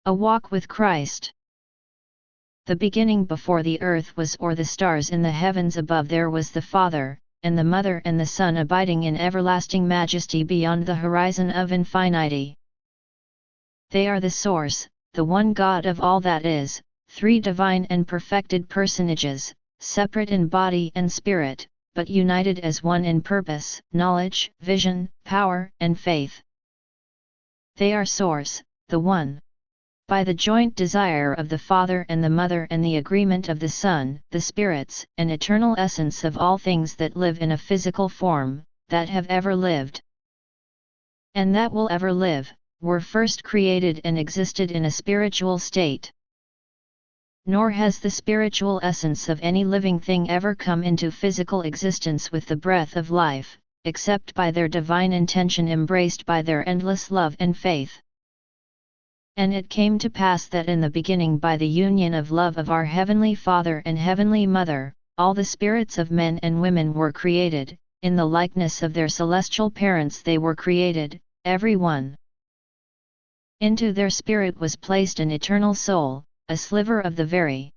A walk with Christ. The beginning before the earth was or the stars in the heavens above there was the Father, and the Mother and the Son abiding in everlasting majesty beyond the horizon of infinity. They are the source, the one God of all that is, three divine and perfected personages, separate in body and spirit, but united as one in purpose, knowledge, vision, power, and faith. They are source, the one. By the joint desire of the Father and the Mother and the agreement of the Son, the spirits, and eternal essence of all things that live in a physical form, that have ever lived, and that will ever live, were first created and existed in a spiritual state. Nor has the spiritual essence of any living thing ever come into physical existence with the breath of life, except by their divine intention embraced by their endless love and faith. And it came to pass that in the beginning by the union of love of our Heavenly Father and Heavenly Mother, all the spirits of men and women were created, in the likeness of their celestial parents they were created, every one. Into their spirit was placed an eternal soul, a sliver of the very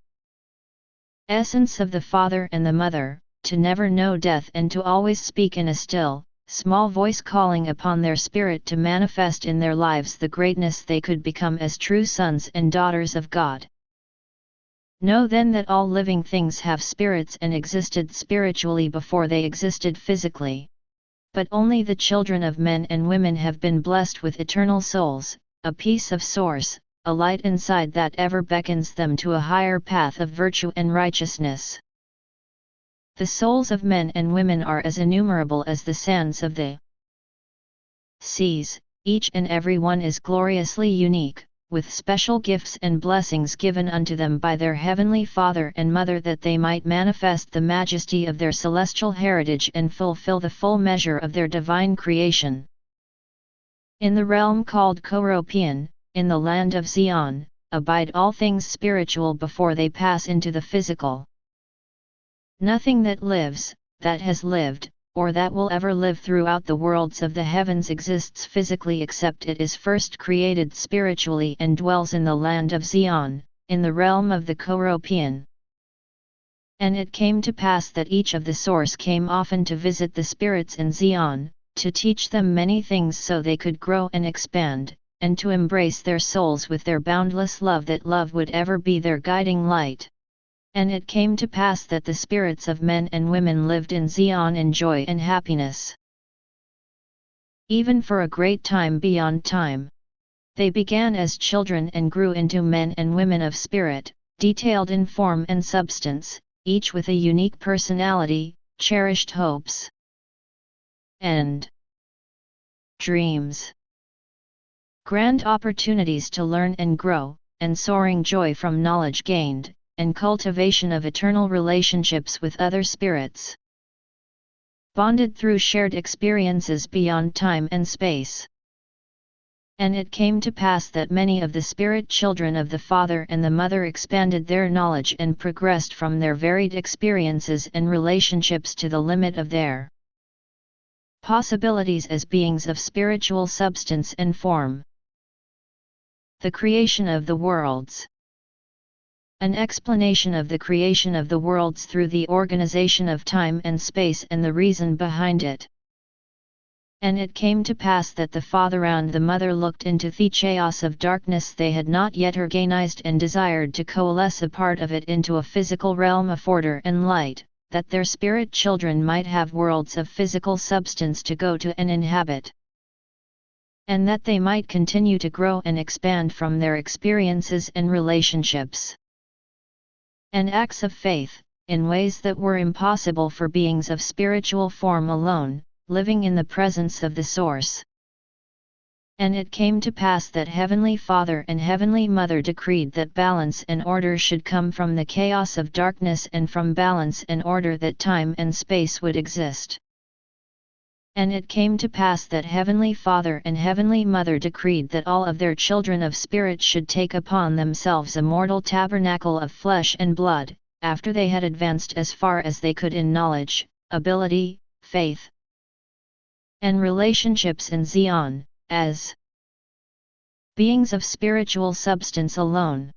essence of the Father and the Mother, to never know death and to always speak in a still, small voice calling upon their spirit to manifest in their lives the greatness they could become as true sons and daughters of God. Know then that all living things have spirits and existed spiritually before they existed physically. But only the children of men and women have been blessed with eternal souls, a piece of source, a light inside that ever beckons them to a higher path of virtue and righteousness. The souls of men and women are as innumerable as the sands of the seas, each and every one is gloriously unique, with special gifts and blessings given unto them by their Heavenly Father and Mother that they might manifest the majesty of their celestial heritage and fulfill the full measure of their divine creation. In the realm called Koropian, in the land of Zion, abide all things spiritual before they pass into the physical. Nothing that lives, that has lived, or that will ever live throughout the worlds of the heavens exists physically except it is first created spiritually and dwells in the land of Zion, in the realm of the Koropian. And it came to pass that each of the source came often to visit the spirits in Zion, to teach them many things so they could grow and expand, and to embrace their souls with their boundless love that love would ever be their guiding light. And it came to pass that the spirits of men and women lived in Zion in joy and happiness, even for a great time beyond time. They began as children and grew into men and women of spirit, detailed in form and substance, each with a unique personality, cherished hopes and dreams, grand opportunities to learn and grow, and soaring joy from knowledge gained, and cultivation of eternal relationships with other spirits, bonded through shared experiences beyond time and space. And it came to pass that many of the spirit children of the Father and the Mother expanded their knowledge and progressed from their varied experiences and relationships to the limit of their possibilities as beings of spiritual substance and form. The creation of the worlds. An explanation of the creation of the worlds through the organization of time and space and the reason behind it. And it came to pass that the Father and the Mother looked into the chaos of darkness they had not yet organized and desired to coalesce a part of it into a physical realm of order and light, that their spirit children might have worlds of physical substance to go to and inhabit, and that they might continue to grow and expand from their experiences and relationships and acts of faith, in ways that were impossible for beings of spiritual form alone, living in the presence of the Source. And it came to pass that Heavenly Father and Heavenly Mother decreed that balance and order should come from the chaos of darkness and from balance and order that time and space would exist. And it came to pass that Heavenly Father and Heavenly Mother decreed that all of their children of spirit should take upon themselves a mortal tabernacle of flesh and blood, after they had advanced as far as they could in knowledge, ability, faith, and relationships in Zion, as beings of spiritual substance alone.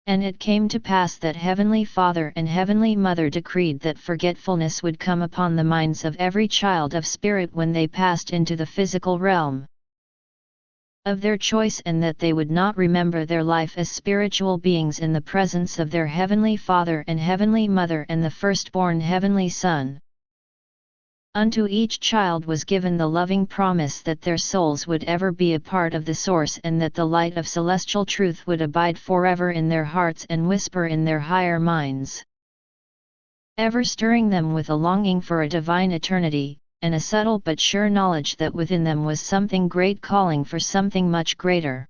And it came to pass that Heavenly Father and Heavenly Mother decreed that forgetfulness would come upon the minds of every child of spirit when they passed into the physical realm of their choice, and that they would not remember their life as spiritual beings in the presence of their Heavenly Father and Heavenly Mother and the firstborn Heavenly Son. Unto each child was given the loving promise that their souls would ever be a part of the Source, and that the light of celestial truth would abide forever in their hearts and whisper in their higher minds, ever stirring them with a longing for a divine eternity, and a subtle but sure knowledge that within them was something great calling for something much greater.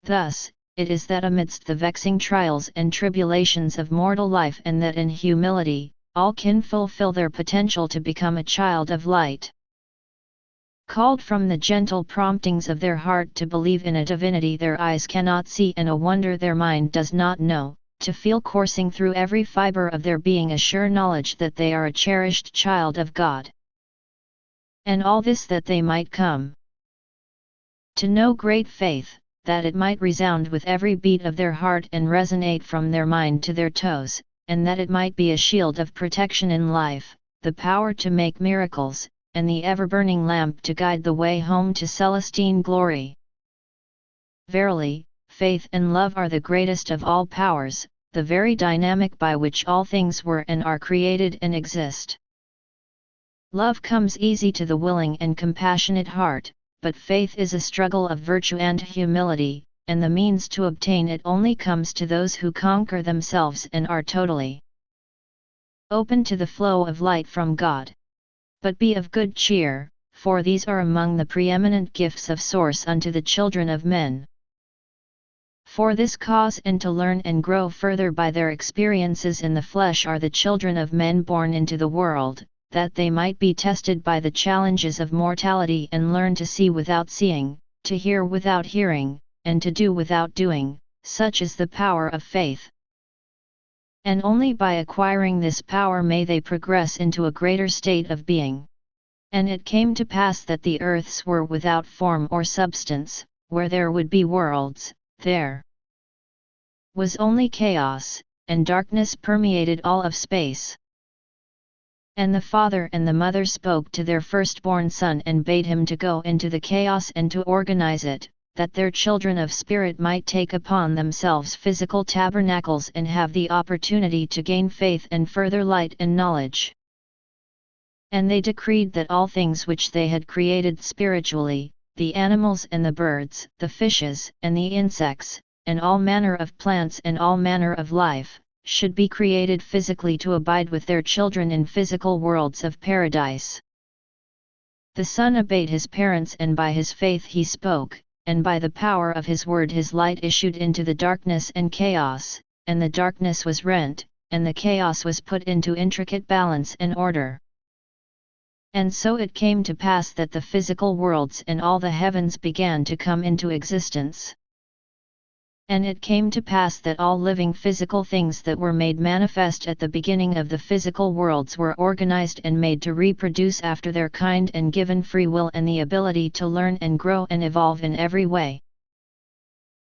Thus, it is that amidst the vexing trials and tribulations of mortal life, and that in humility, all can fulfill their potential to become a child of light, called from the gentle promptings of their heart to believe in a divinity their eyes cannot see and a wonder their mind does not know, to feel coursing through every fiber of their being a sure knowledge that they are a cherished child of God. And all this that they might come to know great faith, that it might resound with every beat of their heart and resonate from their mind to their toes, and that it might be a shield of protection in life, the power to make miracles, and the ever-burning lamp to guide the way home to celestine glory. Verily, faith and love are the greatest of all powers, the very dynamic by which all things were and are created and exist. Love comes easy to the willing and compassionate heart, but faith is a struggle of virtue and humility, and the means to obtain it only comes to those who conquer themselves and are totally open to the flow of light from God. But be of good cheer, for these are among the preeminent gifts of Source unto the children of men. For this cause and to learn and grow further by their experiences in the flesh are the children of men born into the world, that they might be tested by the challenges of mortality and learn to see without seeing, to hear without hearing, and to do without doing. Such is the power of faith. And only by acquiring this power may they progress into a greater state of being. And it came to pass that the earths were without form or substance, where there would be worlds, there was only chaos, and darkness permeated all of space. And the father and the mother spoke to their firstborn son and bade him to go into the chaos and to organize it, that their children of spirit might take upon themselves physical tabernacles and have the opportunity to gain faith and further light and knowledge. And they decreed that all things which they had created spiritually, the animals and the birds, the fishes and the insects, and all manner of plants and all manner of life, should be created physically to abide with their children in physical worlds of paradise. The son obeyed his parents, and by his faith he spoke, and by the power of his word his light issued into the darkness and chaos, and the darkness was rent, and the chaos was put into intricate balance and order. And so it came to pass that the physical worlds and all the heavens began to come into existence. And it came to pass that all living physical things that were made manifest at the beginning of the physical worlds were organized and made to reproduce after their kind and given free will and the ability to learn and grow and evolve in every way.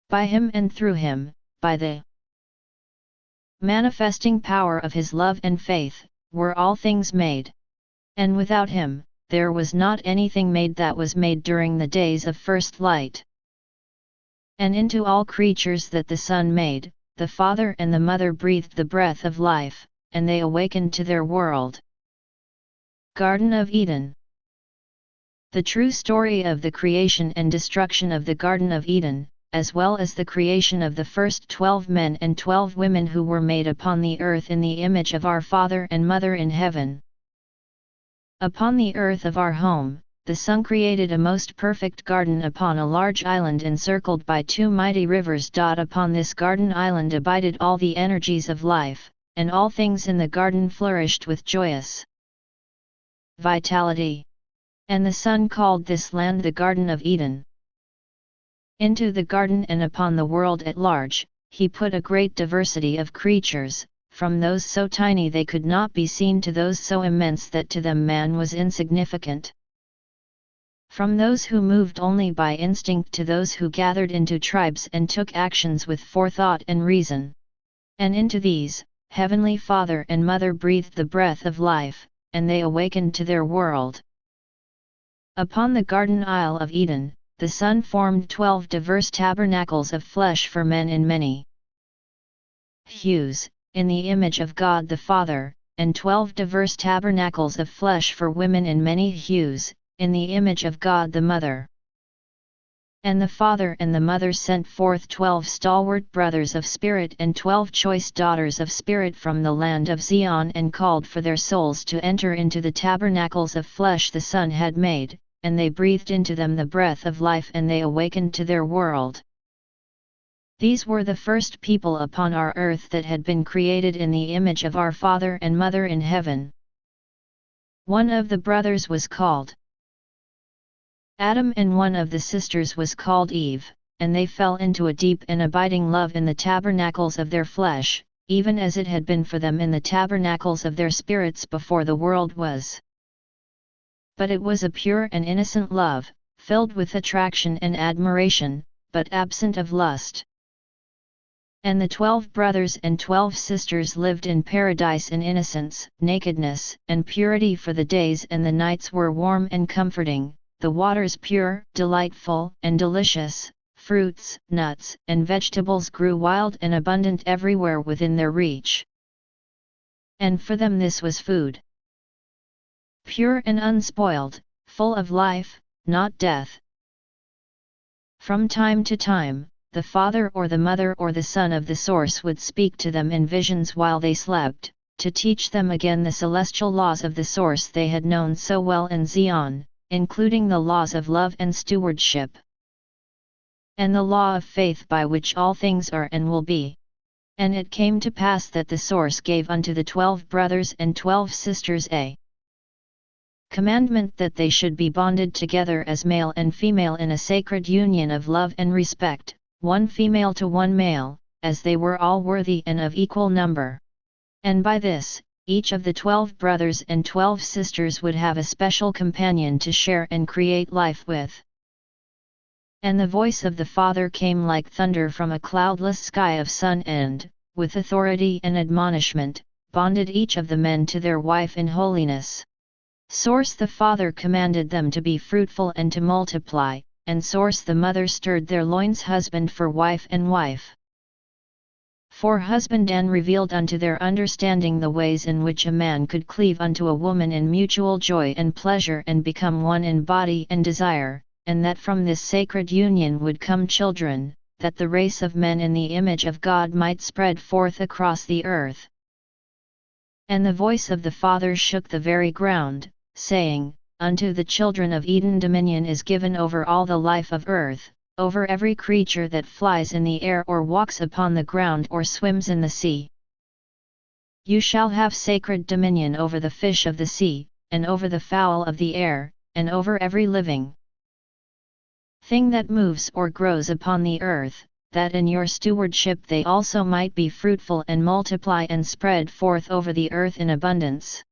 By him and through him, by the manifesting power of his love and faith, were all things made. And without him, there was not anything made that was made during the days of first light. And into all creatures that the Son made, the Father and the Mother breathed the breath of life, and they awakened to their world. Garden of Eden. The true story of the creation and destruction of the Garden of Eden, as well as the creation of the first 12 men and 12 women who were made upon the earth in the image of our Father and Mother in heaven. Upon the earth of our home, the Son created a most perfect garden upon a large island encircled by 2 mighty rivers. Upon this garden island abided all the energies of life, and all things in the garden flourished with joyous vitality. And the Son called this land the Garden of Eden. Into the garden and upon the world at large, he put a great diversity of creatures, from those so tiny they could not be seen to those so immense that to them man was insignificant. From those who moved only by instinct to those who gathered into tribes and took actions with forethought and reason. And into these, Heavenly Father and Mother breathed the breath of life, and they awakened to their world. Upon the garden isle of Eden, the Son formed 12 diverse tabernacles of flesh for men in many hues, in the image of God the Father, and 12 diverse tabernacles of flesh for women in many hues, in the image of God the Mother. And the Father and the Mother sent forth 12 stalwart brothers of spirit and 12 choice daughters of spirit from the land of Zion, and called for their souls to enter into the tabernacles of flesh the Son had made, and they breathed into them the breath of life, and they awakened to their world. These were the first people upon our earth that had been created in the image of our Father and Mother in heaven. One of the brothers was called Adam, and one of the sisters was called Eve, and they fell into a deep and abiding love in the tabernacles of their flesh, even as it had been for them in the tabernacles of their spirits before the world was. But it was a pure and innocent love, filled with attraction and admiration, but absent of lust. And the 12 brothers and 12 sisters lived in paradise in innocence, nakedness, and purity, for the days and the nights were warm and comforting, the waters pure, delightful, and delicious, fruits, nuts, and vegetables grew wild and abundant everywhere within their reach. And for them this was food, pure and unspoiled, full of life, not death. From time to time, the Father or the Mother or the Son of the Source would speak to them in visions while they slept, to teach them again the celestial laws of the Source they had known so well in Zion, including the laws of love and stewardship, and the law of faith by which all things are and will be. And it came to pass that the Source gave unto the 12 brothers and 12 sisters a commandment that they should be bonded together as male and female in a sacred union of love and respect, one female to one male, as they were all worthy and of equal number. And by this, each of the 12 brothers and 12 sisters would have a special companion to share and create life with. And the voice of the Father came like thunder from a cloudless sky of sun, and, with authority and admonishment, bonded each of the men to their wife in holiness. Source the Father commanded them to be fruitful and to multiply, and Source the Mother stirred their loins husband for wife and wife. For husband and revealed unto their understanding the ways in which a man could cleave unto a woman in mutual joy and pleasure and become one in body and desire, and that from this sacred union would come children, that the race of men in the image of God might spread forth across the earth. And the voice of the Father shook the very ground, saying, Unto the children of Eden dominion is given over all the life of earth, over every creature that flies in the air or walks upon the ground or swims in the sea. You shall have sacred dominion over the fish of the sea, and over the fowl of the air, and over every living thing that moves or grows upon the earth, that in your stewardship they also might be fruitful and multiply and spread forth over the earth in abundance.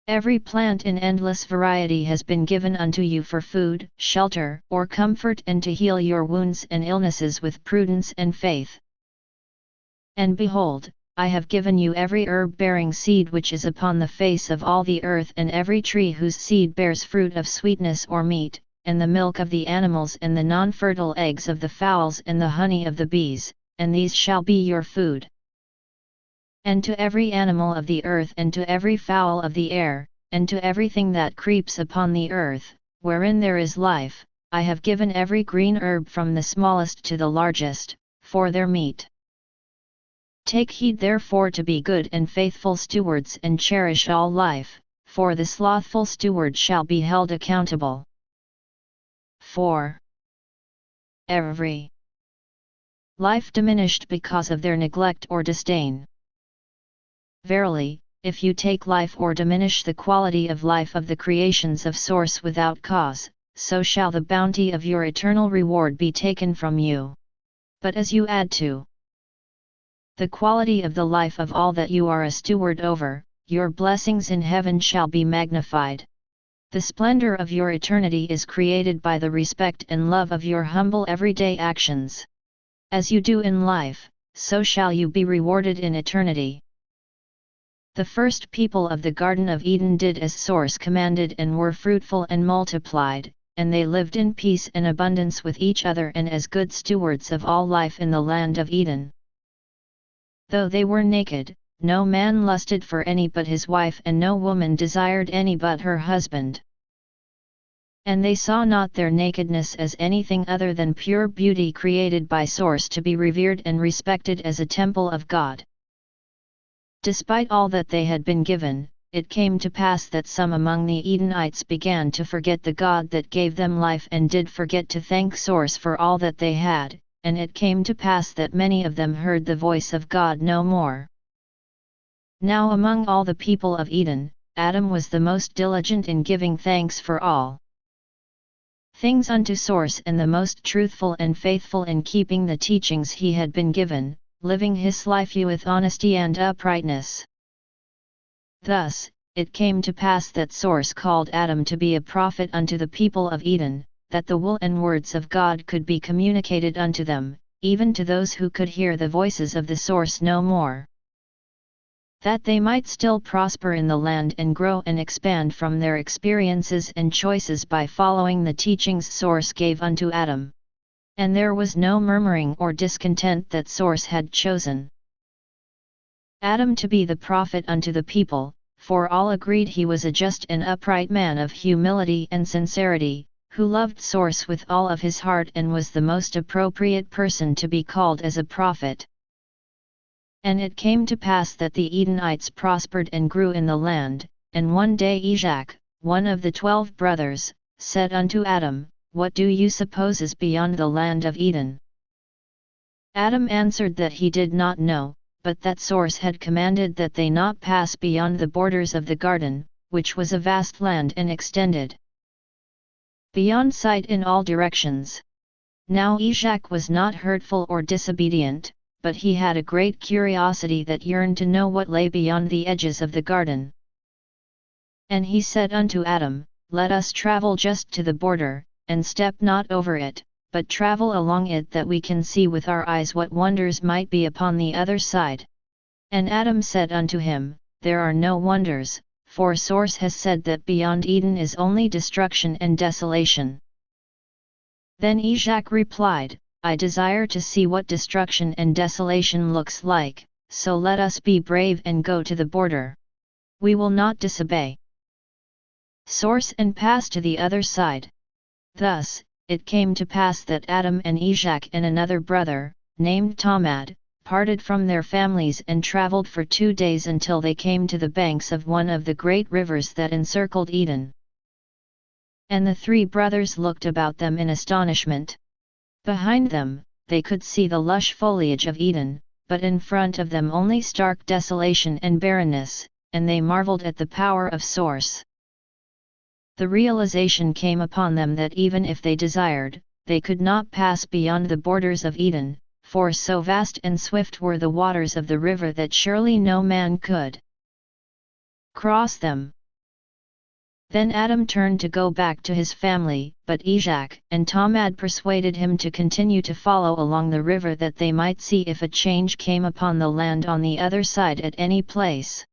Every plant in endless variety has been given unto you for food, shelter, or comfort, and to heal your wounds and illnesses with prudence and faith. And behold, I have given you every herb bearing seed which is upon the face of all the earth, and every tree whose seed bears fruit of sweetness or meat, and the milk of the animals, and the non-fertile eggs of the fowls, and the honey of the bees, and these shall be your food. And to every animal of the earth, and to every fowl of the air, and to everything that creeps upon the earth, wherein there is life, I have given every green herb from the smallest to the largest, for their meat. Take heed therefore to be good and faithful stewards, and cherish all life, for the slothful steward shall be held accountable. 4. Every life diminished because of their neglect or disdain. Verily, if you take life or diminish the quality of life of the creations of Source without cause, so shall the bounty of your eternal reward be taken from you. But as you add to the quality of the life of all that you are a steward over, your blessings in heaven shall be magnified. The splendor of your eternity is created by the respect and love of your humble everyday actions. As you do in life, so shall you be rewarded in eternity. The first people of the Garden of Eden did as Source commanded and were fruitful and multiplied, and they lived in peace and abundance with each other and as good stewards of all life in the land of Eden. Though they were naked, no man lusted for any but his wife, and no woman desired any but her husband. And they saw not their nakedness as anything other than pure beauty created by Source to be revered and respected as a temple of God. Despite all that they had been given, it came to pass that some among the Edenites began to forget the God that gave them life and did forget to thank Source for all that they had, and it came to pass that many of them heard the voice of God no more. Now among all the people of Eden, Adam was the most diligent in giving thanks for all things unto Source and the most truthful and faithful in keeping the teachings he had been given, living his life with honesty and uprightness. Thus, it came to pass that Source called Adam to be a prophet unto the people of Eden, that the will and words of God could be communicated unto them, even to those who could hear the voices of the Source no more. That they might still prosper in the land and grow and expand from their experiences and choices by following the teachings Source gave unto Adam. And there was no murmuring or discontent that Source had chosen Adam to be the prophet unto the people, for all agreed he was a just and upright man of humility and sincerity, who loved Source with all of his heart and was the most appropriate person to be called as a prophet. And it came to pass that the Edenites prospered and grew in the land, and one day Eshak, one of the 12 brothers, said unto Adam, What do you suppose is beyond the land of Eden? Adam answered that he did not know, but that Source had commanded that they not pass beyond the borders of the garden, which was a vast land and extended beyond sight in all directions. Now Eshak was not hurtful or disobedient, but he had a great curiosity that yearned to know what lay beyond the edges of the garden. And he said unto Adam, Let us travel just to the border, and step not over it, but travel along it that we can see with our eyes what wonders might be upon the other side. And Adam said unto him, There are no wonders, for Source has said that beyond Eden is only destruction and desolation. Then Eshak replied, I desire to see what destruction and desolation looks like, so let us be brave and go to the border. We will not disobey Source and pass to the other side. Thus, it came to pass that Adam and Eshak and another brother, named Tamad, parted from their families and traveled for 2 days until they came to the banks of one of the great rivers that encircled Eden. And the 3 brothers looked about them in astonishment. Behind them, they could see the lush foliage of Eden, but in front of them only stark desolation and barrenness, and they marveled at the power of Source. The realization came upon them that even if they desired, they could not pass beyond the borders of Eden, for so vast and swift were the waters of the river that surely no man could cross them. Then Adam turned to go back to his family, but Eshak and Tamad persuaded him to continue to follow along the river that they might see if a change came upon the land on the other side at any place.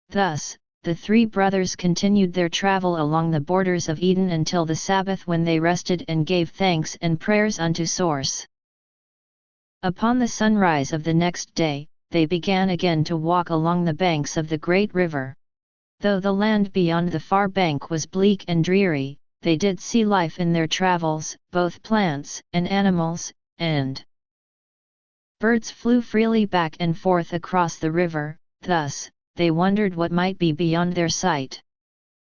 Thus, the 3 brothers continued their travel along the borders of Eden until the Sabbath, when they rested and gave thanks and prayers unto Source. Upon the sunrise of the next day, they began again to walk along the banks of the great river. Though the land beyond the far bank was bleak and dreary, they did see life in their travels, both plants and animals, and birds flew freely back and forth across the river. Thus, they wondered what might be beyond their sight.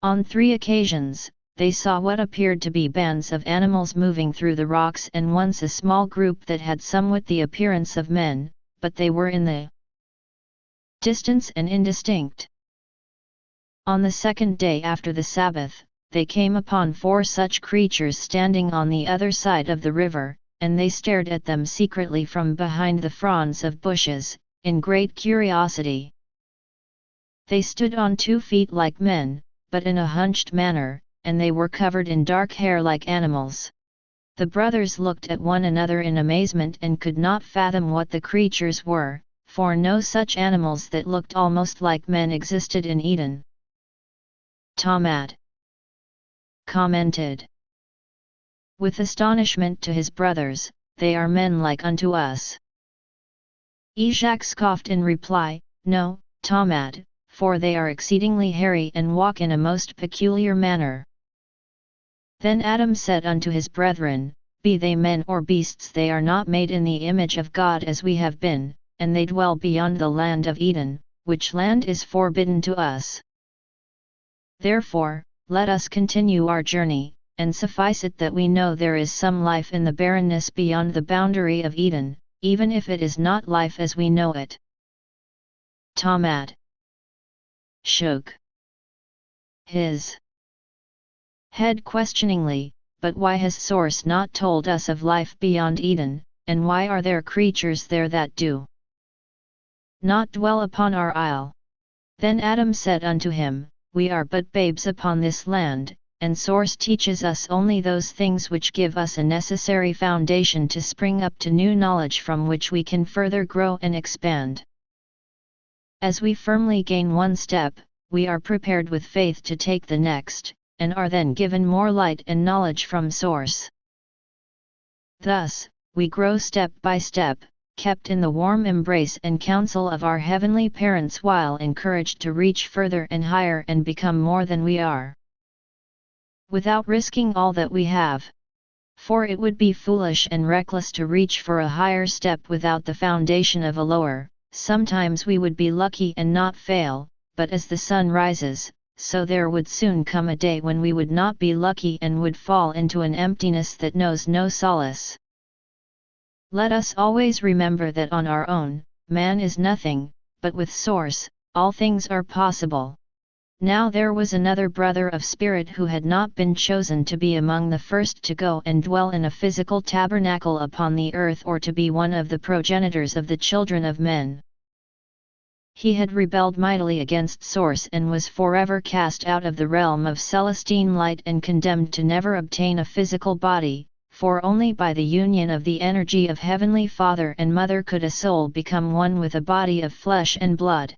On 3 occasions, they saw what appeared to be bands of animals moving through the rocks, and once a small group that had somewhat the appearance of men, but they were in the distance and indistinct. On the 2nd day after the Sabbath, they came upon 4 such creatures standing on the other side of the river, and they stared at them secretly from behind the fronds of bushes, in great curiosity. They stood on 2 feet like men, but in a hunched manner, and they were covered in dark hair like animals. The brothers looked at one another in amazement and could not fathom what the creatures were, for no such animals that looked almost like men existed in Eden. Tamad commented with astonishment to his brothers, "They are men like unto us." Ishak scoffed in reply, "No, Tamad, for they are exceedingly hairy and walk in a most peculiar manner." Then Adam said unto his brethren, "Be they men or beasts, they are not made in the image of God as we have been, and they dwell beyond the land of Eden, which land is forbidden to us. Therefore, let us continue our journey, and suffice it that we know there is some life in the barrenness beyond the boundary of Eden, even if it is not life as we know it." Tamad shook his head questioningly, "But why has Source not told us of life beyond Eden, and why are there creatures there that do not dwell upon our isle?" Then Adam said unto him, "We are but babes upon this land, and Source teaches us only those things which give us a necessary foundation to spring up to new knowledge from which we can further grow and expand. As we firmly gain one step, we are prepared with faith to take the next, and are then given more light and knowledge from Source. Thus, we grow step by step, kept in the warm embrace and counsel of our heavenly parents while encouraged to reach further and higher and become more than we are, without risking all that we have. For it would be foolish and reckless to reach for a higher step without the foundation of a lower. Sometimes we would be lucky and not fail, but as the sun rises, so there would soon come a day when we would not be lucky and would fall into an emptiness that knows no solace. Let us always remember that on our own, man is nothing, but with Source, all things are possible. Now there was another brother of spirit who had not been chosen to be among the first to go and dwell in a physical tabernacle upon the earth or to be one of the progenitors of the children of men. He had rebelled mightily against Source and was forever cast out of the realm of celestine light and condemned to never obtain a physical body, for only by the union of the energy of Heavenly Father and Mother could a soul become one with a body of flesh and blood.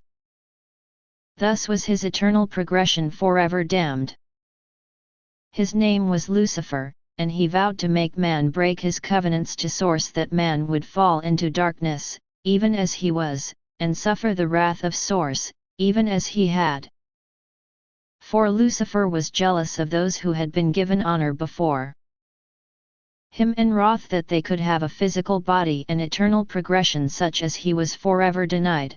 Thus was his eternal progression forever damned. His name was Lucifer, and he vowed to make man break his covenants to Source, that man would fall into darkness, even as he was, and suffer the wrath of Source, even as he had. For Lucifer was jealous of those who had been given honor before him, and wroth that they could have a physical body and eternal progression such as he was forever denied.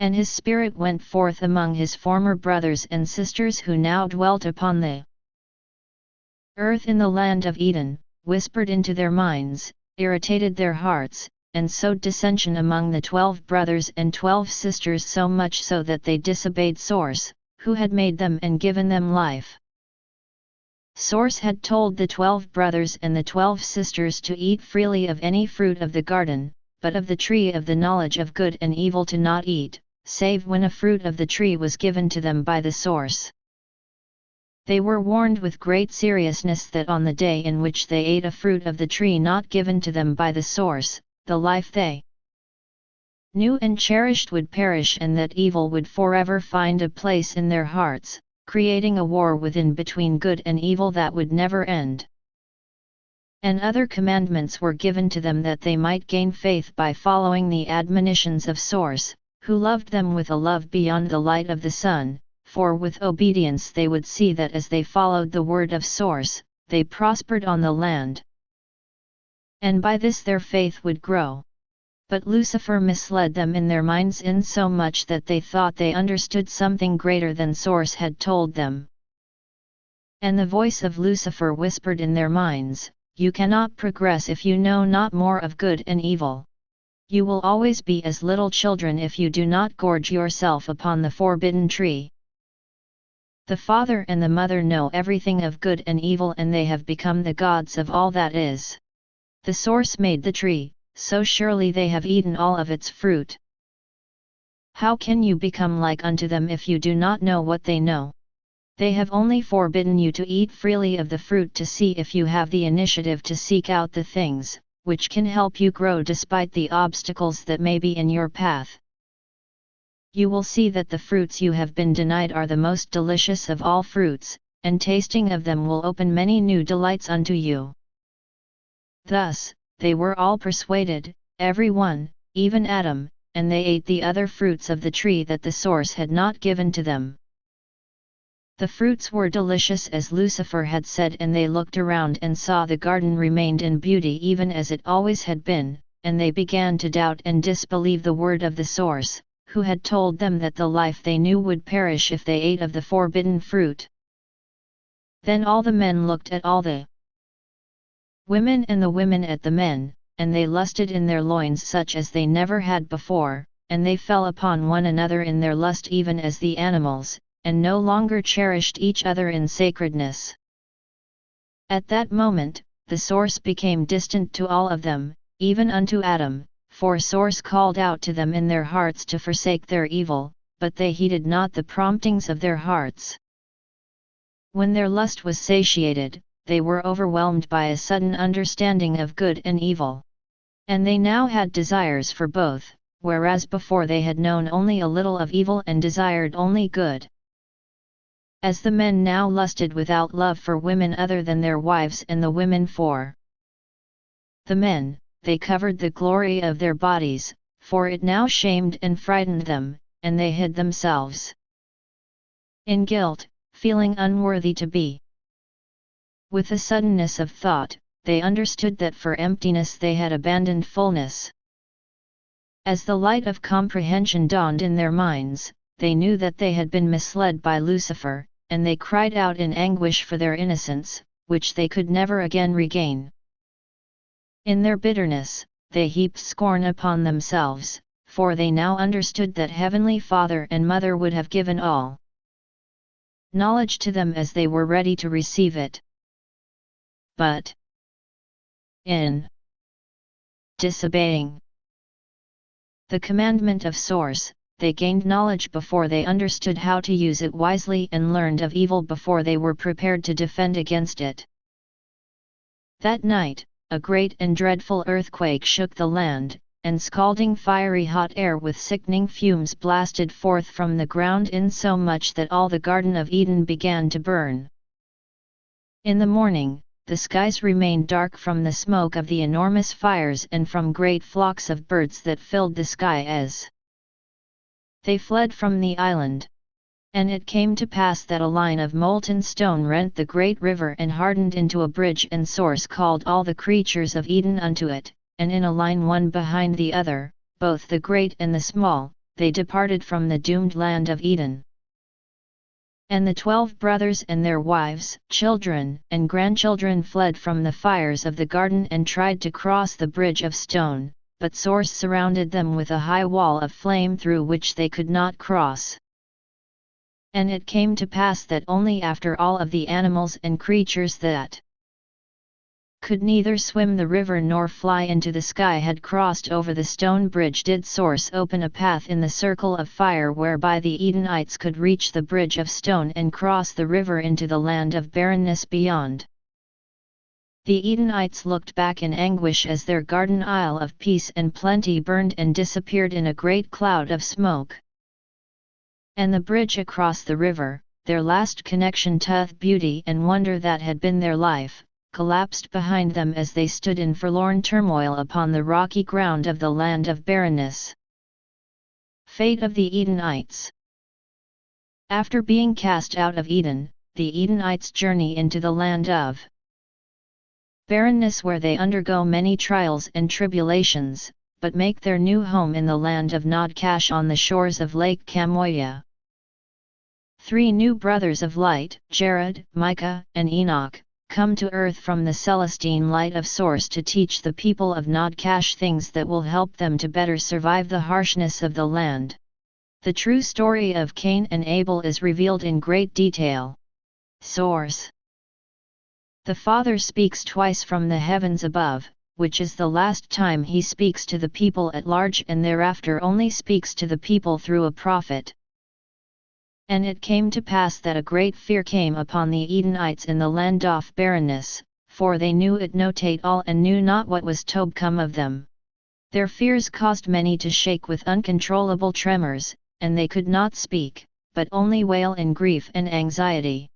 And his spirit went forth among his former brothers and sisters who now dwelt upon the earth in the land of Eden, whispered into their minds, irritated their hearts, and sowed dissension among the 12 brothers and 12 sisters, so much so that they disobeyed Source, who had made them and given them life. Source had told the 12 brothers and the 12 sisters to eat freely of any fruit of the garden, but of the tree of the knowledge of good and evil to not eat, save when a fruit of the tree was given to them by the Source. They were warned with great seriousness that on the day in which they ate a fruit of the tree not given to them by the Source, the life they knew and cherished would perish, and that evil would forever find a place in their hearts, creating a war within between good and evil that would never end. And other commandments were given to them that they might gain faith by following the admonitions of Source, who loved them with a love beyond the light of the sun, for with obedience they would see that as they followed the word of Source, they prospered on the land. And by this their faith would grow. But Lucifer misled them in their minds in so much that they thought they understood something greater than Source had told them. And the voice of Lucifer whispered in their minds, "You cannot progress if you know not more of good and evil. You will always be as little children if you do not gorge yourself upon the forbidden tree. The father and the mother know everything of good and evil, and they have become the gods of all that is. The Source made the tree, so surely they have eaten all of its fruit. How can you become like unto them if you do not know what they know?" They have only forbidden you to eat freely of the fruit to see if you have the initiative to seek out the things which can help you grow despite the obstacles that may be in your path. You will see that the fruits you have been denied are the most delicious of all fruits, and tasting of them will open many new delights unto you. Thus, they were all persuaded, every one, even Adam, and they ate the other fruits of the tree that the source had not given to them. The fruits were delicious as Lucifer had said, and they looked around and saw the garden remained in beauty even as it always had been, and they began to doubt and disbelieve the word of the source, who had told them that the life they knew would perish if they ate of the forbidden fruit. Then all the men looked at all the women and the women at the men, and they lusted in their loins such as they never had before, and they fell upon one another in their lust even as the animals, and no longer cherished each other in sacredness. At that moment, the source became distant to all of them, even unto Adam, for source called out to them in their hearts to forsake their evil, but they heeded not the promptings of their hearts. When their lust was satiated, they were overwhelmed by a sudden understanding of good and evil. And they now had desires for both, whereas before they had known only a little of evil and desired only good. As the men now lusted without love for women other than their wives, and the women for the men, they covered the glory of their bodies, for it now shamed and frightened them, and they hid themselves in guilt, feeling unworthy to be. With the suddenness of thought, they understood that for emptiness they had abandoned fullness. As the light of comprehension dawned in their minds, they knew that they had been misled by Lucifer, and they cried out in anguish for their innocence, which they could never again regain. In their bitterness, they heaped scorn upon themselves, for they now understood that Heavenly Father and Mother would have given all knowledge to them as they were ready to receive it. But in disobeying the commandment of Source, they gained knowledge before they understood how to use it wisely, and learned of evil before they were prepared to defend against it. That night, a great and dreadful earthquake shook the land, and scalding fiery hot air with sickening fumes blasted forth from the ground, insomuch that all the Garden of Eden began to burn. In the morning, the skies remained dark from the smoke of the enormous fires and from great flocks of birds that filled the sky as they fled from the island. And it came to pass that a line of molten stone rent the great river and hardened into a bridge, and Source called all the creatures of Eden unto it, and in a line one behind the other, both the great and the small, they departed from the doomed land of Eden. And the 12 brothers and their wives, children, and grandchildren fled from the fires of the garden and tried to cross the bridge of stone, but Source surrounded them with a high wall of flame through which they could not cross. And it came to pass that only after all of the animals and creatures that could neither swim the river nor fly into the sky had crossed over the stone bridge did Source open a path in the circle of fire whereby the Edenites could reach the bridge of stone and cross the river into the land of barrenness beyond. The Edenites looked back in anguish as their garden isle of peace and plenty burned and disappeared in a great cloud of smoke. And the bridge across the river, their last connection to beauty and wonder that had been their life, collapsed behind them as they stood in forlorn turmoil upon the rocky ground of the land of barrenness. Fate of the Edenites. After being cast out of Eden, the Edenites journey into the land of barrenness, where they undergo many trials and tribulations, but make their new home in the land of Nodkash on the shores of Lake Kamoya. 3 new brothers of light, Jared, Micah, and Enoch, come to earth from the Celestine light of Source to teach the people of Nodkash things that will help them to better survive the harshness of the land. The true story of Cain and Abel is revealed in great detail. Source. The Father speaks twice from the heavens above, which is the last time he speaks to the people at large, and thereafter only speaks to the people through a prophet. And it came to pass that a great fear came upon the Edenites in the land of barrenness, for they knew it notate all and knew not what was to become of them. Their fears caused many to shake with uncontrollable tremors, and they could not speak, but only wail in grief and anxiety.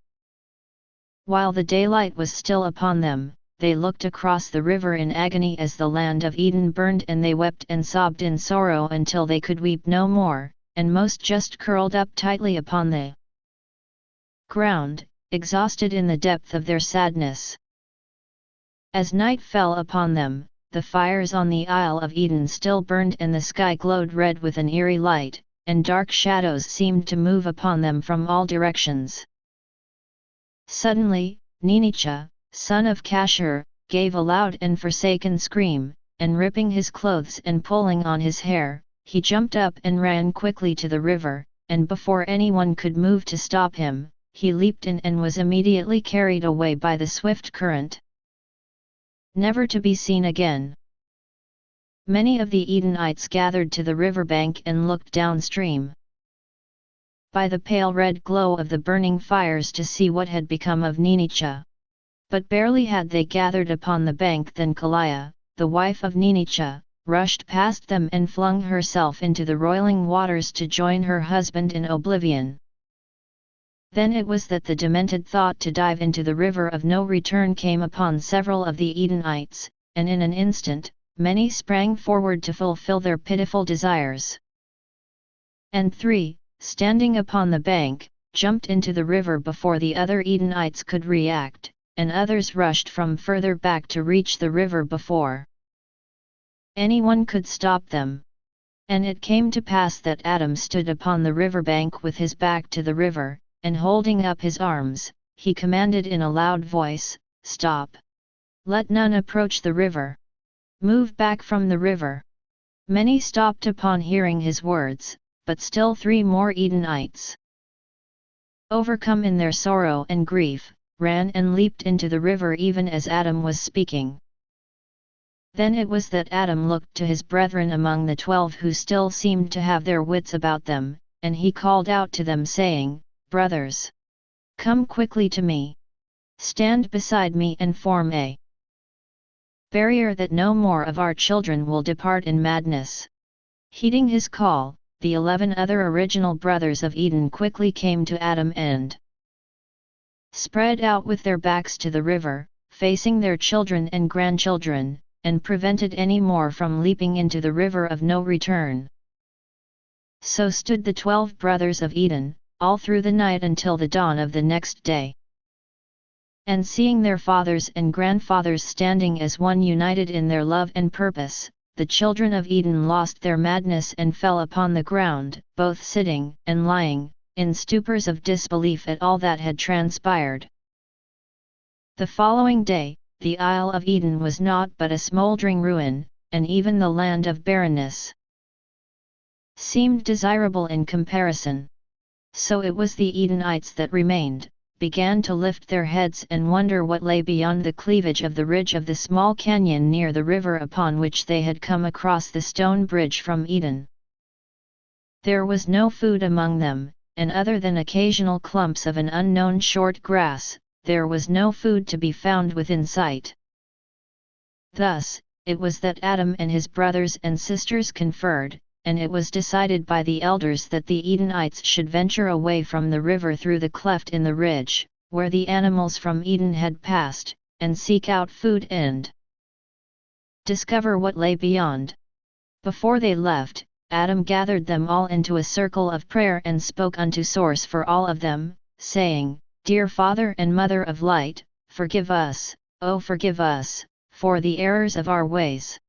While the daylight was still upon them, they looked across the river in agony as the land of Eden burned, and they wept and sobbed in sorrow until they could weep no more, and most just curled up tightly upon the ground, exhausted in the depth of their sadness. As night fell upon them, the fires on the Isle of Eden still burned, and the sky glowed red with an eerie light, and dark shadows seemed to move upon them from all directions. Suddenly, Ninicha, son of Kashur, gave a loud and forsaken scream, and ripping his clothes and pulling on his hair, he jumped up and ran quickly to the river, and before anyone could move to stop him, he leaped in and was immediately carried away by the swift current, never to be seen again. Many of the Edenites gathered to the riverbank and looked downstream by the pale red glow of the burning fires to see what had become of Ninicha. But barely had they gathered upon the bank than Kalaya, the wife of Ninicha, rushed past them and flung herself into the roiling waters to join her husband in oblivion. Then it was that the demented thought to dive into the river of no return came upon several of the Edenites, and in an instant, many sprang forward to fulfill their pitiful desires. And 3, standing upon the bank, jumped into the river before the other Edenites could react, and others rushed from further back to reach the river before anyone could stop them. And it came to pass that Adam stood upon the riverbank with his back to the river, and holding up his arms, he commanded in a loud voice, "Stop! Let none approach the river! Move back from the river!" Many stopped upon hearing his words, but still 3 more Edenites, overcome in their sorrow and grief, ran and leaped into the river even as Adam was speaking. Then it was that Adam looked to his brethren among the 12 who still seemed to have their wits about them, and he called out to them saying, "Brothers! Come quickly to me! Stand beside me and form a barrier that no more of our children will depart in madness." Heeding his call, the 11 other original brothers of Eden quickly came to Adam and spread out with their backs to the river, facing their children and grandchildren, and prevented any more from leaping into the river of no return. So stood the 12 brothers of Eden, all through the night until the dawn of the next day. And seeing their fathers and grandfathers standing as one united in their love and purpose, the children of Eden lost their madness and fell upon the ground, both sitting and lying, in stupors of disbelief at all that had transpired. The following day, the Isle of Eden was naught but a smouldering ruin, and even the land of barrenness seemed desirable in comparison. So it was the Edenites that remained, began to lift their heads and wonder what lay beyond the cleavage of the ridge of the small canyon near the river upon which they had come across the stone bridge from Eden. There was no food among them, and other than occasional clumps of an unknown short grass, there was no food to be found within sight. Thus, it was that Adam and his brothers and sisters conferred, and it was decided by the elders that the Edenites should venture away from the river through the cleft in the ridge, where the animals from Eden had passed, and seek out food and discover what lay beyond. Before they left, Adam gathered them all into a circle of prayer and spoke unto Source for all of them, saying, "Dear Father and Mother of Light, forgive us, oh forgive us, for the errors of our ways.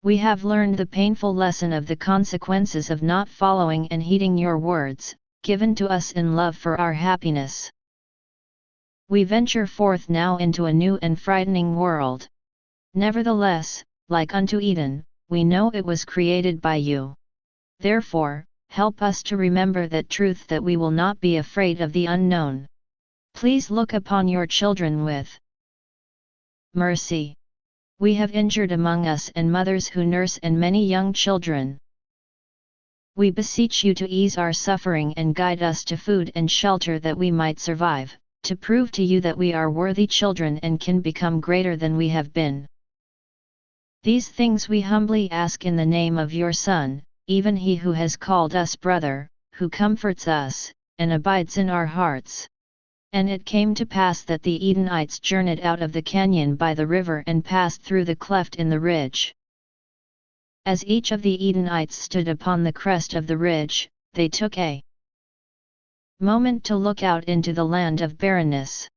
We have learned the painful lesson of the consequences of not following and heeding your words, given to us in love for our happiness. We venture forth now into a new and frightening world. Nevertheless, like unto Eden, we know it was created by you. Therefore, help us to remember that truth, that we will not be afraid of the unknown. Please look upon your children with mercy. We have injured among us and mothers who nurse and many young children. We beseech you to ease our suffering and guide us to food and shelter that we might survive, to prove to you that we are worthy children and can become greater than we have been. These things we humbly ask in the name of your Son, even he who has called us brother, who comforts us, and abides in our hearts. And it came to pass that the Edenites journeyed out of the canyon by the river and passed through the cleft in the ridge. As each of the Edenites stood upon the crest of the ridge, they took a moment to look out into the land of barrenness.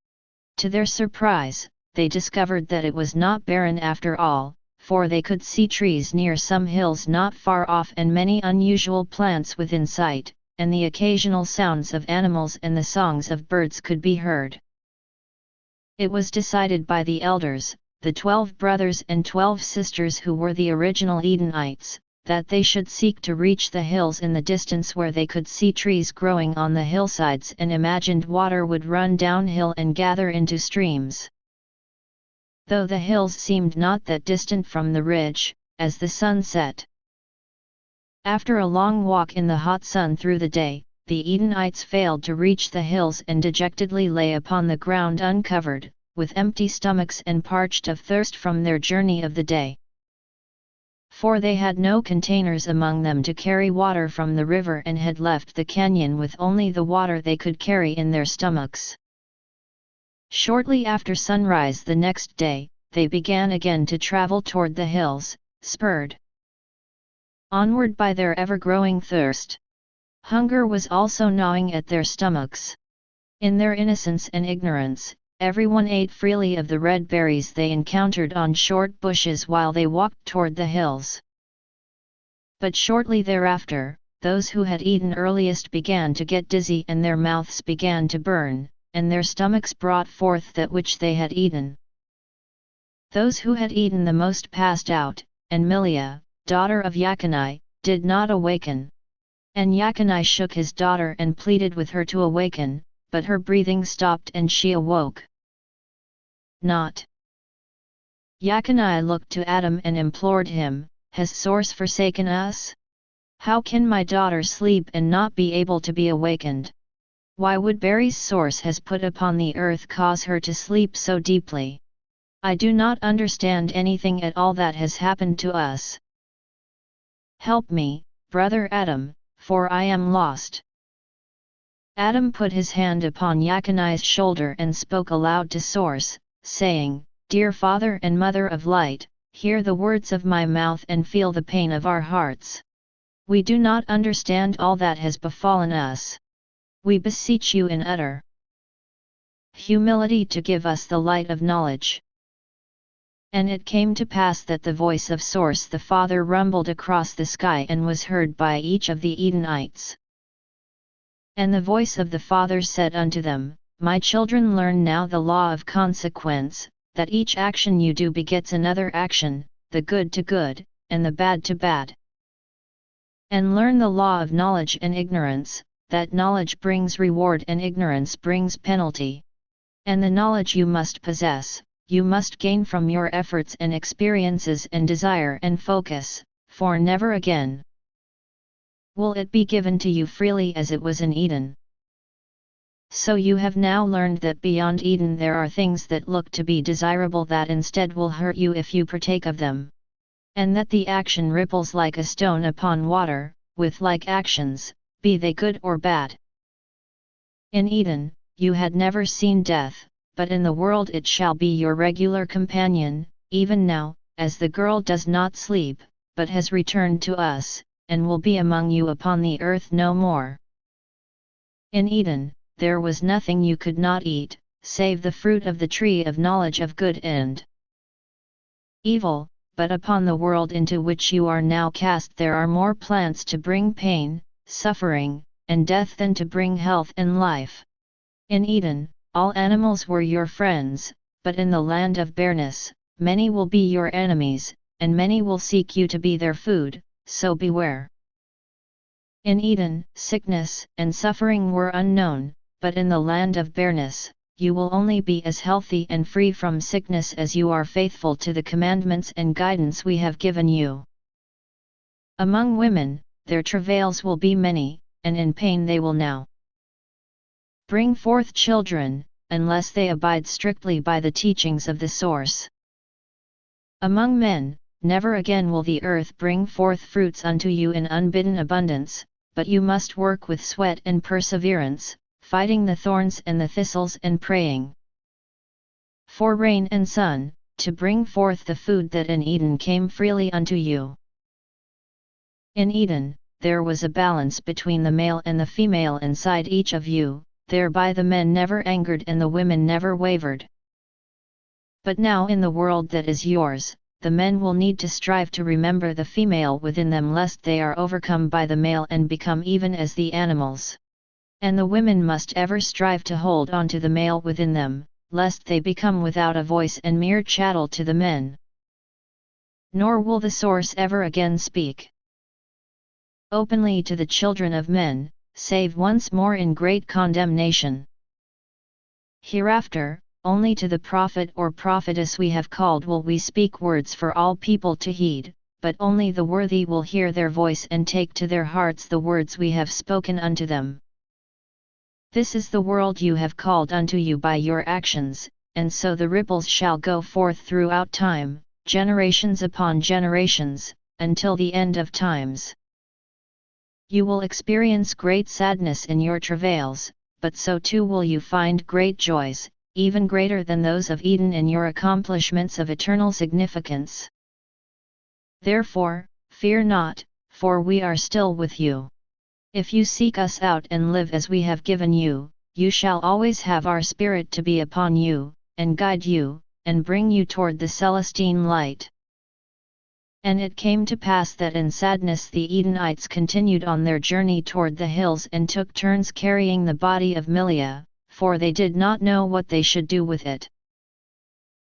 To their surprise, they discovered that it was not barren after all, for they could see trees near some hills not far off and many unusual plants within sight, and the occasional sounds of animals and the songs of birds could be heard. It was decided by the elders, the 12 brothers and 12 sisters who were the original Edenites, that they should seek to reach the hills in the distance where they could see trees growing on the hillsides and imagined water would run downhill and gather into streams. Though the hills seemed not that distant from the ridge, as the sun set. After a long walk in the hot sun through the day, the Edenites failed to reach the hills and dejectedly lay upon the ground uncovered, with empty stomachs and parched of thirst from their journey of the day. For they had no containers among them to carry water from the river and had left the canyon with only the water they could carry in their stomachs. Shortly after sunrise the next day, they began again to travel toward the hills, spurred onward by their ever-growing thirst. Hunger was also gnawing at their stomachs. In their innocence and ignorance, everyone ate freely of the red berries they encountered on short bushes while they walked toward the hills. But shortly thereafter, those who had eaten earliest began to get dizzy and their mouths began to burn, and their stomachs brought forth that which they had eaten. Those who had eaten the most passed out, and Milia, daughter of Yakanai, did not awaken. And Yakanai shook his daughter and pleaded with her to awaken, but her breathing stopped and she awoke not. Yakanai looked to Adam and implored him, "Has Source forsaken us? How can my daughter sleep and not be able to be awakened? Why would Barry's Source has put upon the earth cause her to sleep so deeply? I do not understand anything at all that has happened to us. Help me, brother Adam, for I am lost." Adam put his hand upon Yakanai's shoulder and spoke aloud to Source, saying, "Dear Father and Mother of Light, hear the words of my mouth and feel the pain of our hearts. We do not understand all that has befallen us. We beseech you in utter humility to give us the light of knowledge." And it came to pass that the voice of Source the Father rumbled across the sky and was heard by each of the Edenites. And the voice of the Father said unto them, "My children, learn now the law of consequence, that each action you do begets another action, the good to good, and the bad to bad. And learn the law of knowledge and ignorance, that knowledge brings reward and ignorance brings penalty. And the knowledge you must possess, you must gain from your efforts and experiences and desire and focus, for never again will it be given to you freely as it was in Eden. So you have now learned that beyond Eden there are things that look to be desirable that instead will hurt you if you partake of them. And that the action ripples like a stone upon water, with like actions, be they good or bad. In Eden, you had never seen death, but in the world it shall be your regular companion, even now, as the girl does not sleep, but has returned to us, and will be among you upon the earth no more. In Eden, there was nothing you could not eat, save the fruit of the tree of knowledge of good and evil, but upon the world into which you are now cast there are more plants to bring pain, suffering, and death than to bring health and life. In Eden, all animals were your friends, but in the land of barrenness, many will be your enemies, and many will seek you to be their food, so beware. In Eden, sickness and suffering were unknown, but in the land of barrenness, you will only be as healthy and free from sickness as you are faithful to the commandments and guidance we have given you. Among women, their travails will be many, and in pain they will now bring forth children, unless they abide strictly by the teachings of the source. Among men, never again will the earth bring forth fruits unto you in unbidden abundance, but you must work with sweat and perseverance, fighting the thorns and the thistles and praying for rain and sun, to bring forth the food that in Eden came freely unto you. In Eden, there was a balance between the male and the female inside each of you, thereby the men never angered and the women never wavered. But now in the world that is yours, the men will need to strive to remember the female within them lest they are overcome by the male and become even as the animals. And the women must ever strive to hold on to the male within them, lest they become without a voice and mere chattel to the men. Nor will the source ever again speak openly to the children of men, save once more in great condemnation. Hereafter, only to the prophet or prophetess we have called will we speak words for all people to heed, but only the worthy will hear their voice and take to their hearts the words we have spoken unto them. This is the world you have called unto you by your actions, and so the ripples shall go forth throughout time, generations upon generations, until the end of times. You will experience great sadness in your travails, but so too will you find great joys, even greater than those of Eden in your accomplishments of eternal significance. Therefore, fear not, for we are still with you. If you seek us out and live as we have given you, you shall always have our spirit to be upon you, and guide you, and bring you toward the Celestine light. And it came to pass that in sadness the Edenites continued on their journey toward the hills and took turns carrying the body of Milea, for they did not know what they should do with it.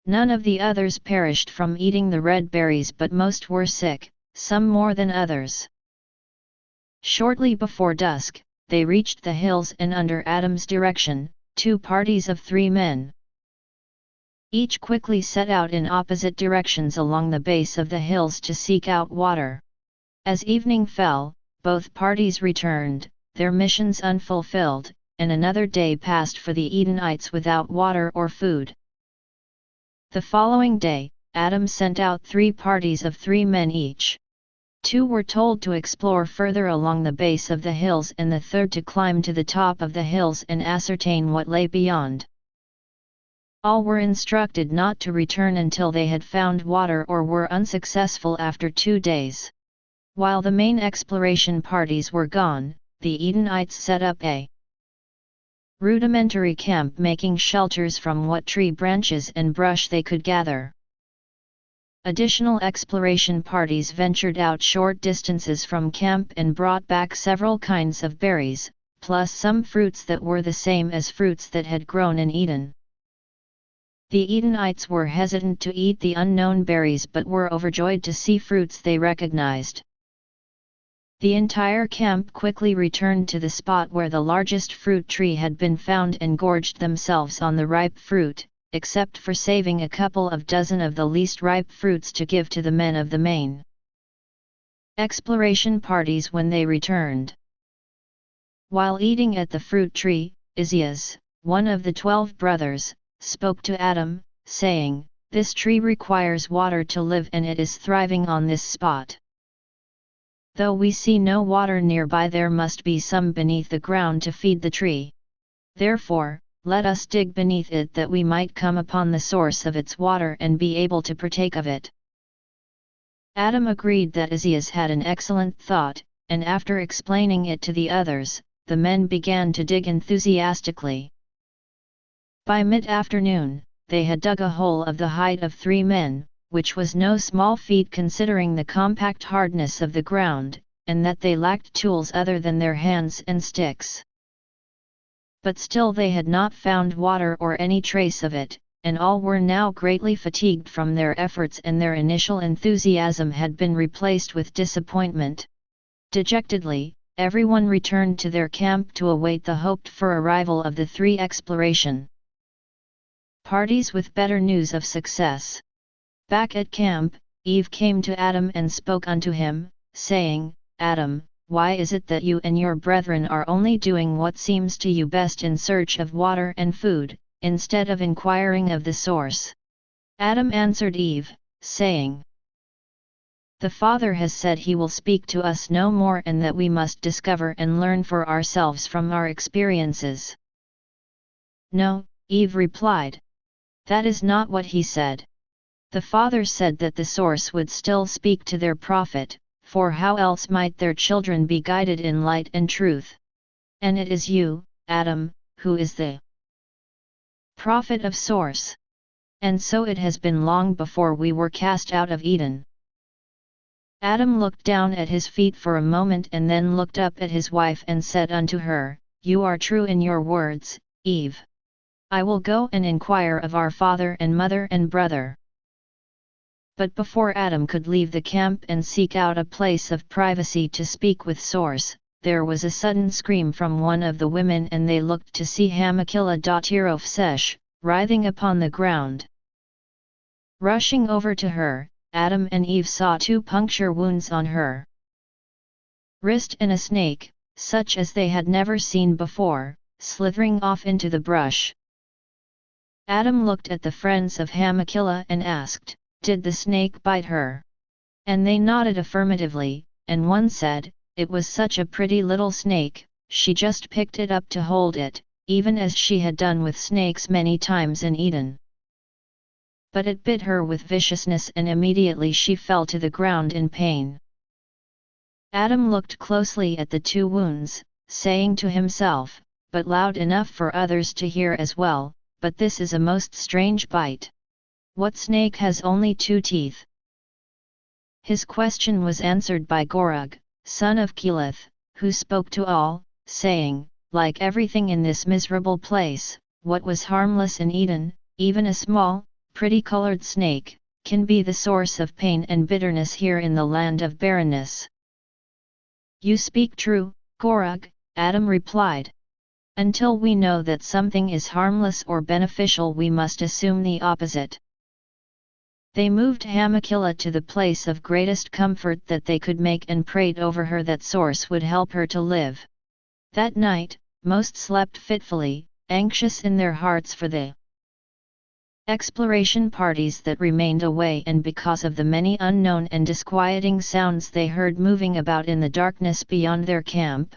None of the others perished from eating the red berries, but most were sick, some more than others. Shortly before dusk, they reached the hills, and under Adam's direction, 2 parties of 3 men each quickly set out in opposite directions along the base of the hills to seek out water. As evening fell, both parties returned, their missions unfulfilled, and another day passed for the Edenites without water or food. The following day, Adam sent out 3 parties of 3 men each. 2 were told to explore further along the base of the hills, and the third to climb to the top of the hills and ascertain what lay beyond. All were instructed not to return until they had found water or were unsuccessful after 2 days. While the main exploration parties were gone, the Edenites set up a rudimentary camp, making shelters from what tree branches and brush they could gather. Additional exploration parties ventured out short distances from camp and brought back several kinds of berries, plus some fruits that were the same as fruits that had grown in Eden. The Edenites were hesitant to eat the unknown berries but were overjoyed to see fruits they recognized. The entire camp quickly returned to the spot where the largest fruit tree had been found and gorged themselves on the ripe fruit, except for saving a couple of dozen of the least ripe fruits to give to the men of the main exploration parties when they returned. While eating at the fruit tree, Isaias, one of the 12 brothers, spoke to Adam, saying, "This tree requires water to live, and it is thriving on this spot. Though we see no water nearby, there must be some beneath the ground to feed the tree. Therefore, let us dig beneath it that we might come upon the source of its water and be able to partake of it." Adam agreed that Isaias had an excellent thought, and after explaining it to the others, the men began to dig enthusiastically. By mid-afternoon, they had dug a hole of the height of 3 men, which was no small feat considering the compact hardness of the ground, and that they lacked tools other than their hands and sticks. But still they had not found water or any trace of it, and all were now greatly fatigued from their efforts, and their initial enthusiasm had been replaced with disappointment. Dejectedly, everyone returned to their camp to await the hoped-for arrival of the 3 exploration parties with better news of success. Back at camp, Eve came to Adam and spoke unto him, saying, "Adam, why is it that you and your brethren are only doing what seems to you best in search of water and food, instead of inquiring of the source?" Adam answered Eve, saying, "The Father has said he will speak to us no more, and that we must discover and learn for ourselves from our experiences." "No," Eve replied. "That is not what he said. The Father said that the source would still speak to their prophet, for how else might their children be guided in light and truth? And it is you, Adam, who is the prophet of source. And so it has been long before we were cast out of Eden." Adam looked down at his feet for a moment and then looked up at his wife and said unto her, "You are true in your words, Eve. I will go and inquire of our father and mother and brother." But before Adam could leave the camp and seek out a place of privacy to speak with Source, there was a sudden scream from one of the women, and they looked to see Hamakila daughter of Sesh, writhing upon the ground. Rushing over to her, Adam and Eve saw 2 puncture wounds on her wrist and a snake, such as they had never seen before, slithering off into the brush. Adam looked at the friends of Hamakila and asked, "Did the snake bite her?" And they nodded affirmatively, and one said, "It was such a pretty little snake, she just picked it up to hold it, even as she had done with snakes many times in Eden. But it bit her with viciousness, and immediately she fell to the ground in pain." Adam looked closely at the 2 wounds, saying to himself, but loud enough for others to hear as well, "But this is a most strange bite. What snake has only 2 teeth?" His question was answered by Gorug, son of Keleth, who spoke to all, saying, "Like everything in this miserable place, what was harmless in Eden, even a small, pretty-colored snake, can be the source of pain and bitterness here in the land of barrenness." "You speak true, Gorug," Adam replied. "Until we know that something is harmless or beneficial, we must assume the opposite." They moved Hamakila to the place of greatest comfort that they could make and prayed over her that Source would help her to live. That night, most slept fitfully, anxious in their hearts for the exploration parties that remained away, and because of the many unknown and disquieting sounds they heard moving about in the darkness beyond their camp.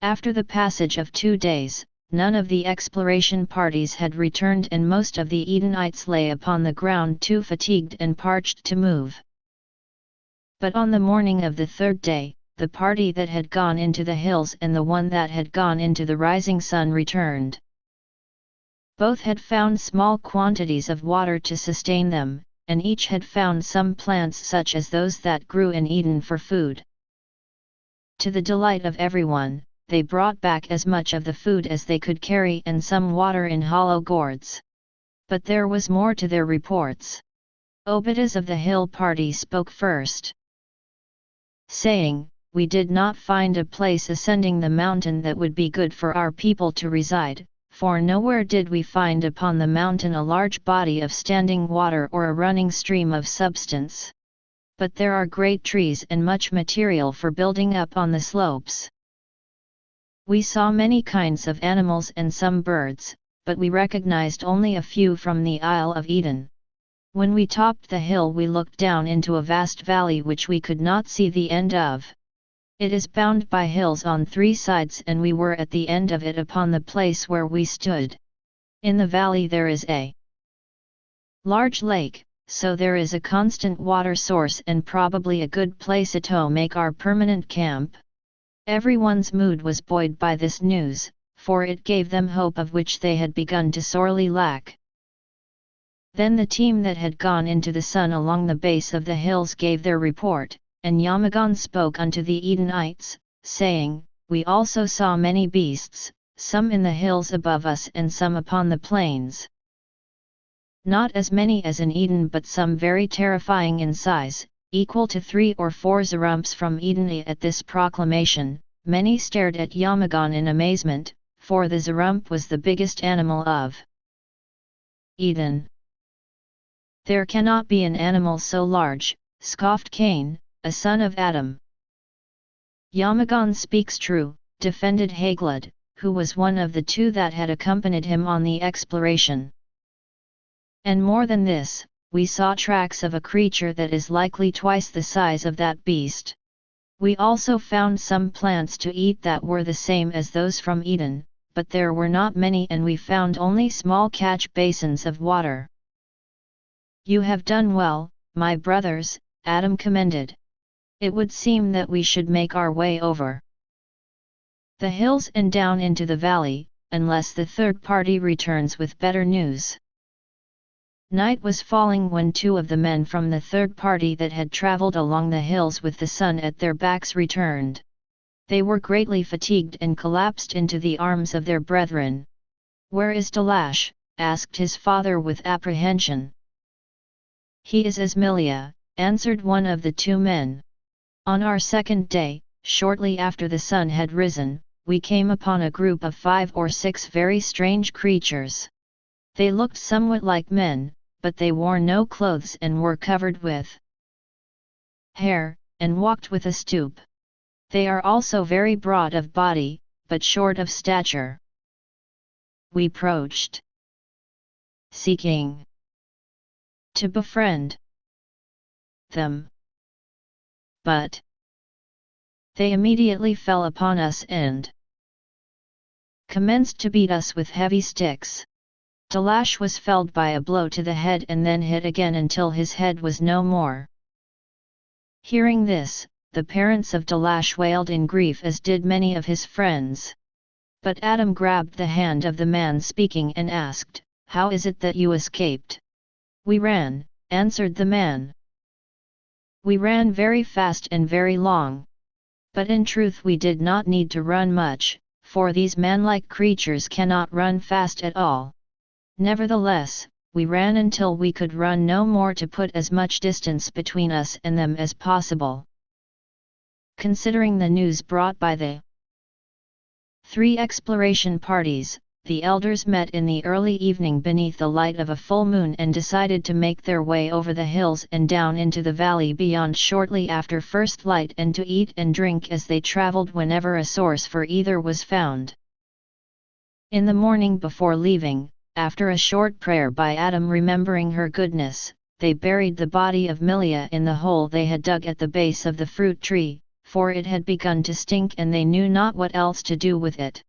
After the passage of 2 days, none of the exploration parties had returned, and most of the Edenites lay upon the ground too fatigued and parched to move. But on the morning of the 3rd day, the party that had gone into the hills and the one that had gone into the rising sun returned. Both had found small quantities of water to sustain them, and each had found some plants such as those that grew in Eden for food. To the delight of everyone, they brought back as much of the food as they could carry and some water in hollow gourds. But there was more to their reports. Obadiah of the hill party spoke first, saying, "We did not find a place ascending the mountain that would be good for our people to reside, for nowhere did we find upon the mountain a large body of standing water or a running stream of substance. But there are great trees and much material for building up on the slopes. We saw many kinds of animals and some birds, but we recognized only a few from the Isle of Eden. When we topped the hill, we looked down into a vast valley which we could not see the end of. It is bounded by hills on 3 sides, and we were at the end of it upon the place where we stood. In the valley there is a large lake, so there is a constant water source and probably a good place to make our permanent camp." Everyone's mood was buoyed by this news, for it gave them hope of which they had begun to sorely lack. Then the team that had gone into the sun along the base of the hills gave their report, and Yamagon spoke unto the Edenites, saying, "We also saw many beasts, some in the hills above us and some upon the plains. Not as many as in Eden, but some very terrifying in size, equal to 3 or 4 zarumps from Eden." At this proclamation, many stared at Yamagon in amazement, for the zarump was the biggest animal of Eden. "There cannot be an animal so large," scoffed Cain, a son of Adam. Yamagon speaks true, defended Haglund, who was one of the two that had accompanied him on the exploration. And more than this, we saw tracks of a creature that is likely twice the size of that beast. We also found some plants to eat that were the same as those from Eden, but there were not many and we found only small catch basins of water. You have done well, my brothers, Adam commended. It would seem that we should make our way over the hills and down into the valley, unless the third party returns with better news. Night was falling when two of the men from the third party that had traveled along the hills with the sun at their backs returned. They were greatly fatigued and collapsed into the arms of their brethren. "Where is Dalash?" asked his father with apprehension. "He is as Milia," answered one of the two men. "On our second day, shortly after the sun had risen, we came upon a group of 5 or 6 very strange creatures. They looked somewhat like men, but they wore no clothes and were covered with hair, and walked with a stoop. They are also very broad of body, but short of stature. We approached, seeking to befriend them. But they immediately fell upon us and commenced to beat us with heavy sticks. Dalash was felled by a blow to the head and then hit again until his head was no more." Hearing this, the parents of Dalash wailed in grief as did many of his friends. But Adam grabbed the hand of the man speaking and asked, "How is it that you escaped?" "We ran," answered the man. "We ran very fast and very long. But in truth we did not need to run much, for these man-like creatures cannot run fast at all. Nevertheless, we ran until we could run no more to put as much distance between us and them as possible." Considering the news brought by the 3 exploration parties, the elders met in the early evening beneath the light of a full moon and decided to make their way over the hills and down into the valley beyond shortly after first light and to eat and drink as they traveled whenever a source for either was found. In the morning before leaving, after a short prayer by Adam remembering her goodness, they buried the body of Milia in the hole they had dug at the base of the fruit tree, for it had begun to stink and they knew not what else to do with it.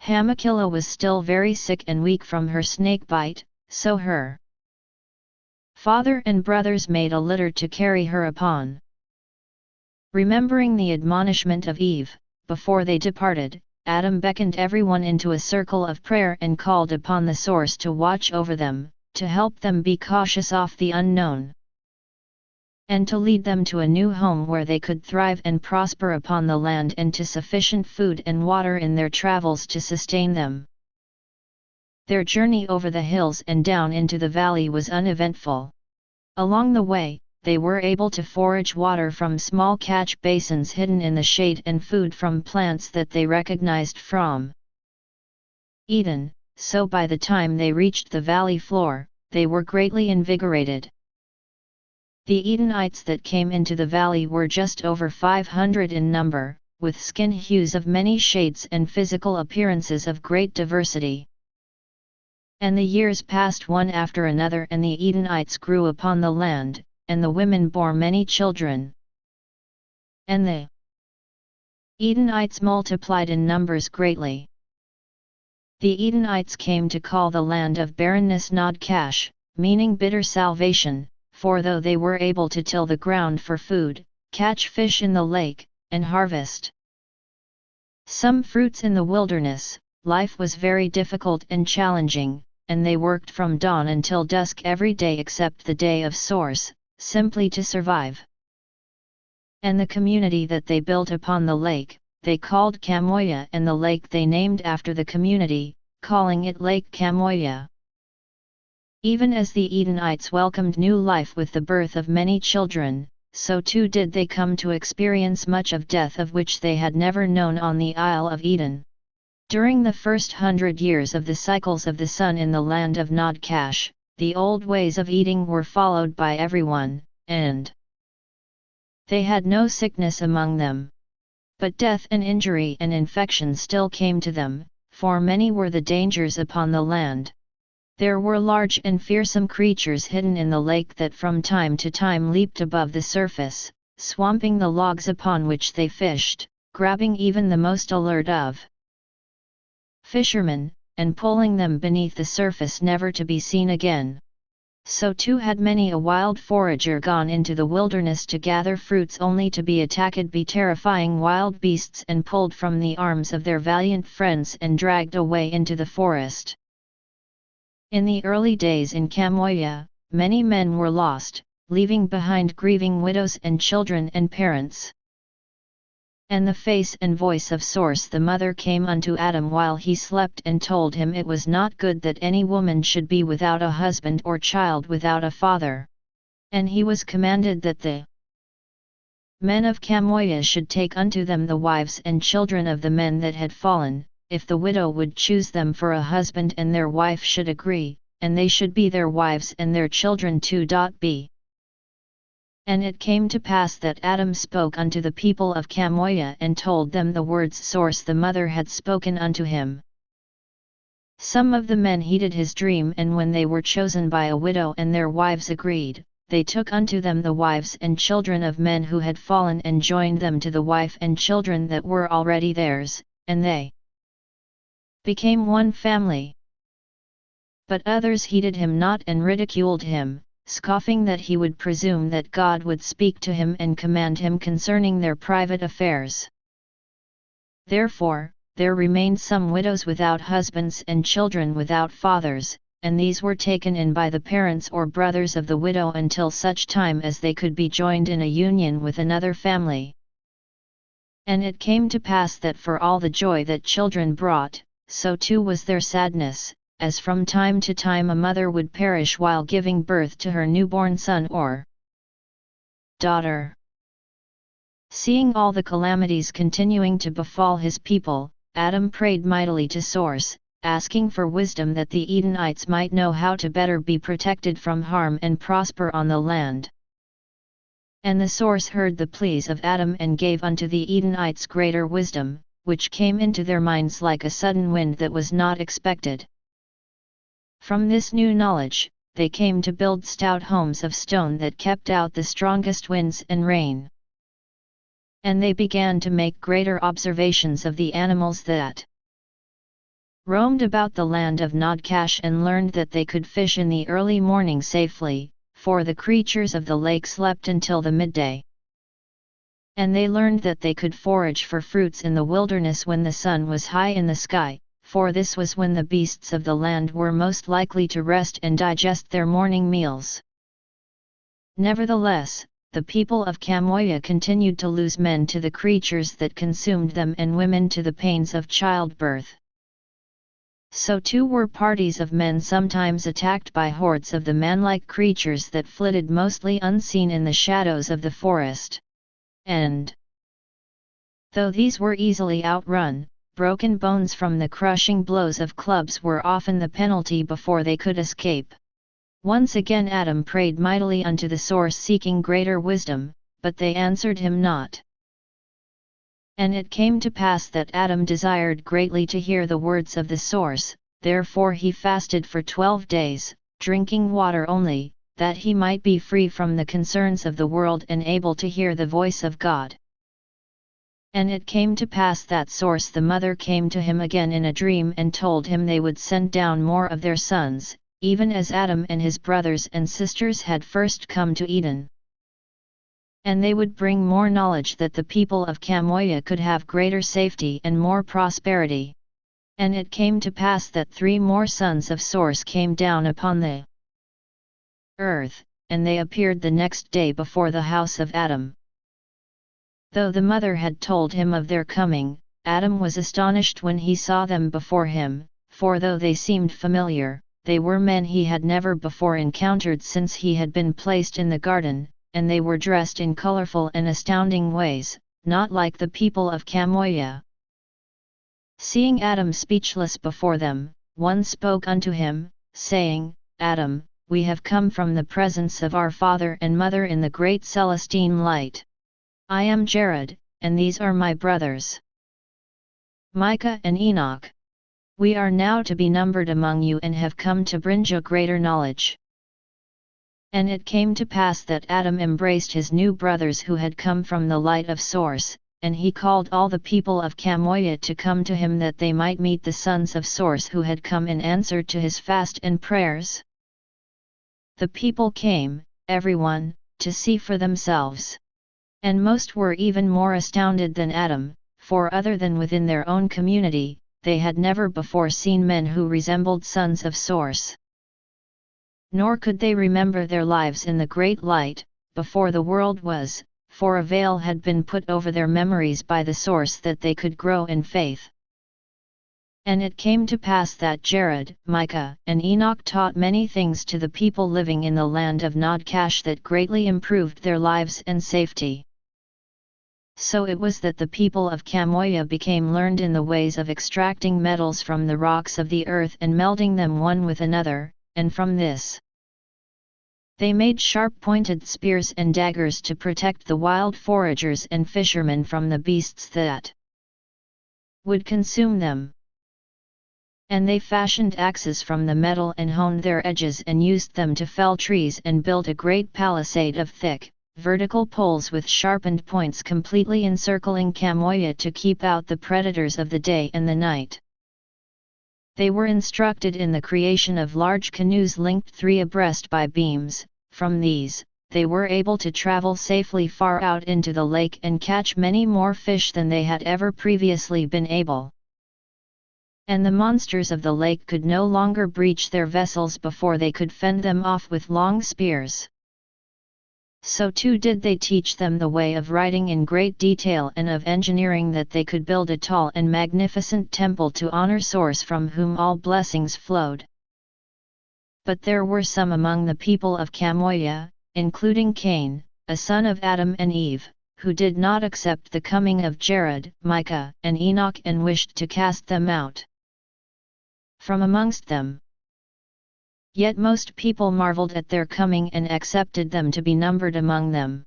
Hamakila was still very sick and weak from her snake bite, so her father and brothers made a litter to carry her upon. Remembering the admonishment of Eve, before they departed, Adam beckoned everyone into a circle of prayer and called upon the Source to watch over them, to help them be cautious of the unknown, and to lead them to a new home where they could thrive and prosper upon the land and to sufficient food and water in their travels to sustain them. Their journey over the hills and down into the valley was uneventful. Along the way, they were able to forage water from small catch basins hidden in the shade and food from plants that they recognized from Eden, so by the time they reached the valley floor, they were greatly invigorated. The Edenites that came into the valley were just over 500 in number, with skin hues of many shades and physical appearances of great diversity. And the years passed one after another and the Edenites grew upon the land, and the women bore many children. And the Edenites multiplied in numbers greatly. The Edenites came to call the land of barrenness Nodkash, meaning bitter salvation, for though they were able to till the ground for food, catch fish in the lake, and harvest some fruits in the wilderness, life was very difficult and challenging, and they worked from dawn until dusk every day except the day of Source, simply to survive. And the community that they built upon the lake, they called Kamoya, and the lake they named after the community, calling it Lake Kamoya. Even as the Edenites welcomed new life with the birth of many children, so too did they come to experience much of death of which they had never known on the Isle of Eden. During the first 100 years of the cycles of the sun in the land of Nodkash, the old ways of eating were followed by everyone, and they had no sickness among them. But death and injury and infection still came to them, for many were the dangers upon the land. There were large and fearsome creatures hidden in the lake that from time to time leaped above the surface, swamping the logs upon which they fished, grabbing even the most alert of fishermen, and pulling them beneath the surface never to be seen again. So too had many a wild forager gone into the wilderness to gather fruits only to be attacked by terrifying wild beasts and pulled from the arms of their valiant friends and dragged away into the forest. In the early days in Kamoya, many men were lost, leaving behind grieving widows and children and parents. And the face and voice of Source the mother came unto Adam while he slept and told him it was not good that any woman should be without a husband or child without a father. And he was commanded that the men of Kamoya should take unto them the wives and children of the men that had fallen, if the widow would choose them for a husband and their wife should agree, and they should be their wives and their children too. B. And it came to pass that Adam spoke unto the people of Kamoya and told them the words Source the mother had spoken unto him. Some of the men heeded his dream, and when they were chosen by a widow and their wives agreed, they took unto them the wives and children of men who had fallen and joined them to the wife and children that were already theirs, and they became one family. But others heeded him not and ridiculed him, scoffing that he would presume that God would speak to him and command him concerning their private affairs. Therefore, there remained some widows without husbands and children without fathers, and these were taken in by the parents or brothers of the widow until such time as they could be joined in a union with another family. And it came to pass that for all the joy that children brought, so too was their sadness, as from time to time a mother would perish while giving birth to her newborn son or daughter. Seeing all the calamities continuing to befall his people, Adam prayed mightily to Source, asking for wisdom that the Edenites might know how to better be protected from harm and prosper on the land. And the Source heard the pleas of Adam and gave unto the Edenites greater wisdom, which came into their minds like a sudden wind that was not expected. From this new knowledge, they came to build stout homes of stone that kept out the strongest winds and rain. And they began to make greater observations of the animals that roamed about the land of Nodkash and learned that they could fish in the early morning safely, for the creatures of the lake slept until the midday. And they learned that they could forage for fruits in the wilderness when the sun was high in the sky, for this was when the beasts of the land were most likely to rest and digest their morning meals. Nevertheless, the people of Kamoya continued to lose men to the creatures that consumed them and women to the pains of childbirth. So too were parties of men sometimes attacked by hordes of the man-like creatures that flitted mostly unseen in the shadows of the forest. And though these were easily outrun, broken bones from the crushing blows of clubs were often the penalty before they could escape. Once again Adam prayed mightily unto the Source seeking greater wisdom, but they answered him not. And it came to pass that Adam desired greatly to hear the words of the Source, therefore he fasted for 12 days, drinking water only, that he might be free from the concerns of the world and able to hear the voice of God. And it came to pass that Source the mother came to him again in a dream and told him they would send down more of their sons, even as Adam and his brothers and sisters had first come to Eden. And they would bring more knowledge that the people of Kamoya could have greater safety and more prosperity. And it came to pass that 3 more sons of Source came down upon the earth, and they appeared the next day before the house of Adam. Though the mother had told him of their coming, Adam was astonished when he saw them before him, for though they seemed familiar, they were men he had never before encountered since he had been placed in the garden, and they were dressed in colorful and astounding ways, not like the people of Kamoya. Seeing Adam speechless before them, one spoke unto him, saying, Adam, we have come from the presence of our father and mother in the great Celestine light. I am Jared, and these are my brothers, Micah and Enoch. We are now to be numbered among you and have come to bring you greater knowledge. And it came to pass that Adam embraced his new brothers who had come from the light of source, and he called all the people of Chamoia to come to him that they might meet the sons of source who had come in answer to his fast and prayers. The people came, everyone, to see for themselves. And most were even more astounded than Adam, for other than within their own community, they had never before seen men who resembled sons of source. Nor could they remember their lives in the great light, before the world was, for a veil had been put over their memories by the source that they could grow in faith. And it came to pass that Jared, Micah, and Enoch taught many things to the people living in the land of Nodcash that greatly improved their lives and safety. So it was that the people of Chamoia became learned in the ways of extracting metals from the rocks of the earth and melding them one with another, and from this they made sharp-pointed spears and daggers to protect the wild foragers and fishermen from the beasts that would consume them. And they fashioned axes from the metal and honed their edges and used them to fell trees and built a great palisade of thick, vertical poles with sharpened points completely encircling Chamoia to keep out the predators of the day and the night. They were instructed in the creation of large canoes linked 3 abreast by beams. From these, they were able to travel safely far out into the lake and catch many more fish than they had ever previously been able. And the monsters of the lake could no longer breach their vessels before they could fend them off with long spears. So too did they teach them the way of writing in great detail and of engineering that they could build a tall and magnificent temple to honor Source from whom all blessings flowed. But there were some among the people of Chamoia, including Cain, a son of Adam and Eve, who did not accept the coming of Jared, Micah, and Enoch and wished to cast them out from amongst them. Yet most people marveled at their coming and accepted them to be numbered among them.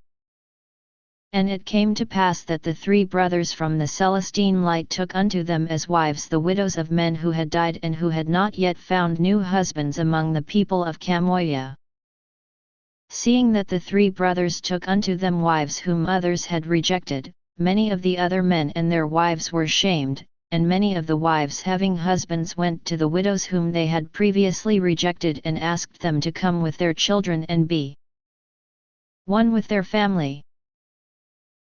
And it came to pass that the 3 brothers from the Celestine light took unto them as wives the widows of men who had died and who had not yet found new husbands among the people of Chamoia. Seeing that the 3 brothers took unto them wives whom others had rejected, many of the other men and their wives were shamed, and many of the wives having husbands went to the widows whom they had previously rejected and asked them to come with their children and be one with their family.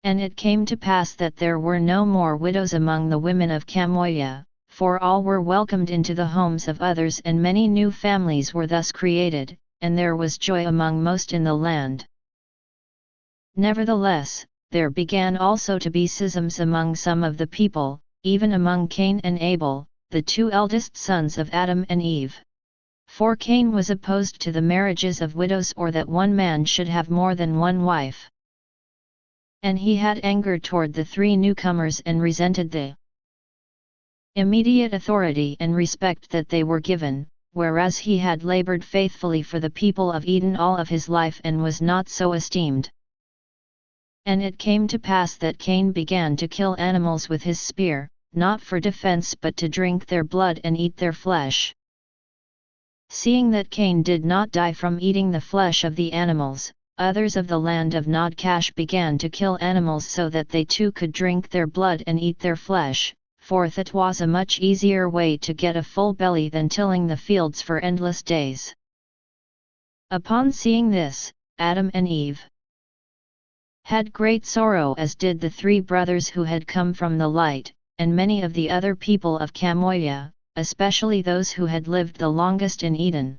And it came to pass that there were no more widows among the women of Chamoia, for all were welcomed into the homes of others and many new families were thus created, and there was joy among most in the land. Nevertheless, there began also to be schisms among some of the people, even among Cain and Abel, the 2 eldest sons of Adam and Eve. For Cain was opposed to the marriages of widows or that one man should have more than one wife. And he had anger toward the 3 newcomers and resented the immediate authority and respect that they were given, whereas he had labored faithfully for the people of Eden all of his life and was not so esteemed. And it came to pass that Cain began to kill animals with his spear, not for defense but to drink their blood and eat their flesh. Seeing that Cain did not die from eating the flesh of the animals, others of the land of Nodcash began to kill animals so that they too could drink their blood and eat their flesh, for that was a much easier way to get a full belly than tilling the fields for endless days. Upon seeing this, Adam and Eve had great sorrow, as did the 3 brothers who had come from the light, and many of the other people of Chamoia, especially those who had lived the longest in Eden.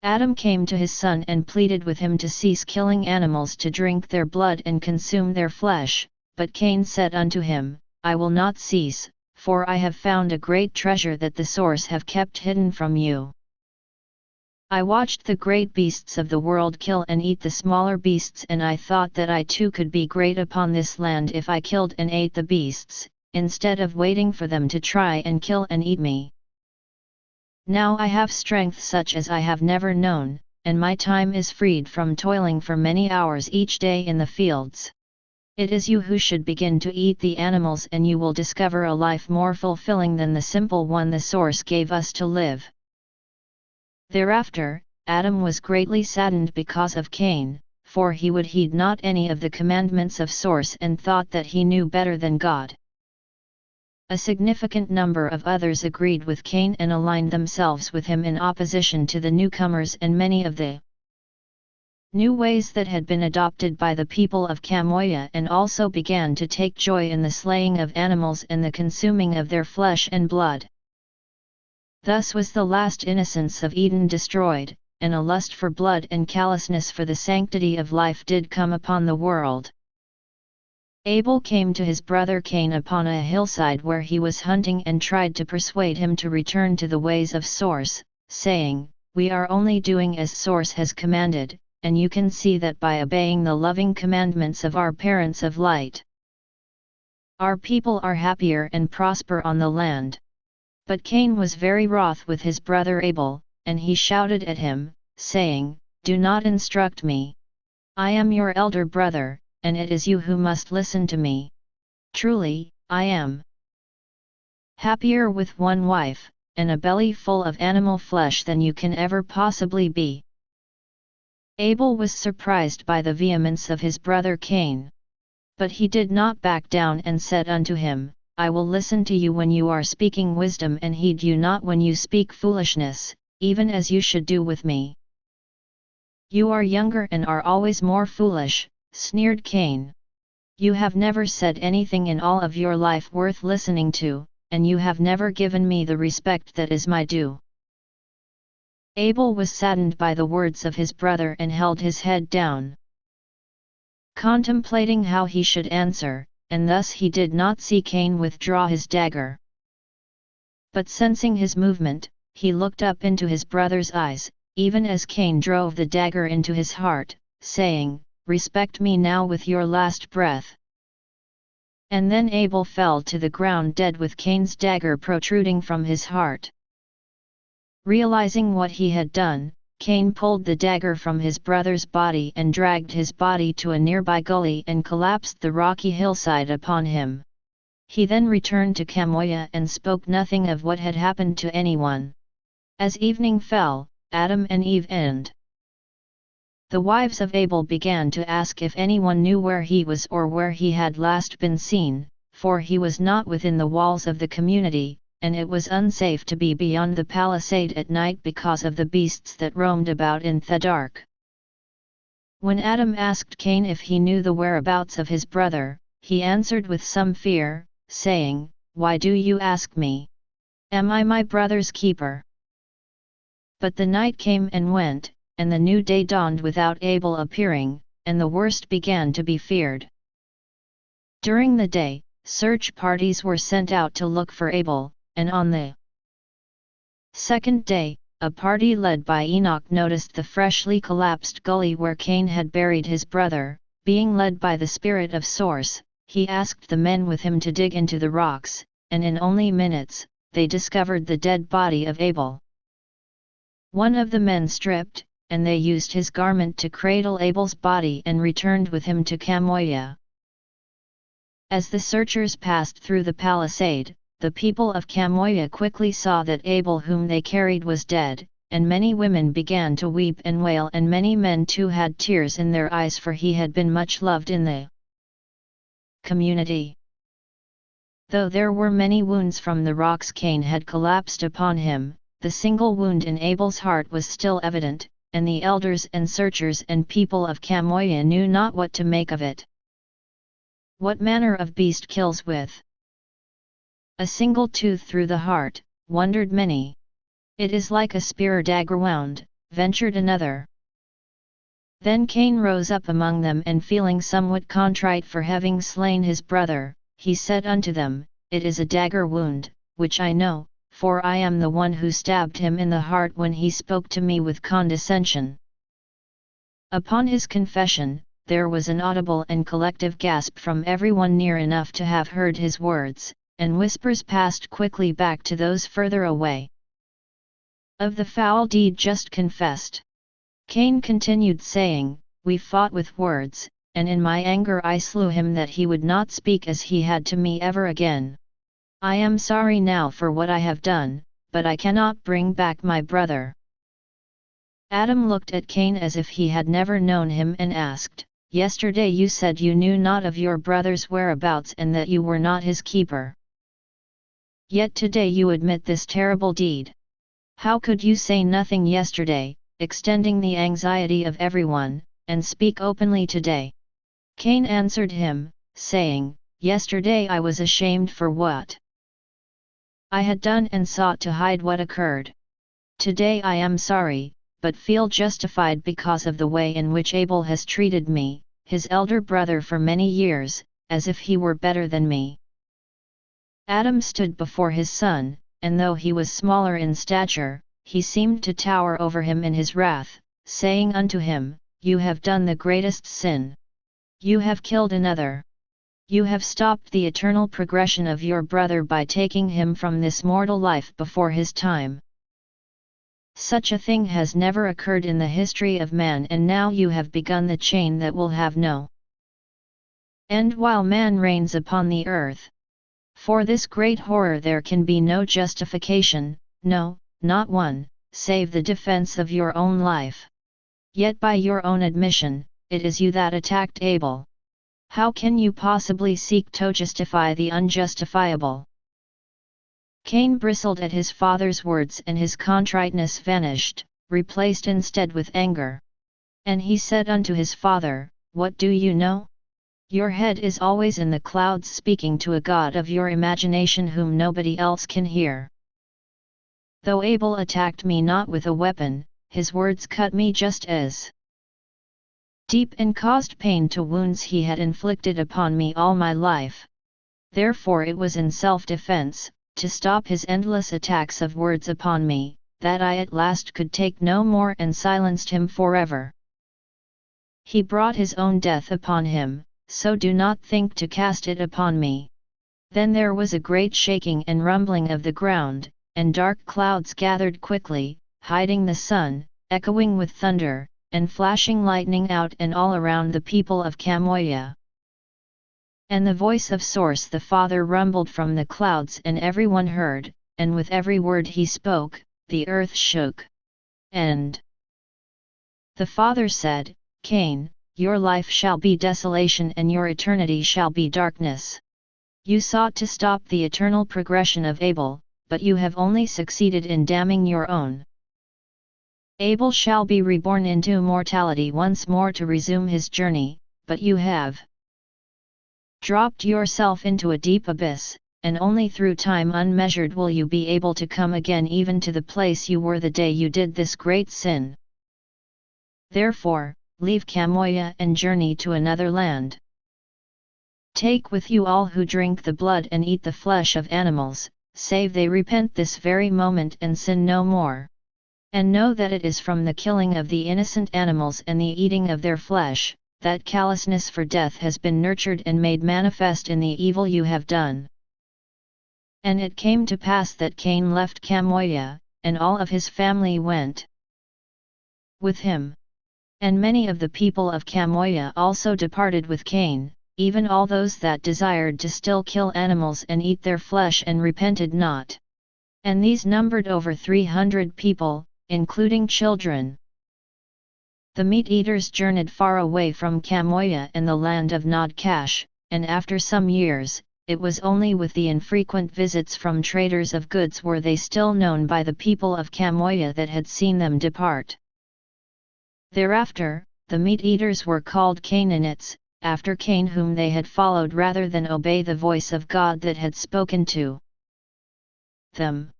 Adam came to his son and pleaded with him to cease killing animals to drink their blood and consume their flesh, but Cain said unto him, I will not cease, for I have found a great treasure that the source have kept hidden from you. I watched the great beasts of the world kill and eat the smaller beasts, and I thought that I too could be great upon this land if I killed and ate the beasts, instead of waiting for them to try and kill and eat me. Now I have strength such as I have never known, and my time is freed from toiling for many hours each day in the fields. It is you who should begin to eat the animals, and you will discover a life more fulfilling than the simple one the source gave us to live." Thereafter, Adam was greatly saddened because of Cain, for he would heed not any of the commandments of source and thought that he knew better than God. A significant number of others agreed with Cain and aligned themselves with him in opposition to the newcomers and many of the new ways that had been adopted by the people of Kamoya, and also began to take joy in the slaying of animals and the consuming of their flesh and blood. Thus was the last innocence of Eden destroyed, and a lust for blood and callousness for the sanctity of life did come upon the world. Abel came to his brother Cain upon a hillside where he was hunting and tried to persuade him to return to the ways of Source, saying, "We are only doing as Source has commanded, and you can see that by obeying the loving commandments of our parents of light. Our people are happier and prosper on the land." But Cain was very wroth with his brother Abel, and he shouted at him, saying, "Do not instruct me. I am your elder brother, and it is you who must listen to me. Truly, I am happier with one wife, and a belly full of animal flesh than you can ever possibly be." Abel was surprised by the vehemence of his brother Cain. But he did not back down and said unto him, "I will listen to you when you are speaking wisdom and heed you not when you speak foolishness, even as you should do with me." "You are younger and are always more foolish," sneered Cain. "You have never said anything in all of your life worth listening to, and you have never given me the respect that is my due." Abel was saddened by the words of his brother and held his head down, contemplating how he should answer, and thus he did not see Cain withdraw his dagger. But sensing his movement, he looked up into his brother's eyes, even as Cain drove the dagger into his heart, saying, "Respect me now with your last breath." And then Abel fell to the ground dead with Cain's dagger protruding from his heart. Realizing what he had done, Cain pulled the dagger from his brother's body and dragged his body to a nearby gully and collapsed the rocky hillside upon him. He then returned to Kamoya and spoke nothing of what had happened to anyone. As evening fell, Adam and Eve and the wives of Abel began to ask if anyone knew where he was or where he had last been seen, for he was not within the walls of the community, and it was unsafe to be beyond the palisade at night because of the beasts that roamed about in the dark. When Adam asked Cain if he knew the whereabouts of his brother, he answered with some fear, saying, "Why do you ask me? Am I my brother's keeper?" But the night came and went, and the new day dawned without Abel appearing, and the worst began to be feared. During the day, search parties were sent out to look for Abel, and on the second day, a party led by Enoch noticed the freshly collapsed gully where Cain had buried his brother. Being led by the spirit of Source, he asked the men with him to dig into the rocks, and in only minutes, they discovered the dead body of Abel. One of the men stripped, and they used his garment to cradle Abel's body and returned with him to Kamoya. As the searchers passed through the palisade, the people of Kamoya quickly saw that Abel whom they carried was dead, and many women began to weep and wail, and many men too had tears in their eyes, for he had been much loved in the community. Though there were many wounds from the rocks Cain had collapsed upon him, the single wound in Abel's heart was still evident, and the elders and searchers and people of Kamoya knew not what to make of it. "What manner of beast kills with a single tooth through the heart?" wondered many. "It is like a spear dagger wound," ventured another. Then Cain rose up among them, and feeling somewhat contrite for having slain his brother, he said unto them, "It is a dagger wound, which I know, for I am the one who stabbed him in the heart when he spoke to me with condescension." Upon his confession, there was an audible and collective gasp from everyone near enough to have heard his words, and whispers passed quickly back to those further away. Of the foul deed just confessed, Cain continued saying, "We fought with words, and in my anger I slew him that he would not speak as he had to me ever again. I am sorry now for what I have done, but I cannot bring back my brother." Adam looked at Cain as if he had never known him and asked, "Yesterday you said you knew not of your brother's whereabouts and that you were not his keeper. Yet today you admit this terrible deed. How could you say nothing yesterday, extending the anxiety of everyone, and speak openly today?" Cain answered him, saying, "Yesterday I was ashamed for what I had done and sought to hide what occurred. Today I am sorry, but feel justified because of the way in which Abel has treated me, his elder brother for many years, as if he were better than me." Adam stood before his son, and though he was smaller in stature, he seemed to tower over him in his wrath, saying unto him, "You have done the greatest sin. You have killed another. You have stopped the eternal progression of your brother by taking him from this mortal life before his time. Such a thing has never occurred in the history of man, and now you have begun the chain that will have no end while man reigns upon the earth. For this great horror there can be no justification, no, not one, save the defense of your own life. Yet by your own admission, it is you that attacked Abel. How can you possibly seek to justify the unjustifiable?" Cain bristled at his father's words, and his contriteness vanished, replaced instead with anger. And he said unto his father, "What do you know? Your head is always in the clouds, speaking to a god of your imagination whom nobody else can hear. Though Abel attacked me not with a weapon, his words cut me just as deep and caused pain to wounds he had inflicted upon me all my life. Therefore it was in self-defense, to stop his endless attacks of words upon me, that I at last could take no more and silenced him forever. He brought his own death upon him, so do not think to cast it upon me." Then there was a great shaking and rumbling of the ground, and dark clouds gathered quickly, hiding the sun, echoing with thunder, and flashing lightning out and all around the people of Kamoya. And the voice of Source the Father rumbled from the clouds, and everyone heard, and with every word he spoke, the earth shook. And the Father said, "Cain, your life shall be desolation and your eternity shall be darkness. You sought to stop the eternal progression of Abel, but you have only succeeded in damning your own. Abel shall be reborn into mortality once more to resume his journey, but you have dropped yourself into a deep abyss, and only through time unmeasured will you be able to come again even to the place you were the day you did this great sin. Therefore, leave Kamoya and journey to another land. Take with you all who drink the blood and eat the flesh of animals, save they repent this very moment and sin no more. And know that it is from the killing of the innocent animals and the eating of their flesh, that callousness for death has been nurtured and made manifest in the evil you have done." And it came to pass that Cain left Kamoya, and all of his family went with him. And many of the people of Kamoya also departed with Cain, even all those that desired to still kill animals and eat their flesh and repented not. And these numbered over 300 people, including children. The meat-eaters journeyed far away from Kamoya and the land of Nodkash, and after some years, it was only with the infrequent visits from traders of goods were they still known by the people of Kamoya that had seen them depart. Thereafter, the meat-eaters were called Canaanites, after Cain whom they had followed rather than obey the voice of God that had spoken to them.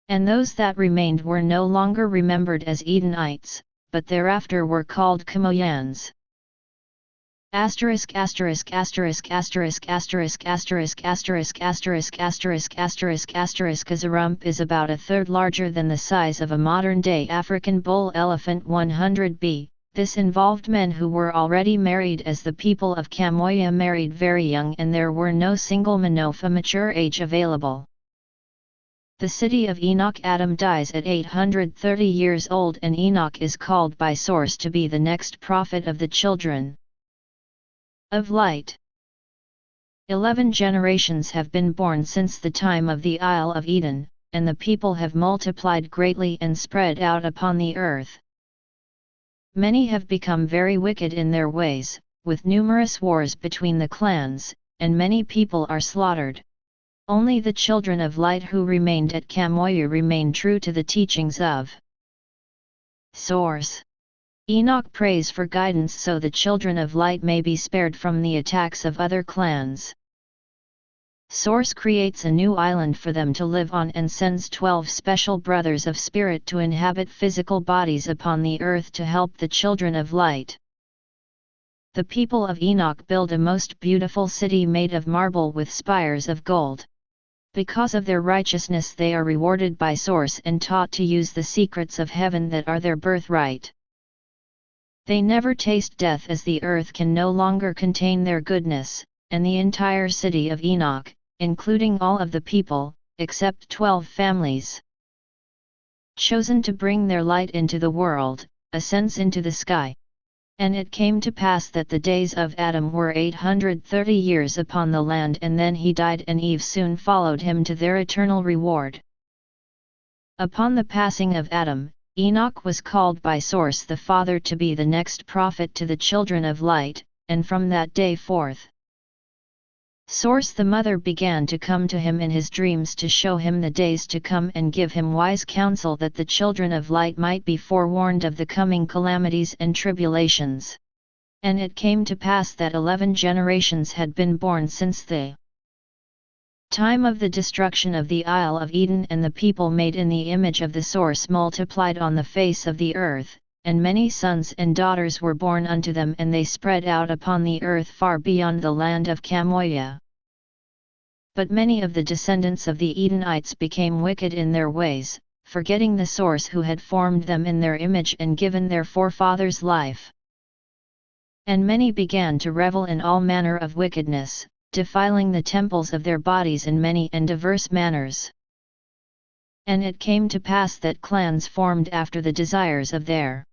And those that remained were no longer remembered as Edenites, but thereafter were called Kamoyans. Asterisk asterisk asterisk asterisk asterisk asterisk asterisk asterisk asterisk asterisk asterisk as a rump is about a third larger than the size of a modern-day African bull elephant 100b. This involved men who were already married, as the people of Kamoya married very young and there were no single men of a mature age available. The city of Enoch. Adam dies at 830 years old, and Enoch is called by Source to be the next prophet of the children of light. 11 generations have been born since the time of the Isle of Eden, and the people have multiplied greatly and spread out upon the earth. Many have become very wicked in their ways, with numerous wars between the clans, and many people are slaughtered. Only the children of light who remained at Kamoya remain true to the teachings of Source. Enoch prays for guidance so the children of light may be spared from the attacks of other clans. Source creates a new island for them to live on and sends 12 special brothers of spirit to inhabit physical bodies upon the earth to help the children of light. The people of Enoch build a most beautiful city made of marble with spires of gold. Because of their righteousness they are rewarded by Source and taught to use the secrets of heaven that are their birthright. They never taste death as the earth can no longer contain their goodness, and the entire city of Enoch, including all of the people, except 12 families chosen to bring their light into the world, ascends into the sky. And it came to pass that the days of Adam were 830 years upon the land, and then he died, and Eve soon followed him to their eternal reward. Upon the passing of Adam, Enoch was called by Source the Father to be the next prophet to the children of light, and from that day forth, Source the Mother began to come to him in his dreams to show him the days to come and give him wise counsel that the children of light might be forewarned of the coming calamities and tribulations. And it came to pass that 11 generations had been born since the time of the destruction of the Isle of Eden, and the people made in the image of the Source multiplied on the face of the earth, and many sons and daughters were born unto them, and they spread out upon the earth far beyond the land of Kamoya. But many of the descendants of the Edenites became wicked in their ways, forgetting the Source who had formed them in their image and given their forefathers life. And many began to revel in all manner of wickedness, defiling the temples of their bodies in many and diverse manners. And it came to pass that clans formed after the desires of their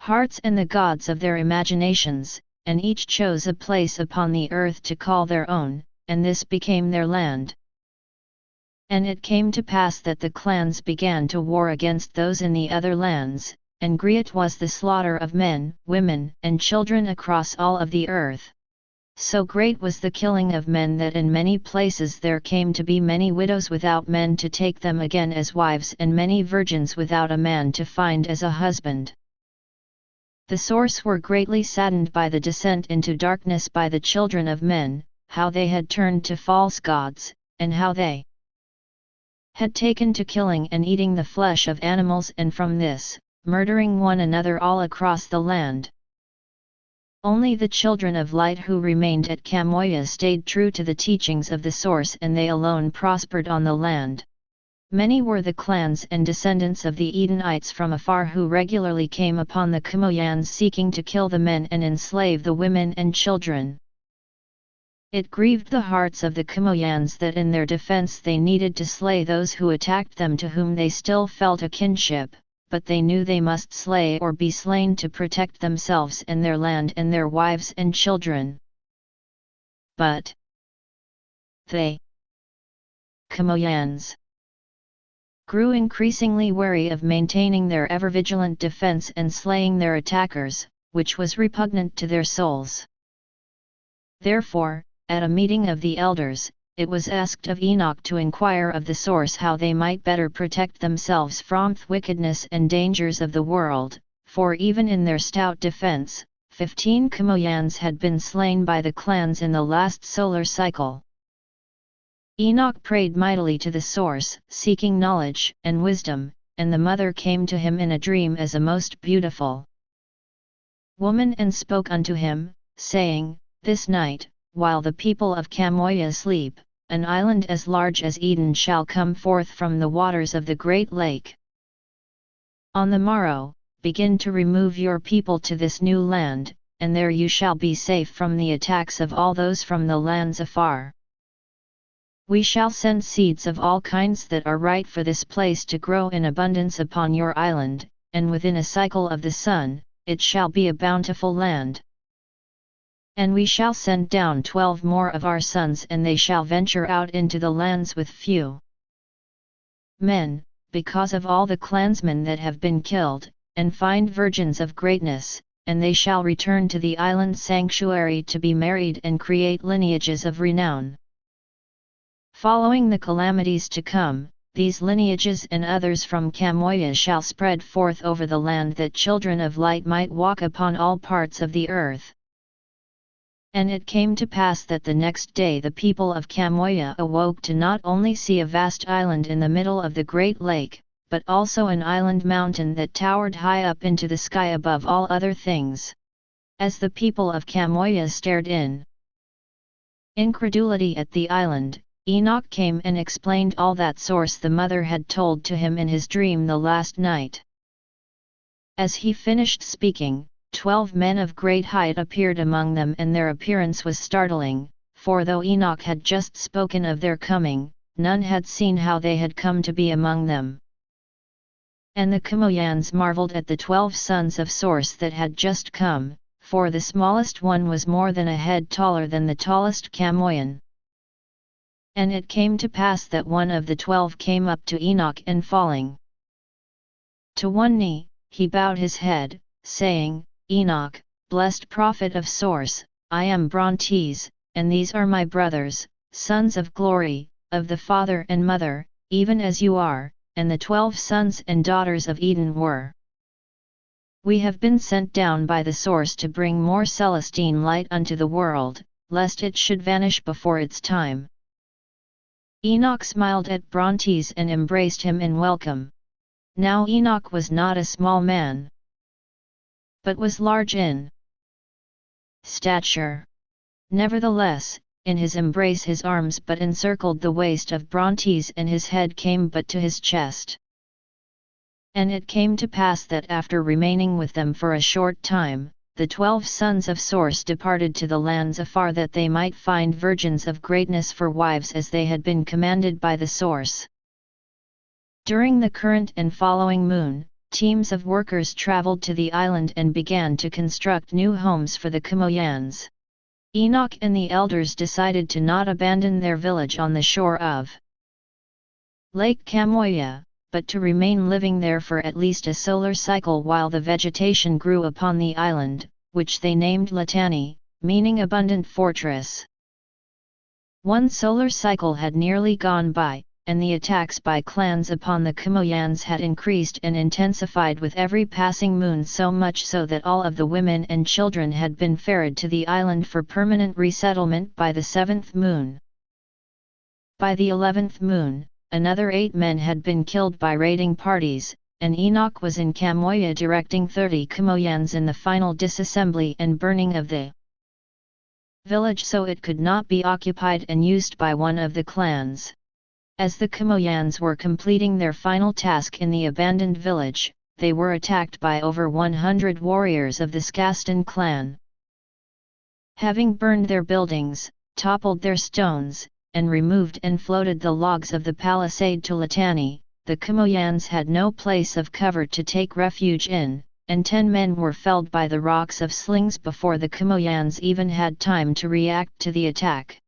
hearts and the gods of their imaginations, and each chose a place upon the earth to call their own, and this became their land. And it came to pass that the clans began to war against those in the other lands, and great was the slaughter of men, women, and children across all of the earth. So great was the killing of men that in many places there came to be many widows without men to take them again as wives, and many virgins without a man to find as a husband. The Source were greatly saddened by the descent into darkness by the children of men, how they had turned to false gods, and how they had taken to killing and eating the flesh of animals, and from this, murdering one another all across the land. Only the children of light who remained at Kamoya stayed true to the teachings of the Source, and they alone prospered on the land. Many were the clans and descendants of the Edenites from afar who regularly came upon the Kamoyans seeking to kill the men and enslave the women and children. It grieved the hearts of the Kamoyans that in their defense they needed to slay those who attacked them, to whom they still felt a kinship, but they knew they must slay or be slain to protect themselves and their land and their wives and children. But they, Kamoyans, grew increasingly wary of maintaining their ever-vigilant defense and slaying their attackers, which was repugnant to their souls. Therefore, at a meeting of the elders, it was asked of Enoch to inquire of the Source how they might better protect themselves from the wickedness and dangers of the world, for even in their stout defense, 15 Kamoyans had been slain by the clans in the last solar cycle. Enoch prayed mightily to the Source, seeking knowledge and wisdom, and the Mother came to him in a dream as a most beautiful woman and spoke unto him, saying, "This night, while the people of Kamoya sleep, an island as large as Eden shall come forth from the waters of the great lake. On the morrow, begin to remove your people to this new land, and there you shall be safe from the attacks of all those from the lands afar. We shall send seeds of all kinds that are right for this place to grow in abundance upon your island, and within a cycle of the sun, it shall be a bountiful land." And we shall send down 12 more of our sons, and they shall venture out into the lands with few men, because of all the clansmen that have been killed, and find virgins of greatness, and they shall return to the island sanctuary to be married and create lineages of renown. Following the calamities to come, these lineages and others from Kamoya shall spread forth over the land, that children of light might walk upon all parts of the earth. And it came to pass that the next day the people of Kamoya awoke to not only see a vast island in the middle of the great lake, but also an island mountain that towered high up into the sky above all other things. As the people of Kamoya stared in incredulity at the island, Enoch came and explained all that source the mother had told to him in his dream the last night. As he finished speaking, 12 men of great height appeared among them, and their appearance was startling, for though Enoch had just spoken of their coming, none had seen how they had come to be among them. And the Kamoyans marveled at the 12 sons of Source that had just come, for the smallest one was more than a head taller than the tallest Kamoyan. And it came to pass that one of the 12 came up to Enoch, and falling to one knee, he bowed his head, saying, Enoch, blessed prophet of Source, I am Brontes, and these are my brothers, sons of glory, of the father and mother, even as you are, and the 12 sons and daughters of Eden were. We have been sent down by the Source to bring more celestine light unto the world, lest it should vanish before its time. Enoch smiled at Brontes and embraced him in welcome. Now Enoch was not a small man, but was large in stature. Nevertheless, in his embrace his arms but encircled the waist of Brontes, and his head came but to his chest. And it came to pass that after remaining with them for a short time, the 12 sons of Source departed to the lands afar, that they might find virgins of greatness for wives, as they had been commanded by the Source. During the current and following moon, teams of workers traveled to the island and began to construct new homes for the Kamoyans. Enoch and the elders decided to not abandon their village on the shore of Lake Kamoya, but to remain living there for at least a solar cycle while the vegetation grew upon the island, which they named Latani, meaning abundant fortress. One solar cycle had nearly gone by, and the attacks by clans upon the Kamoyans had increased and intensified with every passing moon, so much so that all of the women and children had been ferried to the island for permanent resettlement by the 7th moon. By the 11th moon, another 8 men had been killed by raiding parties, and Enoch was in Kamoya directing 30 Kamoyans in the final disassembly and burning of the village so it could not be occupied and used by one of the clans. As the Kamoyans were completing their final task in the abandoned village, they were attacked by over 100 warriors of the Skastan clan. Having burned their buildings, toppled their stones, and removed and floated the logs of the palisade to Latani, the Kamoyans had no place of cover to take refuge in, and 10 men were felled by the rocks of slings before the Kamoyans even had time to react to the attack.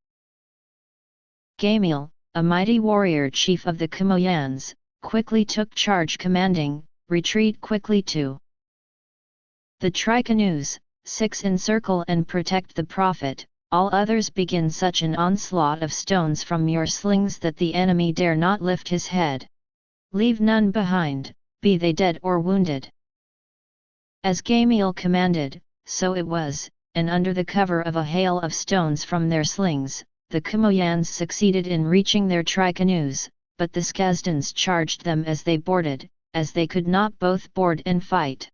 Gamil, a mighty warrior chief of the Kamoyans, quickly took charge, commanding, retreat quickly to the Tricanoes, 6 encircle and protect the prophet, all others begin such an onslaught of stones from your slings that the enemy dare not lift his head. Leave none behind, be they dead or wounded. As Gamil commanded, so it was, and under the cover of a hail of stones from their slings, the Kamoyans succeeded in reaching their Tricanoes, but the Skasdans charged them as they boarded, as they could not both board and fight.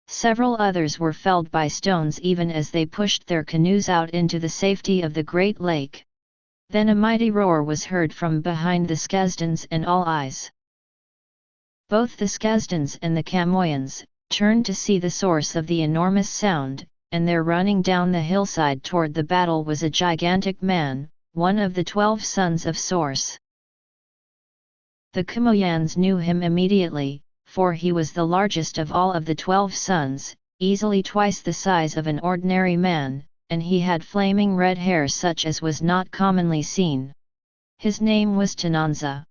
Several others were felled by stones even as they pushed their canoes out into the safety of the great lake. Then a mighty roar was heard from behind the Skasdans, and all eyes, both the Skasdans and the Kamoyans, turned to see the source of the enormous sound, and there running down the hillside toward the battle was a gigantic man, one of the 12 sons of Source. The Kamoyans knew him immediately, for he was the largest of all of the 12 sons. easily twice the size of an ordinary man, and he had flaming red hair such as was not commonly seen. His name was Tananza.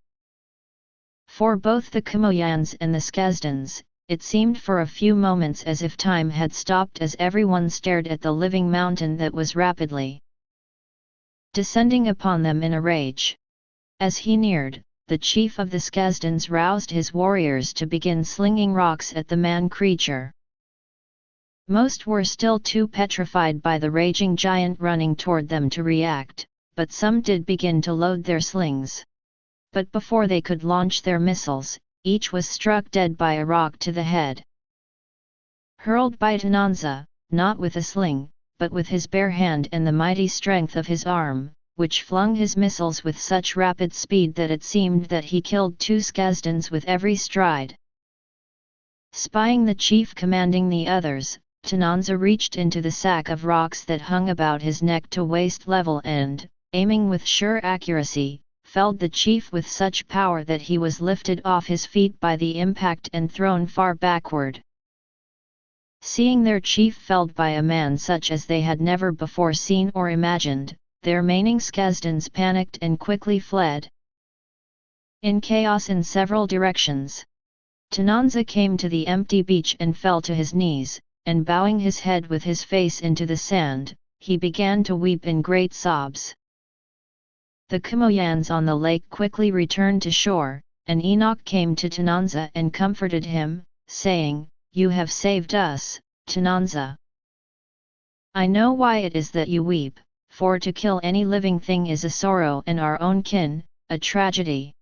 For both the Kumoyans and the Skazdans, it seemed for a few moments as if time had stopped as everyone stared at the living mountain that was rapidly descending upon them in a rage. As he neared, the chief of the Skazdans roused his warriors to begin slinging rocks at the man-creature. Most were still too petrified by the raging giant running toward them to react, but some did begin to load their slings. But before they could launch their missiles, each was struck dead by a rock to the head. Hurled by Tananza, not with a sling, but with his bare hand and the mighty strength of his arm, which flung his missiles with such rapid speed that it seemed that he killed 2 Skazdans with every stride. Spying the chief commanding the others, Tananza reached into the sack of rocks that hung about his neck to waist level and, aiming with sure accuracy, felled the chief with such power that he was lifted off his feet by the impact and thrown far backward. Seeing their chief felled by a man such as they had never before seen or imagined, their remaining Skazdans panicked and quickly fled. In chaos in several directions, Tananza came to the empty beach and fell to his knees, and bowing his head with his face into the sand, he began to weep in great sobs. The Kumoyans on the lake quickly returned to shore, and Enoch came to Tananza and comforted him, saying, "You have saved us, Tananza. I know why it is that you weep, for to kill any living thing is a sorrow and our own kin, a tragedy.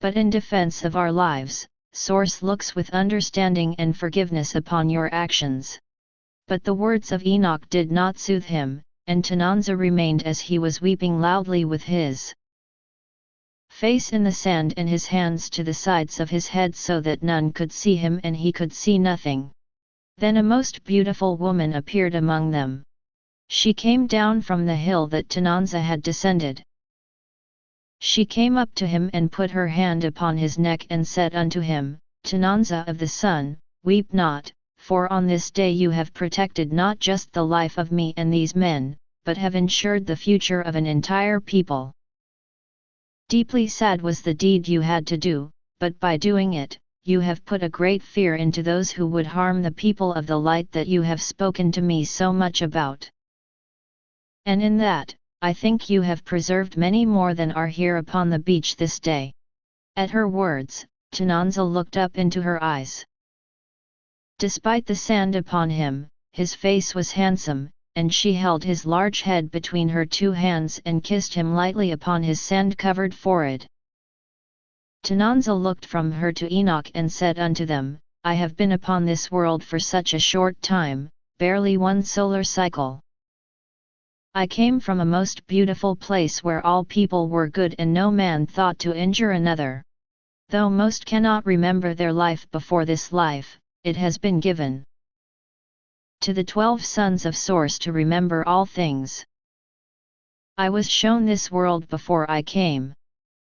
But in defense of our lives, Source looks with understanding and forgiveness upon your actions." But the words of Enoch did not soothe him, and Tananza remained as he was weeping loudly with his face in the sand and his hands to the sides of his head so that none could see him and he could see nothing. Then a most beautiful woman appeared among them. She came down from the hill that Tananza had descended. She came up to him and put her hand upon his neck and said unto him, "Tananza of the sun, weep not, for on this day you have protected not just the life of me and these men, but have ensured the future of an entire people. Deeply sad was the deed you had to do, but by doing it, you have put a great fear into those who would harm the people of the light that you have spoken to me so much about. And in that, I think you have preserved many more than are here upon the beach this day." At her words, Tananza looked up into her eyes. Despite the sand upon him, his face was handsome, and she held his large head between her 2 hands and kissed him lightly upon his sand-covered forehead. Tananza looked from her to Enoch and said unto them, "I have been upon this world for such a short time, barely 1 solar cycle. I came from a most beautiful place where all people were good and no man thought to injure another. Though most cannot remember their life before this life, it has been given to the 12 sons of Source to remember all things. I was shown this world before I came.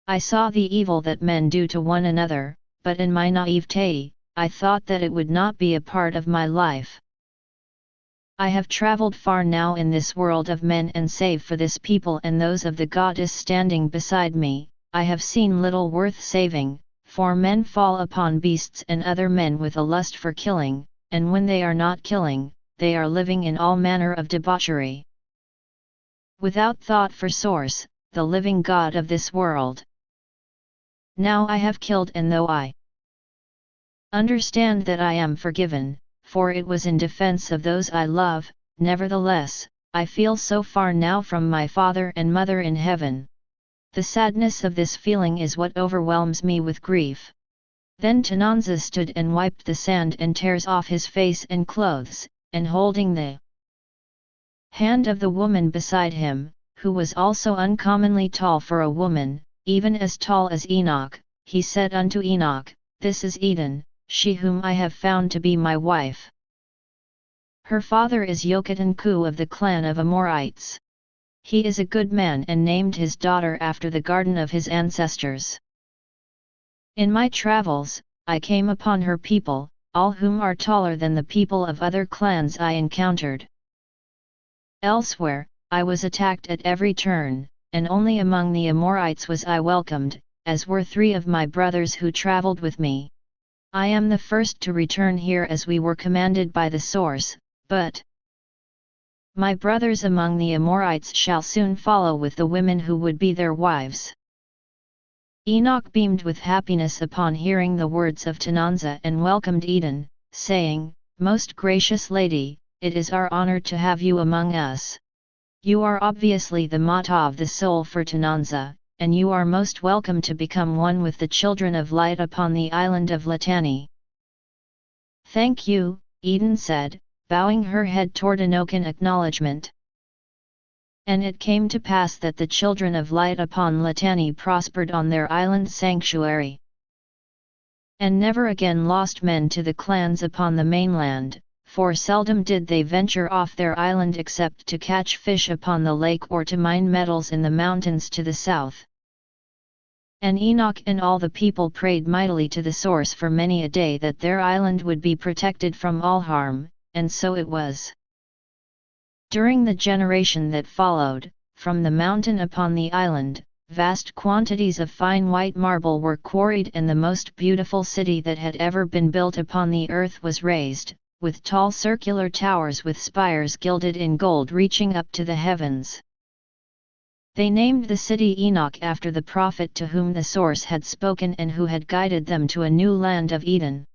I saw the evil that men do to one another, but in my naivete, I thought that it would not be a part of my life. I have travelled far now in this world of men and save for this people and those of the goddess standing beside me, I have seen little worth saving, for men fall upon beasts and other men with a lust for killing, and when they are not killing, they are living in all manner of debauchery, without thought for Source, the living God of this world. Now I have killed, and though I understand that I am forgiven, for it was in defense of those I love, nevertheless, I feel so far now from my father and mother in heaven. The sadness of this feeling is what overwhelms me with grief." Then Tananza stood and wiped the sand and tears off his face and clothes, and holding the hand of the woman beside him, who was also uncommonly tall for a woman, even as tall as Enoch, he said unto Enoch, "This is Eden, she whom I have found to be my wife. Her father is Yokatanku of the clan of Amorites. He is a good man and named his daughter after the garden of his ancestors. In my travels, I came upon her people, all whom are taller than the people of other clans I encountered. Elsewhere, I was attacked at every turn, and only among the Amorites was I welcomed, as were 3 of my brothers who traveled with me. I am the first to return here as we were commanded by the source, but my brothers among the Amorites shall soon follow with the women who would be their wives." Enoch beamed with happiness upon hearing the words of Tinanza and welcomed Eden, saying, "Most gracious lady, it is our honor to have you among us. You are obviously the Mata of the soul for Tinanza, and you are most welcome to become one with the children of light upon the island of Latani." "Thank you," Eden said, bowing her head toward Enoch in acknowledgement. And it came to pass that the children of light upon Latani prospered on their island sanctuary, and never again lost men to the clans upon the mainland, for seldom did they venture off their island except to catch fish upon the lake or to mine metals in the mountains to the south. And Enoch and all the people prayed mightily to the source for many a day that their island would be protected from all harm, and so it was. During the generation that followed, from the mountain upon the island, vast quantities of fine white marble were quarried and the most beautiful city that had ever been built upon the earth was raised, with tall circular towers with spires gilded in gold reaching up to the heavens. They named the city Enoch after the prophet to whom the source had spoken and who had guided them to a new land of Eden.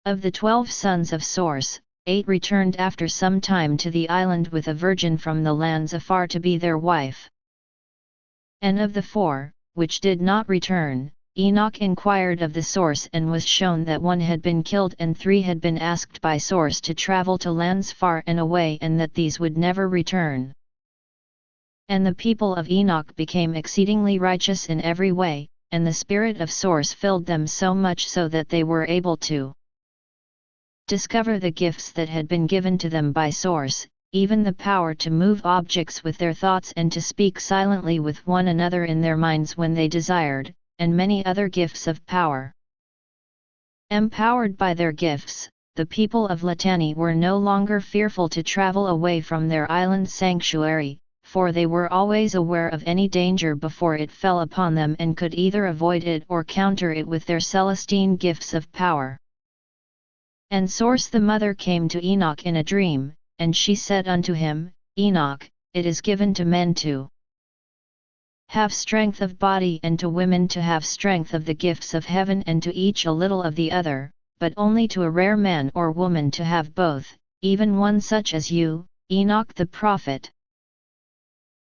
Of the 12 sons of Source, 8 returned after some time to the island with a virgin from the lands afar to be their wife. And of the 4, which did not return, Enoch inquired of the source and was shown that 1 had been killed and 3 had been asked by source to travel to lands far and away and that these would never return. And the people of Enoch became exceedingly righteous in every way, and the spirit of source filled them so much so that they were able to discover the gifts that had been given to them by source, even the power to move objects with their thoughts and to speak silently with one another in their minds when they desired, and many other gifts of power. Empowered by their gifts, the people of Latani were no longer fearful to travel away from their island sanctuary, for they were always aware of any danger before it fell upon them and could either avoid it or counter it with their celestine gifts of power. And Source the mother came to Enoch in a dream, and she said unto him, "Enoch, it is given to men to have strength of body and to women to have strength of the gifts of heaven and to each a little of the other, but only to a rare man or woman to have both, even one such as you, Enoch the prophet.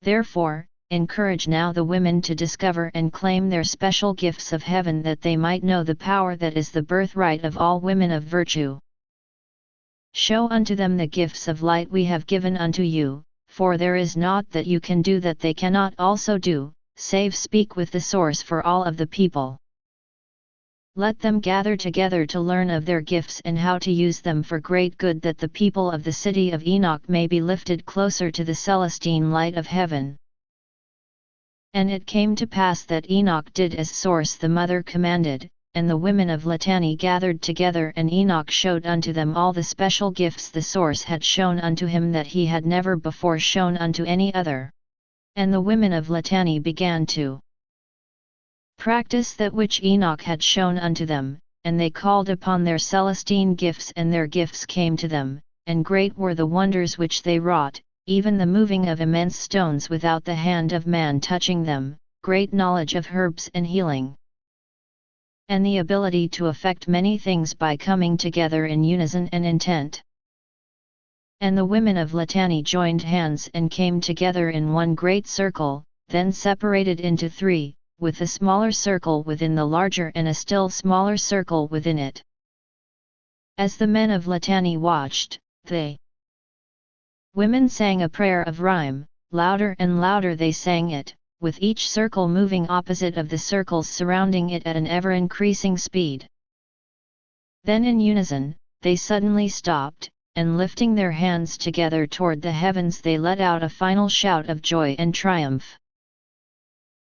Therefore, encourage now the women to discover and claim their special gifts of heaven that they might know the power that is the birthright of all women of virtue. Show unto them the gifts of light we have given unto you, for there is naught that you can do that they cannot also do, save speak with the source for all of the people. Let them gather together to learn of their gifts and how to use them for great good that the people of the city of Enoch may be lifted closer to the celestine light of heaven." And it came to pass that Enoch did as Source the mother commanded, and the women of Latani gathered together and Enoch showed unto them all the special gifts the Source had shown unto him that he had never before shown unto any other. And the women of Latani began to practice that which Enoch had shown unto them, and they called upon their celestine gifts and their gifts came to them, and great were the wonders which they wrought, even the moving of immense stones without the hand of man touching them, great knowledge of herbs and healing, and the ability to effect many things by coming together in unison and intent. And the women of Latani joined hands and came together in one great circle, then separated into 3, with a smaller circle within the larger and a still smaller circle within it. As the men of Latani watched, they women sang a prayer of rhyme, louder and louder they sang it, with each circle moving opposite of the circles surrounding it at an ever-increasing speed. Then in unison, they suddenly stopped, and lifting their hands together toward the heavens they let out a final shout of joy and triumph.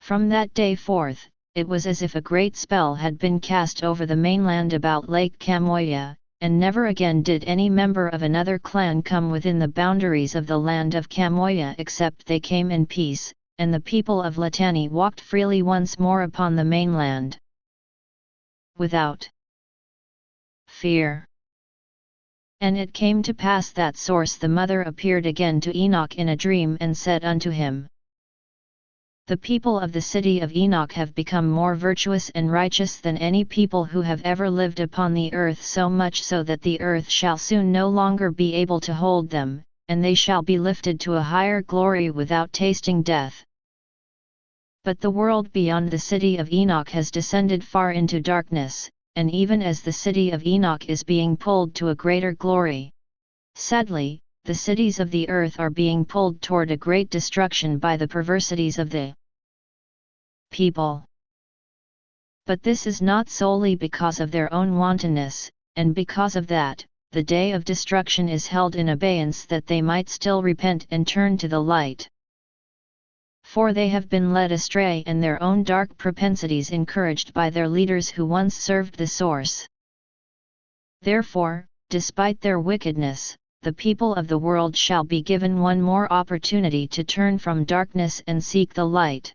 From that day forth, it was as if a great spell had been cast over the mainland about Lake Kamoya, and never again did any member of another clan come within the boundaries of the land of Kamoya except they came in peace, and the people of Latani walked freely once more upon the mainland, without fear. And it came to pass that Source the mother appeared again to Enoch in a dream and said unto him, The people of the city of Enoch have become more virtuous and righteous than any people who have ever lived upon the earth, so much so that the earth shall soon no longer be able to hold them, and they shall be lifted to a higher glory without tasting death. But the world beyond the city of Enoch has descended far into darkness, and even as the city of Enoch is being pulled to a greater glory, sadly, the cities of the earth are being pulled toward a great destruction by the perversities of the people. But this is not solely because of their own wantonness, and because of that, the day of destruction is held in abeyance that they might still repent and turn to the light. For they have been led astray and their own dark propensities encouraged by their leaders who once served the Source. Therefore, despite their wickedness, the people of the world shall be given one more opportunity to turn from darkness and seek the light.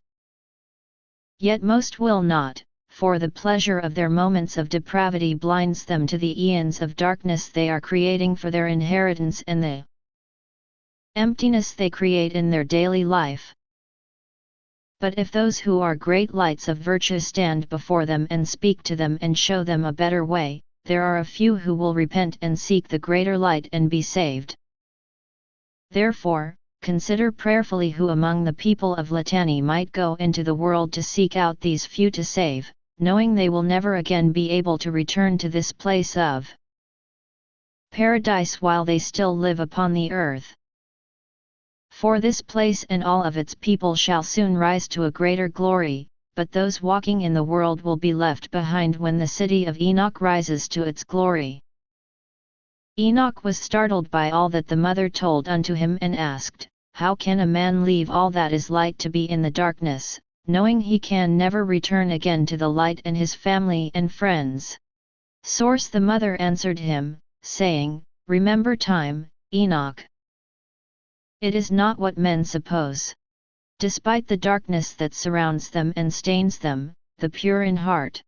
Yet most will not, for the pleasure of their moments of depravity blinds them to the eons of darkness they are creating for their inheritance and the emptiness they create in their daily life. But if those who are great lights of virtue stand before them and speak to them and show them a better way, there are a few who will repent and seek the greater light and be saved. Therefore, consider prayerfully who among the people of Latani might go into the world to seek out these few to save, knowing they will never again be able to return to this place of paradise while they still live upon the earth. For this place and all of its people shall soon rise to a greater glory, but those walking in the world will be left behind when the city of Enoch rises to its glory. Enoch was startled by all that the mother told unto him and asked, How can a man leave all that is light to be in the darkness, knowing he can never return again to the light and his family and friends? Source the mother answered him, saying, Remember time, Enoch. It is not what men suppose. Despite the darkness that surrounds them and stains them, the pure in heart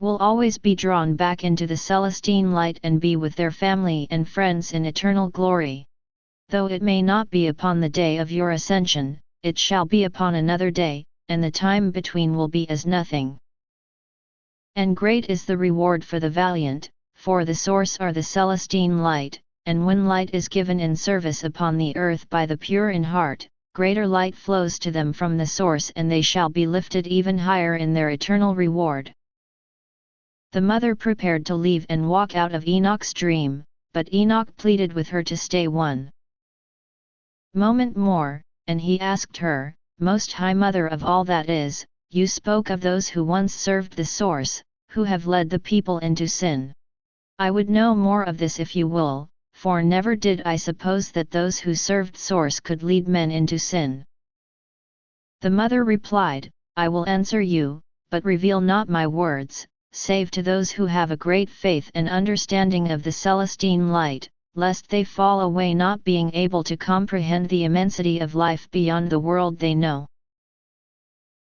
will always be drawn back into the celestine light and be with their family and friends in eternal glory. Though it may not be upon the day of your ascension, it shall be upon another day, and the time between will be as nothing. And great is the reward for the valiant, for the Source are the celestine light, and when light is given in service upon the earth by the pure in heart, greater light flows to them from the Source and they shall be lifted even higher in their eternal reward. The mother prepared to leave and walk out of Enoch's dream, but Enoch pleaded with her to stay one moment more, and he asked her, Most High Mother of all that is, you spoke of those who once served the Source, who have led the people into sin. I would know more of this if you will, for never did I suppose that those who served Source could lead men into sin. The mother replied, I will answer you, but reveal not my words, save to those who have a great faith and understanding of the celestine light, lest they fall away not being able to comprehend the immensity of life beyond the world they know.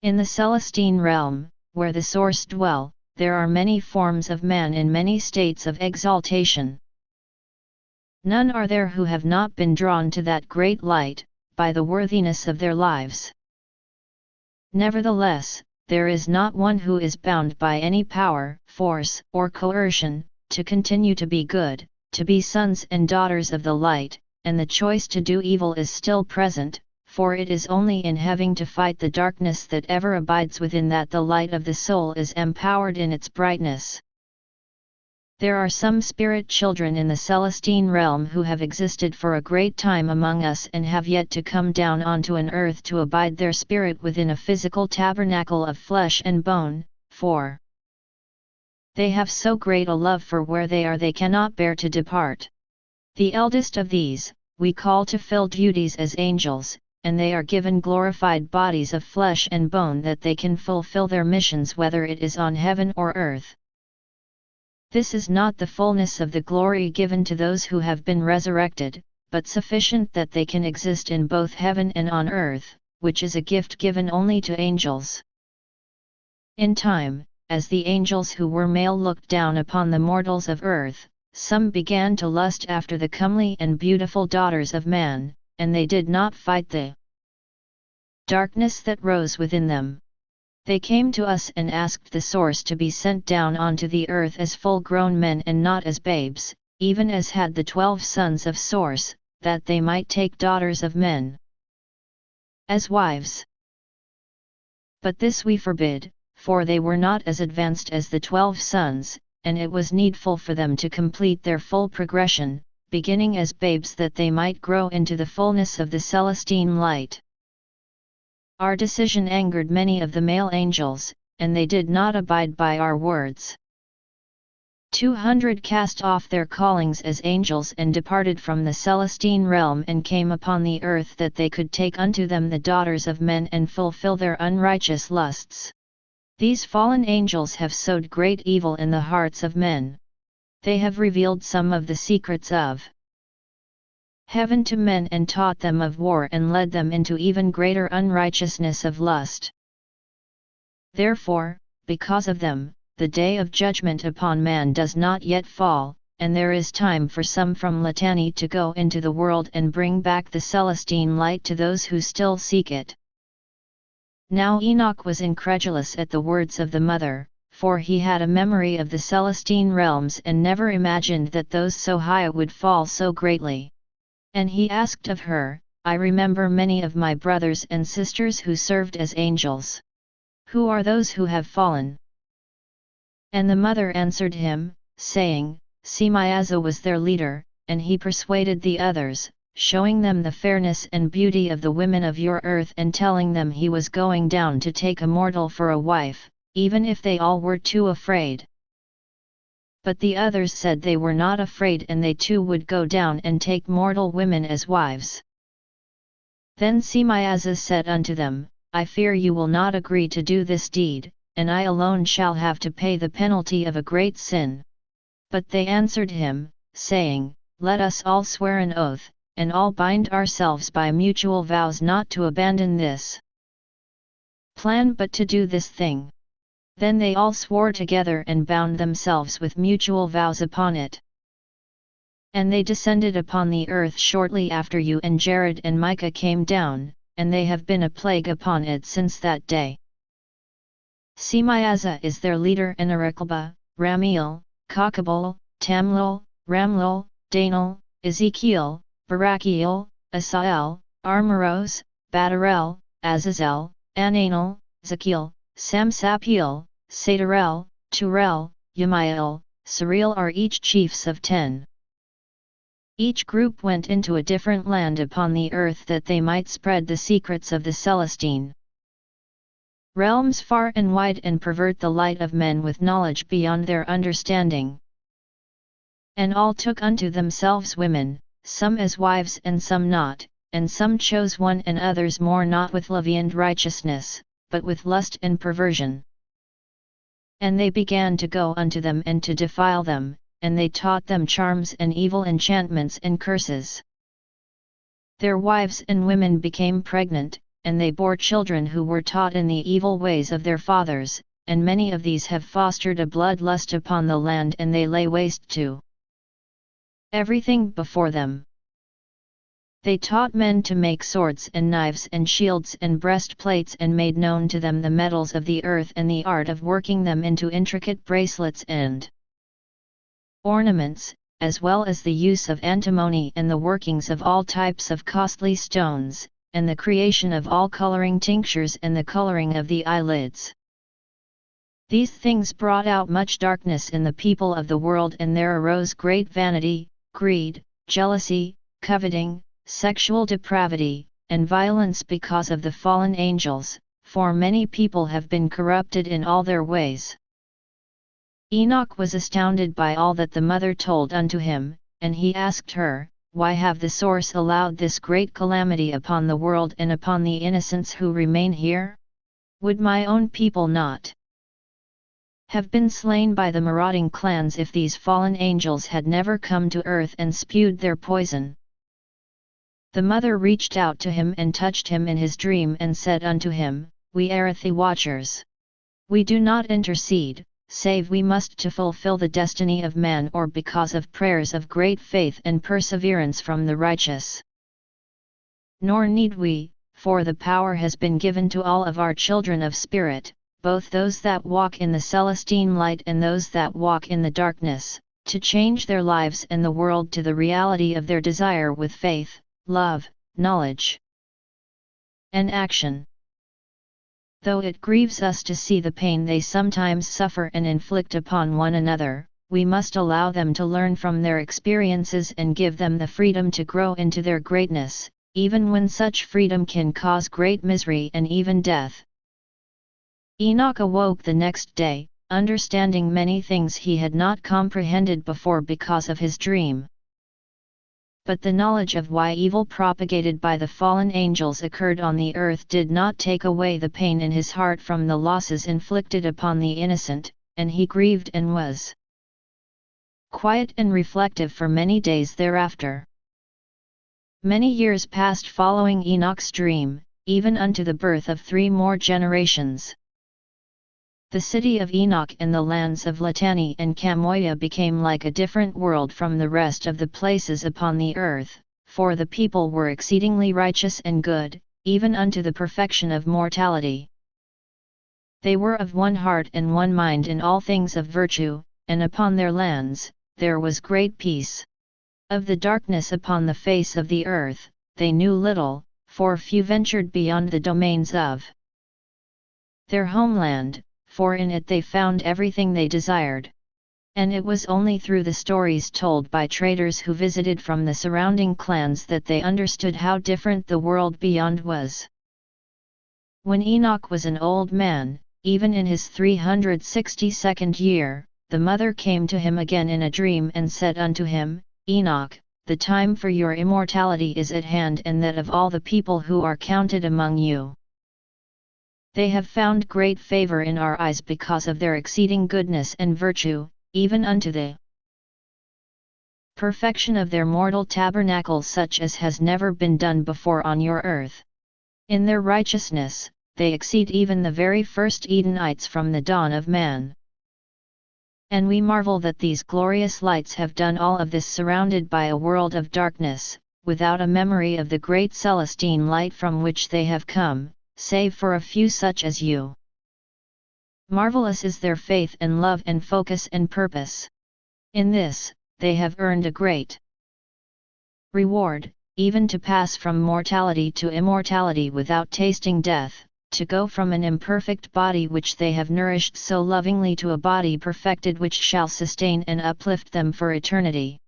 In the celestine realm, where the Source dwell, there are many forms of man in many states of exaltation. None are there who have not been drawn to that great light, by the worthiness of their lives. Nevertheless, there is not one who is bound by any power, force, or coercion, to continue to be good, to be sons and daughters of the light, and the choice to do evil is still present, for it is only in having to fight the darkness that ever abides within that the light of the soul is empowered in its brightness. There are some spirit children in the celestine realm who have existed for a great time among us and have yet to come down onto an earth to abide their spirit within a physical tabernacle of flesh and bone, for they have so great a love for where they are they cannot bear to depart. The eldest of these, we call to fill duties as angels, and they are given glorified bodies of flesh and bone that they can fulfill their missions whether it is on heaven or earth. This is not the fullness of the glory given to those who have been resurrected, but sufficient that they can exist in both heaven and on earth, which is a gift given only to angels. In time, as the angels who were male looked down upon the mortals of earth, some began to lust after the comely and beautiful daughters of man, and they did not fight the darkness that rose within them. They came to us and asked the source to be sent down onto the earth as full-grown men and not as babes, even as had the 12 sons of source, that they might take daughters of men as wives. But this we forbid, for they were not as advanced as the 12 sons, and it was needful for them to complete their full progression, beginning as babes that they might grow into the fullness of the Celestine light. Our decision angered many of the male angels, and they did not abide by our words. 200 cast off their callings as angels and departed from the Celestine realm and came upon the earth that they could take unto them the daughters of men and fulfill their unrighteous lusts. These fallen angels have sowed great evil in the hearts of men. They have revealed some of the secrets of heaven to men and taught them of war and led them into even greater unrighteousness of lust. Therefore, because of them, the day of judgment upon man does not yet fall, and there is time for some from Litani to go into the world and bring back the Celestine light to those who still seek it. Now Enoch was incredulous at the words of the mother, for he had a memory of the Celestine realms and never imagined that those so high would fall so greatly. And he asked of her, I remember many of my brothers and sisters who served as angels. Who are those who have fallen? And the mother answered him, saying, Semyaza was their leader, and he persuaded the others, showing them the fairness and beauty of the women of your earth and telling them he was going down to take a mortal for a wife, even if they all were too afraid. But the others said they were not afraid and they too would go down and take mortal women as wives. Then Semyaza said unto them, I fear you will not agree to do this deed, and I alone shall have to pay the penalty of a great sin. But they answered him, saying, Let us all swear an oath, and all bind ourselves by mutual vows not to abandon this plan but to do this thing. Then they all swore together and bound themselves with mutual vows upon it. And they descended upon the earth shortly after you and Jared and Micah came down, and they have been a plague upon it since that day. Semyaza is their leader and Arechilba, Ramiel, Kakabul, Tamlil, Ramlil, Danil, Ezekiel, Barakiel, Asael, Armaros, Badarel, Azazel, Ananel, Zakiel, Samsapiel, Sadarel, Turel, Yamiel, Sariel are each chiefs of 10. Each group went into a different land upon the earth that they might spread the secrets of the Celestine realms far and wide and pervert the light of men with knowledge beyond their understanding. And all took unto themselves women, some as wives and some not, and some chose one and others more not with love and righteousness, but with lust and perversion. And they began to go unto them and to defile them, and they taught them charms and evil enchantments and curses. Their wives and women became pregnant, and they bore children who were taught in the evil ways of their fathers, and many of these have fostered a bloodlust upon the land and they lay waste to everything before them. They taught men to make swords and knives and shields and breastplates and made known to them the metals of the earth and the art of working them into intricate bracelets and ornaments, as well as the use of antimony and the workings of all types of costly stones, and the creation of all coloring tinctures and the coloring of the eyelids. These things brought out much darkness in the people of the world, and there arose great vanity, greed, jealousy, coveting, sexual depravity, and violence because of the fallen angels, for many people have been corrupted in all their ways. Enoch was astounded by all that the mother told unto him, and he asked her, why have the source allowed this great calamity upon the world and upon the innocents who remain here? Would my own people not have been slain by the marauding clans if these fallen angels had never come to earth and spewed their poison? The mother reached out to him and touched him in his dream and said unto him, We Arathi watchers. We do not intercede, save we must to fulfill the destiny of man or because of prayers of great faith and perseverance from the righteous. Nor need we, for the power has been given to all of our children of spirit, both those that walk in the celestine light and those that walk in the darkness, to change their lives and the world to the reality of their desire with faith, love, knowledge, and action. Though it grieves us to see the pain they sometimes suffer and inflict upon one another, we must allow them to learn from their experiences and give them the freedom to grow into their greatness, even when such freedom can cause great misery and even death. Enoch awoke the next day, understanding many things he had not comprehended before because of his dream. But the knowledge of why evil propagated by the fallen angels occurred on the earth did not take away the pain in his heart from the losses inflicted upon the innocent, and he grieved and was quiet and reflective for many days thereafter. Many years passed following Enoch's dream, even unto the birth of 3 more generations. The city of Enoch and the lands of Latani and Kamoya became like a different world from the rest of the places upon the earth, for the people were exceedingly righteous and good, even unto the perfection of mortality. They were of one heart and one mind in all things of virtue, and upon their lands there was great peace. Of the darkness upon the face of the earth, they knew little, for few ventured beyond the domains of their homeland, for in it they found everything they desired. And it was only through the stories told by traders who visited from the surrounding clans that they understood how different the world beyond was. When Enoch was an old man, even in his 362nd year, the mother came to him again in a dream and said unto him, Enoch, the time for your immortality is at hand, and that of all the people who are counted among you. They have found great favor in our eyes because of their exceeding goodness and virtue, even unto the perfection of their mortal tabernacle, such as has never been done before on your earth. In their righteousness, they exceed even the very first Edenites from the dawn of man. And we marvel that these glorious lights have done all of this surrounded by a world of darkness, without a memory of the great celestine light from which they have come, save for a few such as you. Marvelous is their faith and love and focus and purpose. In this, they have earned a great reward, even to pass from mortality to immortality without tasting death, to go from an imperfect body which they have nourished so lovingly to a body perfected which shall sustain and uplift them for eternity.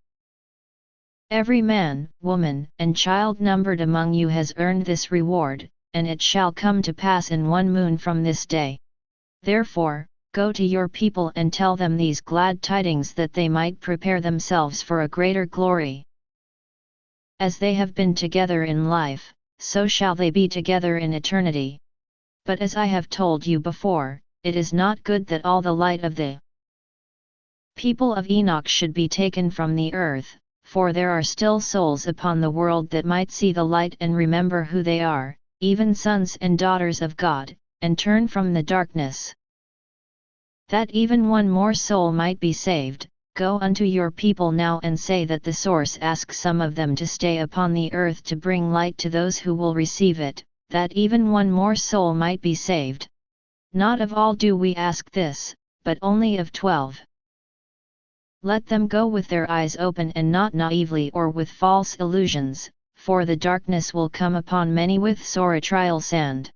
Every man, woman, and child numbered among you has earned this reward, and it shall come to pass in 1 moon from this day. Therefore, go to your people and tell them these glad tidings that they might prepare themselves for a greater glory. As they have been together in life, so shall they be together in eternity. But as I have told you before, it is not good that all the light of the people of Enoch should be taken from the earth, for there are still souls upon the world that might see the light and remember who they are, even sons and daughters of God, and turn from the darkness. That even 1 more soul might be saved, go unto your people now and say that the source asks some of them to stay upon the earth to bring light to those who will receive it, that even 1 more soul might be saved. Not of all do we ask this, but only of 12. Let them go with their eyes open and not naively or with false illusions, for the darkness will come upon many with sore trials and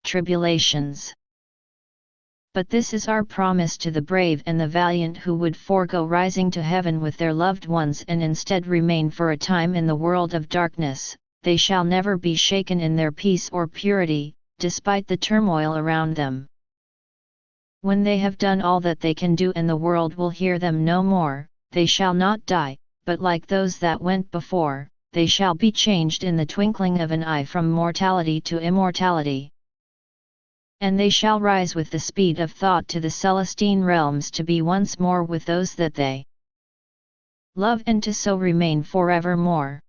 tribulations. But this is our promise to the brave and the valiant who would forego rising to heaven with their loved ones and instead remain for a time in the world of darkness. They shall never be shaken in their peace or purity, despite the turmoil around them. When they have done all that they can do and the world will hear them no more, they shall not die, but like those that went before, they shall be changed in the twinkling of an eye from mortality to immortality. And they shall rise with the speed of thought to the celestine realms to be once more with those that they love and to so remain forevermore.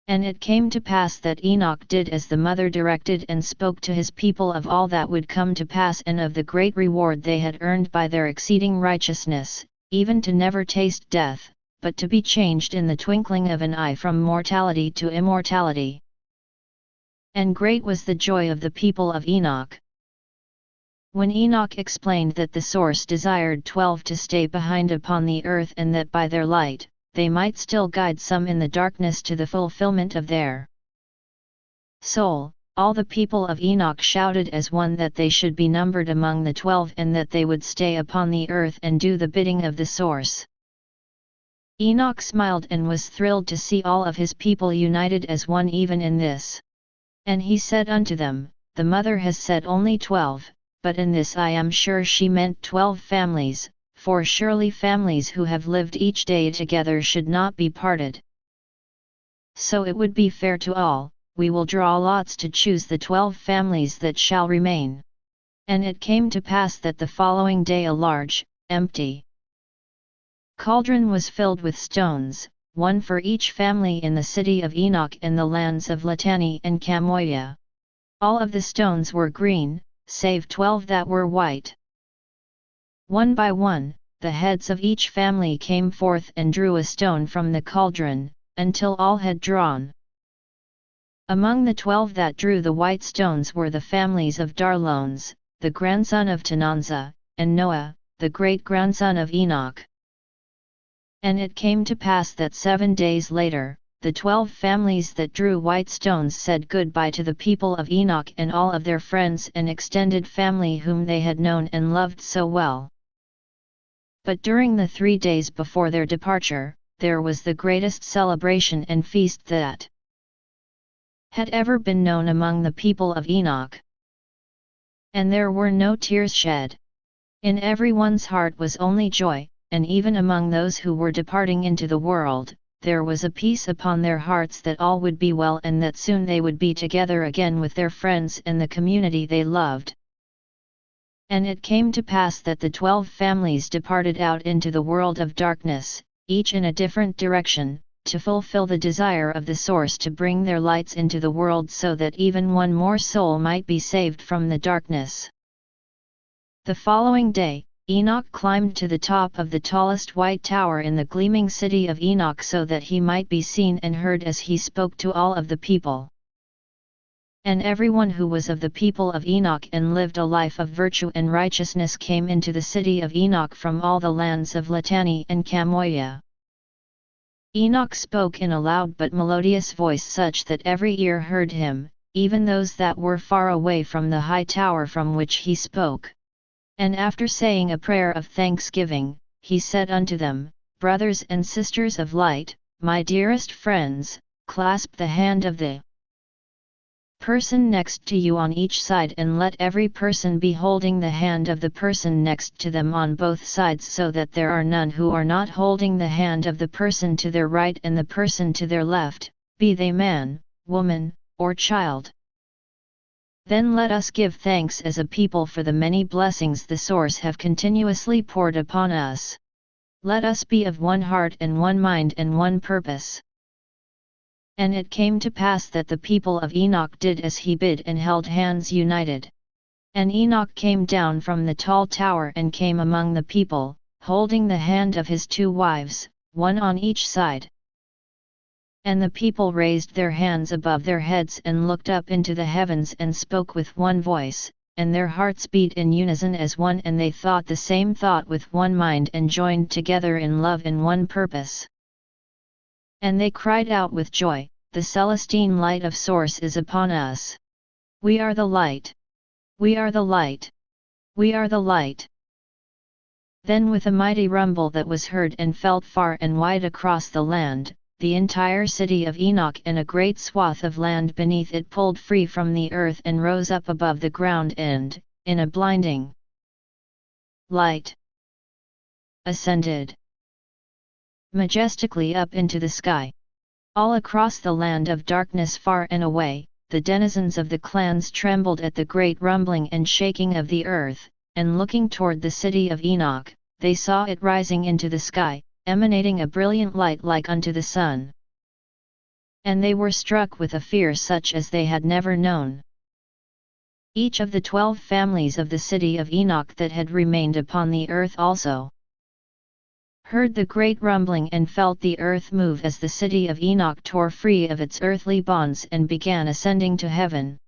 And it came to pass that Enoch did as the mother directed and spoke to his people of all that would come to pass and of the great reward they had earned by their exceeding righteousness, even to never taste death, but to be changed in the twinkling of an eye from mortality to immortality. And great was the joy of the people of Enoch. When Enoch explained that the Source desired 12 to stay behind upon the earth and that by their light, they might still guide some in the darkness to the fulfillment of their soul, all the people of Enoch shouted as one that they should be numbered among the 12 and that they would stay upon the earth and do the bidding of the Source. Enoch smiled and was thrilled to see all of his people united as one even in this. And he said unto them, The mother has said only 12, but in this I am sure she meant 12 families, for surely families who have lived each day together should not be parted. So it would be fair to all, we will draw lots to choose the 12 families that shall remain. And it came to pass that the following day a large, empty cauldron was filled with stones, one for each family in the city of Enoch and the lands of Latani and Camoia. All of the stones were green, save 12 that were white. One by one, the heads of each family came forth and drew a stone from the cauldron, until all had drawn. Among the 12 that drew the white stones were the families of Darlones, the grandson of Tananza, and Noah, the great-grandson of Enoch. And it came to pass that 7 days later, the 12 families that drew white stones said goodbye to the people of Enoch and all of their friends and extended family whom they had known and loved so well. But during the 3 days before their departure, there was the greatest celebration and feast that had ever been known among the people of Enoch. And there were no tears shed. In everyone's heart was only joy, and even among those who were departing into the world, there was a peace upon their hearts that all would be well and that soon they would be together again with their friends and the community they loved. And it came to pass that the 12 families departed out into the world of darkness, each in a different direction, to fulfill the desire of the Source to bring their lights into the world so that even one more soul might be saved from the darkness. The following day, Enoch climbed to the top of the tallest white tower in the gleaming city of Enoch so that he might be seen and heard as he spoke to all of the people. And everyone who was of the people of Enoch and lived a life of virtue and righteousness came into the city of Enoch from all the lands of Latani and Camoia. Enoch spoke in a loud but melodious voice such that every ear heard him, even those that were far away from the high tower from which he spoke. And after saying a prayer of thanksgiving, he said unto them, Brothers and sisters of light, my dearest friends, clasp the hand of the person next to you on each side and let every person be holding the hand of the person next to them on both sides so that there are none who are not holding the hand of the person to their right and the person to their left, be they man, woman, or child. Then let us give thanks as a people for the many blessings the Source have continuously poured upon us. Let us be of one heart and one mind and one purpose. And it came to pass that the people of Enoch did as he bid and held hands united. And Enoch came down from the tall tower and came among the people, holding the hand of his 2 wives, one on each side. And the people raised their hands above their heads and looked up into the heavens and spoke with one voice, and their hearts beat in unison as one and they thought the same thought with one mind and joined together in love and one purpose. And they cried out with joy, The celestine light of Source is upon us. We are the light. We are the light. We are the light. Then with a mighty rumble that was heard and felt far and wide across the land, the entire city of Enoch and a great swath of land beneath it pulled free from the earth and rose up above the ground and, in a blinding light, ascended. majestically up into the sky. All across the land of darkness far and away, the denizens of the clans trembled at the great rumbling and shaking of the earth, and looking toward the city of Enoch, they saw it rising into the sky, emanating a brilliant light like unto the sun. And they were struck with a fear such as they had never known. Each of the 12 families of the city of Enoch that had remained upon the earth also heard the great rumbling and felt the earth move as the city of Enoch tore free of its earthly bonds and began ascending to heaven.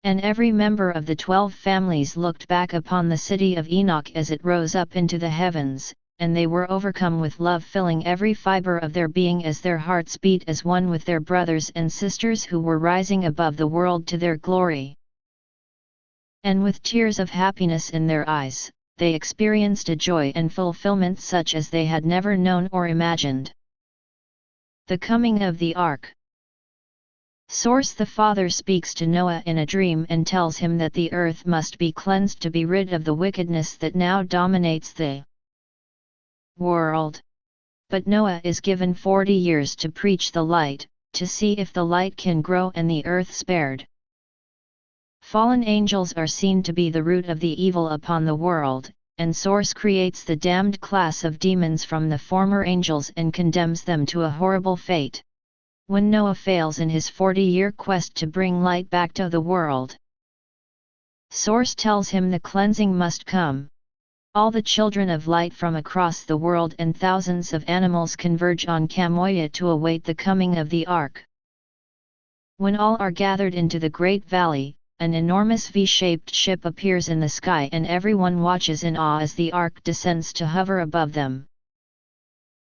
And every member of the 12 families looked back upon the city of Enoch as it rose up into the heavens, and they were overcome with love filling every fiber of their being as their hearts beat as one with their brothers and sisters who were rising above the world to their glory. And with tears of happiness in their eyes, they experienced a joy and fulfillment such as they had never known or imagined. The coming of the ark. Source: the Father speaks to Noah in a dream and tells him that the earth must be cleansed to be rid of the wickedness that now dominates the world. But Noah is given 40 years to preach the light, to see if the light can grow and the earth spared. Fallen angels are seen to be the root of the evil upon the world, and Source creates the damned class of demons from the former angels and condemns them to a horrible fate. When Noah fails in his 40-year quest to bring light back to the world, Source tells him the cleansing must come. All the children of light from across the world and thousands of animals converge on Kamoya to await the coming of the ark. When all are gathered into the great valley, an enormous V-shaped ship appears in the sky and everyone watches in awe as the ark descends to hover above them.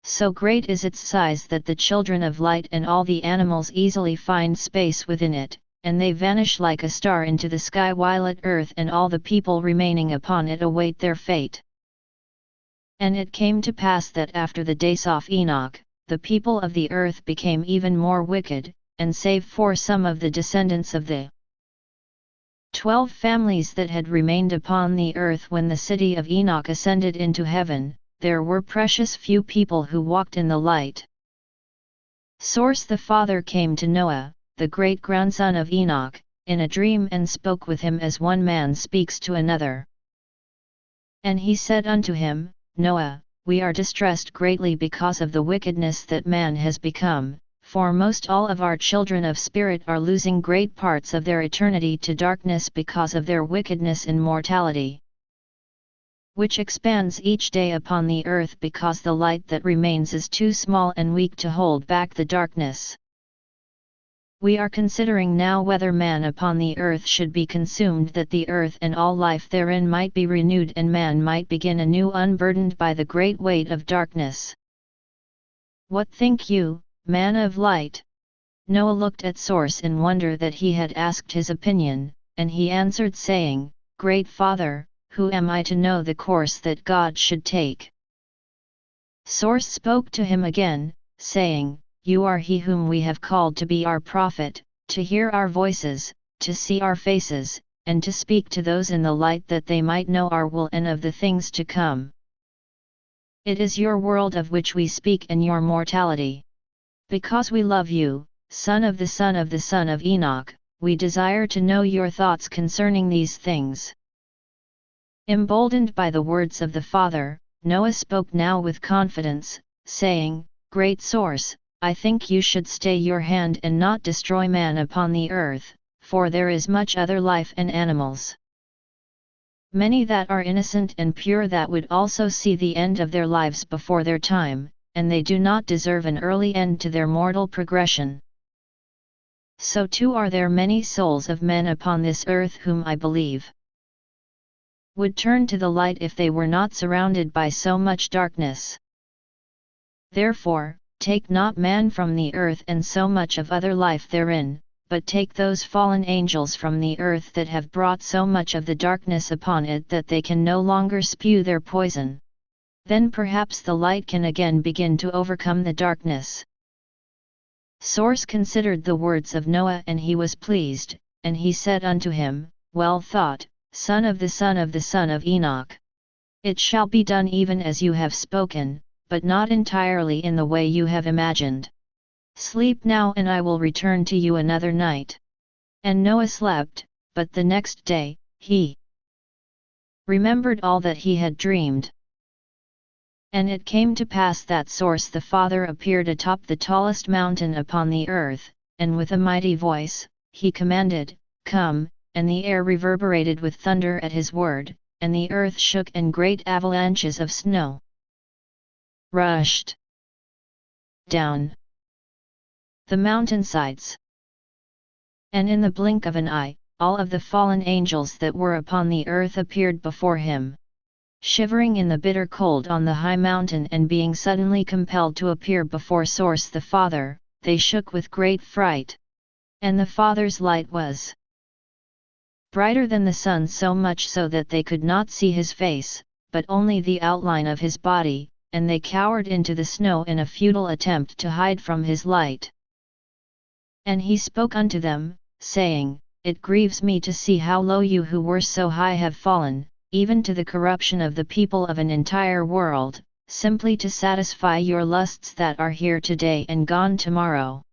So great is its size that the children of light and all the animals easily find space within it, and they vanish like a star into the sky while at earth and all the people remaining upon it await their fate. And it came to pass that after the days of Enoch, the people of the earth became even more wicked, and save for some of the descendants of the 12 families that had remained upon the earth when the city of Enoch ascended into heaven, there were precious few people who walked in the light. Source: the Father came to Noah, the great-grandson of Enoch, in a dream and spoke with him as one man speaks to another. And he said unto him, Noah, we are distressed greatly because of the wickedness that man has become, for most all of our children of spirit are losing great parts of their eternity to darkness because of their wickedness in mortality, which expands each day upon the earth because the light that remains is too small and weak to hold back the darkness. We are considering now whether man upon the earth should be consumed that the earth and all life therein might be renewed and man might begin anew unburdened by the great weight of darkness. What think you, man of light? Noah looked at Source in wonder that he had asked his opinion, and he answered saying, Great Father, who am I to know the course that God should take? Source spoke to him again, saying, You are he whom we have called to be our prophet, to hear our voices, to see our faces, and to speak to those in the light that they might know our will and of the things to come. It is your world of which we speak and your mortality. Because we love you, son of the son of the son of Enoch, we desire to know your thoughts concerning these things. Emboldened by the words of the Father, Noah spoke now with confidence, saying, Great Source, I think you should stay your hand and not destroy man upon the earth, for there is much other life and animals. Many that are innocent and pure that would also see the end of their lives before their time, and they do not deserve an early end to their mortal progression. So too are there many souls of men upon this earth whom I believe would turn to the light if they were not surrounded by so much darkness. Therefore, take not man from the earth and so much of other life therein, but take those fallen angels from the earth that have brought so much of the darkness upon it that they can no longer spew their poison. Then perhaps the light can again begin to overcome the darkness. Source considered the words of Noah and he was pleased, and he said unto him, Well thought, son of the son of the son of Enoch. It shall be done even as you have spoken, but not entirely in the way you have imagined. Sleep now and I will return to you another night." And Noah slept, but the next day, he remembered all that he had dreamed. And it came to pass that source the Father appeared atop the tallest mountain upon the earth, and with a mighty voice, he commanded, "Come," and the air reverberated with thunder at his word, and the earth shook and great avalanches of snow rushed down the mountainsides. And in the blink of an eye, all of the fallen angels that were upon the earth appeared before him. Shivering in the bitter cold on the high mountain and being suddenly compelled to appear before Source the Father, they shook with great fright. And the Father's light was brighter than the sun, so much so that they could not see his face, but only the outline of his body, and they cowered into the snow in a futile attempt to hide from his light. And he spoke unto them, saying, "It grieves me to see how low you who were so high have fallen, even to the corruption of the people of an entire world, simply to satisfy your lusts that are here today and gone tomorrow.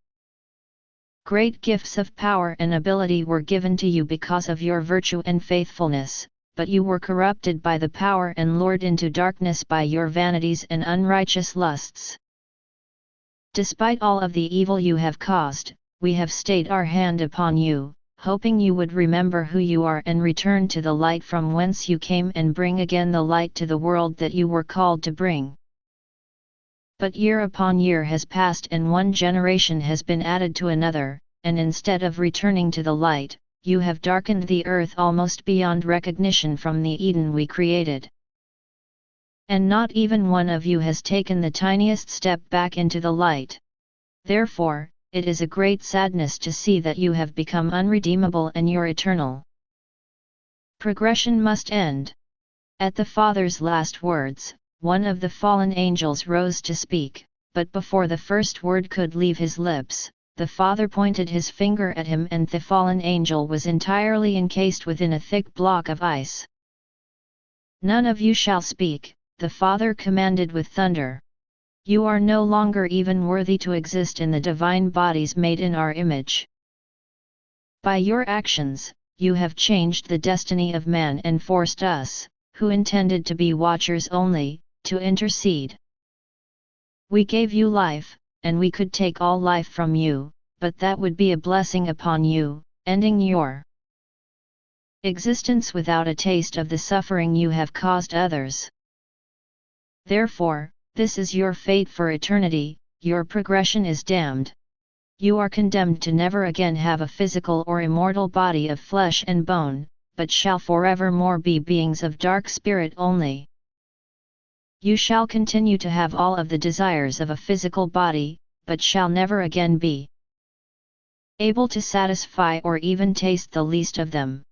Great gifts of power and ability were given to you because of your virtue and faithfulness, but you were corrupted by the power and lured into darkness by your vanities and unrighteous lusts. Despite all of the evil you have caused, we have stayed our hand upon you, hoping you would remember who you are and return to the light from whence you came and bring again the light to the world that you were called to bring. But year upon year has passed and one generation has been added to another, and instead of returning to the light, you have darkened the earth almost beyond recognition from the Eden we created. And not even one of you has taken the tiniest step back into the light. Therefore, it is a great sadness to see that you have become unredeemable and your eternal progression must end." At the Father's last words, one of the fallen angels rose to speak, but before the first word could leave his lips, the Father pointed his finger at him and the fallen angel was entirely encased within a thick block of ice. "None of you shall speak," the Father commanded with thunder. "You are no longer even worthy to exist in the divine bodies made in our image. By your actions, you have changed the destiny of man and forced us, who intended to be watchers only, to intercede. We gave you life, and we could take all life from you, but that would be a blessing upon you, ending your existence without a taste of the suffering you have caused others. Therefore, this is your fate for eternity, your progression is damned. You are condemned to never again have a physical or immortal body of flesh and bone, but shall forevermore be beings of dark spirit only. You shall continue to have all of the desires of a physical body, but shall never again be able to satisfy or even taste the least of them.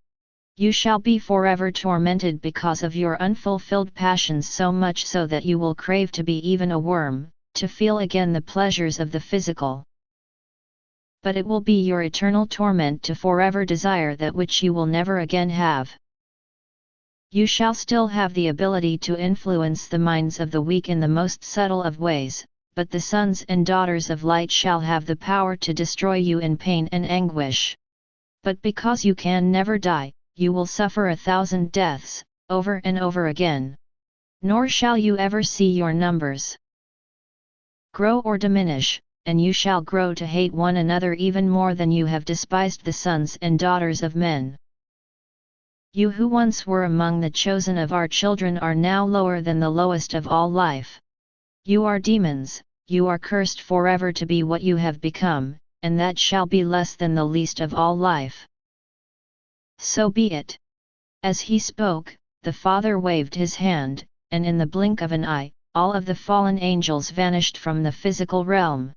You shall be forever tormented because of your unfulfilled passions, so much so that you will crave to be even a worm, to feel again the pleasures of the physical. But it will be your eternal torment to forever desire that which you will never again have. You shall still have the ability to influence the minds of the weak in the most subtle of ways, but the sons and daughters of light shall have the power to destroy you in pain and anguish. But because you can never die, you will suffer 1,000 deaths, over and over again. Nor shall you ever see your numbers grow or diminish, and you shall grow to hate one another even more than you have despised the sons and daughters of men. You who once were among the chosen of our children are now lower than the lowest of all life. You are demons, you are cursed forever to be what you have become, and that shall be less than the least of all life. So be it." As he spoke, the Father waved his hand, and in the blink of an eye, all of the fallen angels vanished from the physical realm.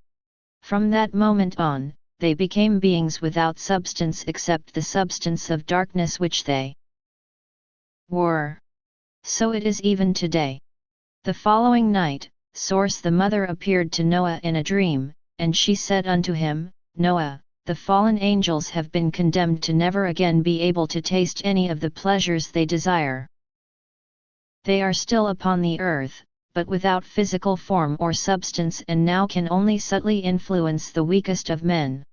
From that moment on, they became beings without substance except the substance of darkness which they were. So it is even today. The following night, Source the Mother appeared to Noah in a dream, and she said unto him, "Noah, the fallen angels have been condemned to never again be able to taste any of the pleasures they desire. They are still upon the earth, but without physical form or substance, and now can only subtly influence the weakest of men.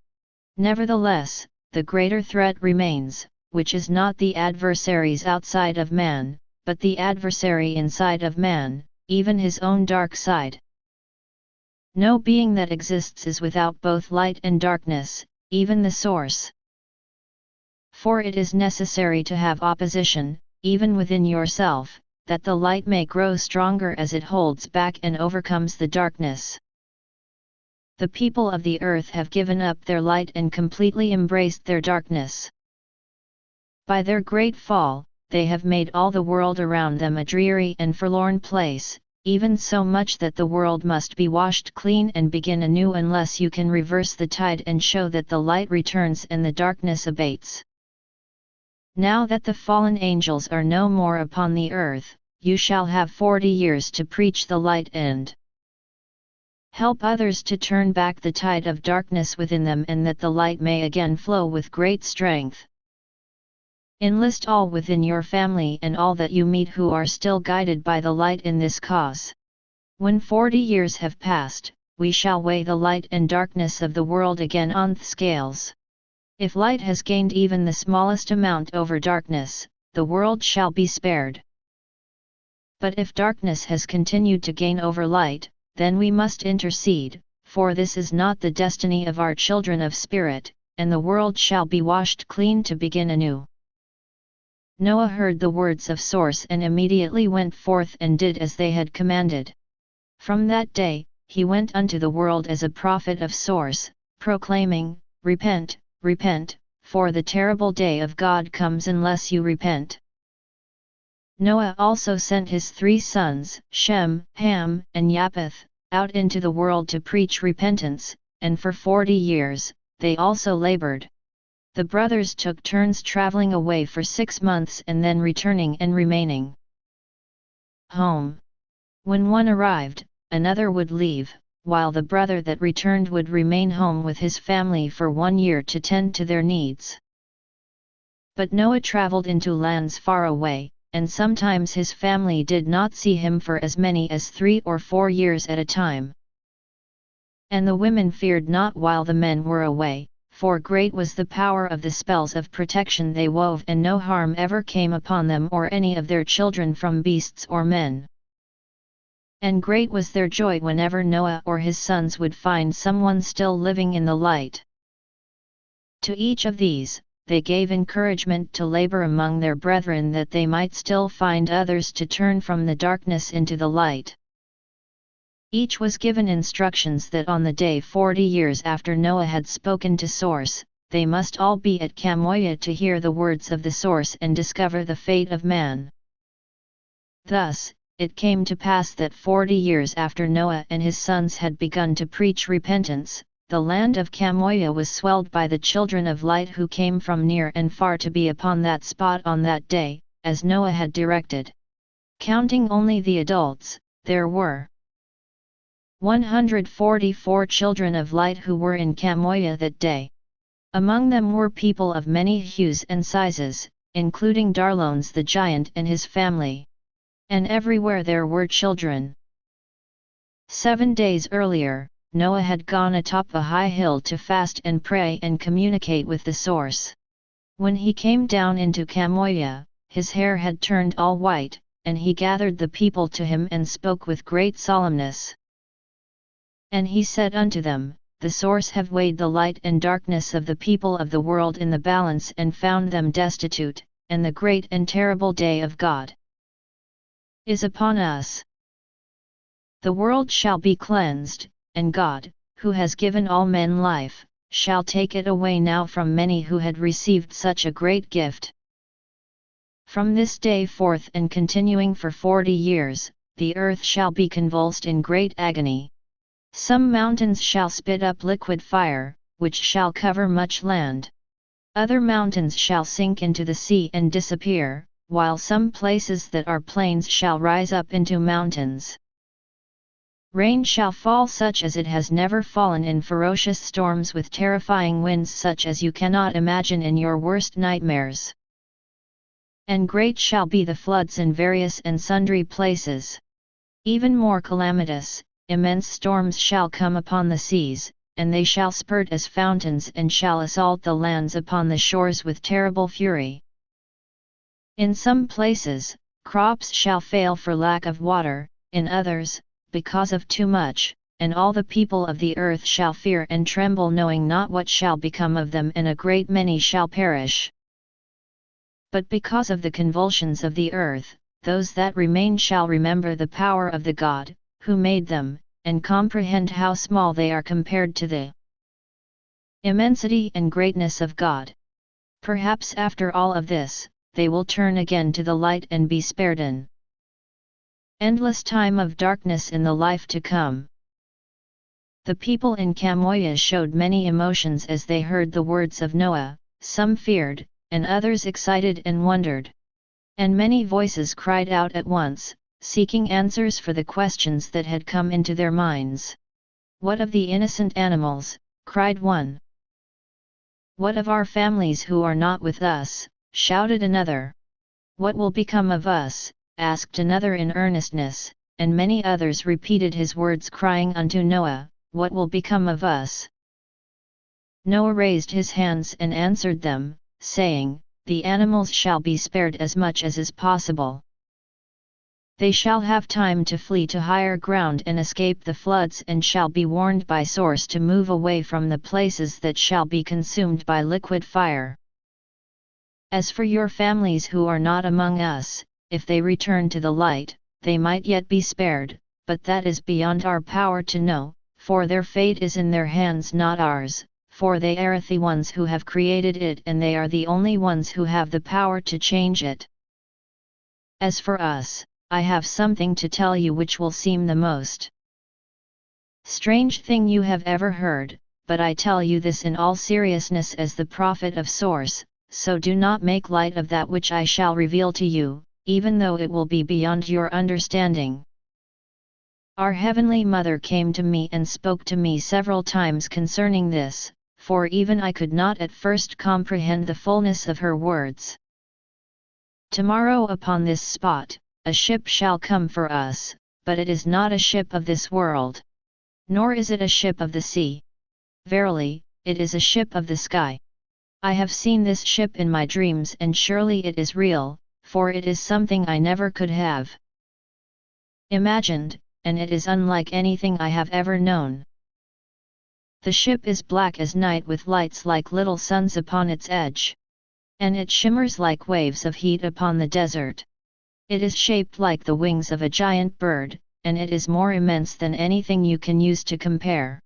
Nevertheless, the greater threat remains, which is not the adversaries outside of man, but the adversary inside of man, even his own dark side. No being that exists is without both light and darkness, even the source. For it is necessary to have opposition, even within yourself, that the light may grow stronger as it holds back and overcomes the darkness. The people of the earth have given up their light and completely embraced their darkness. By their great fall, they have made all the world around them a dreary and forlorn place, even so much that the world must be washed clean and begin anew unless you can reverse the tide and show that the light returns and the darkness abates. Now that the fallen angels are no more upon the earth, you shall have 40 years to preach the light and help others to turn back the tide of darkness within them, and that the light may again flow with great strength. Enlist all within your family and all that you meet who are still guided by the light in this cause. When 40 years have passed, we shall weigh the light and darkness of the world again on the scales. If light has gained even the smallest amount over darkness, the world shall be spared. But if darkness has continued to gain over light, then we must intercede, for this is not the destiny of our children of spirit, and the world shall be washed clean to begin anew. Noah heard the words of Source and immediately went forth and did as they had commanded. From that day, he went unto the world as a prophet of Source, proclaiming, "Repent, repent, for the terrible day of God comes unless you repent." Noah also sent his 3 sons, Shem, Ham, and Japheth, out into the world to preach repentance, and for 40 years, they also labored. The brothers took turns traveling away for 6 months and then returning and remaining home. When one arrived, another would leave, while the brother that returned would remain home with his family for 1 year to tend to their needs. But Noah traveled into lands far away, and sometimes his family did not see him for as many as 3 or 4 years at a time. And the women feared not while the men were away, for great was the power of the spells of protection they wove, and no harm ever came upon them or any of their children from beasts or men. And great was their joy whenever Noah or his sons would find someone still living in the light. To each of these, they gave encouragement to labor among their brethren that they might still find others to turn from the darkness into the light. Each was given instructions that on the day 40 years after Noah had spoken to Source, they must all be at Chamoya to hear the words of the Source and discover the fate of man. Thus, it came to pass that 40 years after Noah and his sons had begun to preach repentance, the land of Chamoya was swelled by the children of light who came from near and far to be upon that spot on that day, as Noah had directed. Counting only the adults, there were 144 children of light who were in Chamoya that day. Among them were people of many hues and sizes, including Darlones the giant and his family. And everywhere there were children. 7 days earlier, Noah had gone atop a high hill to fast and pray and communicate with the Source. When he came down into Chamoya, his hair had turned all white, and he gathered the people to him and spoke with great solemnness. And he said unto them, The Source have weighed the light and darkness of the people of the world in the balance and found them destitute, and the great and terrible day of God is upon us. The world shall be cleansed, and God, who has given all men life, shall take it away now from many who had received such a great gift. From this day forth and continuing for 40 years, the earth shall be convulsed in great agony. Some mountains shall spit up liquid fire, which shall cover much land. Other mountains shall sink into the sea and disappear, while some places that are plains shall rise up into mountains. Rain shall fall such as it has never fallen in ferocious storms with terrifying winds such as you cannot imagine in your worst nightmares. And great shall be the floods in various and sundry places. Even more calamitous, immense storms shall come upon the seas, and they shall spurt as fountains and shall assault the lands upon the shores with terrible fury. In some places, crops shall fail for lack of water, in others, because of too much, and all the people of the earth shall fear and tremble, knowing not what shall become of them, and a great many shall perish. But because of the convulsions of the earth, those that remain shall remember the power of the God, who made them, and comprehend how small they are compared to the immensity and greatness of God. Perhaps after all of this, they will turn again to the light and be spared an endless time of darkness in the life to come. The people in Kamoya showed many emotions as they heard the words of Noah, some feared, and others excited and wondered. And many voices cried out at once, seeking answers for the questions that had come into their minds. "What of the innocent animals?" cried one. "What of our families who are not with us?" shouted another. "What will become of us?" asked another in earnestness, and many others repeated his words, crying unto Noah, "What will become of us?" Noah raised his hands and answered them, saying, "The animals shall be spared as much as is possible. They shall have time to flee to higher ground and escape the floods, and shall be warned by source to move away from the places that shall be consumed by liquid fire. As for your families who are not among us, if they return to the light, they might yet be spared, but that is beyond our power to know, for their fate is in their hands, not ours, for they are the ones who have created it, and they are the only ones who have the power to change it. As for us, I have something to tell you which will seem the most strange thing you have ever heard, but I tell you this in all seriousness as the prophet of Source, so do not make light of that which I shall reveal to you, even though it will be beyond your understanding. Our Heavenly Mother came to me and spoke to me several times concerning this, for even I could not at first comprehend the fullness of her words. Tomorrow upon this spot, a ship shall come for us, but it is not a ship of this world. Nor is it a ship of the sea. Verily, it is a ship of the sky. I have seen this ship in my dreams, and surely it is real, for it is something I never could have imagined, and it is unlike anything I have ever known. The ship is black as night with lights like little suns upon its edge. And it shimmers like waves of heat upon the desert. It is shaped like the wings of a giant bird, and it is more immense than anything you can use to compare.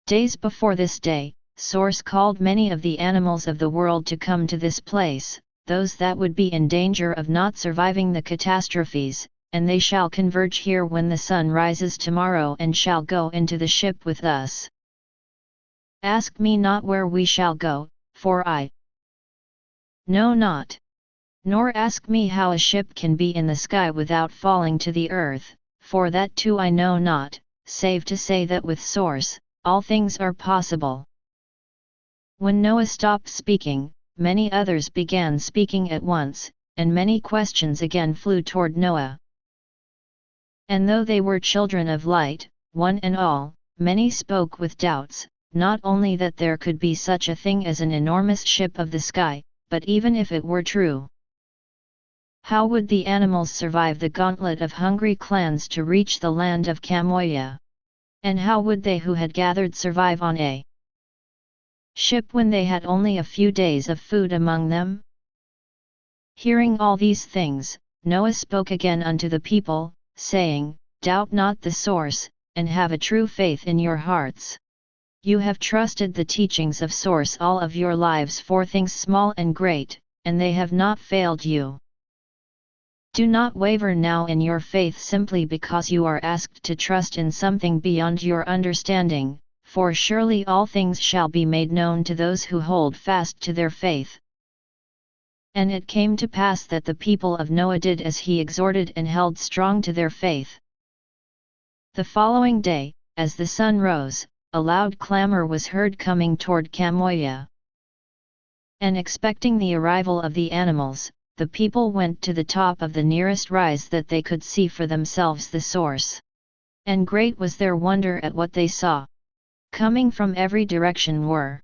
Days before this day, Source called many of the animals of the world to come to this place, those that would be in danger of not surviving the catastrophes, and they shall converge here when the sun rises tomorrow and shall go into the ship with us. Ask me not where we shall go, for I know not. Nor ask me how a ship can be in the sky without falling to the earth, for that too I know not, save to say that with Source, all things are possible. When Noah stopped speaking, many others began speaking at once, and many questions again flew toward Noah. And though they were children of light, one and all, many spoke with doubts, not only that there could be such a thing as an enormous ship of the sky, but even if it were true, how would the animals survive the gauntlet of hungry clans to reach the land of Kamoya? And how would they who had gathered survive on a ship when they had only a few days of food among them? Hearing all these things, Noah spoke again unto the people, saying, Doubt not the Source, and have a true faith in your hearts. You have trusted the teachings of Source all of your lives for things small and great, and they have not failed you. Do not waver now in your faith simply because you are asked to trust in something beyond your understanding, for surely all things shall be made known to those who hold fast to their faith. And it came to pass that the people of Noah did as he exhorted and held strong to their faith. The following day, as the sun rose, a loud clamor was heard coming toward Kamoya. And expecting the arrival of the animals, the people went to the top of the nearest rise that they could see for themselves the source. And great was their wonder at what they saw. Coming from every direction were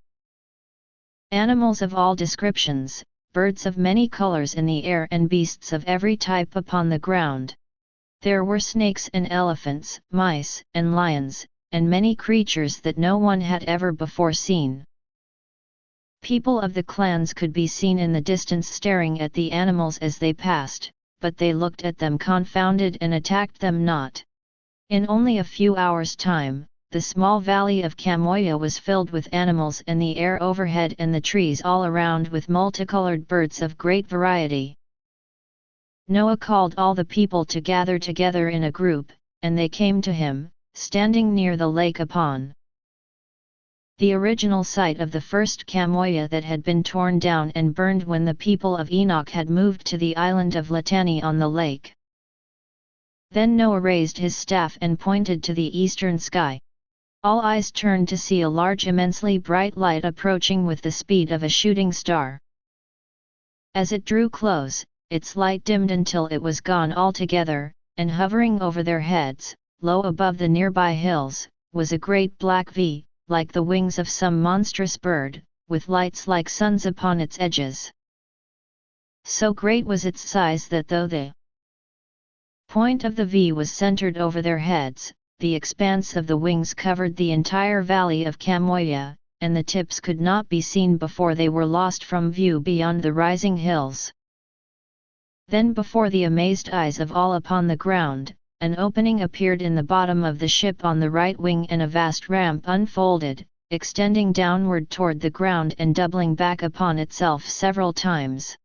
animals of all descriptions, birds of many colors in the air and beasts of every type upon the ground. There were snakes and elephants, mice and lions, and many creatures that no one had ever before seen. People of the clans could be seen in the distance staring at the animals as they passed, but they looked at them confounded and attacked them not. In only a few hours' time, the small valley of Kamoya was filled with animals and the air overhead and the trees all around with multicolored birds of great variety. Noah called all the people to gather together in a group, and they came to him, standing near the lake upon the original site of the first Kamoya that had been torn down and burned when the people of Enoch had moved to the island of Latani on the lake. Then Noah raised his staff and pointed to the eastern sky. All eyes turned to see a large immensely bright light approaching with the speed of a shooting star. As it drew close, its light dimmed until it was gone altogether, and hovering over their heads, low above the nearby hills, was a great black V, like the wings of some monstrous bird, with lights like suns upon its edges. So great was its size that though the point of the V was centered over their heads, the expanse of the wings covered the entire valley of Kamoya, and the tips could not be seen before they were lost from view beyond the rising hills. Then before the amazed eyes of all upon the ground, an opening appeared in the bottom of the ship on the right wing and a vast ramp unfolded, extending downward toward the ground and doubling back upon itself several times.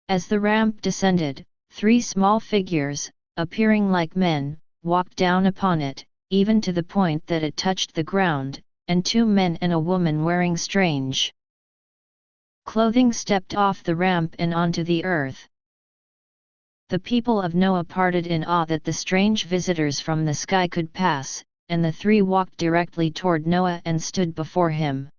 As the ramp descended, 3 small figures, appearing like men, walked down upon it, even to the point that it touched the ground, and 2 men and a woman wearing strange clothing stepped off the ramp and onto the earth. The people of Noah parted in awe that the strange visitors from the sky could pass, and the 3 walked directly toward Noah and stood before him.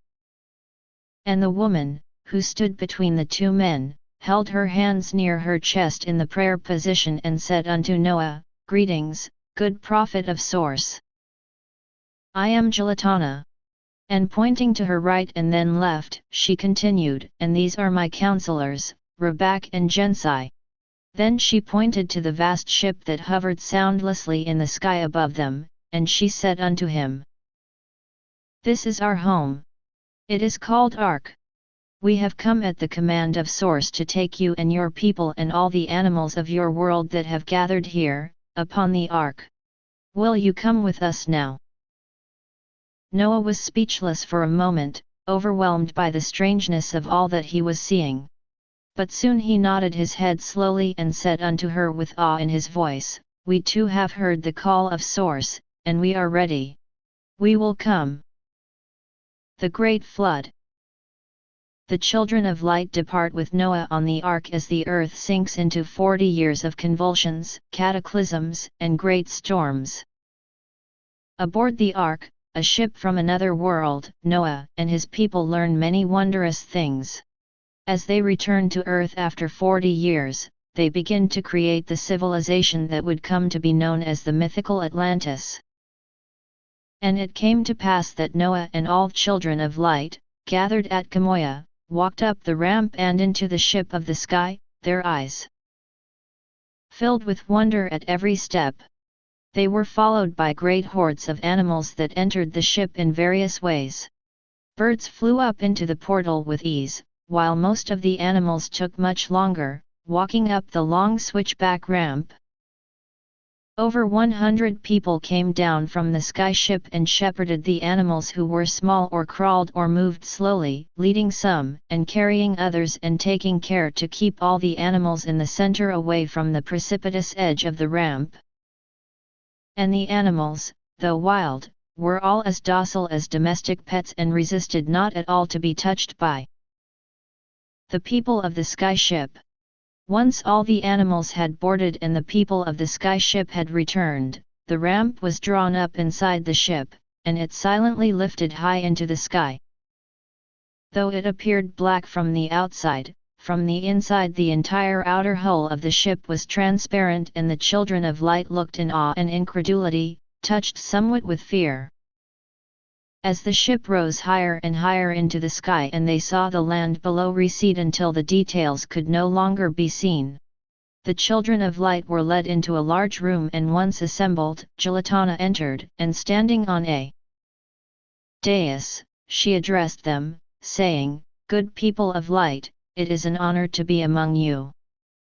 And the woman, who stood between the 2 men, held her hands near her chest in the prayer position and said unto Noah, "Greetings, good prophet of Source. I am Gelatana." And pointing to her right and then left, she continued, "And these are my counselors, Rabak and Jensai." Then she pointed to the vast ship that hovered soundlessly in the sky above them, and she said unto him, "This is our home. It is called Ark. We have come at the command of Source to take you and your people and all the animals of your world that have gathered here, upon the Ark. Will you come with us now?" Noah was speechless for a moment, overwhelmed by the strangeness of all that he was seeing. But soon he nodded his head slowly and said unto her with awe in his voice, "We too have heard the call of Source, and we are ready. We will come." The Great Flood. The children of light depart with Noah on the ark as the earth sinks into 40 years of convulsions, cataclysms, and great storms. Aboard the ark, a ship from another world, Noah and his people learn many wondrous things. As they return to Earth after 40 years, they begin to create the civilization that would come to be known as the mythical Atlantis. And it came to pass that Noah and all children of light, gathered at Kamoya, walked up the ramp and into the ship of the sky, their eyes filled with wonder at every step. They were followed by great hordes of animals that entered the ship in various ways. Birds flew up into the portal with ease, while most of the animals took much longer, walking up the long switchback ramp. Over 100 people came down from the sky ship and shepherded the animals who were small or crawled or moved slowly, leading some and carrying others and taking care to keep all the animals in the center away from the precipitous edge of the ramp. And the animals, though wild, were all as docile as domestic pets and resisted not at all to be touched by the people of the sky ship. Once all the animals had boarded and the people of the sky ship had returned, the ramp was drawn up inside the ship, and it silently lifted high into the sky. Though it appeared black from the outside, From the inside the entire outer hull of the ship was transparent, and the children of light looked in awe and incredulity, touched somewhat with fear. As the ship rose higher and higher into the sky and they saw the land below recede until the details could no longer be seen, the children of light were led into a large room, and once assembled, Gilatana entered, and standing on a dais, she addressed them, saying, "Good people of light, it is an honor to be among you.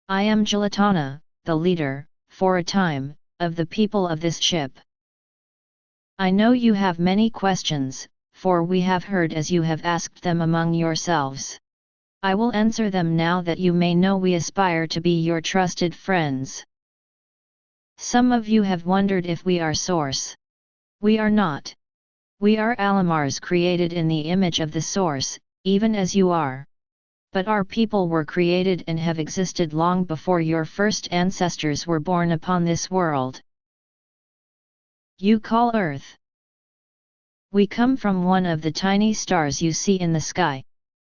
I am Gilatana, the leader, for a time, of the people of this ship. I know you have many questions, for we have heard as you have asked them among yourselves. I will answer them now that you may know we aspire to be your trusted friends. Some of you have wondered if we are Source. We are not. We are Alamars created in the image of the Source, even as you are. But our people were created and have existed long before your first ancestors were born upon this world. You call Earth. We come from one of the tiny stars you see in the sky.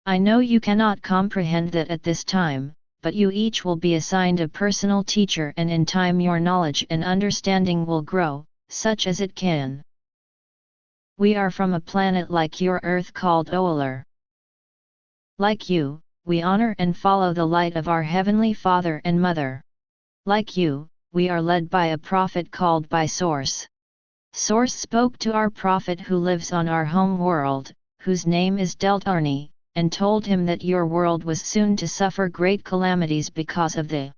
I know you cannot comprehend that at this time, but you each will be assigned a personal teacher, and in time your knowledge and understanding will grow, such as it can. We are from a planet like your Earth called Oalar. Like you, we honor and follow the light of our Heavenly Father and Mother. Like you, we are led by a prophet called by Source. Source spoke to our prophet who lives on our home world, whose name is Deltarni, and told him that your world was soon to suffer great calamities because of the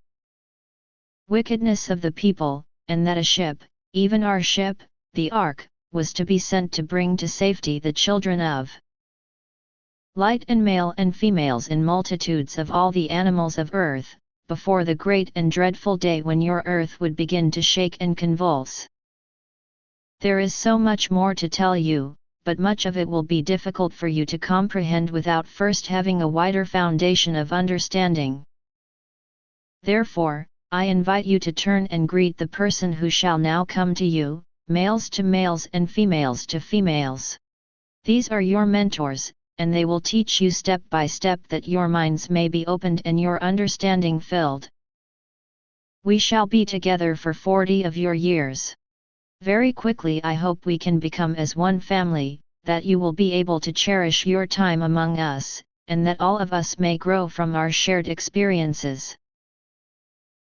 wickedness of the people, and that a ship, even our ship, the Ark, was to be sent to bring to safety the children of light, and male and females in multitudes of all the animals of earth, before the great and dreadful day when your earth would begin to shake and convulse. There is so much more to tell you, but much of it will be difficult for you to comprehend without first having a wider foundation of understanding. Therefore, I invite you to turn and greet the person who shall now come to you, males to males and females to females. These are your mentors, and they will teach you step by step that your minds may be opened and your understanding filled. We shall be together for 40 of your years. Very quickly I hope we can become as one family, that you will be able to cherish your time among us, and that all of us may grow from our shared experiences."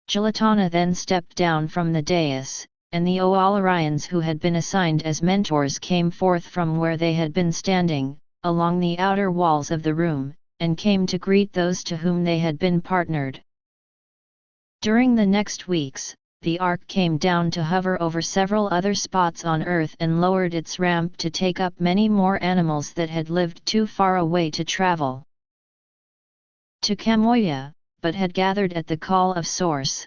Gilatana then stepped down from the dais, and the Oalarians who had been assigned as mentors came forth from where they had been standing, along the outer walls of the room, and came to greet those to whom they had been partnered. During the next weeks, the Ark came down to hover over several other spots on Earth and lowered its ramp to take up many more animals that had lived too far away to travel to Kamoya, but had gathered at the call of Source.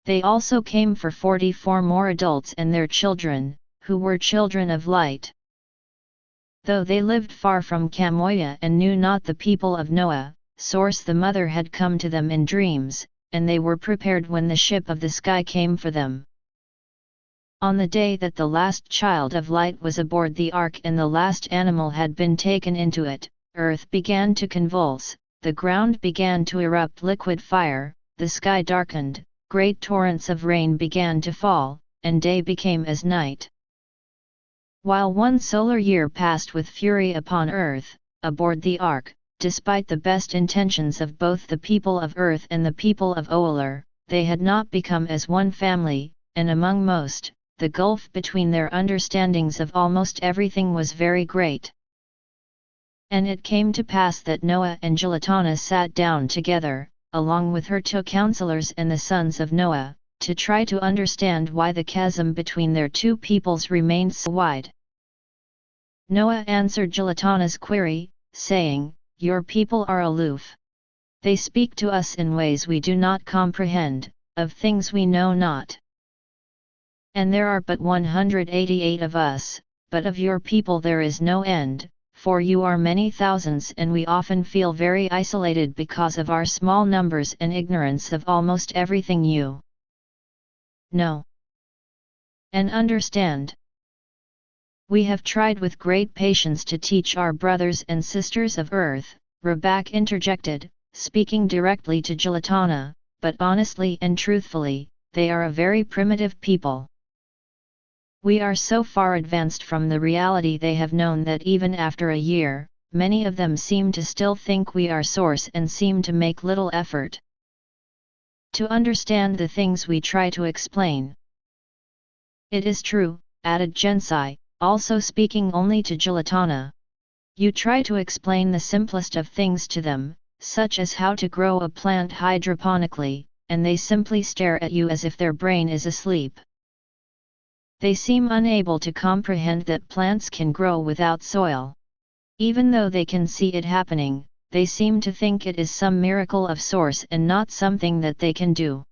They also came for 44 more adults and their children, who were children of light. Though they lived far from Kamoya and knew not the people of Noah, Source the Mother had come to them in dreams, and they were prepared when the ship of the sky came for them. On the day that the last child of light was aboard the Ark and the last animal had been taken into it, Earth began to convulse, the ground began to erupt liquid fire, the sky darkened, great torrents of rain began to fall, and day became as night. While one solar year passed with fury upon Earth, aboard the Ark, despite the best intentions of both the people of Earth and the people of Oalar, they had not become as one family, and among most, the gulf between their understandings of almost everything was very great. And it came to pass that Noah and Gilatana sat down together, along with her 2 counselors and the sons of Noah, to try to understand why the chasm between their 2 peoples remained so wide. Noah answered Gilatana's query, saying, "Your people are aloof. They speak to us in ways we do not comprehend, of things we know not. And there are but 188 of us, but of your people there is no end, for you are many thousands, and we often feel very isolated because of our small numbers and ignorance of almost everything you know and understand. We have tried with great patience to teach our brothers and sisters of Earth," Rabak interjected, speaking directly to Gilatana, but honestly and truthfully, they are a very primitive people. We are so far advanced from the reality they have known that even after a year, many of them seem to still think we are source and seem to make little effort to understand the things we try to explain. It is true, added Gensai, also speaking only to Gilatana. You try to explain the simplest of things to them, such as how to grow a plant hydroponically, and they simply stare at you as if their brain is asleep. They seem unable to comprehend that plants can grow without soil. Even though they can see it happening, they seem to think it is some miracle of source and not something that they can do.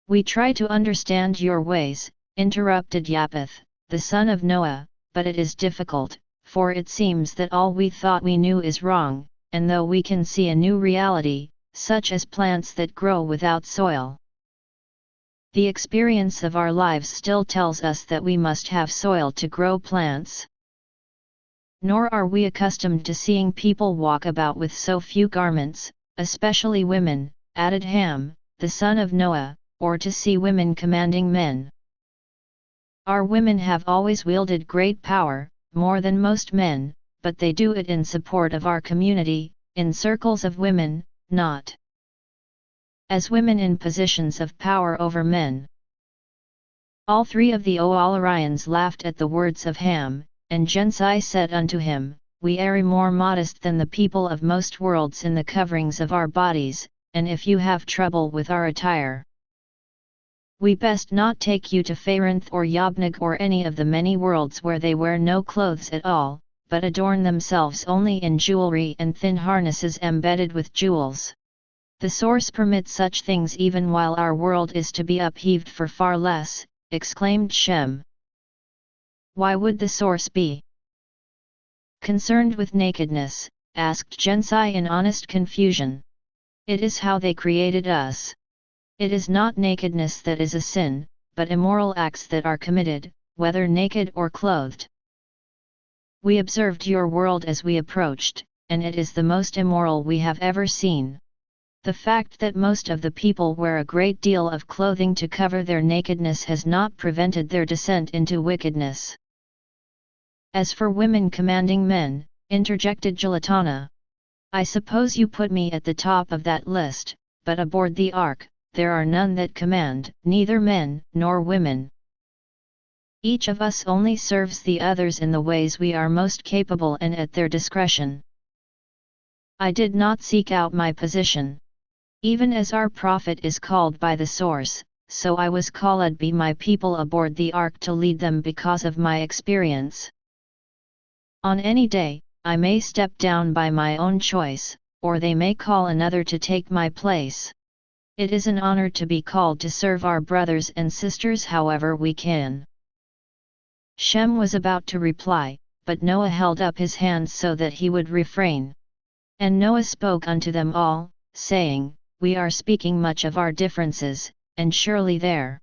We try to understand your ways, interrupted Japheth, the son of Noah, but it is difficult, for it seems that all we thought we knew is wrong, and though we can see a new reality, such as plants that grow without soil, the experience of our lives still tells us that we must have soil to grow plants. Nor are we accustomed to seeing people walk about with so few garments, especially women, added Ham, the son of Noah, or to see women commanding men. Our women have always wielded great power, more than most men, but they do it in support of our community, in circles of women, not as women in positions of power over men. All three of the Oalarians laughed at the words of Ham, and Gensai said unto him, We are more modest than the people of most worlds in the coverings of our bodies, and if you have trouble with our attire, we best not take you to Pharinth or Yabnag or any of the many worlds where they wear no clothes at all, but adorn themselves only in jewelry and thin harnesses embedded with jewels. The source permits such things even while our world is to be upheaved for far less, exclaimed Shem. Why would the source be concerned with nakedness? Asked Gensai in honest confusion. It is how they created us. It is not nakedness that is a sin, but immoral acts that are committed, whether naked or clothed. We observed your world as we approached, and it is the most immoral we have ever seen. The fact that most of the people wear a great deal of clothing to cover their nakedness has not prevented their descent into wickedness. As for women commanding men, interjected Gilatana, I suppose you put me at the top of that list, but aboard the ark, there are none that command, neither men nor women. Each of us only serves the others in the ways we are most capable and at their discretion. I did not seek out my position. Even as our prophet is called by the source, so I was called by my people aboard the ark to lead them because of my experience. On any day, I may step down by my own choice, or they may call another to take my place. It is an honor to be called to serve our brothers and sisters however we can. Shem was about to reply, but Noah held up his hand so that he would refrain. And Noah spoke unto them all, saying, We are speaking much of our differences, and surely there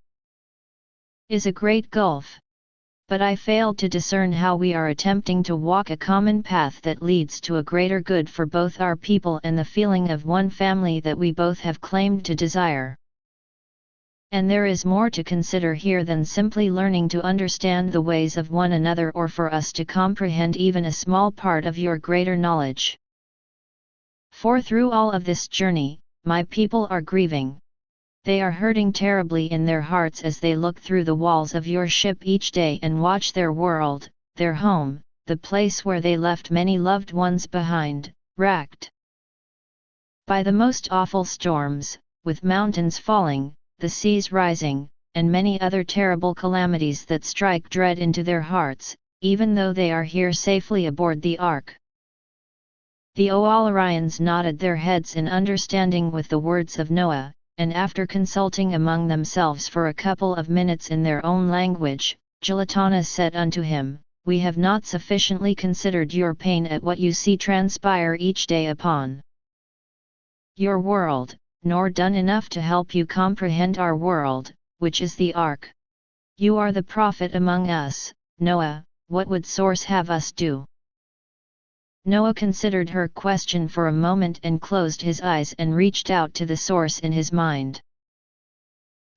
is a great gulf. But I failed to discern how we are attempting to walk a common path that leads to a greater good for both our people and the feeling of one family that we both have claimed to desire. And there is more to consider here than simply learning to understand the ways of one another or for us to comprehend even a small part of your greater knowledge. For through all of this journey, my people are grieving. They are hurting terribly in their hearts as they look through the walls of your ship each day and watch their world, their home, the place where they left many loved ones behind, racked by the most awful storms, with mountains falling, the seas rising, and many other terrible calamities that strike dread into their hearts, even though they are here safely aboard the ark. The Oalarians nodded their heads in understanding with the words of Noah, and after consulting among themselves for a couple of minutes in their own language, Gilatana said unto him, We have not sufficiently considered your pain at what you see transpire each day upon your world, nor done enough to help you comprehend our world, which is the ark. You are the prophet among us, Noah, what would source have us do? Noah considered her question for a moment and closed his eyes and reached out to the source in his mind.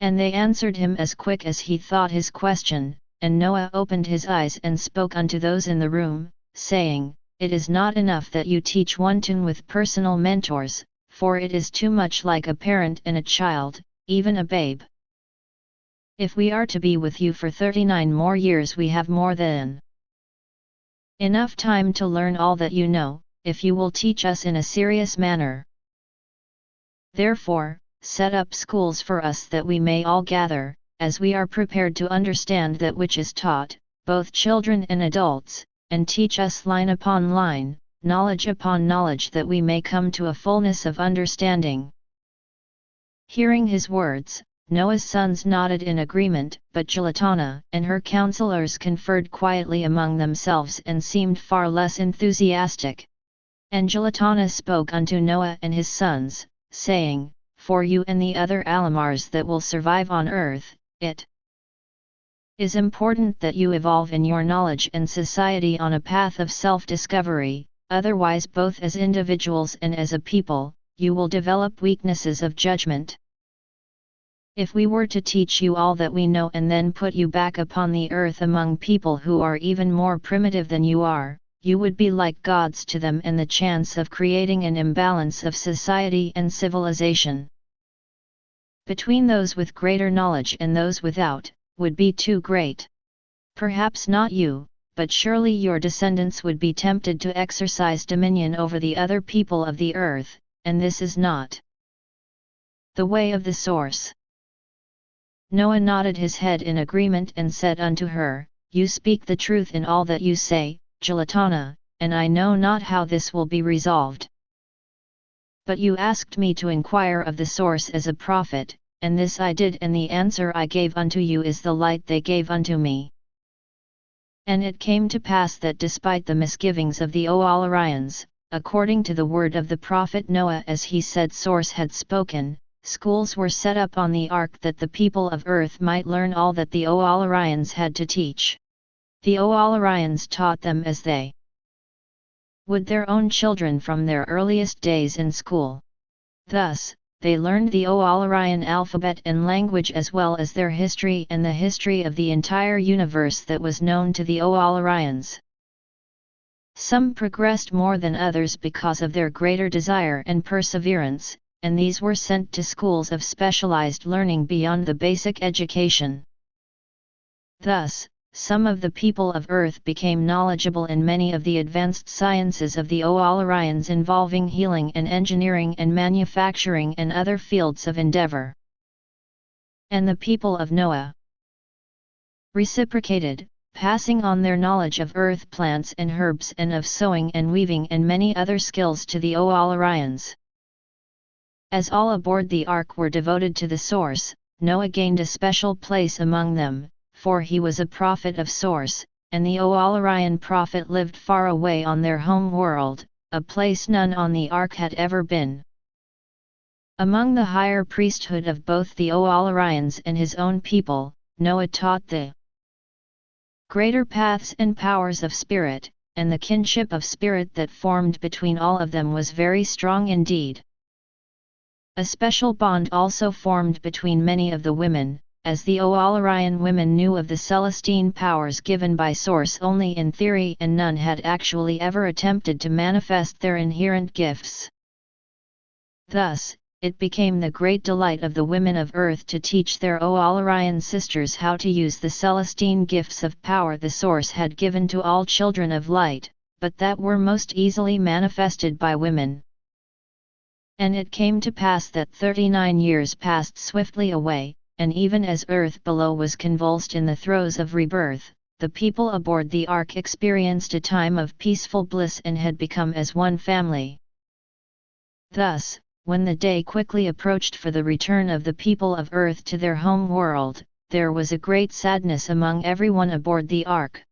And they answered him as quick as he thought his question, and Noah opened his eyes and spoke unto those in the room, saying, "It is not enough that you teach one-to-one with personal mentors, for it is too much like a parent and a child, even a babe. If we are to be with you for 39 more years, we have more than enough time to learn all that you know, if you will teach us in a serious manner. Therefore, set up schools for us that we may all gather, as we are prepared to understand that which is taught, both children and adults, and teach us line upon line, knowledge upon knowledge, that we may come to a fullness of understanding." Hearing his words, Noah's sons nodded in agreement, but Gilatana and her counselors conferred quietly among themselves and seemed far less enthusiastic. And Gilatana spoke unto Noah and his sons, saying, "For you and the other Alamars that will survive on earth, it is important that you evolve in your knowledge and society on a path of self-discovery, otherwise both as individuals and as a people, you will develop weaknesses of judgment. If we were to teach you all that we know and then put you back upon the earth among people who are even more primitive than you are, you would be like gods to them, and the chance of creating an imbalance of society and civilization between those with greater knowledge and those without, would be too great. Perhaps not you, but surely your descendants would be tempted to exercise dominion over the other people of the earth, and this is not the way of the source." Noah nodded his head in agreement and said unto her, "You speak the truth in all that you say, Gilatana, and I know not how this will be resolved. But you asked me to inquire of the source as a prophet, and this I did, and the answer I gave unto you is the light they gave unto me." And it came to pass that despite the misgivings of the Oalarians, according to the word of the prophet Noah as he said source had spoken, schools were set up on the ark that the people of earth might learn all that the Oalarians had to teach. The Oalarians taught them as they would their own children from their earliest days in school. Thus, they learned the Oalarian alphabet and language as well as their history and the history of the entire universe that was known to the Oalarians. Some progressed more than others because of their greater desire and perseverance, and these were sent to schools of specialized learning beyond the basic education. Thus, some of the people of Earth became knowledgeable in many of the advanced sciences of the Oalarians involving healing and engineering and manufacturing and other fields of endeavor. And the people of Noah reciprocated, passing on their knowledge of earth plants and herbs and of sewing and weaving and many other skills to the Oalarians. As all aboard the ark were devoted to the source, Noah gained a special place among them, for he was a prophet of source, and the Oalarian prophet lived far away on their home world, a place none on the ark had ever been. Among the higher priesthood of both the Oalarians and his own people, Noah taught the greater paths and powers of spirit, and the kinship of spirit that formed between all of them was very strong indeed. A special bond also formed between many of the women, as the Oalarian women knew of the Celestine powers given by source only in theory, and none had actually ever attempted to manifest their inherent gifts. Thus, it became the great delight of the women of Earth to teach their Oalarian sisters how to use the Celestine gifts of power the source had given to all children of light, but that were most easily manifested by women. And it came to pass that 39 years passed swiftly away, and even as earth below was convulsed in the throes of rebirth, the people aboard the ark experienced a time of peaceful bliss and had become as one family. Thus, when the day quickly approached for the return of the people of earth to their home world, there was a great sadness among everyone aboard the ark.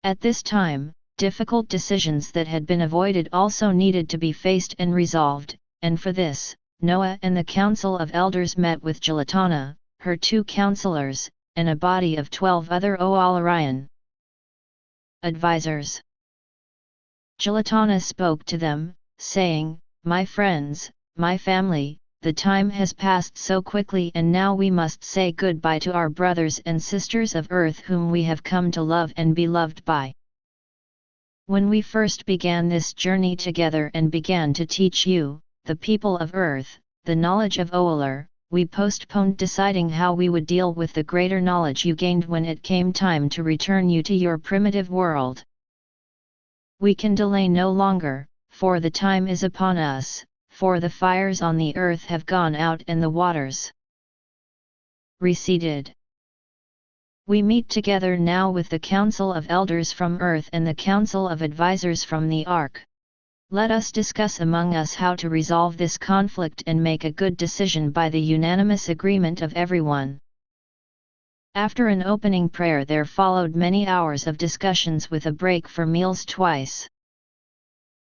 At this time, difficult decisions that had been avoided also needed to be faced and resolved, and for this, Noah and the council of elders met with Gilatana, her 2 counselors, and a body of 12 other Oalarian advisors. Jalatana spoke to them, saying, "My friends, my family, the time has passed so quickly and now we must say goodbye to our brothers and sisters of earth whom we have come to love and be loved by. When we first began this journey together and began to teach you, the people of earth, the knowledge of Oler, we postponed deciding how we would deal with the greater knowledge you gained when it came time to return you to your primitive world. We can delay no longer, for the time is upon us, for the fires on the earth have gone out and the waters receded. We meet together now with the Council of Elders from Earth and the Council of Advisors from the Ark. Let us discuss among us how to resolve this conflict and make a good decision by the unanimous agreement of everyone." After an opening prayer there followed many hours of discussions with a break for meals twice.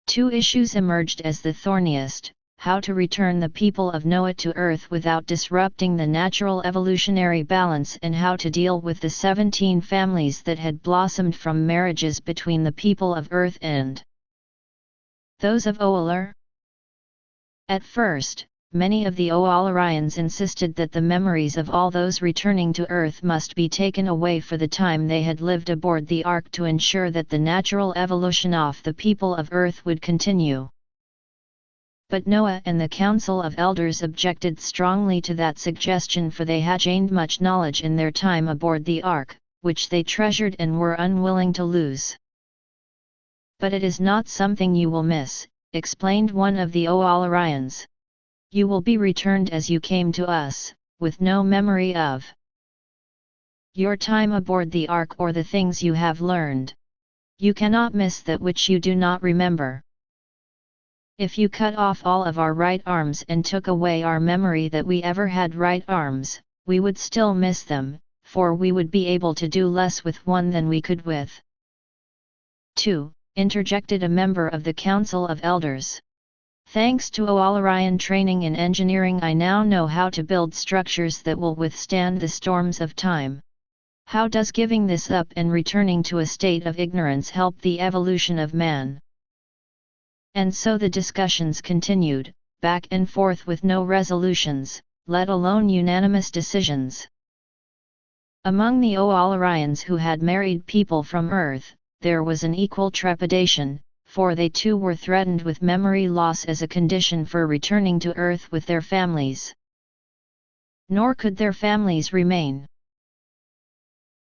Two issues emerged as the thorniest: how to return the people of Noah to Earth without disrupting the natural evolutionary balance, and how to deal with the 17 families that had blossomed from marriages between the people of Earth and those of Oler. At first, many of the Oalarians insisted that the memories of all those returning to Earth must be taken away for the time they had lived aboard the Ark to ensure that the natural evolution of the people of Earth would continue. But Noah and the Council of Elders objected strongly to that suggestion, for they had gained much knowledge in their time aboard the Ark, which they treasured and were unwilling to lose. "But it is not something you will miss," explained one of the Oalarians. "You will be returned as you came to us, with no memory of your time aboard the Ark or the things you have learned. You cannot miss that which you do not remember. If you cut off all of our right arms and took away our memory that we ever had right arms, we would still miss them, for we would be able to do less with one than we could with two," interjected a member of the Council of Elders. "Thanks to Oalarian training in engineering, I now know how to build structures that will withstand the storms of time. How does giving this up and returning to a state of ignorance help the evolution of man?" And so the discussions continued, back and forth with no resolutions, let alone unanimous decisions. Among the Oalarians who had married people from Earth, there was an equal trepidation, for they too were threatened with memory loss as a condition for returning to Earth with their families. Nor could their families remain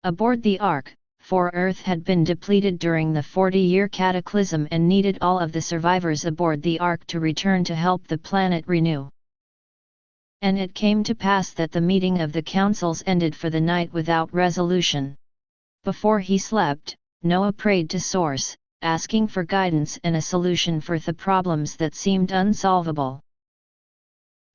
aboard the Ark, for Earth had been depleted during the 40-year cataclysm and needed all of the survivors aboard the Ark to return to help the planet renew. And it came to pass that the meeting of the councils ended for the night without resolution. Before he slept, Noah prayed to Source, asking for guidance and a solution for the problems that seemed unsolvable.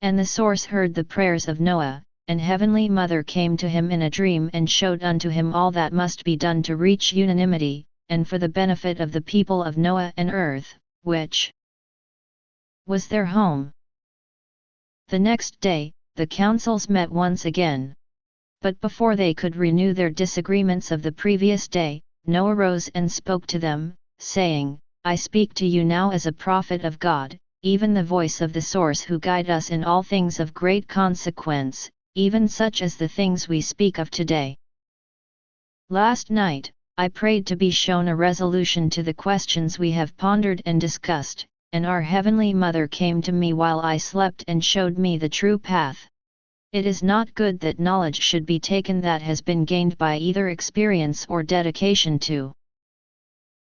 And the Source heard the prayers of Noah, and Heavenly Mother came to him in a dream and showed unto him all that must be done to reach unanimity, and for the benefit of the people of Noah and Earth, which was their home. The next day, the councils met once again. But before they could renew their disagreements of the previous day, Noah rose and spoke to them, saying, "I speak to you now as a prophet of God, even the voice of the Source who guide us in all things of great consequence, even such as the things we speak of today. Last night, I prayed to be shown a resolution to the questions we have pondered and discussed, and our Heavenly Mother came to me while I slept and showed me the true path. It is not good that knowledge should be taken that has been gained by either experience or dedication to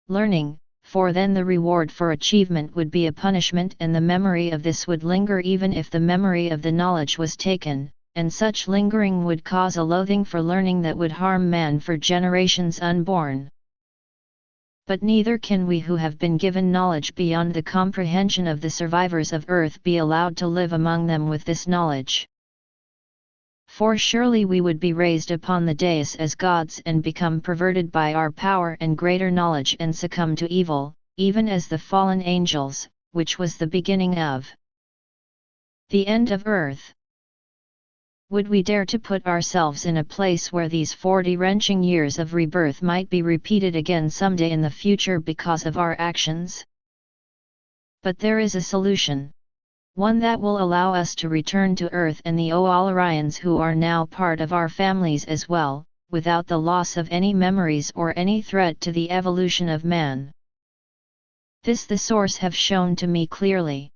learning, for then the reward for achievement would be a punishment and the memory of this would linger even if the memory of the knowledge was taken, and such lingering would cause a loathing for learning that would harm man for generations unborn. But neither can we who have been given knowledge beyond the comprehension of the survivors of earth be allowed to live among them with this knowledge. For surely we would be raised upon the dais as gods and become perverted by our power and greater knowledge and succumb to evil, even as the fallen angels, which was the beginning of the end of earth. Would we dare to put ourselves in a place where these 40 wrenching years of rebirth might be repeated again someday in the future because of our actions? But there is a solution. One that will allow us to return to Earth and the Oalarians who are now part of our families as well, without the loss of any memories or any threat to the evolution of man. This the Source have shown to me clearly.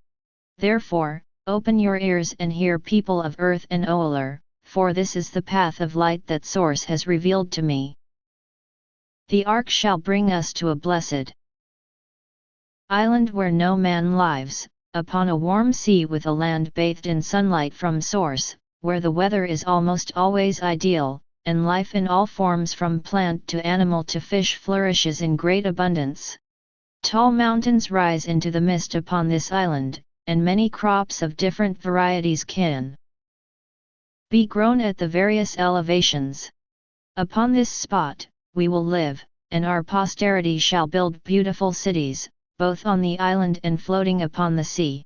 Therefore, open your ears and hear, people of Earth and Oalar, for this is the path of light that Source has revealed to me. The Ark shall bring us to a blessed island where no man lives, upon a warm sea with a land bathed in sunlight from Source, where the weather is almost always ideal, and life in all forms from plant to animal to fish flourishes in great abundance. Tall mountains rise into the mist upon this island, and many crops of different varieties can be grown at the various elevations. Upon this spot, we will live, and our posterity shall build beautiful cities, both on the island and floating upon the sea.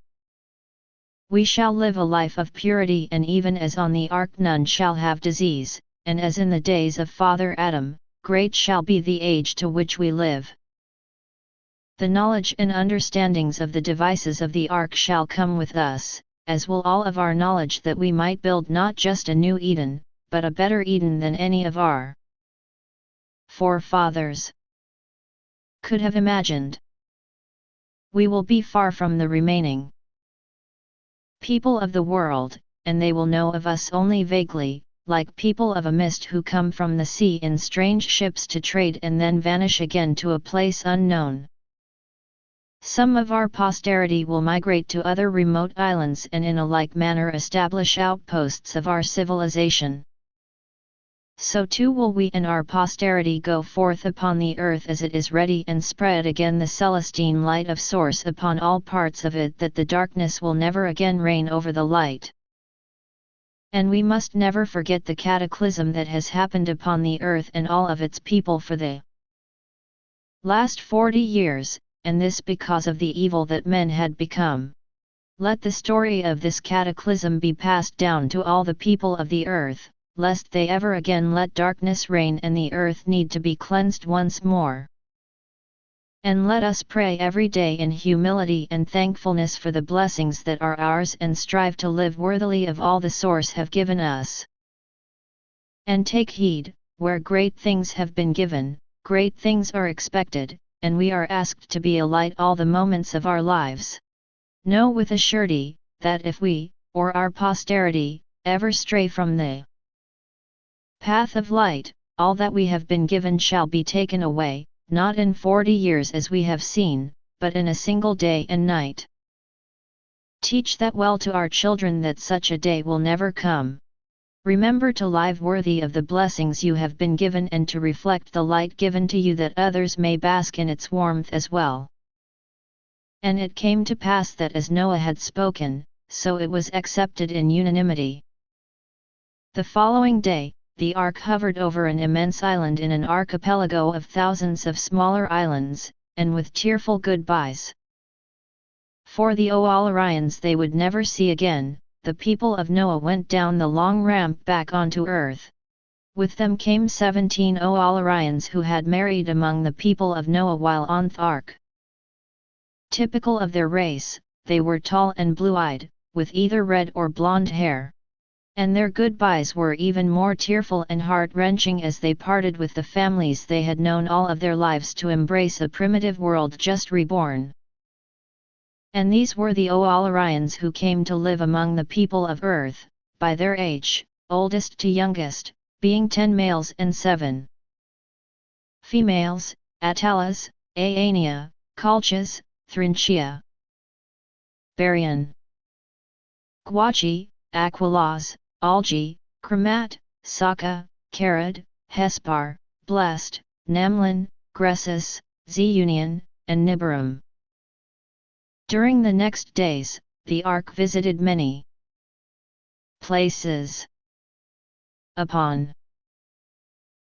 We shall live a life of purity, and even as on the ark none shall have disease, and as in the days of Father Adam, great shall be the age to which we live. The knowledge and understandings of the devices of the ark shall come with us, as will all of our knowledge, that we might build not just a new Eden, but a better Eden than any of our forefathers could have imagined. We will be far from the remaining people of the world, and they will know of us only vaguely, like people of a mist who come from the sea in strange ships to trade and then vanish again to a place unknown. Some of our posterity will migrate to other remote islands and in a like manner establish outposts of our civilization. So too will we and our posterity go forth upon the earth as it is ready, and spread again the celestine light of Source upon all parts of it, that the darkness will never again reign over the light. And we must never forget the cataclysm that has happened upon the earth and all of its people for the last 40 years, and this because of the evil that men had become. Let the story of this cataclysm be passed down to all the people of the earth, lest they ever again let darkness reign and the earth need to be cleansed once more. And let us pray every day in humility and thankfulness for the blessings that are ours, and strive to live worthily of all the Source have given us. And take heed, where great things have been given, great things are expected, and we are asked to be a light all the moments of our lives. Know with a surety, that if we, or our posterity, ever stray from the path of light, all that we have been given shall be taken away, not in 40 years as we have seen, but in a single day and night. Teach that well to our children, that such a day will never come. Remember to live worthy of the blessings you have been given, and to reflect the light given to you, that others may bask in its warmth as well. And it came to pass that as Noah had spoken, so it was accepted in unanimity. The following day, the ark hovered over an immense island in an archipelago of thousands of smaller islands, and with tearful goodbyes for the Oalarians they would never see again, the people of Noah went down the long ramp back onto earth. With them came 17 Oalarians who had married among the people of Noah while on the ark. Typical of their race, they were tall and blue-eyed, with either red or blonde hair. And their goodbyes were even more tearful and heart-wrenching as they parted with the families they had known all of their lives to embrace a primitive world just reborn. And these were the Oalarians who came to live among the people of Earth, by their age, oldest to youngest, being 10 males and 7 females, Atalas, Aania, Kalchas, Thrinchia, Barian, Guachi, Aquilas, Algi, Kramat, Saka, Karad, Hespar, Blessed, Namlin, Gressus, Zeunian, and Nibirum. During the next days, the ark visited many places upon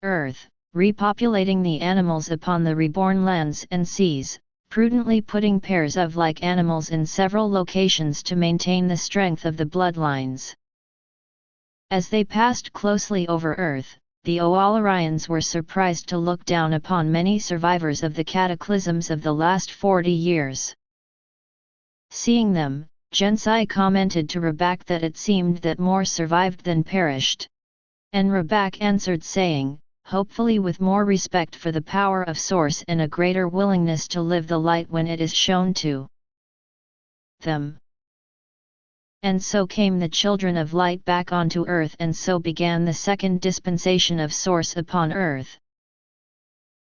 earth, repopulating the animals upon the reborn lands and seas, prudently putting pairs of like animals in several locations to maintain the strength of the bloodlines. As they passed closely over Earth, the Oolarians were surprised to look down upon many survivors of the cataclysms of the last 40 years. Seeing them, Gensai commented to Rabak that it seemed that more survived than perished. And Rabak answered saying, hopefully with more respect for the power of Source and a greater willingness to live the light when it is shown to them. And so came the children of light back onto Earth, and so began the second dispensation of Source upon Earth.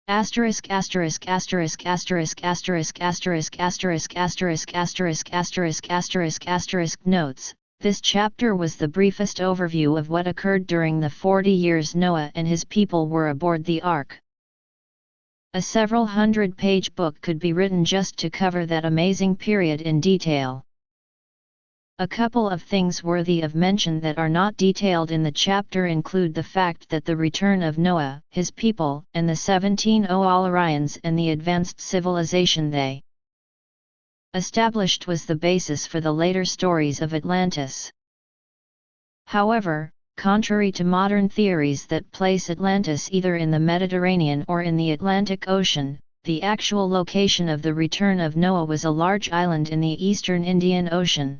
Asterisk asterisk asterisk asterisk asterisk asterisk asterisk asterisk asterisk asterisk asterisk asterisk notes. This chapter was the briefest overview of what occurred during the 40 years Noah and his people were aboard the Ark. A several hundred-page book could be written just to cover that amazing period in detail. A couple of things worthy of mention that are not detailed in the chapter include the fact that the return of Noah, his people, and the 17 Oolarians and the advanced civilization they established was the basis for the later stories of Atlantis. However, contrary to modern theories that place Atlantis either in the Mediterranean or in the Atlantic Ocean, the actual location of the return of Noah was a large island in the eastern Indian Ocean.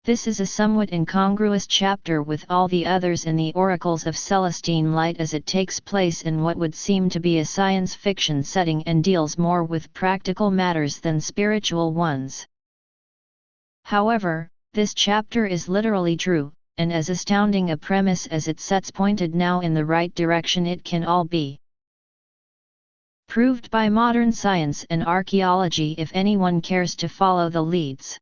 This is a somewhat incongruous chapter with all the others in the Oracles of Celestine Light, as it takes place in what would seem to be a science fiction setting and deals more with practical matters than spiritual ones. However, this chapter is literally true, and as astounding a premise as it sets pointed now in the right direction it can all be. Proved by modern science and archaeology if anyone cares to follow the leads.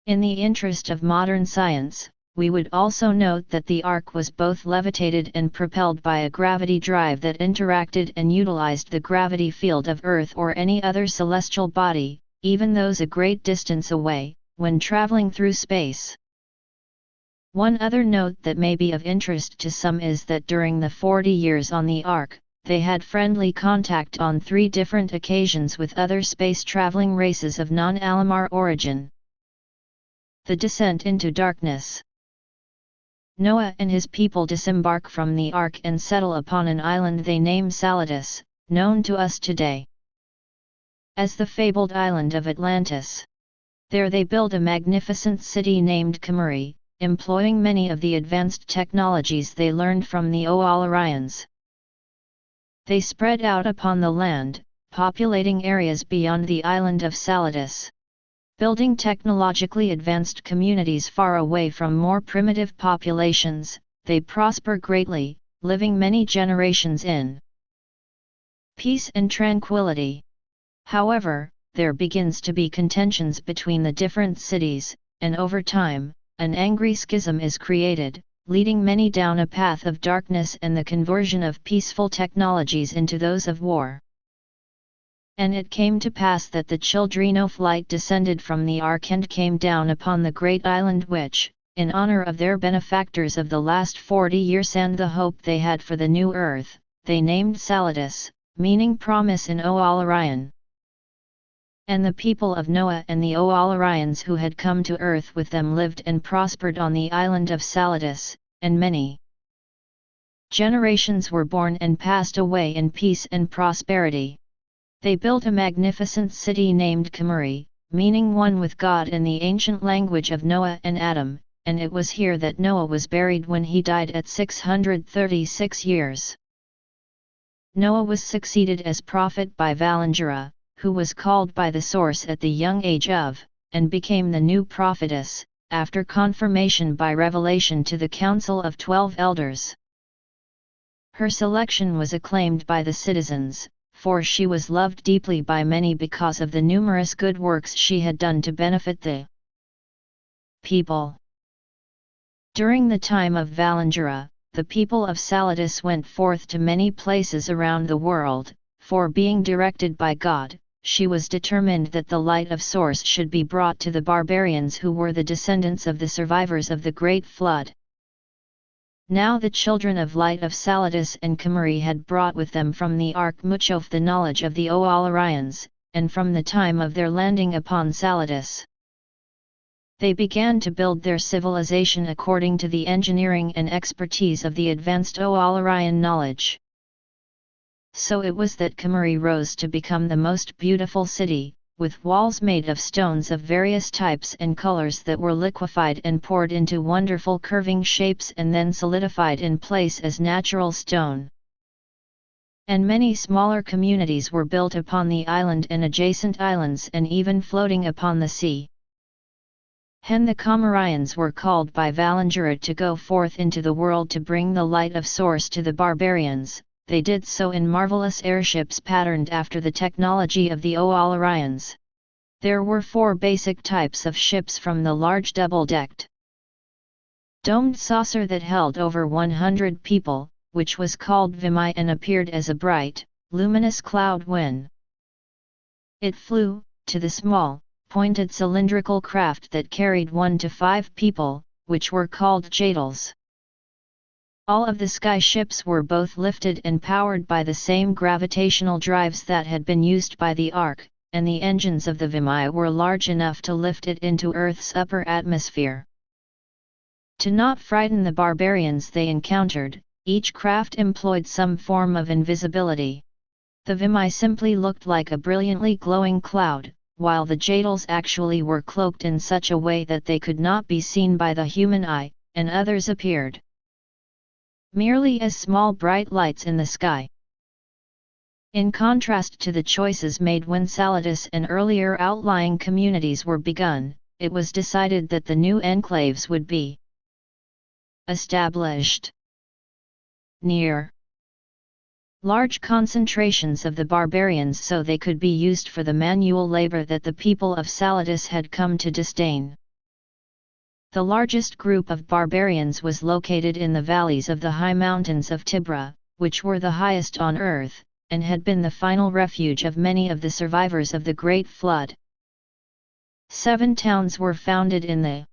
In the interest of modern science, we would also note that the Ark was both levitated and propelled by a gravity drive that interacted and utilized the gravity field of Earth or any other celestial body, even those a great distance away, when traveling through space. One other note that may be of interest to some is that during the 40 years on the Ark, they had friendly contact on 3 different occasions with other space-traveling races of non-Alamar origin. The descent into darkness. Noah and his people disembark from the Ark and settle upon an island they name Saladas, known to us today as the fabled island of Atlantis. There they build a magnificent city named Kamuri, employing many of the advanced technologies they learned from the Oolarians. They spread out upon the land, populating areas beyond the island of Saladas. Building technologically advanced communities far away from more primitive populations, they prosper greatly, living many generations in peace and tranquility. However, there begins to be contentions between the different cities, and over time, an angry schism is created, leading many down a path of darkness and the conversion of peaceful technologies into those of war. And it came to pass that the children of light descended from the Ark and came down upon the great island which, in honor of their benefactors of the last 40 years and the hope they had for the new earth, they named Saladas, meaning promise in Oolarian. And the people of Noah and the Oolarians who had come to earth with them lived and prospered on the island of Saladas, and many generations were born and passed away in peace and prosperity. They built a magnificent city named Kamuri, meaning one with God in the ancient language of Noah and Adam, and it was here that Noah was buried when he died at 636 years. Noah was succeeded as prophet by Valangera, who was called by the Source at the young age of, and became the new prophetess, after confirmation by revelation to the Council of 12 Elders. Her selection was acclaimed by the citizens, for she was loved deeply by many because of the numerous good works she had done to benefit the people. During the time of Valangera, the people of Saladas went forth to many places around the world, for being directed by God, she was determined that the light of Source should be brought to the barbarians who were the descendants of the survivors of the Great Flood. Now the children of light of Saladas and Kamuri had brought with them from the Ark much of the knowledge of the Oolarians, and from the time of their landing upon Saladas, They began to build their civilization according to the engineering and expertise of the advanced O'Alarian knowledge. So it was that Kumari rose to become the most beautiful city, with walls made of stones of various types and colors that were liquefied and poured into wonderful curving shapes and then solidified in place as natural stone. And many smaller communities were built upon the island and adjacent islands and even floating upon the sea. Hen the Comorians were called by Valangirat to go forth into the world to bring the light of source to the barbarians. They did so in marvelous airships patterned after the technology of the O'Alarians. There were 4 basic types of ships, from the large double-decked domed saucer that held over 100 people, which was called Vimai and appeared as a bright, luminous cloud when it flew, to the small, pointed cylindrical craft that carried 1 to 5 people, which were called jadals. All of the sky ships were both lifted and powered by the same gravitational drives that had been used by the Ark, and the engines of the Vimai were large enough to lift it into Earth's upper atmosphere. To not frighten the barbarians they encountered, each craft employed some form of invisibility. The Vimai simply looked like a brilliantly glowing cloud, while the jadals actually were cloaked in such a way that they could not be seen by the human eye, and others appeared merely as small bright lights in the sky. In contrast to the choices made when Saladas and earlier outlying communities were begun, it was decided that the new enclaves would be established near large concentrations of the barbarians so they could be used for the manual labor that the people of Saladas had come to disdain. The largest group of barbarians was located in the valleys of the high mountains of Tibra, which were the highest on earth, and had been the final refuge of many of the survivors of the Great Flood. 7 towns were founded in the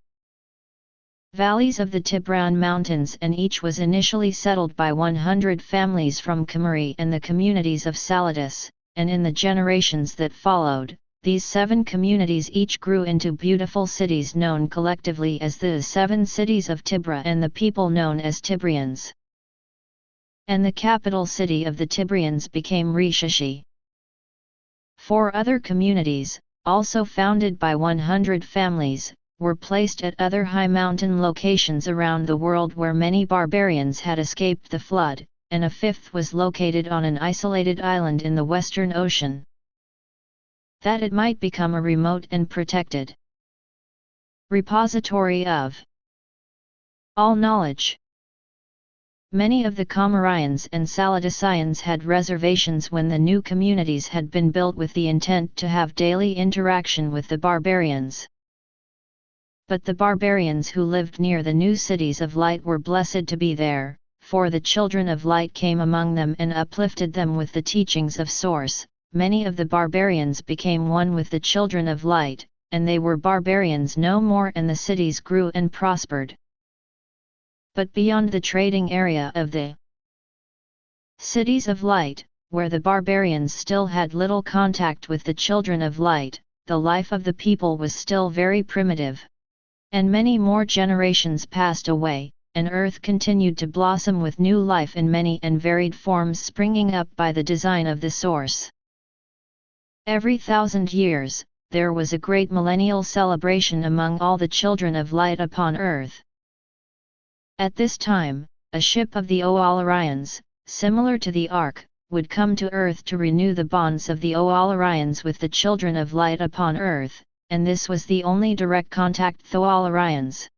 valleys of the Tibran Mountains, and each was initially settled by 100 families from Kumari and the communities of Saladas, and in the generations that followed, these 7 communities each grew into beautiful cities known collectively as the 7 cities of Tibra, and the people known as Tibrians. And the capital city of the Tibrians became Rishishi. 4 other communities, also founded by 100 families, were placed at other high mountain locations around the world where many barbarians had escaped the flood, and a 5th was located on an isolated island in the Western Ocean, that it might become a remote and protected repository of all knowledge. Many of the Comorians and Saladasians had reservations when the new communities had been built with the intent to have daily interaction with the barbarians. But the barbarians who lived near the new cities of light were blessed to be there, for the children of light came among them and uplifted them with the teachings of Source. Many of the barbarians became one with the children of light, and they were barbarians no more, and the cities grew and prospered. But beyond the trading area of the cities of light, where the barbarians still had little contact with the children of light, the life of the people was still very primitive. And many more generations passed away, and Earth continued to blossom with new life in many and varied forms springing up by the design of the Source. Every 1,000 years, there was a great millennial celebration among all the children of light upon Earth. At this time, a ship of the O'Alarians, similar to the Ark, would come to Earth to renew the bonds of the O'Alarians with the children of light upon Earth, and this was the only direct contact the O'Alarians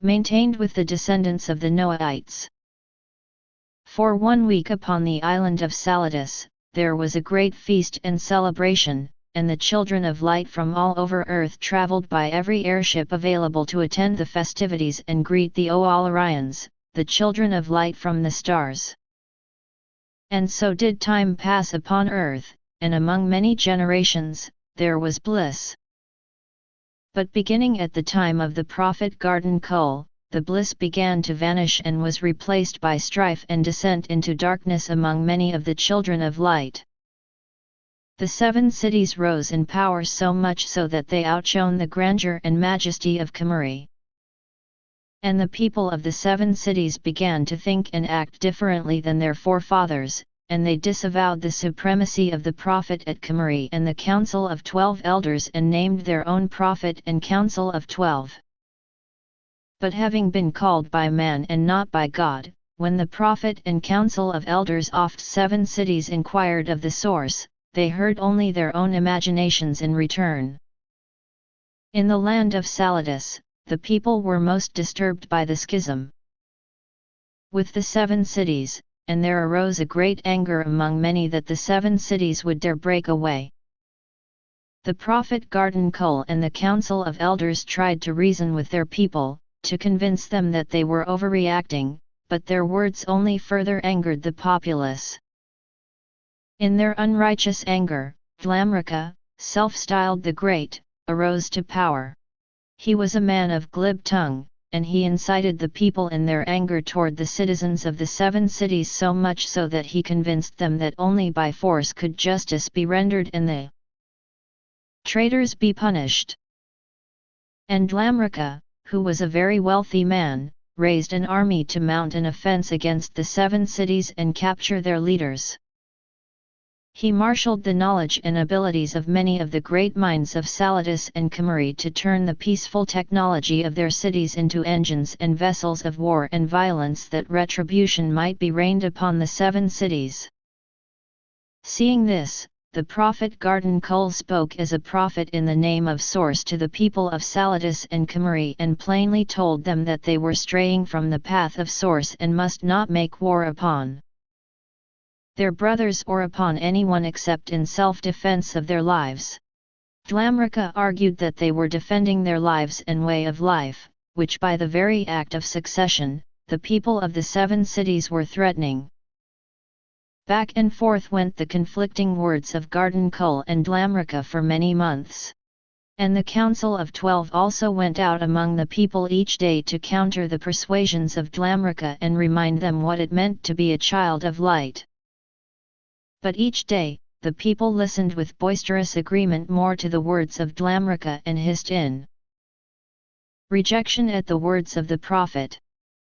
maintained with the descendants of the Noahites. For 1 week upon the island of Saladas, there was a great feast and celebration, and the children of light from all over Earth travelled by every airship available to attend the festivities and greet the O'Alarians, the children of light from the stars. And so did time pass upon Earth, and among many generations, there was bliss. But beginning at the time of the prophet Garden Cole, the bliss began to vanish and was replaced by strife and descent into darkness among many of the children of light. The 7 cities rose in power so much so that they outshone the grandeur and majesty of Kumari. And the people of the 7 cities began to think and act differently than their forefathers, and they disavowed the supremacy of the prophet at Kumari and the council of 12 elders and named their own prophet and council of 12. But having been called by man and not by God, when the prophet and council of elders of 7 cities inquired of the source, they heard only their own imaginations in return. In the land of Saladas, the people were most disturbed by the schism with the 7 cities, and there arose a great anger among many that the 7 cities would dare break away. The prophet Gardan Kol and the council of elders tried to reason with their people, to convince them that they were overreacting, but their words only further angered the populace. In their unrighteous anger, Dlamraka, self-styled the Great, arose to power. He was a man of glib tongue, and he incited the people in their anger toward the citizens of the 7 cities so much so that he convinced them that only by force could justice be rendered and the traitors be punished. And Dlamraka, who was a very wealthy man, raised an army to mount an offense against the 7 cities and capture their leaders. He marshaled the knowledge and abilities of many of the great minds of Saladas and Kumari to turn the peaceful technology of their cities into engines and vessels of war and violence that retribution might be rained upon the 7 cities. Seeing this, the prophet Gardan Kol spoke as a prophet in the name of Source to the people of Saladas and Kumari and plainly told them that they were straying from the path of Source and must not make war upon their brothers or upon anyone except in self-defense of their lives. Dlamraka argued that they were defending their lives and way of life, which by the very act of succession, the people of the 7 cities were threatening. Back and forth went the conflicting words of Gardan Kol and Dlamraka for many months. And the council of 12 also went out among the people each day to counter the persuasions of Dlamraka and remind them what it meant to be a child of light. But each day, the people listened with boisterous agreement more to the words of Dlamraka and hissed in rejection at the words of the prophet.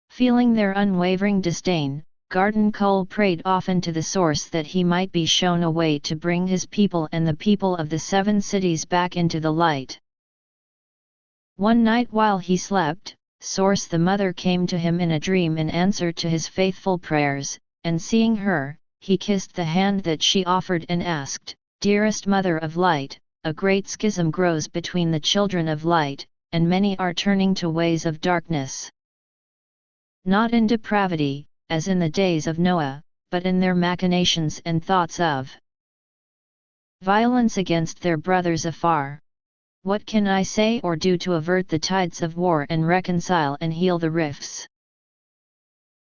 Feeling their unwavering disdain, Gardan Kol prayed often to the Source that he might be shown a way to bring his people and the people of the 7 cities back into the light. One night while he slept, Source the mother came to him in a dream in answer to his faithful prayers, and seeing her, he kissed the hand that she offered and asked, "Dearest Mother of Light, a great schism grows between the children of light, and many are turning to ways of darkness. Not in depravity, as in the days of Noah, but in their machinations and thoughts of violence against their brothers afar. What can I say or do to avert the tides of war and reconcile and heal the rifts?"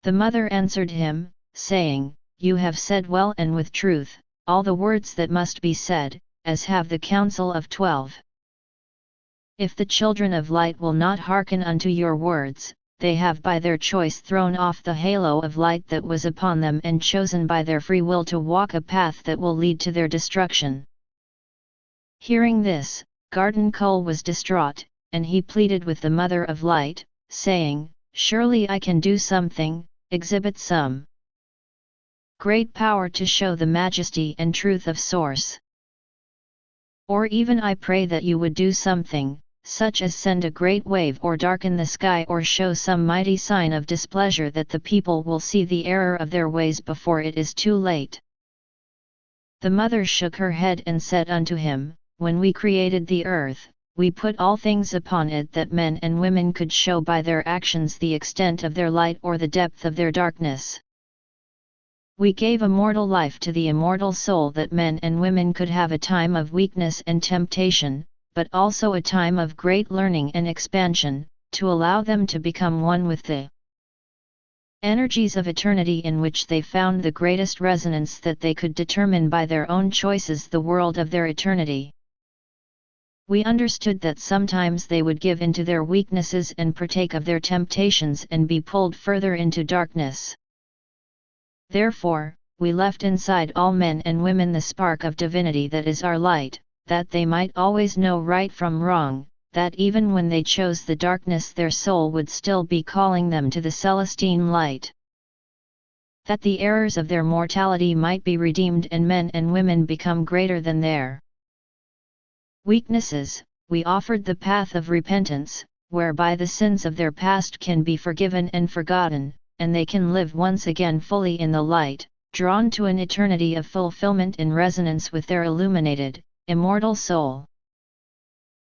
The mother answered him, saying, "You have said well and with truth, all the words that must be said, as have the council of 12. If the children of light will not hearken unto your words, they have by their choice thrown off the halo of light that was upon them and chosen by their free will to walk a path that will lead to their destruction." Hearing this, Gardan Kol was distraught, and he pleaded with the Mother of Light, saying, "Surely I can do something, exhibit some great power to show the majesty and truth of Source. Or even I pray that you would do something, such as send a great wave or darken the sky or show some mighty sign of displeasure that the people will see the error of their ways before it is too late." The mother shook her head and said unto him, "When we created the earth, we put all things upon it that men and women could show by their actions the extent of their light or the depth of their darkness. We gave immortal life to the immortal soul that men and women could have a time of weakness and temptation, but also a time of great learning and expansion, to allow them to become one with the energies of eternity in which they found the greatest resonance that they could determine by their own choices the world of their eternity. We understood that sometimes they would give into their weaknesses and partake of their temptations and be pulled further into darkness. Therefore, we left inside all men and women the spark of divinity that is our light, that they might always know right from wrong, that even when they chose the darkness their soul would still be calling them to the celestine light. That the errors of their mortality might be redeemed and men and women become greater than their weaknesses, we offered the path of repentance, whereby the sins of their past can be forgiven and forgotten, and they can live once again fully in the light, drawn to an eternity of fulfillment in resonance with their illuminated, immortal soul.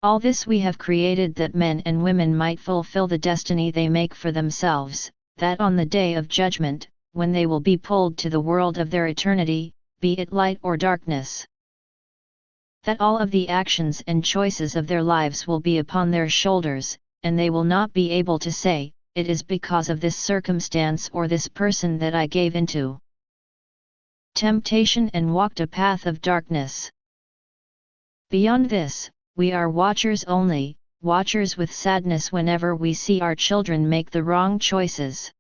All this we have created that men and women might fulfill the destiny they make for themselves, that on the day of judgment, when they will be pulled to the world of their eternity, be it light or darkness, that all of the actions and choices of their lives will be upon their shoulders, and they will not be able to say, "It is because of this circumstance or this person that I gave into temptation and walked a path of darkness." Beyond this, we are watchers only, watchers with sadness whenever we see our children make the wrong choices,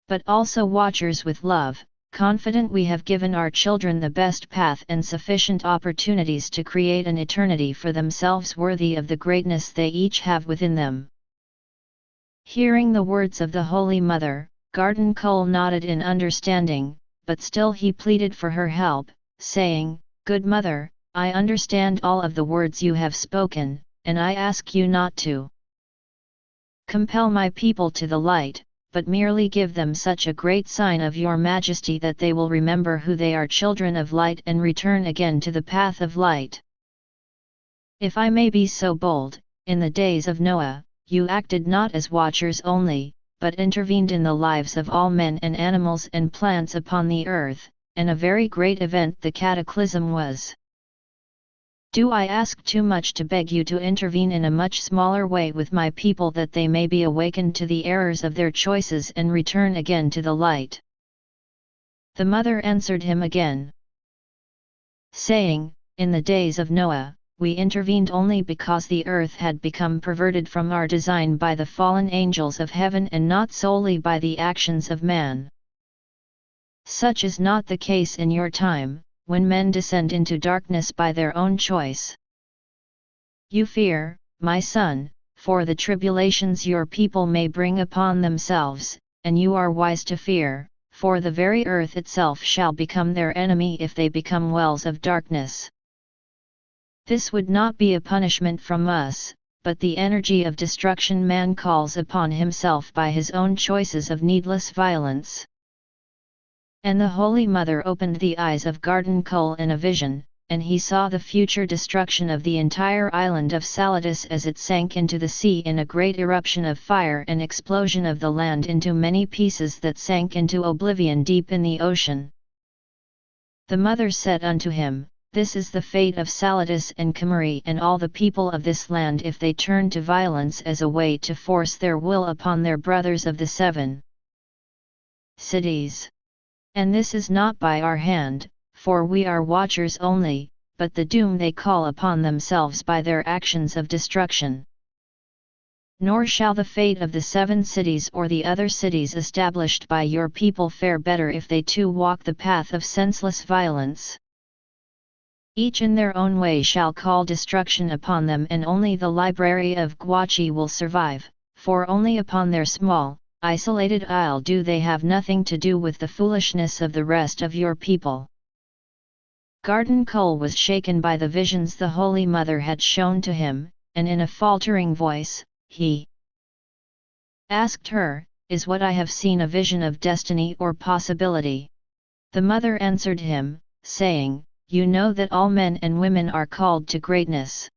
but also watchers with love, confident we have given our children the best path and sufficient opportunities to create an eternity for themselves worthy of the greatness they each have within them. Hearing the words of the Holy Mother, Garden Cole nodded in understanding, but still he pleaded for her help, saying, "Good Mother, I understand all of the words you have spoken, and I ask you not to compel my people to the light, but merely give them such a great sign of your majesty that they will remember who they are, children of light, and return again to the path of light. If I may be so bold, in the days of Noah, you acted not as watchers only, but intervened in the lives of all men and animals and plants upon the earth, and a very great event the cataclysm was. Do I ask too much to beg you to intervene in a much smaller way with my people, that they may be awakened to the errors of their choices and return again to the light?" The mother answered him again, saying, "In the days of Noah, we intervened only because the earth had become perverted from our design by the fallen angels of heaven and not solely by the actions of man. Such is not the case in your time, when men descend into darkness by their own choice. You fear, my son, for the tribulations your people may bring upon themselves, and you are wise to fear, for the very earth itself shall become their enemy if they become wells of darkness. This would not be a punishment from us, but the energy of destruction man calls upon himself by his own choices of needless violence." And the Holy Mother opened the eyes of Garden Cole in a vision, and he saw the future destruction of the entire island of Saladas as it sank into the sea in a great eruption of fire and explosion of the land into many pieces that sank into oblivion deep in the ocean. The mother said unto him, "This is the fate of Saladas and Kamari and all the people of this land if they turn to violence as a way to force their will upon their brothers of the 7 cities. And this is not by our hand, for we are watchers only, but the doom they call upon themselves by their actions of destruction. Nor shall the fate of the 7 cities or the other cities established by your people fare better if they too walk the path of senseless violence. Each in their own way shall call destruction upon them, and only the library of Gwachi will survive, for only upon their small, isolated isle do they have nothing to do with the foolishness of the rest of your people." Garden Cole was shaken by the visions the Holy Mother had shown to him, and in a faltering voice, he asked her, "Is what I have seen a vision of destiny or possibility?" The mother answered him, saying, "You know that all men and women are called to greatness.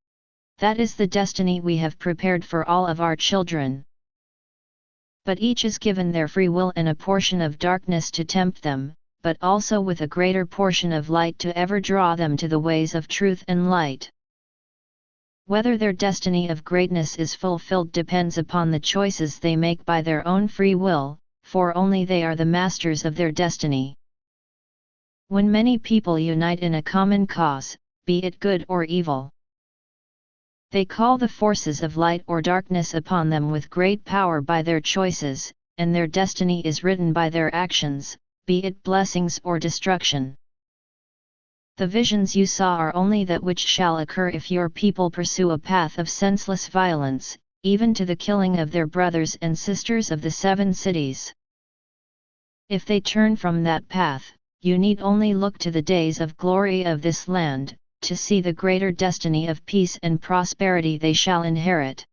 That is the destiny we have prepared for all of our children. But each is given their free will and a portion of darkness to tempt them, but also with a greater portion of light to ever draw them to the ways of truth and light. Whether their destiny of greatness is fulfilled depends upon the choices they make by their own free will, for only they are the masters of their destiny. When many people unite in a common cause, be it good or evil, they call the forces of light or darkness upon them with great power by their choices, and their destiny is written by their actions, be it blessings or destruction. The visions you saw are only that which shall occur if your people pursue a path of senseless violence, even to the killing of their brothers and sisters of the 7 cities. If they turn from that path, you need only look to the days of glory of this land, to see the greater destiny of peace and prosperity they shall inherit.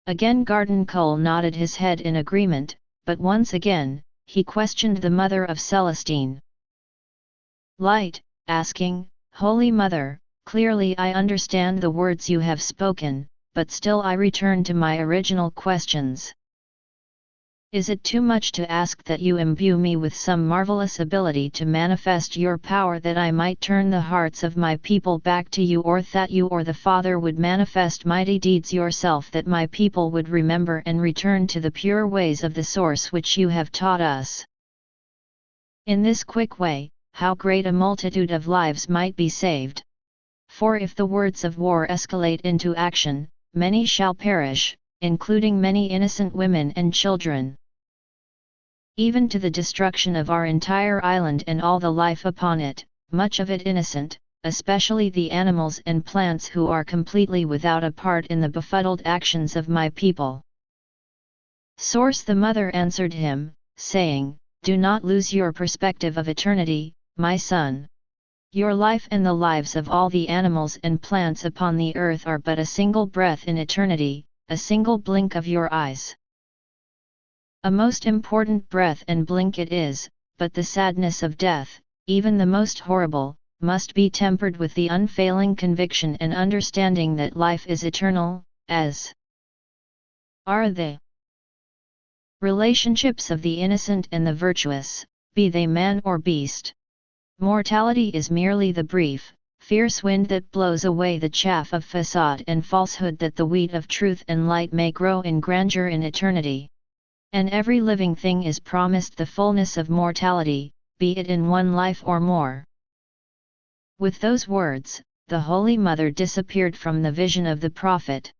Again Garden Cole nodded his head in agreement, but once again, he questioned the mother of Celestine Light, asking, "Holy Mother, clearly I understand the words you have spoken, but still I return to my original questions. Is it too much to ask that you imbue me with some marvelous ability to manifest your power that I might turn the hearts of my people back to you, or that you or the Father would manifest mighty deeds yourself that my people would remember and return to the pure ways of the source which you have taught us? In this quick way, how great a multitude of lives might be saved! For if the words of war escalate into action, many shall perish, including many innocent women and children. Even to the destruction of our entire island and all the life upon it, much of it innocent, especially the animals and plants who are completely without a part in the befuddled actions of my people." Source the mother answered him, saying, "Do not lose your perspective of eternity, my son. Your life and the lives of all the animals and plants upon the earth are but a single breath in eternity, a single blink of your eyes. A most important breath and blink it is, but the sadness of death, even the most horrible, must be tempered with the unfailing conviction and understanding that life is eternal, as are the relationships of the innocent and the virtuous, be they man or beast. Mortality is merely the brief, fierce wind that blows away the chaff of facade and falsehood, that the wheat of truth and light may grow in grandeur in eternity. And every living thing is promised the fullness of mortality, be it in one life or more." With those words, the Holy Mother disappeared from the vision of the prophet.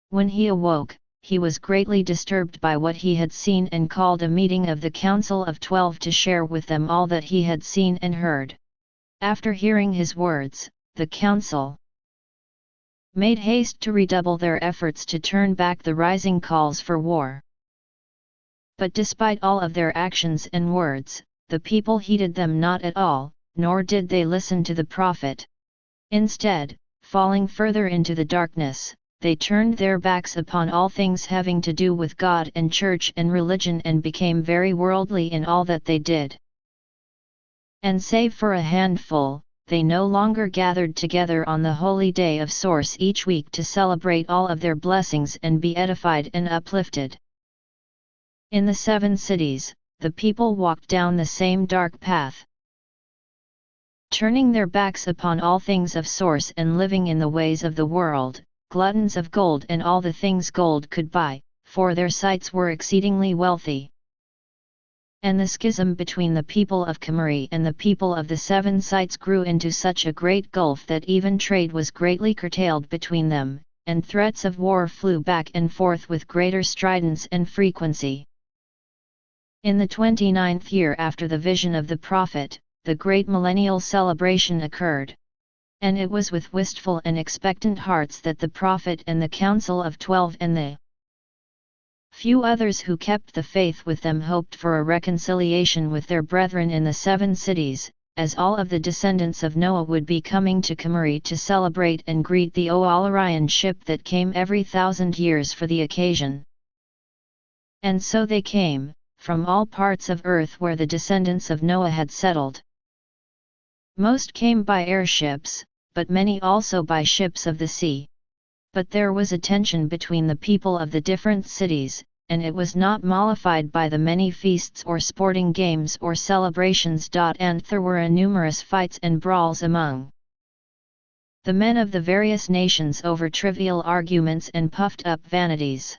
When he awoke, he was greatly disturbed by what he had seen and called a meeting of the Council of 12 to share with them all that he had seen and heard. After hearing his words, the council made haste to redouble their efforts to turn back the rising calls for war. But despite all of their actions and words, the people heeded them not at all, nor did they listen to the prophet. Instead, falling further into the darkness, they turned their backs upon all things having to do with God and church and religion, and became very worldly in all that they did. And save for a handful, they no longer gathered together on the holy day of Source each week to celebrate all of their blessings and be edified and uplifted. In the 7 cities, the people walked down the same dark path, turning their backs upon all things of Source and living in the ways of the world, gluttons of gold and all the things gold could buy, for their sites were exceedingly wealthy. And the schism between the people of Kimmery and the people of the 7 sites grew into such a great gulf that even trade was greatly curtailed between them, and threats of war flew back and forth with greater stridence and frequency. In the 29th year after the vision of the prophet, the great millennial celebration occurred. And it was with wistful and expectant hearts that the prophet and the Council of 12 and the few others who kept the faith with them hoped for a reconciliation with their brethren in the 7 cities, as all of the descendants of Noah would be coming to Kimmery to celebrate and greet the O'Alarian ship that came every 1,000 years for the occasion. And so they came, from all parts of earth where the descendants of Noah had settled. Most came by airships, but many also by ships of the sea. But there was a tension between the people of the different cities, and it was not mollified by the many feasts or sporting games or celebrations. And there were numerous fights and brawls among the men of the various nations over trivial arguments and puffed up vanities.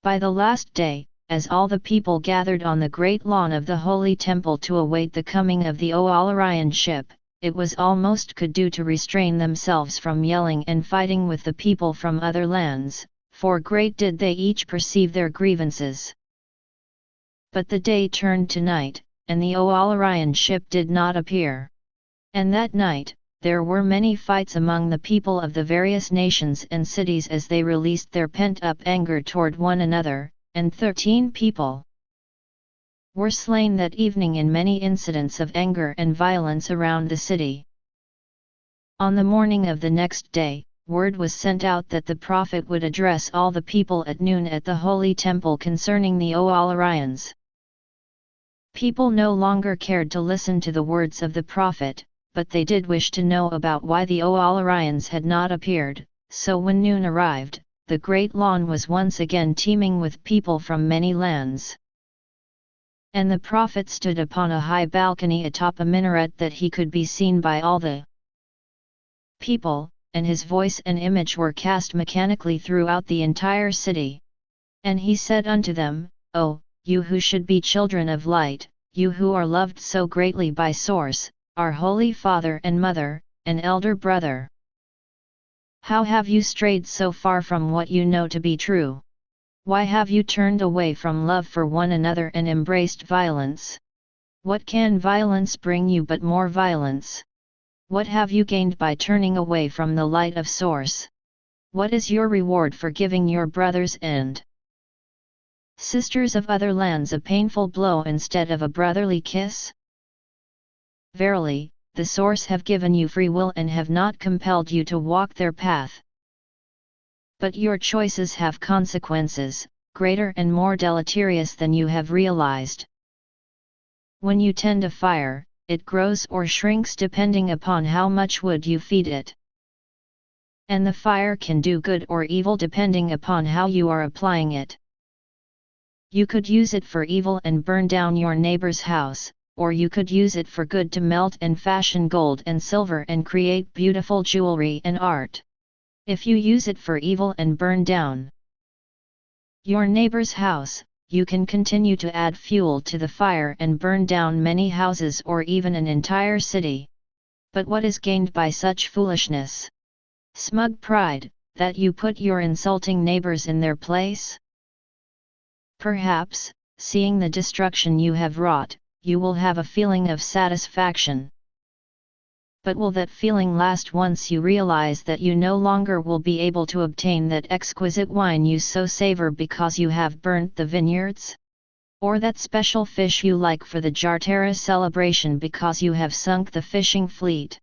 By the last day, as all the people gathered on the great lawn of the holy temple to await the coming of the O'Alarian ship, it was almost could do to restrain themselves from yelling and fighting with the people from other lands, for great did they each perceive their grievances. But the day turned to night, and the Oalarian ship did not appear. And that night, there were many fights among the people of the various nations and cities as they released their pent-up anger toward one another, and 13 people were slain that evening in many incidents of anger and violence around the city. On the morning of the next day, word was sent out that the prophet would address all the people at noon at the holy temple concerning the Oalarians. People no longer cared to listen to the words of the prophet, but they did wish to know about why the Oalarians had not appeared, so when noon arrived, the great lawn was once again teeming with people from many lands. And the prophet stood upon a high balcony atop a minaret that he could be seen by all the people, and his voice and image were cast mechanically throughout the entire city. And he said unto them, O, you who should be children of light, you who are loved so greatly by Source, our holy Father and Mother, and elder brother. How have you strayed so far from what you know to be true? Why have you turned away from love for one another and embraced violence? What can violence bring you but more violence? What have you gained by turning away from the light of Source? What is your reward for giving your brothers and sisters of other lands a painful blow instead of a brotherly kiss? Verily, the Source have given you free will and have not compelled you to walk their path. But your choices have consequences, greater and more deleterious than you have realized. When you tend a fire, it grows or shrinks depending upon how much wood you feed it. And the fire can do good or evil depending upon how you are applying it. You could use it for evil and burn down your neighbor's house, or you could use it for good to melt and fashion gold and silver and create beautiful jewelry and art. If you use it for evil and burn down your neighbor's house, you can continue to add fuel to the fire and burn down many houses or even an entire city. But what is gained by such foolishness? Smug pride, that you put your insulting neighbors in their place? Perhaps, seeing the destruction you have wrought, you will have a feeling of satisfaction. But will that feeling last once you realize that you no longer will be able to obtain that exquisite wine you so savor because you have burnt the vineyards? Or that special fish you like for the Jartara celebration because you have sunk the fishing fleet?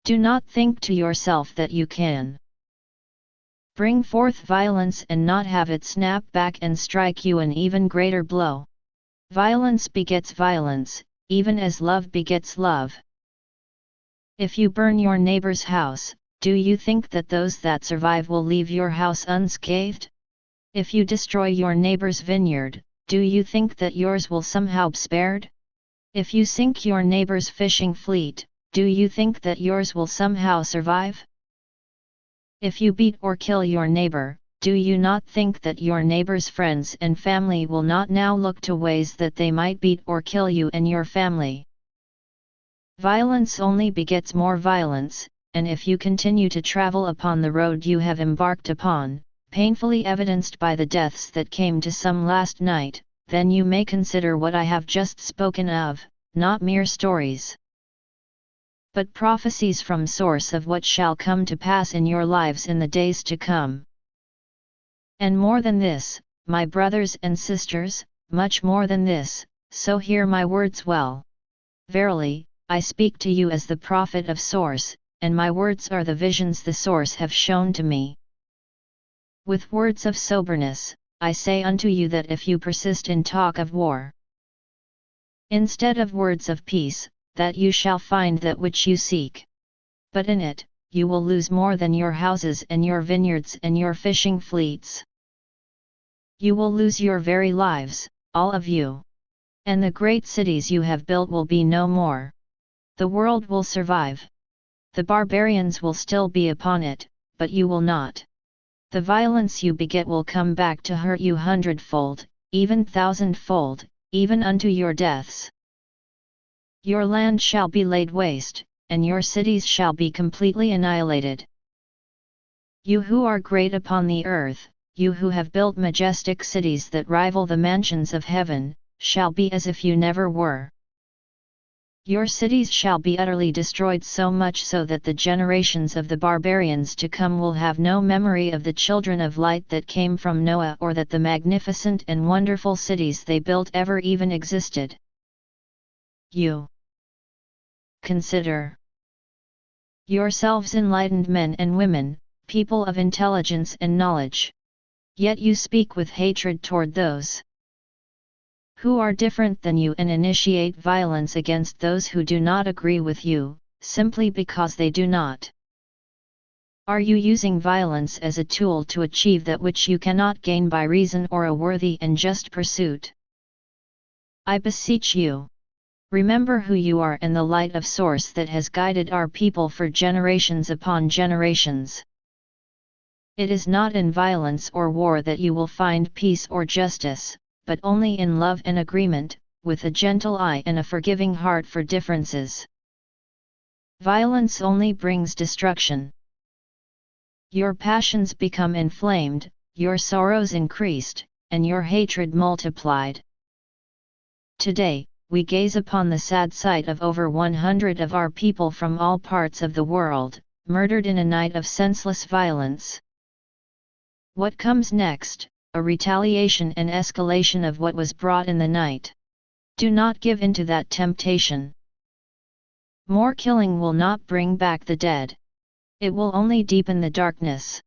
Do not think to yourself that you can bring forth violence and not have it snap back and strike you an even greater blow. Violence begets violence, even as love begets love. If you burn your neighbor's house, do you think that those that survive will leave your house unscathed? If you destroy your neighbor's vineyard, do you think that yours will somehow be spared? If you sink your neighbor's fishing fleet, do you think that yours will somehow survive? If you beat or kill your neighbor, do you not think that your neighbor's friends and family will not now look to ways that they might beat or kill you and your family? Violence only begets more violence, and if you continue to travel upon the road you have embarked upon, painfully evidenced by the deaths that came to some last night, then you may consider what I have just spoken of, not mere stories, but prophecies from Source of what shall come to pass in your lives in the days to come. And more than this, my brothers and sisters, much more than this, so hear my words well. Verily, I speak to you as the prophet of Source, and my words are the visions the Source have shown to me. With words of soberness, I say unto you that if you persist in talk of war, instead of words of peace, that you shall find that which you seek. But in it, you will lose more than your houses and your vineyards and your fishing fleets. You will lose your very lives, all of you. And the great cities you have built will be no more. The world will survive. The barbarians will still be upon it, but you will not. The violence you beget will come back to hurt you hundredfold, even thousandfold, even unto your deaths. Your land shall be laid waste, and your cities shall be completely annihilated. You who are great upon the earth, you who have built majestic cities that rival the mansions of heaven, shall be as if you never were. Your cities shall be utterly destroyed, so much so that the generations of the barbarians to come will have no memory of the children of light that came from Noah, or that the magnificent and wonderful cities they built ever even existed. You consider yourselves enlightened men and women, people of intelligence and knowledge. Yet you speak with hatred toward those who are different than you and initiate violence against those who do not agree with you, simply because they do not. Are you using violence as a tool to achieve that which you cannot gain by reason or a worthy and just pursuit? I beseech you, remember who you are and the light of source that has guided our people for generations upon generations. It is not in violence or war that you will find peace or justice, but only in love and agreement, with a gentle eye and a forgiving heart for differences. Violence only brings destruction. Your passions become inflamed, your sorrows increased, and your hatred multiplied. Today, we gaze upon the sad sight of over 100 of our people from all parts of the world, murdered in a night of senseless violence. What comes next? A retaliation and escalation of what was brought in the night. Do not give in to that temptation. More killing will not bring back the dead. It will only deepen the darkness.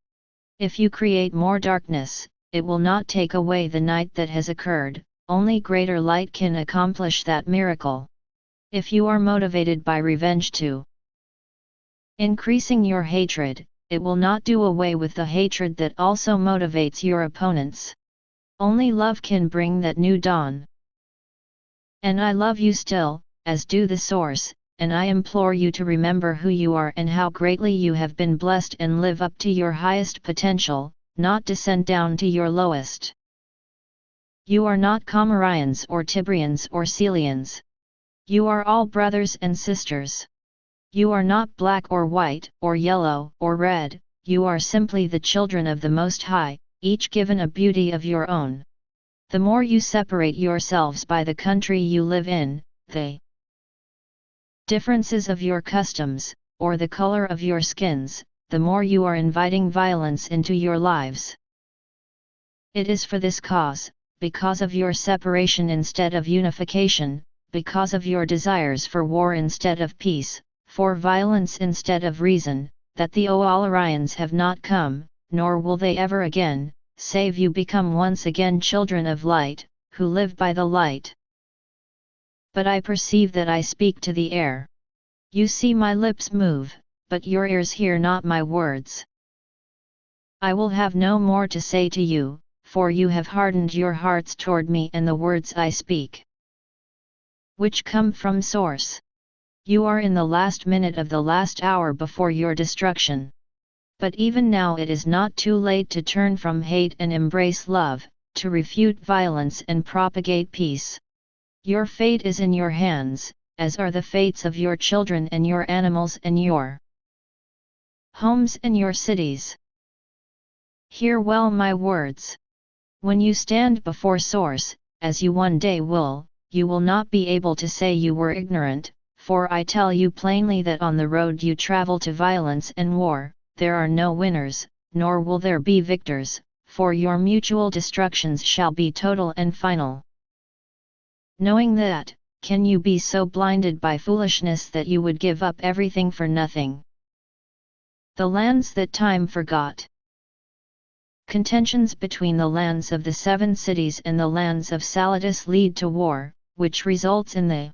If you create more darkness, it will not take away the night that has occurred, only greater light can accomplish that miracle. If you are motivated by revenge to increasing your hatred, it will not do away with the hatred that also motivates your opponents. Only love can bring that new dawn. And I love you still, as do the source, and I implore you to remember who you are and how greatly you have been blessed and live up to your highest potential, not descend down to your lowest. You are not Comorians or Tibrians or Celians. You are all brothers and sisters. You are not black or white, or yellow, or red, you are simply the children of the Most High, each given a beauty of your own. The more you separate yourselves by the country you live in, the differences of your customs, or the color of your skins, the more you are inviting violence into your lives. It is for this cause, because of your separation instead of unification, because of your desires for war instead of peace, for violence instead of reason, that the Oalarians have not come, nor will they ever again, save you become once again children of light, who live by the light. But I perceive that I speak to the air. You see my lips move, but your ears hear not my words. I will have no more to say to you, for you have hardened your hearts toward me and the words I speak, which come from source. You are in the last minute of the last hour before your destruction. But even now it is not too late to turn from hate and embrace love, to refute violence and propagate peace. Your fate is in your hands, as are the fates of your children and your animals and your homes and your cities. Hear well my words. When you stand before Source, as you one day will, you will not be able to say you were ignorant, for I tell you plainly that on the road you travel to violence and war, there are no winners, nor will there be victors, for your mutual destructions shall be total and final. Knowing that, can you be so blinded by foolishness that you would give up everything for nothing? The lands that time forgot. Contentions between the lands of the 7 cities and the lands of Salatus lead to war, which results in the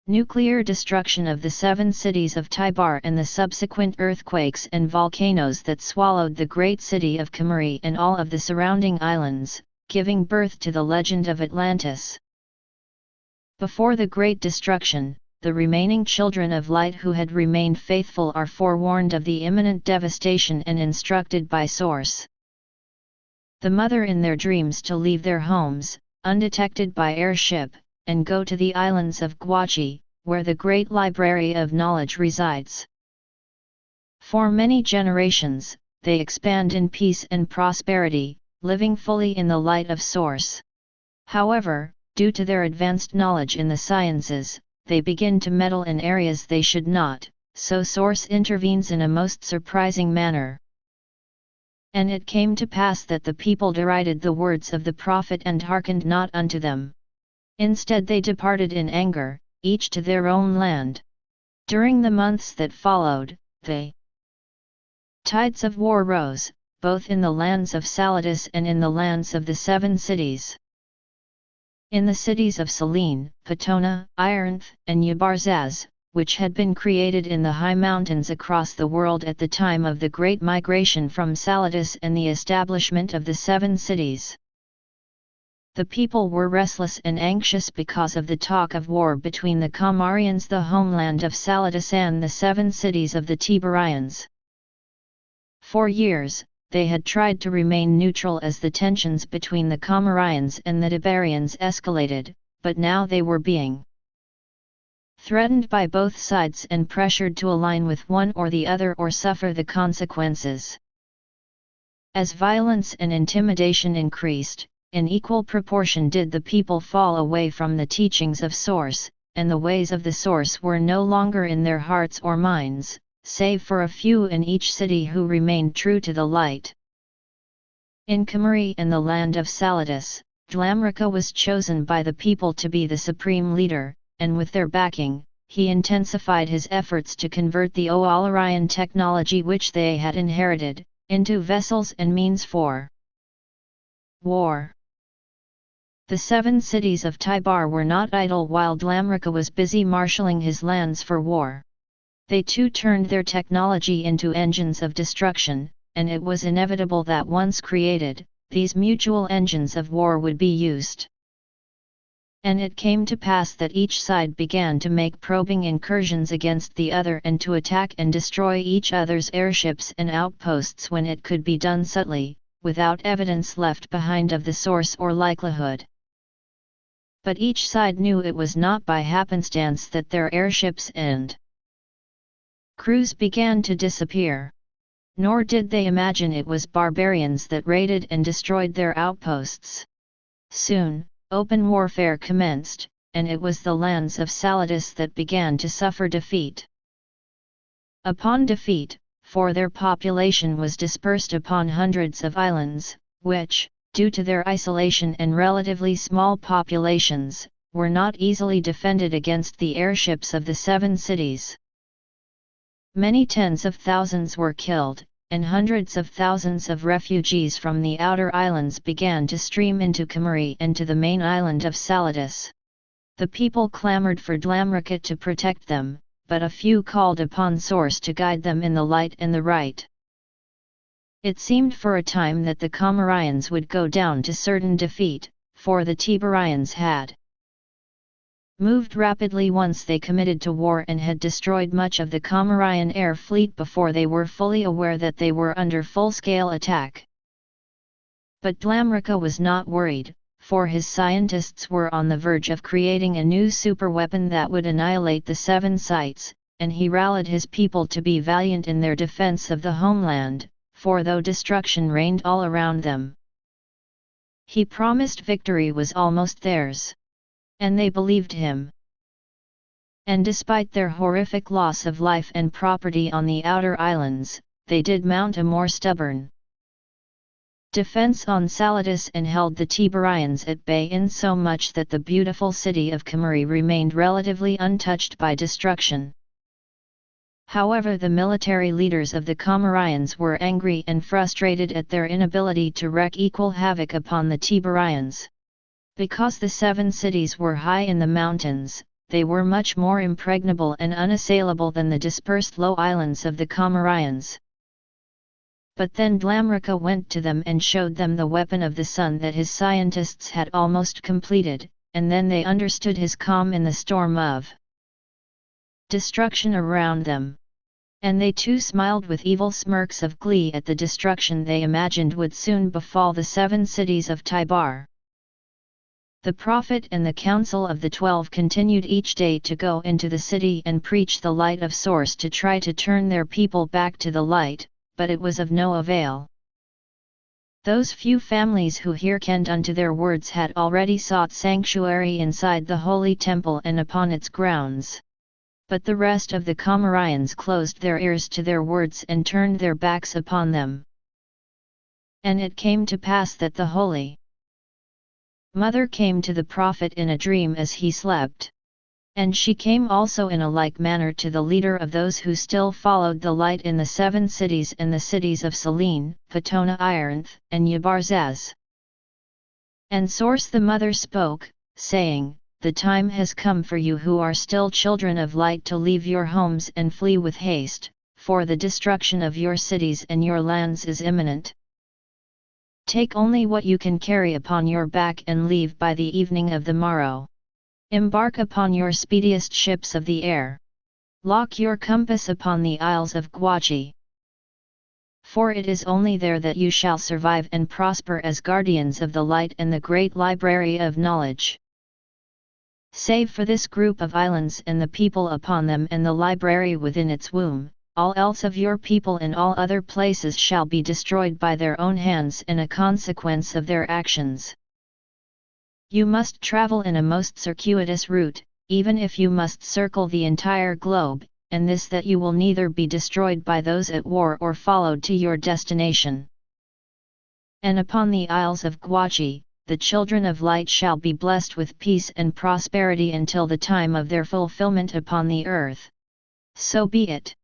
nuclear destruction of the 7 cities of Tybar and the subsequent earthquakes and volcanoes that swallowed the great city of Kimuri and all of the surrounding islands, giving birth to the legend of Atlantis. Before the great destruction, the remaining children of light who had remained faithful are forewarned of the imminent devastation and instructed by Source the Mother in their dreams to leave their homes, undetected by airship, and go to the islands of Guachi, where the great library of knowledge resides. For many generations, they expand in peace and prosperity, living fully in the light of Source. However, due to their advanced knowledge in the sciences, they begin to meddle in areas they should not, so Source intervenes in a most surprising manner. And it came to pass that the people derided the words of the prophet and hearkened not unto them. Instead they departed in anger, each to their own land. During the months that followed, the tides of war rose, both in the lands of Saladas and in the lands of the 7 cities. In the cities of Selene, Patona, Irinth, and Yabarzaz, which had been created in the high mountains across the world at the time of the great migration from Saladas and the establishment of the 7 cities. The people were restless and anxious because of the talk of war between the Comarians, the homeland of Saladas, and the 7 cities of the Tiberians. For years, they had tried to remain neutral as the tensions between the Comarians and the Tiberians escalated, but now they were being threatened by both sides and pressured to align with one or the other or suffer the consequences. As violence and intimidation increased, in equal proportion did the people fall away from the teachings of Source, and the ways of the Source were no longer in their hearts or minds, save for a few in each city who remained true to the light. In Kumari and the land of Saladas, Dlamraka was chosen by the people to be the supreme leader, and with their backing, he intensified his efforts to convert the Oalarian technology which they had inherited, into vessels and means for war. The 7 cities of Tybar were not idle while Dlamraka was busy marshalling his lands for war. They too turned their technology into engines of destruction, and it was inevitable that once created, these mutual engines of war would be used. And it came to pass that each side began to make probing incursions against the other and to attack and destroy each other's airships and outposts when it could be done subtly, without evidence left behind of the source or likelihood. But each side knew it was not by happenstance that their airships and crews began to disappear. Nor did they imagine it was barbarians that raided and destroyed their outposts. Soon, open warfare commenced, and it was the lands of Saladas that began to suffer defeat. Upon defeat, for their population was dispersed upon hundreds of islands, which, due to their isolation and relatively small populations, were not easily defended against the airships of the 7 cities. Many tens of thousands were killed, and hundreds of thousands of refugees from the outer islands began to stream into Kumari and to the main island of Saladas. The people clamored for Dlamraka to protect them, but a few called upon Source to guide them in the light and the right. It seemed for a time that the Comarians would go down to certain defeat, for the Tiberians had moved rapidly once they committed to war and had destroyed much of the Comarian air fleet before they were fully aware that they were under full-scale attack. But Dlamraka was not worried, for his scientists were on the verge of creating a new superweapon that would annihilate the 7 sites, and he rallied his people to be valiant in their defense of the homeland, for though destruction reigned all around them, he promised victory was almost theirs. And they believed him. And despite their horrific loss of life and property on the outer islands, they did mount a more stubborn defense on Saladas and held the Tiberians at bay in so much that the beautiful city of Kumari remained relatively untouched by destruction. However, the military leaders of the Comarians were angry and frustrated at their inability to wreak equal havoc upon the Tiberians. Because the 7 cities were high in the mountains, they were much more impregnable and unassailable than the dispersed low islands of the Comarians. But then Dlamraka went to them and showed them the weapon of the sun that his scientists had almost completed, and then they understood his calm in the storm of destruction around them. And they too smiled with evil smirks of glee at the destruction they imagined would soon befall the 7 cities of Tybar. The prophet and the council of the 12 continued each day to go into the city and preach the light of Source to try to turn their people back to the light, but it was of no avail. Those few families who hearkened unto their words had already sought sanctuary inside the holy temple and upon its grounds. But the rest of the Comorians closed their ears to their words and turned their backs upon them. And it came to pass that the Holy Mother came to the prophet in a dream as he slept. And she came also in a like manner to the leader of those who still followed the light in the 7 cities and the cities of Selene, Patona Iranth, and Yabarzaz. And Source the Mother spoke, saying, The time has come for you who are still children of light to leave your homes and flee with haste, for the destruction of your cities and your lands is imminent. Take only what you can carry upon your back and leave by the evening of the morrow. Embark upon your speediest ships of the air. Lock your compass upon the Isles of Gwaji. For it is only there that you shall survive and prosper as guardians of the light and the great library of knowledge. Save for this group of islands and the people upon them and the library within its womb, all else of your people in all other places shall be destroyed by their own hands and a consequence of their actions. You must travel in a most circuitous route, even if you must circle the entire globe, and this that you will neither be destroyed by those at war or followed to your destination. And upon the Isles of Gwaji, the children of light shall be blessed with peace and prosperity until the time of their fulfillment upon the earth. So be it.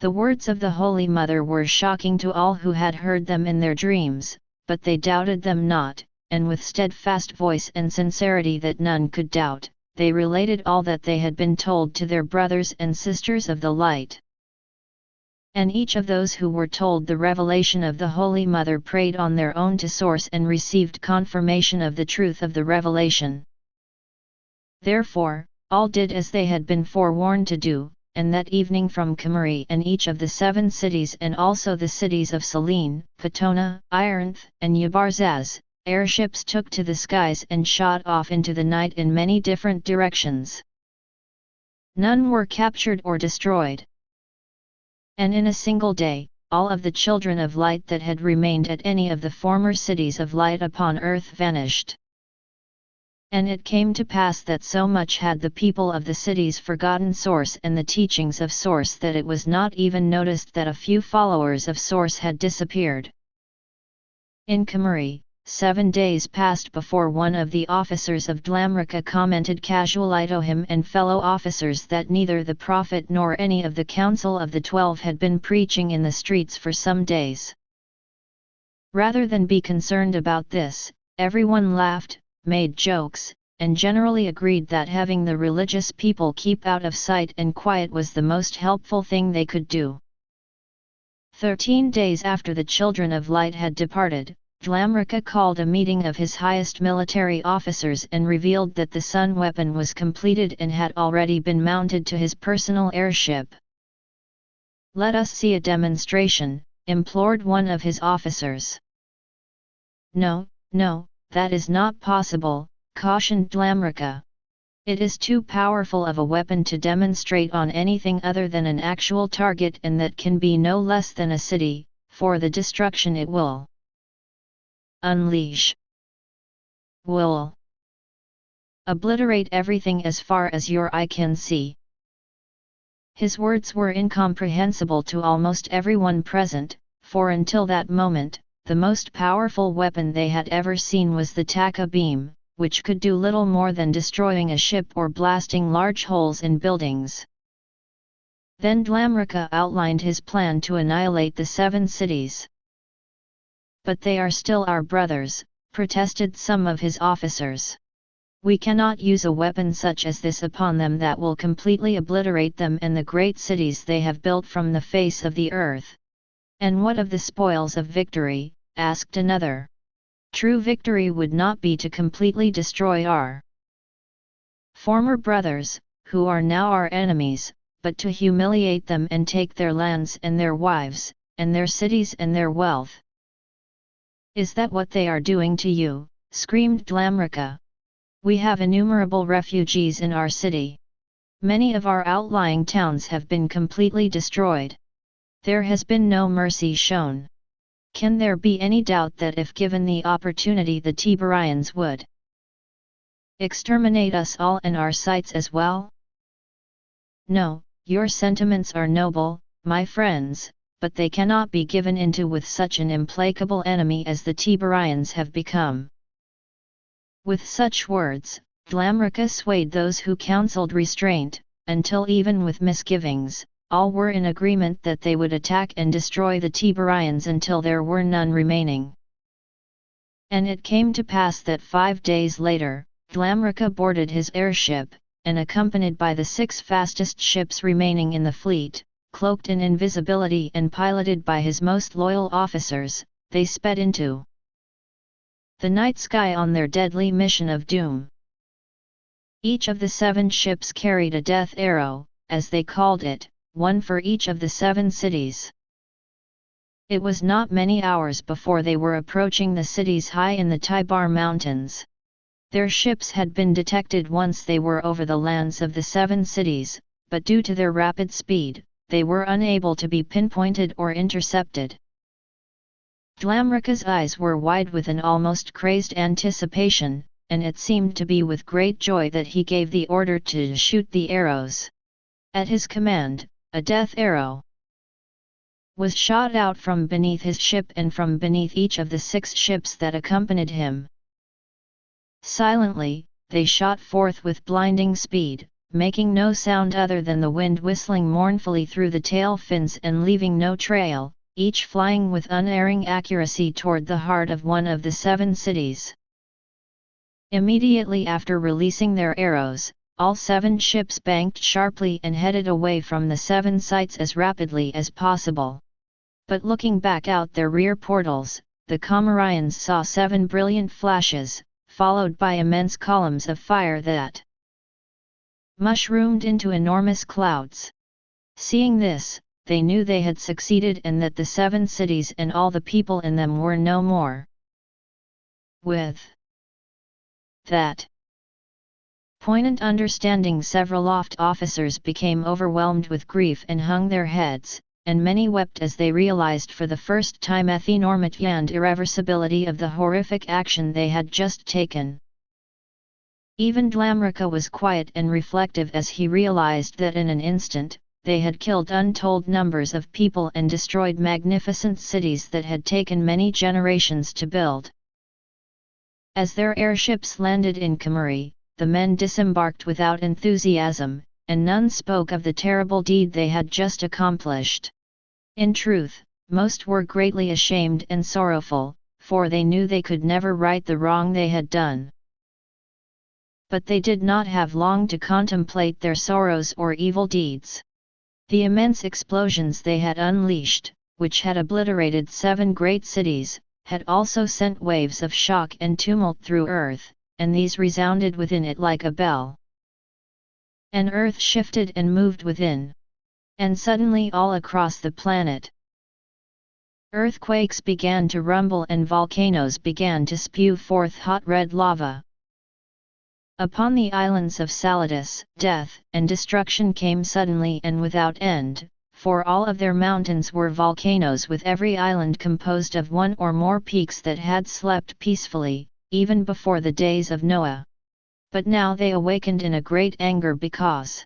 The words of the Holy Mother were shocking to all who had heard them in their dreams, but they doubted them not, and with steadfast voice and sincerity that none could doubt, they related all that they had been told to their brothers and sisters of the light. And each of those who were told the revelation of the Holy Mother prayed on their own to Source and received confirmation of the truth of the revelation. Therefore, all did as they had been forewarned to do, and that evening from Kamari and each of the 7 cities and also the cities of Selene, Patona, Iranth, and Yabarzaz, airships took to the skies and shot off into the night in many different directions. None were captured or destroyed. And in a single day, all of the children of light that had remained at any of the former cities of light upon earth vanished. And it came to pass that so much had the people of the cities forgotten Source and the teachings of Source that it was not even noticed that a few followers of Source had disappeared. In Kamari, 7 days passed before one of the officers of Dlamrika commented casually to him and fellow officers that neither the prophet nor any of the council of the 12 had been preaching in the streets for some days. Rather than be concerned about this, everyone laughed, made jokes, and generally agreed that having the religious people keep out of sight and quiet was the most helpful thing they could do. 13 days after the children of light had departed, Dlamrika called a meeting of his highest military officers and revealed that the sun weapon was completed and had already been mounted to his personal airship. "Let us see a demonstration," implored one of his officers. "No, no, that is not possible," cautioned Dlamrika. "It is too powerful of a weapon to demonstrate on anything other than an actual target, and that can be no less than a city, for the destruction it will unleash will obliterate everything as far as your eye can see." His words were incomprehensible to almost everyone present, for until that moment, the most powerful weapon they had ever seen was the Taka beam, which could do little more than destroying a ship or blasting large holes in buildings. Then Dlamrika outlined his plan to annihilate the 7 cities. "But they are still our brothers," protested some of his officers. "We cannot use a weapon such as this upon them that will completely obliterate them and the great cities they have built from the face of the earth." "And what of the spoils of victory?" asked another. "True victory would not be to completely destroy our former brothers, who are now our enemies, but to humiliate them and take their lands and their wives, and their cities and their wealth." "Is that what they are doing to you?" screamed Dlamrika. "We have innumerable refugees in our city. Many of our outlying towns have been completely destroyed. There has been no mercy shown. Can there be any doubt that if given the opportunity the Tiberians would exterminate us all and our sites as well? No, your sentiments are noble, my friends, but they cannot be given into with such an implacable enemy as the Tiberians have become. With such words, Dlamraka swayed those who counseled restraint, until even with misgivings, all were in agreement that they would attack and destroy the Tiberians until there were none remaining. And it came to pass that 5 days later, Dlamraka boarded his airship, and accompanied by the 6 fastest ships remaining in the fleet, cloaked in invisibility and piloted by his most loyal officers, they sped into the night sky on their deadly mission of doom. Each of the 7 ships carried a death arrow, as they called it, one for each of the 7 cities. It was not many hours before they were approaching the cities high in the Tibar Mountains. Their ships had been detected once they were over the lands of the 7 cities, but due to their rapid speed, they were unable to be pinpointed or intercepted. Dlamraka's eyes were wide with an almost crazed anticipation, and it seemed to be with great joy that he gave the order to shoot the arrows. At his command, a death arrow was shot out from beneath his ship and from beneath each of the 6 ships that accompanied him. Silently, they shot forth with blinding speed, making no sound other than the wind whistling mournfully through the tail fins and leaving no trail, each flying with unerring accuracy toward the heart of one of the 7 cities. Immediately after releasing their arrows, all 7 ships banked sharply and headed away from the 7 sites as rapidly as possible. But looking back out their rear portals, the Comorians saw 7 brilliant flashes, followed by immense columns of fire that mushroomed into enormous clouds. Seeing this, they knew they had succeeded and that the 7 cities and all the people in them were no more. With that poignant understanding, several officers became overwhelmed with grief and hung their heads, and many wept as they realized for the first time the enormity and irreversibility of the horrific action they had just taken. Even Dlamraka was quiet and reflective as he realized that in an instant, they had killed untold numbers of people and destroyed magnificent cities that had taken many generations to build. As their airships landed in Kamari, the men disembarked without enthusiasm, and none spoke of the terrible deed they had just accomplished. In truth, most were greatly ashamed and sorrowful, for they knew they could never right the wrong they had done. But they did not have long to contemplate their sorrows or evil deeds. The immense explosions they had unleashed, which had obliterated 7 great cities, had also sent waves of shock and tumult through earth, and these resounded within it like a bell. And earth shifted and moved within. And suddenly all across the planet, earthquakes began to rumble and volcanoes began to spew forth hot red lava. Upon the islands of Saladas, death and destruction came suddenly and without end, for all of their mountains were volcanoes, with every island composed of 1 or more peaks that had slept peacefully, even before the days of Noah. But now they awakened in a great anger because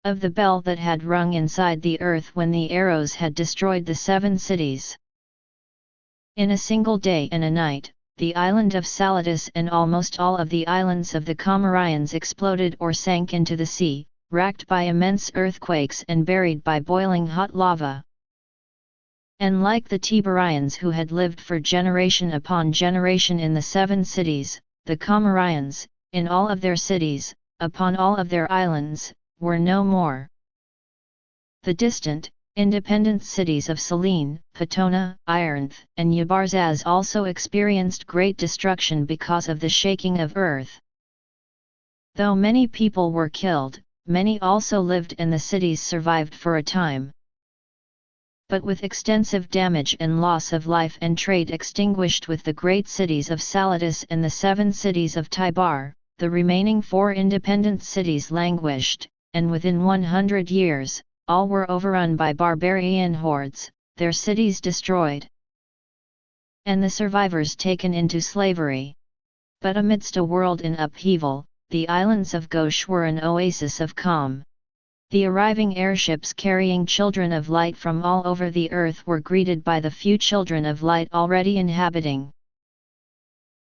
of the bell that had rung inside the earth when the arrows had destroyed the 7 cities. In a single day and a night, the island of Saladas and almost all of the islands of the Comorians exploded or sank into the sea, racked by immense earthquakes and buried by boiling hot lava. And like the Tiberians who had lived for generation upon generation in the 7 cities, the Comorians, in all of their cities, upon all of their islands, were no more. The distant, independent cities of Selene, Patona, Iranth, and Yabarzaz also experienced great destruction because of the shaking of earth. Though many people were killed, many also lived and the cities survived for a time. But with extensive damage and loss of life and trade extinguished with the great cities of Saladas and the 7 cities of Tibar, the remaining 4 independent cities languished, and within 100 years, all were overrun by barbarian hordes, their cities destroyed, and the survivors taken into slavery. But amidst a world in upheaval, the islands of Ghosh were an oasis of calm. The arriving airships carrying children of light from all over the earth were greeted by the few children of light already inhabiting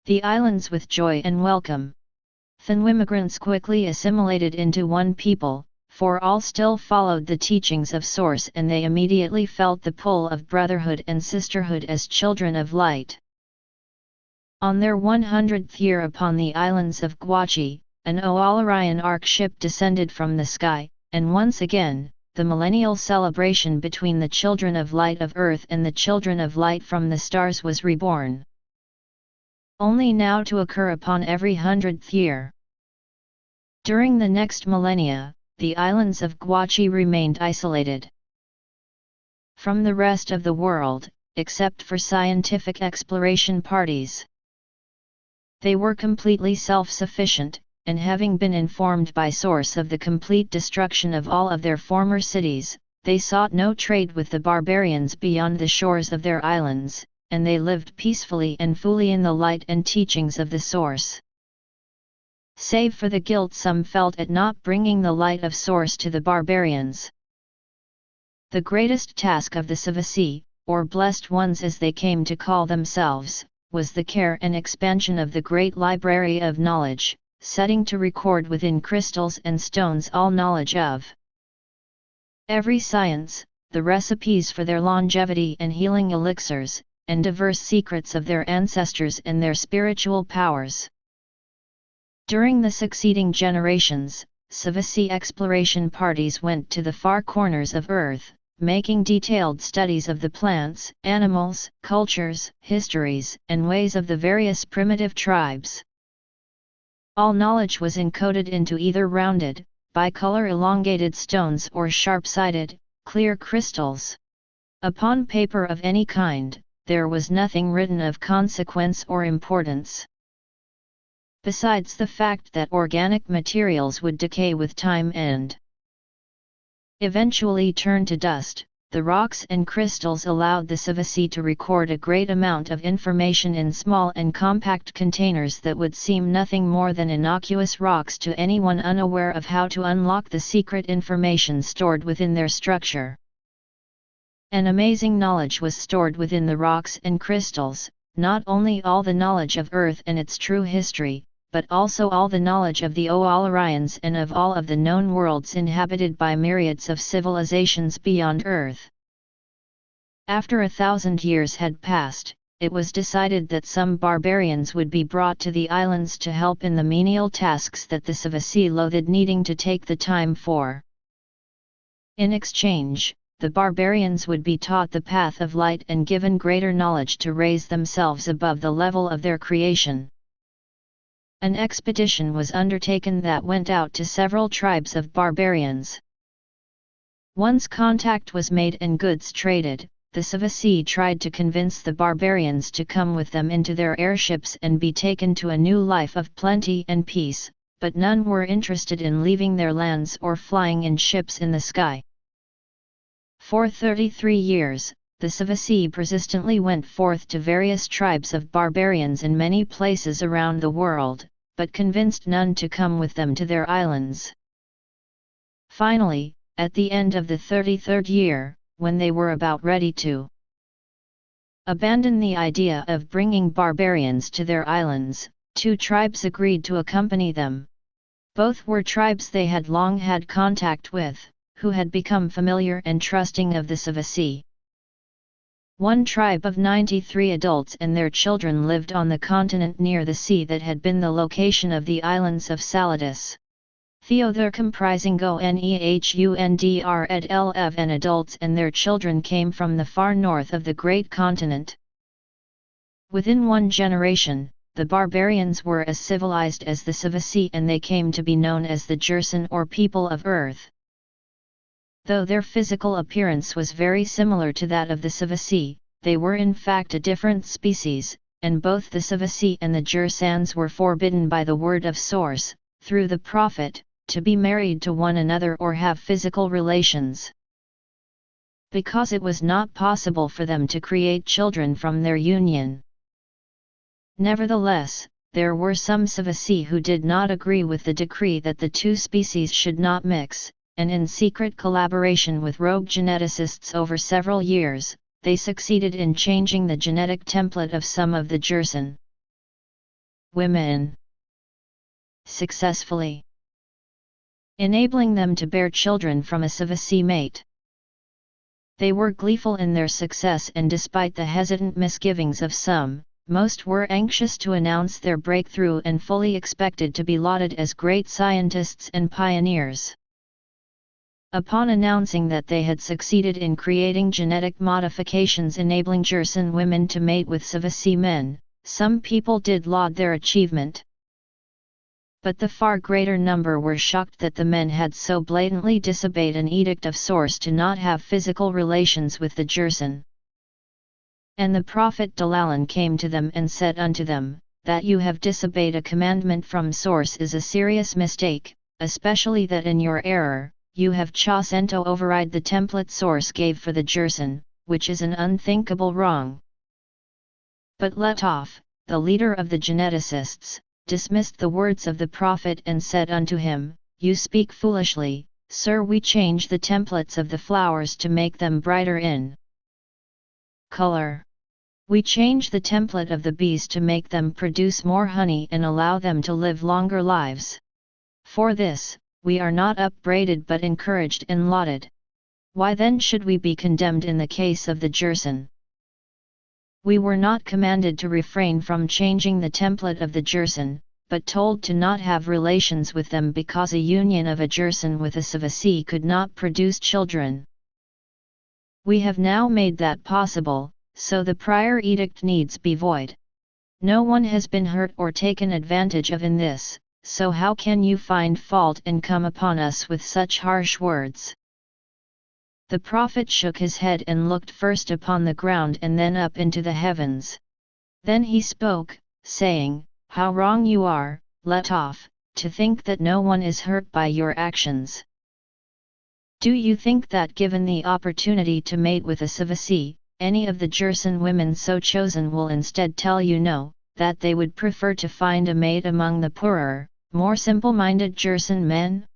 the islands with joy and welcome. Immigrants quickly assimilated into one people, for all still followed the teachings of Source, and they immediately felt the pull of brotherhood and sisterhood as children of light. On their 100th year upon the islands of Gwachi, an Oalarian ark ship descended from the sky, and once again, the millennial celebration between the children of light of Earth and the children of light from the stars was reborn. Only now to occur upon every 100th year. During the next millennia, the islands of Gwachi remained isolated from the rest of the world, except for scientific exploration parties. They were completely self-sufficient, and having been informed by Source of the complete destruction of all of their former cities, they sought no trade with the barbarians beyond the shores of their islands, and they lived peacefully and fully in the light and teachings of the Source. Save for the guilt some felt at not bringing the light of Source to the barbarians. The greatest task of the Savasi, or Blessed Ones as they came to call themselves, was the care and expansion of the great library of knowledge, setting to record within crystals and stones all knowledge of every science, the recipes for their longevity and healing elixirs, and diverse secrets of their ancestors and their spiritual powers. During the succeeding generations, Savasi exploration parties went to the far corners of Earth, making detailed studies of the plants, animals, cultures, histories, and ways of the various primitive tribes. All knowledge was encoded into either rounded, bicolor elongated stones or sharp-sided, clear crystals. Upon paper of any kind, there was nothing written of consequence or importance. Besides the fact that organic materials would decay with time and eventually turn to dust, the rocks and crystals allowed the Savasi to record a great amount of information in small and compact containers that would seem nothing more than innocuous rocks to anyone unaware of how to unlock the secret information stored within their structure. An amazing knowledge was stored within the rocks and crystals, not only all the knowledge of Earth and its true history, but also all the knowledge of the Oalarians and of all of the known worlds inhabited by myriads of civilizations beyond Earth. After 1,000 years had passed, it was decided that some barbarians would be brought to the islands to help in the menial tasks that the Savasi loathed needing to take the time for. In exchange, the barbarians would be taught the path of light and given greater knowledge to raise themselves above the level of their creation. An expedition was undertaken that went out to several tribes of barbarians. Once contact was made and goods traded, the Savasi tried to convince the barbarians to come with them into their airships and be taken to a new life of plenty and peace, but none were interested in leaving their lands or flying in ships in the sky. For 33 years, the Savasi persistently went forth to various tribes of barbarians in many places around the world, but convinced none to come with them to their islands. Finally, at the end of the 33rd year, when they were about ready to abandon the idea of bringing barbarians to their islands, two tribes agreed to accompany them. Both were tribes they had long had contact with, who had become familiar and trusting of the Savasi. One tribe of 93 adults and their children lived on the continent near the sea that had been the location of the islands of Saladis. Theother comprising Go'Nehundr et Lev and adults and their children came from the far north of the great continent. Within one generation, the barbarians were as civilized as the Savasi and they came to be known as the Jerson or people of Earth. Though their physical appearance was very similar to that of the Savasi, they were in fact a different species, and both the Savasi and the Jersans were forbidden by the word of Source, through the Prophet, to be married to one another or have physical relations. because it was not possible for them to create children from their union. Nevertheless, there were some Savasi who did not agree with the decree that the two species should not mix, and in secret collaboration with rogue geneticists over several years, they succeeded in changing the genetic template of some of the Jerson women successfully, enabling them to bear children from a Savasi mate. They were gleeful in their success, and despite the hesitant misgivings of some, most were anxious to announce their breakthrough and fully expected to be lauded as great scientists and pioneers. Upon announcing that they had succeeded in creating genetic modifications enabling Jerson women to mate with Savasi men, some people did laud their achievement. But the far greater number were shocked that the men had so blatantly disobeyed an edict of Source to not have physical relations with the Jerson. And the prophet Dalalan came to them and said unto them, that you have disobeyed a commandment from Source is a serious mistake, especially that in your error, you have chosen to override the template Source gave for the Jerson, which is an unthinkable wrong. But Letof, the leader of the geneticists, dismissed the words of the prophet and said unto him, You speak foolishly, sir. We change the templates of the flowers to make them brighter in color. We change the template of the bees to make them produce more honey and allow them to live longer lives. For this, we are not upbraided but encouraged and lauded. Why then should we be condemned in the case of the Jerson? We were not commanded to refrain from changing the template of the Jerson, but told to not have relations with them because a union of a Jerson with a Savasi could not produce children. We have now made that possible, so the prior edict needs be void. No one has been hurt or taken advantage of in this, so how can you find fault and come upon us with such harsh words? The prophet shook his head and looked first upon the ground and then up into the heavens. Then he spoke, saying, How wrong you are, Letof, to think that no one is hurt by your actions. Do you think that given the opportunity to mate with a Savasi, any of the Jerson women so chosen will instead tell you no, that they would prefer to find a mate among the poorer, more simple-minded Jerson men?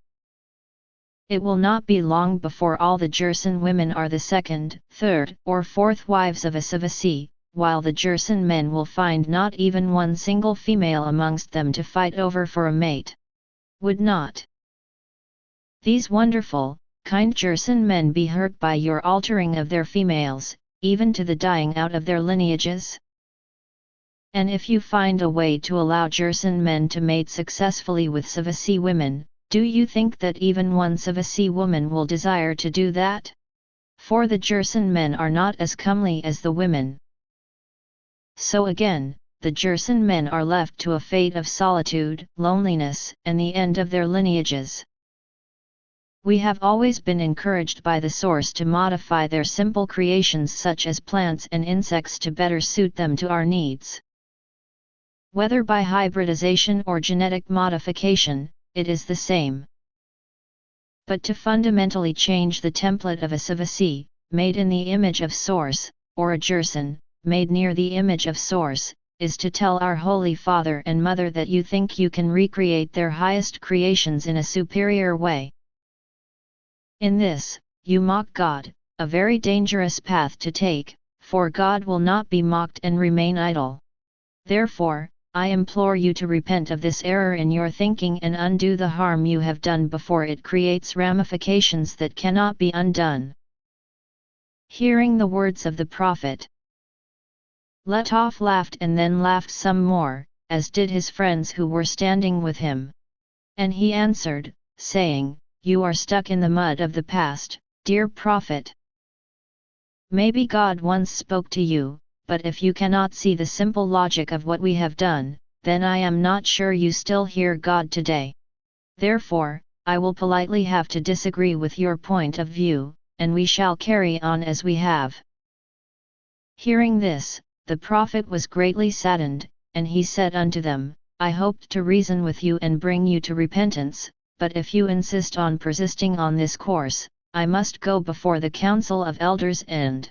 It will not be long before all the Jerson women are the second, third, or fourth wives of a Savasi, while the Jerson men will find not even one single female amongst them to fight over for a mate. Would not these wonderful, kind Jerson men be hurt by your altering of their females, even to the dying out of their lineages? And if you find a way to allow Jerson men to mate successfully with Savasi women, do you think that even one Savasi woman will desire to do that? For the Jerson men are not as comely as the women. So again, the Jerson men are left to a fate of solitude, loneliness, and the end of their lineages. We have always been encouraged by the Source to modify their simple creations such as plants and insects to better suit them to our needs. Whether by hybridization or genetic modification, it is the same. But to fundamentally change the template of a Savasi, made in the image of Source, or a Jerson, made near the image of Source, is to tell our Holy Father and Mother that you think you can recreate their highest creations in a superior way. In this, you mock God, a very dangerous path to take, for God will not be mocked and remain idle. Therefore, I implore you to repent of this error in your thinking and undo the harm you have done before it creates ramifications that cannot be undone. Hearing the words of the prophet, Letof laughed and then laughed some more, as did his friends who were standing with him. And he answered, saying, You are stuck in the mud of the past, dear prophet. Maybe God once spoke to you, but if you cannot see the simple logic of what we have done, then I am not sure you still hear God today. Therefore, I will politely have to disagree with your point of view, and we shall carry on as we have. Hearing this, the prophet was greatly saddened, and he said unto them, I hoped to reason with you and bring you to repentance, but if you insist on persisting on this course, I must go before the Council of Elders and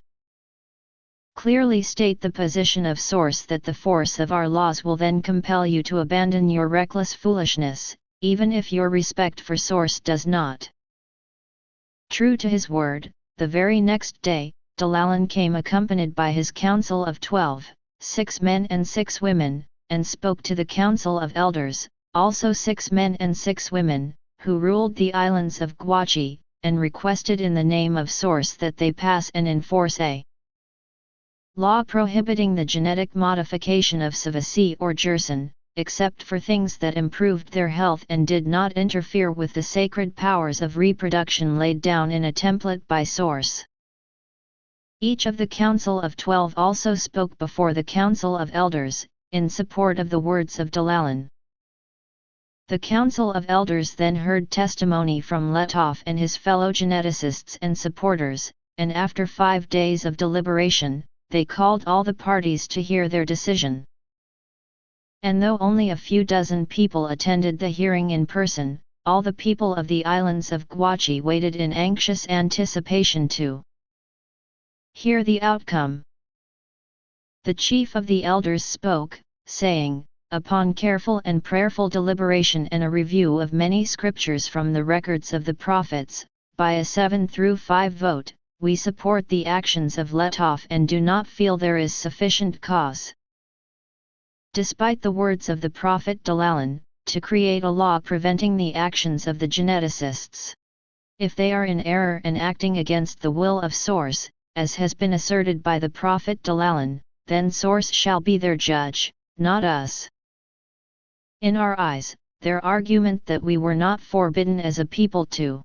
clearly state the position of Source, that the force of our laws will then compel you to abandon your reckless foolishness, even if your respect for Source does not. True to his word, the very next day, Dalalan came accompanied by his council of 12, 6 men and 6 women, and spoke to the Council of Elders, also 6 men and 6 women, who ruled the islands of Guachi, and requested in the name of Source that they pass and enforce a law prohibiting the genetic modification of Savasi or Jerson, except for things that improved their health and did not interfere with the sacred powers of reproduction laid down in a template by Source. Each of the Council of 12 also spoke before the Council of Elders, in support of the words of Dalalan. The Council of Elders then heard testimony from Letov and his fellow geneticists and supporters, and after 5 days of deliberation, they called all the parties to hear their decision. And though only a few dozen people attended the hearing in person, all the people of the islands of Guachi waited in anxious anticipation to hear the outcome. The chief of the elders spoke, saying, "Upon careful and prayerful deliberation and a review of many scriptures from the records of the prophets, by a 7-5 vote, we support the actions of Letov and do not feel there is sufficient cause, despite the words of the prophet Dalalan, to create a law preventing the actions of the geneticists. If they are in error and acting against the will of Source, as has been asserted by the prophet Dalalan, then Source shall be their judge, not us. In our eyes, their argument that we were not forbidden as a people to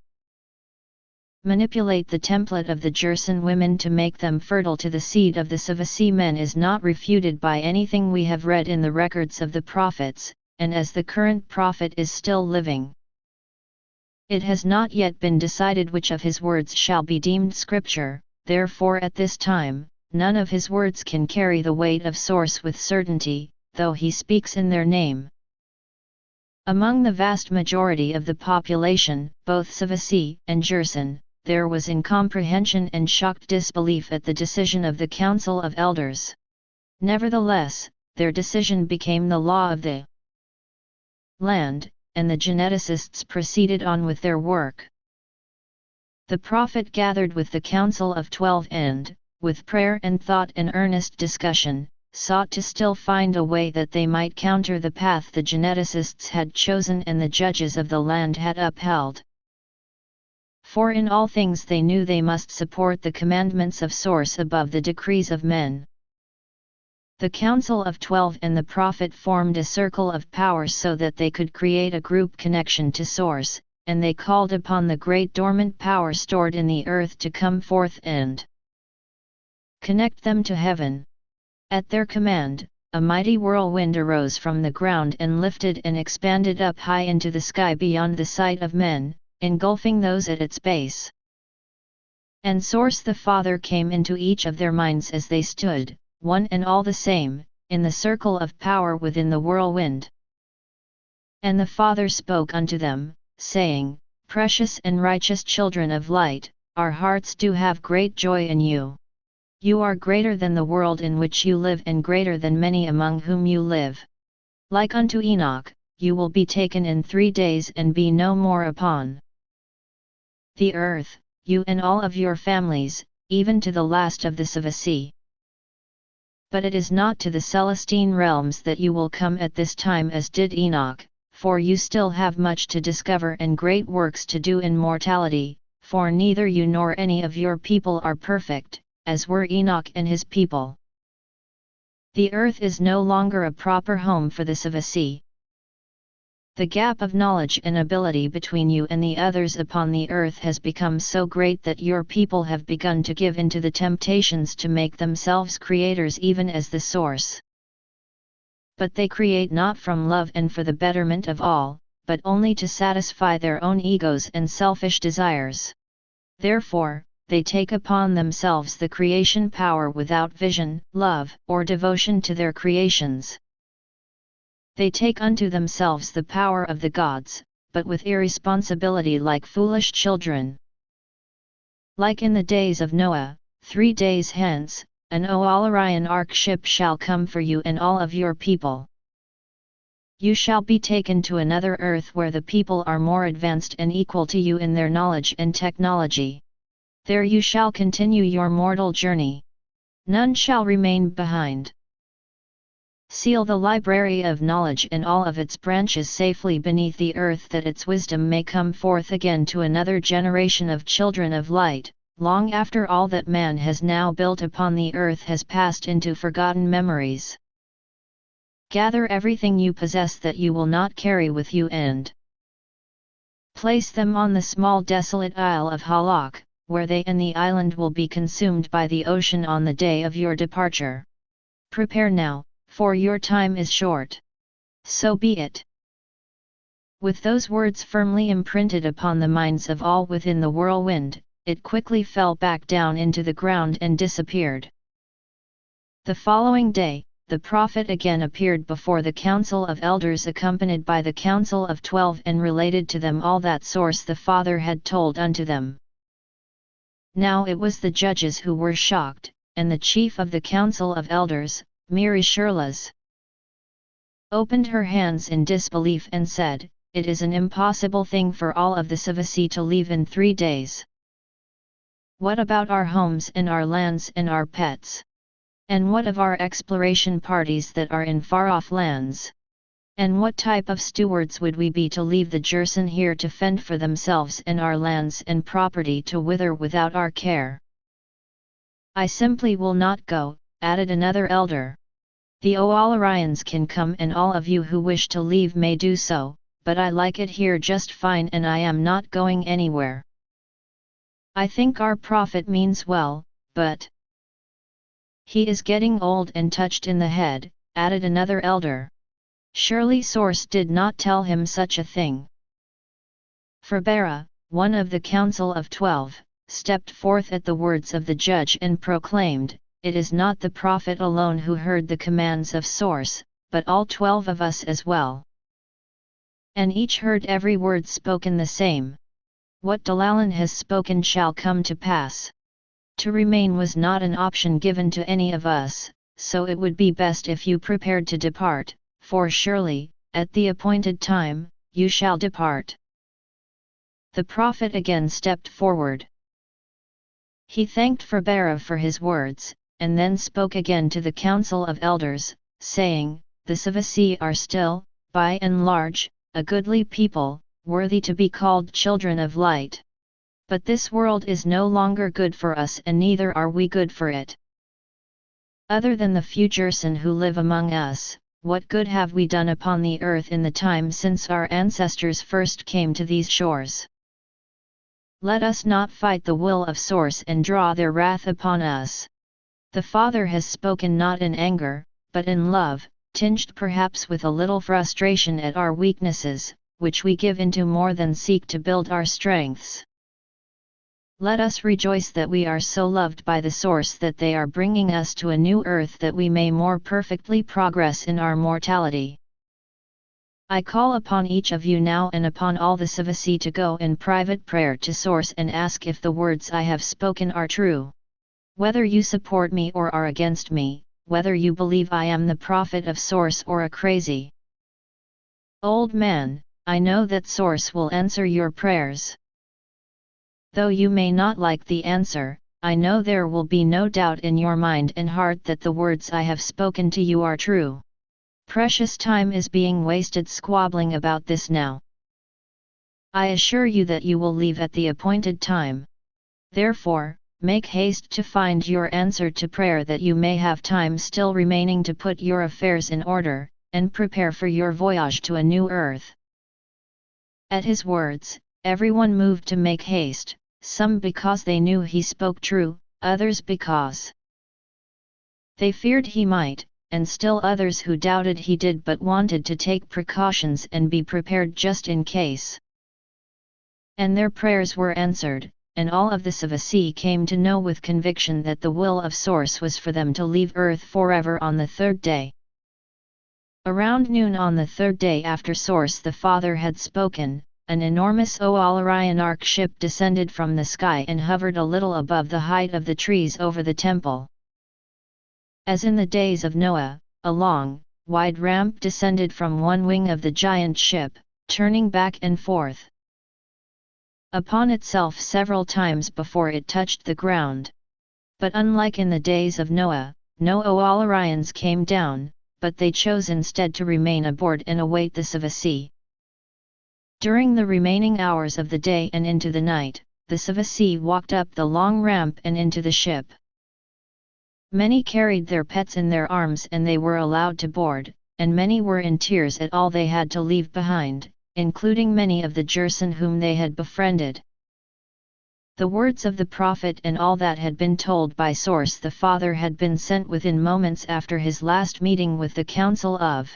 manipulate the template of the Jerson women to make them fertile to the seed of the Savasi men is not refuted by anything we have read in the records of the prophets, and as the current prophet is still living, it has not yet been decided which of his words shall be deemed scripture, therefore at this time, none of his words can carry the weight of Source with certainty, though he speaks in their name. Among the vast majority of the population, both Savasi and Jerson, there was incomprehension and shocked disbelief at the decision of the Council of Elders. Nevertheless, their decision became the law of the land, and the geneticists proceeded on with their work. The prophet gathered with the Council of 12 and, with prayer and thought and earnest discussion, sought to still find a way that they might counter the path the geneticists had chosen and the judges of the land had upheld. For in all things they knew they must support the commandments of Source above the decrees of men. The Council of 12 and the prophet formed a circle of power so that they could create a group connection to Source, and they called upon the great dormant power stored in the earth to come forth and connect them to heaven. At their command, a mighty whirlwind arose from the ground and lifted and expanded up high into the sky beyond the sight of men, engulfing those at its base. And Source the Father came into each of their minds as they stood, one and all the same, in the circle of power within the whirlwind. And the Father spoke unto them, saying, "Precious and righteous children of light, our hearts do have great joy in you. You are greater than the world in which you live and greater than many among whom you live. Like unto Enoch, you will be taken in 3 days and be no more upon the earth, you and all of your families, even to the last of the Savasi. But it is not to the Celestine realms that you will come at this time as did Enoch, for you still have much to discover and great works to do in mortality, for neither you nor any of your people are perfect, as were Enoch and his people. The earth is no longer a proper home for the Savasi. The gap of knowledge and ability between you and the others upon the earth has become so great that your people have begun to give in to the temptations to make themselves creators even as the Source. But they create not from love and for the betterment of all, but only to satisfy their own egos and selfish desires. Therefore, they take upon themselves the creation power without vision, love, or devotion to their creations. They take unto themselves the power of the gods, but with irresponsibility like foolish children. Like in the days of Noah, 3 days hence, an Oalarian ark ship shall come for you and all of your people. You shall be taken to another earth where the people are more advanced and equal to you in their knowledge and technology. There you shall continue your mortal journey. None shall remain behind. Seal the library of knowledge and all of its branches safely beneath the earth, that its wisdom may come forth again to another generation of children of light, long after all that man has now built upon the earth has passed into forgotten memories. Gather everything you possess that you will not carry with you and place them on the small desolate isle of Halak, where they and the island will be consumed by the ocean on the day of your departure. Prepare now, for your time is short. So be it. With those words firmly imprinted upon the minds of all within the whirlwind, it quickly fell back down into the ground and disappeared. The following day, the prophet again appeared before the council of elders accompanied by the council of 12 and related to them all that source the Father had told unto them. Now it was the judges who were shocked, and the chief of the council of elders, Miri-Shurlas, opened her hands in disbelief and said, "It is an impossible thing for all of the Savasi to leave in 3 days. What about our homes and our lands and our pets? And what of our exploration parties that are in far-off lands? And what type of stewards would we be to leave the Jerson here to fend for themselves and our lands and property to wither without our care?" "I simply will not go," added another elder. "The Oalarians can come and all of you who wish to leave may do so, but I like it here just fine and I am not going anywhere." "I think our prophet means well, but he is getting old and touched in the head," added another elder. "Surely source did not tell him such a thing." Ferbera, one of the council of 12, stepped forth at the words of the judge and proclaimed, "It is not the prophet alone who heard the commands of source, but all 12 of us as well. And each heard every word spoken the same. What Dalalan has spoken shall come to pass. To remain was not an option given to any of us, so it would be best if you prepared to depart, for surely, at the appointed time, you shall depart." The prophet again stepped forward. He thanked Ferbera for his words, and then spoke again to the council of elders, saying, "The Savasi are still, by and large, a goodly people, worthy to be called children of light. But this world is no longer good for us and neither are we good for it. Other than the few Jerson who live among us, what good have we done upon the earth in the time since our ancestors first came to these shores? Let us not fight the will of source and draw their wrath upon us. The Father has spoken not in anger, but in love, tinged perhaps with a little frustration at our weaknesses, which we give into more than seek to build our strengths. Let us rejoice that we are so loved by the source that they are bringing us to a new earth that we may more perfectly progress in our mortality. I call upon each of you now and upon all the Savasi to go in private prayer to source and ask if the words I have spoken are true. Whether you support me or are against me, whether you believe I am the prophet of source or a crazy old man, I know that source will answer your prayers. Though you may not like the answer, I know there will be no doubt in your mind and heart that the words I have spoken to you are true. Precious time is being wasted squabbling about this now. I assure you that you will leave at the appointed time. Therefore, make haste to find your answer to prayer that you may have time still remaining to put your affairs in order, and prepare for your voyage to a new earth." At his words, everyone moved to make haste, some because they knew he spoke true, others because they feared he might, and still others who doubted he did but wanted to take precautions and be prepared just in case. And their prayers were answered, and all of the Savasi came to know with conviction that the will of Source was for them to leave Earth forever on the 3rd day. Around noon on the 3rd day after Source the Father had spoken, an enormous Oalarian Ark ship descended from the sky and hovered a little above the height of the trees over the temple. As in the days of Noah, a long, wide ramp descended from one wing of the giant ship, turning back and forth upon itself several times before it touched the ground. But unlike in the days of Noah, no Oalarians came down, but they chose instead to remain aboard and await the Savasi. During the remaining hours of the day and into the night, the Savasi walked up the long ramp and into the ship. Many carried their pets in their arms and they were allowed to board, and many were in tears at all they had to leave behind, including many of the Jursen whom they had befriended. The words of the prophet and all that had been told by Source the Father had been sent within moments after his last meeting with the Council of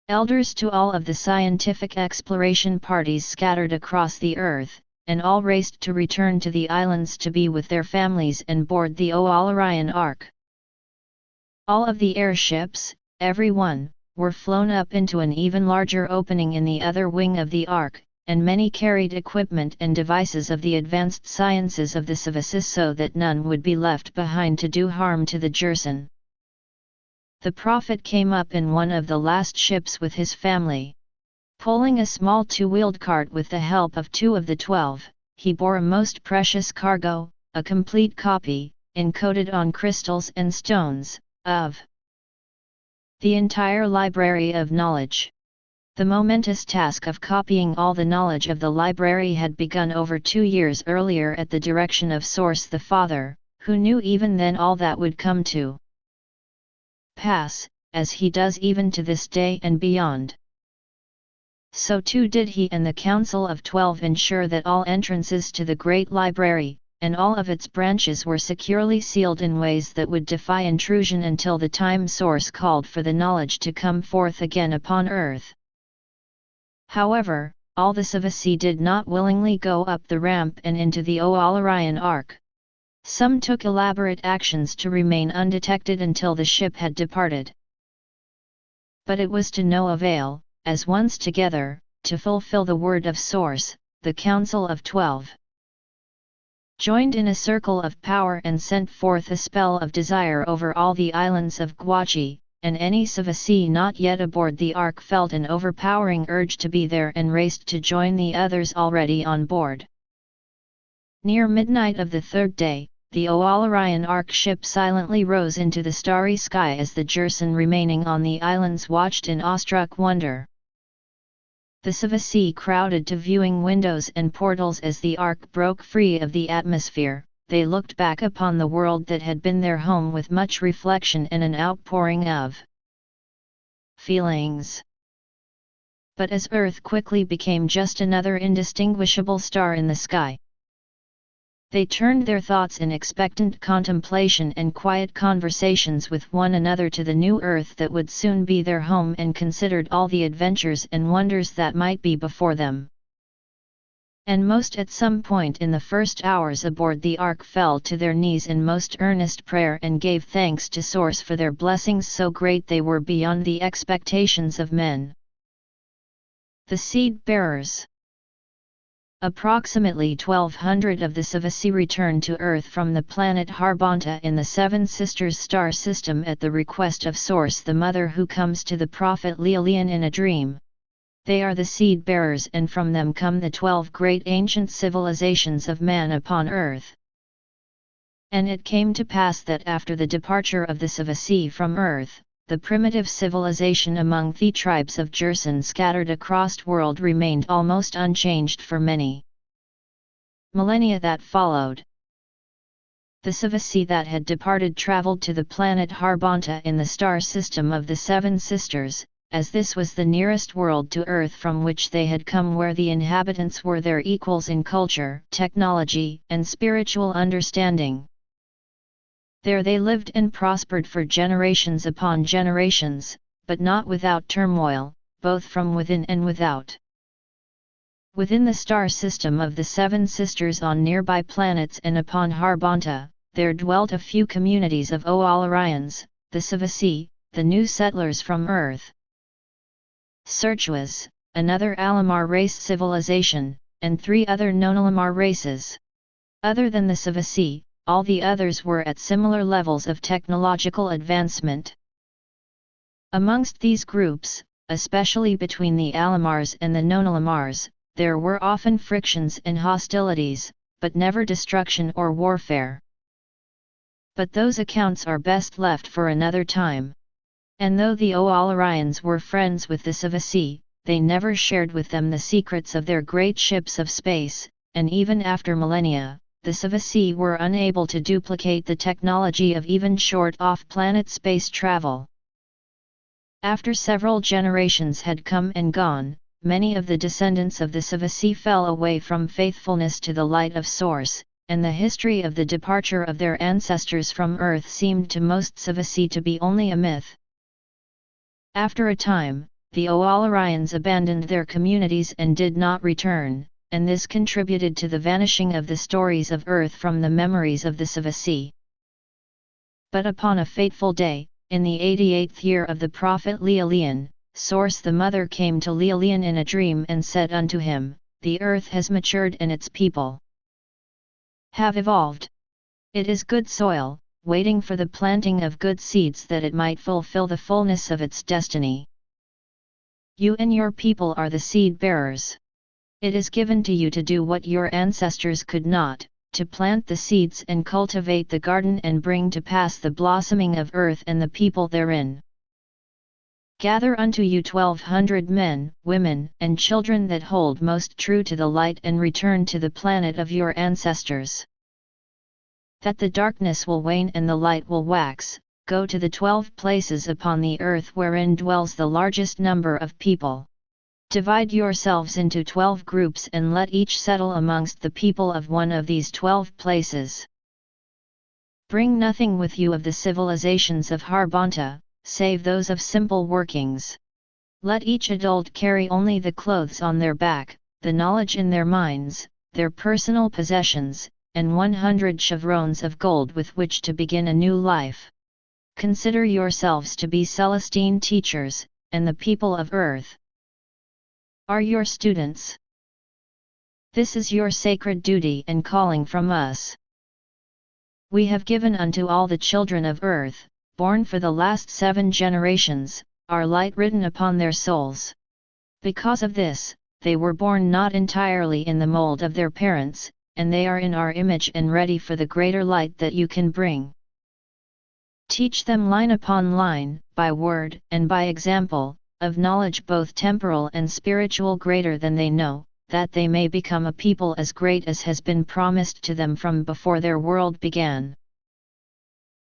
Elders to all of the scientific exploration parties scattered across the earth, and all raced to return to the islands to be with their families and board the Oalarian Ark. All of the airships, every one, were flown up into an even larger opening in the other wing of the Ark, and many carried equipment and devices of the advanced sciences of the Savasis so that none would be left behind to do harm to the Jursen. The prophet came up in one of the last ships with his family. Pulling a small two-wheeled cart with the help of 2 of the 12, he bore a most precious cargo, a complete copy, encoded on crystals and stones, of the entire library of knowledge. The momentous task of copying all the knowledge of the library had begun over 2 years earlier at the direction of Source the Father, who knew even then all that would come to pass, as he does even to this day and beyond. So too did he and the Council of 12 ensure that all entrances to the great library, and all of its branches were securely sealed in ways that would defy intrusion until the time Source called for the knowledge to come forth again upon earth. However, all the Savasi did not willingly go up the ramp and into the Oalarian Ark. Some took elaborate actions to remain undetected until the ship had departed. But it was to no avail, as once together, to fulfill the word of Source, the Council of 12 joined in a circle of power and sent forth a spell of desire over all the islands of Guachi, and any Savasi not yet aboard the Ark felt an overpowering urge to be there and raced to join the others already on board. Near midnight of the 3rd day, the Oalarian Ark ship silently rose into the starry sky as the Jursen remaining on the islands watched in awestruck wonder. The Savasi crowded to viewing windows and portals as the Ark broke free of the atmosphere. They looked back upon the world that had been their home with much reflection and an outpouring of feelings. But as Earth quickly became just another indistinguishable star in the sky, they turned their thoughts in expectant contemplation and quiet conversations with one another to the new Earth that would soon be their home and considered all the adventures and wonders that might be before them. And most at some point in the first hours aboard the Ark fell to their knees in most earnest prayer and gave thanks to Source for their blessings so great they were beyond the expectations of men. The Seed Bearers. Approximately 1200 of the Savasi returned to Earth from the planet Harbonta in the Seven Sisters star system at the request of Source the Mother who comes to the prophet Lilian in a dream. They are the seed bearers and from them come the 12 great ancient civilizations of man upon earth. And it came to pass that after the departure of the Savasi from earth, the primitive civilization among the tribes of Jursen scattered across world remained almost unchanged for many millennia that followed. The Savasi that had departed traveled to the planet Harbonta in the star system of the Seven Sisters, as this was the nearest world to Earth from which they had come, where the inhabitants were their equals in culture, technology, and spiritual understanding. There they lived and prospered for generations upon generations, but not without turmoil, both from within and without. Within the star system of the Seven Sisters on nearby planets and upon Harbonta, there dwelt a few communities of Oalarians, the Savasi, the new settlers from Earth. Sertuas, another Alamar race civilization, and 3 other non-Alamar races. Other than the Savasi, all the others were at similar levels of technological advancement. Amongst these groups, especially between the Alamars and the non-Alamars, there were often frictions and hostilities, but never destruction or warfare. But those accounts are best left for another time. And though the O'Allarians were friends with the Savasi, they never shared with them the secrets of their great ships of space, and even after millennia, the Savasi were unable to duplicate the technology of even short off-planet space travel. After several generations had come and gone, many of the descendants of the Savasi fell away from faithfulness to the light of Source, and the history of the departure of their ancestors from Earth seemed to most Savasi to be only a myth. After a time, the O'Allarians abandoned their communities and did not return, and this contributed to the vanishing of the stories of Earth from the memories of the Savasi. But upon a fateful day, in the 88th year of the prophet Leolian, Source the Mother came to Leolian in a dream and said unto him, "The earth has matured and its people have evolved. It is good soil, waiting for the planting of good seeds that it might fulfill the fullness of its destiny. You and your people are the seed bearers. It is given to you to do what your ancestors could not, to plant the seeds and cultivate the garden and bring to pass the blossoming of earth and the people therein. Gather unto you 1,200 men, women, and children that hold most true to the light and return to the planet of your ancestors. That the darkness will wane and the light will wax, go to the 12 places upon the earth wherein dwells the largest number of people. Divide yourselves into 12 groups and let each settle amongst the people of one of these 12 places. Bring nothing with you of the civilizations of Harbonta, save those of simple workings. Let each adult carry only the clothes on their back, the knowledge in their minds, their personal possessions, and 100 chevrons of gold with which to begin a new life. Consider yourselves to be Celestine teachers, and the people of earth are your students. This is your sacred duty and calling from us. We have given unto all the children of earth, born for the last 7 generations, our light written upon their souls. Because of this, they were born not entirely in the mold of their parents, and they are in our image and ready for the greater light that you can bring. Teach them line upon line, by word and by example, of knowledge both temporal and spiritual greater than they know, that they may become a people as great as has been promised to them from before their world began.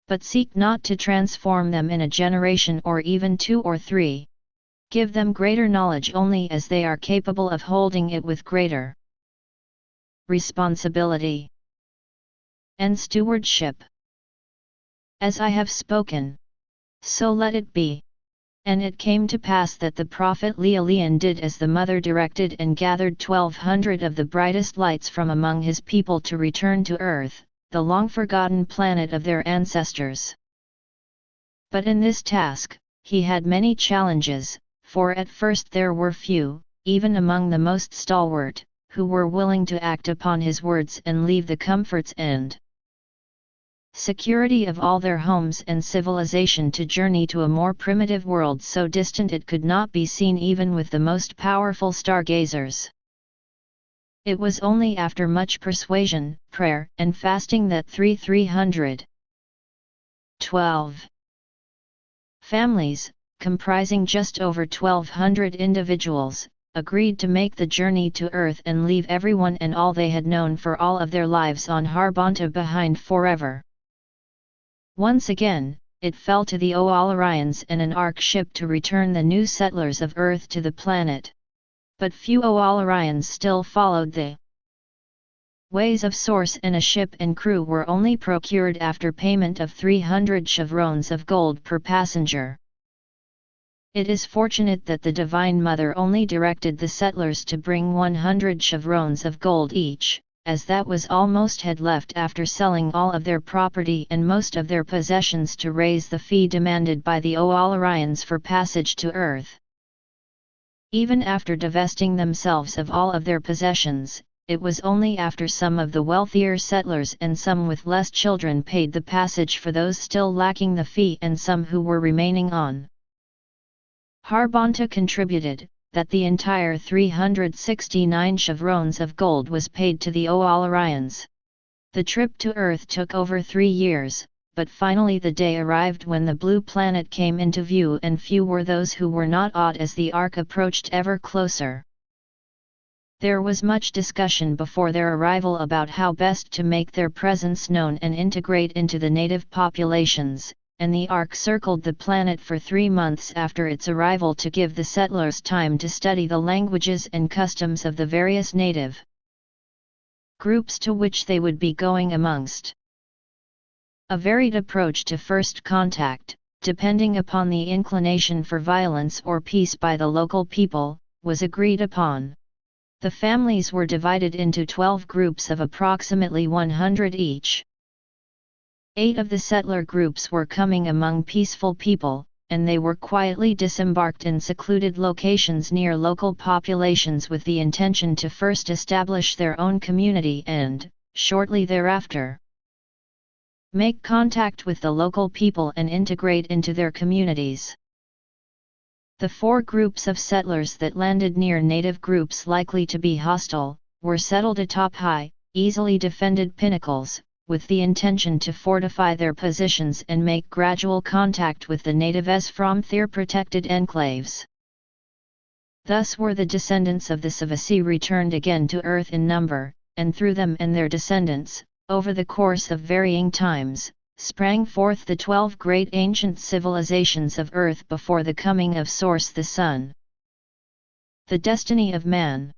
But seek not to transform them in a generation or even 2 or 3. Give them greater knowledge only as they are capable of holding it with greater responsibility and stewardship. As I have spoken, so let it be. And it came to pass that the prophet Leolian did as the mother directed and gathered 1,200 of the brightest lights from among his people to return to earth, the long-forgotten planet of their ancestors. But in this task, he had many challenges, for at first there were few, even among the most stalwart, who were willing to act upon his words and leave the comforts and security of all their homes and civilization to journey to a more primitive world so distant it could not be seen even with the most powerful stargazers. It was only after much persuasion, prayer, and fasting that 312 families, comprising just over 1,200 individuals, agreed to make the journey to Earth and leave everyone and all they had known for all of their lives on Harbonta behind forever. Once again, it fell to the O'Allarians and an ark ship to return the new settlers of Earth to the planet. But few O'Allarians still followed the ways of Source, and a ship and crew were only procured after payment of 300 chevrons of gold per passenger. It is fortunate that the Divine Mother only directed the settlers to bring 100 chevrons of gold each, as that was all most had left after selling all of their property and most of their possessions to raise the fee demanded by the O'Allarians for passage to Earth. Even after divesting themselves of all of their possessions, it was only after some of the wealthier settlers and some with less children paid the passage for those still lacking the fee and some who were remaining on Harbonta contributed, that the entire 369 chevrons of gold was paid to the Oalarians. The trip to Earth took over 3 years, but finally the day arrived when the blue planet came into view, and few were those who were not awed as the Ark approached ever closer. There was much discussion before their arrival about how best to make their presence known and integrate into the native populations, and the Ark circled the planet for 3 months after its arrival to give the settlers time to study the languages and customs of the various native groups to which they would be going amongst. A varied approach to first contact, depending upon the inclination for violence or peace by the local people, was agreed upon. The families were divided into 12 groups of approximately 100 each. 8 of the settler groups were coming among peaceful people, and they were quietly disembarked in secluded locations near local populations with the intention to first establish their own community and, shortly thereafter, make contact with the local people and integrate into their communities. The 4 groups of settlers that landed near native groups likely to be hostile, were settled atop high, easily defended pinnacles, with the intention to fortify their positions and make gradual contact with the natives from their protected enclaves. Thus were the descendants of the Savasi returned again to Earth in number, and through them and their descendants, over the course of varying times, sprang forth the 12 great ancient civilizations of Earth before the coming of Source the Sun. The destiny of man.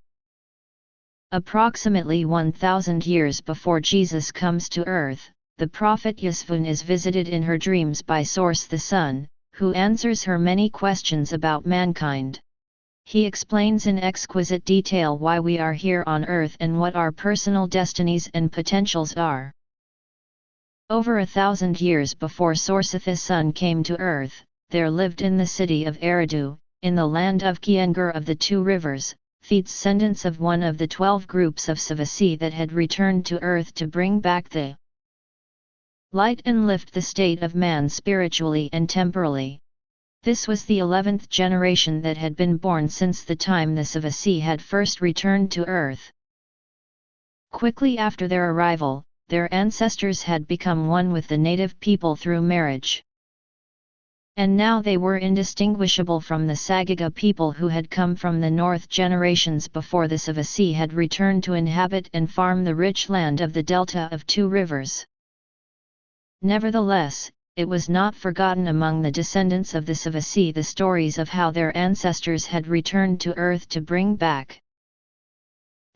Approximately 1,000 years before Jesus comes to Earth, the prophet Yasvun is visited in her dreams by Source the Sun, who answers her many questions about mankind. He explains in exquisite detail why we are here on Earth and what our personal destinies and potentials are. Over 1,000 years before Source the Sun came to Earth, there lived in the city of Eridu, in the land of Kiengar of the 2 rivers, the descendants of one of the 12 groups of Savasi that had returned to Earth to bring back the light and lift the state of man spiritually and temporally. This was the 11th generation that had been born since the time the Savasi had first returned to Earth. Quickly after their arrival, their ancestors had become one with the native people through marriage. And now they were indistinguishable from the Sagaga people who had come from the north generations before the Savasi had returned to inhabit and farm the rich land of the delta of 2 rivers. Nevertheless, it was not forgotten among the descendants of the Savasi the stories of how their ancestors had returned to Earth to bring back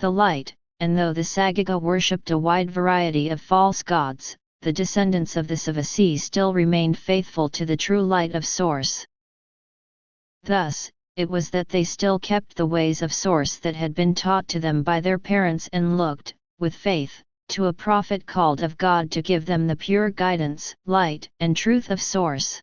the light, and though the Sagaga worshipped a wide variety of false gods, the descendants of the Savasi still remained faithful to the true light of Source. Thus, it was that they still kept the ways of Source that had been taught to them by their parents and looked, with faith, to a prophet called of God to give them the pure guidance, light, and truth of Source.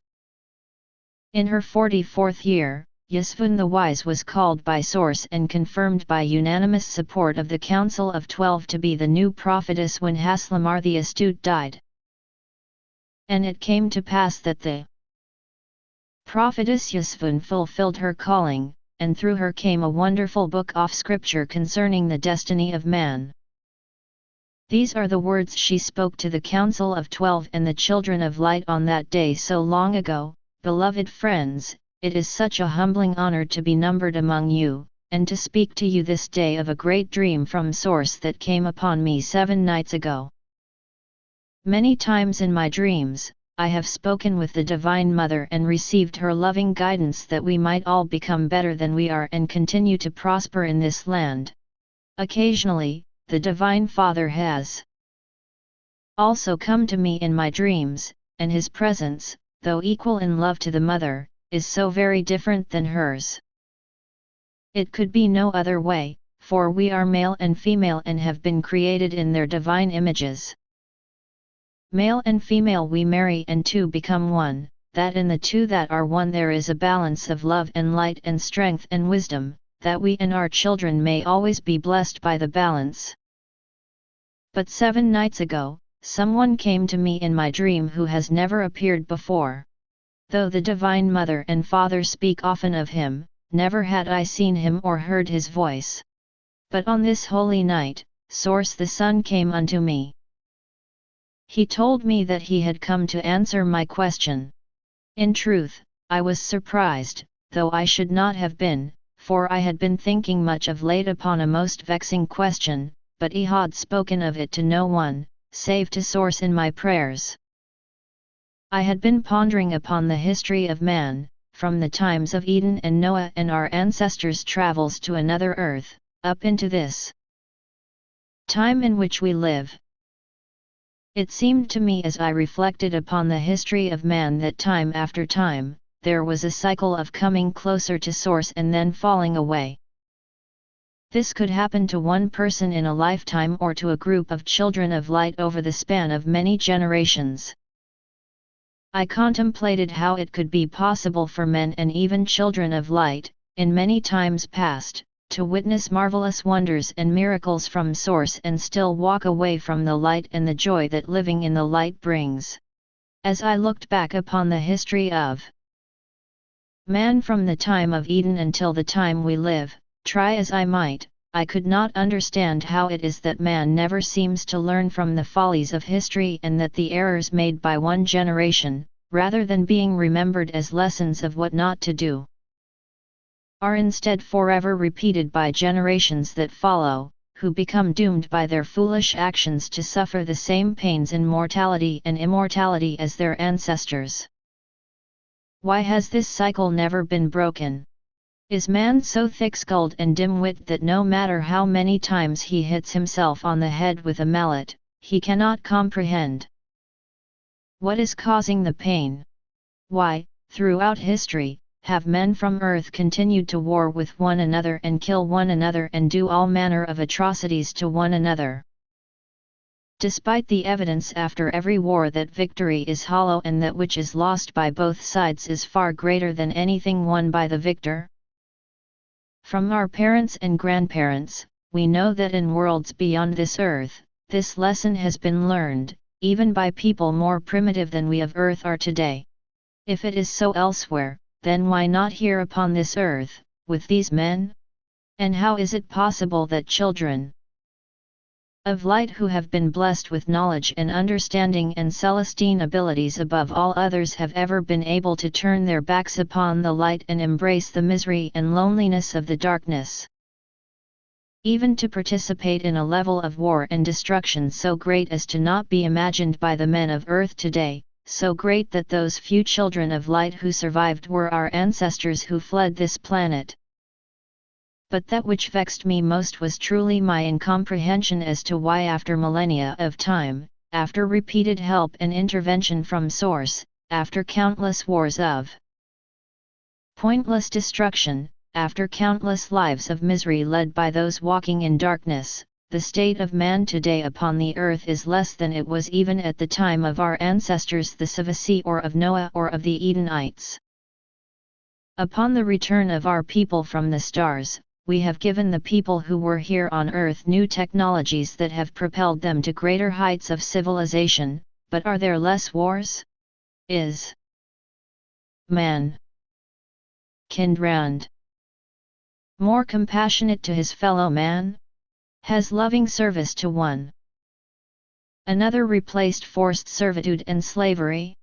In her 44th year, Yasvun the Wise was called by Source and confirmed by unanimous support of the Council of 12 to be the new prophetess when Haslamar the Astute died. And it came to pass that the prophetess Yasvun fulfilled her calling, and through her came a wonderful book of scripture concerning the destiny of man. These are the words she spoke to the Council of 12 and the Children of Light on that day so long ago. Beloved friends, it is such a humbling honor to be numbered among you, and to speak to you this day of a great dream from Source that came upon me 7 nights ago. Many times in my dreams, I have spoken with the Divine Mother and received her loving guidance that we might all become better than we are and continue to prosper in this land. Occasionally, the Divine Father has also come to me in my dreams, and his presence, though equal in love to the Mother, is so very different than hers. It could be no other way, for we are male and female and have been created in their divine images. Male and female we marry and 2 become one, that in the 2 that are one there is a balance of love and light and strength and wisdom, that we and our children may always be blessed by the balance. But 7 nights ago, someone came to me in my dream who has never appeared before. Though the Divine Mother and Father speak often of him, never had I seen him or heard his voice. But on this holy night, Source the Son came unto me. He told me that he had come to answer my question. In truth, I was surprised, though I should not have been, for I had been thinking much of late upon a most vexing question, but he had spoken of it to no one, save to Source in my prayers. I had been pondering upon the history of man, from the times of Eden and Noah and our ancestors' travels to another earth, up into this time in which we live. It seemed to me as I reflected upon the history of man that time after time, there was a cycle of coming closer to Source and then falling away. This could happen to one person in a lifetime or to a group of children of light over the span of many generations. I contemplated how it could be possible for men and even children of light, in many times past, to witness marvelous wonders and miracles from Source and still walk away from the light and the joy that living in the light brings. As I looked back upon the history of man from the time of Eden until the time we live, try as I might, I could not understand how it is that man never seems to learn from the follies of history and that the errors made by one generation, rather than being remembered as lessons of what not to do, are instead forever repeated by generations that follow, who become doomed by their foolish actions to suffer the same pains in mortality and immortality as their ancestors. Why has this cycle never been broken? Is man so thick-skulled and dim-witted that no matter how many times he hits himself on the head with a mallet, he cannot comprehend? What is causing the pain? Why, throughout history, have men from earth continued to war with one another and kill one another and do all manner of atrocities to one another? Despite the evidence after every war that victory is hollow and that which is lost by both sides is far greater than anything won by the victor? From our parents and grandparents, we know that in worlds beyond this earth, this lesson has been learned, even by people more primitive than we of earth are today. If it is so elsewhere, then why not here upon this earth, with these men? And how is it possible that children of light who have been blessed with knowledge and understanding and celestine abilities above all others have ever been able to turn their backs upon the light and embrace the misery and loneliness of the darkness? Even to participate in a level of war and destruction so great as to not be imagined by the men of earth today, so great that those few children of light who survived were our ancestors who fled this planet. But that which vexed me most was truly my incomprehension as to why after millennia of time, after repeated help and intervention from Source, after countless wars of pointless destruction, after countless lives of misery led by those walking in darkness, the state of man today upon the earth is less than it was even at the time of our ancestors the Savasi or of Noah or of the Edenites. Upon the return of our people from the stars, we have given the people who were here on earth new technologies that have propelled them to greater heights of civilization, but are there less wars? Is man kindred more compassionate to his fellow man? Has loving service to one another replaced forced servitude and slavery?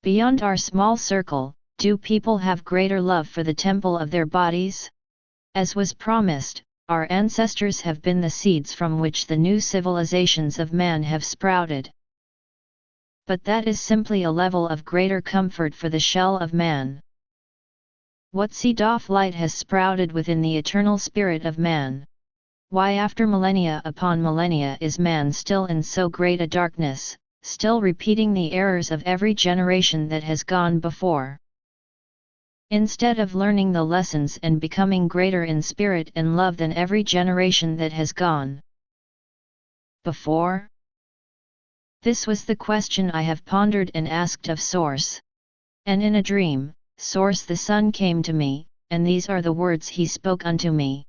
Beyond our small circle, do people have greater love for the temple of their bodies? As was promised, our ancestors have been the seeds from which the new civilizations of man have sprouted. But that is simply a level of greater comfort for the shell of man. What seed of light has sprouted within the eternal spirit of man? Why after millennia upon millennia is man still in so great a darkness, still repeating the errors of every generation that has gone before? Instead of learning the lessons and becoming greater in spirit and love than every generation that has gone before? This was the question I have pondered and asked of Source. And in a dream, Source the Son came to me, and these are the words he spoke unto me.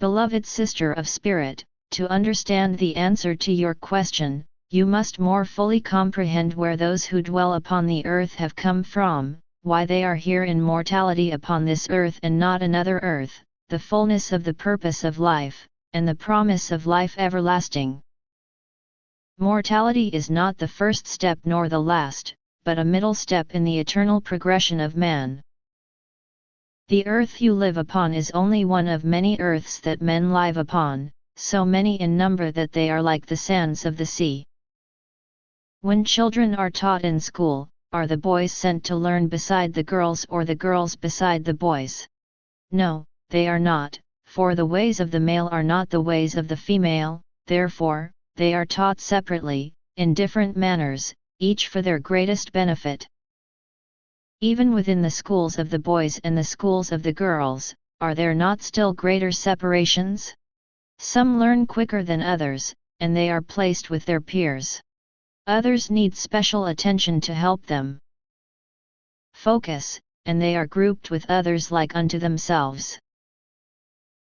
Beloved sister of spirit, to understand the answer to your question, you must more fully comprehend where those who dwell upon the earth have come from, why they are here in mortality upon this earth and not another earth, the fullness of the purpose of life, and the promise of life everlasting. Mortality is not the first step nor the last, but a middle step in the eternal progression of man. The earth you live upon is only one of many earths that men live upon, so many in number that they are like the sands of the sea. When children are taught in school, are the boys sent to learn beside the girls or the girls beside the boys? No, they are not, for the ways of the male are not the ways of the female, therefore, they are taught separately, in different manners, each for their greatest benefit. Even within the schools of the boys and the schools of the girls, are there not still greater separations? Some learn quicker than others, and they are placed with their peers. Others need special attention to help them focus, and they are grouped with others like unto themselves.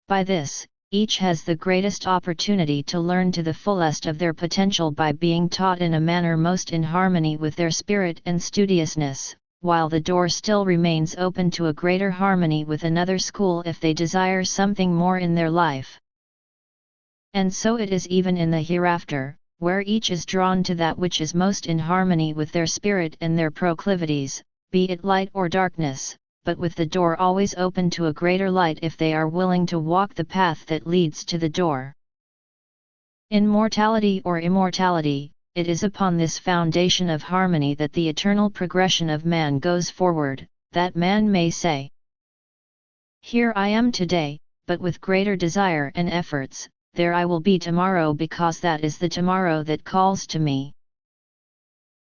By this, each has the greatest opportunity to learn to the fullest of their potential by being taught in a manner most in harmony with their spirit and studiousness, while the door still remains open to a greater harmony with another school if they desire something more in their life. And so it is even in the hereafter, where each is drawn to that which is most in harmony with their spirit and their proclivities, be it light or darkness, but with the door always open to a greater light if they are willing to walk the path that leads to the door. In mortality or immortality, it is upon this foundation of harmony that the eternal progression of man goes forward, that man may say, "Here I am today, but with greater desire and efforts, there I will be tomorrow because that is the tomorrow that calls to me."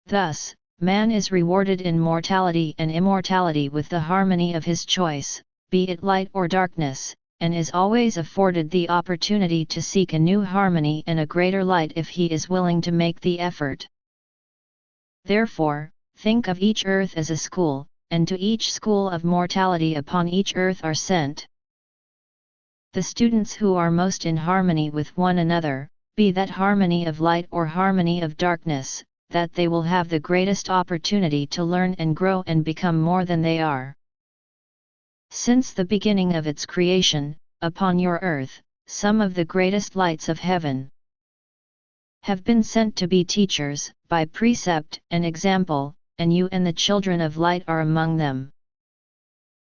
Thus, man is rewarded in mortality and immortality with the harmony of his choice, be it light or darkness, and is always afforded the opportunity to seek a new harmony and a greater light if he is willing to make the effort. Therefore, think of each earth as a school, and to each school of mortality upon each earth are sent the students who are most in harmony with one another, be that harmony of light or harmony of darkness, that they will have the greatest opportunity to learn and grow and become more than they are. Since the beginning of its creation, upon your earth, some of the greatest lights of heaven have been sent to be teachers, by precept and example, and you and the children of light are among them.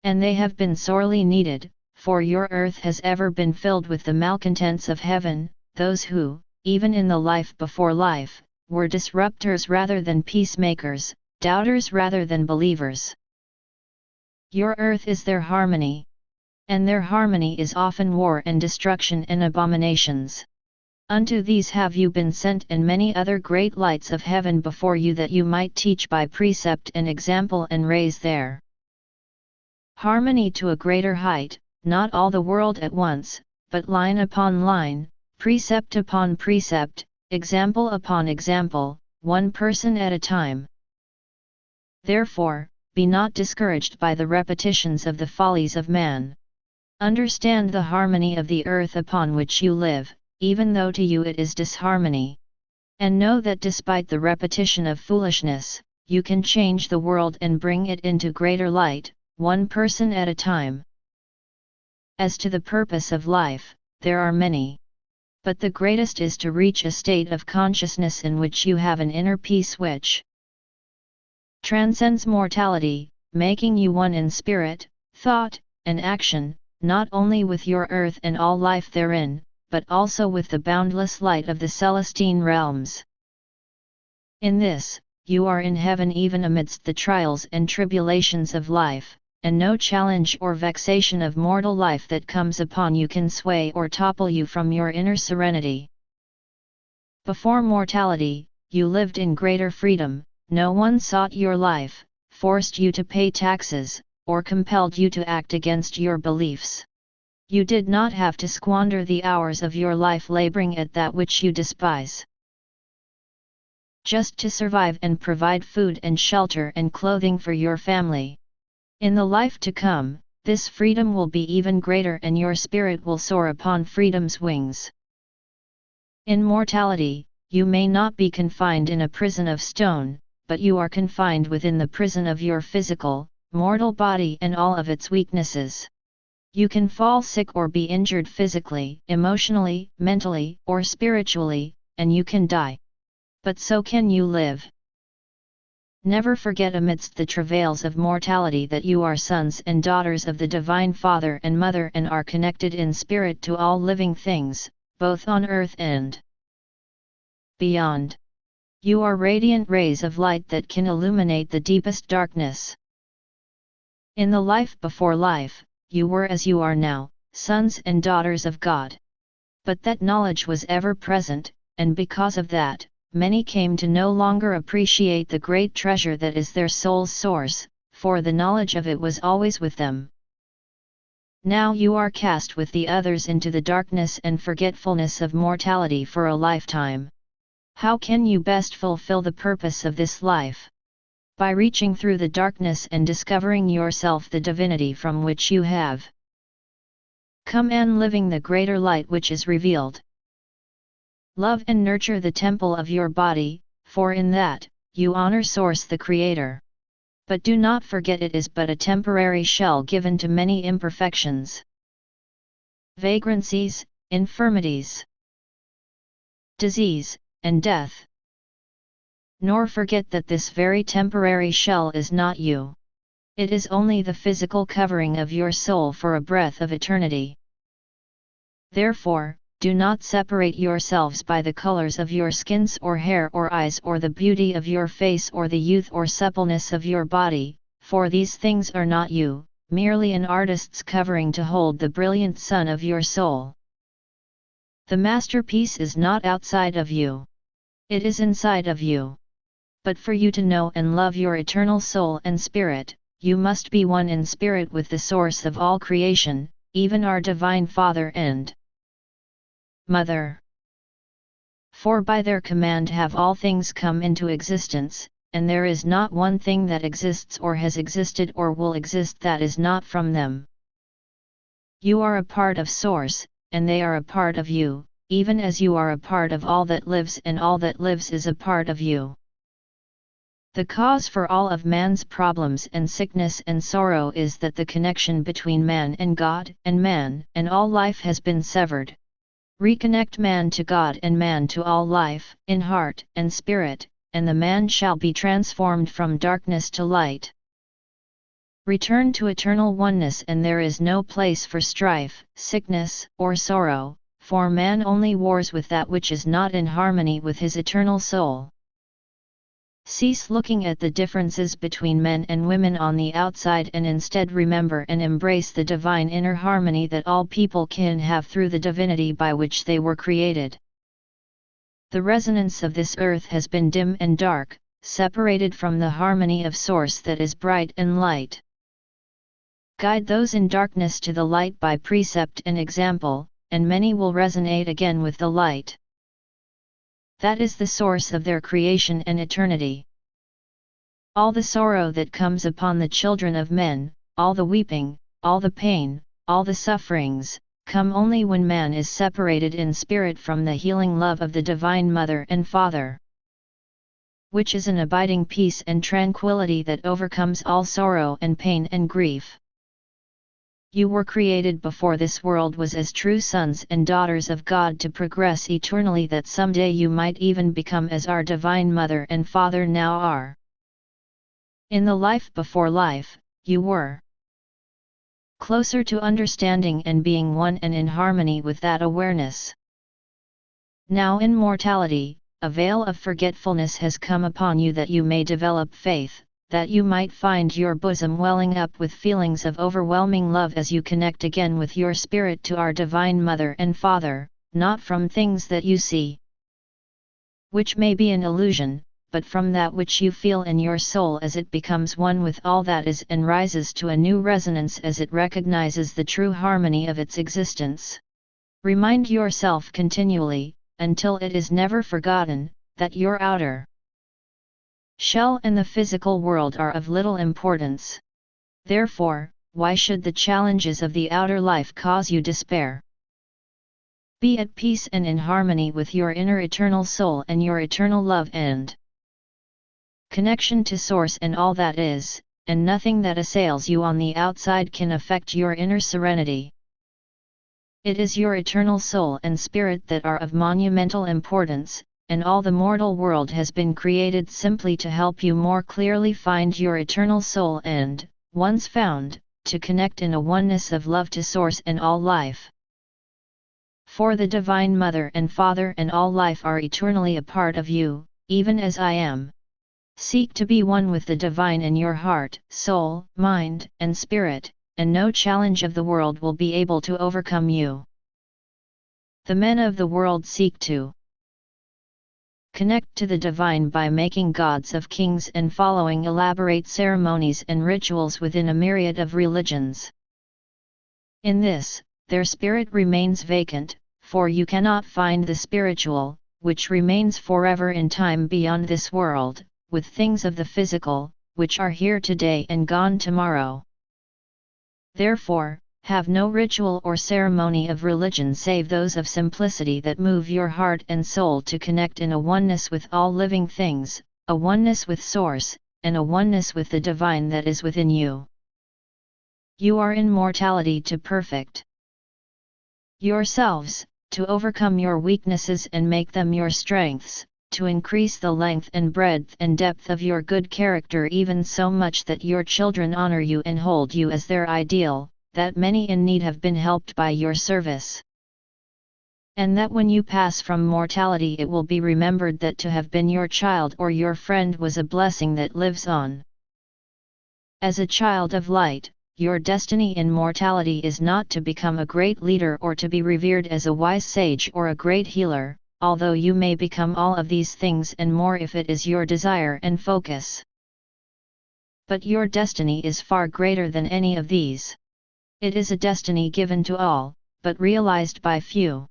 And they have been sorely needed, for your earth has ever been filled with the malcontents of heaven, those who, even in the life before life, were disruptors rather than peacemakers, doubters rather than believers. Your earth is their harmony. And their harmony is often war and destruction and abominations. Unto these have you been sent and many other great lights of heaven before you that you might teach by precept and example and raise their harmony to a greater height, not all the world at once, but line upon line, precept upon precept, example upon example, one person at a time. Therefore, be not discouraged by the repetitions of the follies of man. Understand the harmony of the earth upon which you live, even though to you it is disharmony. And know that despite the repetition of foolishness, you can change the world and bring it into greater light, one person at a time. As to the purpose of life, there are many. But the greatest is to reach a state of consciousness in which you have an inner peace which transcends mortality, making you one in spirit, thought, and action, not only with your earth and all life therein, but also with the boundless light of the Celestine realms. In this, you are in heaven even amidst the trials and tribulations of life, and no challenge or vexation of mortal life that comes upon you can sway or topple you from your inner serenity. Before mortality, you lived in greater freedom, no one sought your life, forced you to pay taxes, or compelled you to act against your beliefs. You did not have to squander the hours of your life laboring at that which you despise. Just to survive and provide food and shelter and clothing for your family. In the life to come, this freedom will be even greater and your spirit will soar upon freedom's wings. In mortality, you may not be confined in a prison of stone, but you are confined within the prison of your physical, mortal body and all of its weaknesses. You can fall sick or be injured physically, emotionally, mentally, or spiritually, and you can die. But so can you live. Never forget amidst the travails of mortality that you are sons and daughters of the Divine Father and Mother and are connected in spirit to all living things, both on earth and beyond. You are radiant rays of light that can illuminate the deepest darkness. In the life before life, you were as you are now, sons and daughters of God. But that knowledge was ever present, and because of that, many came to no longer appreciate the great treasure that is their soul's source, for the knowledge of it was always with them. Now you are cast with the others into the darkness and forgetfulness of mortality for a lifetime. How can you best fulfill the purpose of this life? By reaching through the darkness and discovering yourself the divinity from which you have come and living the greater light which is revealed. Love and nurture the temple of your body, for in that, you honor Source the Creator. But do not forget it is but a temporary shell given to many imperfections, vagrancies, infirmities, disease, and death. Nor forget that this very temporary shell is not you. It is only the physical covering of your soul for a breath of eternity. Therefore, do not separate yourselves by the colors of your skins or hair or eyes or the beauty of your face or the youth or suppleness of your body, for these things are not you, merely an artist's covering to hold the brilliant sun of your soul. The masterpiece is not outside of you. It is inside of you. But for you to know and love your eternal soul and spirit, you must be one in spirit with the source of all creation, even our Divine Father and Mother. For by their command have all things come into existence, and there is not one thing that exists or has existed or will exist that is not from them. You are a part of Source, and they are a part of you, even as you are a part of all that lives and all that lives is a part of you. The cause for all of man's problems and sickness and sorrow is that the connection between man and God and man and all life has been severed. Reconnect man to God and man to all life, in heart and spirit, and the man shall be transformed from darkness to light. Return to eternal oneness and there is no place for strife, sickness, or sorrow, for man only wars with that which is not in harmony with his eternal soul. Cease looking at the differences between men and women on the outside and instead remember and embrace the divine inner harmony that all people can have through the divinity by which they were created. The resonance of this earth has been dim and dark, separated from the harmony of Source that is bright and light. Guide those in darkness to the light by precept and example, and many will resonate again with the light. That is the source of their creation and eternity. All the sorrow that comes upon the children of men, all the weeping, all the pain, all the sufferings, come only when man is separated in spirit from the healing love of the Divine Mother and Father, which is an abiding peace and tranquility that overcomes all sorrow and pain and grief. You were created before this world was as true sons and daughters of God to progress eternally that someday you might even become as our Divine Mother and Father now are. In the life before life, you were closer to understanding and being one and in harmony with that awareness. Now in mortality, a veil of forgetfulness has come upon you that you may develop faith, that you might find your bosom welling up with feelings of overwhelming love as you connect again with your spirit to our Divine Mother and Father, not from things that you see, which may be an illusion, but from that which you feel in your soul as it becomes one with all that is and rises to a new resonance as it recognizes the true harmony of its existence. Remind yourself continually, until it is never forgotten, that your outer shell and the physical world are of little importance. Therefore, why should the challenges of the outer life cause you despair? Be at peace and in harmony with your inner eternal soul and your eternal love and connection to Source and all that is, and nothing that assails you on the outside can affect your inner serenity. It is your eternal soul and spirit that are of monumental importance, and all the mortal world has been created simply to help you more clearly find your eternal soul and, once found, to connect in a oneness of love to Source and all life. For the Divine Mother and Father and all life are eternally a part of you, even as I am. Seek to be one with the Divine in your heart, soul, mind, and spirit, and no challenge of the world will be able to overcome you. The men of the world seek to connect to the Divine by making gods of kings and following elaborate ceremonies and rituals within a myriad of religions. In this, their spirit remains vacant, for you cannot find the spiritual, which remains forever in time beyond this world, with things of the physical, which are here today and gone tomorrow. Therefore, have no ritual or ceremony of religion save those of simplicity that move your heart and soul to connect in a oneness with all living things, a oneness with Source, and a oneness with the Divine that is within you. You are in mortality to perfect yourselves, to overcome your weaknesses and make them your strengths, to increase the length and breadth and depth of your good character even so much that your children honor you and hold you as their ideal, that many in need have been helped by your service. And that when you pass from mortality it will be remembered that to have been your child or your friend was a blessing that lives on. As a child of light, your destiny in mortality is not to become a great leader or to be revered as a wise sage or a great healer, although you may become all of these things and more if it is your desire and focus. But your destiny is far greater than any of these. It is a destiny given to all, but realized by few.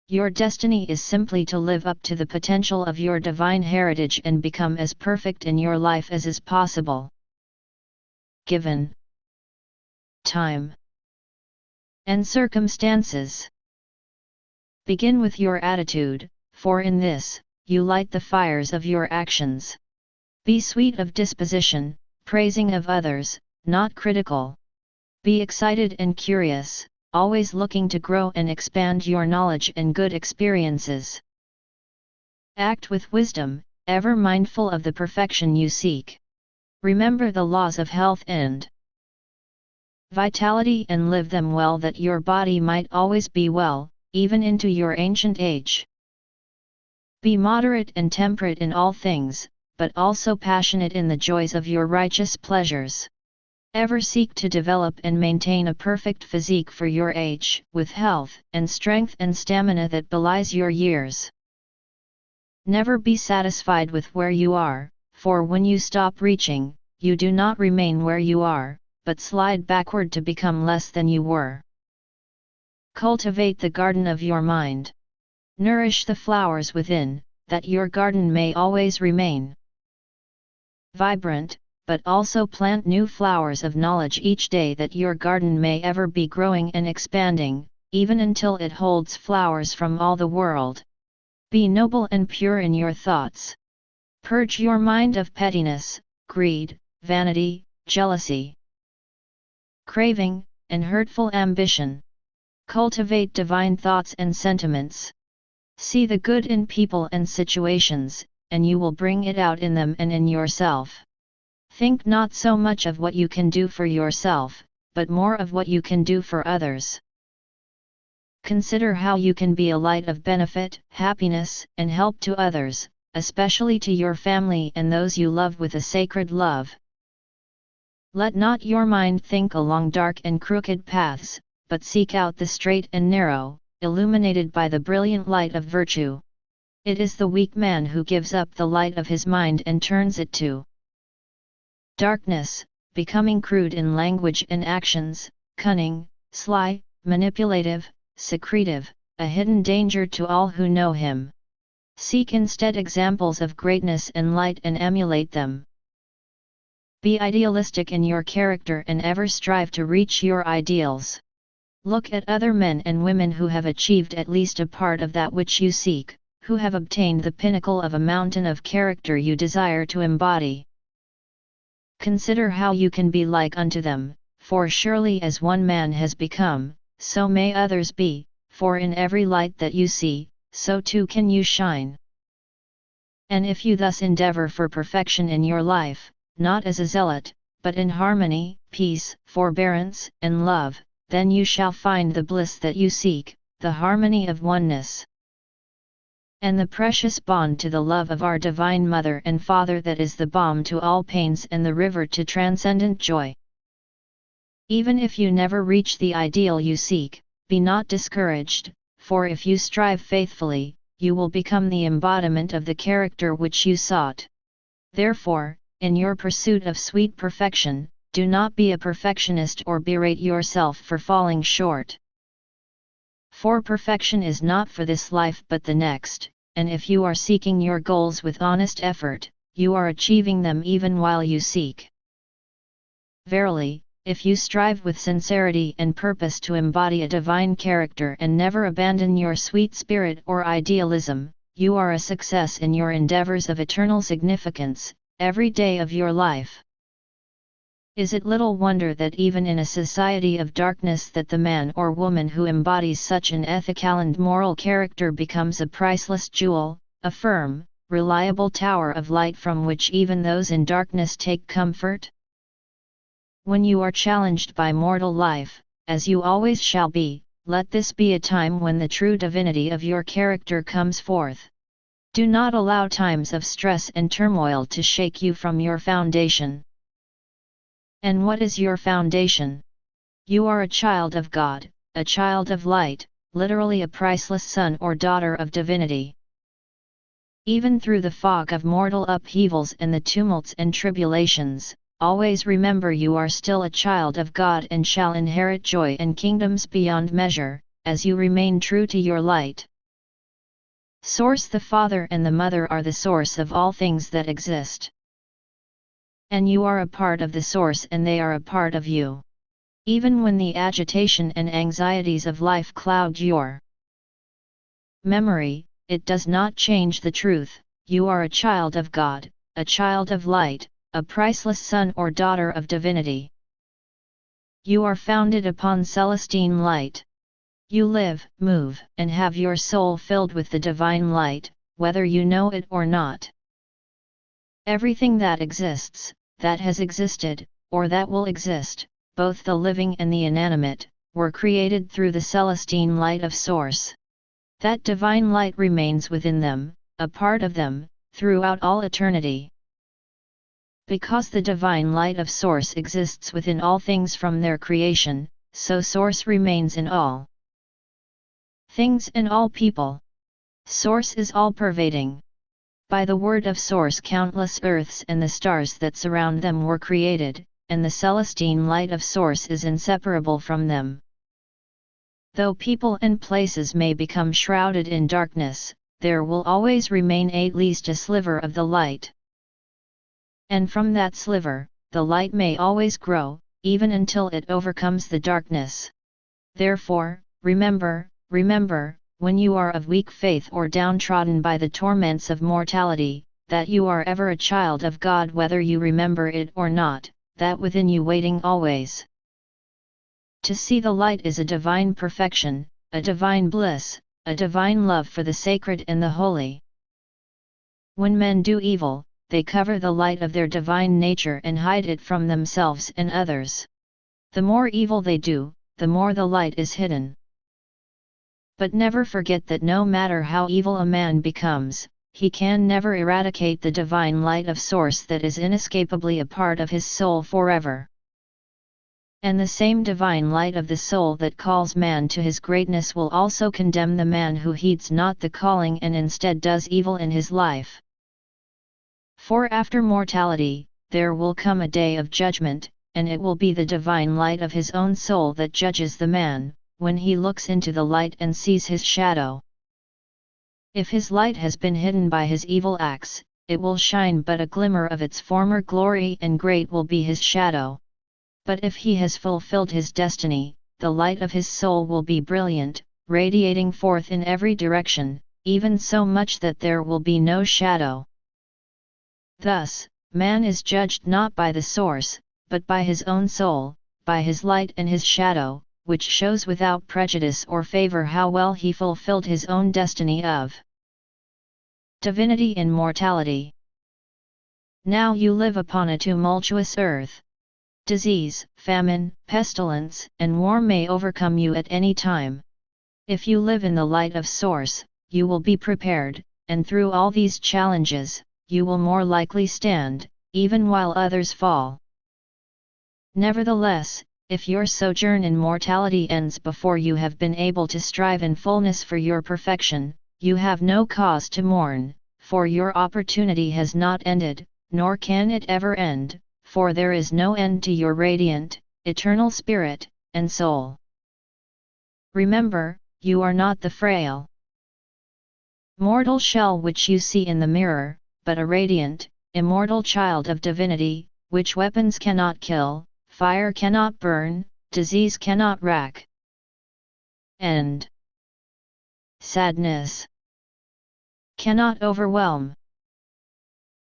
Your destiny is simply to live up to the potential of your divine heritage and become as perfect in your life as is possible. Given time and circumstances. Begin with your attitude, for in this, you light the fires of your actions. Be sweet of disposition, praising of others, not critical. Be excited and curious, always looking to grow and expand your knowledge and good experiences. Act with wisdom, ever mindful of the perfection you seek. Remember the laws of health and vitality and live them well that your body might always be well, even into your ancient age. Be moderate and temperate in all things, but also passionate in the joys of your righteous pleasures. Ever seek to develop and maintain a perfect physique for your age, with health and strength and stamina that belies your years. Never be satisfied with where you are, for when you stop reaching, you do not remain where you are, but slide backward to become less than you were. Cultivate the garden of your mind. Nourish the flowers within, that your garden may always remain vibrant, but also plant new flowers of knowledge each day that your garden may ever be growing and expanding, even until it holds flowers from all the world. Be noble and pure in your thoughts. Purge your mind of pettiness, greed, vanity, jealousy, craving, and hurtful ambition. Cultivate divine thoughts and sentiments. See the good in people and situations, and you will bring it out in them and in yourself. Think not so much of what you can do for yourself, but more of what you can do for others. Consider how you can be a light of benefit, happiness, and help to others, especially to your family and those you love with a sacred love. Let not your mind think along dark and crooked paths, but seek out the straight and narrow, illuminated by the brilliant light of virtue. It is the weak man who gives up the light of his mind and turns it to darkness, becoming crude in language and actions, cunning, sly, manipulative, secretive, a hidden danger to all who know him. Seek instead examples of greatness and light and emulate them. Be idealistic in your character and ever strive to reach your ideals. Look at other men and women who have achieved at least a part of that which you seek, who have obtained the pinnacle of a mountain of character you desire to embody. Consider how you can be like unto them, for surely as one man has become, so may others be, for in every light that you see, so too can you shine. And if you thus endeavor for perfection in your life, not as a zealot, but in harmony, peace, forbearance, and love, then you shall find the bliss that you seek, the harmony of oneness. And the precious bond to the love of our Divine Mother and Father that is the balm to all pains and the river to transcendent joy. Even if you never reach the ideal you seek, be not discouraged, for if you strive faithfully, you will become the embodiment of the character which you sought. Therefore, in your pursuit of sweet perfection, do not be a perfectionist or berate yourself for falling short. For perfection is not for this life but the next, and if you are seeking your goals with honest effort, you are achieving them even while you seek. Verily, if you strive with sincerity and purpose to embody a divine character and never abandon your sweet spirit or idealism, you are a success in your endeavors of eternal significance, every day of your life. Is it little wonder that even in a society of darkness that the man or woman who embodies such an ethical and moral character becomes a priceless jewel, a firm, reliable tower of light from which even those in darkness take comfort? When you are challenged by mortal life, as you always shall be, let this be a time when the true divinity of your character comes forth. Do not allow times of stress and turmoil to shake you from your foundation. And what is your foundation? You are a child of God, a child of light, literally a priceless son or daughter of divinity. Even through the fog of mortal upheavals and the tumults and tribulations, always remember you are still a child of God and shall inherit joy and kingdoms beyond measure, as you remain true to your light. Source: the Father and the Mother are the source of all things that exist. And you are a part of the source and they are a part of you. Even when the agitation and anxieties of life cloud your memory, it does not change the truth: you are a child of God, a child of light, a priceless son or daughter of divinity. You are founded upon celestine light. You live, move, and have your soul filled with the divine light, whether you know it or not. Everything that exists, that has existed, or that will exist, both the living and the inanimate, were created through the celestine light of Source. That divine light remains within them, a part of them, throughout all eternity. Because the divine light of Source exists within all things from their creation, so Source remains in all things and all people. Source is all-pervading. By the word of Source countless earths and the stars that surround them were created, and the celestine light of Source is inseparable from them. Though people and places may become shrouded in darkness, there will always remain at least a sliver of the light. And from that sliver, the light may always grow, even until it overcomes the darkness. Therefore, remember, when you are of weak faith or downtrodden by the torments of mortality, that you are ever a child of God whether you remember it or not, that within you waiting always. To see the light is a divine perfection, a divine bliss, a divine love for the sacred and the holy. When men do evil, they cover the light of their divine nature and hide it from themselves and others. The more evil they do, the more the light is hidden. But never forget that no matter how evil a man becomes, he can never eradicate the divine light of Source that is inescapably a part of his soul forever. And the same divine light of the soul that calls man to his greatness will also condemn the man who heeds not the calling and instead does evil in his life. For after mortality, there will come a day of judgment, and it will be the divine light of his own soul that judges the man, when he looks into the light and sees his shadow. If his light has been hidden by his evil acts, it will shine but a glimmer of its former glory, and great will be his shadow. But if he has fulfilled his destiny, the light of his soul will be brilliant, radiating forth in every direction, even so much that there will be no shadow. Thus, man is judged not by the source, but by his own soul, by his light and his shadow, which shows without prejudice or favor how well he fulfilled his own destiny of divinity and mortality. Now you live upon a tumultuous earth. Disease, famine, pestilence, and war may overcome you at any time. If you live in the light of Source, you will be prepared, and through all these challenges, you will more likely stand, even while others fall. Nevertheless, if your sojourn in mortality ends before you have been able to strive in fullness for your perfection, you have no cause to mourn, for your opportunity has not ended, nor can it ever end, for there is no end to your radiant, eternal spirit and soul. Remember, you are not the frail, mortal shell which you see in the mirror, but a radiant, immortal child of divinity, which weapons cannot kill, fire cannot burn, disease cannot rack, and sadness cannot overwhelm.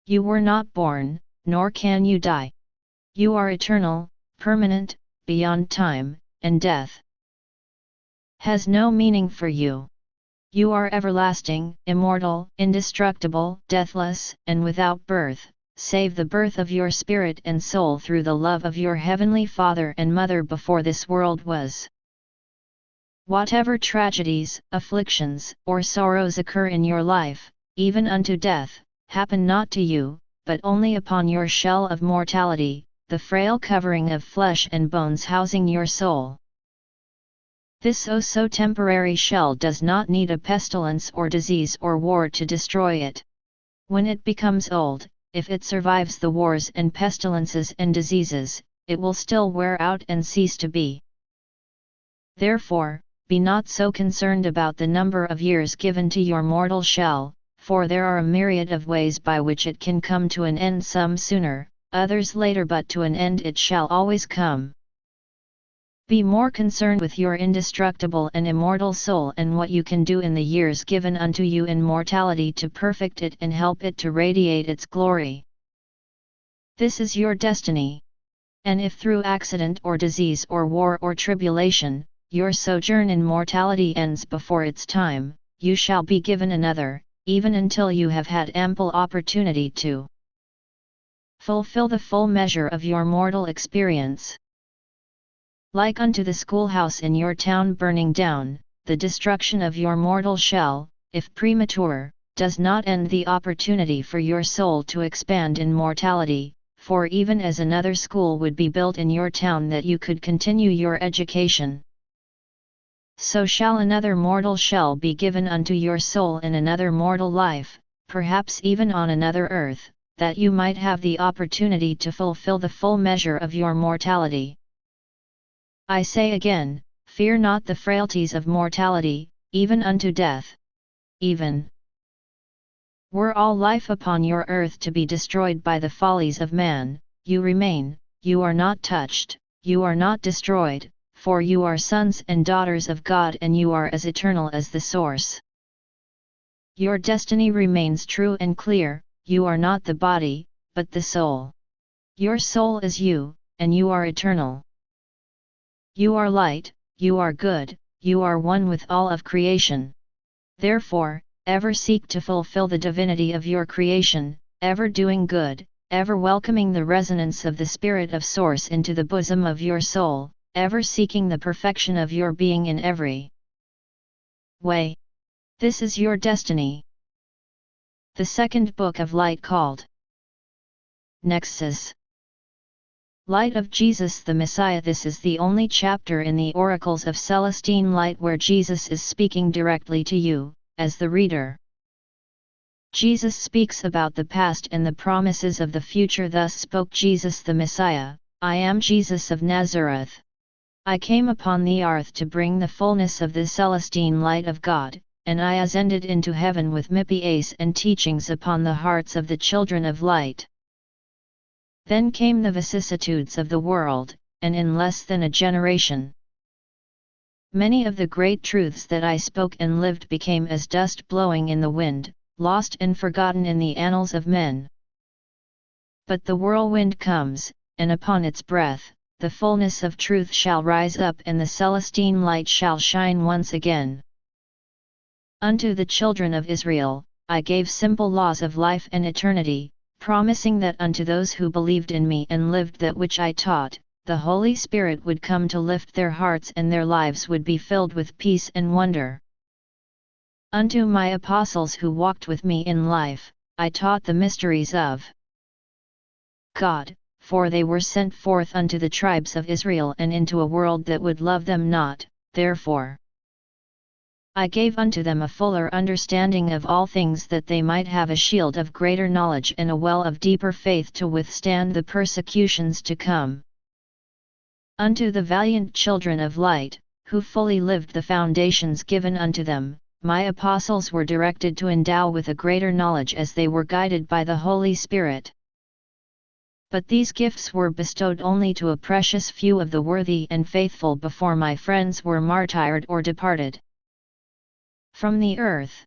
You were not born, nor can you die. You are eternal, permanent, beyond time, and death has no meaning for you. You are everlasting, immortal, indestructible, deathless, and without birth, save the birth of your spirit and soul through the love of your heavenly Father and Mother before this world was. Whatever tragedies, afflictions, or sorrows occur in your life, even unto death, happen not to you, but only upon your shell of mortality, the frail covering of flesh and bones housing your soul. This so temporary shell does not need a pestilence or disease or war to destroy it. When it becomes old, if it survives the wars and pestilences and diseases, it will still wear out and cease to be. Therefore, be not so concerned about the number of years given to your mortal shell, for there are a myriad of ways by which it can come to an end, some sooner, others later, but to an end it shall always come. Be more concerned with your indestructible and immortal soul and what you can do in the years given unto you in mortality to perfect it and help it to radiate its glory. This is your destiny. And if through accident or disease or war or tribulation, your sojourn in mortality ends before its time, you shall be given another, even until you have had ample opportunity to fulfill the full measure of your mortal experience. Like unto the schoolhouse in your town burning down, the destruction of your mortal shell, if premature, does not end the opportunity for your soul to expand in mortality, for even as another school would be built in your town that you could continue your education, so shall another mortal shell be given unto your soul in another mortal life, perhaps even on another earth, that you might have the opportunity to fulfill the full measure of your mortality. I say again, fear not the frailties of mortality, even unto death. Even were all life upon your earth to be destroyed by the follies of man, you remain, you are not touched, you are not destroyed, for you are sons and daughters of God and you are as eternal as the Source. Your destiny remains true and clear, you are not the body, but the soul. Your soul is you, and you are eternal. You are light, you are good, you are one with all of creation. Therefore, ever seek to fulfill the divinity of your creation, ever doing good, ever welcoming the resonance of the Spirit of Source into the bosom of your soul, ever seeking the perfection of your being in every way. This is your destiny. The second book of light called Nexus. Light of Jesus the Messiah. This is the only chapter in the Oracles of Celestine Light where Jesus is speaking directly to you, as the reader. Jesus speaks about the past and the promises of the future. Thus spoke Jesus the Messiah, I am Jesus of Nazareth. I came upon the earth to bring the fullness of the Celestine light of God, and I ascended into heaven with mipias and teachings upon the hearts of the children of light. Then came the vicissitudes of the world, and in less than a generation, many of the great truths that I spoke and lived became as dust blowing in the wind, lost and forgotten in the annals of men. But the whirlwind comes, and upon its breath, the fullness of truth shall rise up and the celestine light shall shine once again. Unto the children of Israel, I gave simple laws of life and eternity, promising that unto those who believed in me and lived that which I taught, the Holy Spirit would come to lift their hearts and their lives would be filled with peace and wonder. Unto my apostles who walked with me in life, I taught the mysteries of God, for they were sent forth unto the tribes of Israel and into a world that would love them not, therefore I gave unto them a fuller understanding of all things that they might have a shield of greater knowledge and a well of deeper faith to withstand the persecutions to come. Unto the valiant children of light, who fully lived the foundations given unto them, my apostles were directed to endow with a greater knowledge as they were guided by the Holy Spirit. But these gifts were bestowed only to a precious few of the worthy and faithful before my friends were martyred or departed from the earth.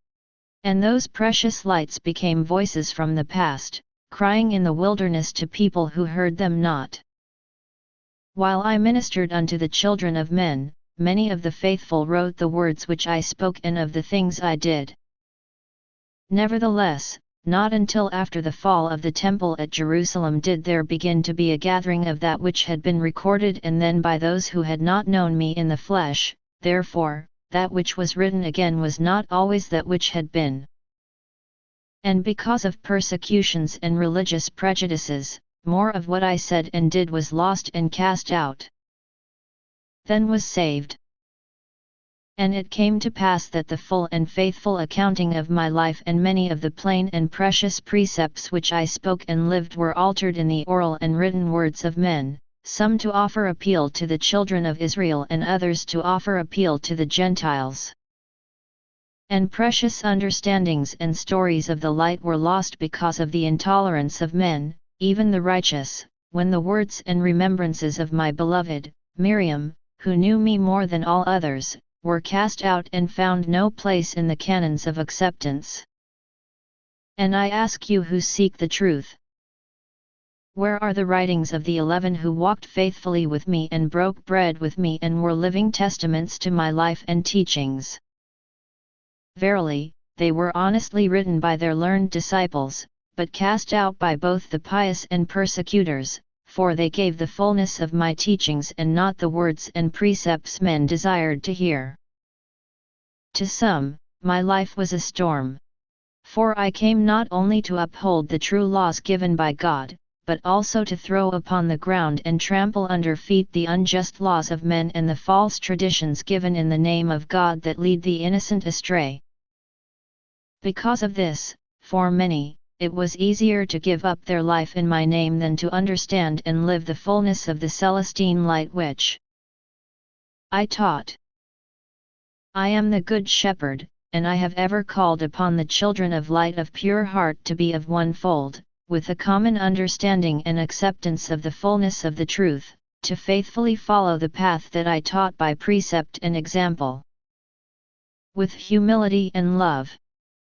And those precious lights became voices from the past, crying in the wilderness to people who heard them not. While I ministered unto the children of men, many of the faithful wrote the words which I spoke and of the things I did. Nevertheless, not until after the fall of the temple at Jerusalem did there begin to be a gathering of that which had been recorded, and then by those who had not known me in the flesh. Therefore, that which was written again was not always that which had been. And because of persecutions and religious prejudices, more of what I said and did was lost and cast out than was saved. And it came to pass that the full and faithful accounting of my life and many of the plain and precious precepts which I spoke and lived were altered in the oral and written words of men, some to offer appeal to the children of Israel and others to offer appeal to the Gentiles. And precious understandings and stories of the light were lost because of the intolerance of men, even the righteous, when the words and remembrances of my beloved, Miriam, who knew me more than all others, were cast out and found no place in the canons of acceptance. And I ask you who seek the truth, where are the writings of the 11 who walked faithfully with me and broke bread with me and were living testaments to my life and teachings? Verily, they were honestly written by their learned disciples, but cast out by both the pious and persecutors, for they gave the fullness of my teachings and not the words and precepts men desired to hear. To some, my life was a storm. For I came not only to uphold the true laws given by God, but also to throw upon the ground and trample under feet the unjust laws of men and the false traditions given in the name of God that lead the innocent astray. Because of this, for many, it was easier to give up their life in my name than to understand and live the fullness of the celestine light which I taught. I am the Good Shepherd, and I have ever called upon the children of light of pure heart to be of one fold, with a common understanding and acceptance of the fullness of the truth, to faithfully follow the path that I taught by precept and example. With humility and love,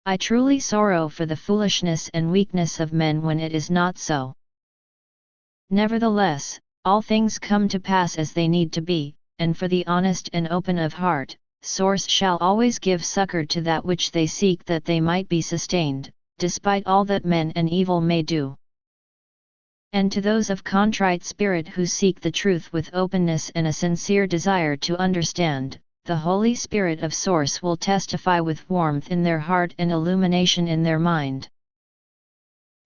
I truly sorrow for the foolishness and weakness of men when it is not so. Nevertheless, all things come to pass as they need to be, and for the honest and open of heart, source shall always give succor to that which they seek that they might be sustained, despite all that men and evil may do. And to those of contrite spirit who seek the truth with openness and a sincere desire to understand, the Holy Spirit of Source will testify with warmth in their heart and illumination in their mind.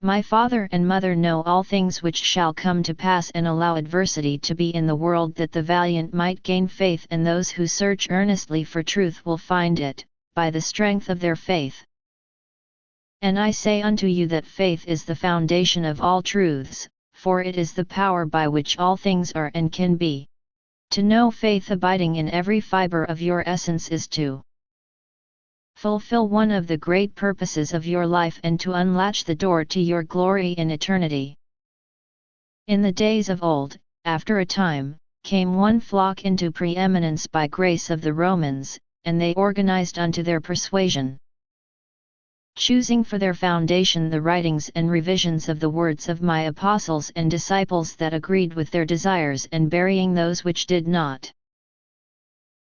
My father and mother know all things which shall come to pass and allow adversity to be in the world that the valiant might gain faith, and those who search earnestly for truth will find it, by the strength of their faith. And I say unto you that faith is the foundation of all truths, for it is the power by which all things are and can be. To know faith abiding in every fiber of your essence is to fulfill one of the great purposes of your life and to unlatch the door to your glory in eternity. In the days of old, after a time, came one flock into preeminence by grace of the Romans, and they organized unto their persuasion, choosing for their foundation the writings and revisions of the words of my apostles and disciples that agreed with their desires, and burying those which did not.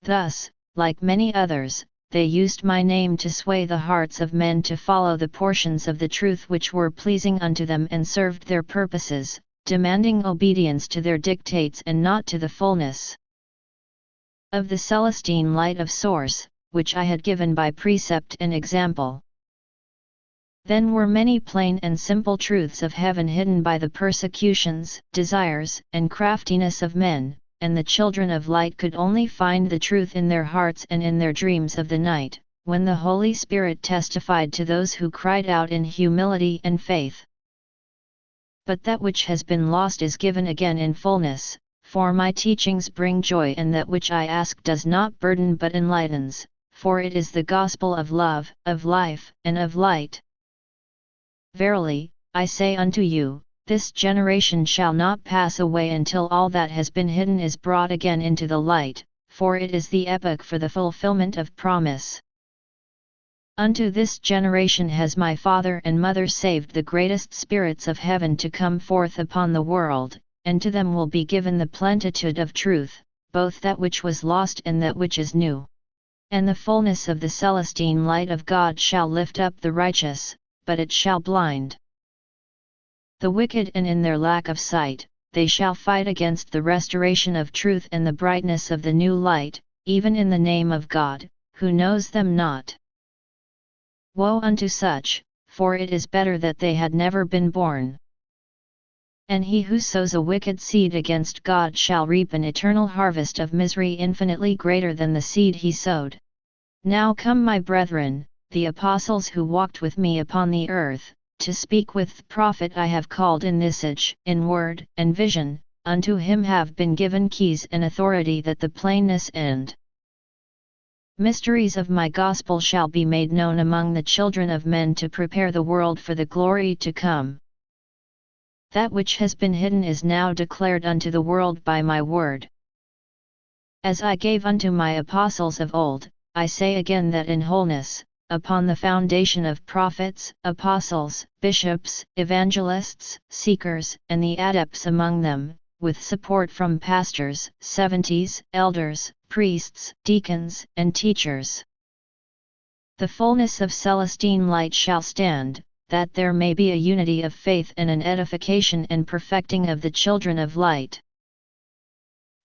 Thus, like many others, they used my name to sway the hearts of men to follow the portions of the truth which were pleasing unto them, and served their purposes, demanding obedience to their dictates and not to the fullness of the Celestine light of source, which I had given by precept and example. Then were many plain and simple truths of heaven hidden by the persecutions, desires, and craftiness of men, and the children of light could only find the truth in their hearts and in their dreams of the night, when the Holy Spirit testified to those who cried out in humility and faith. But that which has been lost is given again in fullness, for my teachings bring joy, and that which I ask does not burden but enlightens, for it is the gospel of love, of life, and of light. Verily, I say unto you, this generation shall not pass away until all that has been hidden is brought again into the light, for it is the epoch for the fulfillment of promise. Unto this generation has my father and mother saved the greatest spirits of heaven to come forth upon the world, and to them will be given the plenitude of truth, both that which was lost and that which is new. And the fullness of the Celestine light of God shall lift up the righteous, but it shall blind the wicked, and in their lack of sight, they shall fight against the restoration of truth and the brightness of the new light, even in the name of God, who knows them not. Woe unto such, for it is better that they had never been born. And he who sows a wicked seed against God shall reap an eternal harvest of misery infinitely greater than the seed he sowed. Now come, my brethren, the apostles who walked with me upon the earth, to speak with the prophet I have called in this age, in word and vision, unto him have been given keys and authority, that the plainness and mysteries of my gospel shall be made known among the children of men, to prepare the world for the glory to come. That which has been hidden is now declared unto the world by my word. As I gave unto my apostles of old, I say again that in wholeness, upon the foundation of prophets, apostles, bishops, evangelists, seekers, and the adepts among them, with support from pastors, 70s, elders, priests, deacons, and teachers, the fullness of Celestine light shall stand, that there may be a unity of faith and an edification and perfecting of the children of light.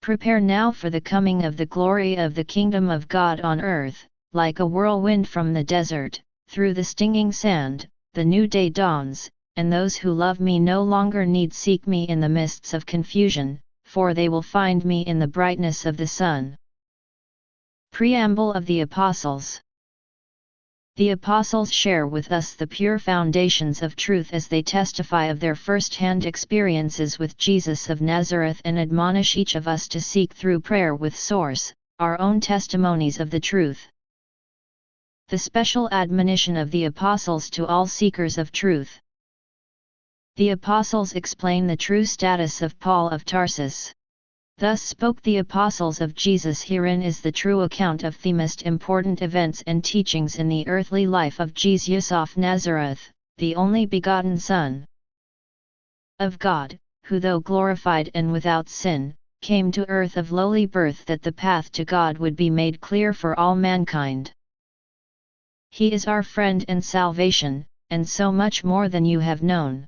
Prepare now for the coming of the glory of the kingdom of God on earth. Like a whirlwind from the desert, through the stinging sand, the new day dawns, and those who love me no longer need seek me in the mists of confusion, for they will find me in the brightness of the sun. Preamble of the Apostles. The Apostles share with us the pure foundations of truth as they testify of their first-hand experiences with Jesus of Nazareth, and admonish each of us to seek through prayer with source, our own testimonies of the truth. The special admonition of the Apostles to all seekers of truth. The Apostles explain the true status of Paul of Tarsus. Thus spoke the Apostles of Jesus. Herein is the true account of the most important events and teachings in the earthly life of Jesus of Nazareth, the only begotten Son of God, who though glorified and without sin, came to earth of lowly birth, that the path to God would be made clear for all mankind. He is our friend and salvation, and so much more than you have known.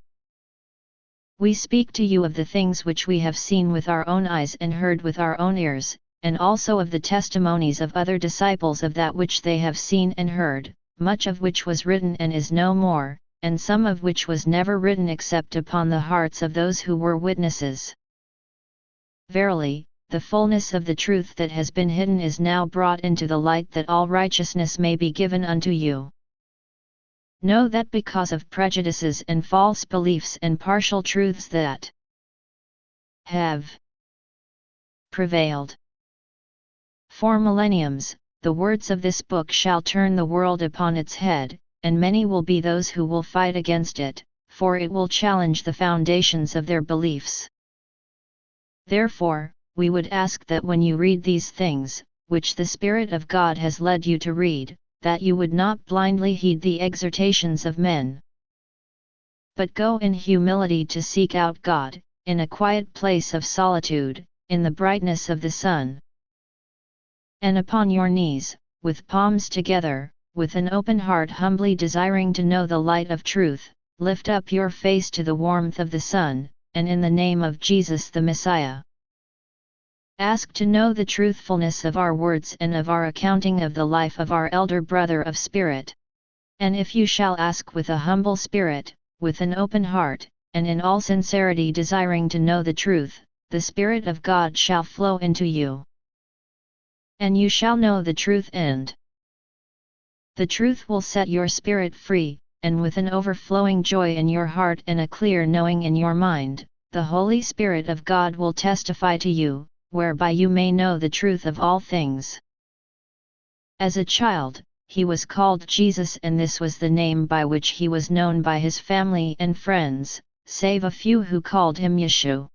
We speak to you of the things which we have seen with our own eyes and heard with our own ears, and also of the testimonies of other disciples of that which they have seen and heard, much of which was written and is no more, and some of which was never written except upon the hearts of those who were witnesses. Verily, the fullness of the truth that has been hidden is now brought into the light, that all righteousness may be given unto you. Know that because of prejudices and false beliefs and partial truths that have prevailed for millenniums, the words of this book shall turn the world upon its head, and many will be those who will fight against it, for it will challenge the foundations of their beliefs. Therefore, we would ask that when you read these things, which the Spirit of God has led you to read, that you would not blindly heed the exhortations of men, but go in humility to seek out God, in a quiet place of solitude, in the brightness of the sun. And upon your knees, with palms together, with an open heart humbly desiring to know the light of truth, lift up your face to the warmth of the sun, and in the name of Jesus the Messiah, ask to know the truthfulness of our words and of our accounting of the life of our elder brother of spirit. And if you shall ask with a humble spirit, with an open heart, and in all sincerity desiring to know the truth, the Spirit of God shall flow into you. And you shall know the truth, and the truth will set your spirit free, and with an overflowing joy in your heart and a clear knowing in your mind, the Holy Spirit of God will testify to you, whereby you may know the truth of all things. As a child, he was called Jesus, and this was the name by which he was known by his family and friends, save a few who called him Yeshua.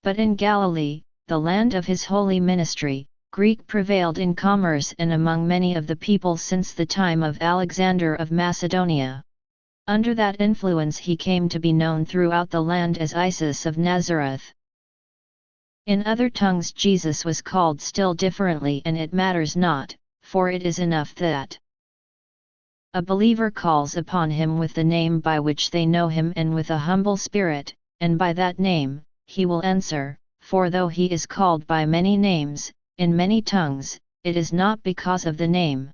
But in Galilee, the land of his holy ministry, Greek prevailed in commerce and among many of the people since the time of Alexander of Macedonia. Under that influence he came to be known throughout the land as Isis of Nazareth. In other tongues Jesus was called still differently, and it matters not, for it is enough that a believer calls upon him with the name by which they know him and with a humble spirit, and by that name he will answer, for though he is called by many names, in many tongues, it is not because of the name,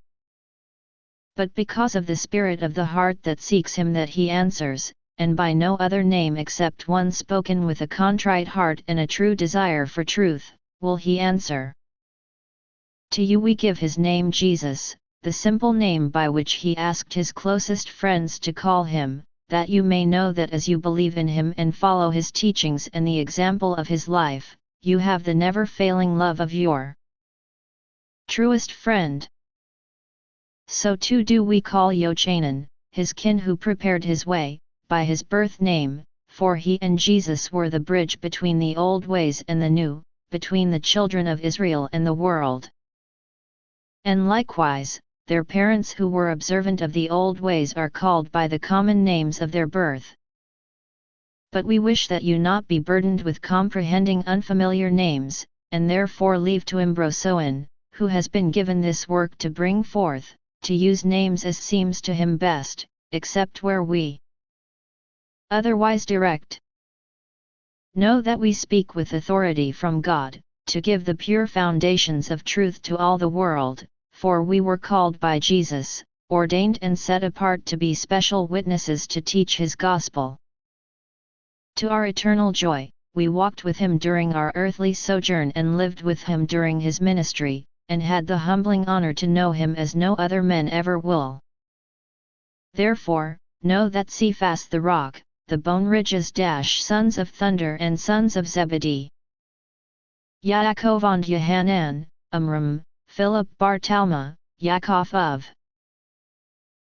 but because of the spirit of the heart that seeks him that he answers, and by no other name except one spoken with a contrite heart and a true desire for truth, will he answer. To you we give his name Jesus, the simple name by which he asked his closest friends to call him, that you may know that as you believe in him and follow his teachings and the example of his life, you have the never-failing love of your truest friend. So too do we call Yochanan, his kin who prepared his way, by his birth name, for he and Jesus were the bridge between the old ways and the new, between the children of Israel and the world. And likewise, their parents who were observant of the old ways are called by the common names of their birth. But we wish that you not be burdened with comprehending unfamiliar names, and therefore leave to Ambrosoen, who has been given this work to bring forth, to use names as seems to him best, except where we otherwise direct. Know that we speak with authority from God, to give the pure foundations of truth to all the world, for we were called by Jesus, ordained and set apart to be special witnesses to teach his gospel. To our eternal joy, we walked with him during our earthly sojourn and lived with him during his ministry, and had the humbling honor to know him as no other men ever will. Therefore, know that Cephas the rock, the bone ridges sons of thunder and sons of Zebedee, Yaakov and Yohanan, Amram, Philip Bartalma, Yaakov of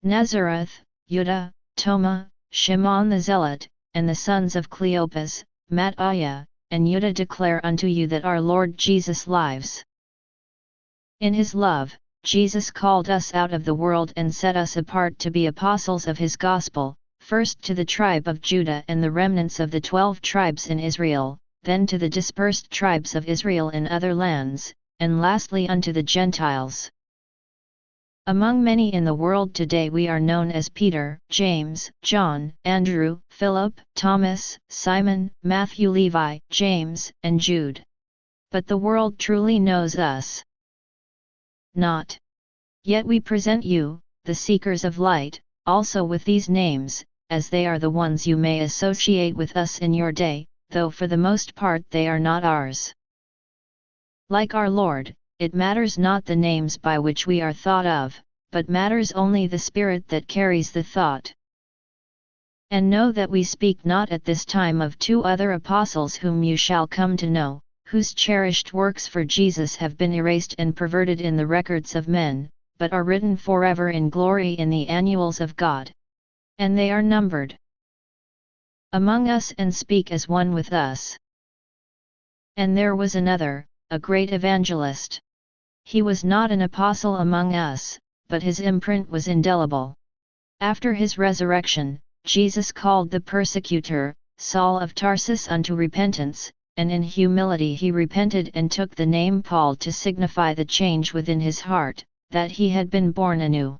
Nazareth, Judah, Toma, Shimon the Zealot, and the sons of Cleopas, Mattaiah, and Judah declare unto you that our Lord Jesus lives. In his love, Jesus called us out of the world and set us apart to be apostles of his gospel, first to the tribe of Judah and the remnants of the 12 tribes in Israel, then to the dispersed tribes of Israel in other lands, and lastly unto the Gentiles. Among many in the world today we are known as Peter, James, John, Andrew, Philip, Thomas, Simon, Matthew, Levi, James, and Jude. But the world truly knows us not. Yet we present you, the seekers of light, also with these names, as they are the ones you may associate with us in your day, though for the most part they are not ours. Like our Lord, it matters not the names by which we are thought of, but matters only the spirit that carries the thought. And know that we speak not at this time of 2 other apostles whom you shall come to know, whose cherished works for Jesus have been erased and perverted in the records of men, but are written forever in glory in the annuals of God. And they are numbered among us and speak as one with us. And there was another, a great evangelist. He was not an apostle among us, but his imprint was indelible. After his resurrection, Jesus called the persecutor, Saul of Tarsus, unto repentance, and in humility he repented and took the name Paul to signify the change within his heart, that he had been born anew.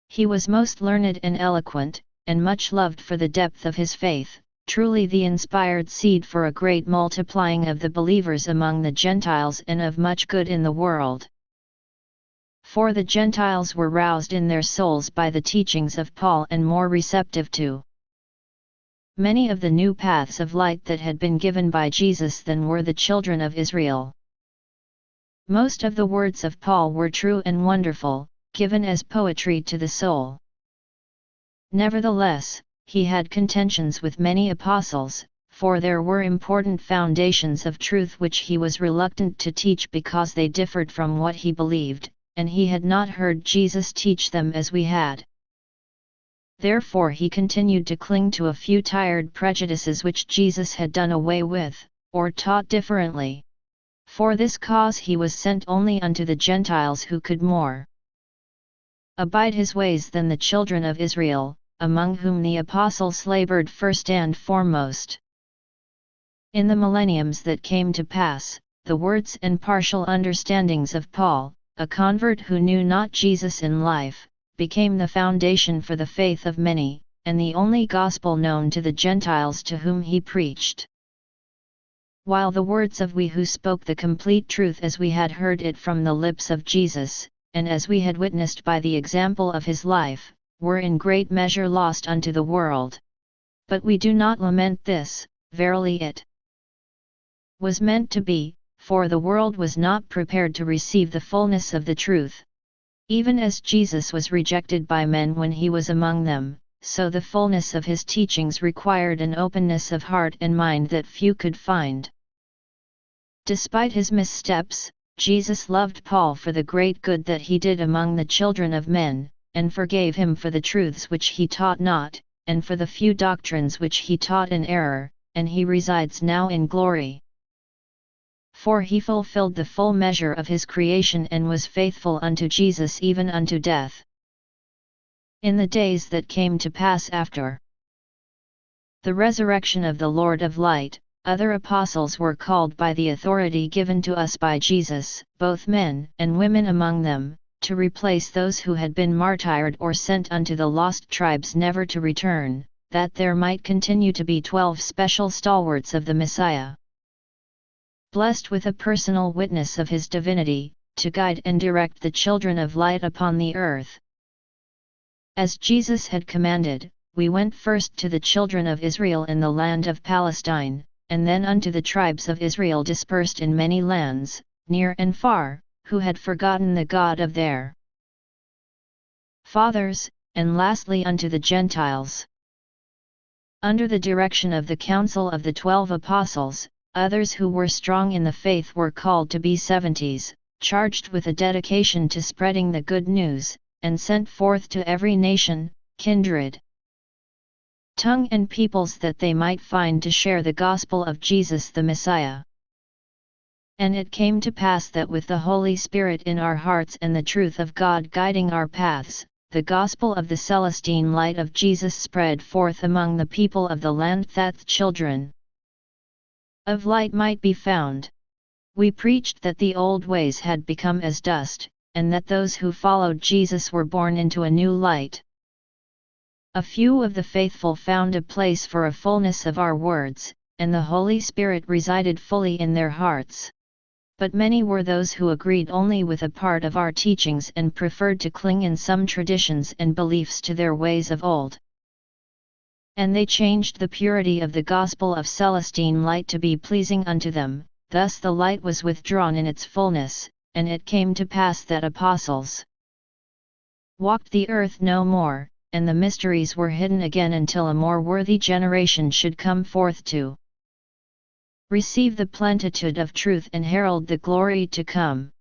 He was most learned and eloquent, and much loved for the depth of his faith, truly the inspired seed for a great multiplying of the believers among the Gentiles and of much good in the world. For the Gentiles were roused in their souls by the teachings of Paul and more receptive to many of the new paths of light that had been given by Jesus than were the children of Israel. Most of the words of Paul were true and wonderful, given as poetry to the soul. Nevertheless, he had contentions with many apostles, for there were important foundations of truth which he was reluctant to teach because they differed from what he believed, and he had not heard Jesus teach them as we had. Therefore he continued to cling to a few tired prejudices which Jesus had done away with, or taught differently. For this cause he was sent only unto the Gentiles who could more abide his ways than the children of Israel, among whom the apostles labored first and foremost. In the millenniums that came to pass, the words and partial understandings of Paul, a convert who knew not Jesus in life, became the foundation for the faith of many, and the only gospel known to the Gentiles to whom he preached. While the words of we who spoke the complete truth as we had heard it from the lips of Jesus, and as we had witnessed by the example of his life, were in great measure lost unto the world. But we do not lament this, verily it was meant to be, for the world was not prepared to receive the fullness of the truth. Even as Jesus was rejected by men when he was among them, so the fullness of his teachings required an openness of heart and mind that few could find. Despite his missteps, Jesus loved Paul for the great good that he did among the children of men, and forgave him for the truths which he taught not, and for the few doctrines which he taught in error, and he resides now in glory. For he fulfilled the full measure of his creation and was faithful unto Jesus even unto death. In the days that came to pass after the resurrection of the Lord of light, other apostles were called by the authority given to us by Jesus, both men and women among them, to replace those who had been martyred or sent unto the lost tribes never to return, that there might continue to be 12 special stalwarts of the Messiah, blessed with a personal witness of his divinity, to guide and direct the children of light upon the earth. As Jesus had commanded, we went first to the children of Israel in the land of Palestine, and then unto the tribes of Israel dispersed in many lands, near and far, who had forgotten the God of their fathers, and lastly unto the Gentiles. Under the direction of the council of the 12 apostles, others who were strong in the faith were called to be 70s, charged with a dedication to spreading the good news, and sent forth to every nation, kindred, tongue and peoples that they might find to share the gospel of Jesus the Messiah. And it came to pass that with the Holy Spirit in our hearts and the truth of God guiding our paths, the gospel of the Celestine light of Jesus spread forth among the people of the land that the children of light might be found. We preached that the old ways had become as dust, and that those who followed Jesus were born into a new light. A few of the faithful found a place for a fullness of our words, and the Holy Spirit resided fully in their hearts. But many were those who agreed only with a part of our teachings and preferred to cling in some traditions and beliefs to their ways of old. And they changed the purity of the gospel of Celestine light to be pleasing unto them, thus the light was withdrawn in its fullness, and it came to pass that apostles walked the earth no more, and the mysteries were hidden again until a more worthy generation should come forth to Receive the plenitude of truth and herald the glory to come.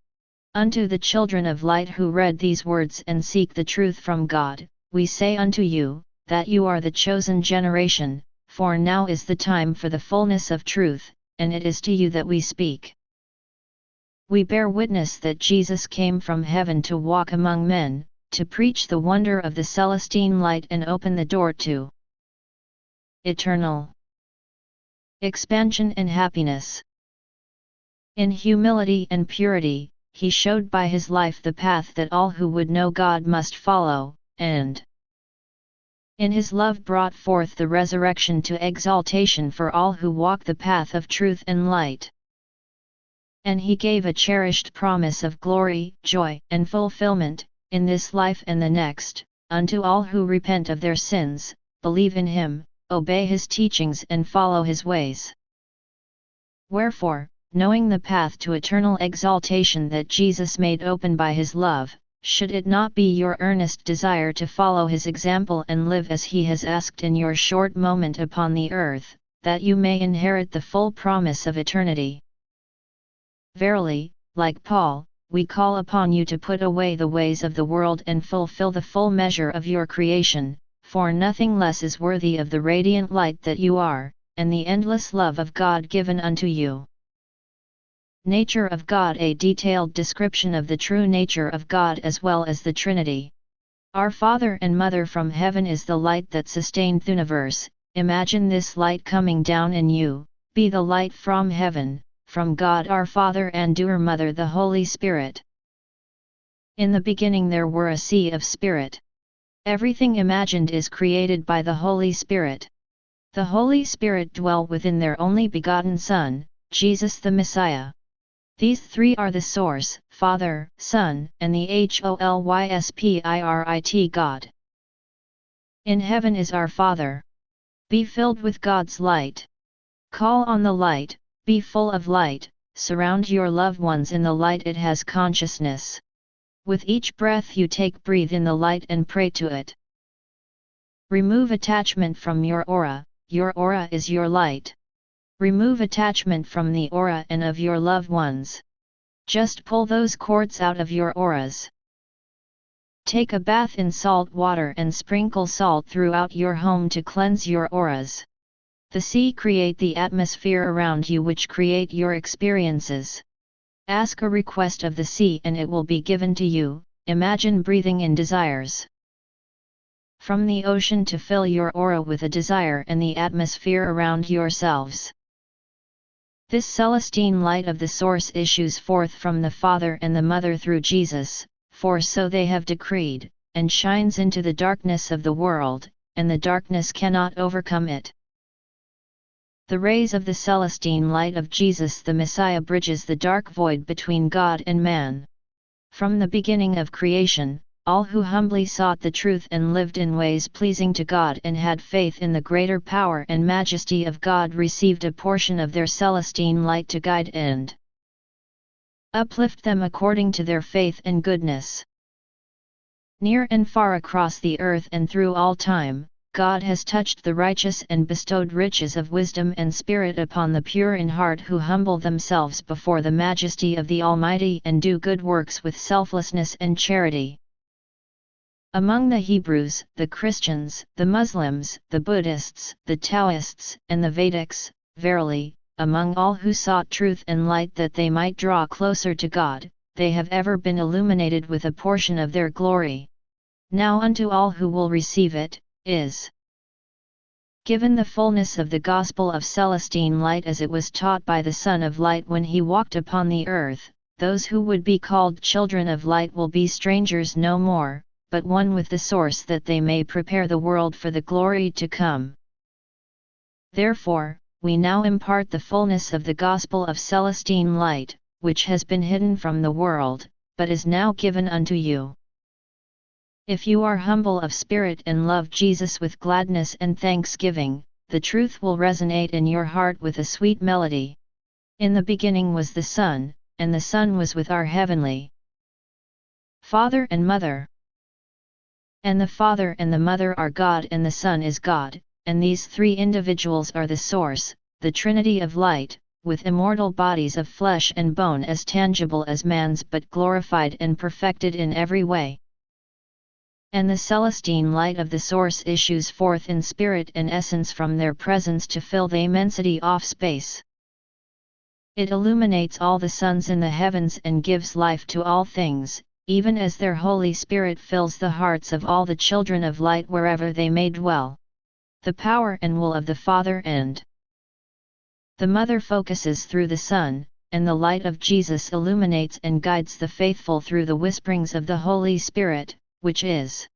Unto the children of light who read these words and seek the truth from God, we say unto you, that you are the chosen generation, for now is the time for the fullness of truth, and it is to you that we speak. We bear witness that Jesus came from heaven to walk among men, to preach the wonder of the celestine light and open the door to eternal expansion and happiness. In humility and purity, he showed by his life the path that all who would know God must follow, and in his love brought forth the resurrection to exaltation for all who walk the path of truth and light. And he gave a cherished promise of glory, joy, and fulfillment, in this life and the next, unto all who repent of their sins, believe in him, obey his teachings and follow his ways. Wherefore, knowing the path to eternal exaltation that Jesus made open by his love, should it not be your earnest desire to follow his example and live as he has asked in your short moment upon the earth, that you may inherit the full promise of eternity? Verily, like Paul, we call upon you to put away the ways of the world and fulfill the full measure of your creation, for nothing less is worthy of the radiant light that you are, and the endless love of God given unto you. Nature of God. A detailed description of the true nature of God as well as the Trinity. Our Father and Mother from heaven is the light that sustained the universe. Imagine this light coming down in you, be the light from heaven, from God our Father and dear Mother the Holy Spirit. In the beginning there were a sea of Spirit. Everything imagined is created by the Holy Spirit. The Holy Spirit dwell within their only begotten Son, Jesus the Messiah. These three are the Source, Father, Son, and the Holy Spirit God. In heaven is our Father. Be filled with God's light. Call on the light, be full of light, surround your loved ones in the light. It has consciousness. With each breath you take, breathe in the light and pray to it. Remove attachment from your aura is your light. Remove attachment from the aura and of your loved ones. Just pull those cords out of your auras. Take a bath in salt water and sprinkle salt throughout your home to cleanse your auras. The sea create the atmosphere around you which create your experiences. Ask a request of the sea and it will be given to you. Imagine breathing in desires from the ocean to fill your aura with a desire and the atmosphere around yourselves. This celestine light of the Source issues forth from the Father and the Mother through Jesus, for so they have decreed, and shines into the darkness of the world, and the darkness cannot overcome it. The rays of the celestine light of Jesus the Messiah bridges the dark void between God and man. From the beginning of creation, all who humbly sought the truth and lived in ways pleasing to God and had faith in the greater power and majesty of God received a portion of their celestine light to guide and uplift them according to their faith and goodness. Near and far across the earth and through all time, God has touched the righteous and bestowed riches of wisdom and spirit upon the pure in heart who humble themselves before the majesty of the Almighty and do good works with selflessness and charity. Among the Hebrews, the Christians, the Muslims, the Buddhists, the Taoists, and the Vedics, verily, among all who sought truth and light that they might draw closer to God, they have ever been illuminated with a portion of their glory. Now unto all who will receive it, is given the fullness of the gospel of celestine light as it was taught by the Son of Light when he walked upon the earth. Those who would be called children of light will be strangers no more, but one with the Source, that they may prepare the world for the glory to come. Therefore, we now impart the fullness of the gospel of celestine light, which has been hidden from the world, but is now given unto you. If you are humble of spirit and love Jesus with gladness and thanksgiving, the truth will resonate in your heart with a sweet melody. In the beginning was the Son, and the Son was with our heavenly Father and Mother. And the Father and the Mother are God and the Son is God, and these three individuals are the Source, the Trinity of light, with immortal bodies of flesh and bone as tangible as man's but glorified and perfected in every way. And the celestine light of the source issues forth in spirit and essence from their presence to fill the immensity of space. It illuminates all the suns in the heavens and gives life to all things, even as their Holy Spirit fills the hearts of all the children of light wherever they may dwell. The power and will of the Father and the Mother focuses through the Son, and the light of Jesus illuminates and guides the faithful through the whisperings of the Holy Spirit, which is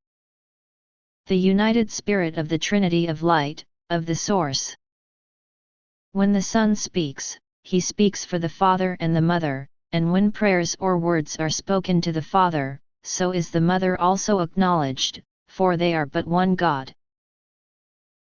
the united spirit of the Trinity of light, of the Source. When the Son speaks, he speaks for the Father and the Mother, and when prayers or words are spoken to the Father, so is the Mother also acknowledged, for they are but one God.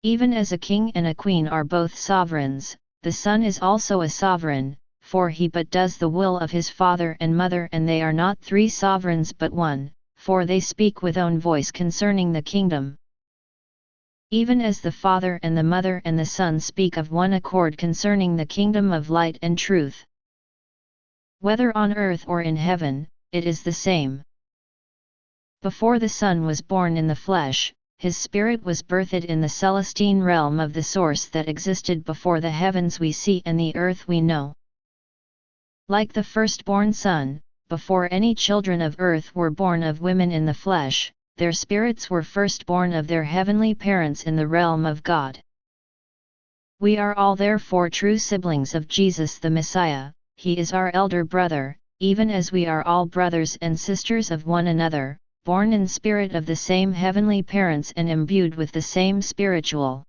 Even as a king and a queen are both sovereigns, the Son is also a sovereign, for he but does the will of his Father and Mother, and they are not three sovereigns but one, for they speak with own voice concerning the kingdom. Even as the Father and the Mother and the Son speak of one accord concerning the kingdom of light and truth. Whether on earth or in heaven, it is the same. Before the Son was born in the flesh, his spirit was birthed in the celestine realm of the source that existed before the heavens we see and the earth we know. Like the firstborn son, before any children of earth were born of women in the flesh, their spirits were firstborn of their heavenly parents in the realm of God. We are all therefore true siblings of Jesus the Messiah. He is our elder brother, even as we are all brothers and sisters of one another, born in spirit of the same heavenly parents and imbued with the same spiritual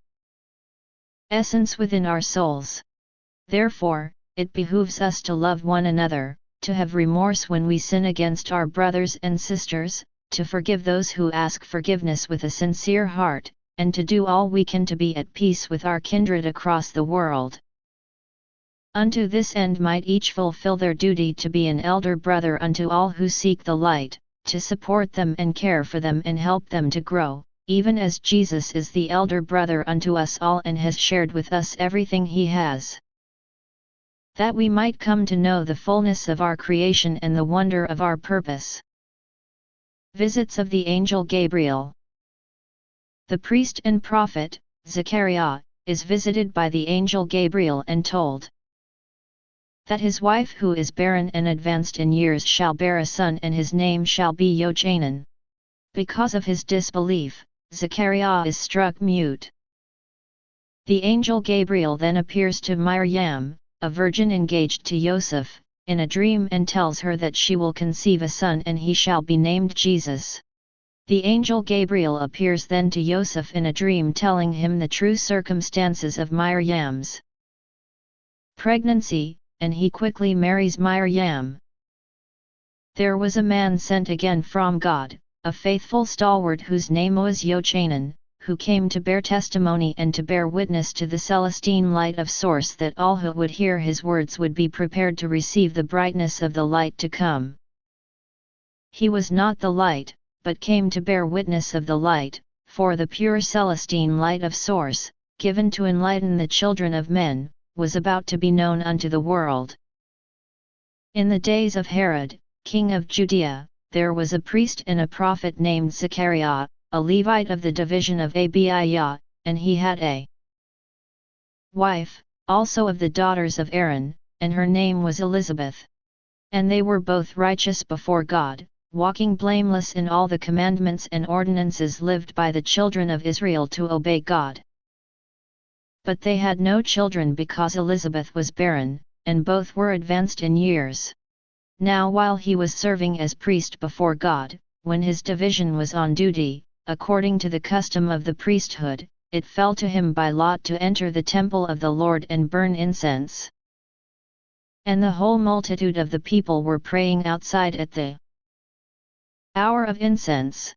essence within our souls. Therefore, it behooves us to love one another, to have remorse when we sin against our brothers and sisters, to forgive those who ask forgiveness with a sincere heart, and to do all we can to be at peace with our kindred across the world. Unto this end might each fulfill their duty to be an elder brother unto all who seek the light, to support them and care for them and help them to grow, even as Jesus is the elder brother unto us all and has shared with us everything he has. That we might come to know the fullness of our creation and the wonder of our purpose. Visits of the Angel Gabriel. The priest and prophet, Zechariah, is visited by the angel Gabriel and told that his wife who is barren and advanced in years shall bear a son and his name shall be Jochanan. Because of his disbelief, Zechariah is struck mute. The angel Gabriel then appears to Miriam, a virgin engaged to Joseph, in a dream and tells her that she will conceive a son and he shall be named Jesus. The angel Gabriel appears then to Joseph in a dream telling him the true circumstances of Miriam's pregnancy, and he quickly marries Miriam. There was a man sent again from God, a faithful stalwart whose name was Jochanan, who came to bear testimony and to bear witness to the celestine light of source that all who would hear his words would be prepared to receive the brightness of the light to come. He was not the light, but came to bear witness of the light, for the pure celestine light of source, given to enlighten the children of men, was about to be known unto the world. In the days of Herod, king of Judea, there was a priest and a prophet named Zechariah, a Levite of the division of Abiah, and he had a wife, also of the daughters of Aaron, and her name was Elizabeth. And they were both righteous before God, walking blameless in all the commandments and ordinances lived by the children of Israel to obey God. But they had no children because Elizabeth was barren, and both were advanced in years. Now while he was serving as priest before God, when his division was on duty, according to the custom of the priesthood, it fell to him by lot to enter the temple of the Lord and burn incense. And the whole multitude of the people were praying outside at the hour of incense.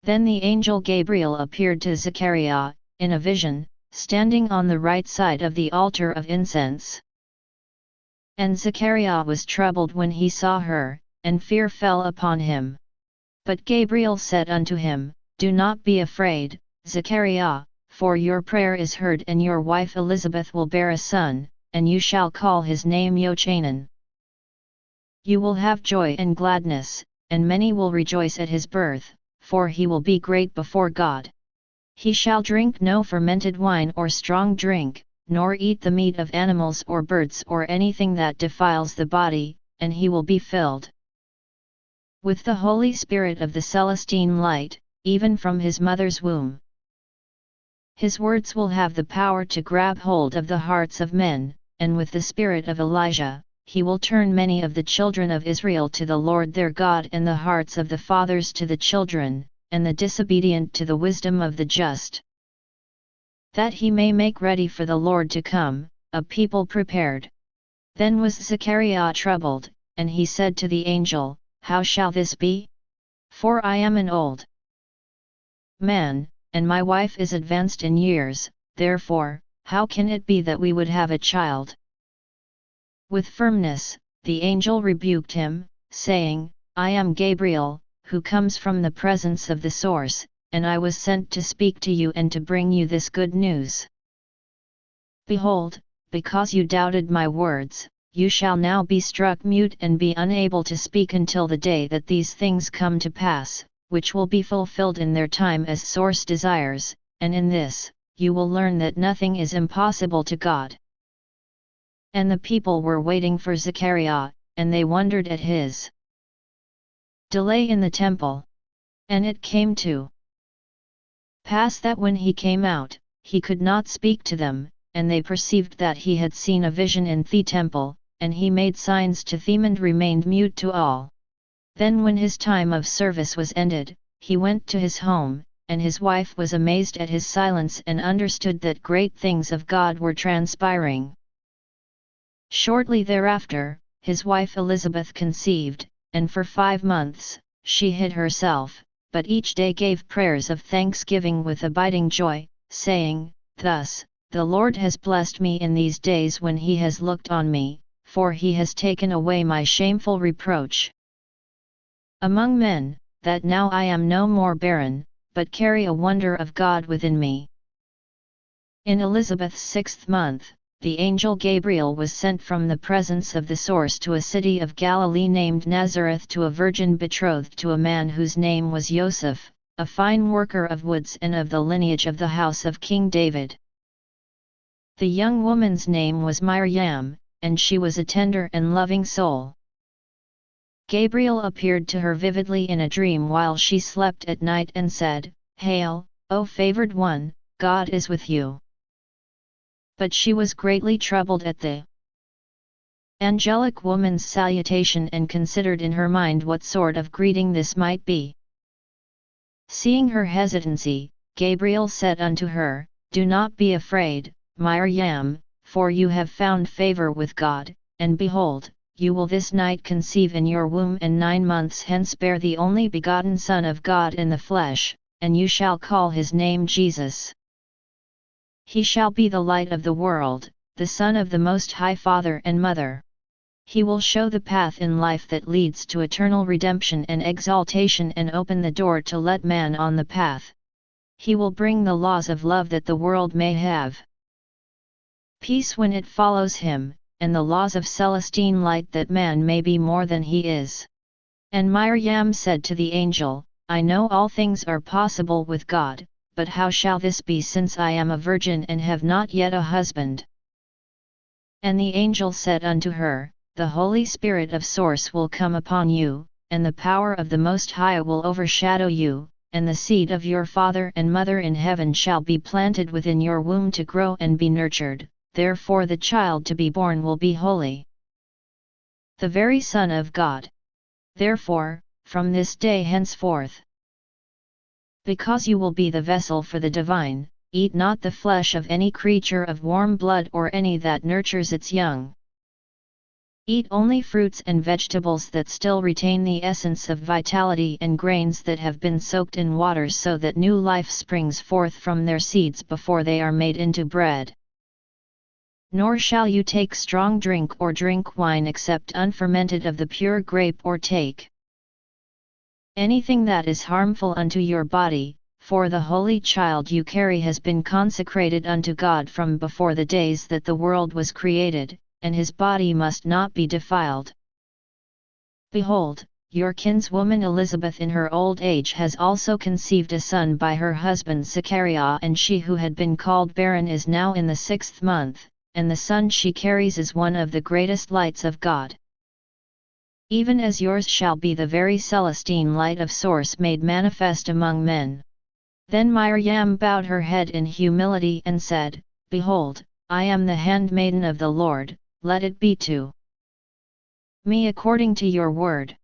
Then the angel Gabriel appeared to Zechariah, in a vision, standing on the right side of the altar of incense. And Zechariah was troubled when he saw her, and fear fell upon him. But Gabriel said unto him, Do not be afraid, Zechariah, for your prayer is heard and your wife Elizabeth will bear a son, and you shall call his name Jochanan. You will have joy and gladness, and many will rejoice at his birth, for he will be great before God. He shall drink no fermented wine or strong drink, nor eat the meat of animals or birds or anything that defiles the body, and he will be filled with the Holy Spirit of the Celestine light, even from his mother's womb. His words will have the power to grab hold of the hearts of men, and with the spirit of Elijah, he will turn many of the children of Israel to the Lord their God, and the hearts of the fathers to the children, and the disobedient to the wisdom of the just, that he may make ready for the Lord to come, a people prepared. Then was Zechariah troubled, and he said to the angel, How shall this be? For I am an old man, and my wife is advanced in years, therefore, how can it be that we would have a child? With firmness, the angel rebuked him, saying, I am Gabriel, who comes from the presence of the Source, and I was sent to speak to you and to bring you this good news. Behold, because you doubted my words, you shall now be struck mute and be unable to speak until the day that these things come to pass, which will be fulfilled in their time as Source desires, and in this, you will learn that nothing is impossible to God. And the people were waiting for Zechariah, and they wondered at his delay in the temple. And it came to pass that when he came out, he could not speak to them, and they perceived that he had seen a vision in the temple, and he made signs to them and remained mute to all. Then when his time of service was ended, he went to his home, and his wife was amazed at his silence and understood that great things of God were transpiring. Shortly thereafter, his wife Elizabeth conceived, and for 5 months, she hid herself, but each day gave prayers of thanksgiving with abiding joy, saying, Thus, the Lord has blessed me in these days when he has looked on me, for he has taken away my shameful reproach among men, that now I am no more barren, but carry a wonder of God within me. In Elizabeth's 6th month, the angel Gabriel was sent from the presence of the Source to a city of Galilee named Nazareth to a virgin betrothed to a man whose name was Joseph, a fine worker of woods and of the lineage of the house of King David. The young woman's name was Miriam, and she was a tender and loving soul. Gabriel appeared to her vividly in a dream while she slept at night and said, Hail, O favored one, God is with you. But she was greatly troubled at the angelic woman's salutation and considered in her mind what sort of greeting this might be. Seeing her hesitancy, Gabriel said unto her, Do not be afraid, Miriam, for you have found favor with God, and behold, you will this night conceive in your womb, and 9 months hence bear the only begotten Son of God in the flesh, and you shall call his name Jesus. He shall be the light of the world, the Son of the Most High Father and Mother. He will show the path in life that leads to eternal redemption and exaltation, and open the door to let man on the path. He will bring the laws of love that the world may have peace when it follows him, and the laws of celestine light that man may be more than he is. And Miriam said to the angel, I know all things are possible with God, but how shall this be, since I am a virgin and have not yet a husband? And the angel said unto her, The Holy Spirit of Source will come upon you, and the power of the Most High will overshadow you, and the seed of your father and mother in heaven shall be planted within your womb to grow and be nurtured. Therefore the child to be born will be holy, the very Son of God. Therefore, from this day henceforth, because you will be the vessel for the divine, eat not the flesh of any creature of warm blood or any that nurtures its young. Eat only fruits and vegetables that still retain the essence of vitality, and grains that have been soaked in water, so that new life springs forth from their seeds before they are made into bread. Nor shall you take strong drink or drink wine except unfermented of the pure grape, or take anything that is harmful unto your body, for the holy child you carry has been consecrated unto God from before the days that the world was created, and his body must not be defiled. Behold, your kinswoman Elizabeth in her old age has also conceived a son by her husband Zechariah, and she who had been called barren is now in the 6th month, and the son she carries is one of the greatest lights of God. Even as yours shall be the very celestine light of source made manifest among men. Then Miriam bowed her head in humility and said, Behold, I am the handmaiden of the Lord, let it be to me according to your word.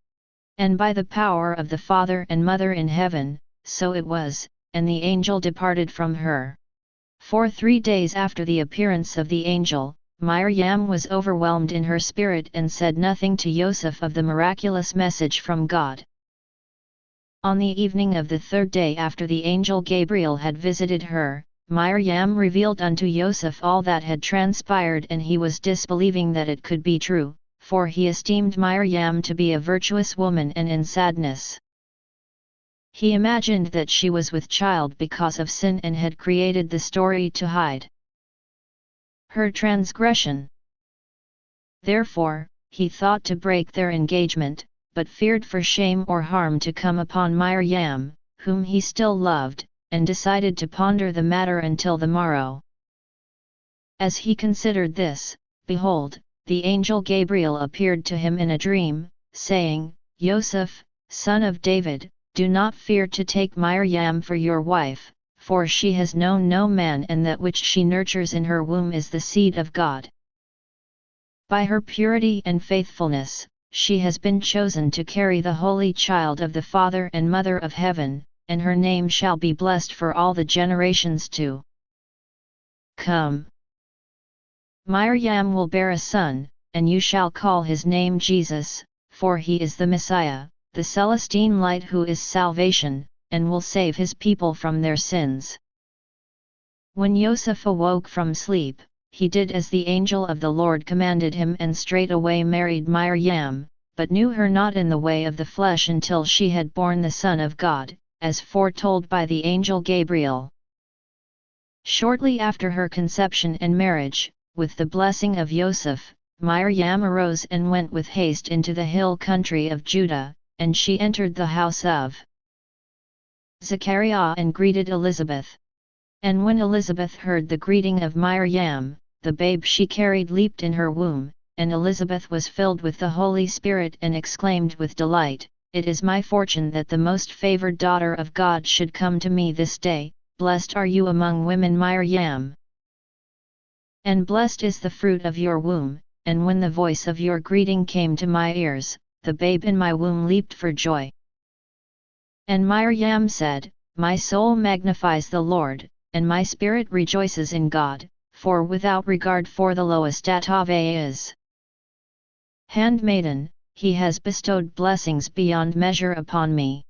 And by the power of the Father and Mother in heaven, so it was, and the angel departed from her. For 3 days after the appearance of the angel, Miriam was overwhelmed in her spirit and said nothing to Joseph of the miraculous message from God. On the evening of the 3rd day after the angel Gabriel had visited her, Miriam revealed unto Joseph all that had transpired, and he was disbelieving that it could be true, for he esteemed Miriam to be a virtuous woman and in sadness. He imagined that she was with child because of sin and had created the story to hide her transgression. Therefore, he thought to break their engagement, but feared for shame or harm to come upon Miriam, whom he still loved, and decided to ponder the matter until the morrow. As he considered this, behold, the angel Gabriel appeared to him in a dream, saying, Joseph, son of David, do not fear to take Miriam for your wife, for she has known no man, and that which she nurtures in her womb is the seed of God. By her purity and faithfulness, she has been chosen to carry the holy child of the Father and Mother of heaven, and her name shall be blessed for all the generations to come. Miriam will bear a son, and you shall call his name Jesus, for he is the Messiah, the celestine light who is salvation, and will save his people from their sins. When Joseph awoke from sleep, he did as the angel of the Lord commanded him, and straightway married Miriam, but knew her not in the way of the flesh until she had borne the Son of God, as foretold by the angel Gabriel. Shortly after her conception and marriage, with the blessing of Joseph, Miriam arose and went with haste into the hill country of Judah, and she entered the house of Zechariah and greeted Elizabeth. And when Elizabeth heard the greeting of Miriam, the babe she carried leaped in her womb, and Elizabeth was filled with the Holy Spirit and exclaimed with delight, It is my fortune that the most favored daughter of God should come to me this day, blessed are you among women, Miriam. And blessed is the fruit of your womb, and when the voice of your greeting came to my ears, the babe in my womb leaped for joy. And Miriam said, My soul magnifies the Lord, and my spirit rejoices in God, for without regard for the lowest of his handmaiden, he has bestowed blessings beyond measure upon me.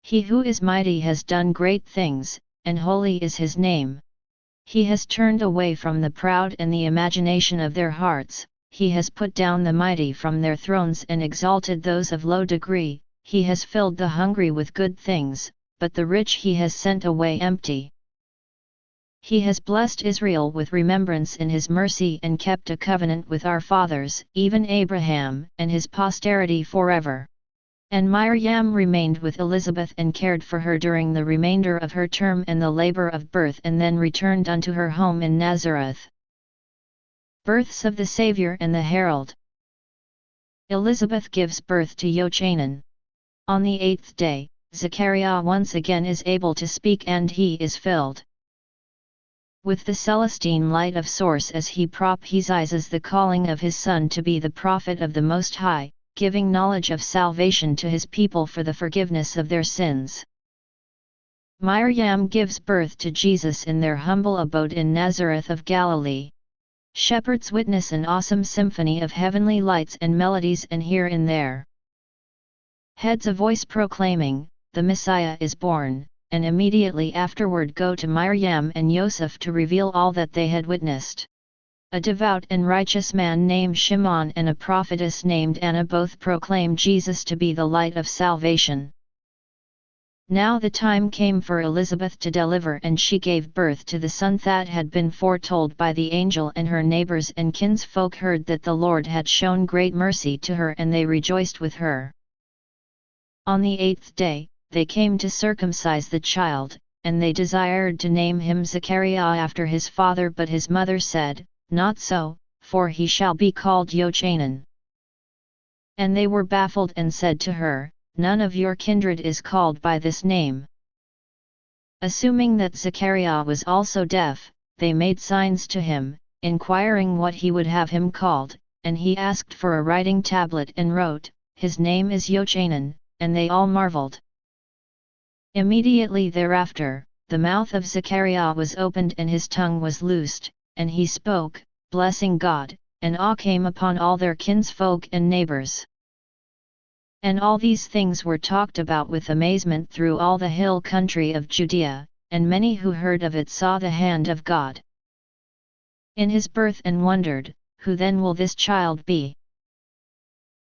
He who is mighty has done great things, and holy is his name. He has turned away from the proud and the imagination of their hearts, he has put down the mighty from their thrones and exalted those of low degree, he has filled the hungry with good things, but the rich he has sent away empty. He has blessed Israel with remembrance in his mercy and kept a covenant with our fathers, even Abraham, and his posterity forever. And Miriam remained with Elizabeth and cared for her during the remainder of her term and the labor of birth, and then returned unto her home in Nazareth. Births of the Saviour and the Herald. Elizabeth gives birth to Jochanan. On the 8th day, Zechariah once again is able to speak, and he is filled with the celestine light of source as he prophesies the calling of his Son to be the prophet of the Most High, giving knowledge of salvation to his people for the forgiveness of their sins. Miriam gives birth to Jesus in their humble abode in Nazareth of Galilee. Shepherds witness an awesome symphony of heavenly lights and melodies, and hear in their heads a voice proclaiming, The Messiah is born, and immediately afterward go to Miriam and Joseph to reveal all that they had witnessed. A devout and righteous man named Shimon and a prophetess named Anna both proclaim Jesus to be the light of salvation. Now the time came for Elizabeth to deliver, and she gave birth to the son that had been foretold by the angel, and her neighbors and kinsfolk heard that the Lord had shown great mercy to her, and they rejoiced with her. On the 8th day, they came to circumcise the child, and they desired to name him Zechariah after his father, but his mother said, "Not so, for he shall be called Jochanan." And they were baffled and said to her, "None of your kindred is called by this name." Assuming that Zechariah was also deaf, they made signs to him, inquiring what he would have him called, and he asked for a writing tablet and wrote, "His name is Jochanan," and they all marveled. Immediately thereafter, the mouth of Zechariah was opened and his tongue was loosed, and he spoke, blessing God, and awe came upon all their kinsfolk and neighbors. And all these things were talked about with amazement through all the hill country of Judea, and many who heard of it saw the hand of God in his birth and wondered, "Who then will this child be?"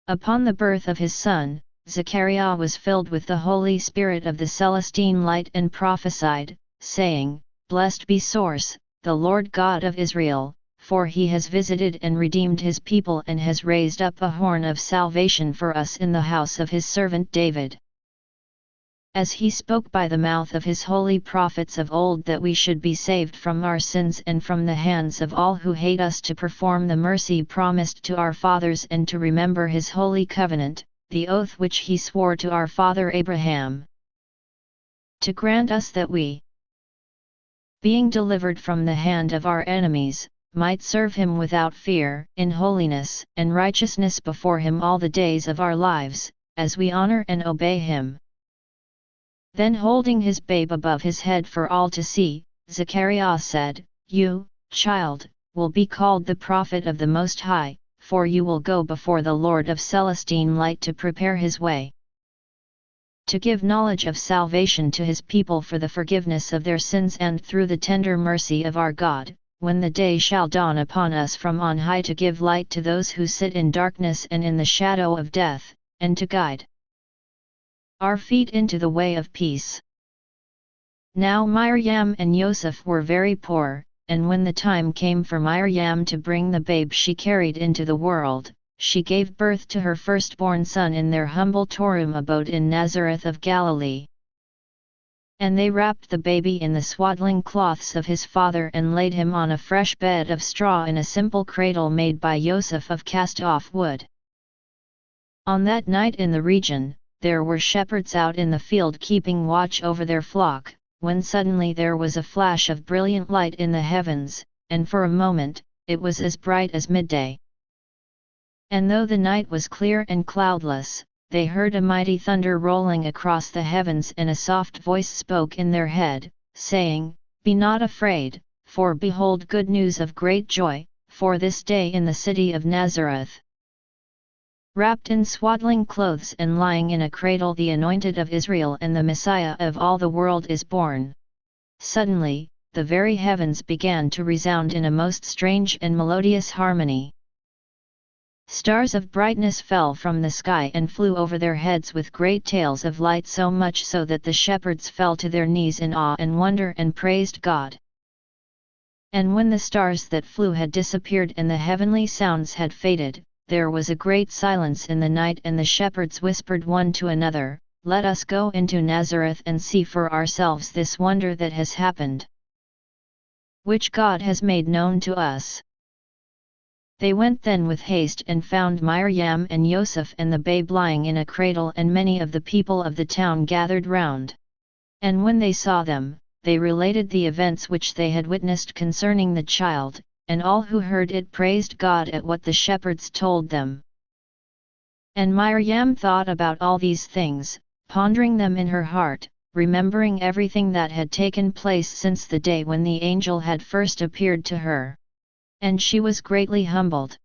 Upon the birth of his son, Zechariah was filled with the Holy Spirit of the Celestine light and prophesied, saying, "Blessed be Source, the Lord God of Israel, for he has visited and redeemed his people and has raised up a horn of salvation for us in the house of his servant David. As he spoke by the mouth of his holy prophets of old, that we should be saved from our sins and from the hands of all who hate us, to perform the mercy promised to our fathers and to remember his holy covenant, the oath which he swore to our father Abraham, to grant us that we, being delivered from the hand of our enemies, might serve him without fear, in holiness and righteousness before him all the days of our lives, as we honor and obey him." Then holding his babe above his head for all to see, Zechariah said, "You, child, will be called the prophet of the Most High, for you will go before the Lord of Celestine light to prepare his way, to give knowledge of salvation to his people for the forgiveness of their sins, and through the tender mercy of our God, when the day shall dawn upon us from on high, to give light to those who sit in darkness and in the shadow of death, and to guide our feet into the way of peace." Now Miriam and Joseph were very poor, and when the time came for Miriam to bring the babe she carried into the world, she gave birth to her firstborn son in their humble Torum abode in Nazareth of Galilee. And they wrapped the baby in the swaddling cloths of his father, and laid him on a fresh bed of straw in a simple cradle made by Joseph of cast-off wood. On that night in the region, there were shepherds out in the field keeping watch over their flock, when suddenly there was a flash of brilliant light in the heavens, and for a moment, it was as bright as midday. And though the night was clear and cloudless, they heard a mighty thunder rolling across the heavens, and a soft voice spoke in their head, saying, "Be not afraid, for behold, good news of great joy, for this day in the city of Nazareth, wrapped in swaddling clothes and lying in a cradle, the Anointed of Israel and the Messiah of all the world is born." Suddenly, the very heavens began to resound in a most strange and melodious harmony. Stars of brightness fell from the sky and flew over their heads with great tails of light, so much so that the shepherds fell to their knees in awe and wonder and praised God. And when the stars that flew had disappeared and the heavenly sounds had faded, there was a great silence in the night, and the shepherds whispered one to another, "Let us go into Nazareth and see for ourselves this wonder that has happened, which God has made known to us." They went then with haste and found Miriam and Joseph and the babe lying in a cradle, and many of the people of the town gathered round. And when they saw them, they related the events which they had witnessed concerning the child, and all who heard it praised God at what the shepherds told them. And Miriam thought about all these things, pondering them in her heart, remembering everything that had taken place since the day when the angel had first appeared to her. And she was greatly humbled.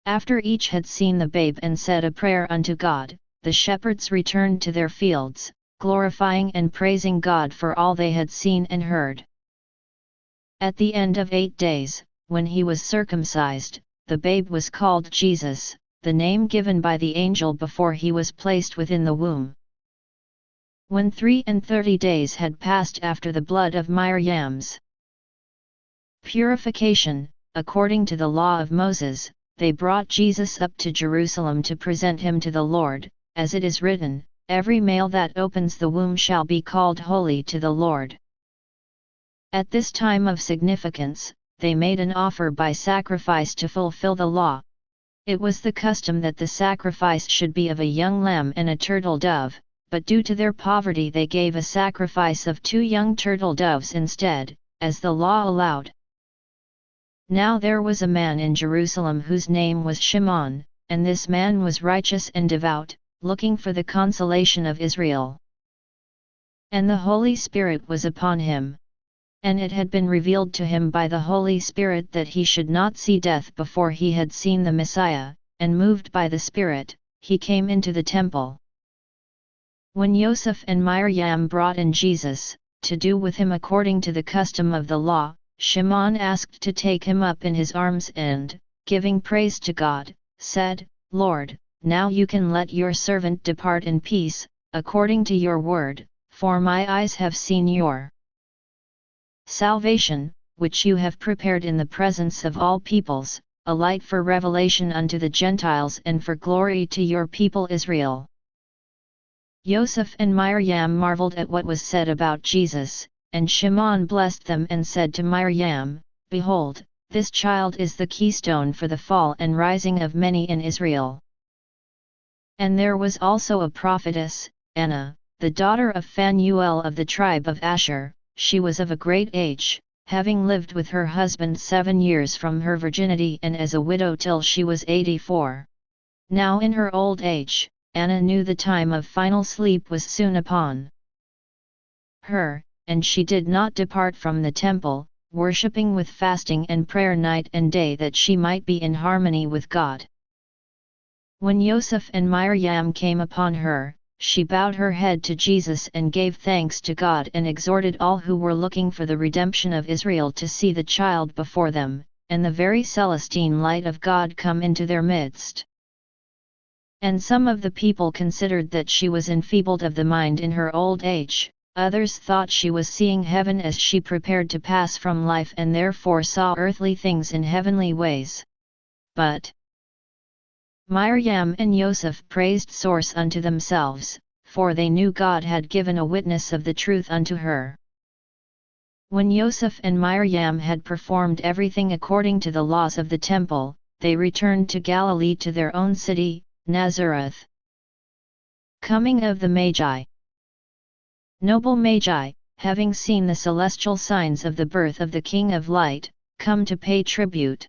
After each had seen the babe and said a prayer unto God, the shepherds returned to their fields, glorifying and praising God for all they had seen and heard. At the end of 8 days, when he was circumcised, the babe was called Jesus, the name given by the angel before he was placed within the womb. When 33 days had passed after the blood of Miriam's purification, according to the law of Moses, they brought Jesus up to Jerusalem to present him to the Lord, as it is written, "Every male that opens the womb shall be called holy to the Lord." At this time of significance, they made an offer by sacrifice to fulfill the law. It was the custom that the sacrifice should be of a young lamb and a turtle dove, but due to their poverty they gave a sacrifice of 2 young turtle doves instead, as the law allowed. Now there was a man in Jerusalem whose name was Shimon, and this man was righteous and devout, looking for the consolation of Israel. And the Holy Spirit was upon him. And it had been revealed to him by the Holy Spirit that he should not see death before he had seen the Messiah, and moved by the Spirit, he came into the temple. When Joseph and Miriam brought in Jesus, to do with him according to the custom of the law, Shimon asked to take him up in his arms and, giving praise to God, said, "Lord, now you can let your servant depart in peace, according to your word, for my eyes have seen your salvation, which you have prepared in the presence of all peoples, a light for revelation unto the Gentiles and for glory to your people Israel." Joseph and Miriam marveled at what was said about Jesus, and Shimon blessed them and said to Miriam, "Behold, this child is the keystone for the fall and rising of many in Israel." And there was also a prophetess, Anna, the daughter of Phanuel of the tribe of Asher. She was of a great age, having lived with her husband 7 years from her virginity and as a widow till she was 84. Now in her old age, Anna knew the time of final sleep was soon upon her, and she did not depart from the temple, worshipping with fasting and prayer night and day that she might be in harmony with God. When Joseph and Miriam came upon her, she bowed her head to Jesus and gave thanks to God and exhorted all who were looking for the redemption of Israel to see the child before them, and the very celestine light of God come into their midst. And some of the people considered that she was enfeebled of the mind in her old age, others thought she was seeing heaven as she prepared to pass from life and therefore saw earthly things in heavenly ways. But Miriam and Joseph praised source unto themselves, for they knew God had given a witness of the truth unto her. When Joseph and Miriam had performed everything according to the laws of the temple, they returned to Galilee to their own city, Nazareth. Coming of the Magi. Noble Magi, having seen the celestial signs of the birth of the King of Light, come to pay tribute.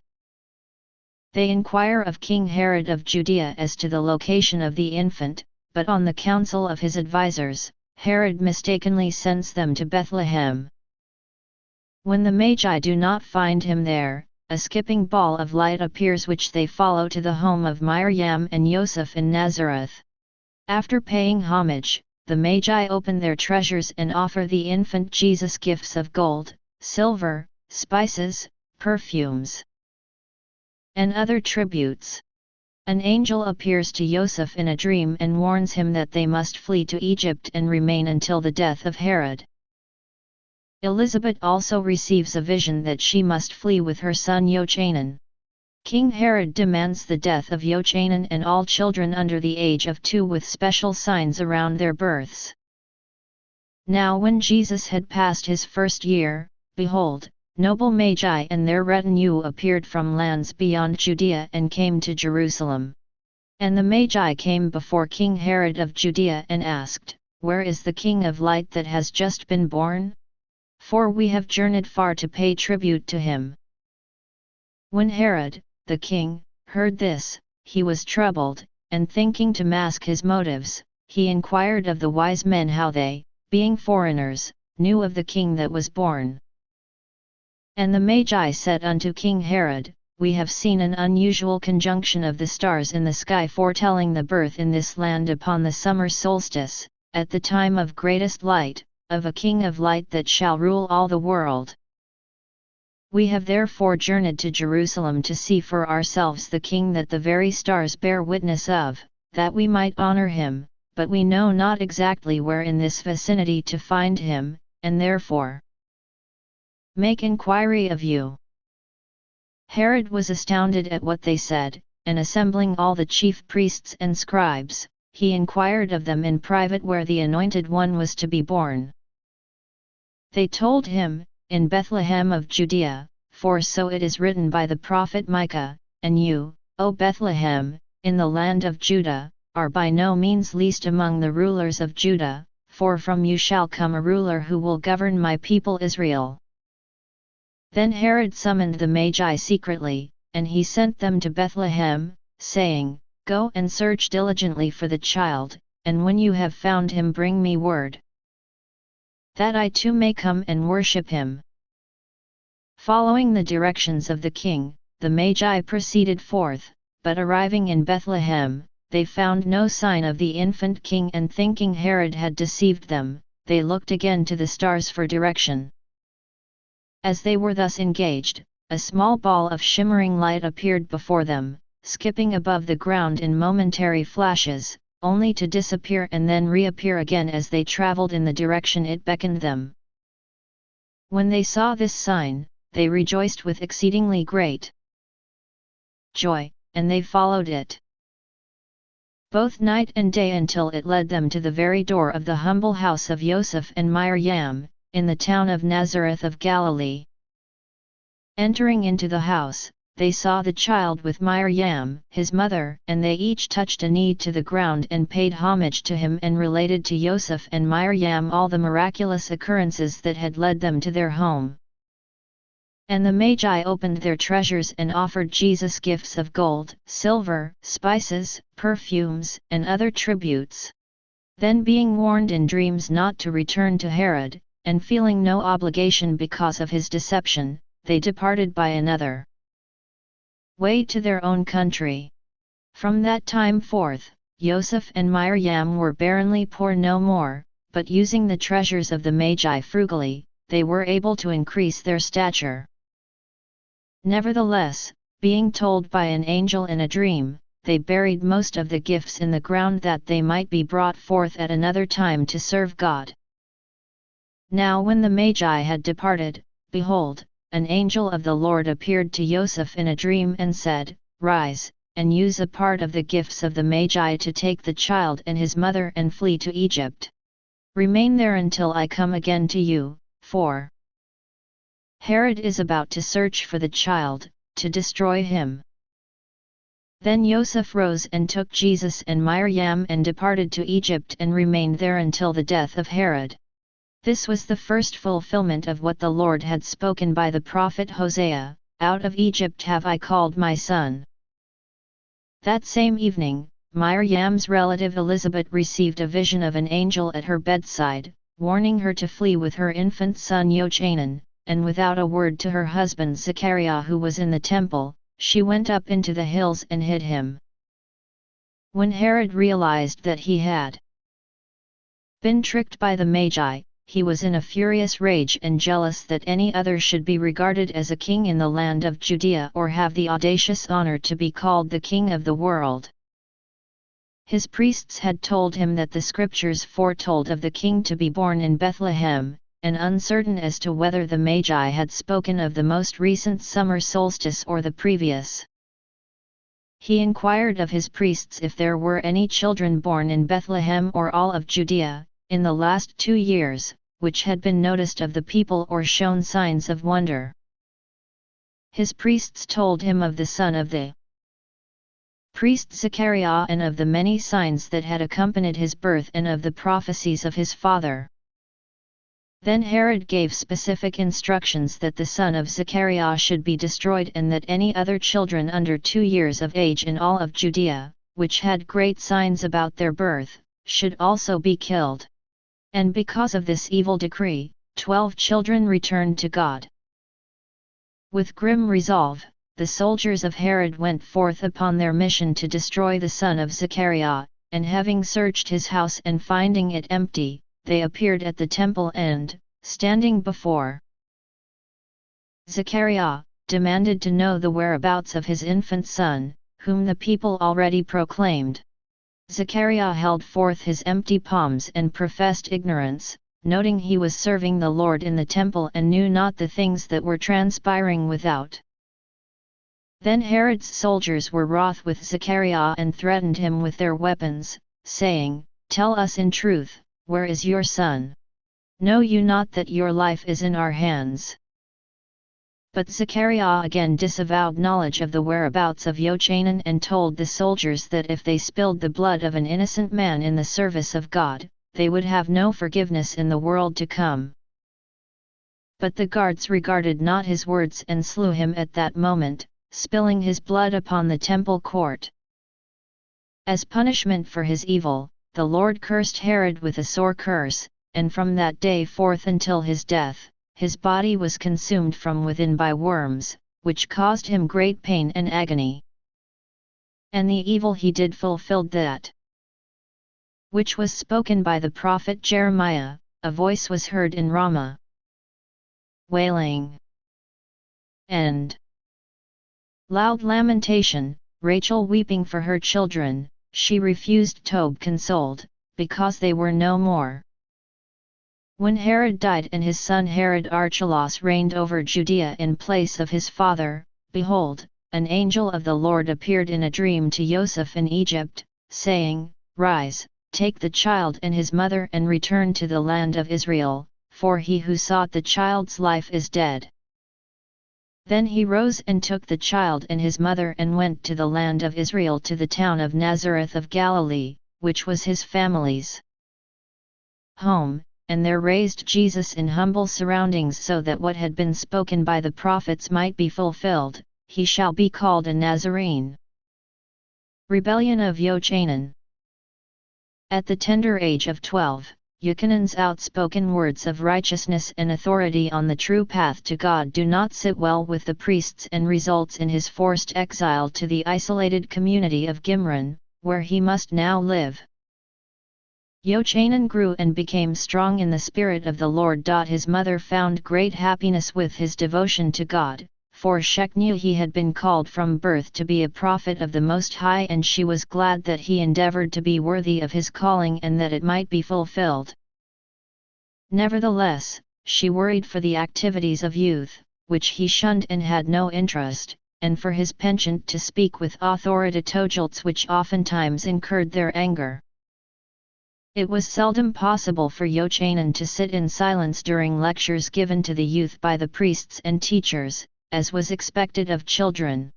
They inquire of King Herod of Judea as to the location of the infant, but on the counsel of his advisers, Herod mistakenly sends them to Bethlehem. When the Magi do not find him there, a skipping ball of light appears which they follow to the home of Miriam and Joseph in Nazareth. After paying homage, the Magi open their treasures and offer the infant Jesus gifts of gold, silver, spices, perfumes, and other tributes. An angel appears to Joseph in a dream and warns him that they must flee to Egypt and remain until the death of Herod. Elizabeth also receives a vision that she must flee with her son Jochanan. King Herod demands the death of Jochanan and all children under the age of 2 with special signs around their births. Now when Jesus had passed his first year, behold, noble Magi and their retinue appeared from lands beyond Judea and came to Jerusalem. And the Magi came before King Herod of Judea and asked, "Where is the King of Light that has just been born? For we have journeyed far to pay tribute to him." When Herod, the king, heard this, he was troubled, and thinking to mask his motives, he inquired of the wise men how they, being foreigners, knew of the king that was born. And the Magi said unto King Herod, "We have seen an unusual conjunction of the stars in the sky foretelling the birth in this land upon the summer solstice, at the time of greatest light, of a King of Light that shall rule all the world. We have therefore journeyed to Jerusalem to see for ourselves the King that the very stars bear witness of, that we might honor him, but we know not exactly where in this vicinity to find him, and therefore make inquiry of you." Herod was astounded at what they said, and assembling all the chief priests and scribes, he inquired of them in private where the Anointed One was to be born. They told him, "In Bethlehem of Judea, for so it is written by the prophet Micah, and you, O Bethlehem, in the land of Judah, are by no means least among the rulers of Judah, for from you shall come a ruler who will govern my people Israel." Then Herod summoned the Magi secretly, and he sent them to Bethlehem, saying, "Go and search diligently for the child, and when you have found him bring me word, that I too may come and worship him." Following the directions of the king, the Magi proceeded forth, but arriving in Bethlehem, they found no sign of the infant king, and thinking Herod had deceived them, they looked again to the stars for direction. As they were thus engaged, a small ball of shimmering light appeared before them, skipping above the ground in momentary flashes, only to disappear and then reappear again as they traveled in the direction it beckoned them. When they saw this sign, they rejoiced with exceedingly great joy, and they followed it both night and day until it led them to the very door of the humble house of Joseph and Miriam, in the town of Nazareth of Galilee. Entering into the house, they saw the child with Miriam, his mother, and they each touched a knee to the ground and paid homage to him and related to Joseph and Miriam all the miraculous occurrences that had led them to their home. And the Magi opened their treasures and offered Jesus gifts of gold, silver, spices, perfumes, and other tributes. Then being warned in dreams not to return to Herod, and feeling no obligation because of his deception, they departed by another way to their own country. From that time forth, Joseph and Miriam were barrenly poor no more, but using the treasures of the Magi frugally, they were able to increase their stature. Nevertheless, being told by an angel in a dream, they buried most of the gifts in the ground that they might be brought forth at another time to serve God. Now when the Magi had departed, behold, an angel of the Lord appeared to Joseph in a dream and said, "Rise, and use a part of the gifts of the Magi to take the child and his mother and flee to Egypt. Remain there until I come again to you, for Herod is about to search for the child, to destroy him." Then Joseph rose and took Jesus and Miriam and departed to Egypt and remained there until the death of Herod. This was the first fulfillment of what the Lord had spoken by the prophet Hosea, "Out of Egypt have I called my son." That same evening, Miriam's relative Elizabeth received a vision of an angel at her bedside, warning her to flee with her infant son Jochanan, and without a word to her husband Zechariah who was in the temple, she went up into the hills and hid him. When Herod realized that he had been tricked by the Magi, he was in a furious rage and jealous that any other should be regarded as a king in the land of Judea or have the audacious honor to be called the king of the world. His priests had told him that the scriptures foretold of the king to be born in Bethlehem, and uncertain as to whether the Magi had spoken of the most recent summer solstice or the previous. He inquired of his priests if there were any children born in Bethlehem or all of Judea, in the last 2 years, which had been noticed of the people or shown signs of wonder. His priests told him of the son of the priest Zechariah and of the many signs that had accompanied his birth and of the prophecies of his father. Then Herod gave specific instructions that the son of Zechariah should be destroyed and that any other children under 2 years of age in all of Judea, which had great signs about their birth, should also be killed. And because of this evil decree, 12 children returned to God. With grim resolve, the soldiers of Herod went forth upon their mission to destroy the son of Zechariah, and having searched his house and finding it empty, they appeared at the temple and, standing before Zechariah, demanded to know the whereabouts of his infant son, whom the people already proclaimed. Zechariah held forth his empty palms and professed ignorance, noting he was serving the Lord in the temple and knew not the things that were transpiring without. Then Herod's soldiers were wroth with Zechariah and threatened him with their weapons, saying, "Tell us in truth, where is your son? Know you not that your life is in our hands?" But Zechariah again disavowed knowledge of the whereabouts of Jochanan and told the soldiers that if they spilled the blood of an innocent man in the service of God, they would have no forgiveness in the world to come. But the guards regarded not his words and slew him at that moment, spilling his blood upon the temple court. As punishment for his evil, the Lord cursed Herod with a sore curse, and from that day forth until his death, his body was consumed from within by worms, which caused him great pain and agony. And the evil he did fulfilled that which was spoken by the prophet Jeremiah, a voice was heard in Ramah, wailing and loud lamentation, Rachel weeping for her children. She refused to be consoled, because they were no more. When Herod died and his son Herod Archelaus reigned over Judea in place of his father, behold, an angel of the Lord appeared in a dream to Joseph in Egypt, saying, "Rise, take the child and his mother and return to the land of Israel, for he who sought the child's life is dead." Then he rose and took the child and his mother and went to the land of Israel to the town of Nazareth of Galilee, which was his family's home, and there raised Jesus in humble surroundings so that what had been spoken by the prophets might be fulfilled, "He shall be called a Nazarene." Rebellion of Jochanan. At the tender age of 12, Jochanan's outspoken words of righteousness and authority on the true path to God do not sit well with the priests and results in his forced exile to the isolated community of Gimron, where he must now live. Jochanan grew and became strong in the Spirit of the Lord. His mother found great happiness with his devotion to God, for she knew he had been called from birth to be a prophet of the Most High, and she was glad that he endeavored to be worthy of his calling and that it might be fulfilled. Nevertheless, she worried for the activities of youth, which he shunned and had no interest, and for his penchant to speak with authority tojults which oftentimes incurred their anger. It was seldom possible for Jochanan to sit in silence during lectures given to the youth by the priests and teachers, as was expected of children.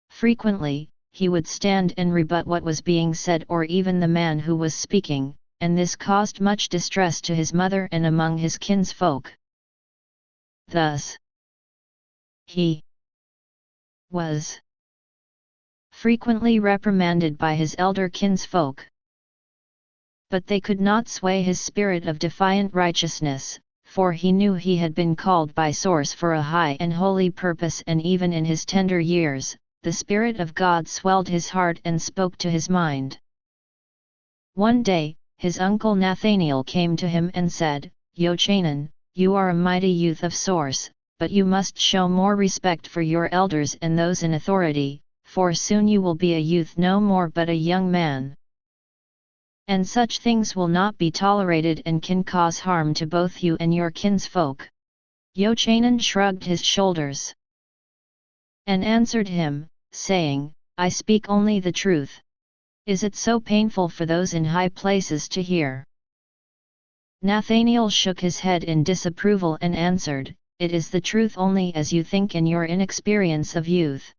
Frequently, he would stand and rebut what was being said or even the man who was speaking, and this caused much distress to his mother and among his kinsfolk. Thus, he was frequently reprimanded by his elder kinsfolk. But they could not sway his spirit of defiant righteousness, for he knew he had been called by source for a high and holy purpose, and even in his tender years, the Spirit of God swelled his heart and spoke to his mind. One day, his uncle Nathanael came to him and said, "Jochanan, you are a mighty youth of source, but you must show more respect for your elders and those in authority, for soon you will be a youth no more but a young man. And such things will not be tolerated and can cause harm to both you and your kinsfolk." Jochanan shrugged his shoulders and answered him, saying, "I speak only the truth. Is it so painful for those in high places to hear?" Nathanael shook his head in disapproval and answered, "It is the truth only as you think in your inexperience of youth.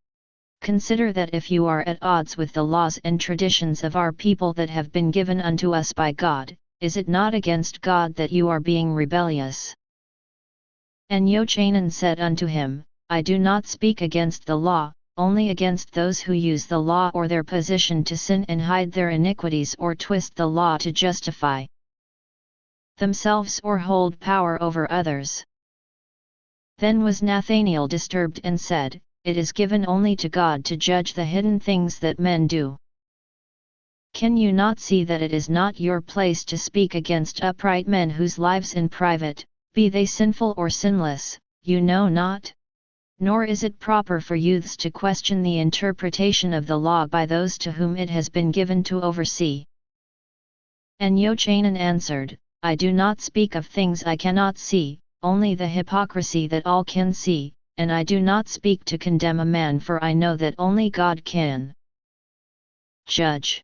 Consider that if you are at odds with the laws and traditions of our people that have been given unto us by God, is it not against God that you are being rebellious?" And Jochanan said unto him, "I do not speak against the law, only against those who use the law or their position to sin and hide their iniquities or twist the law to justify themselves or hold power over others." Then was Nathanael disturbed and said, "It is given only to God to judge the hidden things that men do. Can you not see that it is not your place to speak against upright men whose lives in private, be they sinful or sinless, you know not? Nor is it proper for youths to question the interpretation of the law by those to whom it has been given to oversee. And Yochanan answered, I do not speak of things I cannot see, only the hypocrisy that all can see, and I do not speak to condemn a man, for I know that only God can judge.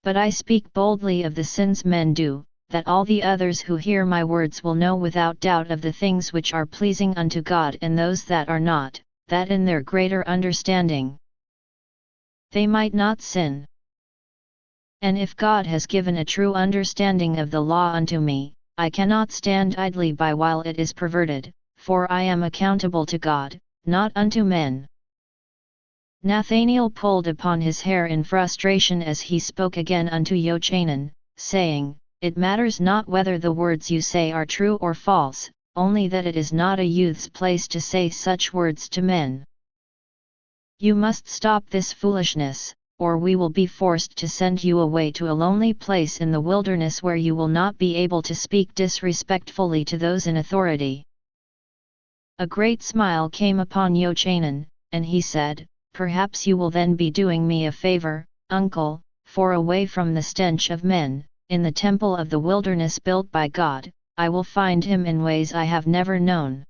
But I speak boldly of the sins men do, that all the others who hear my words will know without doubt of the things which are pleasing unto God, and those that are not, that in their greater understanding they might not sin. And if God has given a true understanding of the law unto me, I cannot stand idly by while it is perverted, for I am accountable to God, not unto men. Nathanael pulled upon his hair in frustration as he spoke again unto Yochanan, saying, It matters not whether the words you say are true or false, only that it is not a youth's place to say such words to men. You must stop this foolishness, or we will be forced to send you away to a lonely place in the wilderness where you will not be able to speak disrespectfully to those in authority. A great smile came upon Yochanan, and he said, Perhaps you will then be doing me a favor, uncle, for away from the stench of men, in the temple of the wilderness built by God, I will find him in ways I have never known.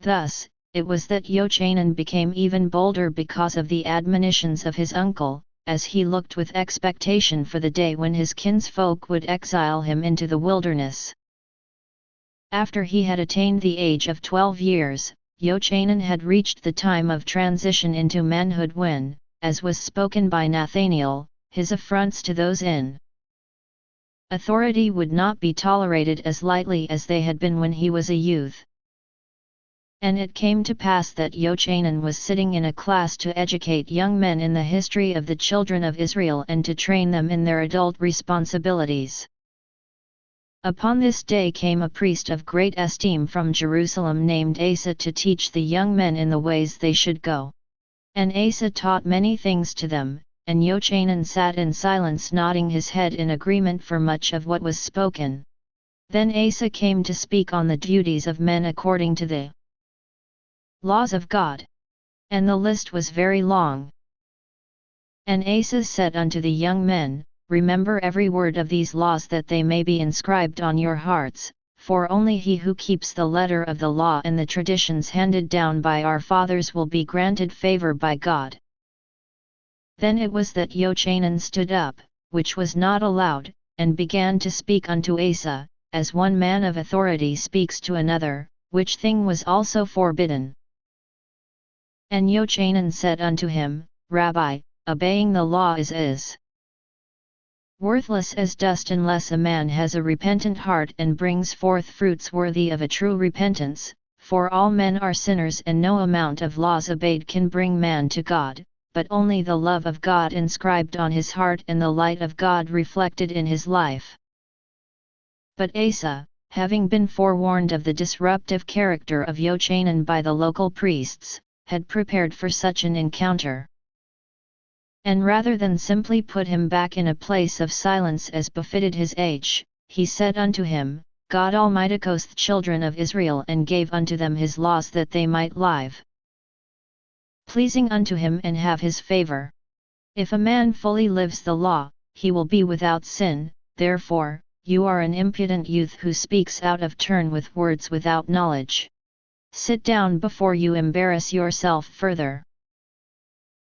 Thus, it was that Yochanan became even bolder because of the admonitions of his uncle, as he looked with expectation for the day when his kinsfolk would exile him into the wilderness. After he had attained the age of 12 years, Yochanan had reached the time of transition into manhood when, as was spoken by Nathanael, his affronts to those in authority would not be tolerated as lightly as they had been when he was a youth. And it came to pass that Yochanan was sitting in a class to educate young men in the history of the children of Israel and to train them in their adult responsibilities. Upon this day came a priest of great esteem from Jerusalem named Asa to teach the young men in the ways they should go. And Asa taught many things to them, and Yochanan sat in silence nodding his head in agreement for much of what was spoken. Then Asa came to speak on the duties of men according to the laws of God. And the list was very long. And Asa said unto the young men, Remember every word of these laws that they may be inscribed on your hearts, for only he who keeps the letter of the law and the traditions handed down by our fathers will be granted favor by God. Then it was that Yochanan stood up, which was not allowed, and began to speak unto Asa, as one man of authority speaks to another, which thing was also forbidden. And Yochanan said unto him, Rabbi, obeying the law is worthless as dust unless a man has a repentant heart and brings forth fruits worthy of a true repentance, for all men are sinners and no amount of laws obeyed can bring man to God, but only the love of God inscribed on his heart and the light of God reflected in his life. But Asa, having been forewarned of the disruptive character of Yochanan by the local priests, had prepared for such an encounter. And rather than simply put him back in a place of silence as befitted his age, he said unto him, God Almighty chose the children of Israel and gave unto them his laws that they might live pleasing unto him and have his favor. If a man fully lives the law, he will be without sin, therefore, you are an impudent youth who speaks out of turn with words without knowledge. Sit down before you embarrass yourself further.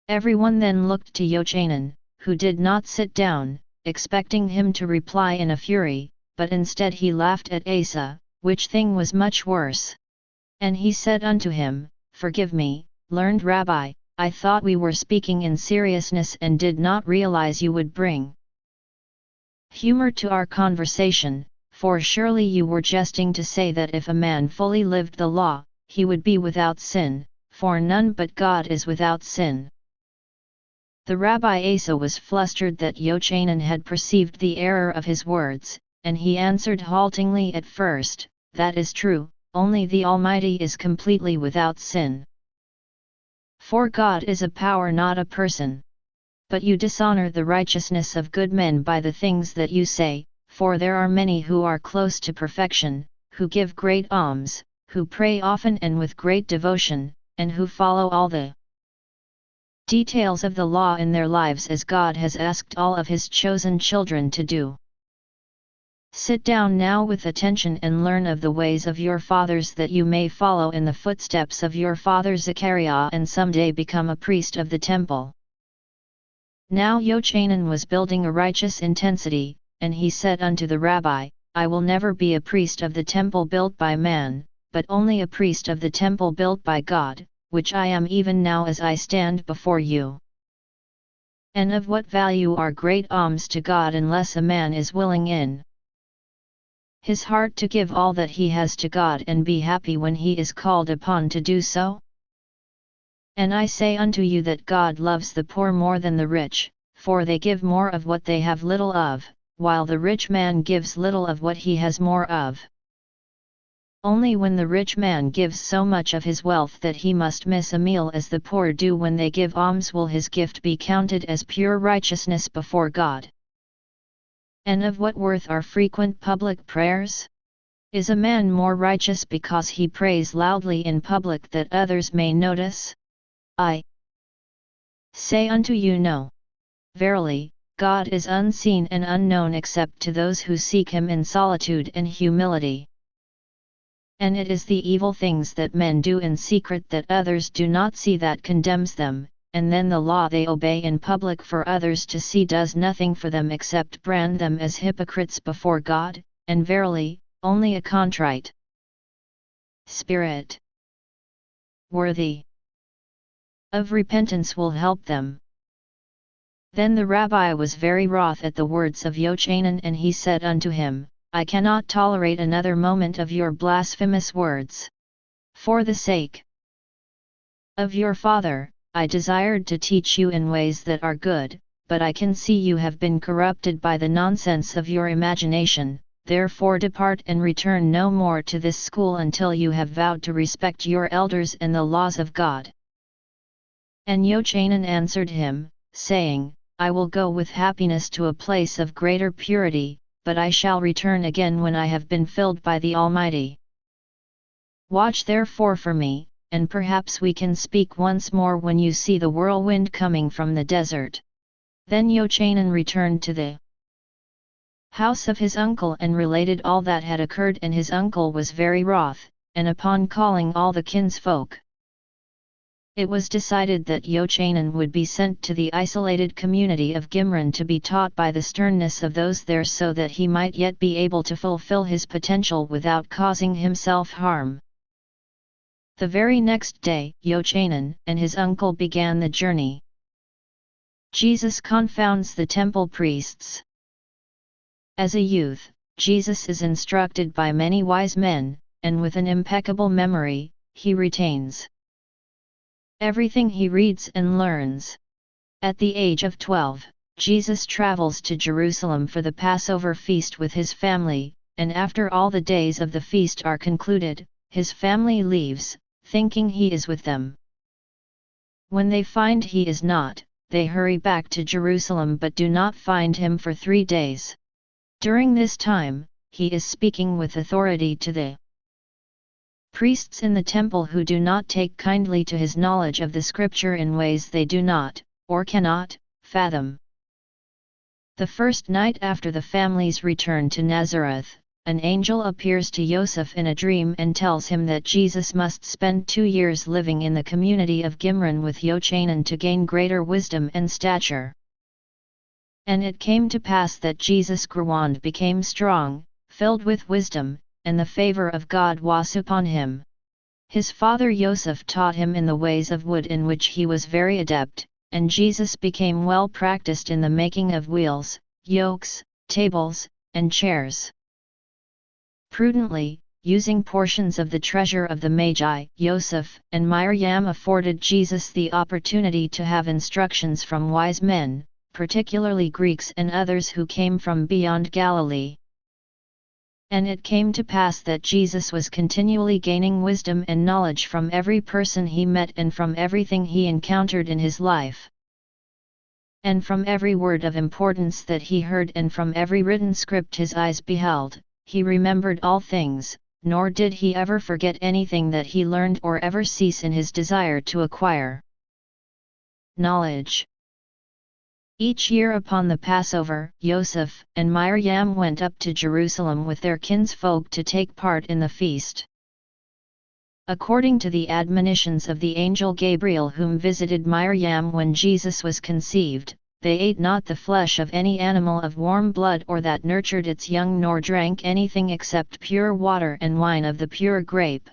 Everyone then looked to Yochanan, who did not sit down, expecting him to reply in a fury, but instead he laughed at Asa, which thing was much worse. And he said unto him, Forgive me, learned Rabbi, I thought we were speaking in seriousness and did not realize you would bring humor to our conversation, for surely you were jesting to say that if a man fully lived the law, he would be without sin, for none but God is without sin. The Rabbi Asa was flustered that Yochanan had perceived the error of his words, and he answered haltingly at first, That is true, only the Almighty is completely without sin. For God is a power not a person. But you dishonor the righteousness of good men by the things that you say, for there are many who are close to perfection, who give great alms, who pray often and with great devotion, and who follow all the details of the law in their lives as God has asked all of His chosen children to do. Sit down now with attention and learn of the ways of your fathers, that you may follow in the footsteps of your father Zechariah and someday become a priest of the temple. Now Yochanan was building a righteous intensity, and he said unto the rabbi, I will never be a priest of the temple built by man, but only a priest of the temple built by God, which I am even now as I stand before you. And of what value are great alms to God unless a man is willing in his heart to give all that he has to God and be happy when he is called upon to do so? And I say unto you that God loves the poor more than the rich, for they give more of what they have little of, while the rich man gives little of what he has more of. Only when the rich man gives so much of his wealth that he must miss a meal as the poor do when they give alms will his gift be counted as pure righteousness before God. And of what worth are frequent public prayers? Is a man more righteous because he prays loudly in public that others may notice? I say unto you, no. Verily, God is unseen and unknown except to those who seek Him in solitude and humility. And it is the evil things that men do in secret that others do not see that condemns them, and then the law they obey in public for others to see does nothing for them except brand them as hypocrites before God, and verily, only a contrite spirit, worthy of repentance, will help them. Then the rabbi was very wroth at the words of Yochanan, and he said unto him, I cannot tolerate another moment of your blasphemous words. For the sake of your father, I desired to teach you in ways that are good, but I can see you have been corrupted by the nonsense of your imagination, therefore depart and return no more to this school until you have vowed to respect your elders and the laws of God. And Yochanan answered him, saying, I will go with happiness to a place of greater purity, but I shall return again when I have been filled by the Almighty. Watch therefore for me, and perhaps we can speak once more when you see the whirlwind coming from the desert. Then Yochanan returned to the house of his uncle and related all that had occurred, and his uncle was very wroth, and upon calling all the kinsfolk, it was decided that Yochanan would be sent to the isolated community of Gimron to be taught by the sternness of those there, so that he might yet be able to fulfill his potential without causing himself harm. The very next day, Yochanan and his uncle began the journey. Jesus confounds the temple priests. As a youth, Jesus is instructed by many wise men, and with an impeccable memory, he retains everything he reads and learns. At the age of 12, Jesus travels to Jerusalem for the Passover feast with his family, and after all the days of the feast are concluded, his family leaves, thinking he is with them. When they find he is not, they hurry back to Jerusalem but do not find him for 3 days. During this time, he is speaking with authority to the priests in the temple, who do not take kindly to his knowledge of the scripture in ways they do not, or cannot, fathom. The first night after the family's return to Nazareth, an angel appears to Joseph in a dream and tells him that Jesus must spend 2 years living in the community of Gimron with Yochanan to gain greater wisdom and stature. And it came to pass that Jesus grew and became strong, filled with wisdom, and the favor of God was upon him. His father Joseph taught him in the ways of wood, in which he was very adept, and Jesus became well practiced in the making of wheels, yokes, tables, and chairs. Prudently, using portions of the treasure of the Magi, Joseph and Miriam afforded Jesus the opportunity to have instructions from wise men, particularly Greeks and others who came from beyond Galilee. And it came to pass that Jesus was continually gaining wisdom and knowledge from every person he met and from everything he encountered in his life. And from every word of importance that he heard and from every written script his eyes beheld, he remembered all things, nor did he ever forget anything that he learned or ever cease in his desire to acquire knowledge. Each year upon the Passover, Yosef and Miriam went up to Jerusalem with their kinsfolk to take part in the feast. According to the admonitions of the angel Gabriel whom visited Miriam when Jesus was conceived, they ate not the flesh of any animal of warm blood or that nurtured its young nor drank anything except pure water and wine of the pure grape.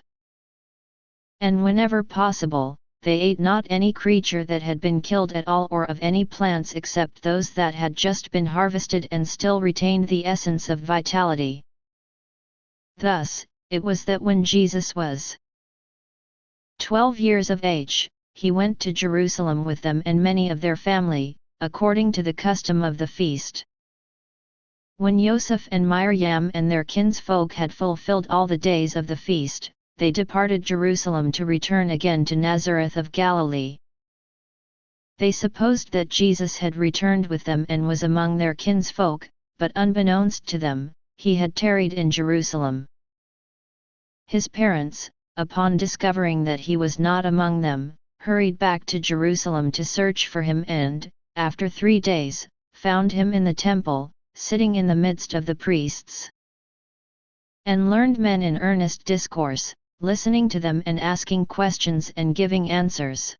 And whenever possible, they ate not any creature that had been killed at all or of any plants except those that had just been harvested and still retained the essence of vitality. Thus, it was that when Jesus was 12 years of age, he went to Jerusalem with them and many of their family, according to the custom of the feast. When Yosef and Miriam and their kinsfolk had fulfilled all the days of the feast, they departed Jerusalem to return again to Nazareth of Galilee. They supposed that Jesus had returned with them and was among their kinsfolk, but unbeknownst to them, he had tarried in Jerusalem. His parents, upon discovering that he was not among them, hurried back to Jerusalem to search for him and, after 3 days, found him in the temple, sitting in the midst of the priests and learned men in earnest discourse, listening to them and asking questions and giving answers.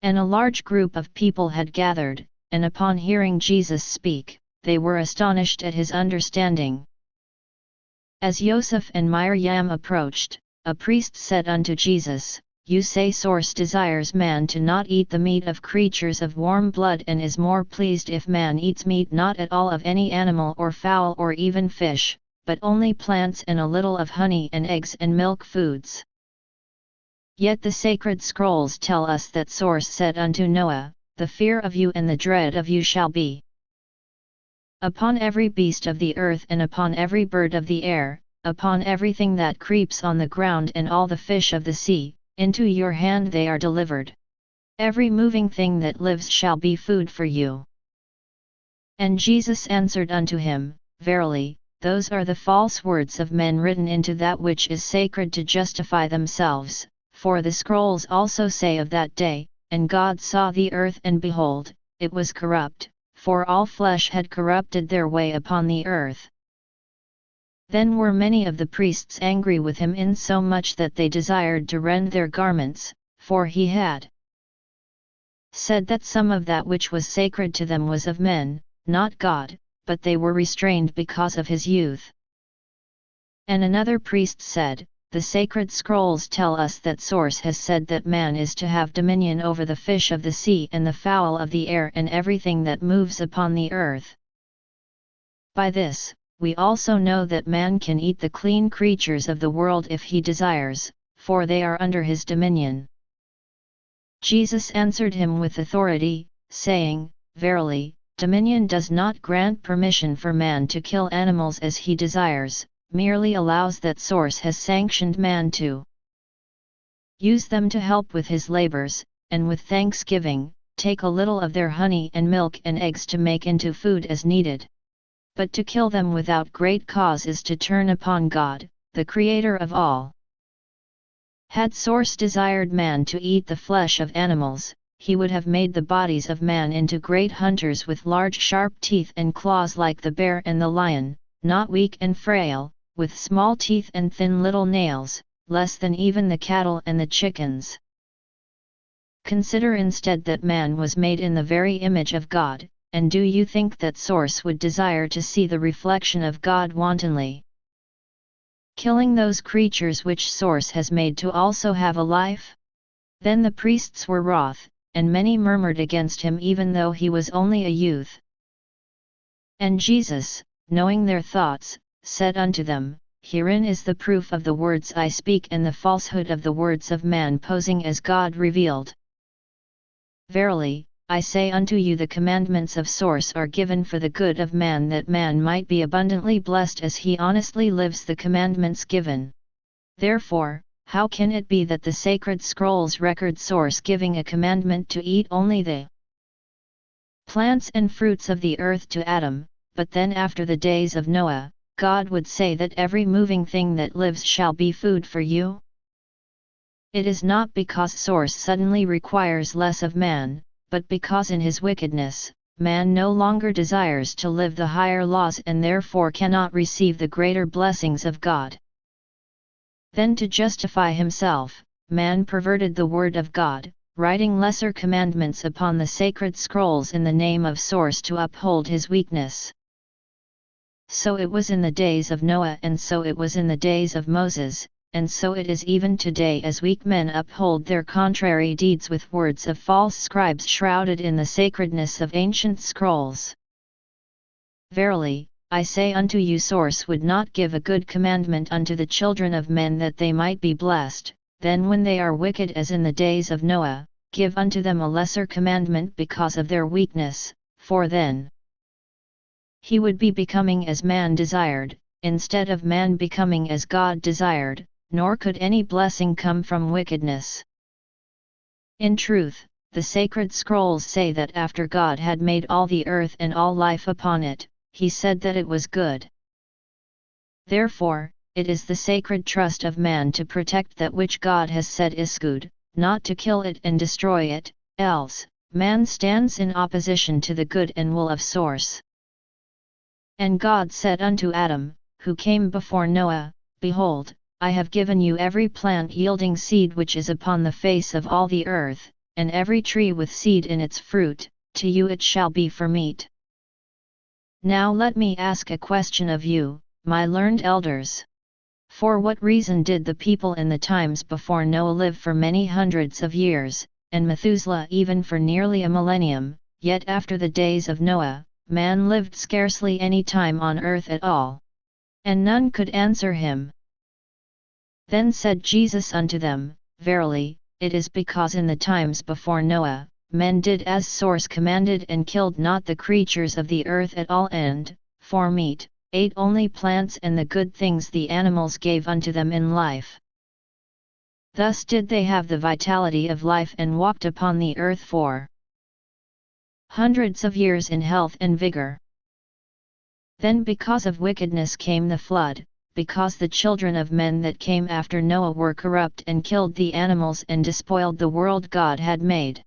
And a large group of people had gathered, and upon hearing Jesus speak, they were astonished at his understanding. As Yosef and Miriam approached, a priest said unto Jesus, You say source desires man to not eat the meat of creatures of warm blood and is more pleased if man eats meat not at all of any animal or fowl or even fish, but only plants and a little of honey and eggs and milk foods. Yet the sacred scrolls tell us that source said unto Noah, The fear of you and the dread of you shall be upon every beast of the earth and upon every bird of the air, upon everything that creeps on the ground and all the fish of the sea, into your hand they are delivered. Every moving thing that lives shall be food for you. And Jesus answered unto him, Verily, those are the false words of men written into that which is sacred to justify themselves, for the scrolls also say of that day, And God saw the earth and behold, it was corrupt, for all flesh had corrupted their way upon the earth. Then were many of the priests angry with him insomuch that they desired to rend their garments, for he had said that some of that which was sacred to them was of men, not God, but they were restrained because of his youth. And another priest said, The sacred scrolls tell us that source has said that man is to have dominion over the fish of the sea and the fowl of the air and everything that moves upon the earth. By this, we also know that man can eat the clean creatures of the world if he desires, for they are under his dominion. Jesus answered him with authority, saying, Verily, dominion does not grant permission for man to kill animals as he desires, merely allows that source has sanctioned man to use them to help with his labors, and with thanksgiving, take a little of their honey and milk and eggs to make into food as needed. But to kill them without great cause is to turn upon God, the Creator of all. Had source desired man to eat the flesh of animals, he would have made the bodies of man into great hunters with large sharp teeth and claws like the bear and the lion, not weak and frail, with small teeth and thin little nails, less than even the cattle and the chickens. Consider instead that man was made in the very image of God, and do you think that source would desire to see the reflection of God wantonly killing those creatures which source has made to also have a life? Then the priests were wroth, and many murmured against him even though he was only a youth. And Jesus, knowing their thoughts, said unto them, Herein is the proof of the words I speak and the falsehood of the words of man posing as God revealed. Verily, I say unto you the commandments of source are given for the good of man that man might be abundantly blessed as he honestly lives the commandments given. Therefore, how can it be that the sacred scrolls record source giving a commandment to eat only the plants and fruits of the earth to Adam, but then after the days of Noah, God would say that every moving thing that lives shall be food for you? It is not because Source suddenly requires less of man, but because in his wickedness, man no longer desires to live the higher laws and therefore cannot receive the greater blessings of God. Then to justify himself, man perverted the word of God, writing lesser commandments upon the sacred scrolls in the name of Source to uphold his weakness. So it was in the days of Noah, and so it was in the days of Moses, and so it is even today, as weak men uphold their contrary deeds with words of false scribes shrouded in the sacredness of ancient scrolls. Verily, I say unto you, Source would not give a good commandment unto the children of men that they might be blessed, then when they are wicked as in the days of Noah, give unto them a lesser commandment because of their weakness, for then he would be becoming as man desired, instead of man becoming as God desired, nor could any blessing come from wickedness. In truth, the sacred scrolls say that after God had made all the earth and all life upon it, he said that it was good. Therefore, it is the sacred trust of man to protect that which God has said is good, not to kill it and destroy it, else, man stands in opposition to the good and will of Source. And God said unto Adam, who came before Noah, Behold, I have given you every plant yielding seed which is upon the face of all the earth, and every tree with seed in its fruit, to you it shall be for meat. Now let me ask a question of you, my learned elders. For what reason did the people in the times before Noah live for many hundreds of years, and Methuselah even for nearly a millennium, yet after the days of Noah, man lived scarcely any time on earth at all? And none could answer him. Then said Jesus unto them, Verily, it is because in the times before Noah, men did as Source commanded and killed not the creatures of the earth at all, and, for meat, ate only plants and the good things the animals gave unto them in life. Thus did they have the vitality of life and walked upon the earth for hundreds of years in health and vigor. Then because of wickedness came the flood, because the children of men that came after Noah were corrupt and killed the animals and despoiled the world God had made.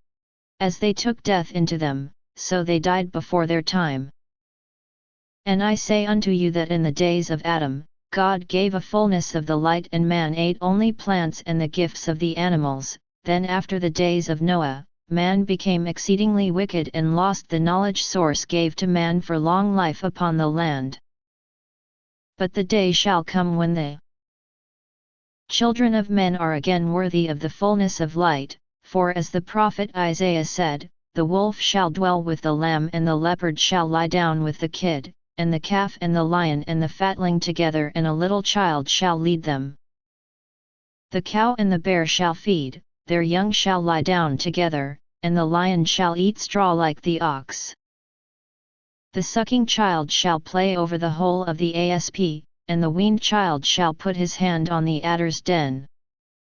As they took death into them, so they died before their time. And I say unto you that in the days of Adam, God gave a fullness of the light and man ate only plants and the gifts of the animals, then after the days of Noah, man became exceedingly wicked and lost the knowledge Source gave to man for long life upon the land. But the day shall come when the children of men are again worthy of the fullness of light, for as the prophet Isaiah said, the wolf shall dwell with the lamb and the leopard shall lie down with the kid, and the calf and the lion and the fatling together, and a little child shall lead them. The cow and the bear shall feed, their young shall lie down together, and the lion shall eat straw like the ox. The sucking child shall play over the hole of the asp, and the weaned child shall put his hand on the adder's den.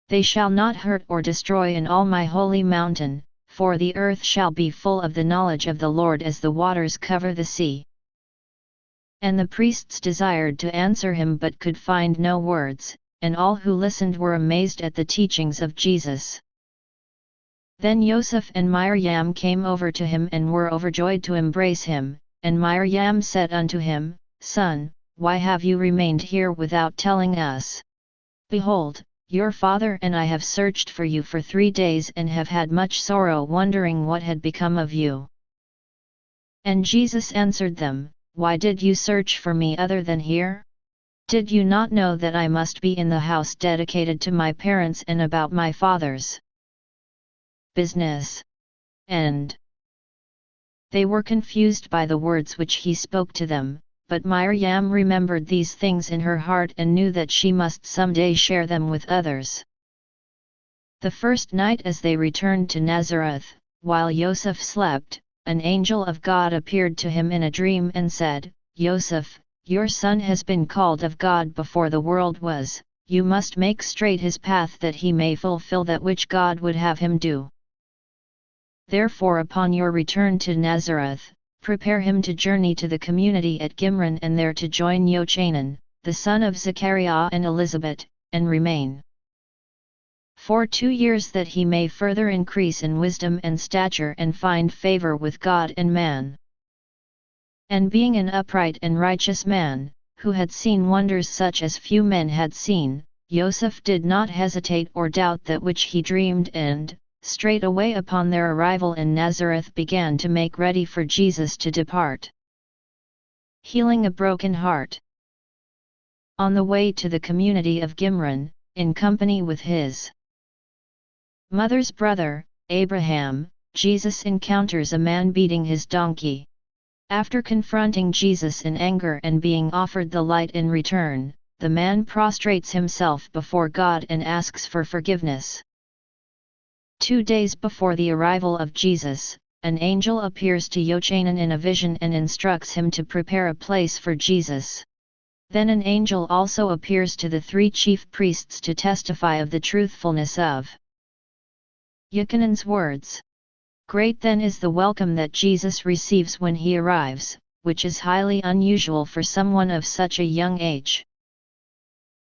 They shall not hurt or destroy in all my holy mountain, for the earth shall be full of the knowledge of the Lord as the waters cover the sea. And the priests desired to answer him but could find no words, and all who listened were amazed at the teachings of Jesus. Then Joseph and Miriam came over to him and were overjoyed to embrace him, and Miriam said unto him, Son, why have you remained here without telling us? Behold, your father and I have searched for you for 3 days and have had much sorrow wondering what had become of you. And Jesus answered them, Why did you search for me other than here? Did you not know that I must be in the house dedicated to my parents and about my father's business? And they were confused by the words which he spoke to them, but Miriam remembered these things in her heart and knew that she must someday share them with others. The first night as they returned to Nazareth, while Joseph slept, an angel of God appeared to him in a dream and said, Joseph, your son has been called of God before the world was, you must make straight his path that he may fulfill that which God would have him do. Therefore upon your return to Nazareth, prepare him to journey to the community at Gimron and there to join Jochanan, the son of Zechariah and Elizabeth, and remain for 2 years that he may further increase in wisdom and stature and find favor with God and man. And being an upright and righteous man, who had seen wonders such as few men had seen, Joseph did not hesitate or doubt that which he dreamed, and, straightway upon their arrival in Nazareth, began to make ready for Jesus to depart, healing a broken heart. On the way to the community of Gimron, in company with his mother's brother, Abraham, Jesus encounters a man beating his donkey. After confronting Jesus in anger and being offered the light in return, the man prostrates himself before God and asks for forgiveness. 2 days before the arrival of Jesus, an angel appears to Jochanan in a vision and instructs him to prepare a place for Jesus. Then an angel also appears to the 3 chief priests to testify of the truthfulness of Jochanan's words. Great then is the welcome that Jesus receives when he arrives, which is highly unusual for someone of such a young age.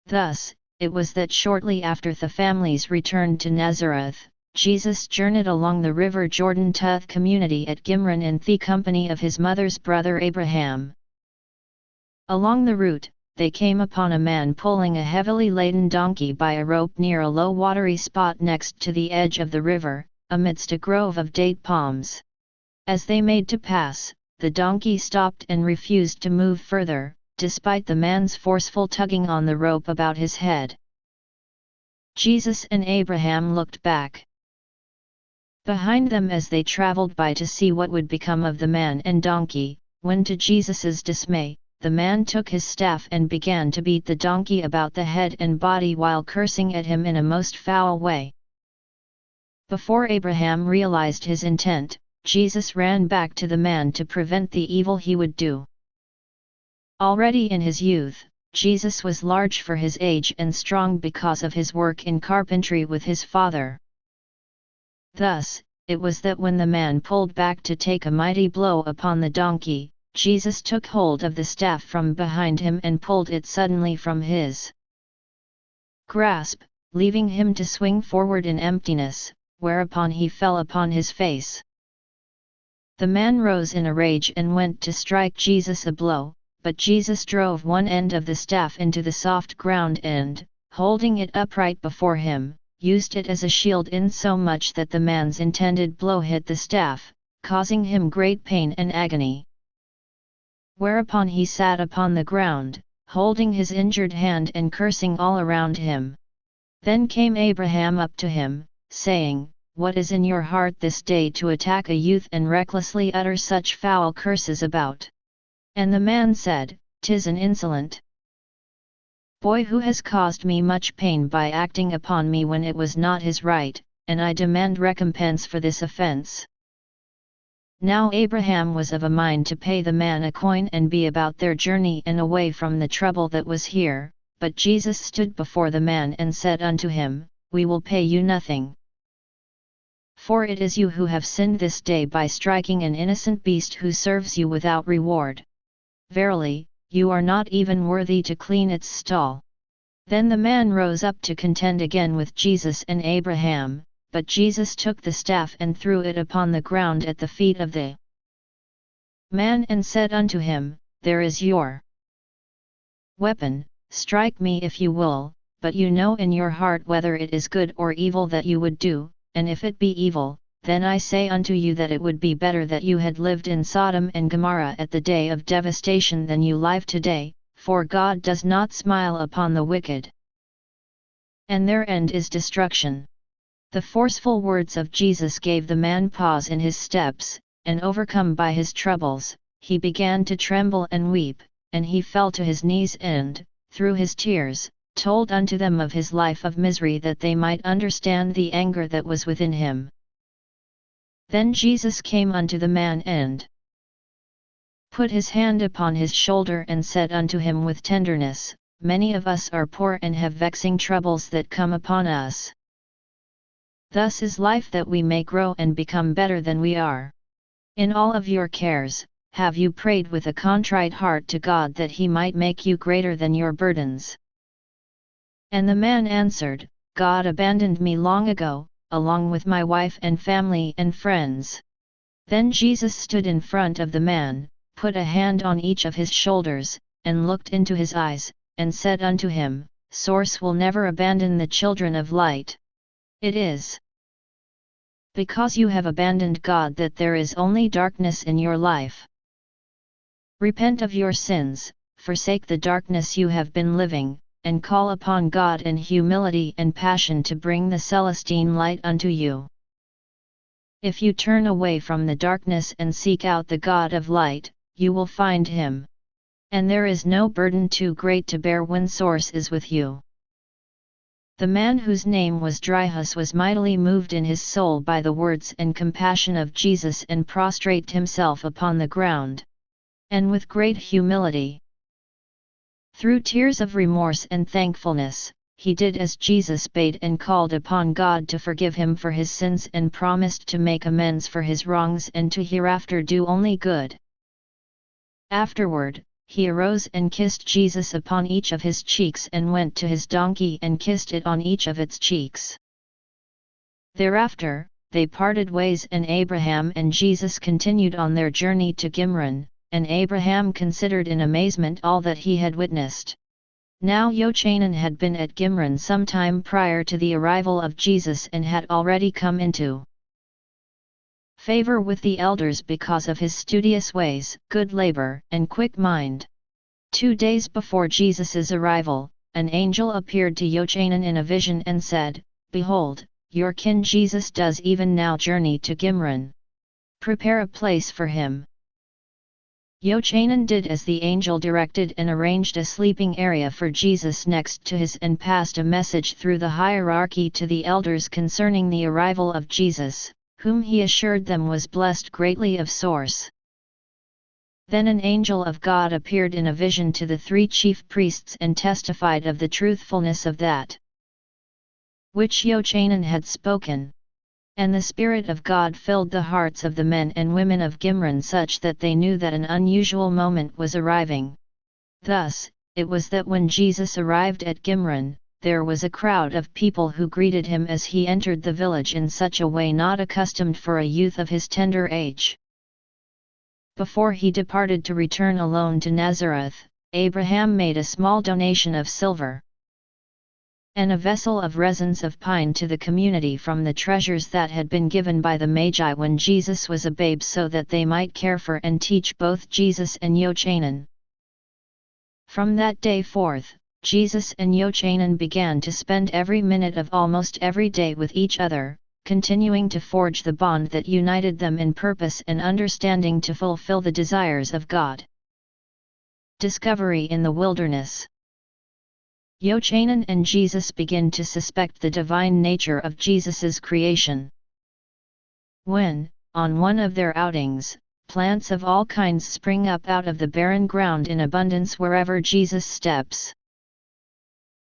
Thus, it was that shortly after the families returned to Nazareth, Jesus journeyed along the river Jordan to the community at Gimron in the company of his mother's brother Abraham. Along the route, they came upon a man pulling a heavily laden donkey by a rope near a low watery spot next to the edge of the river, amidst a grove of date palms. As they made to pass, the donkey stopped and refused to move further, despite the man's forceful tugging on the rope about his head. Jesus and Abraham looked back behind them as they traveled by to see what would become of the man and donkey, when to Jesus's dismay, the man took his staff and began to beat the donkey about the head and body while cursing at him in a most foul way. Before Abraham realized his intent, Jesus ran back to the man to prevent the evil he would do. Already in his youth, Jesus was large for his age and strong because of his work in carpentry with his father. Thus, it was that when the man pulled back to take a mighty blow upon the donkey, Jesus took hold of the staff from behind him and pulled it suddenly from his grasp, leaving him to swing forward in emptiness, whereupon he fell upon his face. The man rose in a rage and went to strike Jesus a blow, but Jesus drove one end of the staff into the soft ground and, holding it upright before him, used it as a shield insomuch that the man's intended blow hit the staff, causing him great pain and agony. Whereupon he sat upon the ground, holding his injured hand and cursing all around him. Then came Abraham up to him, saying, "What is in your heart this day to attack a youth and recklessly utter such foul curses about?" And the man said, "'Tis an insolent boy who has caused me much pain by acting upon me when it was not his right, and I demand recompense for this offense." Now Abraham was of a mind to pay the man a coin and be about their journey and away from the trouble that was here, but Jesus stood before the man and said unto him, "We will pay you nothing. For it is you who have sinned this day by striking an innocent beast who serves you without reward. Verily, you are not even worthy to clean its stall." Then the man rose up to contend again with Jesus and Abraham, but Jesus took the staff and threw it upon the ground at the feet of the man and said unto him, "There is your weapon, strike me if you will, but you know in your heart whether it is good or evil that you would do, and if it be evil, then I say unto you that it would be better that you had lived in Sodom and Gomorrah at the day of devastation than you live today, for God does not smile upon the wicked, and their end is destruction." The forceful words of Jesus gave the man pause in his steps, and overcome by his troubles, he began to tremble and weep, and he fell to his knees and, through his tears, told unto them of his life of misery that they might understand the anger that was within him. Then Jesus came unto the man and put his hand upon his shoulder and said unto him with tenderness, "Many of us are poor and have vexing troubles that come upon us. Thus is life that we may grow and become better than we are. In all of your cares, have you prayed with a contrite heart to God that he might make you greater than your burdens? And the man answered, God abandoned me long ago, along with my wife and family and friends. Then Jesus stood in front of the man, put a hand on each of his shoulders, and looked into his eyes, and said unto him, Source will never abandon the children of light. It is because you have abandoned God that there is only darkness in your life. Repent of your sins, forsake the darkness you have been living, and call upon God in humility and passion to bring the Celestine light unto you. If you turn away from the darkness and seek out the God of light, you will find him. And there is no burden too great to bear when Source is with you. The man whose name was Dryhus was mightily moved in his soul by the words and compassion of Jesus and prostrated himself upon the ground. And with great humility, through tears of remorse and thankfulness, he did as Jesus bade and called upon God to forgive him for his sins and promised to make amends for his wrongs and to hereafter do only good. Afterward, he arose and kissed Jesus upon each of his cheeks and went to his donkey and kissed it on each of its cheeks. Thereafter, they parted ways and Abraham and Jesus continued on their journey to Gimron, and Abraham considered in amazement all that he had witnessed. Now Yochanan had been at Gimron some time prior to the arrival of Jesus and had already come into favor with the elders because of his studious ways, good labor, and quick mind. 2 days before Jesus' arrival, an angel appeared to Yochanan in a vision and said, Behold, your kin Jesus does even now journey to Gimron. Prepare a place for him. Yochanan did as the angel directed and arranged a sleeping area for Jesus next to his and passed a message through the hierarchy to the elders concerning the arrival of Jesus, whom he assured them was blessed greatly of Source. Then an angel of God appeared in a vision to the 3 chief priests and testified of the truthfulness of that which Yochanan had spoken. And the Spirit of God filled the hearts of the men and women of Gimron such that they knew that an unusual moment was arriving. Thus, it was that when Jesus arrived at Gimron, there was a crowd of people who greeted him as he entered the village in such a way not accustomed for a youth of his tender age. Before he departed to return alone to Nazareth, Abraham made a small donation of silver and a vessel of resins of pine to the community from the treasures that had been given by the Magi when Jesus was a babe so that they might care for and teach both Jesus and Yochanan. From that day forth, Jesus and Yochanan began to spend every minute of almost every day with each other, continuing to forge the bond that united them in purpose and understanding to fulfill the desires of God. Discovery in the wilderness. Yochanan and Jesus begin to suspect the divine nature of Jesus's creation. When, on one of their outings, plants of all kinds spring up out of the barren ground in abundance wherever Jesus steps,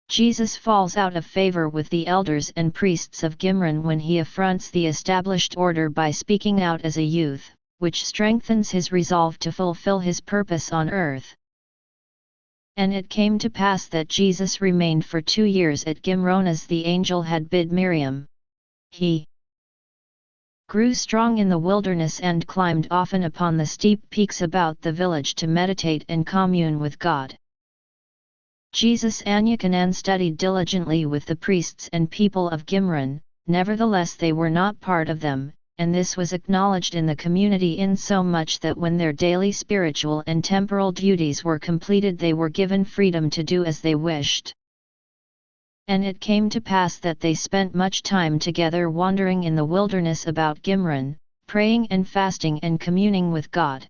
Jesus falls out of favor with the elders and priests of Gimron when he affronts the established order by speaking out as a youth, which strengthens his resolve to fulfill his purpose on earth. And it came to pass that Jesus remained for 2 years at Gimron as the angel had bid Miriam. He grew strong in the wilderness and climbed often upon the steep peaks about the village to meditate and commune with God. Jesus and Yochanan studied diligently with the priests and people of Gimron, nevertheless they were not part of them, and this was acknowledged in the community in so much that when their daily spiritual and temporal duties were completed they were given freedom to do as they wished. And it came to pass that they spent much time together wandering in the wilderness about Gimron, praying and fasting and communing with God.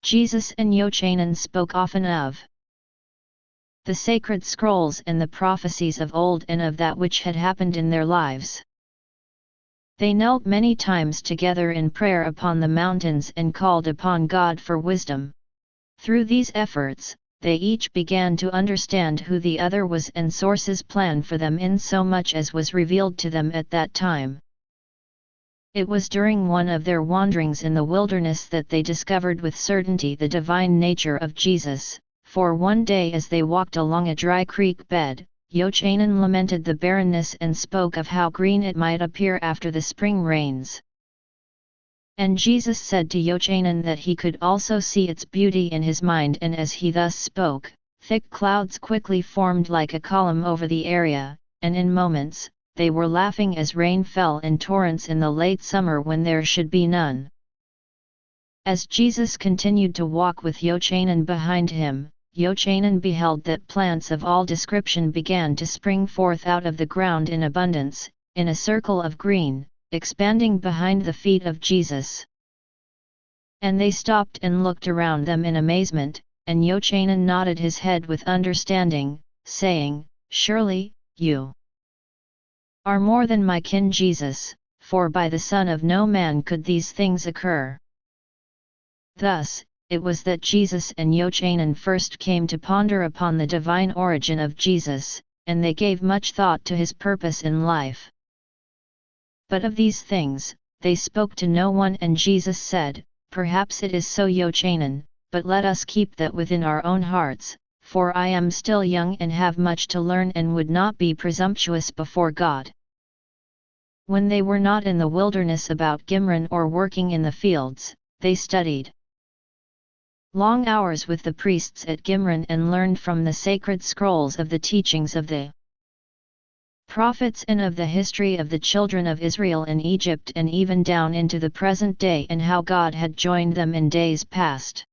Jesus and Yochanan spoke often of the sacred scrolls and the prophecies of old and of that which had happened in their lives. They knelt many times together in prayer upon the mountains and called upon God for wisdom. Through these efforts, they each began to understand who the other was and Source's plan for them in so much as was revealed to them at that time. It was during one of their wanderings in the wilderness that they discovered with certainty the divine nature of Jesus, for one day as they walked along a dry creek bed, Yochanan lamented the barrenness and spoke of how green it might appear after the spring rains. And Jesus said to Yochanan that he could also see its beauty in his mind, and as he thus spoke, thick clouds quickly formed like a column over the area, and in moments, they were laughing as rain fell in torrents in the late summer when there should be none. As Jesus continued to walk with Yochanan behind him, Yochanan beheld that plants of all description began to spring forth out of the ground in abundance, in a circle of green, expanding behind the feet of Jesus. And they stopped and looked around them in amazement, and Yochanan nodded his head with understanding, saying, "Surely, you are more than my kin Jesus, for by the Son of no man could these things occur." Thus, it was that Jesus and Yochanan first came to ponder upon the divine origin of Jesus, and they gave much thought to his purpose in life. But of these things, they spoke to no one, and Jesus said, "Perhaps it is so, Yochanan, but let us keep that within our own hearts, for I am still young and have much to learn and would not be presumptuous before God." When they were not in the wilderness about Gimron or working in the fields, they studied long hours with the priests at Gimron and learned from the sacred scrolls of the teachings of the prophets and of the history of the children of Israel in Egypt and even down into the present day, and how God had joined them in days past.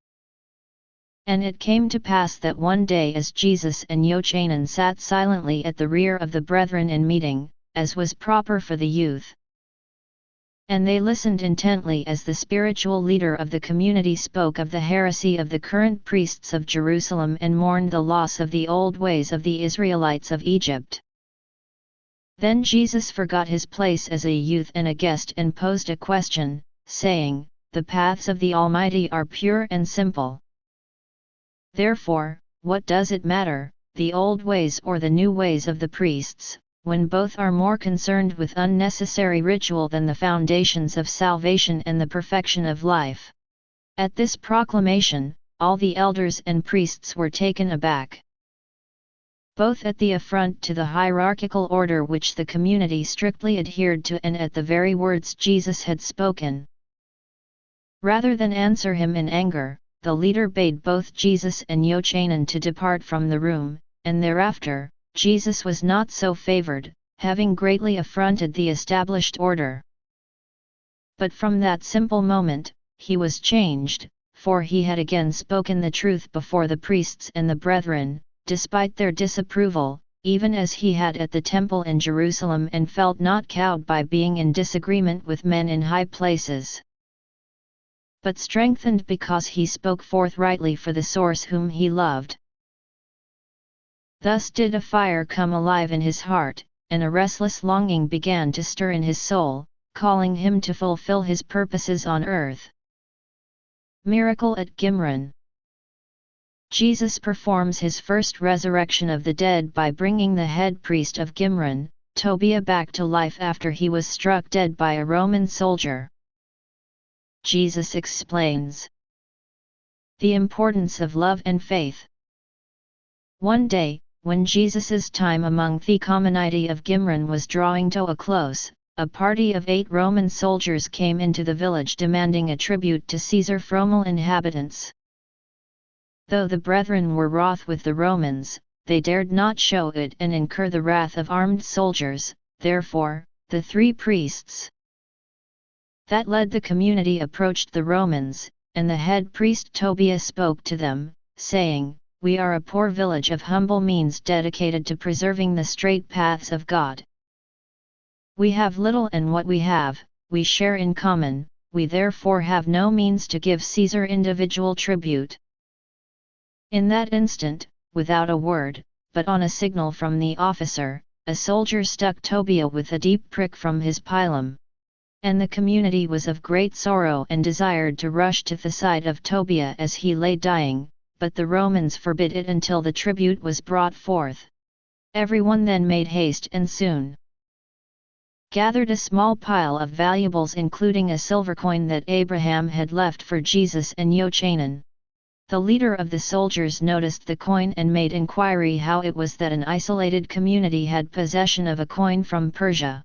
And it came to pass that one day as Jesus and Yochanan sat silently at the rear of the brethren in meeting, as was proper for the youth, and they listened intently as the spiritual leader of the community spoke of the heresy of the current priests of Jerusalem and mourned the loss of the old ways of the Israelites of Egypt. Then Jesus forgot his place as a youth and a guest and posed a question, saying, "The paths of the Almighty are pure and simple. Therefore, what does it matter, the old ways or the new ways of the priests, when both are more concerned with unnecessary ritual than the foundations of salvation and the perfection of life?" At this proclamation, all the elders and priests were taken aback, both at the affront to the hierarchical order which the community strictly adhered to and at the very words Jesus had spoken. Rather than answer him in anger, the leader bade both Jesus and Yochanan to depart from the room, and thereafter, Jesus was not so favored, having greatly affronted the established order. But from that simple moment, he was changed, for he had again spoken the truth before the priests and the brethren, despite their disapproval, even as he had at the temple in Jerusalem, and felt not cowed by being in disagreement with men in high places, but strengthened because he spoke forthrightly for the source whom he loved. Thus did a fire come alive in his heart, and a restless longing began to stir in his soul, calling him to fulfill his purposes on earth. Miracle at Gimron. Jesus performs his first resurrection of the dead by bringing the head priest of Gimron, Tobiah, back to life after he was struck dead by a Roman soldier. Jesus explains the importance of love and faith. One day, when Jesus's time among the community of Gimron was drawing to a close, a party of 8 Roman soldiers came into the village demanding a tribute to Caesar from all inhabitants. Though the brethren were wroth with the Romans, they dared not show it and incur the wrath of armed soldiers. Therefore, the 3 priests that led the community approached the Romans, and the head priest Tobiah spoke to them, saying, "We are a poor village of humble means dedicated to preserving the straight paths of God. We have little, and what we have, we share in common. We therefore have no means to give Caesar individual tribute." In that instant, without a word, but on a signal from the officer, a soldier stuck Tobiah with a deep prick from his pilum. And the community was of great sorrow and desired to rush to the side of Tobiah as he lay dying, but the Romans forbid it until the tribute was brought forth. Everyone then made haste, and soon gathered a small pile of valuables including a silver coin that Abraham had left for Jesus and Yochanan. The leader of the soldiers noticed the coin and made inquiry how it was that an isolated community had possession of a coin from Persia.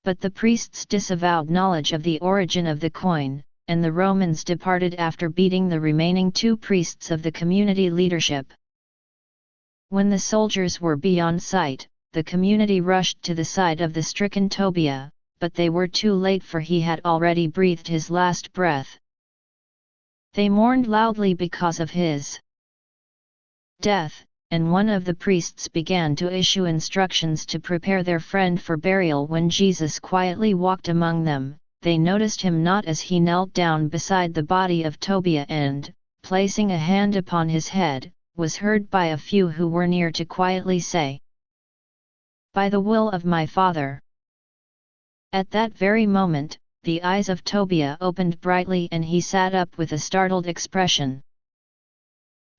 But the priests disavowed knowledge of the origin of the coin, and the Romans departed after beating the remaining 2 priests of the community leadership. When the soldiers were beyond sight, the community rushed to the side of the stricken Tobiah, but they were too late for he had already breathed his last breath. They mourned loudly because of his death, and one of the priests began to issue instructions to prepare their friend for burial. When Jesus quietly walked among them, they noticed him not as he knelt down beside the body of Tobiah and, placing a hand upon his head, was heard by a few who were near to quietly say, "By the will of my Father." At that very moment, the eyes of Tobiah opened brightly and he sat up with a startled expression.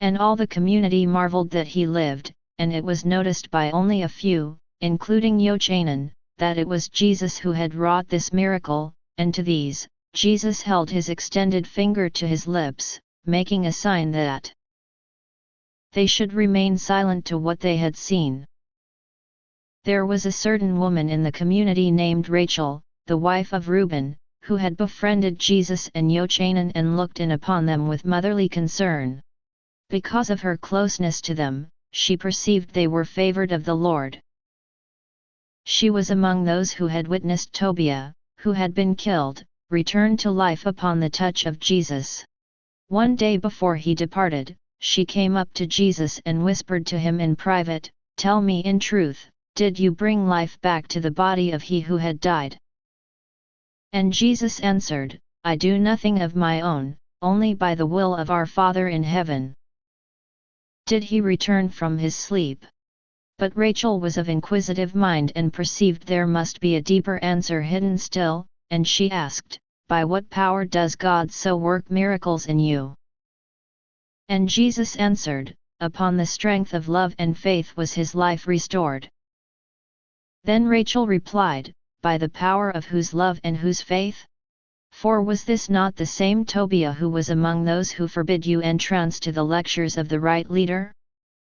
And all the community marveled that he lived, and it was noticed by only a few, including Yochanan, that it was Jesus who had wrought this miracle, and to these, Jesus held his extended finger to his lips, making a sign that they should remain silent to what they had seen. There was a certain woman in the community named Rachel, the wife of Reuben, who had befriended Jesus and Yochanan and looked in upon them with motherly concern. Because of her closeness to them, she perceived they were favored of the Lord. She was among those who had witnessed Tobiah, who had been killed, return to life upon the touch of Jesus. One day before he departed, she came up to Jesus and whispered to him in private, "Tell me in truth, did you bring life back to the body of he who had died?" And Jesus answered, "I do nothing of my own, only by the will of our Father in heaven." Did he return from his sleep? But Rachel was of inquisitive mind and perceived there must be a deeper answer hidden still, and she asked, "By what power does God so work miracles in you?" And Jesus answered, "Upon the strength of love and faith was his life restored." Then Rachel replied, "By the power of whose love and whose faith? For was this not the same Tobiah who was among those who forbid you entrance to the lectures of the right leader?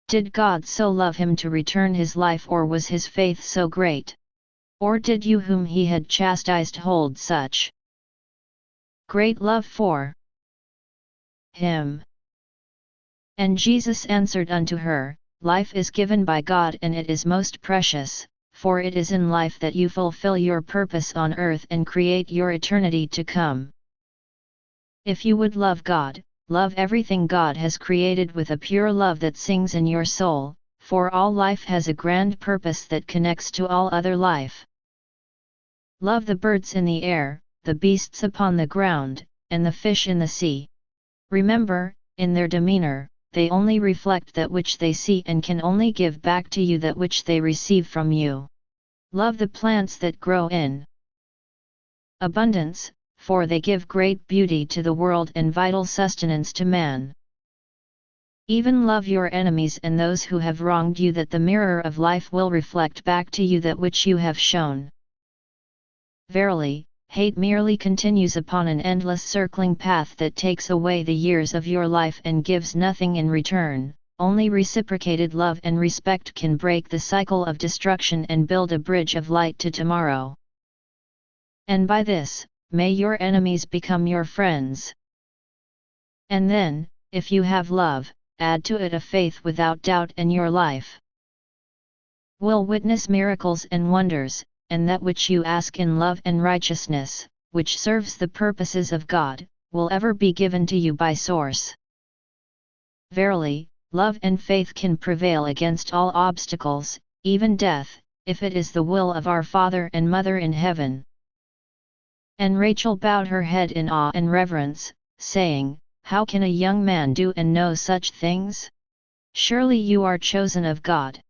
Did God so love him to return his life, or was his faith so great? Or did you whom he had chastised hold such great love for him?" And Jesus answered unto her, "Life is given by God and it is most precious, for it is in life that you fulfill your purpose on earth and create your eternity to come. If you would love God, love everything God has created with a pure love that sings in your soul, for all life has a grand purpose that connects to all other life. Love the birds in the air, the beasts upon the ground, and the fish in the sea. Remember, in their demeanor, they only reflect that which they see and can only give back to you that which they receive from you. Love the plants that grow in abundance, for they give great beauty to the world and vital sustenance to man. Even love your enemies and those who have wronged you, that the mirror of life will reflect back to you that which you have shown. Verily, hate merely continues upon an endless circling path that takes away the years of your life and gives nothing in return. Only reciprocated love and respect can break the cycle of destruction and build a bridge of light to tomorrow. And by this, may your enemies become your friends. And then, if you have love, add to it a faith without doubt, and your life will witness miracles and wonders, and that which you ask in love and righteousness, which serves the purposes of God, will ever be given to you by source. Verily, love and faith can prevail against all obstacles, even death, if it is the will of our Father and Mother in heaven." And Rachel bowed her head in awe and reverence, saying, "How can a young man do and know such things? Surely you are chosen of God."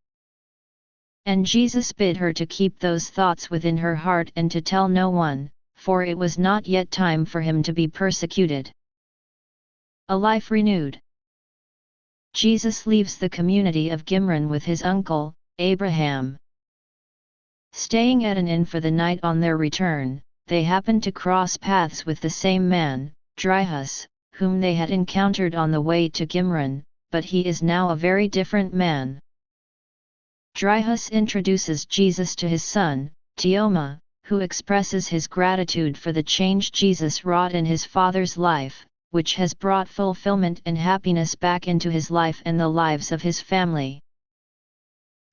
And Jesus bid her to keep those thoughts within her heart and to tell no one, for it was not yet time for him to be persecuted. A life renewed. Jesus leaves the community of Gimron with his uncle, Abraham. Staying at an inn for the night on their return, they happened to cross paths with the same man, Dryhus, whom they had encountered on the way to Gimron, but he is now a very different man. Dryhus introduces Jesus to his son, Teoma, who expresses his gratitude for the change Jesus wrought in his father's life, which has brought fulfillment and happiness back into his life and the lives of his family.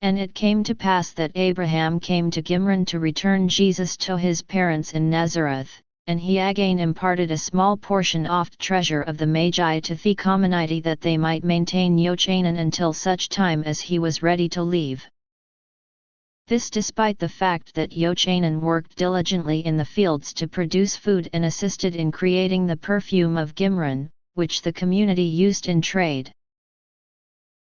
And it came to pass that Abraham came to Gimron to return Jesus to his parents in Nazareth, and he again imparted a small portion oft treasure of the Magi to the community that they might maintain Yochanan until such time as he was ready to leave. This despite the fact that Yochanan worked diligently in the fields to produce food and assisted in creating the perfume of Gimron, which the community used in trade.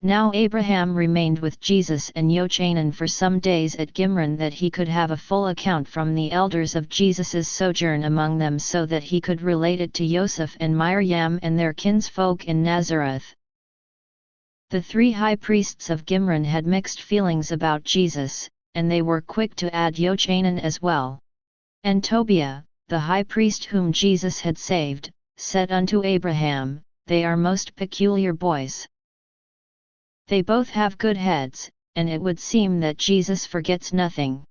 Now Abraham remained with Jesus and Yochanan for some days at Gimron that he could have a full account from the elders of Jesus's sojourn among them so that he could relate it to Joseph and Miriam and their kinsfolk in Nazareth. The 3 high priests of Gimron had mixed feelings about Jesus, and they were quick to add Yochanan as well. And Tobiah, the high priest whom Jesus had saved, said unto Abraham, They are most peculiar boys. They both have good heads, and it would seem that Jesus forgets nothing.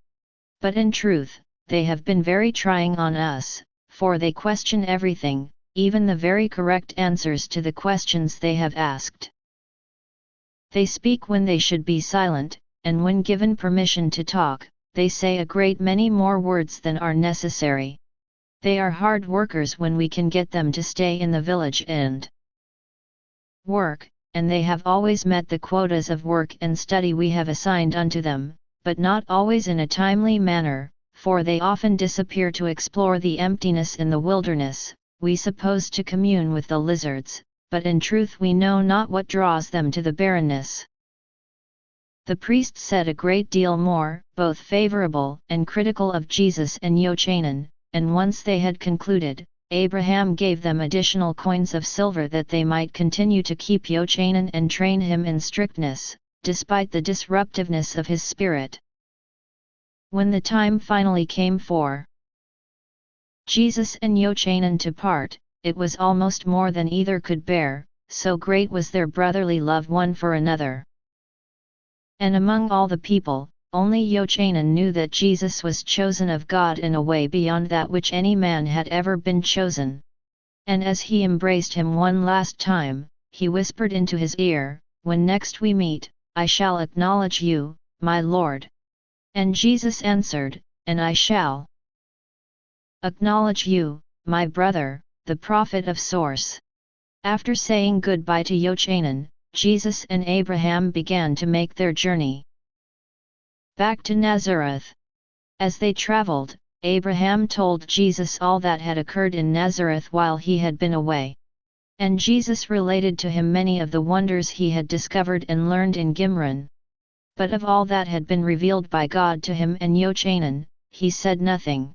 But in truth, they have been very trying on us, for they question everything, even the very correct answers to the questions they have asked. They speak when they should be silent, and when given permission to talk, they say a great many more words than are necessary. They are hard workers when we can get them to stay in the village and work, and they have always met the quotas of work and study we have assigned unto them, but not always in a timely manner, for they often disappear to explore the emptiness in the wilderness, we suppose to commune with the lizards, but in truth we know not what draws them to the barrenness. The priest said a great deal more, both favorable and critical of Jesus and Yochanan, and once they had concluded, Abraham gave them additional coins of silver that they might continue to keep Yochanan and train him in strictness, despite the disruptiveness of his spirit. When the time finally came for Jesus and Yochanan to part, it was almost more than either could bear, so great was their brotherly love one for another. And among all the people, only Yochanan knew that Jesus was chosen of God in a way beyond that which any man had ever been chosen. And as he embraced him one last time, he whispered into his ear, When next we meet, I shall acknowledge you, my Lord. And Jesus answered, And I shall acknowledge you, my brother, the prophet of Source. After saying goodbye to Yochanan, Jesus and Abraham began to make their journey back to Nazareth. As they traveled, Abraham told Jesus all that had occurred in Nazareth while he had been away. And Jesus related to him many of the wonders he had discovered and learned in Gimron. But of all that had been revealed by God to him and Yochanan, he said nothing.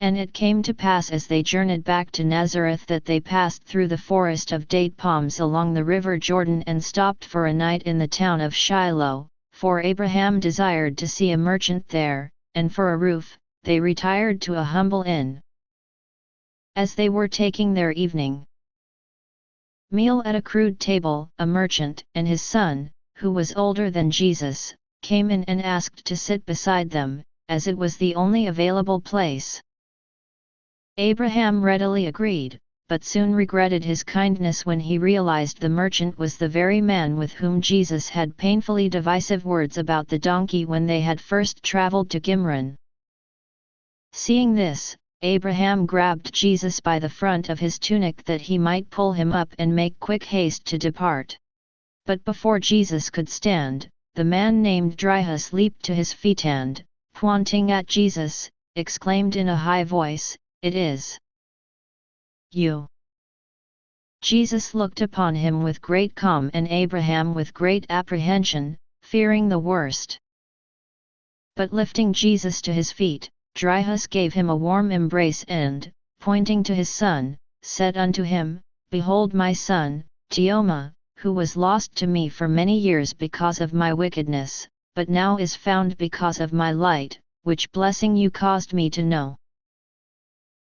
And it came to pass as they journeyed back to Nazareth that they passed through the forest of date palms along the river Jordan and stopped for a night in the town of Shiloh, for Abraham desired to see a merchant there, and for a roof, they retired to a humble inn. As they were taking their evening meal at a crude table, a merchant and his son, who was older than Jesus, came in and asked to sit beside them, as it was the only available place. Abraham readily agreed, but soon regretted his kindness when he realized the merchant was the very man with whom Jesus had painfully divisive words about the donkey when they had first traveled to Gimron. Seeing this, Abraham grabbed Jesus by the front of his tunic that he might pull him up and make quick haste to depart. But before Jesus could stand, the man named Dryhus leaped to his feet and, pointing at Jesus, exclaimed in a high voice, It is you. Jesus looked upon him with great calm and Abraham with great apprehension, fearing the worst. But lifting Jesus to his feet, Dryhus gave him a warm embrace and, pointing to his son, said unto him, Behold my son, Teoma, who was lost to me for many years because of my wickedness, but now is found because of my light, which blessing you caused me to know."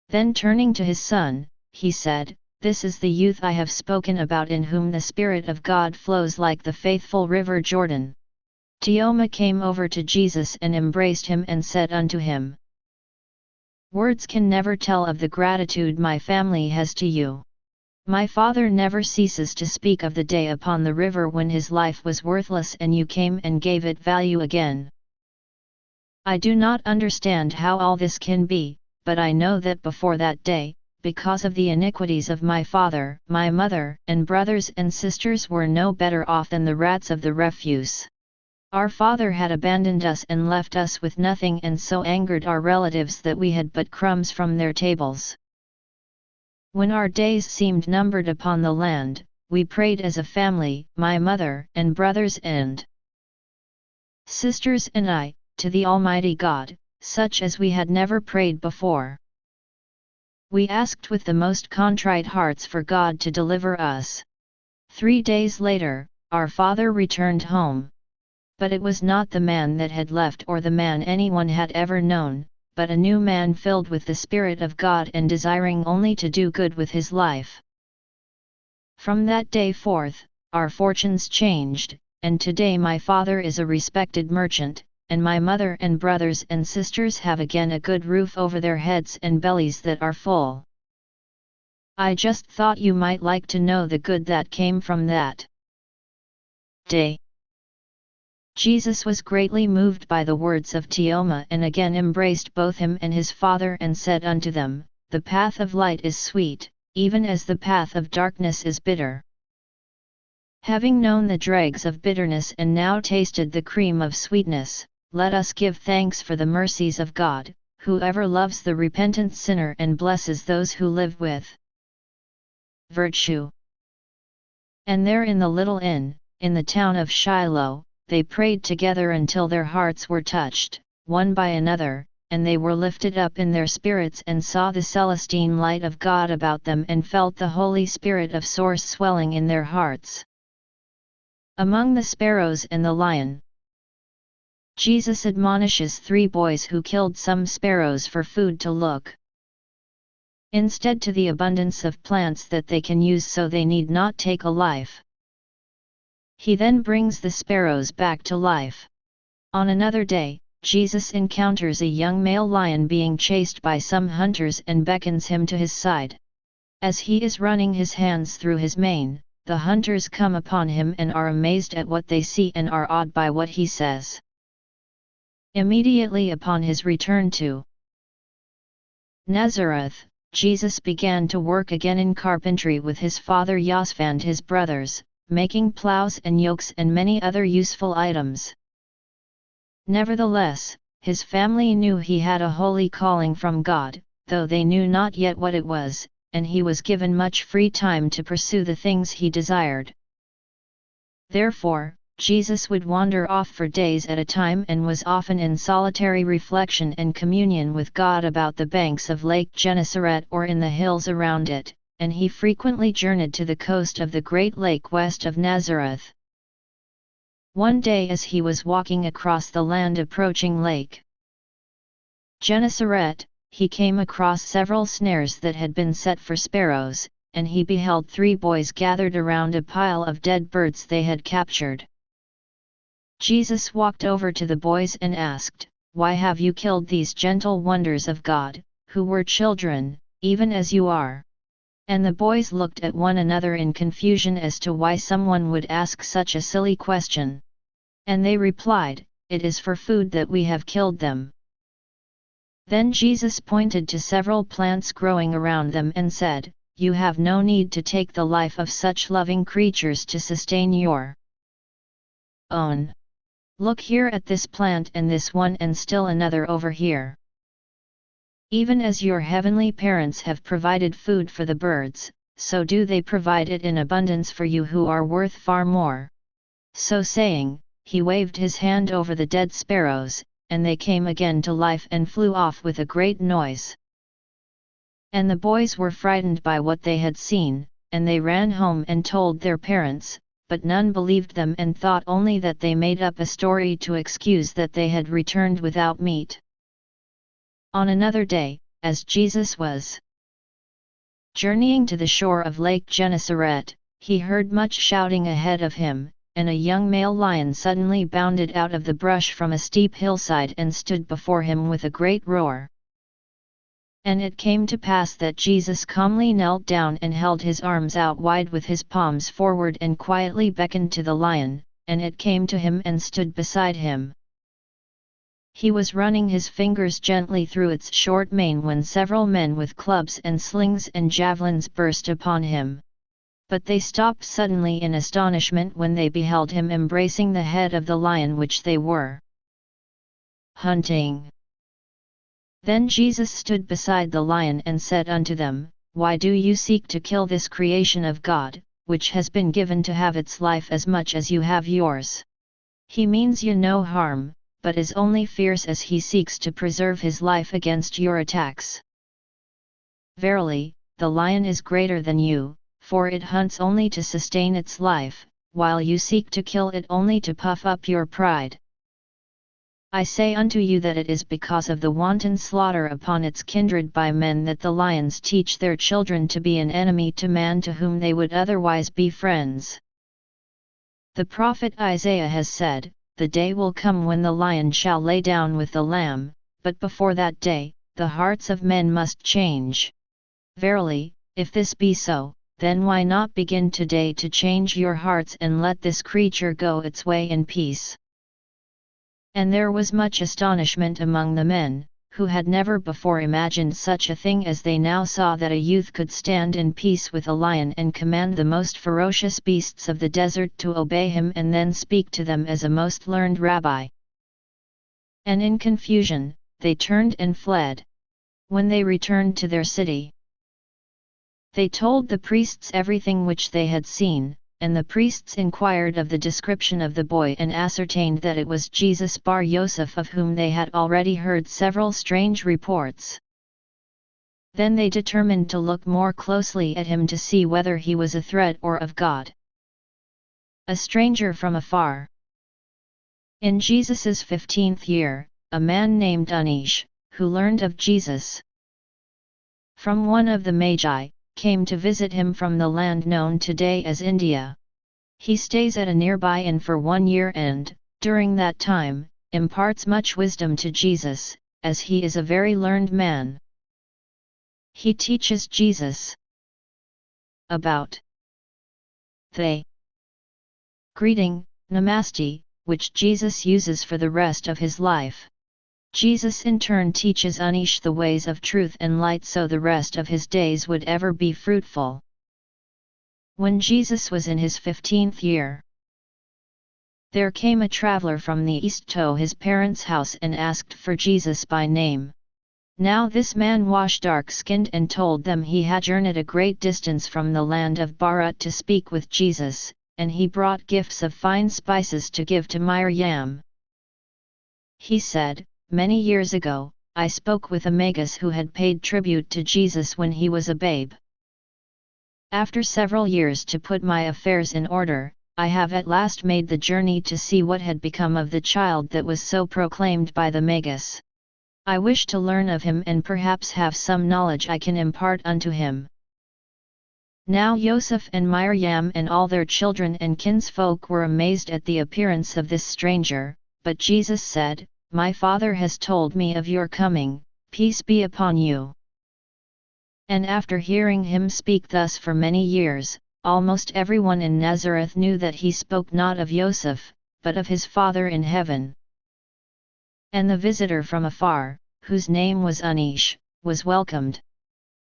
Then turning to his son, he said, "This is the youth I have spoken about, in whom the Spirit of God flows like the faithful river Jordan." Teoma came over to Jesus and embraced him and said unto him, "Words can never tell of the gratitude my family has to you. My father never ceases to speak of the day upon the river when his life was worthless and you came and gave it value again. I do not understand how all this can be, but I know that before that day, because of the iniquities of my father, my mother and brothers and sisters were no better off than the rats of the refuse. Our father had abandoned us and left us with nothing, and so angered our relatives that we had but crumbs from their tables. When our days seemed numbered upon the land, we prayed as a family, my mother and brothers and sisters and I, to the Almighty God, such as we had never prayed before. We asked with the most contrite hearts for God to deliver us. 3 days later, our father returned home. But it was not the man that had left or the man anyone had ever known, but a new man filled with the Spirit of God and desiring only to do good with his life. From that day forth, our fortunes changed, and today my father is a respected merchant, and my mother and brothers and sisters have again a good roof over their heads and bellies that are full. I just thought you might like to know the good that came from that day." Jesus was greatly moved by the words of Teoma and again embraced both him and his father and said unto them, "The path of light is sweet, even as the path of darkness is bitter. Having known the dregs of bitterness and now tasted the cream of sweetness, let us give thanks for the mercies of God, who ever loves the repentant sinner and blesses those who live with virtue." And there in the little inn, in the town of Shiloh, they prayed together until their hearts were touched, one by another, and they were lifted up in their spirits and saw the celestine light of God about them and felt the Holy Spirit of source swelling in their hearts. Among the sparrows and the lion, Jesus admonishes 3 boys who killed some sparrows for food to look instead to the abundance of plants that they can use, so they need not take a life. He then brings the sparrows back to life. On another day, Jesus encounters a young male lion being chased by some hunters and beckons him to his side. As he is running his hands through his mane, the hunters come upon him and are amazed at what they see and are awed by what he says. Immediately upon his return to Nazareth, Jesus began to work again in carpentry with his father Joseph and his brothers, making plows and yokes and many other useful items. Nevertheless, his family knew he had a holy calling from God, though they knew not yet what it was, and he was given much free time to pursue the things he desired. Therefore, Jesus would wander off for days at a time and was often in solitary reflection and communion with God about the banks of Lake Gennesaret or in the hills around it, and he frequently journeyed to the coast of the great lake west of Nazareth. One day as he was walking across the land approaching Lake Gennesaret, he came across several snares that had been set for sparrows, and he beheld 3 boys gathered around a pile of dead birds they had captured. Jesus walked over to the boys and asked, "Why have you killed these gentle wonders of God, who were children, even as you are?" And the boys looked at one another in confusion as to why someone would ask such a silly question. And they replied, "It is for food that we have killed them." Then Jesus pointed to several plants growing around them and said, "You have no need to take the life of such loving creatures to sustain your own. Look here at this plant and this one and still another over here. Even as your heavenly parents have provided food for the birds, so do they provide it in abundance for you who are worth far more." So saying, he waved his hand over the dead sparrows, and they came again to life and flew off with a great noise. And the boys were frightened by what they had seen, and they ran home and told their parents, but none believed them and thought only that they made up a story to excuse that they had returned without meat. On another day, as Jesus was journeying to the shore of Lake Gennesaret, he heard much shouting ahead of him, and a young male lion suddenly bounded out of the brush from a steep hillside and stood before him with a great roar. And it came to pass that Jesus calmly knelt down and held his arms out wide with his palms forward and quietly beckoned to the lion, and it came to him and stood beside him. He was running his fingers gently through its short mane when several men with clubs and slings and javelins burst upon him. But they stopped suddenly in astonishment when they beheld him embracing the head of the lion which they were hunting. Then Jesus stood beside the lion and said unto them, Why do you seek to kill this creation of God, which has been given to have its life as much as you have yours? He means you no harm, but is only fierce as he seeks to preserve his life against your attacks. Verily, the lion is greater than you, for it hunts only to sustain its life, while you seek to kill it only to puff up your pride. I say unto you that it is because of the wanton slaughter upon its kindred by men that the lions teach their children to be an enemy to man to whom they would otherwise be friends. The prophet Isaiah has said, The day will come when the lion shall lay down with the lamb, but before that day, the hearts of men must change. Verily, if this be so, then why not begin today to change your hearts and let this creature go its way in peace? And there was much astonishment among the men, who had never before imagined such a thing as they now saw that a youth could stand in peace with a lion and command the most ferocious beasts of the desert to obey him and then speak to them as a most learned rabbi. And in confusion, they turned and fled. When they returned to their city, they told the priests everything which they had seen, and the priests inquired of the description of the boy and ascertained that it was Jesus bar Yosef, of whom they had already heard several strange reports. Then they determined to look more closely at him to see whether he was a threat or of God. A stranger from afar. In Jesus's 15th year, a man named Anish, who learned of Jesus from one of the Magi, came to visit him from the land known today as India. He stays at a nearby inn for 1 year and, during that time, imparts much wisdom to Jesus, as he is a very learned man. He teaches Jesus about the greeting, Namaste, which Jesus uses for the rest of his life. Jesus in turn teaches Anish the ways of truth and light so the rest of his days would ever be fruitful. When Jesus was in his 15th year, there came a traveler from the east to his parents' house and asked for Jesus by name. Now this man was dark-skinned and told them he had journeyed a great distance from the land of Bharat to speak with Jesus, and he brought gifts of fine spices to give to Miriam. He said, Many years ago, I spoke with a Magus who had paid tribute to Jesus when he was a babe. After several years to put my affairs in order, I have at last made the journey to see what had become of the child that was so proclaimed by the Magus. I wish to learn of him and perhaps have some knowledge I can impart unto him. Now Yosef and Miriam and all their children and kinsfolk were amazed at the appearance of this stranger, but Jesus said, My Father has told me of your coming, peace be upon you. And after hearing him speak thus for many years, almost everyone in Nazareth knew that he spoke not of Yosef, but of his Father in heaven. And the visitor from afar, whose name was Anish, was welcomed.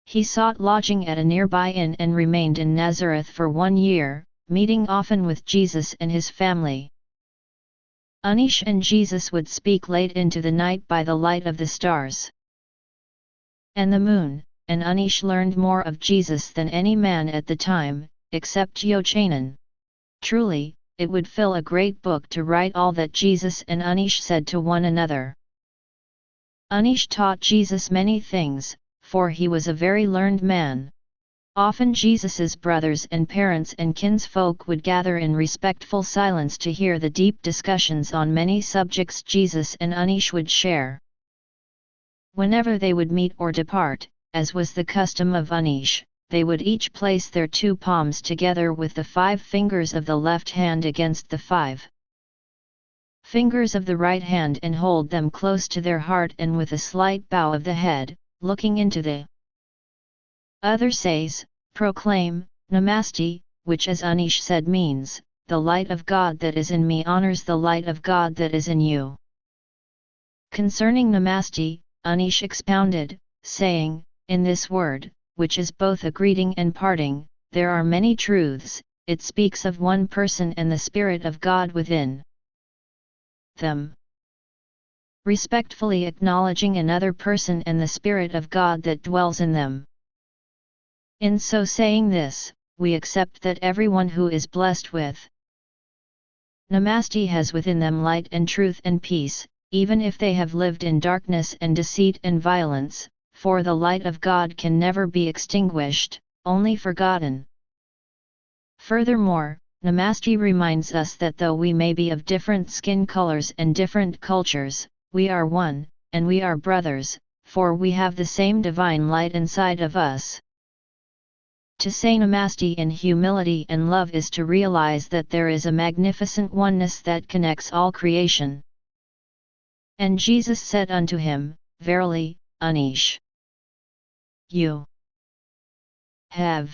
He sought lodging at a nearby inn and remained in Nazareth for 1 year, meeting often with Jesus and his family. Anish and Jesus would speak late into the night by the light of the stars and the moon, and Anish learned more of Jesus than any man at the time, except Yochanan. Truly, it would fill a great book to write all that Jesus and Anish said to one another. Anish taught Jesus many things, for he was a very learned man. Often Jesus's brothers and parents and kinsfolk would gather in respectful silence to hear the deep discussions on many subjects Jesus and Anish would share. Whenever they would meet or depart, as was the custom of Anish, they would each place their 2 palms together with the 5 fingers of the left hand against the 5 fingers of the right hand and hold them close to their heart, and with a slight bow of the head, looking into the other says, proclaim, Namaste, which as Anish said means, the light of God that is in me honors the light of God that is in you. Concerning Namaste, Anish expounded, saying, in this word, which is both a greeting and parting, there are many truths. It speaks of one person and the Spirit of God within them. Respectfully acknowledging another person and the Spirit of God that dwells in them. In so saying this, we accept that everyone who is blessed with Namaste has within them light and truth and peace, even if they have lived in darkness and deceit and violence, for the light of God can never be extinguished, only forgotten. Furthermore, Namaste reminds us that though we may be of different skin colors and different cultures, we are one, and we are brothers, for we have the same divine light inside of us. To say Namaste in humility and love is to realize that there is a magnificent oneness that connects all creation. And Jesus said unto him, Verily, Anish, you have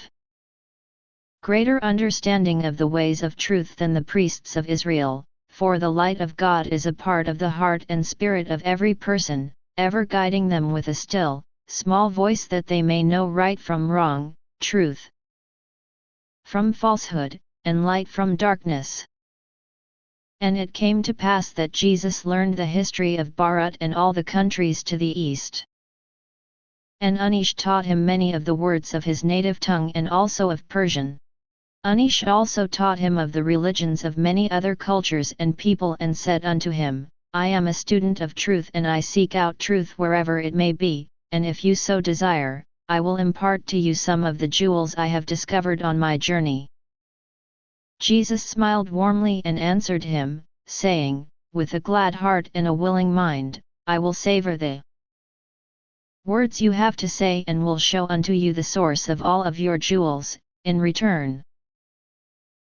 greater understanding of the ways of truth than the priests of Israel, for the light of God is a part of the heart and spirit of every person, ever guiding them with a still, small voice that they may know right from wrong, truth from falsehood, and light from darkness. And it came to pass that Jesus learned the history of Bharat and all the countries to the east. And Anish taught him many of the words of his native tongue and also of Persian. Anish also taught him of the religions of many other cultures and people, and said unto him, I am a student of truth, and I seek out truth wherever it may be, and if you so desire, I will impart to you some of the jewels I have discovered on my journey. Jesus smiled warmly and answered him, saying, with a glad heart and a willing mind, I will savor the words you have to say, and will show unto you the source of all of your jewels, in return.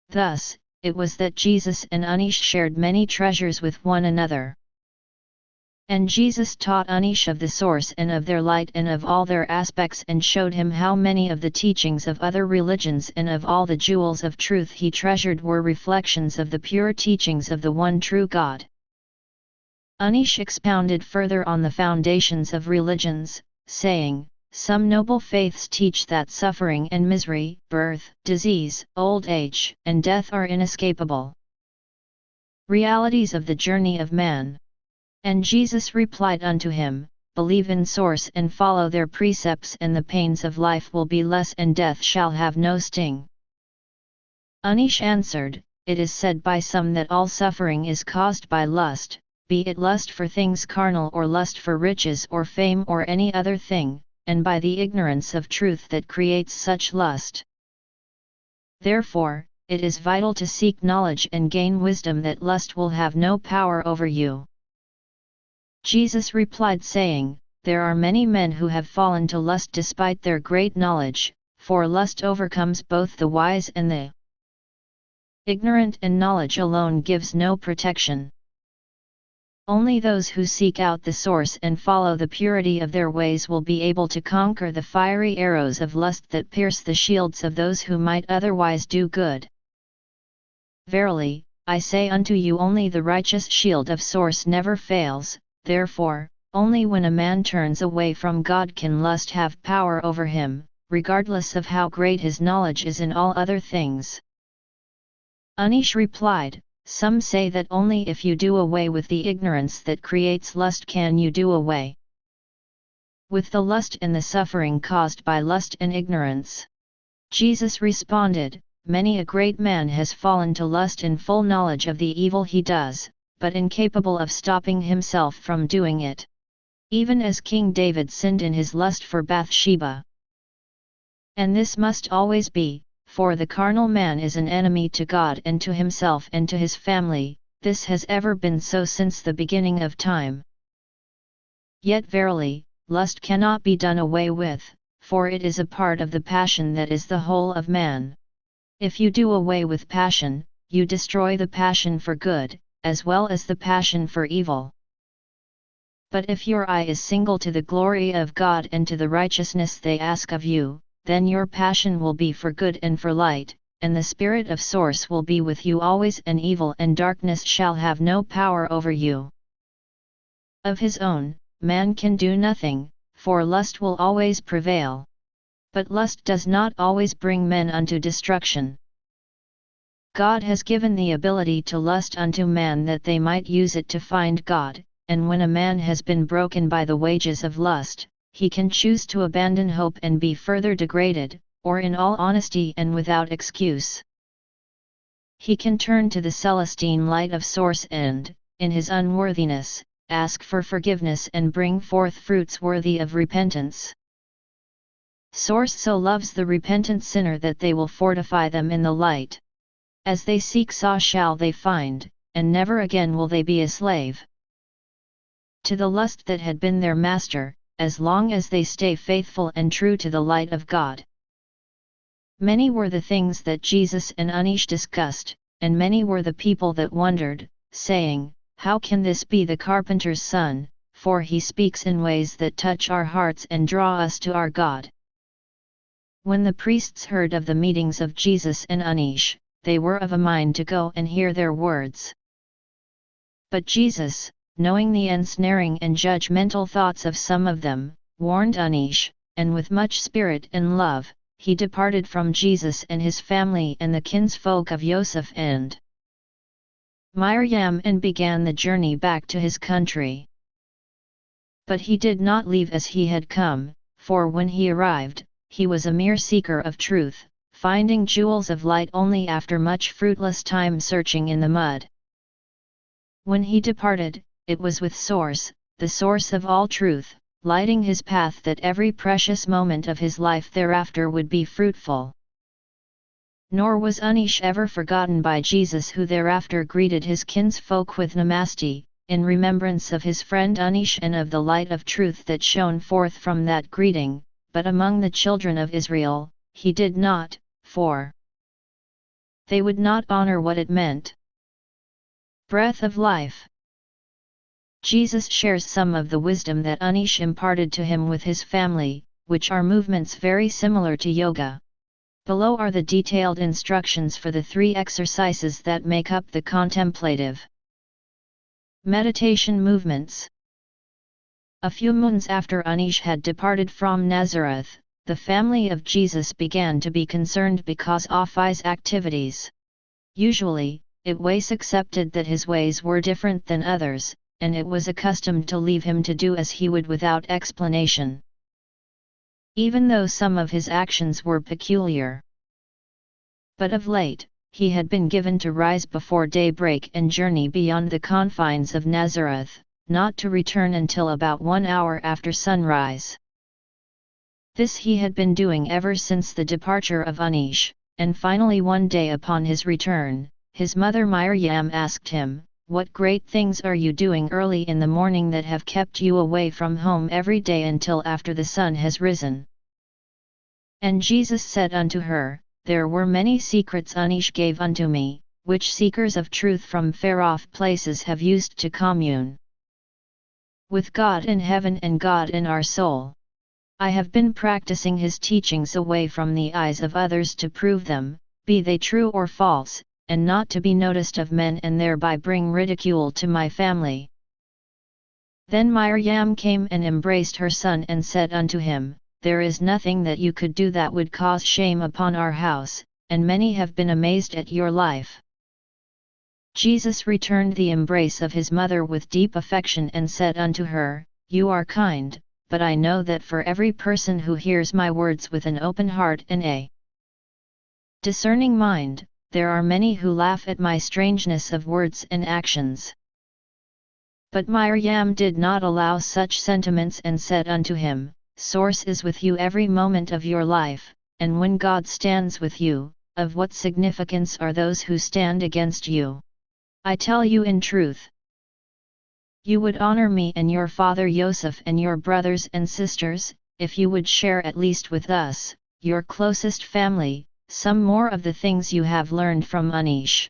Thus, it was that Jesus and Anish shared many treasures with one another. And Jesus taught Anish of the source and of their light and of all their aspects, and showed him how many of the teachings of other religions and of all the jewels of truth he treasured were reflections of the pure teachings of the one true God. Anish expounded further on the foundations of religions, saying, some noble faiths teach that suffering and misery, birth, disease, old age, and death are inescapable realities of the journey of man. And Jesus replied unto him, believe in source and follow their precepts, and the pains of life will be less and death shall have no sting. Anish answered, it is said by some that all suffering is caused by lust, be it lust for things carnal or lust for riches or fame or any other thing, and by the ignorance of truth that creates such lust. Therefore, it is vital to seek knowledge and gain wisdom, that lust will have no power over you. Jesus replied saying, there are many men who have fallen to lust despite their great knowledge, for lust overcomes both the wise and the ignorant, and knowledge alone gives no protection. Only those who seek out the source and follow the purity of their ways will be able to conquer the fiery arrows of lust that pierce the shields of those who might otherwise do good. Verily, I say unto you, only the righteous shield of source never fails. Therefore, only when a man turns away from God can lust have power over him, regardless of how great his knowledge is in all other things. Anish replied, some say that only if you do away with the ignorance that creates lust can you do away with the lust and the suffering caused by lust and ignorance. Jesus responded, many a great man has fallen to lust in full knowledge of the evil he does, but incapable of stopping himself from doing it. Even as King David sinned in his lust for Bathsheba. And this must always be, for the carnal man is an enemy to God and to himself and to his family. This has ever been so since the beginning of time. Yet verily, lust cannot be done away with, for it is a part of the passion that is the whole of man. If you do away with passion, you destroy the passion for good, as well as the passion for evil. But if your eye is single to the glory of God and to the righteousness they ask of you, then your passion will be for good and for light, and the Spirit of source will be with you always, and evil and darkness shall have no power over you. Of his own, man can do nothing, for lust will always prevail. But lust does not always bring men unto destruction. God has given the ability to lust unto man that they might use it to find God, and when a man has been broken by the wages of lust, he can choose to abandon hope and be further degraded, or in all honesty and without excuse. He can turn to the Celestine light of source and, in his unworthiness, ask for forgiveness and bring forth fruits worthy of repentance. Source so loves the repentant sinner that they will fortify them in the light. As they seek, so shall they find, and never again will they be a slave to the lust that had been their master, as long as they stay faithful and true to the light of God. Many were the things that Jesus and Anish discussed, and many were the people that wondered, saying, "How can this be the carpenter's son, for he speaks in ways that touch our hearts and draw us to our God?" When the priests heard of the meetings of Jesus and Anish, they were of a mind to go and hear their words. But Jesus, knowing the ensnaring and judgmental thoughts of some of them, warned Anish, and with much spirit and love, he departed from Jesus and his family and the kinsfolk of Yosef and Miriam and began the journey back to his country. But he did not leave as he had come, for when he arrived, he was a mere seeker of truth, finding jewels of light only after much fruitless time searching in the mud. When he departed, it was with Source, the source of all truth, lighting his path that every precious moment of his life thereafter would be fruitful. Nor was Anish ever forgotten by Jesus, who thereafter greeted his kinsfolk with Namaste, in remembrance of his friend Anish and of the light of truth that shone forth from that greeting, but among the children of Israel, he did not, for they would not honor what it meant. Breath of life. Jesus shares some of the wisdom that Anish imparted to him with his family, which are movements very similar to yoga. Below are the detailed instructions for the 3 exercises that make up the contemplative meditation movements. A few moons after Anish had departed from Nazareth, the family of Jesus began to be concerned because of his activities. Usually, it was accepted that his ways were different than others, and it was accustomed to leave him to do as he would without explanation, even though some of his actions were peculiar. But of late, he had been given to rise before daybreak and journey beyond the confines of Nazareth, not to return until about 1 hour after sunrise. This he had been doing ever since the departure of Anish, and finally one day upon his return, his mother Miriam asked him, "What great things are you doing early in the morning that have kept you away from home every day until after the sun has risen?" And Jesus said unto her, "There were many secrets Anish gave unto me, which seekers of truth from far off places have used to commune with God in heaven and God in our soul. I have been practicing his teachings away from the eyes of others to prove them, be they true or false, and not to be noticed of men and thereby bring ridicule to my family." Then Miriam came and embraced her son and said unto him, "There is nothing that you could do that would cause shame upon our house, and many have been amazed at your life." Jesus returned the embrace of his mother with deep affection and said unto her, "You are kind, but I know that for every person who hears my words with an open heart and a discerning mind, there are many who laugh at my strangeness of words and actions." But Miriam did not allow such sentiments and said unto him, "Source is with you every moment of your life, and when God stands with you, of what significance are those who stand against you? I tell you in truth, you would honor me and your father Joseph and your brothers and sisters, if you would share at least with us, your closest family, some more of the things you have learned from Anish.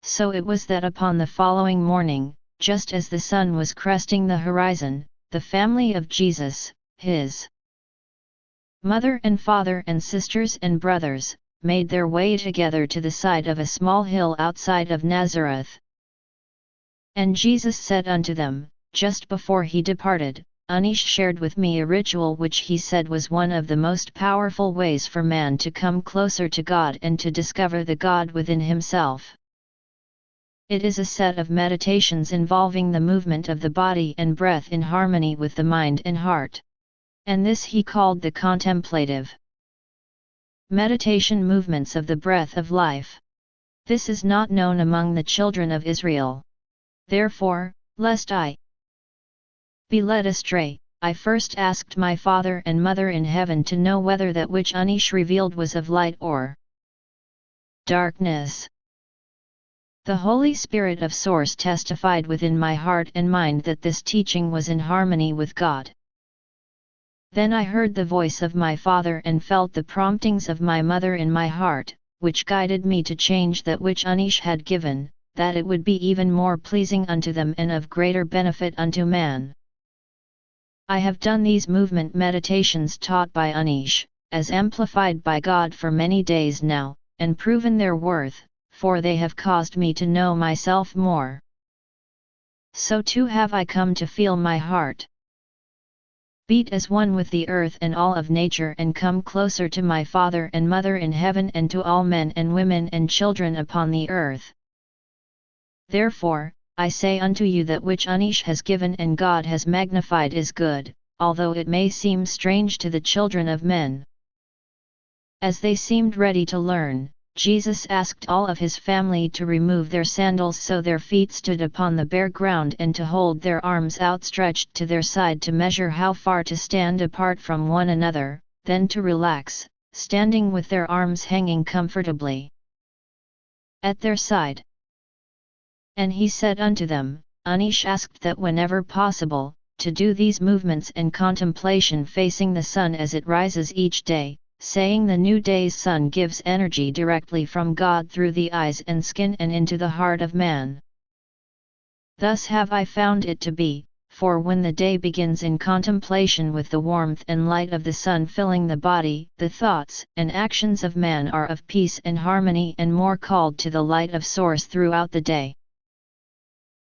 So it was that upon the following morning, just as the sun was cresting the horizon, the family of Jesus, his mother and father and sisters and brothers, made their way together to the side of a small hill outside of Nazareth. And Jesus said unto them, just before he departed, Anish shared with me a ritual which he said was one of the most powerful ways for man to come closer to God and to discover the God within himself. It is a set of meditations involving the movement of the body and breath in harmony with the mind and heart. And this he called the contemplative meditation movements of the breath of life. This is not known among the children of Israel. Therefore, lest I be led astray, I first asked my father and mother in heaven to know whether that which Anish revealed was of light or darkness. The Holy Spirit of Source testified within my heart and mind that this teaching was in harmony with God. Then I heard the voice of my father and felt the promptings of my mother in my heart, which guided me to change that which Anish had given, that it would be even more pleasing unto them and of greater benefit unto man. I have done these movement meditations taught by Anish, as amplified by God for many days now, and proven their worth, for they have caused me to know myself more. So too have I come to feel my heart beat as one with the earth and all of nature, and come closer to my Father and Mother in heaven and to all men and women and children upon the earth. Therefore, I say unto you that which Anish has given and God has magnified is good, although it may seem strange to the children of men. As they seemed ready to learn, Jesus asked all of his family to remove their sandals so their feet stood upon the bare ground, and to hold their arms outstretched to their side to measure how far to stand apart from one another, then to relax, standing with their arms hanging comfortably at their side. And he said unto them, Anish asked that whenever possible, to do these movements and contemplation facing the sun as it rises each day, saying the new day's sun gives energy directly from God through the eyes and skin and into the heart of man. Thus have I found it to be, for when the day begins in contemplation with the warmth and light of the sun filling the body, the thoughts and actions of man are of peace and harmony and more called to the light of Source throughout the day.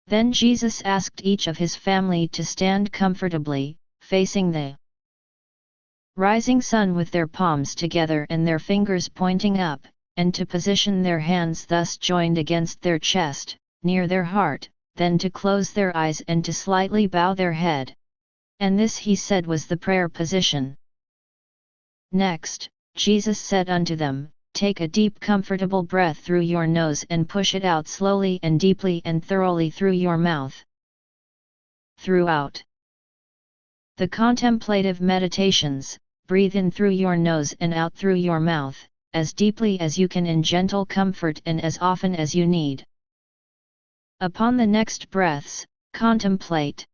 Then Jesus asked each of his family to stand comfortably, facing the rising sun with their palms together and their fingers pointing up, and to position their hands thus joined against their chest, near their heart, then to close their eyes and to slightly bow their head. And this he said was the prayer position. Next, Jesus said unto them, Take a deep comfortable breath through your nose and push it out slowly and deeply and thoroughly through your mouth. Throughout the contemplative meditations, breathe in through your nose and out through your mouth, as deeply as you can in gentle comfort and as often as you need. Upon the next breaths, contemplate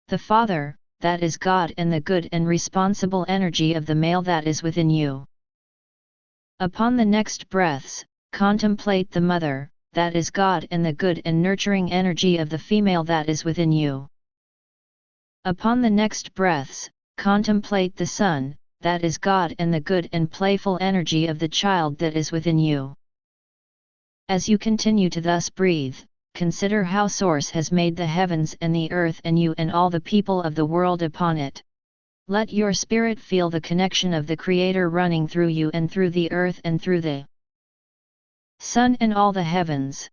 the Father, that is God, and the good and responsible energy of the male that is within you. Upon the next breaths, contemplate the Mother, that is God, and the good and nurturing energy of the female that is within you. Upon the next breaths, contemplate the Son, that is God, and the good and playful energy of the child that is within you. As you continue to thus breathe, consider how Source has made the heavens and the earth and you and all the people of the world upon it. Let your spirit feel the connection of the Creator running through you and through the earth and through the sun and all the heavens.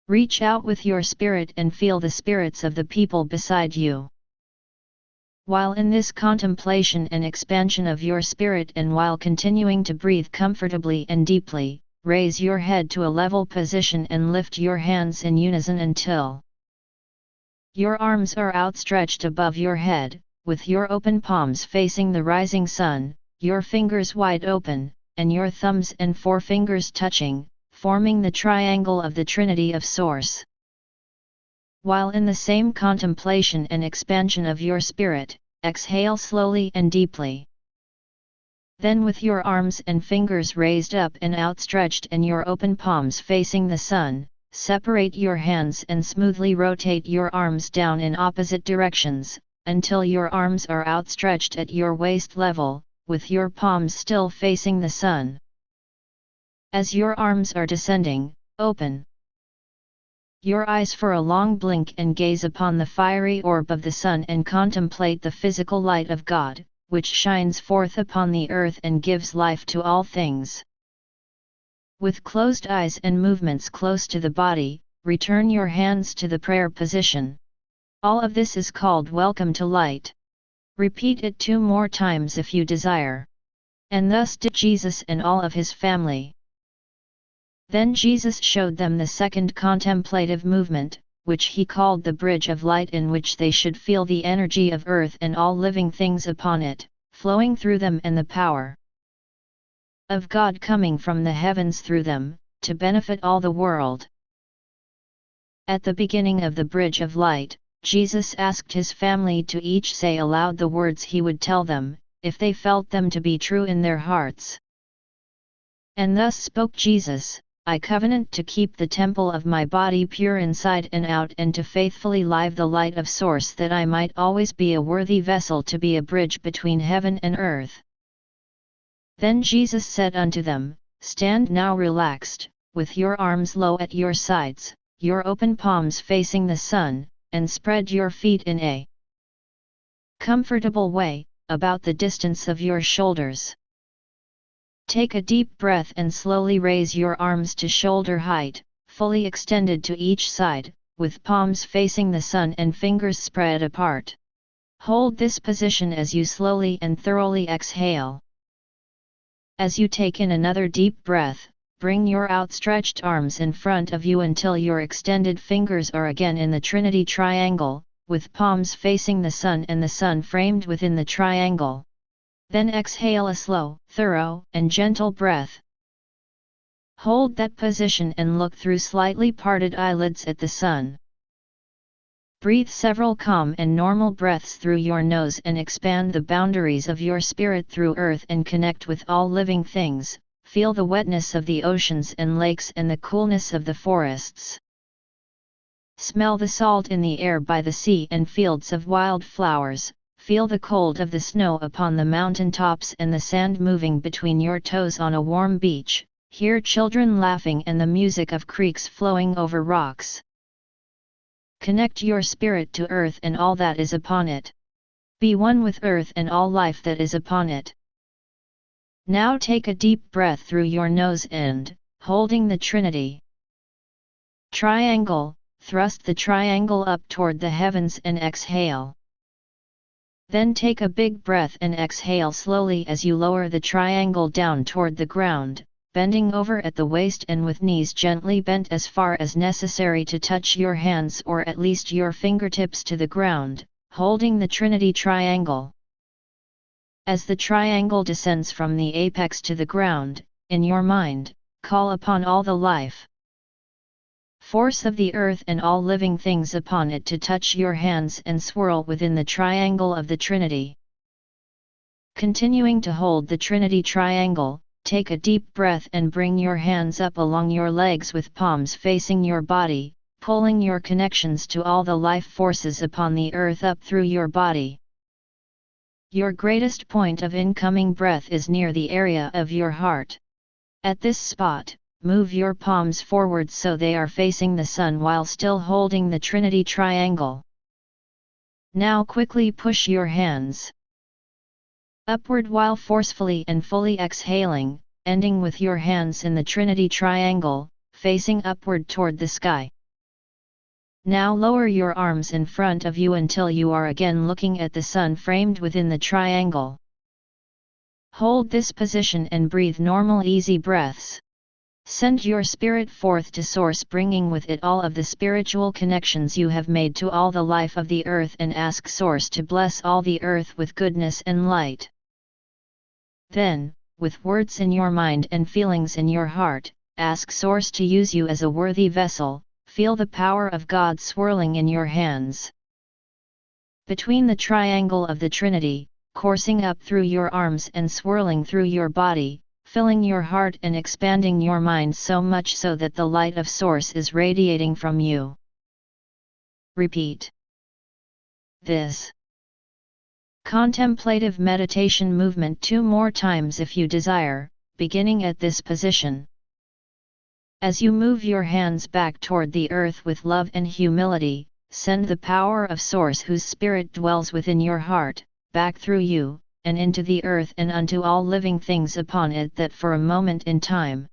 Reach out with your spirit and feel the spirits of the people beside you. While in this contemplation and expansion of your spirit, and while continuing to breathe comfortably and deeply, raise your head to a level position and lift your hands in unison until your arms are outstretched above your head, with your open palms facing the rising sun, your fingers wide open, and your thumbs and forefingers touching, forming the triangle of the Trinity of Source. While in the same contemplation and expansion of your spirit, exhale slowly and deeply. Then with your arms and fingers raised up and outstretched and your open palms facing the sun, separate your hands and smoothly rotate your arms down in opposite directions, until your arms are outstretched at your waist level, with your palms still facing the sun. As your arms are descending, open your eyes for a long blink and gaze upon the fiery orb of the sun and contemplate the physical light of God, which shines forth upon the earth and gives life to all things. With closed eyes and movements close to the body, return your hands to the prayer position. All of this is called Welcome to Light. Repeat it 2 more times if you desire. And thus did Jesus and all of his family. Then Jesus showed them the second contemplative movement, which he called the Bridge of Light, in which they should feel the energy of earth and all living things upon it, flowing through them, and the power of God coming from the heavens through them, to benefit all the world. At the beginning of the Bridge of Light, Jesus asked his family to each say aloud the words he would tell them, if they felt them to be true in their hearts. And thus spoke Jesus: I covenant to keep the temple of my body pure inside and out, and to faithfully live the light of Source, that I might always be a worthy vessel to be a bridge between heaven and earth. Then Jesus said unto them, Stand now relaxed, with your arms low at your sides, your open palms facing the sun, and spread your feet in a comfortable way, about the distance of your shoulders. Take a deep breath and slowly raise your arms to shoulder height, fully extended to each side, with palms facing the sun and fingers spread apart. Hold this position as you slowly and thoroughly exhale. As you take in another deep breath, bring your outstretched arms in front of you until your extended fingers are again in the Trinity triangle, with palms facing the sun and the sun framed within the triangle. Then exhale a slow, thorough, and gentle breath. Hold that position and look through slightly parted eyelids at the sun. Breathe several calm and normal breaths through your nose and expand the boundaries of your spirit through earth and connect with all living things. Feel the wetness of the oceans and lakes and the coolness of the forests. Smell the salt in the air by the sea and fields of wild flowers. Feel the cold of the snow upon the mountain tops and the sand moving between your toes on a warm beach. Hear children laughing and the music of creeks flowing over rocks. Connect your spirit to earth and all that is upon it. Be one with earth and all life that is upon it. Now take a deep breath through your nose and, holding the Trinity triangle, thrust the triangle up toward the heavens and exhale. Then take a big breath and exhale slowly as you lower the triangle down toward the ground, bending over at the waist and with knees gently bent as far as necessary to touch your hands or at least your fingertips to the ground, holding the Trinity triangle. As the triangle descends from the apex to the ground, in your mind, call upon all the life force of the earth and all living things upon it to touch your hands and swirl within the triangle of the Trinity. Continuing to hold the Trinity triangle, take a deep breath and bring your hands up along your legs with palms facing your body, pulling your connections to all the life forces upon the earth up through your body. Your greatest point of incoming breath is near the area of your heart. At this spot, move your palms forward so they are facing the sun while still holding the Trinity triangle. Now quickly push your hands upward while forcefully and fully exhaling, ending with your hands in the Trinity triangle, facing upward toward the sky. Now lower your arms in front of you until you are again looking at the sun framed within the triangle. Hold this position and breathe normal easy breaths. Send your spirit forth to Source, bringing with it all of the spiritual connections you have made to all the life of the earth, and ask Source to bless all the earth with goodness and light. Then, with words in your mind and feelings in your heart, ask Source to use you as a worthy vessel. Feel the power of God swirling in your hands. Between the triangle of the Trinity, coursing up through your arms and swirling through your body, filling your heart and expanding your mind so much so that the light of Source is radiating from you. Repeat this contemplative meditation movement 2 more times if you desire, beginning at this position. As you move your hands back toward the earth with love and humility, send the power of Source whose spirit dwells within your heart, back through you, and into the earth and unto all living things upon it that for a moment in time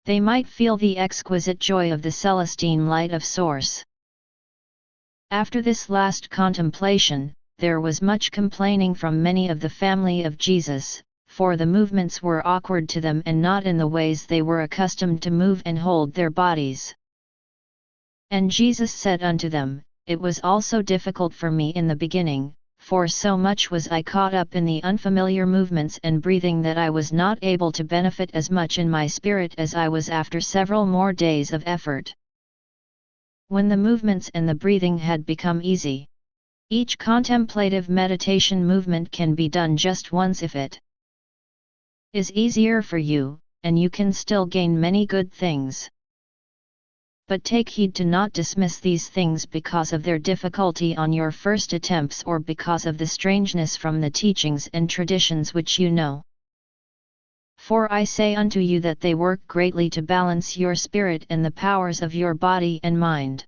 they might feel the exquisite joy of the Celestine light of Source. After this last contemplation, there was much complaining from many of the family of Jesus, for the movements were awkward to them and not in the ways they were accustomed to move and hold their bodies. And Jesus said unto them, It was also difficult for me in the beginning, for so much was I caught up in the unfamiliar movements and breathing that I was not able to benefit as much in my spirit as I was after several more days of effort. When the movements and the breathing had become easy, each contemplative meditation movement can be done just once if it is easier for you, and you can still gain many good things. But take heed to not dismiss these things because of their difficulty on your first attempts or because of the strangeness from the teachings and traditions which you know. For I say unto you that they work greatly to balance your spirit and the powers of your body and mind.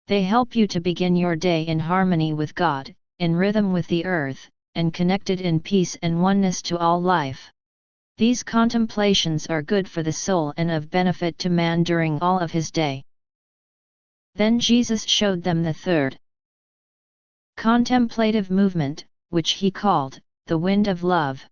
They help you to begin your day in harmony with God, in rhythm with the earth, and connected in peace and oneness to all life. These contemplations are good for the soul and of benefit to man during all of his day. Then Jesus showed them the third contemplative movement, which he called, the wind of love.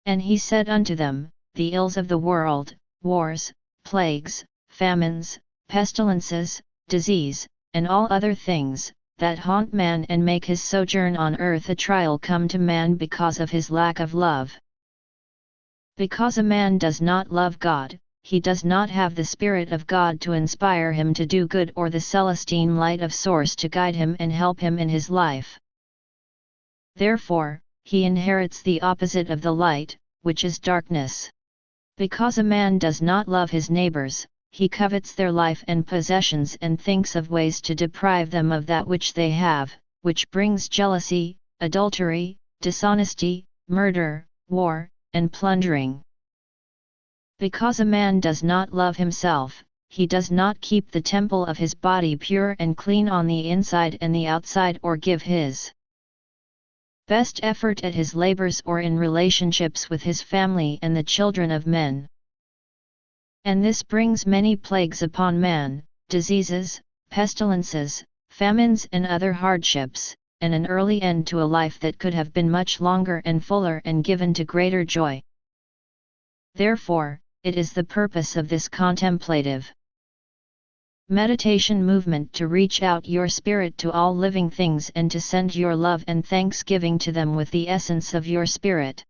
And he said unto them, The ills of the world, wars, plagues, famines, pestilences, disease, and all other things, that haunt man and make his sojourn on earth a trial come to man because of his lack of love. Because a man does not love God, he does not have the Spirit of God to inspire him to do good or the Celestine light of Source to guide him and help him in his life. Therefore, he inherits the opposite of the light, which is darkness. Because a man does not love his neighbors, he covets their life and possessions and thinks of ways to deprive them of that which they have, which brings jealousy, adultery, dishonesty, murder, war, and plundering. Because a man does not love himself, he does not keep the temple of his body pure and clean on the inside and the outside or give his best effort at his labors or in relationships with his family and the children of men. And this brings many plagues upon man, diseases, pestilences, famines and other hardships, and an early end to a life that could have been much longer and fuller and given to greater joy. Therefore, it is the purpose of this contemplative meditation movement to reach out your spirit to all living things and to send your love and thanksgiving to them with the essence of your spirit.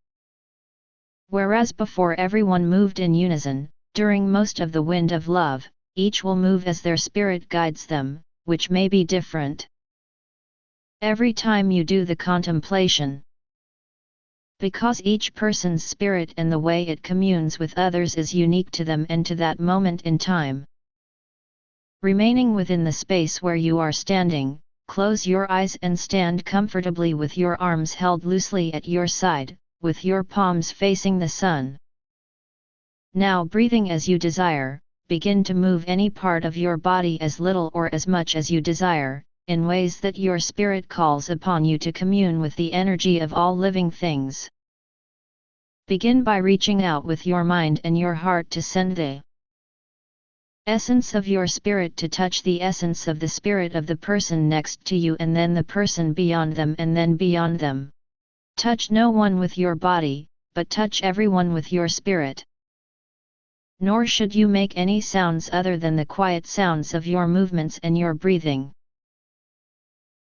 Whereas before everyone moved in unison, during most of the wind of love, each will move as their spirit guides them, which may be different every time you do the contemplation. Because each person's spirit and the way it communes with others is unique to them and to that moment in time. Remaining within the space where you are standing, close your eyes and stand comfortably with your arms held loosely at your side, with your palms facing the sun. Now breathing as you desire, begin to move any part of your body as little or as much as you desire, in ways that your spirit calls upon you to commune with the energy of all living things. Begin by reaching out with your mind and your heart to send the essence of your spirit to touch the essence of the spirit of the person next to you and then the person beyond them and then beyond them. Touch no one with your body, but touch everyone with your spirit. Nor should you make any sounds other than the quiet sounds of your movements and your breathing.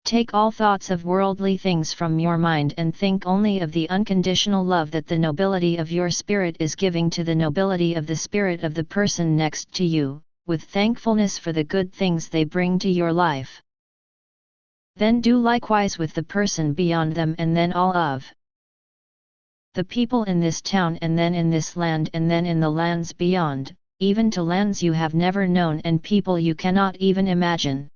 Take all thoughts of worldly things from your mind and think only of the unconditional love that the nobility of your spirit is giving to the nobility of the spirit of the person next to you, with thankfulness for the good things they bring to your life. Then do likewise with the person beyond them and then all of the people in this town and then in this land and then in the lands beyond, even to lands you have never known and people you cannot even imagine.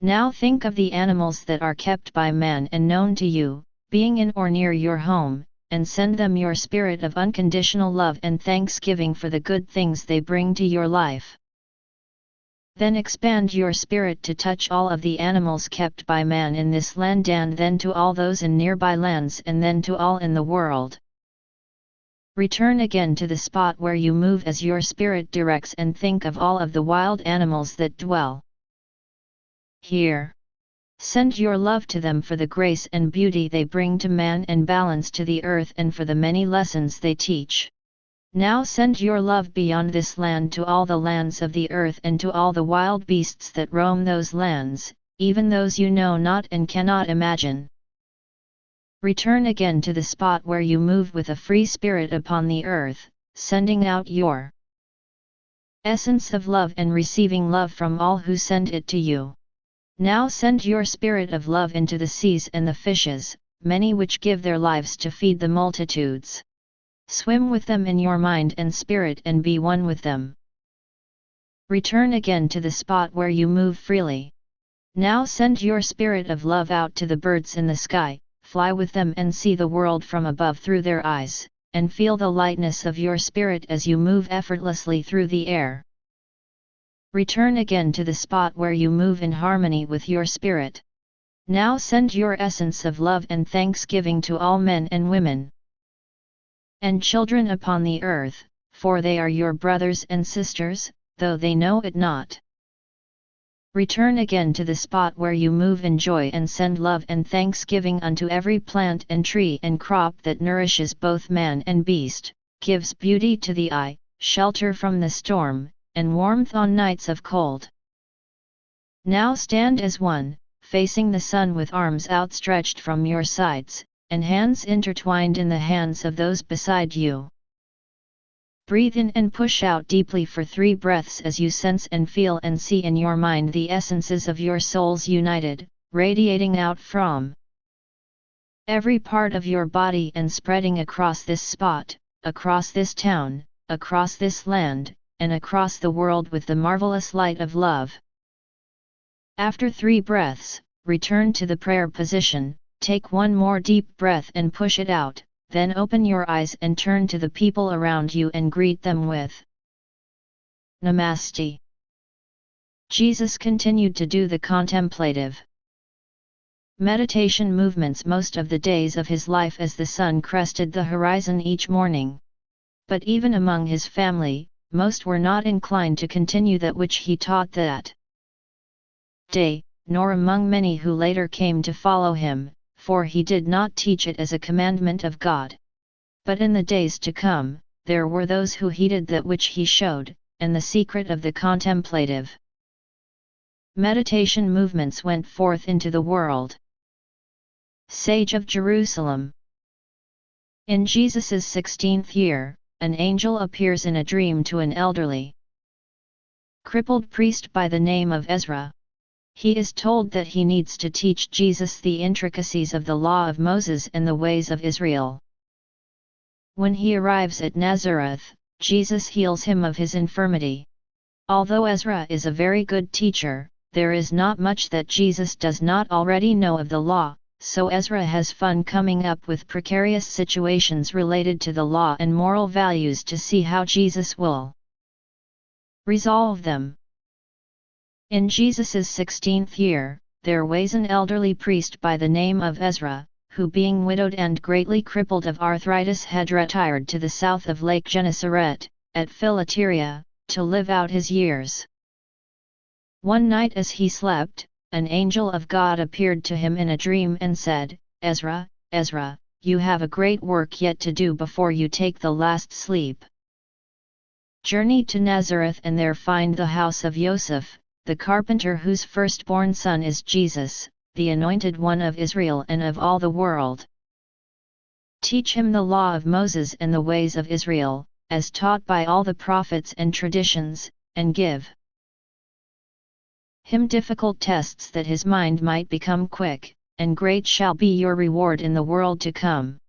Now think of the animals that are kept by man and known to you, being in or near your home, and send them your spirit of unconditional love and thanksgiving for the good things they bring to your life. Then expand your spirit to touch all of the animals kept by man in this land and then to all those in nearby lands and then to all in the world. Return again to the spot where you move as your spirit directs and think of all of the wild animals that dwell here. Send your love to them for the grace and beauty they bring to man and balance to the earth and for the many lessons they teach. Now send your love beyond this land to all the lands of the earth and to all the wild beasts that roam those lands, even those you know not and cannot imagine. Return again to the spot where you move with a free spirit upon the earth, sending out your essence of love and receiving love from all who send it to you. Now send your spirit of love into the seas and the fishes, many which give their lives to feed the multitudes. Swim with them in your mind and spirit and be one with them. Return again to the spot where you move freely. Now send your spirit of love out to the birds in the sky, fly with them and see the world from above through their eyes, and feel the lightness of your spirit as you move effortlessly through the air. Return again to the spot where you move in harmony with your spirit. Now send your essence of love and thanksgiving to all men and women and children upon the earth, for they are your brothers and sisters, though they know it not. Return again to the spot where you move in joy and send love and thanksgiving unto every plant and tree and crop that nourishes both man and beast, gives beauty to the eye, shelter from the storm, and warmth on nights of cold. Now stand as one, facing the sun with arms outstretched from your sides, and hands intertwined in the hands of those beside you. Breathe in and push out deeply for 3 breaths as you sense and feel and see in your mind the essences of your souls united, radiating out from every part of your body and spreading across this spot, across this town, across this land, and across the world with the marvelous light of love. After 3 breaths, return to the prayer position. Take 1 more deep breath and push it out, then open your eyes and turn to the people around you and greet them with Namaste. Jesus continued to do the contemplative meditation movements most of the days of his life as the sun crested the horizon each morning. But even among his family, most were not inclined to continue that which he taught that day, nor among many who later came to follow him, for he did not teach it as a commandment of God. But in the days to come, there were those who heeded that which he showed, and the secret of the contemplative meditation movements went forth into the world. Sage of Jerusalem. In Jesus' 16th year, an angel appears in a dream to an elderly, crippled priest by the name of Ezra. He is told that he needs to teach Jesus the intricacies of the law of Moses and the ways of Israel. When he arrives at Nazareth, Jesus heals him of his infirmity. Although Ezra is a very good teacher, there is not much that Jesus does not already know of the law, so Ezra has fun coming up with precarious situations related to the law and moral values to see how Jesus will resolve them. In Jesus' 16th year, there was an elderly priest by the name of Ezra, who being widowed and greatly crippled of arthritis had retired to the south of Lake Gennesaret, at Philateria, to live out his years. One night as he slept, an angel of God appeared to him in a dream and said, "Ezra, Ezra, you have a great work yet to do before you take the last sleep. Journey to Nazareth and there find the house of Joseph, the carpenter whose firstborn son is Jesus, the anointed one of Israel and of all the world. Teach him the law of Moses and the ways of Israel, as taught by all the prophets and traditions, and give him difficult tests that his mind might become quick, and great shall be your reward in the world to come.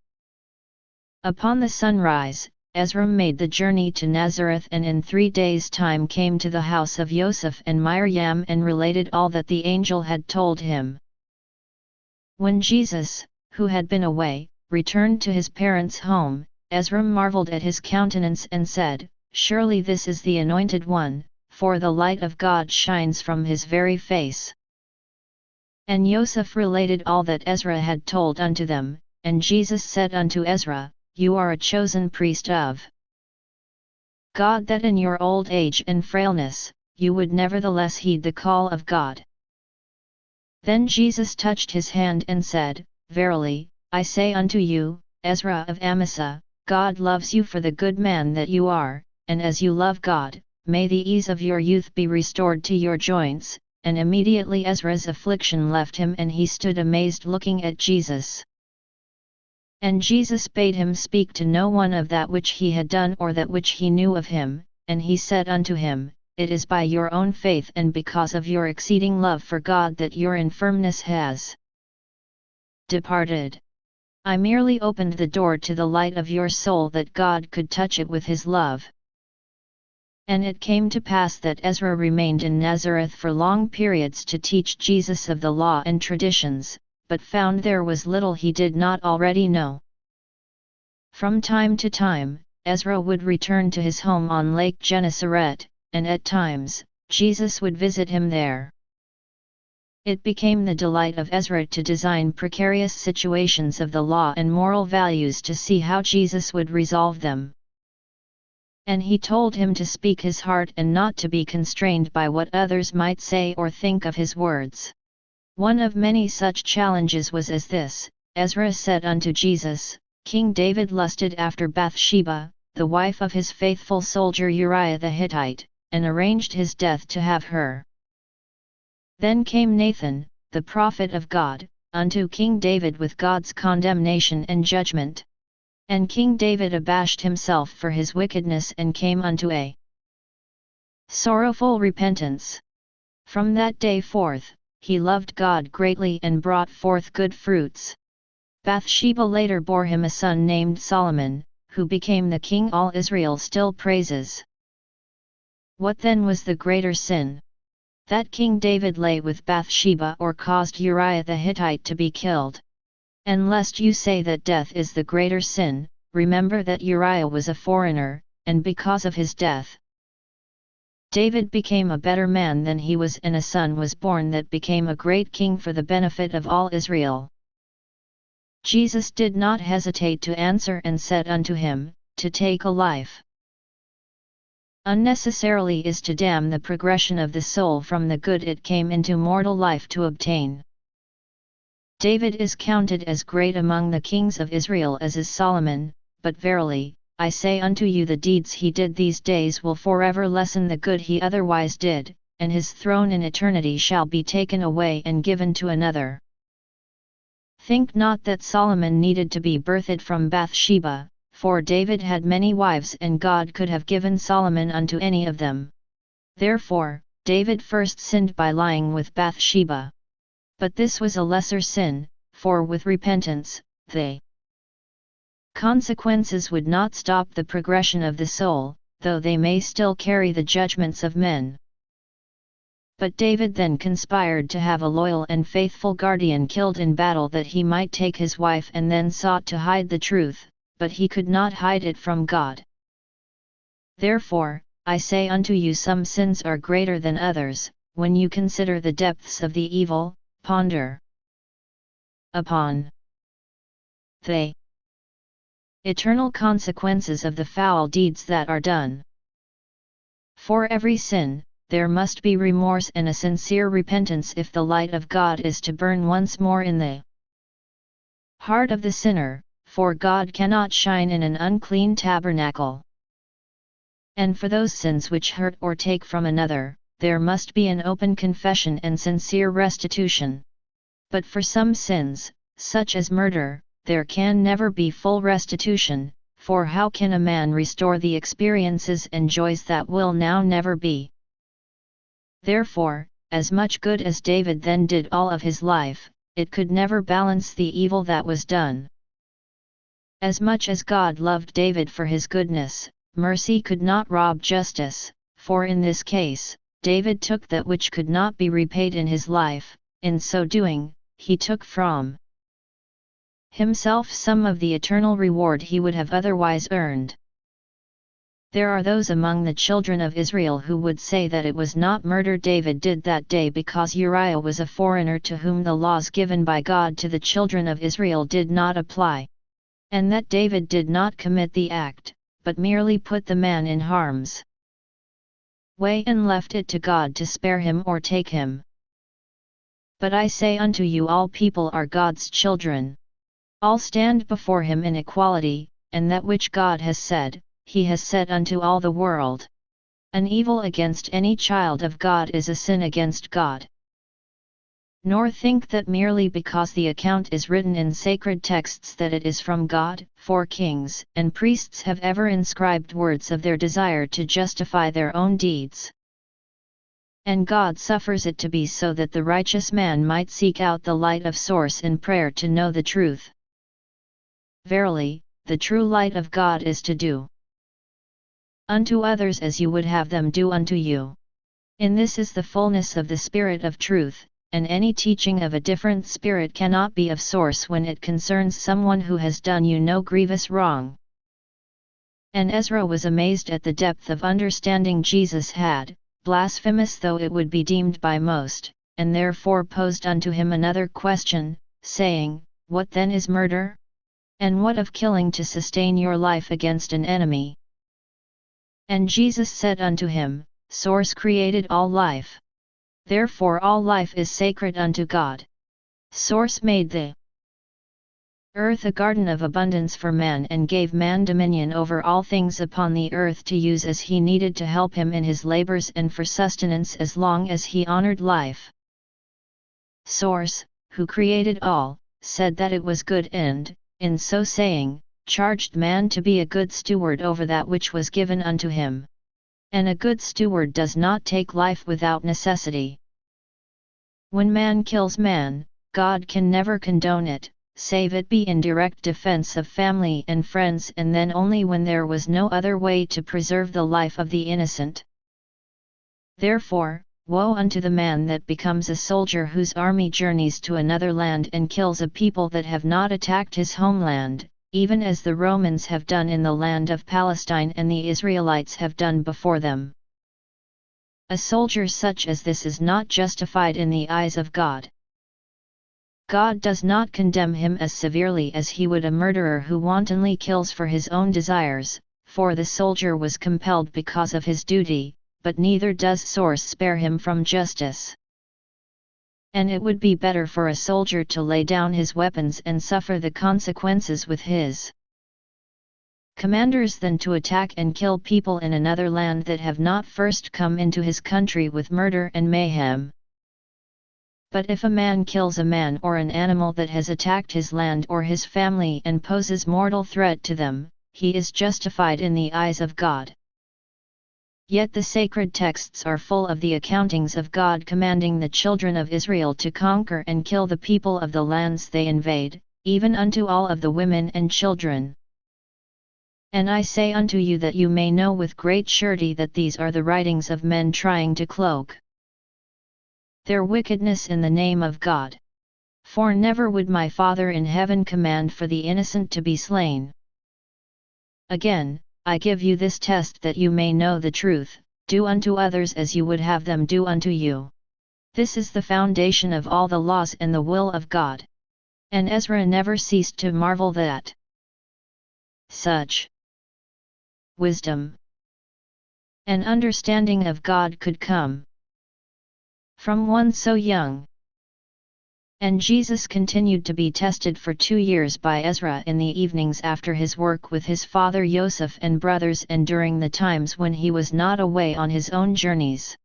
Upon the sunrise, Ezra made the journey to Nazareth and in 3 days' time came to the house of Joseph and Miriam and related all that the angel had told him. When Jesus, who had been away, returned to his parents' home, Ezra marveled at his countenance and said, "Surely this is the Anointed One, for the light of God shines from his very face." And Joseph related all that Ezra had told unto them, and Jesus said unto Ezra, "You are a chosen priest of God, that in your old age and frailness, you would nevertheless heed the call of God." Then Jesus touched his hand and said, "Verily, I say unto you, Ezra of Amasa, God loves you for the good man that you are, and as you love God, may the ease of your youth be restored to your joints." And immediately Ezra's affliction left him and he stood amazed looking at Jesus. And Jesus bade him speak to no one of that which he had done or that which he knew of him, and he said unto him, "It is by your own faith and because of your exceeding love for God that your infirmness has departed. I merely opened the door to the light of your soul that God could touch it with his love." And it came to pass that Ezra remained in Nazareth for long periods to teach Jesus of the law and traditions, but found there was little he did not already know. From time to time, Ezra would return to his home on Lake Gennesaret, and at times, Jesus would visit him there. It became the delight of Ezra to design precarious situations of the law and moral values to see how Jesus would resolve them. And he told him to speak his heart and not to be constrained by what others might say or think of his words. One of many such challenges was as this: Ezra said unto Jesus, "King David lusted after Bathsheba, the wife of his faithful soldier Uriah the Hittite, and arranged his death to have her. Then came Nathan, the prophet of God, unto King David with God's condemnation and judgment. And King David abashed himself for his wickedness and came unto a sorrowful repentance. From that day forth, he loved God greatly and brought forth good fruits. Bathsheba later bore him a son named Solomon, who became the king all Israel still praises. What then was the greater sin? That King David lay with Bathsheba or caused Uriah the Hittite to be killed? And lest you say that death is the greater sin, remember that Uriah was a foreigner, and because of his death, David became a better man than he was, and a son was born that became a great king for the benefit of all Israel. Jesus did not hesitate to answer and said unto him, To take a life unnecessarily is to damn the progression of the soul from the good it came into mortal life to obtain. David is counted as great among the kings of Israel as is Solomon, but verily, I say unto you, the deeds he did these days will forever lessen the good he otherwise did, and his throne in eternity shall be taken away and given to another. Think not that Solomon needed to be birthed from Bathsheba, for David had many wives and God could have given Solomon unto any of them. Therefore, David first sinned by lying with Bathsheba. But this was a lesser sin, for with repentance, the consequences would not stop the progression of the soul, though they may still carry the judgments of men. But David then conspired to have a loyal and faithful guardian killed in battle that he might take his wife, and then sought to hide the truth, but he could not hide it from God. Therefore, I say unto you, some sins are greater than others. When you consider the depths of the evil, ponder upon the eternal consequences of the foul deeds that are done. For every sin, there must be remorse and a sincere repentance if the light of God is to burn once more in the heart of the sinner, for God cannot shine in an unclean tabernacle. And for those sins which hurt or take from another, there must be an open confession and sincere restitution. But for some sins, such as murder, there can never be full restitution, for how can a man restore the experiences and joys that will now never be? Therefore, as much good as David then did all of his life, it could never balance the evil that was done. As much as God loved David for his goodness, mercy could not rob justice, for in this case, David took that which could not be repaid in his life. In so doing, he took from himself some of the eternal reward he would have otherwise earned. There are those among the children of Israel who would say that it was not murder David did that day because Uriah was a foreigner to whom the laws given by God to the children of Israel did not apply, and that David did not commit the act, but merely put the man in harm's way and left it to God to spare him or take him. But I say unto you, all people are God's children. All stand before him in equality, and that which God has said, he has said unto all the world. An evil against any child of God is a sin against God. Nor think that merely because the account is written in sacred texts that it is from God, for kings and priests have ever inscribed words of their desire to justify their own deeds. And God suffers it to be so that the righteous man might seek out the light of source in prayer to know the truth. Verily, the true light of God is to do unto others as you would have them do unto you. In this is the fullness of the Spirit of truth, and any teaching of a different spirit cannot be of source when it concerns someone who has done you no grievous wrong. And Ezra was amazed at the depth of understanding Jesus had, blasphemous though it would be deemed by most, and therefore posed unto him another question, saying, What then is murder? And what of killing to sustain your life against an enemy? And Jesus said unto him, Source created all life. Therefore all life is sacred unto God. Source made the earth a garden of abundance for man and gave man dominion over all things upon the earth to use as he needed to help him in his labors and for sustenance as long as he honored life. Source, who created all, said that it was good and, in so saying, charged man to be a good steward over that which was given unto him. And a good steward does not take life without necessity. When man kills man, God can never condone it, save it be in direct defense of family and friends, and then only when there was no other way to preserve the life of the innocent. Therefore, woe unto the man that becomes a soldier whose army journeys to another land and kills a people that have not attacked his homeland, even as the Romans have done in the land of Palestine and the Israelites have done before them. A soldier such as this is not justified in the eyes of God. God does not condemn him as severely as he would a murderer who wantonly kills for his own desires, for the soldier was compelled because of his duty, but neither does source spare him from justice. And it would be better for a soldier to lay down his weapons and suffer the consequences with his commanders than to attack and kill people in another land that have not first come into his country with murder and mayhem. But if a man kills a man or an animal that has attacked his land or his family and poses mortal threat to them, he is justified in the eyes of God. Yet the sacred texts are full of the accountings of God commanding the children of Israel to conquer and kill the people of the lands they invade, even unto all of the women and children. And I say unto you that you may know with great surety that these are the writings of men trying to cloak their wickedness in the name of God. For never would my Father in heaven command for the innocent to be slain. Again, I give you this test that you may know the truth, do unto others as you would have them do unto you. This is the foundation of all the laws and the will of God. And Ezra never ceased to marvel that such wisdom and understanding of God could come from one so young. And Jesus continued to be tested for 2 years by Ezra in the evenings after his work with his father Joseph and brothers, and during the times when he was not away on his own journeys.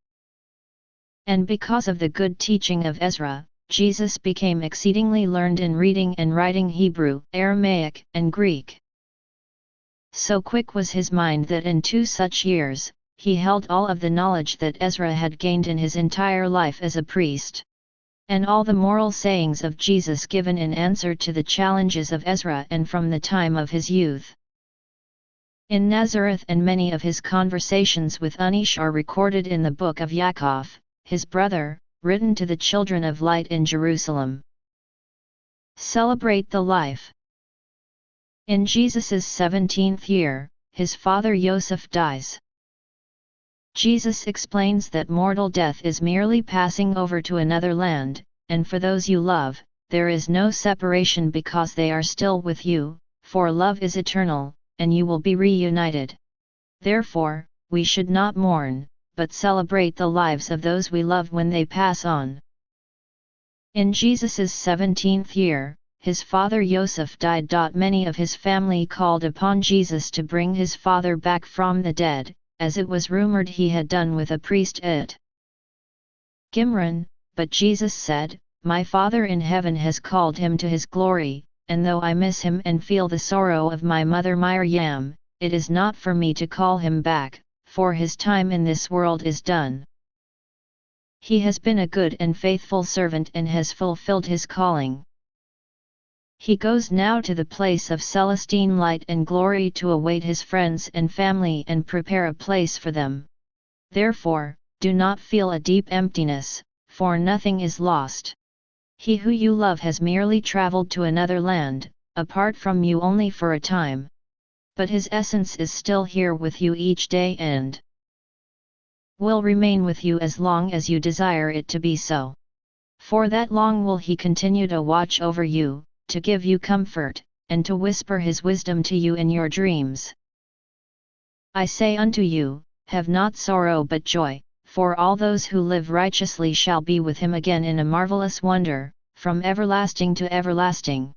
And because of the good teaching of Ezra, Jesus became exceedingly learned in reading and writing Hebrew, Aramaic, and Greek. So quick was his mind that in 2 such years, he held all of the knowledge that Ezra had gained in his entire life as a priest. And all the moral sayings of Jesus given in answer to the challenges of Ezra and from the time of his youth in Nazareth, and many of his conversations with Anish are recorded in the book of Yaakov, his brother, written to the children of light in Jerusalem. Celebrate the life. In Jesus' 17th year, his father Yosef dies. Jesus explains that mortal death is merely passing over to another land, and for those you love, there is no separation because they are still with you, for love is eternal, and you will be reunited. Therefore, we should not mourn, but celebrate the lives of those we love when they pass on. In Jesus' 17th year, his father Yosef died. Many of his family called upon Jesus to bring his father back from the dead, as it was rumored he had done with a priest at Qumran, but Jesus said, "My Father in heaven has called him to his glory, and though I miss him and feel the sorrow of my mother Miriam, it is not for me to call him back, for his time in this world is done. He has been a good and faithful servant and has fulfilled his calling. He goes now to the place of celestine light and glory to await his friends and family and prepare a place for them. Therefore, do not feel a deep emptiness, for nothing is lost. He who you love has merely traveled to another land, apart from you only for a time. But his essence is still here with you each day and will remain with you as long as you desire it to be so. For that long will he continue to watch over you, to give you comfort, and to whisper his wisdom to you in your dreams. I say unto you, have not sorrow but joy, for all those who live righteously shall be with him again in a marvelous wonder, from everlasting to everlasting.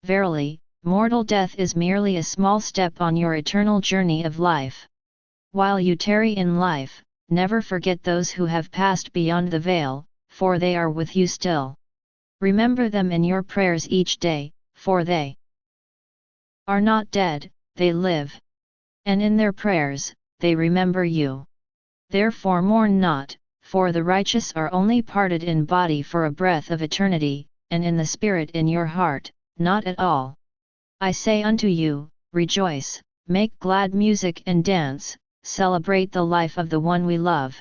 Verily, mortal death is merely a small step on your eternal journey of life. While you tarry in life, never forget those who have passed beyond the veil, for they are with you still. Remember them in your prayers each day, for they are not dead, they live. And in their prayers, they remember you. Therefore mourn not, for the righteous are only parted in body for a breath of eternity, and in the spirit in your heart, not at all. I say unto you, rejoice, make glad music and dance, celebrate the life of the one we love.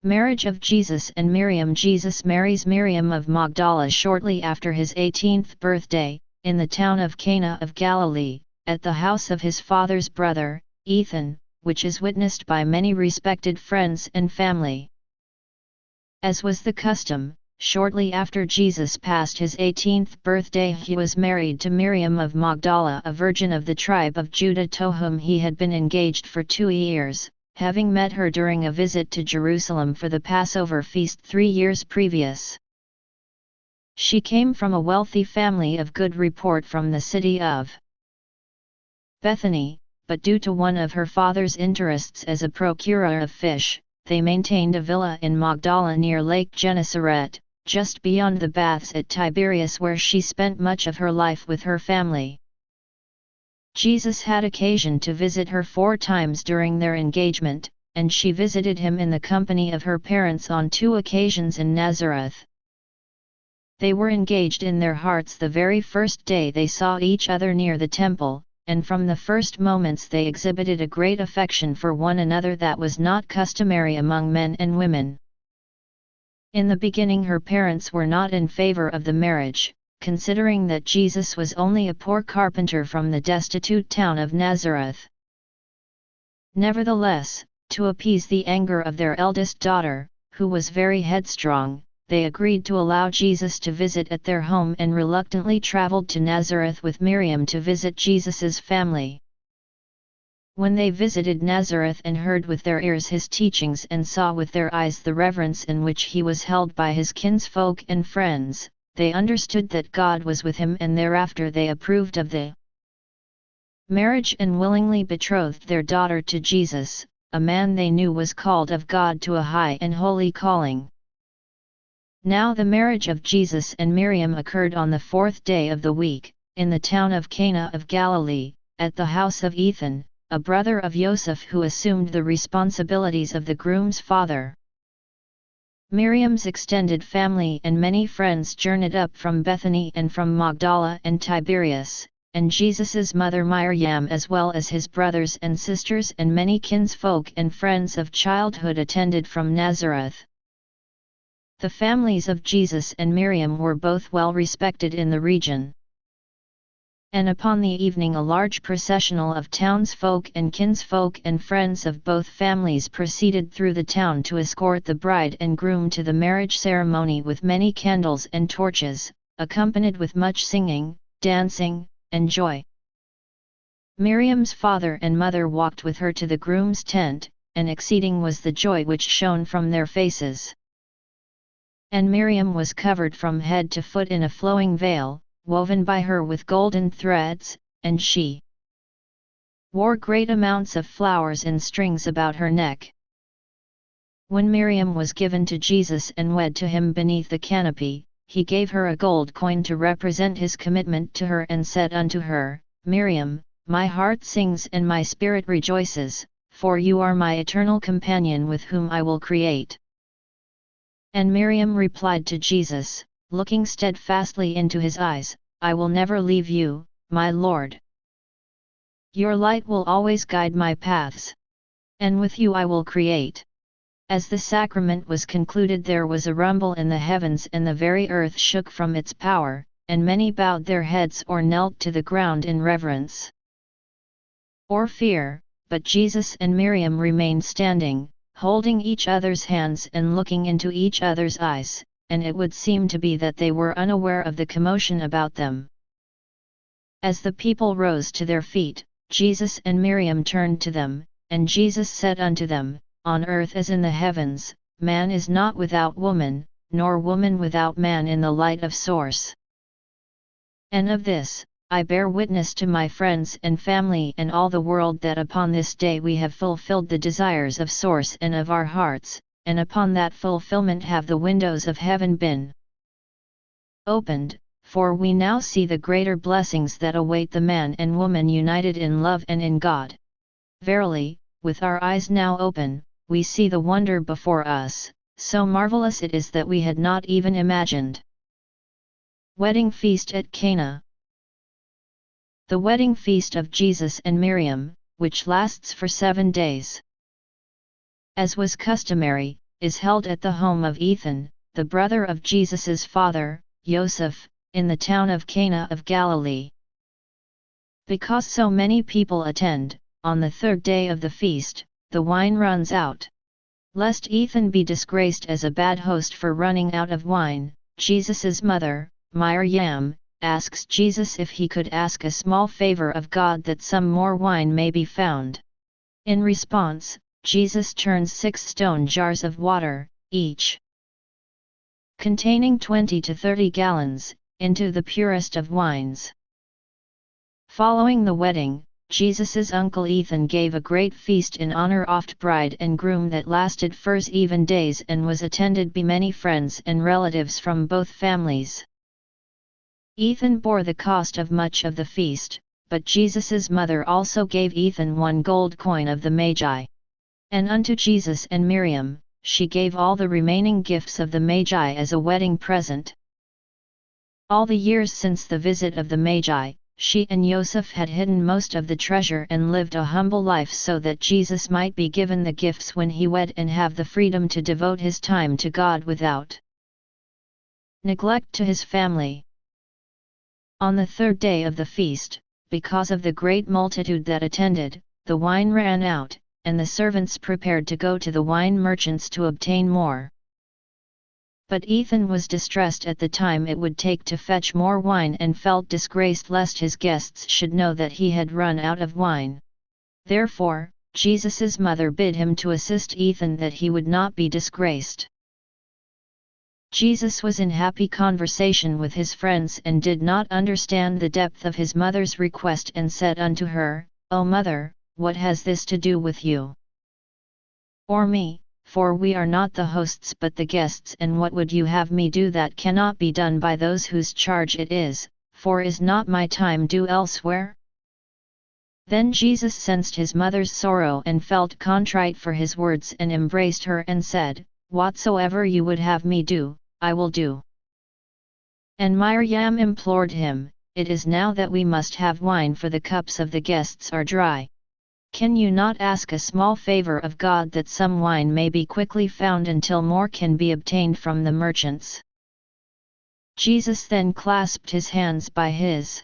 Marriage of Jesus and Miriam. Jesus marries Miriam of Magdala shortly after his 18th birthday, in the town of Cana of Galilee, at the house of his father's brother, Ethan, which is witnessed by many respected friends and family. As was the custom, shortly after Jesus passed his 18th birthday he was married to Miriam of Magdala, a virgin of the tribe of Judah to whom he had been engaged for 2 years, having met her during a visit to Jerusalem for the Passover feast 3 years previous. She came from a wealthy family of good report from the city of Bethany, but due to one of her father's interests as a procurer of fish, they maintained a villa in Magdala near Lake Gennesaret, just beyond the baths at Tiberias, where she spent much of her life with her family. Jesus had occasion to visit her 4 times during their engagement, and she visited him in the company of her parents on 2 occasions in Nazareth. They were engaged in their hearts the very first day they saw each other near the temple, and from the first moments they exhibited a great affection for one another that was not customary among men and women. In the beginning her parents were not in favor of the marriage, considering that Jesus was only a poor carpenter from the destitute town of Nazareth. Nevertheless, to appease the anger of their eldest daughter, who was very headstrong, they agreed to allow Jesus to visit at their home and reluctantly traveled to Nazareth with Miriam to visit Jesus's family. When they visited Nazareth and heard with their ears his teachings and saw with their eyes the reverence in which he was held by his kinsfolk and friends, they understood that God was with him, and thereafter they approved of the marriage and willingly betrothed their daughter to Jesus, a man they knew was called of God to a high and holy calling. Now the marriage of Jesus and Miriam occurred on the 4th day of the week, in the town of Cana of Galilee, at the house of Ethan, a brother of Joseph who assumed the responsibilities of the groom's father. Miriam's extended family and many friends journeyed up from Bethany and from Magdala and Tiberias, and Jesus's mother Miriam as well as his brothers and sisters and many kinsfolk and friends of childhood attended from Nazareth. The families of Jesus and Miriam were both well respected in the region. And upon the evening a large processional of townsfolk and kinsfolk and friends of both families proceeded through the town to escort the bride and groom to the marriage ceremony with many candles and torches, accompanied with much singing, dancing, and joy. Miriam's father and mother walked with her to the groom's tent, and exceeding was the joy which shone from their faces. And Miriam was covered from head to foot in a flowing veil, woven by her with golden threads, and she wore great amounts of flowers in strings about her neck. When Miriam was given to Jesus and wed to him beneath the canopy, he gave her a gold coin to represent his commitment to her and said unto her, Miriam, my heart sings and my spirit rejoices, for you are my eternal companion with whom I will create. And Miriam replied to Jesus, looking steadfastly into his eyes, I will never leave you, my Lord. Your light will always guide my paths. And with you I will create. As the sacrament was concluded there was a rumble in the heavens and the very earth shook from its power, and many bowed their heads or knelt to the ground in reverence or fear, but Jesus and Miriam remained standing, holding each other's hands and looking into each other's eyes, and it would seem to be that they were unaware of the commotion about them. As the people rose to their feet, Jesus and Miriam turned to them, and Jesus said unto them, On earth as in the heavens, man is not without woman, nor woman without man in the light of source. And of this, I bear witness to my friends and family and all the world that upon this day we have fulfilled the desires of source and of our hearts, and upon that fulfillment have the windows of heaven been opened, for we now see the greater blessings that await the man and woman united in love and in God. Verily, with our eyes now open, we see the wonder before us, so marvelous it is that we had not even imagined. Wedding Feast at Cana. The wedding feast of Jesus and Miriam, which lasts for 7 days, as was customary, is held at the home of Ethan, the brother of Jesus's father, Joseph, in the town of Cana of Galilee. Because so many people attend, on the 3rd day of the feast, the wine runs out. Lest Ethan be disgraced as a bad host for running out of wine, Jesus's mother, Miriam, asks Jesus if he could ask a small favor of God that some more wine may be found. In response, Jesus turns 6 stone jars of water, each containing 20 to 30 gallons, into the purest of wines. Following the wedding, Jesus's uncle Ethan gave a great feast in honor of bride and groom that lasted for 7 days and was attended by many friends and relatives from both families. Ethan bore the cost of much of the feast, but Jesus's mother also gave Ethan 1 gold coin of the Magi. And unto Jesus and Miriam, she gave all the remaining gifts of the Magi as a wedding present. All the years since the visit of the Magi, she and Joseph had hidden most of the treasure and lived a humble life so that Jesus might be given the gifts when he wed and have the freedom to devote his time to God without neglect to his family. On the 3rd day of the feast, because of the great multitude that attended, the wine ran out, and the servants prepared to go to the wine merchants to obtain more. But Ethan was distressed at the time it would take to fetch more wine and felt disgraced lest his guests should know that he had run out of wine. Therefore, Jesus's mother bid him to assist Ethan that he would not be disgraced. Jesus was in happy conversation with his friends and did not understand the depth of his mother's request and said unto her, O mother, what has this to do with you? or me, for we are not the hosts but the guests, and what would you have me do that cannot be done by those whose charge it is, for is not my time due elsewhere?" Then Jesus sensed his mother's sorrow and felt contrite for his words and embraced her and said, "Whatsoever you would have me do, I will do." And Miriam implored him, "It is now that we must have wine, for the cups of the guests are dry. Can you not ask a small favor of God that some wine may be quickly found until more can be obtained from the merchants?" Jesus then clasped his hands by his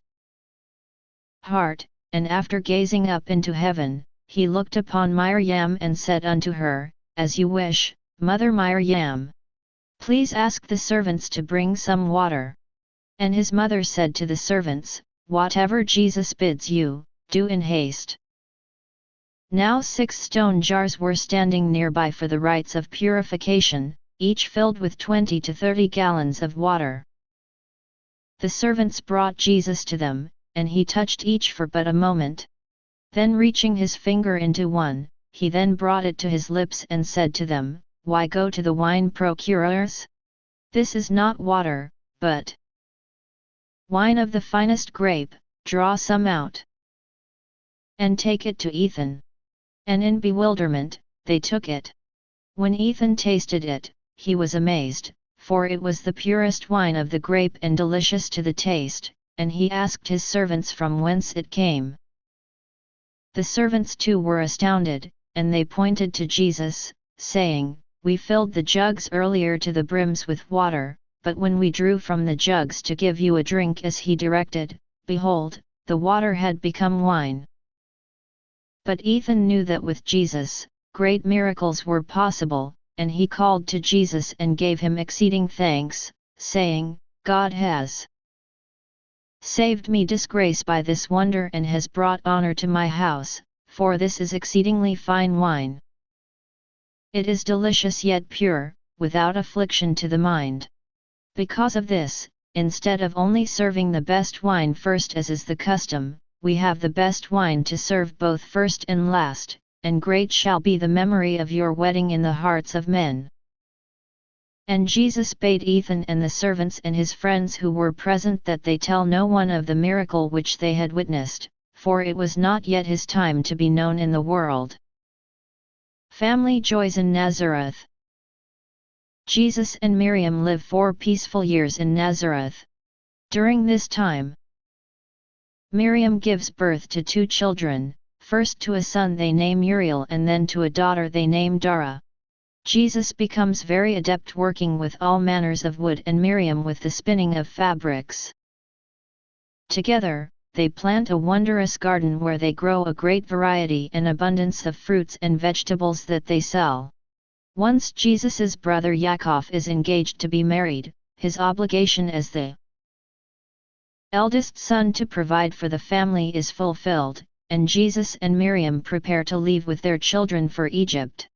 heart, and after gazing up into heaven, he looked upon Miriam and said unto her, "As you wish, Mother Miriam. Please ask the servants to bring some water." And his mother said to the servants, "Whatever Jesus bids you, do in haste." Now 6 stone jars were standing nearby for the rites of purification, each filled with 20 to 30 gallons of water. The servants brought Jesus to them, and he touched each for but a moment. Then reaching his finger into one, he then brought it to his lips and said to them, "Why go to the wine procurers? This is not water, but wine of the finest grape. Draw some out, and take it to Ethan." And in bewilderment, they took it. When Ethan tasted it, he was amazed, for it was the purest wine of the grape and delicious to the taste, and he asked his servants from whence it came. The servants too were astounded, and they pointed to Jesus, saying, "We filled the jugs earlier to the brims with water, but when we drew from the jugs to give you a drink as he directed, behold, the water had become wine." But Ethan knew that with Jesus, great miracles were possible, and he called to Jesus and gave him exceeding thanks, saying, "God has saved me disgrace by this wonder and has brought honor to my house, for this is exceedingly fine wine. It is delicious yet pure, without affliction to the mind." Because of this, instead of only serving the best wine first as is the custom, we have the best wine to serve both first and last, and great shall be the memory of your wedding in the hearts of men. And Jesus bade Ethan and the servants and his friends who were present that they tell no one of the miracle which they had witnessed, for it was not yet his time to be known in the world. Family joys in Nazareth. Jesus and Miriam live 4 peaceful years in Nazareth. During this time, Miriam gives birth to 2 children, first to a son they name Uriel and then to a daughter they name Dara. Jesus becomes very adept working with all manners of wood and Miriam with the spinning of fabrics. Together, they plant a wondrous garden where they grow a great variety and abundance of fruits and vegetables that they sell. Once Jesus's brother Yaakov is engaged to be married, his obligation as the eldest son to provide for the family is fulfilled, and Jesus and Miriam prepare to leave with their children for Egypt.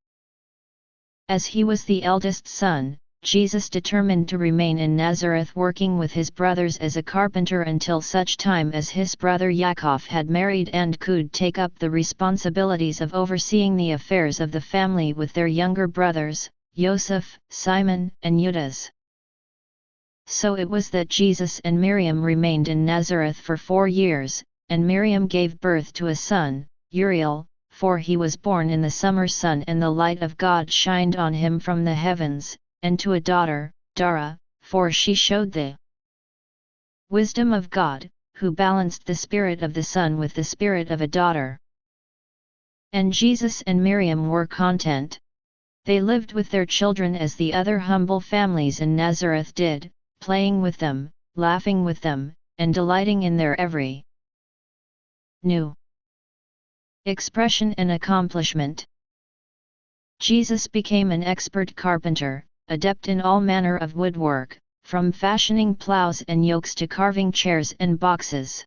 As he was the eldest son, Jesus determined to remain in Nazareth working with his brothers as a carpenter until such time as his brother Yaakov had married and could take up the responsibilities of overseeing the affairs of the family with their younger brothers, Joseph, Simon, and Judas. So it was that Jesus and Miriam remained in Nazareth for 4 years, and Miriam gave birth to a son, Uriel, for he was born in the summer sun and the light of God shined on him from the heavens, and to a daughter, Dara, for she showed the wisdom of God, who balanced the spirit of the son with the spirit of a daughter. And Jesus and Miriam were content. They lived with their children as the other humble families in Nazareth did, playing with them, laughing with them, and delighting in their every new expression and accomplishment. Jesus became an expert carpenter, adept in all manner of woodwork, from fashioning plows and yokes to carving chairs and boxes.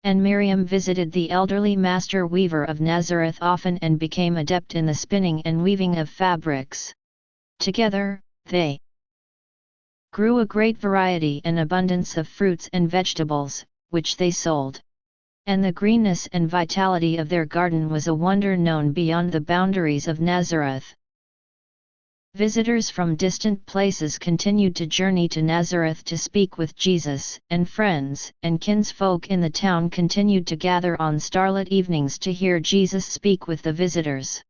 And Miriam visited the elderly master weaver of Nazareth often and became adept in the spinning and weaving of fabrics. Together, they grew a great variety and abundance of fruits and vegetables, which they sold. And the greenness and vitality of their garden was a wonder known beyond the boundaries of Nazareth, Visitors from distant places continued to journey to Nazareth to speak with Jesus, and friends and kinsfolk in the town continued to gather on starlit evenings to hear Jesus speak with the visitors.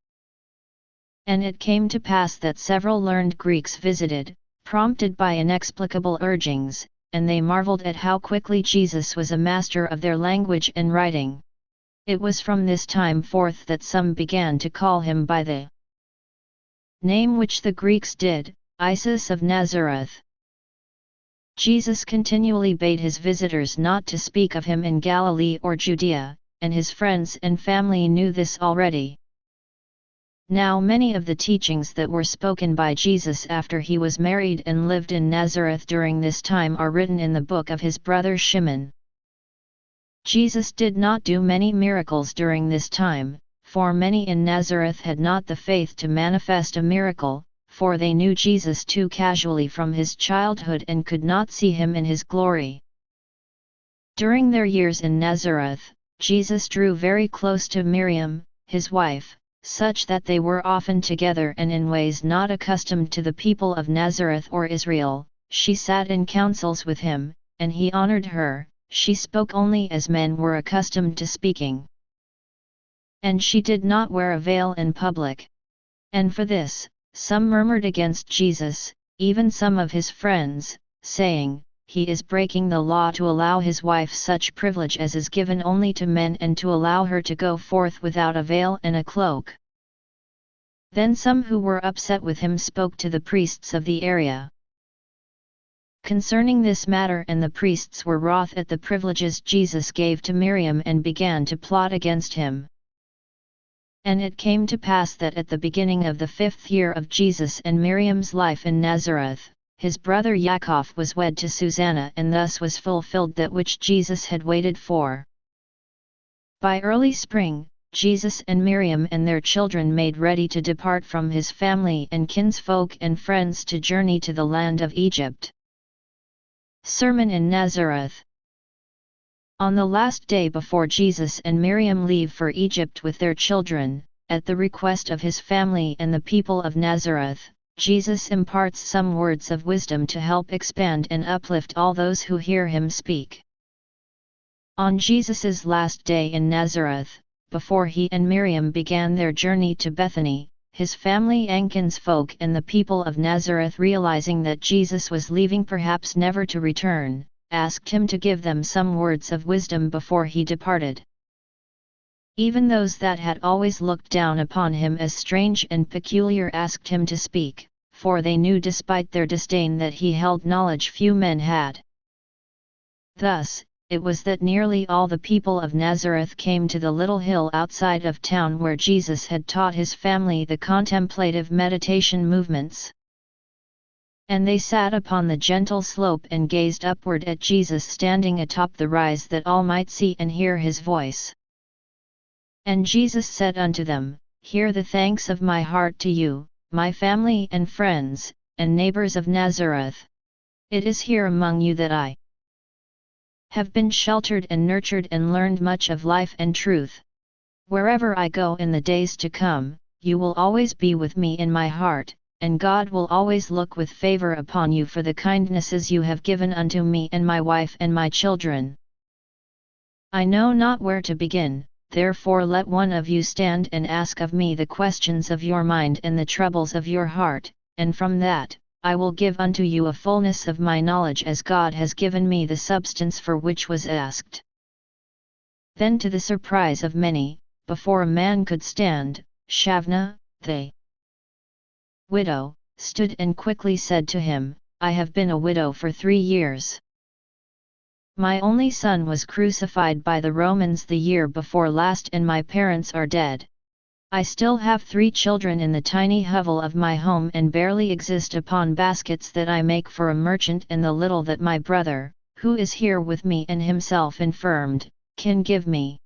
And it came to pass that several learned Greeks visited, prompted by inexplicable urgings, and they marveled at how quickly Jesus was a master of their language and writing. It was from this time forth that some began to call him by the name which the Greeks did, Isis of Nazareth. Jesus continually bade his visitors not to speak of him in Galilee or Judea, and his friends and family knew this already. Now many of the teachings that were spoken by Jesus after he was married and lived in Nazareth during this time are written in the book of his brother Shimon. Jesus did not do many miracles during this time, for many in Nazareth had not the faith to manifest a miracle, for they knew Jesus too casually from his childhood and could not see him in his glory. During their years in Nazareth, Jesus drew very close to Miriam, his wife, such that they were often together, and in ways not accustomed to the people of Nazareth or Israel, she sat in councils with him, and he honored her. She spoke only as men were accustomed to speaking. And she did not wear a veil in public. And for this, some murmured against Jesus, even some of his friends, saying, "He is breaking the law to allow his wife such privilege as is given only to men, and to allow her to go forth without a veil and a cloak." Then some who were upset with him spoke to the priests of the area concerning this matter, and the priests were wroth at the privileges Jesus gave to Miriam and began to plot against him. And it came to pass that at the beginning of the 5th year of Jesus and Miriam's life in Nazareth, his brother Yaakov was wed to Susanna, and thus was fulfilled that which Jesus had waited for. By early spring, Jesus and Miriam and their children made ready to depart from his family and kinsfolk and friends to journey to the land of Egypt. Sermon in Nazareth. On the last day before Jesus and Miriam leave for Egypt with their children, at the request of his family and the people of Nazareth, Jesus imparts some words of wisdom to help expand and uplift all those who hear him speak. On Jesus's last day in Nazareth, before he and Miriam began their journey to Bethany, his family and kinsfolk and the people of Nazareth, realizing that Jesus was leaving perhaps never to return, asked him to give them some words of wisdom before he departed. Even those that had always looked down upon him as strange and peculiar asked him to speak, for they knew despite their disdain that he held knowledge few men had. Thus, it was that nearly all the people of Nazareth came to the little hill outside of town where Jesus had taught his family the contemplative meditation movements. And they sat upon the gentle slope and gazed upward at Jesus standing atop the rise, that all might see and hear his voice. And Jesus said unto them, "Hear the thanks of my heart to you, my family and friends, and neighbors of Nazareth. It is here among you that I have been sheltered and nurtured and learned much of life and truth. Wherever I go in the days to come, you will always be with me in my heart, and God will always look with favor upon you for the kindnesses you have given unto me and my wife and my children. I know not where to begin, therefore let one of you stand and ask of me the questions of your mind and the troubles of your heart, and from that, I will give unto you a fullness of my knowledge, as God has given me the substance for which was asked." Then, to the surprise of many, before a man could stand, Shavna, the widow, stood and quickly said to him, "I have been a widow for 3 years. My only son was crucified by the Romans the year before last, and my parents are dead. I still have 3 children in the tiny hovel of my home, and barely exist upon baskets that I make for a merchant, and the little that my brother, who is here with me and himself infirmed, can give me.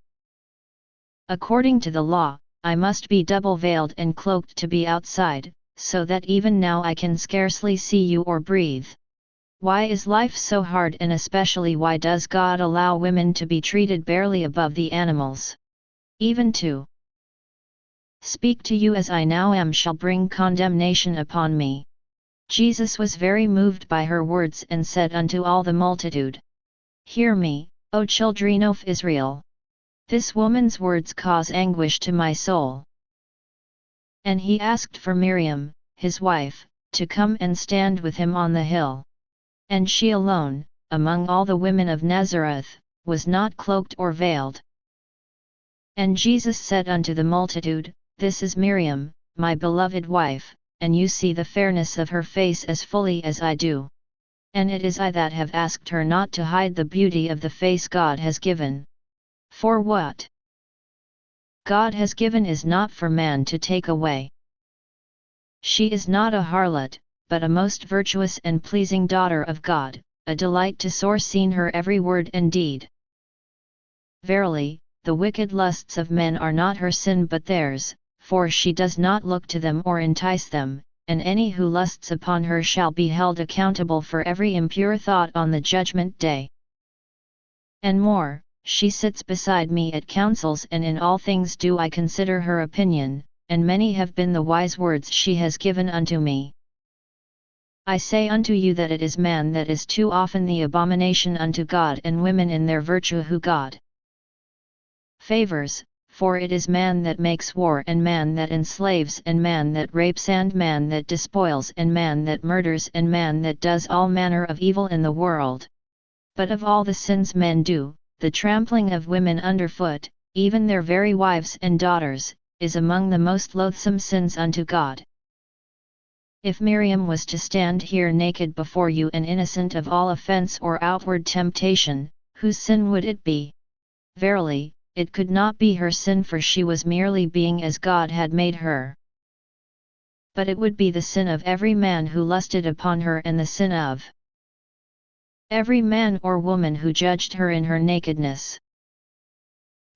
According to the law, I must be double veiled and cloaked to be outside, so that even now I can scarcely see you or breathe. Why is life so hard, and especially why does God allow women to be treated barely above the animals? Even to Speak to you as I now am shall bring condemnation upon me. Jesus was very moved by her words and said unto all the multitude, Hear me, O children of Israel. This woman's words cause anguish to my soul. And he asked for Miriam, his wife, to come and stand with him on the hill. And she alone, among all the women of Nazareth, was not cloaked or veiled. And Jesus said unto the multitude, This is Miriam, my beloved wife, and you see the fairness of her face as fully as I do. And it is I that have asked her not to hide the beauty of the face God has given. For what God has given is not for man to take away. She is not a harlot, but a most virtuous and pleasing daughter of God, a delight to soar seen her every word and deed. Verily, the wicked lusts of men are not her sin but theirs, for she does not look to them or entice them, and any who lusts upon her shall be held accountable for every impure thought on the judgment day. And more, she sits beside me at councils, and in all things do I consider her opinion, and many have been the wise words she has given unto me. I say unto you that it is man that is too often the abomination unto God, and women in their virtue who God favors, for it is man that makes war, and man that enslaves, and man that rapes, and man that despoils, and man that murders, and man that does all manner of evil in the world. But of all the sins men do, the trampling of women underfoot, even their very wives and daughters, is among the most loathsome sins unto God. If Miriam was to stand here naked before you and innocent of all offense or outward temptation, whose sin would it be? Verily, it could not be her sin, for she was merely being as God had made her. But it would be the sin of every man who lusted upon her, and the sin of every man or woman who judged her in her nakedness.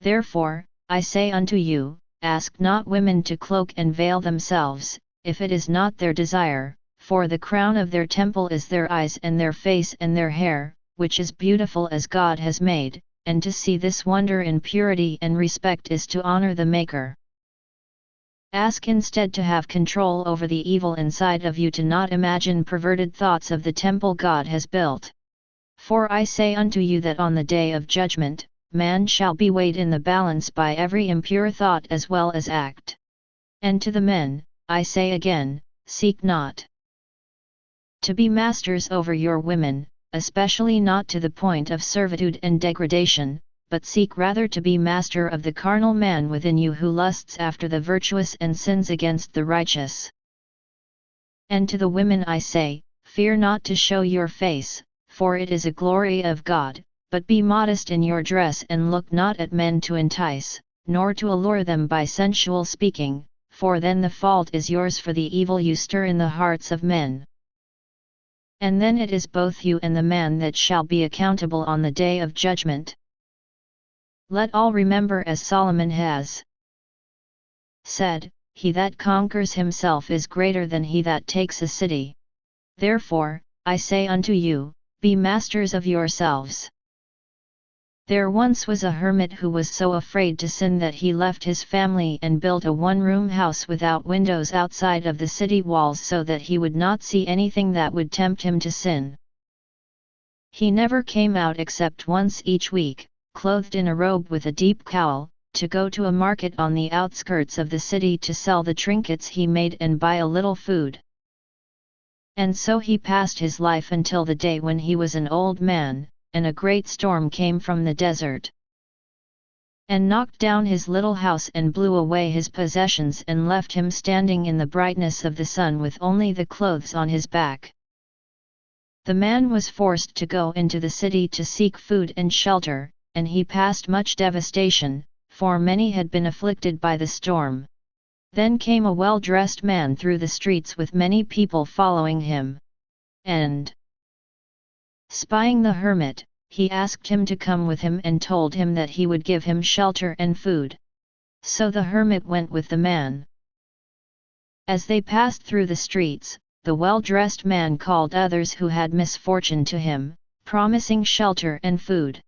Therefore, I say unto you, ask not women to cloak and veil themselves, if it is not their desire, for the crown of their temple is their eyes and their face and their hair, which is beautiful as God has made, and to see this wonder in purity and respect is to honor the Maker. Ask instead to have control over the evil inside of you, to not imagine perverted thoughts of the temple God has built. For I say unto you that on the day of judgment, man shall be weighed in the balance by every impure thought as well as act. And to the men, I say again, seek not to be masters over your women, especially not to the point of servitude and degradation, but seek rather to be master of the carnal man within you, who lusts after the virtuous and sins against the righteous. And to the women I say, fear not to show your face, for it is a glory of God, but be modest in your dress, and look not at men to entice, nor to allure them by sensual speaking, for then the fault is yours for the evil you stir in the hearts of men. And then it is both you and the man that shall be accountable on the day of judgment. Let all remember, as Solomon has said, he that conquers himself is greater than he that takes a city. Therefore, I say unto you, be masters of yourselves. There once was a hermit who was so afraid to sin that he left his family and built a one-room house without windows outside of the city walls, so that he would not see anything that would tempt him to sin. He never came out except once each week, clothed in a robe with a deep cowl, to go to a market on the outskirts of the city to sell the trinkets he made and buy a little food. And so he passed his life until the day when he was an old man, and a great storm came from the desert, and knocked down his little house and blew away his possessions, and left him standing in the brightness of the sun with only the clothes on his back. The man was forced to go into the city to seek food and shelter, and he passed much devastation, for many had been afflicted by the storm. Then came a well-dressed man through the streets with many people following him, and spying the hermit, he asked him to come with him and told him that he would give him shelter and food. So the hermit went with the man. As they passed through the streets, the well-dressed man called others who had misfortune to him, promising shelter and food.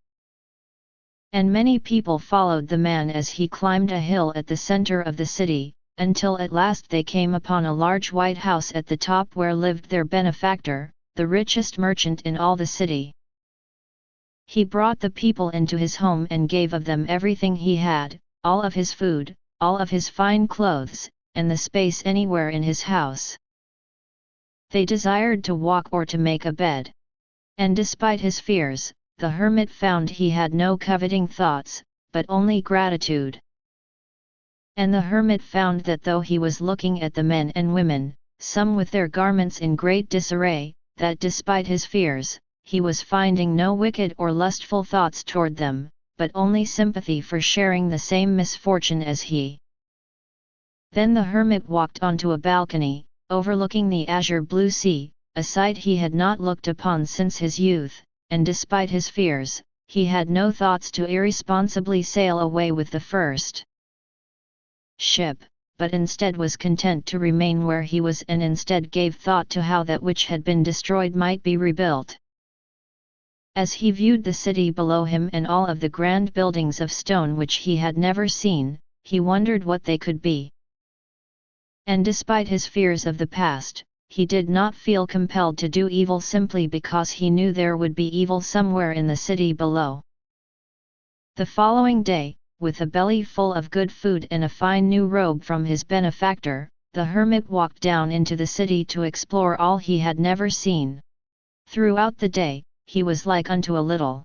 And many people followed the man as he climbed a hill at the center of the city, until at last they came upon a large white house at the top where lived their benefactor, the richest merchant in all the city. He brought the people into his home and gave of them everything he had, all of his food, all of his fine clothes, and the space anywhere in his house. They desired to walk or to make a bed. And despite his fears, the hermit found he had no coveting thoughts, but only gratitude. And the hermit found that though he was looking at the men and women, some with their garments in great disarray, that despite his fears, he was finding no wicked or lustful thoughts toward them, but only sympathy for sharing the same misfortune as he. Then the hermit walked onto a balcony, overlooking the azure blue sea, a sight he had not looked upon since his youth, and despite his fears, he had no thoughts to irresponsibly sail away with the first ship, but instead was content to remain where he was and instead gave thought to how that which had been destroyed might be rebuilt. As he viewed the city below him and all of the grand buildings of stone which he had never seen, he wondered what they could be. And despite his fears of the past, he did not feel compelled to do evil simply because he knew there would be evil somewhere in the city below. The following day, with a belly full of good food and a fine new robe from his benefactor, the hermit walked down into the city to explore all he had never seen. Throughout the day, he was like unto a little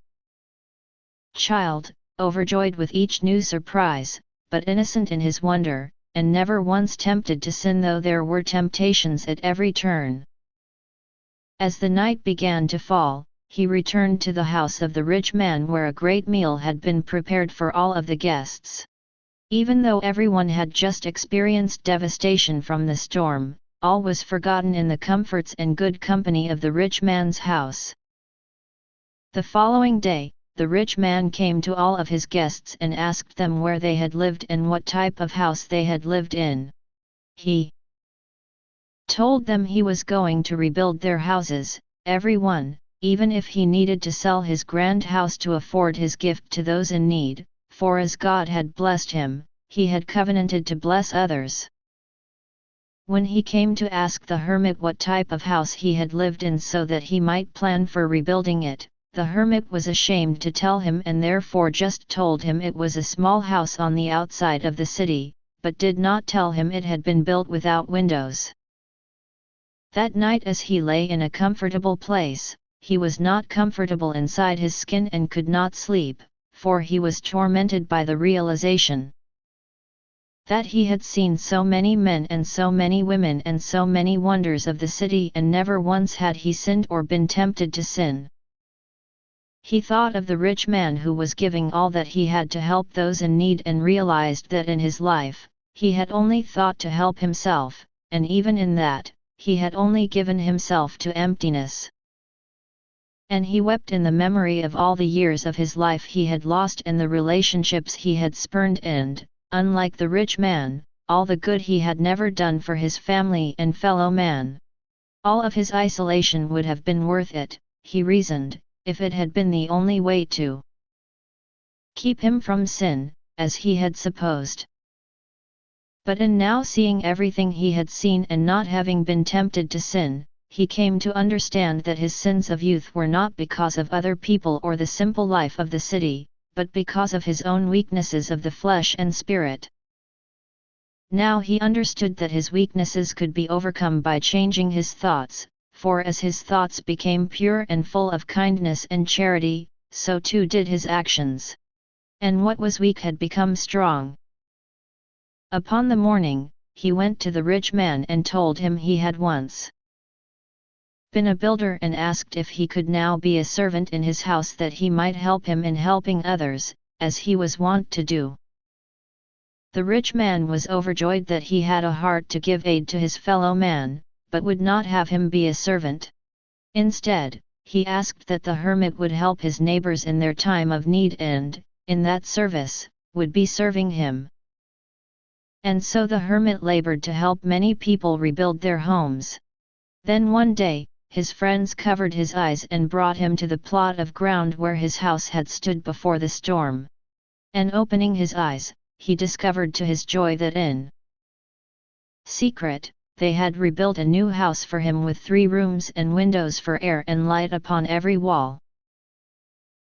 child, overjoyed with each new surprise, but innocent in his wonder, and never once tempted to sin though there were temptations at every turn. As the night began to fall, he returned to the house of the rich man where a great meal had been prepared for all of the guests. Even though everyone had just experienced devastation from the storm, all was forgotten in the comforts and good company of the rich man's house. The following day, the rich man came to all of his guests and asked them where they had lived and what type of house they had lived in. He told them he was going to rebuild their houses, everyone, even if he needed to sell his grand house to afford his gift to those in need, for as God had blessed him, he had covenanted to bless others. When he came to ask the hermit what type of house he had lived in so that he might plan for rebuilding it, the hermit was ashamed to tell him and therefore just told him it was a small house on the outside of the city, but did not tell him it had been built without windows. That night as he lay in a comfortable place, he was not comfortable inside his skin and could not sleep, for he was tormented by the realization that he had seen so many men and so many women and so many wonders of the city and never once had he sinned or been tempted to sin. He thought of the rich man who was giving all that he had to help those in need and realized that in his life, he had only thought to help himself, and even in that, he had only given himself to emptiness. And he wept in the memory of all the years of his life he had lost and the relationships he had spurned and, unlike the rich man, all the good he had never done for his family and fellow man. All of his isolation would have been worth it, he reasoned, if it had been the only way to keep him from sin, as he had supposed. But in now seeing everything he had seen and not having been tempted to sin, he came to understand that his sins of youth were not because of other people or the simple life of the city, but because of his own weaknesses of the flesh and spirit. Now he understood that his weaknesses could be overcome by changing his thoughts, for as his thoughts became pure and full of kindness and charity, so too did his actions. And what was weak had become strong. Upon the morning, he went to the rich man and told him he had once been a builder and asked if he could now be a servant in his house that he might help him in helping others, as he was wont to do. The rich man was overjoyed that he had a heart to give aid to his fellow man, but would not have him be a servant. Instead, he asked that the hermit would help his neighbors in their time of need and, in that service, would be serving him. And so the hermit labored to help many people rebuild their homes. Then one day, his friends covered his eyes and brought him to the plot of ground where his house had stood before the storm. And opening his eyes, he discovered to his joy that in secret, they had rebuilt a new house for him with 3 rooms and windows for air and light upon every wall.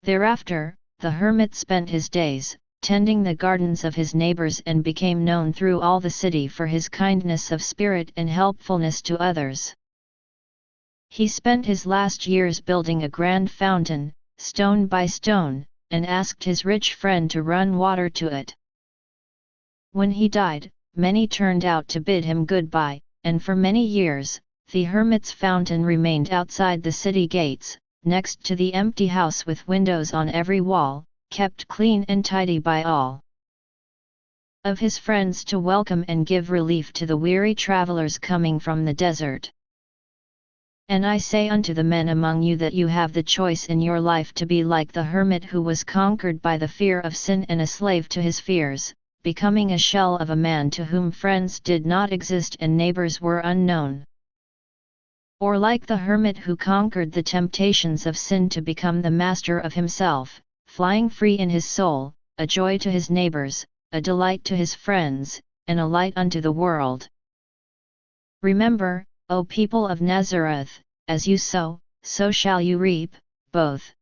Thereafter, the hermit spent his days, tending the gardens of his neighbors and became known through all the city for his kindness of spirit and helpfulness to others. He spent his last years building a grand fountain, stone by stone, and asked his rich friend to run water to it. When he died, many turned out to bid him goodbye, and for many years, the hermit's fountain remained outside the city gates, next to the empty house with windows on every wall, kept clean and tidy by all of his friends to welcome and give relief to the weary travelers coming from the desert. And I say unto the men among you that you have the choice in your life to be like the hermit who was conquered by the fear of sin and a slave to his fears, becoming a shell of a man to whom friends did not exist and neighbors were unknown. Or like the hermit who conquered the temptations of sin to become the master of himself, flying free in his soul, a joy to his neighbors, a delight to his friends, and a light unto the world. Remember, O people of Nazareth, as you sow, so shall you reap, both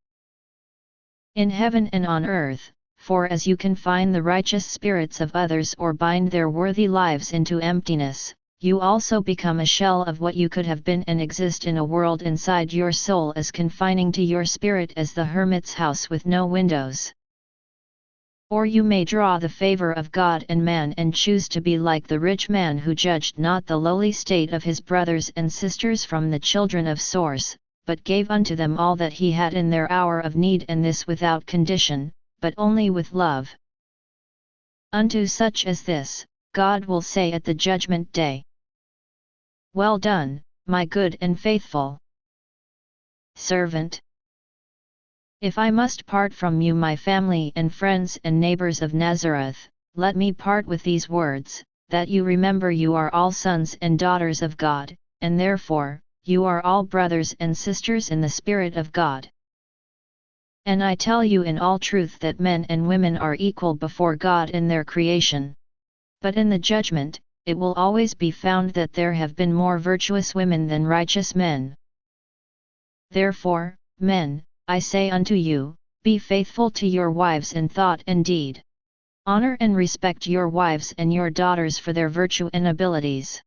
in heaven and on earth, for as you confine the righteous spirits of others or bind their worthy lives into emptiness, you also become a shell of what you could have been and exist in a world inside your soul as confining to your spirit as the hermit's house with no windows. Or you may draw the favor of God and man and choose to be like the rich man who judged not the lowly state of his brothers and sisters from the children of source, but gave unto them all that he had in their hour of need, and this without condition, but only with love. Unto such as this, God will say at the judgment day, Well done, my good and faithful servant. If I must part from you, my family and friends and neighbors of Nazareth, let me part with these words, that you remember you are all sons and daughters of God, and therefore, you are all brothers and sisters in the Spirit of God. And I tell you in all truth that men and women are equal before God in their creation. But in the judgment, it will always be found that there have been more virtuous women than righteous men. Therefore, men, I say unto you, be faithful to your wives in thought and deed. Honor and respect your wives and your daughters for their virtue and abilities.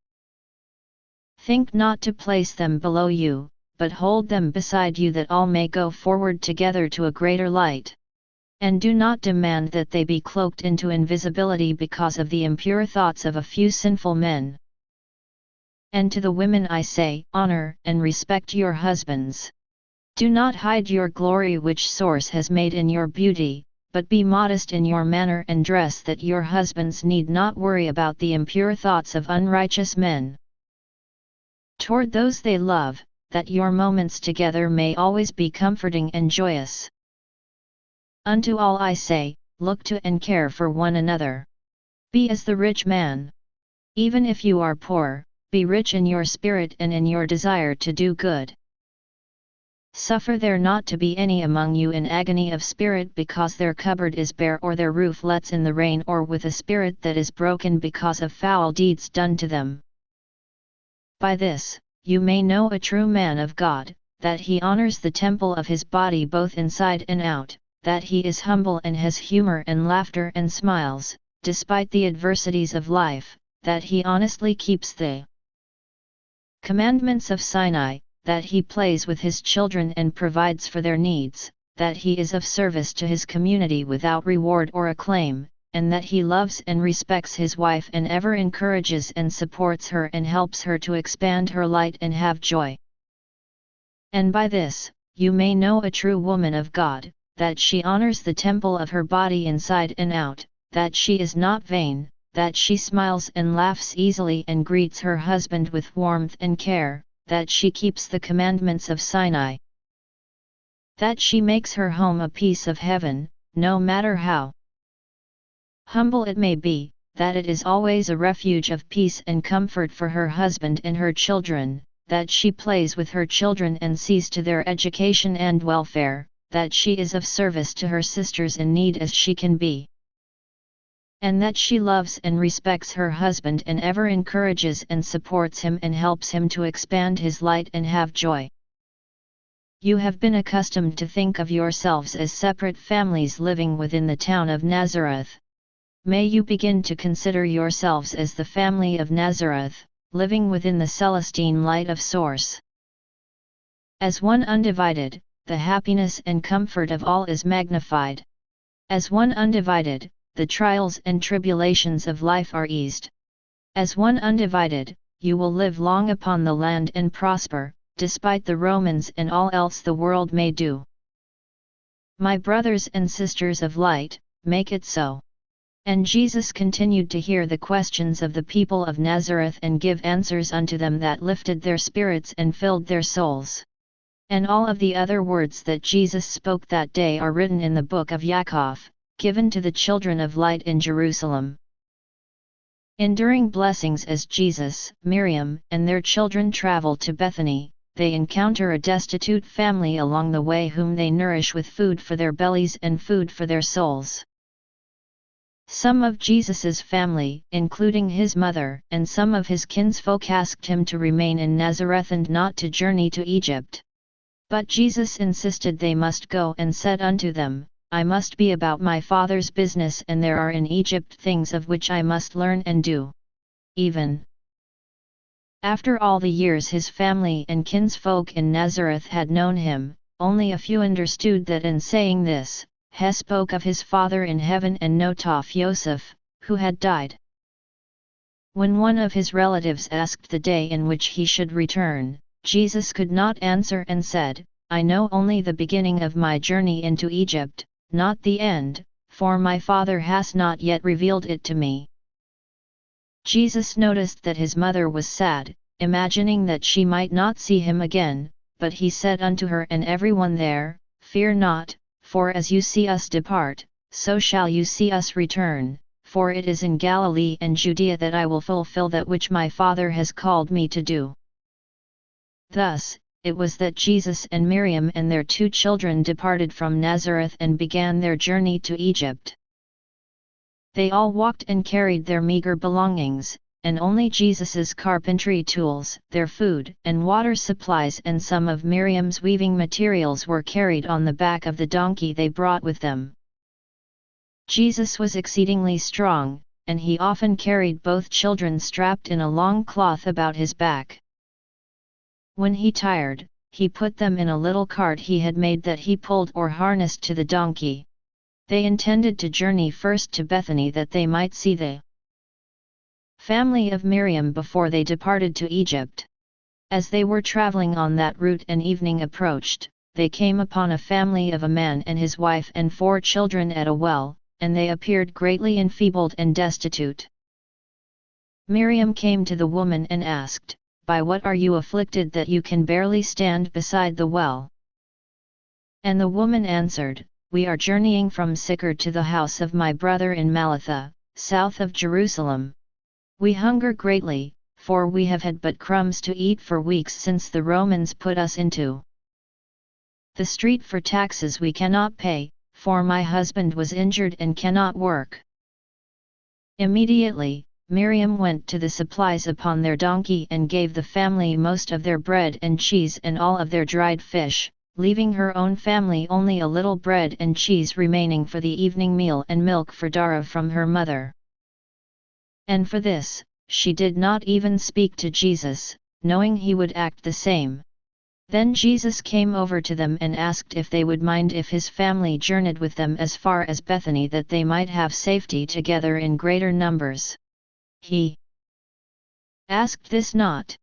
Think not to place them below you, but hold them beside you, that all may go forward together to a greater light. And do not demand that they be cloaked into invisibility because of the impure thoughts of a few sinful men. And to the women I say, honor and respect your husbands. Do not hide your glory which source has made in your beauty, but be modest in your manner and dress, that your husbands need not worry about the impure thoughts of unrighteous men toward those they love, that your moments together may always be comforting and joyous. Unto all I say, look to and care for one another. Be as the rich man. Even if you are poor, be rich in your spirit and in your desire to do good. Suffer there not to be any among you in agony of spirit because their cupboard is bare or their roof lets in the rain, or with a spirit that is broken because of foul deeds done to them. By this, you may know a true man of God, that he honors the temple of his body both inside and out, that he is humble and has humor and laughter and smiles, despite the adversities of life, that he honestly keeps the commandments of Sinai, that he plays with his children and provides for their needs, that he is of service to his community without reward or acclaim, and that he loves and respects his wife and ever encourages and supports her and helps her to expand her light and have joy. And by this, you may know a true woman of God, that she honors the temple of her body inside and out, that she is not vain, that she smiles and laughs easily and greets her husband with warmth and care, that she keeps the commandments of Sinai, that she makes her home a piece of heaven, no matter how humble it may be, that it is always a refuge of peace and comfort for her husband and her children, that she plays with her children and sees to their education and welfare, that she is of service to her sisters in need as she can be. and that she loves and respects her husband and ever encourages and supports him and helps him to expand his light and have joy. You have been accustomed to think of yourselves as separate families living within the town of Nazareth. May you begin to consider yourselves as the family of Nazareth, living within the Celestine light of Source. As one undivided, the happiness and comfort of all is magnified. As one undivided, the trials and tribulations of life are eased. As one undivided, you will live long upon the land and prosper, despite the Romans and all else the world may do. My brothers and sisters of light, make it so. And Jesus continued to hear the questions of the people of Nazareth and give answers unto them that lifted their spirits and filled their souls. And all of the other words that Jesus spoke that day are written in the book of Yaakov, given to the children of light in Jerusalem. Enduring blessings. As Jesus, Miriam, and their children travel to Bethany, they encounter a destitute family along the way whom they nourish with food for their bellies and food for their souls. Some of Jesus's family, including his mother and some of his kinsfolk, asked him to remain in Nazareth and not to journey to Egypt. But Jesus insisted they must go, and said unto them, I must be about my Father's business, and there are in Egypt things of which I must learn and do. Even after all the years his family and kinsfolk in Nazareth had known him, only a few understood that in saying this, he spoke of his Father in heaven and not of Joseph, who had died. When one of his relatives asked the day in which he should return, Jesus could not answer and said, I know only the beginning of my journey into Egypt, not the end, for my Father has not yet revealed it to me. Jesus noticed that his mother was sad, imagining that she might not see him again, but he said unto her and everyone there, Fear not, for as you see us depart, so shall you see us return, for it is in Galilee and Judea that I will fulfill that which my Father has called me to do. Thus, it was that Jesus and Miriam and their 2 children departed from Nazareth and began their journey to Egypt. They all walked and carried their meager belongings, and only Jesus's carpentry tools, their food and water supplies and some of Miriam's weaving materials were carried on the back of the donkey they brought with them. Jesus was exceedingly strong, and he often carried both children strapped in a long cloth about his back. When he tired, he put them in a little cart he had made that he pulled or harnessed to the donkey. They intended to journey first to Bethany that they might see the family of Miriam before they departed to Egypt. As they were traveling on that route and evening approached, they came upon a family of a man and his wife and 4 children at a well, and they appeared greatly enfeebled and destitute. Miriam came to the woman and asked, By what are you afflicted that you can barely stand beside the well? And the woman answered, We are journeying from Sychar to the house of my brother in Malatha, south of Jerusalem. We hunger greatly, for we have had but crumbs to eat for weeks since the Romans put us into the street for taxes we cannot pay, for my husband was injured and cannot work. Immediately, Miriam went to the supplies upon their donkey and gave the family most of their bread and cheese and all of their dried fish, leaving her own family only a little bread and cheese remaining for the evening meal and milk for Dara from her mother. And for this, she did not even speak to Jesus, knowing he would act the same. Then Jesus came over to them and asked if they would mind if his family journeyed with them as far as Bethany that they might have safety together in greater numbers. He asked this not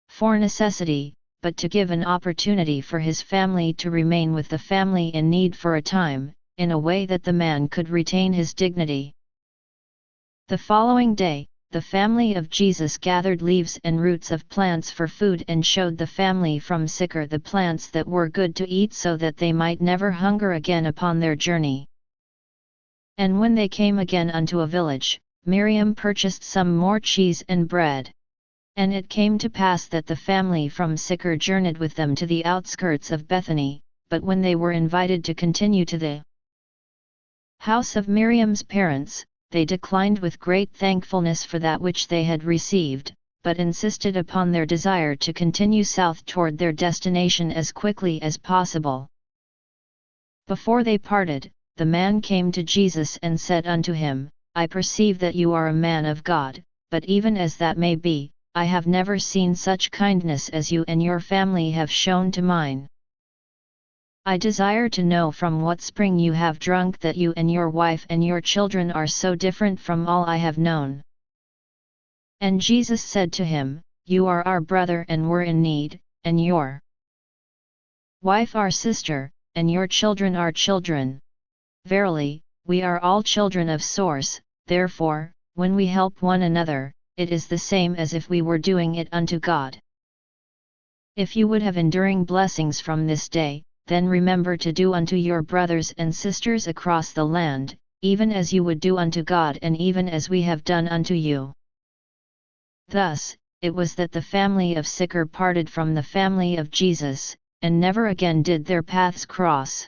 for necessity, but to give an opportunity for his family to remain with the family in need for a time, in a way that the man could retain his dignity. The following day, the family of Jesus gathered leaves and roots of plants for food and showed the family from Sychar the plants that were good to eat so that they might never hunger again upon their journey. And when they came again unto a village, Miriam purchased some more cheese and bread. And it came to pass that the family from Sychar journeyed with them to the outskirts of Bethany, but when they were invited to continue to the house of Miriam's parents, they declined with great thankfulness for that which they had received, but insisted upon their desire to continue south toward their destination as quickly as possible. Before they parted, the man came to Jesus and said unto him, I perceive that you are a man of God, but even as that may be, I have never seen such kindness as you and your family have shown to mine. I desire to know from what spring you have drunk that you and your wife and your children are so different from all I have known. And Jesus said to him, You are our brother and were in need, and your wife our sister, and your children our children. Verily, we are all children of Source, therefore, when we help one another, it is the same as if we were doing it unto God. If you would have enduring blessings from this day, then remember to do unto your brothers and sisters across the land, even as you would do unto God and even as we have done unto you. Thus, it was that the family of Sychar parted from the family of Jesus, and never again did their paths cross.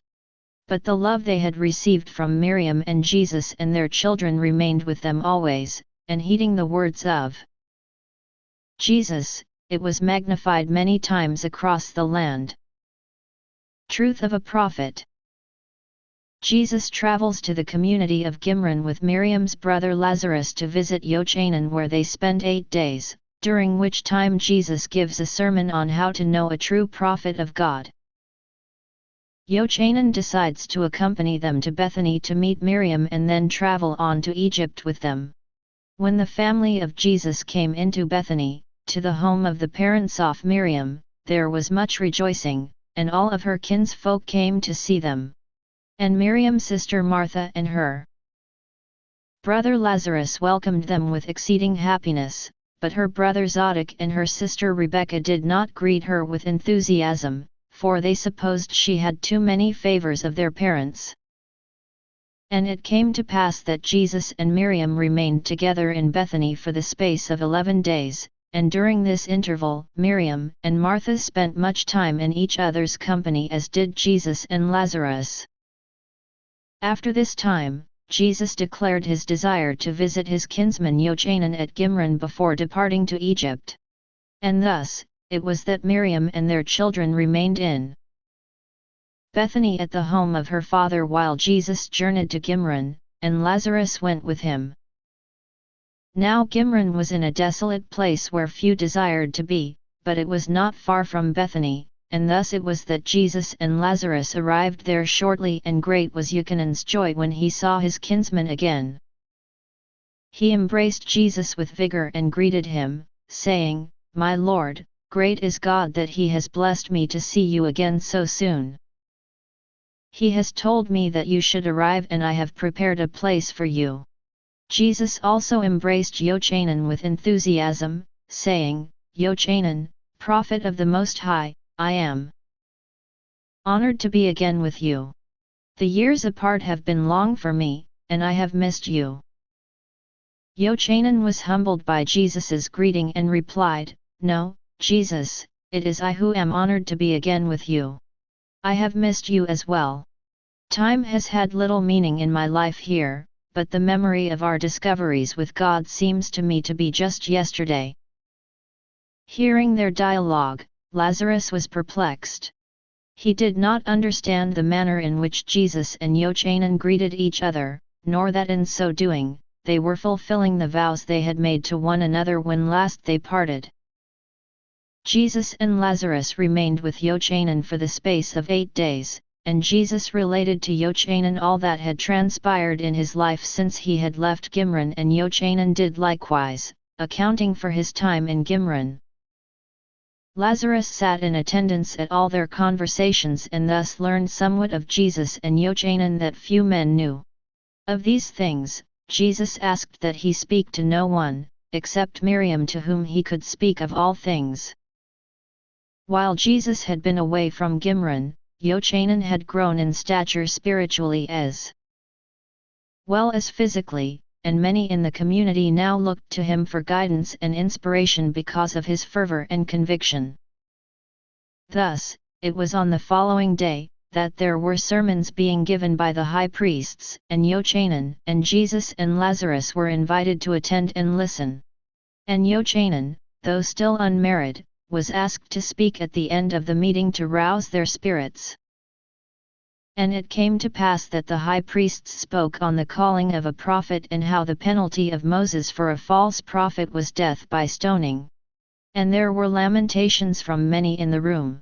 But the love they had received from Miriam and Jesus and their children remained with them always, and heeding the words of Jesus, it was magnified many times across the land. Truth of a prophet. Jesus travels to the community of Gimron with Miriam's brother Lazarus to visit Yochanan, where they spend 8 days, during which time Jesus gives a sermon on how to know a true prophet of God. Yochanan decides to accompany them to Bethany to meet Miriam and then travel on to Egypt with them. When the family of Jesus came into Bethany, to the home of the parents of Miriam, there was much rejoicing, and all of her kinsfolk came to see them. And Miriam's sister Martha and her brother Lazarus welcomed them with exceeding happiness, but her brother Zadok and her sister Rebekah did not greet her with enthusiasm, for they supposed she had too many favors of their parents. And it came to pass that Jesus and Miriam remained together in Bethany for the space of 11 days, and during this interval Miriam and Martha spent much time in each other's company, as did Jesus and Lazarus. After this time, Jesus declared his desire to visit his kinsman Yochanan at Gimron before departing to Egypt. And thus, it was that Miriam and their children remained in Bethany at the home of her father while Jesus journeyed to Gimron, and Lazarus went with him. Now Gimron was in a desolate place where few desired to be, but it was not far from Bethany, and thus it was that Jesus and Lazarus arrived there shortly, and great was Yochanan's joy when he saw his kinsman again. He embraced Jesus with vigor and greeted him, saying, My Lord, great is God that he has blessed me to see you again so soon. He has told me that you should arrive, and I have prepared a place for you. Jesus also embraced Yochanan with enthusiasm, saying, Yochanan, prophet of the Most High, I am honored to be again with you. The years apart have been long for me, and I have missed you. Yochanan was humbled by Jesus's greeting and replied, No, Jesus, it is I who am honored to be again with you. I have missed you as well. Time has had little meaning in my life here, but the memory of our discoveries with God seems to me to be just yesterday. Hearing their dialogue, Lazarus was perplexed. He did not understand the manner in which Jesus and Yochanan greeted each other, nor that in so doing, they were fulfilling the vows they had made to one another when last they parted. Jesus and Lazarus remained with Yochanan for the space of 8 days, and Jesus related to Yochanan all that had transpired in his life since he had left Gimron, and Yochanan did likewise, accounting for his time in Gimron. Lazarus sat in attendance at all their conversations and thus learned somewhat of Jesus and Yochanan that few men knew. Of these things, Jesus asked that he speak to no one, except Miriam, to whom he could speak of all things. While Jesus had been away from Gimron, Yochanan had grown in stature spiritually as well as physically, and many in the community now looked to him for guidance and inspiration because of his fervor and conviction. Thus, it was on the following day, that there were sermons being given by the high priests, and Yochanan and Jesus and Lazarus were invited to attend and listen. And Yochanan, though still unmarried, was asked to speak at the end of the meeting to rouse their spirits. And it came to pass that the high priests spoke on the calling of a prophet and how the penalty of Moses for a false prophet was death by stoning. And there were lamentations from many in the room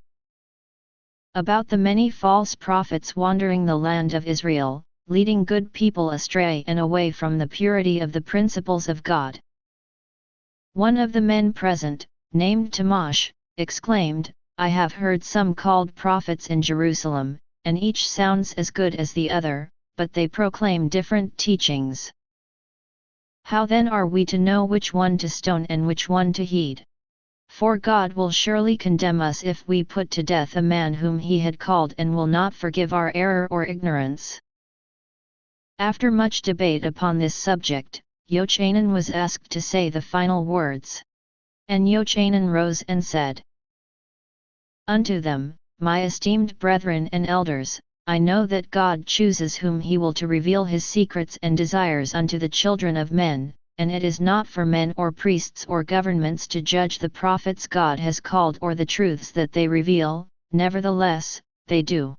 about the many false prophets wandering the land of Israel, leading good people astray and away from the purity of the principles of God. One of the men present, named Tamash, exclaimed, I have heard some called prophets in Jerusalem, and each sounds as good as the other, but they proclaim different teachings. How then are we to know which one to stone and which one to heed? For God will surely condemn us if we put to death a man whom he had called and will not forgive our error or ignorance. After much debate upon this subject, Yochanan was asked to say the final words. And Yochanan rose and said unto them, My esteemed brethren and elders, I know that God chooses whom he will to reveal his secrets and desires unto the children of men, and it is not for men or priests or governments to judge the prophets God has called or the truths that they reveal, nevertheless, they do.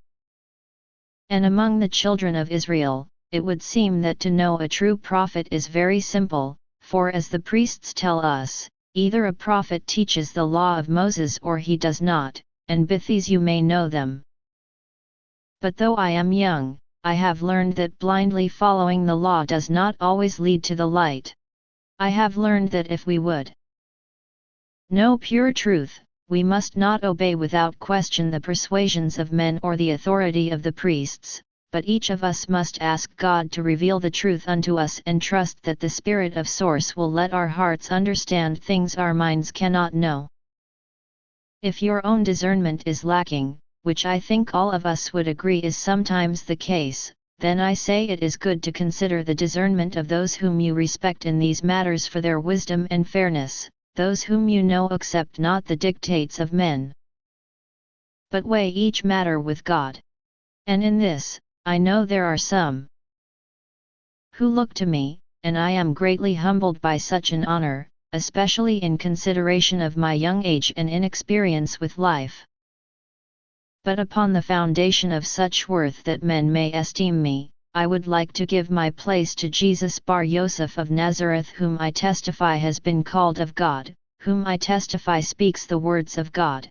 And among the children of Israel, it would seem that to know a true prophet is very simple, for as the priests tell us, either a prophet teaches the law of Moses or he does not, and by these you may know them. But though I am young, I have learned that blindly following the law does not always lead to the light. I have learned that if we would know pure truth, we must not obey without question the persuasions of men or the authority of the priests, but each of us must ask God to reveal the truth unto us and trust that the Spirit of Source will let our hearts understand things our minds cannot know. If your own discernment is lacking, which I think all of us would agree is sometimes the case, then I say it is good to consider the discernment of those whom you respect in these matters for their wisdom and fairness, those whom you know accept not the dictates of men, but weigh each matter with God. And in this, I know there are some who look to me, and I am greatly humbled by such an honor, especially in consideration of my young age and inexperience with life. But upon the foundation of such worth that men may esteem me, I would like to give my place to Jesus Bar Yosef of Nazareth, whom I testify has been called of God, whom I testify speaks the words of God.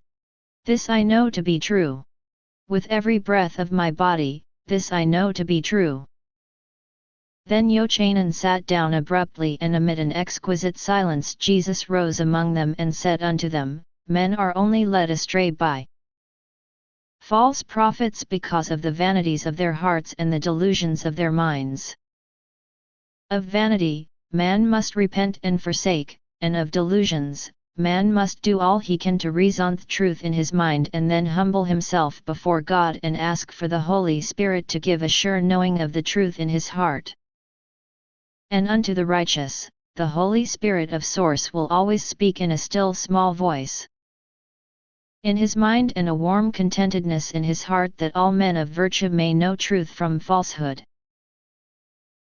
This I know to be true. With every breath of my body, this I know to be true. Then Yochanan sat down abruptly, and amid an exquisite silence Jesus rose among them and said unto them, Men are only led astray by false prophets because of the vanities of their hearts and the delusions of their minds. Of vanity, man must repent and forsake, and of delusions, man must do all he can to reason the truth in his mind and then humble himself before God and ask for the Holy Spirit to give a sure knowing of the truth in his heart. And unto the righteous, the Holy Spirit of Source will always speak in a still small voice in his mind, and a warm contentedness in his heart, that all men of virtue may know truth from falsehood.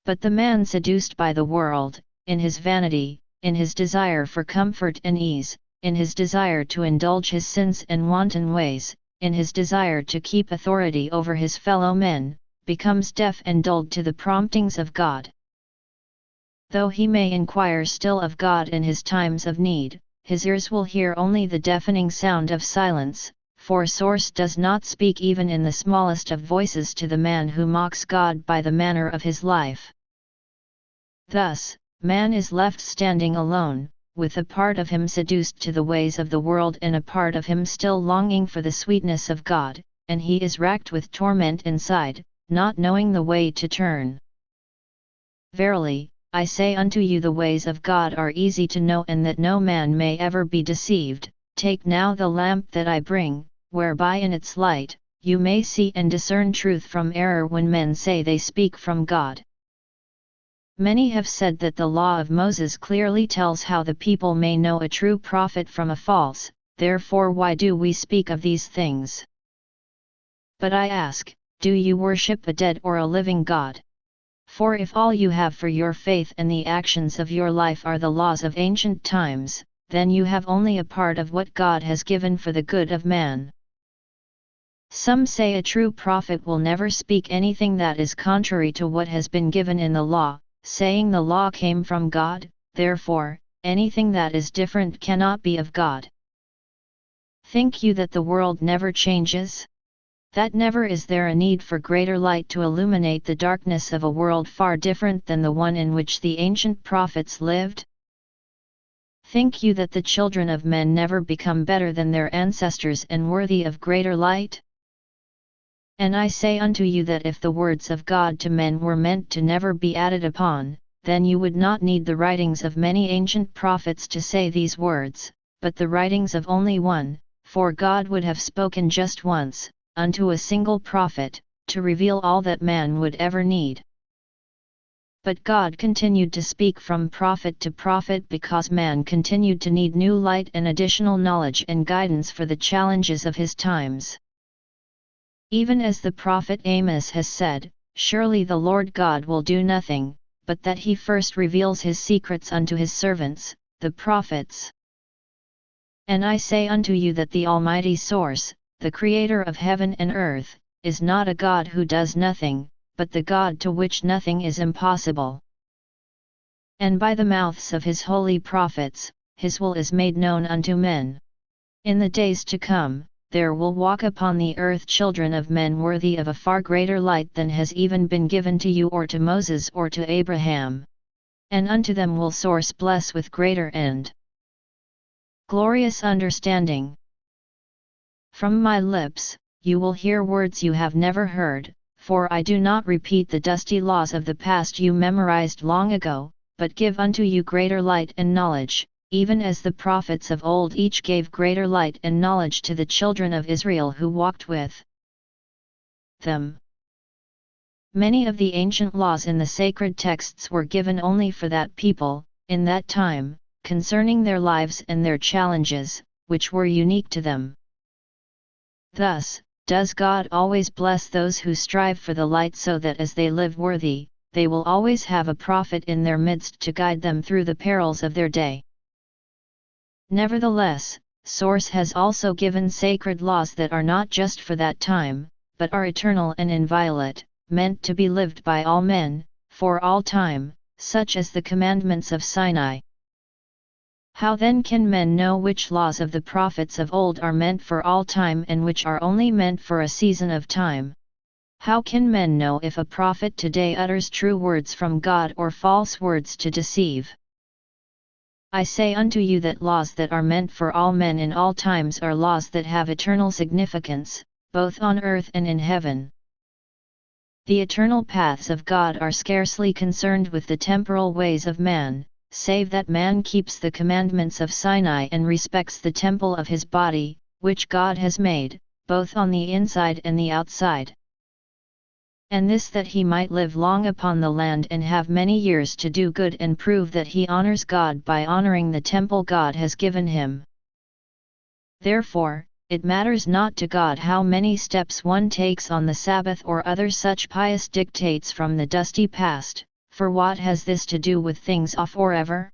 But the man seduced by the world, in his vanity, in his desire for comfort and ease, in his desire to indulge his sins and wanton ways, in his desire to keep authority over his fellow men, becomes deaf and dulled to the promptings of God. Though he may inquire still of God in his times of need, his ears will hear only the deafening sound of silence, for Source does not speak even in the smallest of voices to the man who mocks God by the manner of his life. Thus, man is left standing alone, with a part of him seduced to the ways of the world and a part of him still longing for the sweetness of God, and he is racked with torment inside, not knowing the way to turn. Verily, I say unto you, the ways of God are easy to know, and that no man may ever be deceived. Take now the lamp that I bring, whereby in its light, you may see and discern truth from error when men say they speak from God. Many have said that the law of Moses clearly tells how the people may know a true prophet from a false, therefore why do we speak of these things? But I ask, do you worship a dead or a living God? For if all you have for your faith and the actions of your life are the laws of ancient times, then you have only a part of what God has given for the good of man. Some say a true prophet will never speak anything that is contrary to what has been given in the law, saying the law came from God, therefore, anything that is different cannot be of God. Think you that the world never changes? That never is there a need for greater light to illuminate the darkness of a world far different than the one in which the ancient prophets lived? Think you that the children of men never become better than their ancestors and worthy of greater light? And I say unto you that if the words of God to men were meant to never be added upon, then you would not need the writings of many ancient prophets to say these words, but the writings of only one, for God would have spoken just once, unto a single prophet, to reveal all that man would ever need. But God continued to speak from prophet to prophet because man continued to need new light and additional knowledge and guidance for the challenges of his times. Even as the prophet Amos has said, surely the Lord God will do nothing, but that he first reveals his secrets unto his servants, the prophets. And I say unto you that the Almighty Source, the Creator of heaven and earth, is not a God who does nothing, but the God to which nothing is impossible. And by the mouths of his holy prophets, his will is made known unto men. In the days to come, there will walk upon the earth children of men worthy of a far greater light than has even been given to you or to Moses or to Abraham. And unto them will Source bless with greater end. Glorious understanding. From my lips, you will hear words you have never heard, for I do not repeat the dusty laws of the past you memorized long ago, but give unto you greater light and knowledge, even as the prophets of old each gave greater light and knowledge to the children of Israel who walked with them. Many of the ancient laws in the sacred texts were given only for that people, in that time, concerning their lives and their challenges, which were unique to them. Thus, does God always bless those who strive for the light so that as they live worthy, they will always have a prophet in their midst to guide them through the perils of their day. Nevertheless, Source has also given sacred laws that are not just for that time, but are eternal and inviolate, meant to be lived by all men, for all time, such as the commandments of Sinai. How then can men know which laws of the prophets of old are meant for all time and which are only meant for a season of time? How can men know if a prophet today utters true words from God or false words to deceive? I say unto you that laws that are meant for all men in all times are laws that have eternal significance, both on earth and in heaven. The eternal paths of God are scarcely concerned with the temporal ways of man, save that man keeps the commandments of Sinai and respects the temple of his body, which God has made, both on the inside and the outside. And this that he might live long upon the land and have many years to do good and prove that he honors God by honoring the temple God has given him. Therefore, it matters not to God how many steps one takes on the Sabbath or other such pious dictates from the dusty past, for what has this to do with things of forever?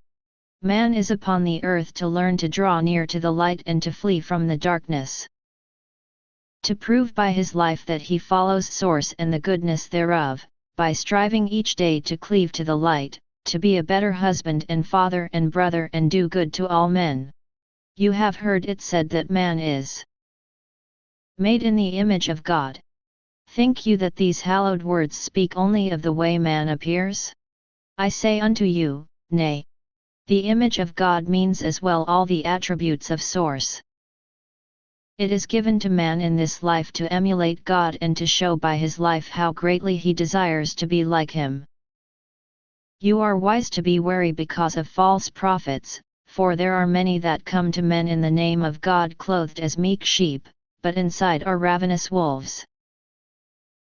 Man is upon the earth to learn to draw near to the light and to flee from the darkness. To prove by his life that he follows Source and the goodness thereof, by striving each day to cleave to the light, to be a better husband and father and brother and do good to all men. You have heard it said that man is made in the image of God. Think you that these hallowed words speak only of the way man appears? I say unto you, nay. The image of God means as well all the attributes of Source. It is given to man in this life to emulate God and to show by his life how greatly he desires to be like him. You are wise to be wary because of false prophets, for there are many that come to men in the name of God clothed as meek sheep, but inside are ravenous wolves.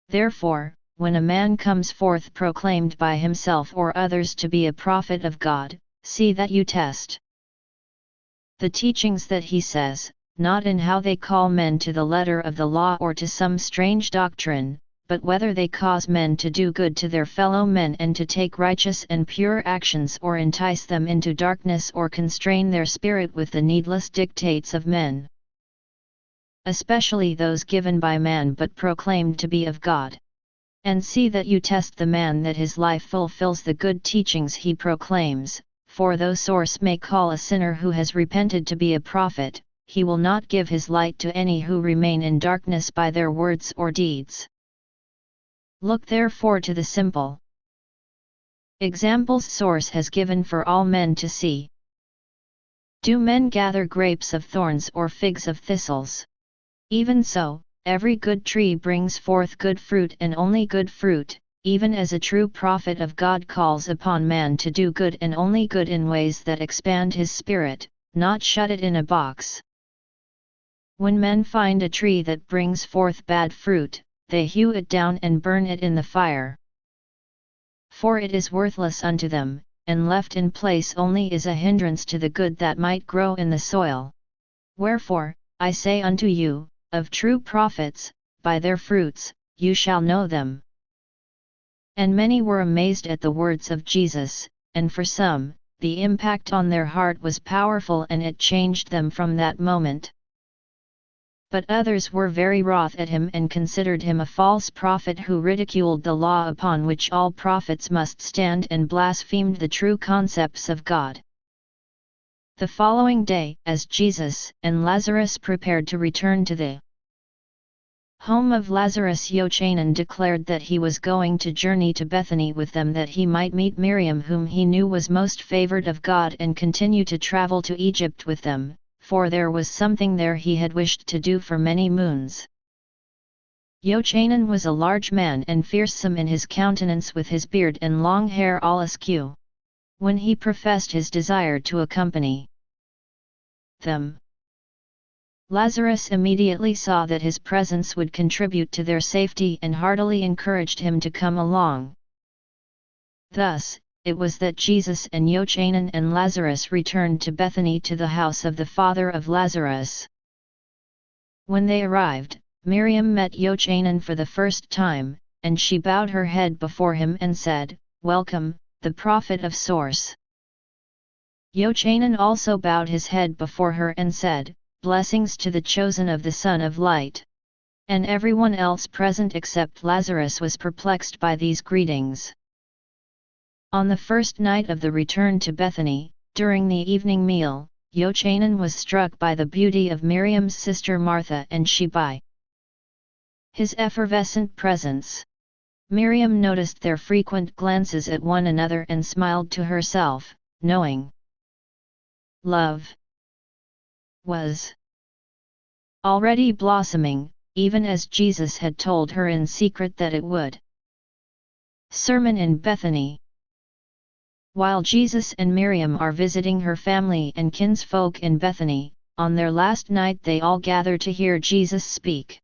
Therefore, when a man comes forth proclaimed by himself or others to be a prophet of God, see that you test the teachings that he says, not in how they call men to the letter of the law or to some strange doctrine, but whether they cause men to do good to their fellow men and to take righteous and pure actions, or entice them into darkness, or constrain their spirit with the needless dictates of men. Especially those given by man but proclaimed to be of God. And see that you test the man that his life fulfills the good teachings he proclaims, for though source may call a sinner who has repented to be a prophet, he will not give his light to any who remain in darkness by their words or deeds. Look therefore to the simple examples source has given for all men to see. Do men gather grapes of thorns or figs of thistles? Even so, every good tree brings forth good fruit, and only good fruit, even as a true prophet of God calls upon man to do good and only good in ways that expand his spirit, not shut it in a box. When men find a tree that brings forth bad fruit, they hew it down and burn it in the fire. For it is worthless unto them, and left in place only is a hindrance to the good that might grow in the soil. Wherefore, I say unto you, of true prophets, by their fruits, you shall know them. And many were amazed at the words of Jesus, and for some, the impact on their heart was powerful and it changed them from that moment. But others were very wroth at him and considered him a false prophet who ridiculed the law upon which all prophets must stand and blasphemed the true concepts of God. The following day, as Jesus and Lazarus prepared to return to the home of Lazarus, Jochanan declared that he was going to journey to Bethany with them that he might meet Miriam, whom he knew was most favored of God, and continue to travel to Egypt with them, for there was something there he had wished to do for many moons. Jochanan was a large man and fearsome in his countenance, with his beard and long hair all askew. When he professed his desire to accompany them, Lazarus immediately saw that his presence would contribute to their safety and heartily encouraged him to come along. Thus, it was that Jesus and Jochanan and Lazarus returned to Bethany to the house of the father of Lazarus. When they arrived, Miriam met Jochanan for the first time, and she bowed her head before him and said, "Welcome, the prophet of Source." Jochanan also bowed his head before her and said, "Blessings to the chosen of the Son of Light." And everyone else present except Lazarus was perplexed by these greetings. On the first night of the return to Bethany, during the evening meal, Jochanan was struck by the beauty of Miriam's sister Martha, and she by his effervescent presence. Miriam noticed their frequent glances at one another and smiled to herself, knowing love was already blossoming, even as Jesus had told her in secret that it would. Sermon in Bethany. While Jesus and Miriam are visiting her family and kinsfolk in Bethany, on their last night they all gather to hear Jesus speak.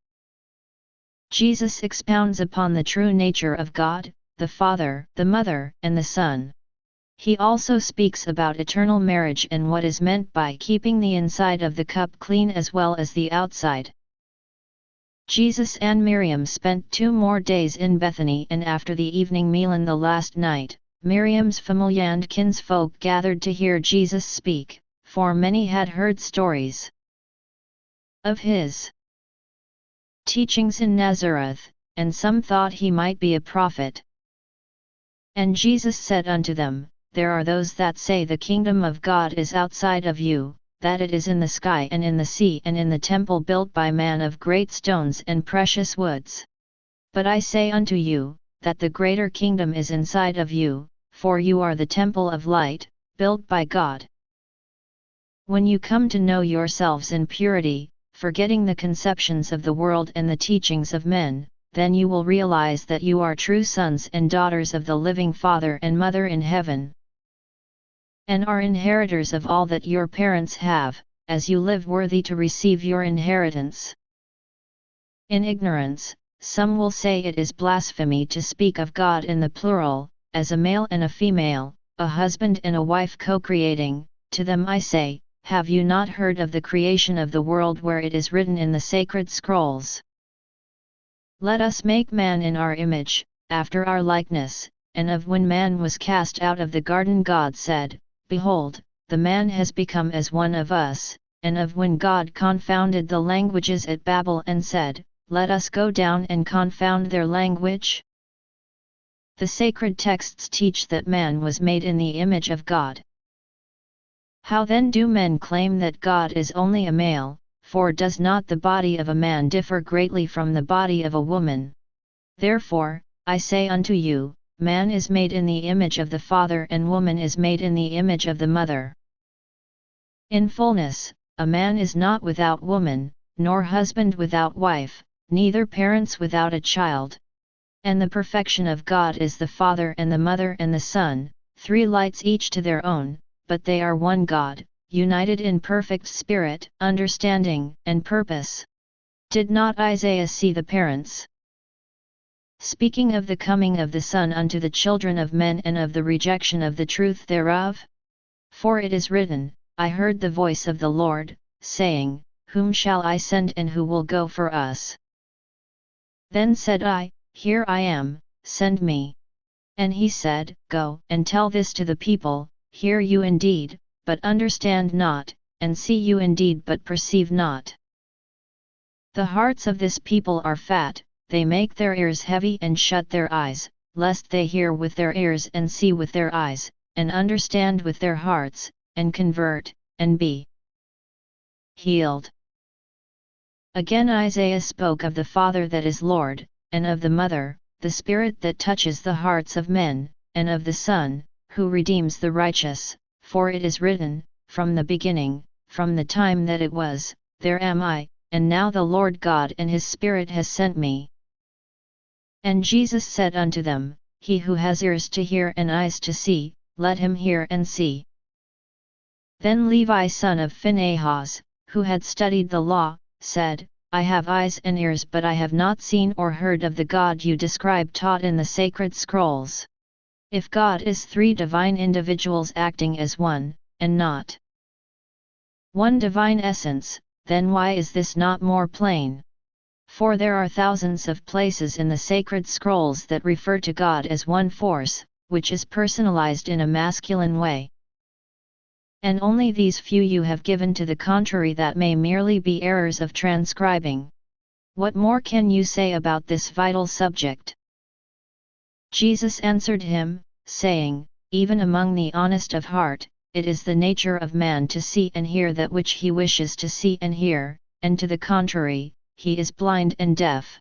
Jesus expounds upon the true nature of God, the Father, the Mother, and the Son. He also speaks about eternal marriage and what is meant by keeping the inside of the cup clean as well as the outside. Jesus and Miriam spent 2 more days in Bethany, and after the evening meal and the last night, Miriam's family and kinsfolk gathered to hear Jesus speak, for many had heard stories of his teachings in Nazareth, and some thought he might be a prophet. And Jesus said unto them, There are those that say the kingdom of God is outside of you, that it is in the sky and in the sea and in the temple built by man of great stones and precious woods. But I say unto you, that the greater kingdom is inside of you, for you are the temple of light, built by God. When you come to know yourselves in purity, forgetting the conceptions of the world and the teachings of men, then you will realize that you are true sons and daughters of the living Father and Mother in heaven, and are inheritors of all that your parents have, as you live worthy to receive your inheritance. In ignorance, some will say it is blasphemy to speak of God in the plural, as a male and a female, a husband and a wife co-creating. To them I say, have you not heard of the creation of the world where it is written in the sacred scrolls? Let us make man in our image, after our likeness, and of when man was cast out of the garden God said, Behold, the man has become as one of us, and of when God confounded the languages at Babel and said, Let us go down and confound their language? The sacred texts teach that man was made in the image of God. How then do men claim that God is only a male, for does not the body of a man differ greatly from the body of a woman? Therefore, I say unto you, man is made in the image of the Father and woman is made in the image of the mother. In fullness, a man is not without woman, nor husband without wife, neither parents without a child. And the perfection of God is the Father and the Mother and the Son, three lights each to their own, but they are one God, united in perfect spirit, understanding, and purpose. Did not Isaiah see the parents? Speaking of the coming of the Son unto the children of men and of the rejection of the truth thereof? For it is written, I heard the voice of the Lord, saying, Whom shall I send and who will go for us? Then said I, Here I am, send me. And he said, Go and tell this to the people, Hear you indeed, but understand not, and see you indeed but perceive not. The hearts of this people are fat, they make their ears heavy and shut their eyes, lest they hear with their ears and see with their eyes, and understand with their hearts, and convert, and be healed. Again Isaiah spoke of the Father that is Lord, and of the Mother, the Spirit that touches the hearts of men, and of the Son, who redeems the righteous, for it is written, From the beginning, from the time that it was, there am I, and now the Lord God and His Spirit has sent me. And Jesus said unto them, He who has ears to hear and eyes to see, let him hear and see. Then Levi son of Phinehas, who had studied the law, said, I have eyes and ears but I have not seen or heard of the God you describe taught in the sacred scrolls. If God is three divine individuals acting as one, and not one divine essence, then why is this not more plain? For there are thousands of places in the sacred scrolls that refer to God as one force, which is personalized in a masculine way. And only these few you have given to the contrary that may merely be errors of transcribing. What more can you say about this vital subject? Jesus answered him, saying, Even among the honest of heart, it is the nature of man to see and hear that which he wishes to see and hear, and to the contrary, he is blind and deaf.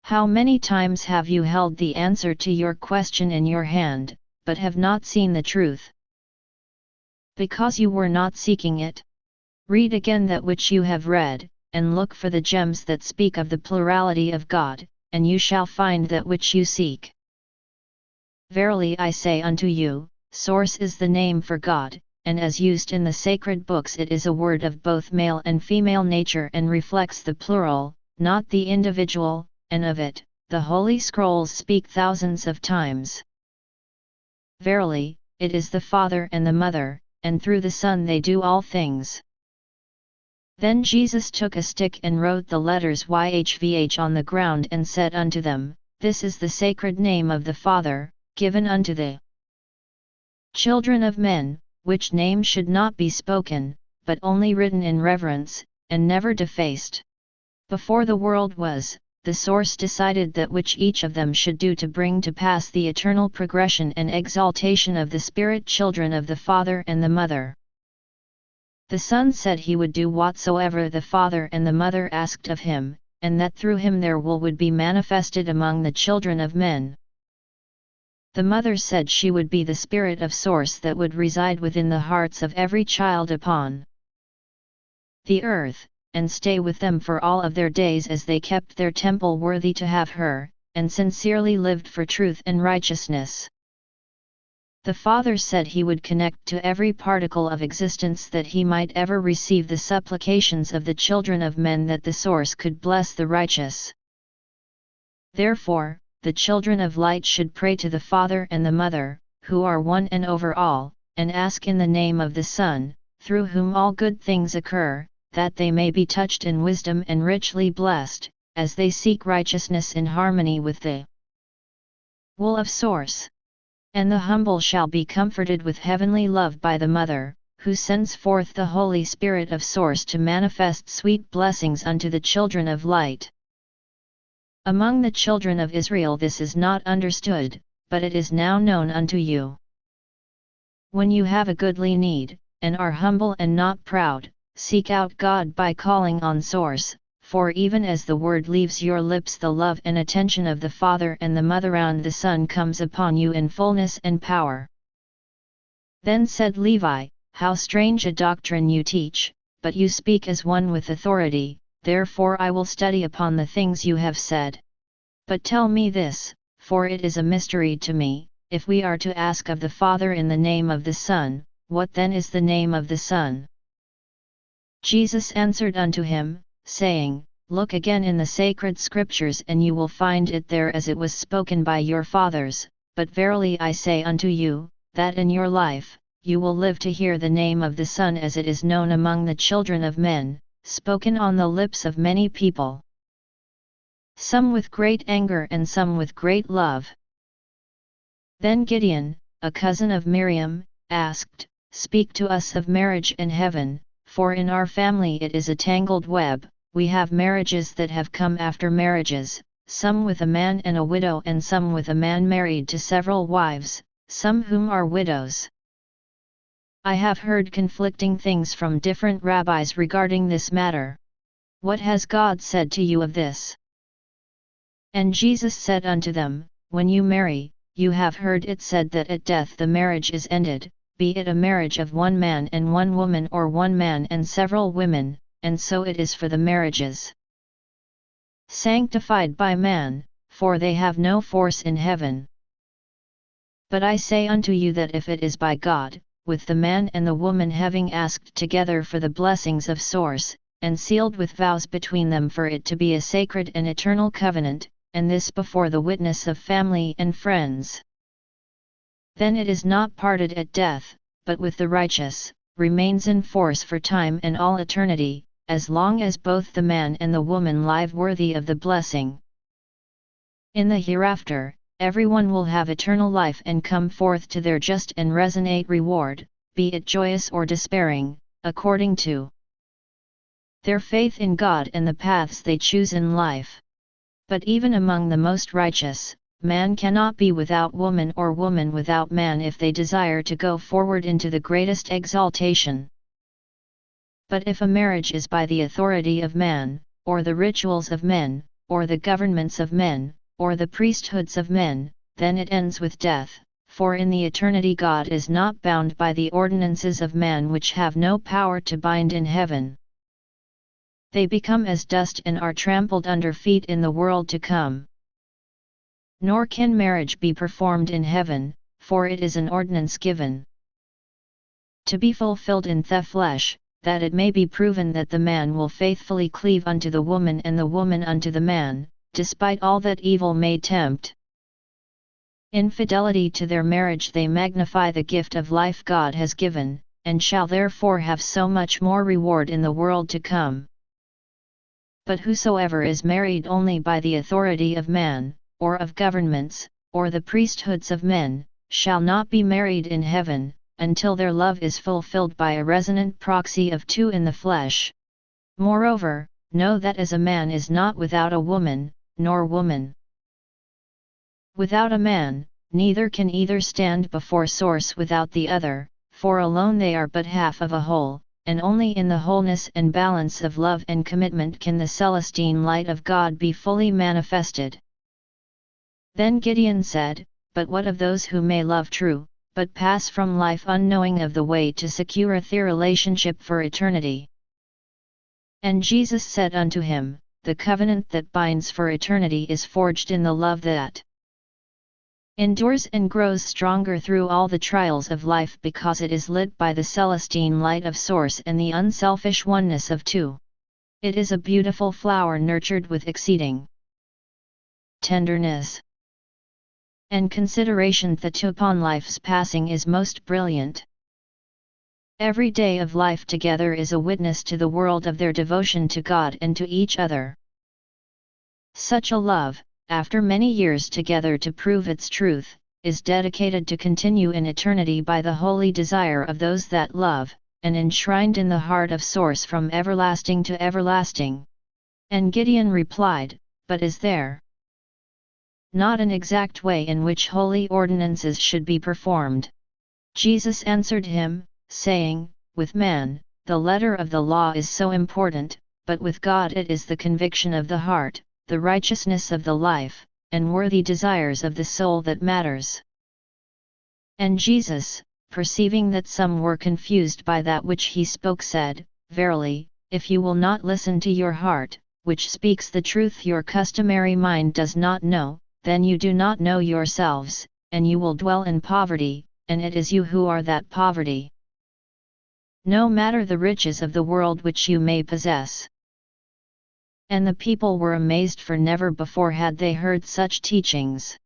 How many times have you held the answer to your question in your hand, but have not seen the truth? Because you were not seeking it. Read again that which you have read, and look for the gems that speak of the plurality of God, and you shall find that which you seek. Verily I say unto you, Source is the name for God, and as used in the sacred books it is a word of both male and female nature and reflects the plural, not the individual, and of it, the holy scrolls speak thousands of times. Verily, it is the Father and the Mother, and through the Son they do all things. Then Jesus took a stick and wrote the letters YHVH on the ground and said unto them, This is the sacred name of the Father, given unto the children of men, which name should not be spoken, but only written in reverence, and never defaced. Before the world was, the Source decided that which each of them should do to bring to pass the eternal progression and exaltation of the spirit children of the Father and the Mother. The Son said he would do whatsoever the Father and the Mother asked of him, and that through him their will would be manifested among the children of men. The Mother said she would be the Spirit of Source that would reside within the hearts of every child upon the earth, and stay with them for all of their days as they kept their temple worthy to have her, and sincerely lived for truth and righteousness. The Father said he would connect to every particle of existence that he might ever receive the supplications of the children of men that the Source could bless the righteous. Therefore, the children of light should pray to the Father and the Mother, who are one and over all, and ask in the name of the Son, through whom all good things occur, that they may be touched in wisdom and richly blessed, as they seek righteousness in harmony with the wool of source. And the humble shall be comforted with heavenly love by the Mother, who sends forth the Holy Spirit of source to manifest sweet blessings unto the children of light. Among the children of Israel this is not understood, but it is now known unto you. When you have a goodly need, and are humble and not proud, seek out God by calling on source, for even as the word leaves your lips, the love and attention of the Father and the Mother and the Son comes upon you in fullness and power. Then said Levi, How strange a doctrine you teach, but you speak as one with authority, therefore I will study upon the things you have said. But tell me this, for it is a mystery to me, if we are to ask of the Father in the name of the Son, what then is the name of the Son? Jesus answered unto him, saying, Look again in the sacred scriptures and you will find it there as it was spoken by your fathers, but verily I say unto you, that in your life, you will live to hear the name of the Son as it is known among the children of men, spoken on the lips of many people. Some with great anger and some with great love. Then Gideon, a cousin of Miriam, asked, Speak to us of marriage and heaven, for in our family it is a tangled web. We have marriages that have come after marriages, some with a man and a widow and some with a man married to several wives, some whom are widows. I have heard conflicting things from different rabbis regarding this matter. What has God said to you of this? And Jesus said unto them, When you marry, you have heard it said that at death the marriage is ended, be it a marriage of one man and one woman or one man and several women, and so it is for the marriages sanctified by man, for they have no force in heaven. But I say unto you that if it is by God, with the man and the woman having asked together for the blessings of source, and sealed with vows between them for it to be a sacred and eternal covenant, and this before the witness of family and friends, then it is not parted at death, but with the righteous, remains in force for time and all eternity, as long as both the man and the woman live worthy of the blessing. In the hereafter, everyone will have eternal life and come forth to their just and resonate reward, be it joyous or despairing, according to their faith in God and the paths they choose in life. But even among the most righteous, man cannot be without woman or woman without man if they desire to go forward into the greatest exaltation. But if a marriage is by the authority of man, or the rituals of men, or the governments of men, or the priesthoods of men, then it ends with death, for in the eternity God is not bound by the ordinances of man which have no power to bind in heaven. They become as dust and are trampled under feet in the world to come. Nor can marriage be performed in heaven, for it is an ordinance given to be fulfilled in the flesh, that it may be proven that the man will faithfully cleave unto the woman and the woman unto the man, despite all that evil may tempt. In fidelity to their marriage they magnify the gift of life God has given, and shall therefore have so much more reward in the world to come. But whosoever is married only by the authority of man, or of governments, or the priesthoods of men, shall not be married in heaven, until their love is fulfilled by a resonant proxy of two in the flesh. Moreover, know that as a man is not without a woman, nor woman without a man, neither can either stand before source without the other, for alone they are but half of a whole, and only in the wholeness and balance of love and commitment can the celestine light of God be fully manifested. Then Gideon said, But what of those who may love true, but pass from life unknowing of the way to secure the relationship for eternity? And Jesus said unto him, The covenant that binds for eternity is forged in the love that endures and grows stronger through all the trials of life, because it is lit by the celestine light of source and the unselfish oneness of two. It is a beautiful flower nurtured with exceeding tenderness and consideration that upon life's passing is most brilliant. Every day of life together is a witness to the world of their devotion to God and to each other. Such a love, after many years together to prove its truth, is dedicated to continue in eternity by the holy desire of those that love, and enshrined in the heart of Source from everlasting to everlasting. And Gideon replied, but is there not an exact way in which holy ordinances should be performed? Jesus answered him, saying, with man, the letter of the law is so important, but with God it is the conviction of the heart, the righteousness of the life, and worthy desires of the soul that matters. And Jesus, perceiving that some were confused by that which he spoke, said, verily, if you will not listen to your heart, which speaks the truth your customary mind does not know, then you do not know yourselves, and you will dwell in poverty, and it is you who are that poverty. No matter the riches of the world which you may possess. And the people were amazed, for never before had they heard such teachings.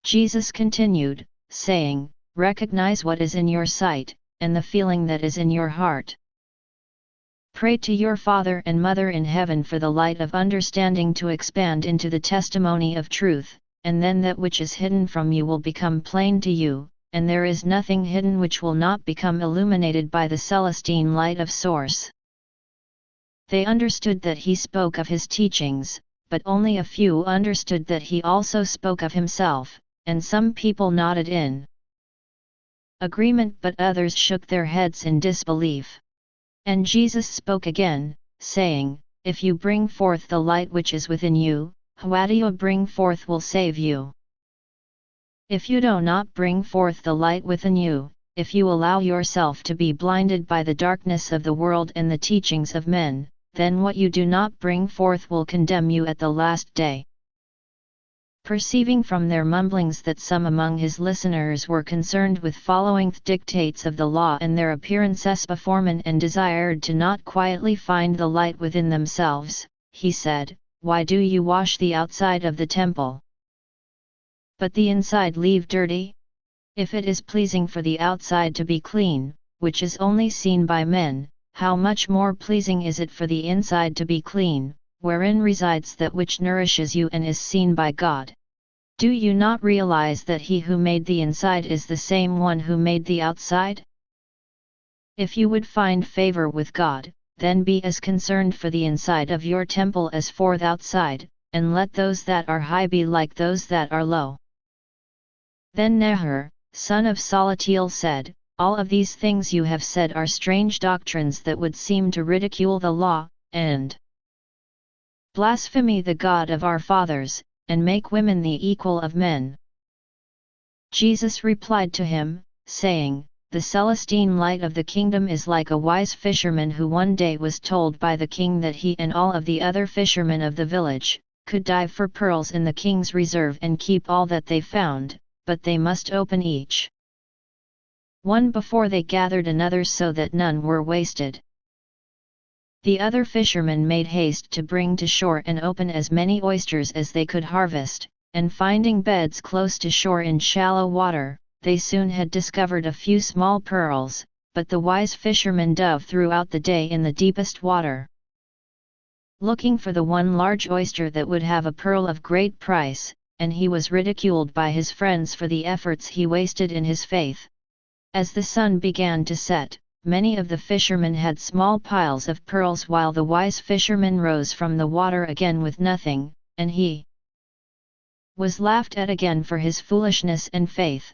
Jesus continued, saying, recognize what is in your sight, and the feeling that is in your heart. Pray to your Father and Mother in heaven for the light of understanding to expand into the testimony of truth, and then that which is hidden from you will become plain to you, and there is nothing hidden which will not become illuminated by the celestine light of Source. They understood that he spoke of his teachings, but only a few understood that he also spoke of himself, and some people nodded in agreement, but others shook their heads in disbelief. And Jesus spoke again, saying, if you bring forth the light which is within you, what you bring forth will save you. If you do not bring forth the light within you, if you allow yourself to be blinded by the darkness of the world and the teachings of men, then what you do not bring forth will condemn you at the last day. Perceiving from their mumblings that some among his listeners were concerned with following the dictates of the law and their appearances before men, and desired to not quietly find the light within themselves, he said, why do you wash the outside of the temple, but the inside leave dirty? If it is pleasing for the outside to be clean, which is only seen by men, how much more pleasing is it for the inside to be clean, wherein resides that which nourishes you and is seen by God. Do you not realize that he who made the inside is the same one who made the outside? If you would find favor with God, then be as concerned for the inside of your temple as for the outside, and let those that are high be like those that are low. Then Nahor, son of Salatiel, said, all of these things you have said are strange doctrines that would seem to ridicule the law, and blaspheme the God of our fathers, and make women the equal of men. Jesus replied to him, saying, the celestine light of the kingdom is like a wise fisherman who one day was told by the king that he and all of the other fishermen of the village could dive for pearls in the king's reserve and keep all that they found, but they must open each one before they gathered another, so that none were wasted. The other fishermen made haste to bring to shore and open as many oysters as they could harvest, and finding beds close to shore in shallow water, they soon had discovered a few small pearls, but the wise fisherman dove throughout the day in the deepest water, looking for the one large oyster that would have a pearl of great price, and he was ridiculed by his friends for the efforts he wasted in his faith. As the sun began to set, many of the fishermen had small piles of pearls, while the wise fisherman rose from the water again with nothing, and he was laughed at again for his foolishness and faith.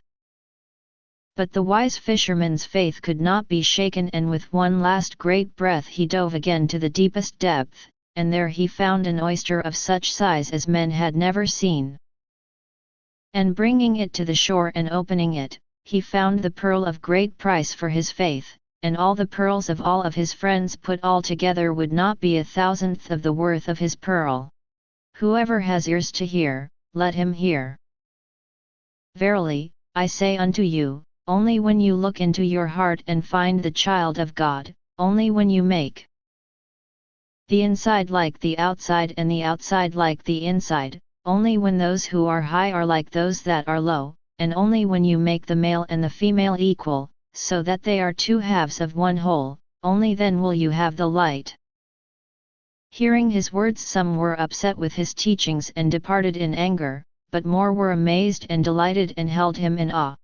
But the wise fisherman's faith could not be shaken, and with one last great breath he dove again to the deepest depth, and there he found an oyster of such size as men had never seen. And bringing it to the shore and opening it, he found the pearl of great price for his faith, and all the pearls of all of his friends put all together would not be 1,000th of the worth of his pearl. Whoever has ears to hear, let him hear. Verily, I say unto you, only when you look into your heart and find the child of God, only when you make the inside like the outside and the outside like the inside, only when those who are high are like those that are low, and only when you make the male and the female equal, so that they are two halves of one whole, only then will you have the light." Hearing his words, some were upset with his teachings and departed in anger, but more were amazed and delighted and held him in awe.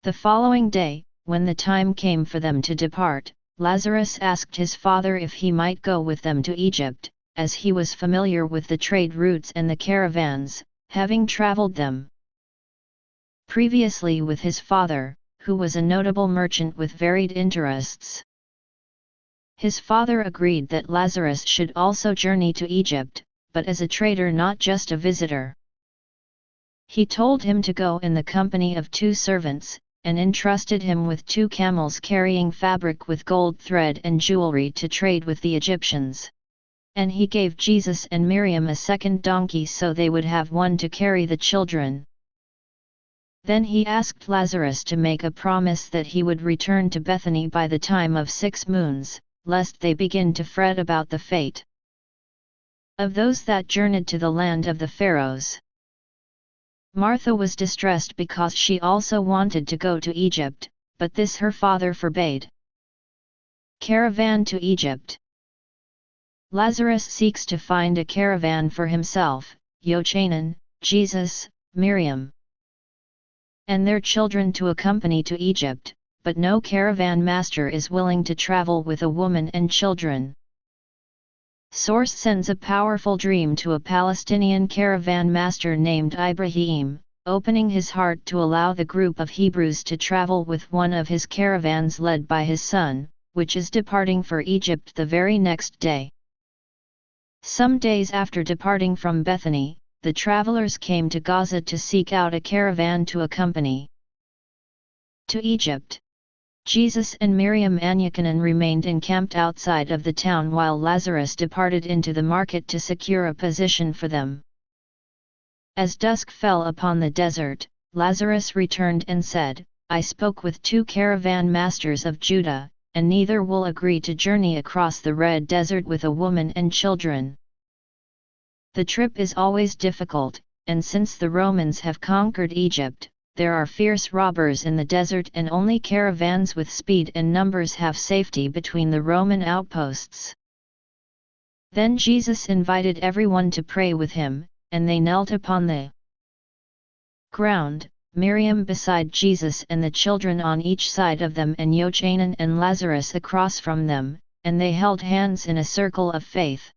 The following day, when the time came for them to depart, Lazarus asked his father if he might go with them to Egypt, as he was familiar with the trade routes and the caravans, having traveled them previously with his father, who was a notable merchant with varied interests. His father agreed that Lazarus should also journey to Egypt, but as a trader, not just a visitor. He told him to go in the company of 2 servants, and entrusted him with 2 camels carrying fabric with gold thread and jewelry to trade with the Egyptians. And he gave Jesus and Miriam a second donkey so they would have one to carry the children. Then he asked Lazarus to make a promise that he would return to Bethany by the time of 6 moons, lest they begin to fret about the fate of those that journeyed to the land of the Pharaohs. Martha was distressed because she also wanted to go to Egypt, but this her father forbade. Caravan to Egypt. Lazarus seeks to find a caravan for himself, Yochanan, Jesus, Miriam, and their children to accompany to Egypt, but no caravan master is willing to travel with a woman and children. Source sends a powerful dream to a Palestinian caravan master named Ibrahim, opening his heart to allow the group of Hebrews to travel with one of his caravans led by his son, which is departing for Egypt the very next day. Some days after departing from Bethany, the travelers came to Gaza to seek out a caravan to accompany to Egypt. Jesus and Miriam and Yochanan remained encamped outside of the town while Lazarus departed into the market to secure a position for them. As dusk fell upon the desert, Lazarus returned and said, "I spoke with 2 caravan masters of Judah, and neither will agree to journey across the Red Desert with a woman and children. The trip is always difficult, and since the Romans have conquered Egypt, there are fierce robbers in the desert and only caravans with speed and numbers have safety between the Roman outposts." Then Jesus invited everyone to pray with him, and they knelt upon the ground, Miriam beside Jesus and the children on each side of them and Yochanan and Lazarus across from them, and they held hands in a circle of faith.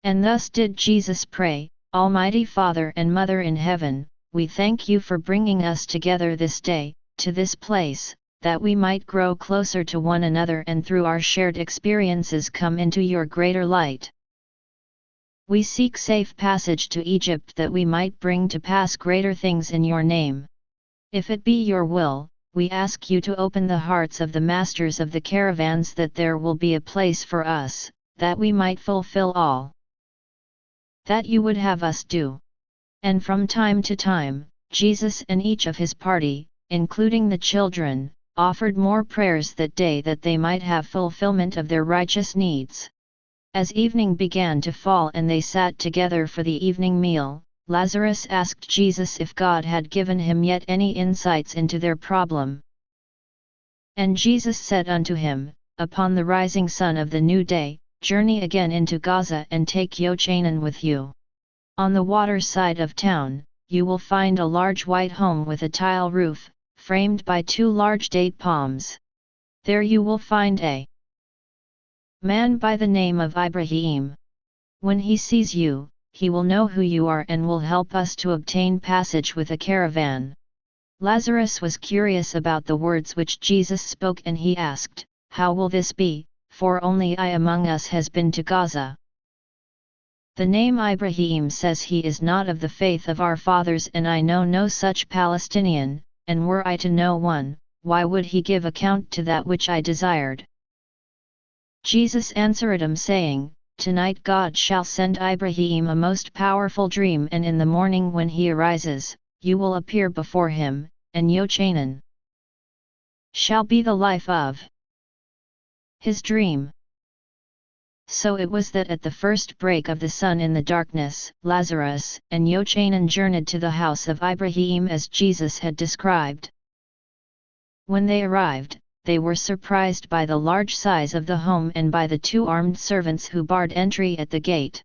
And thus did Jesus pray, "Almighty Father and Mother in heaven, we thank you for bringing us together this day, to this place, that we might grow closer to one another and through our shared experiences come into your greater light. We seek safe passage to Egypt that we might bring to pass greater things in your name. If it be your will, we ask you to open the hearts of the masters of the caravans that there will be a place for us, that we might fulfill all that you would have us do." And from time to time, Jesus and each of his party, including the children, offered more prayers that day that they might have fulfillment of their righteous needs. As evening began to fall and they sat together for the evening meal, Lazarus asked Jesus if God had given him yet any insights into their problem. And Jesus said unto him, "Upon the rising sun of the new day, journey again into Gaza and take Yochanan with you. On the water side of town, you will find a large white home with a tile roof, framed by 2 large date palms. There you will find a man by the name of Ibrahim. When he sees you, he will know who you are and will help us to obtain passage with a caravan." Lazarus was curious about the words which Jesus spoke and he asked, "How will this be, for only I among us has been to Gaza?" The name Ibrahim says he is not of the faith of our fathers and I know no such Palestinian, and were I to know one, why would he give account to that which I desired? Jesus answered him saying, "Tonight God shall send Ibrahim a most powerful dream and in the morning when he arises, you will appear before him, and Yochanan shall be the life of his dream." So it was that at the first break of the sun in the darkness, Lazarus and Yochanan journeyed to the house of Ibrahim as Jesus had described. When they arrived, they were surprised by the large size of the home and by the 2 armed servants who barred entry at the gate.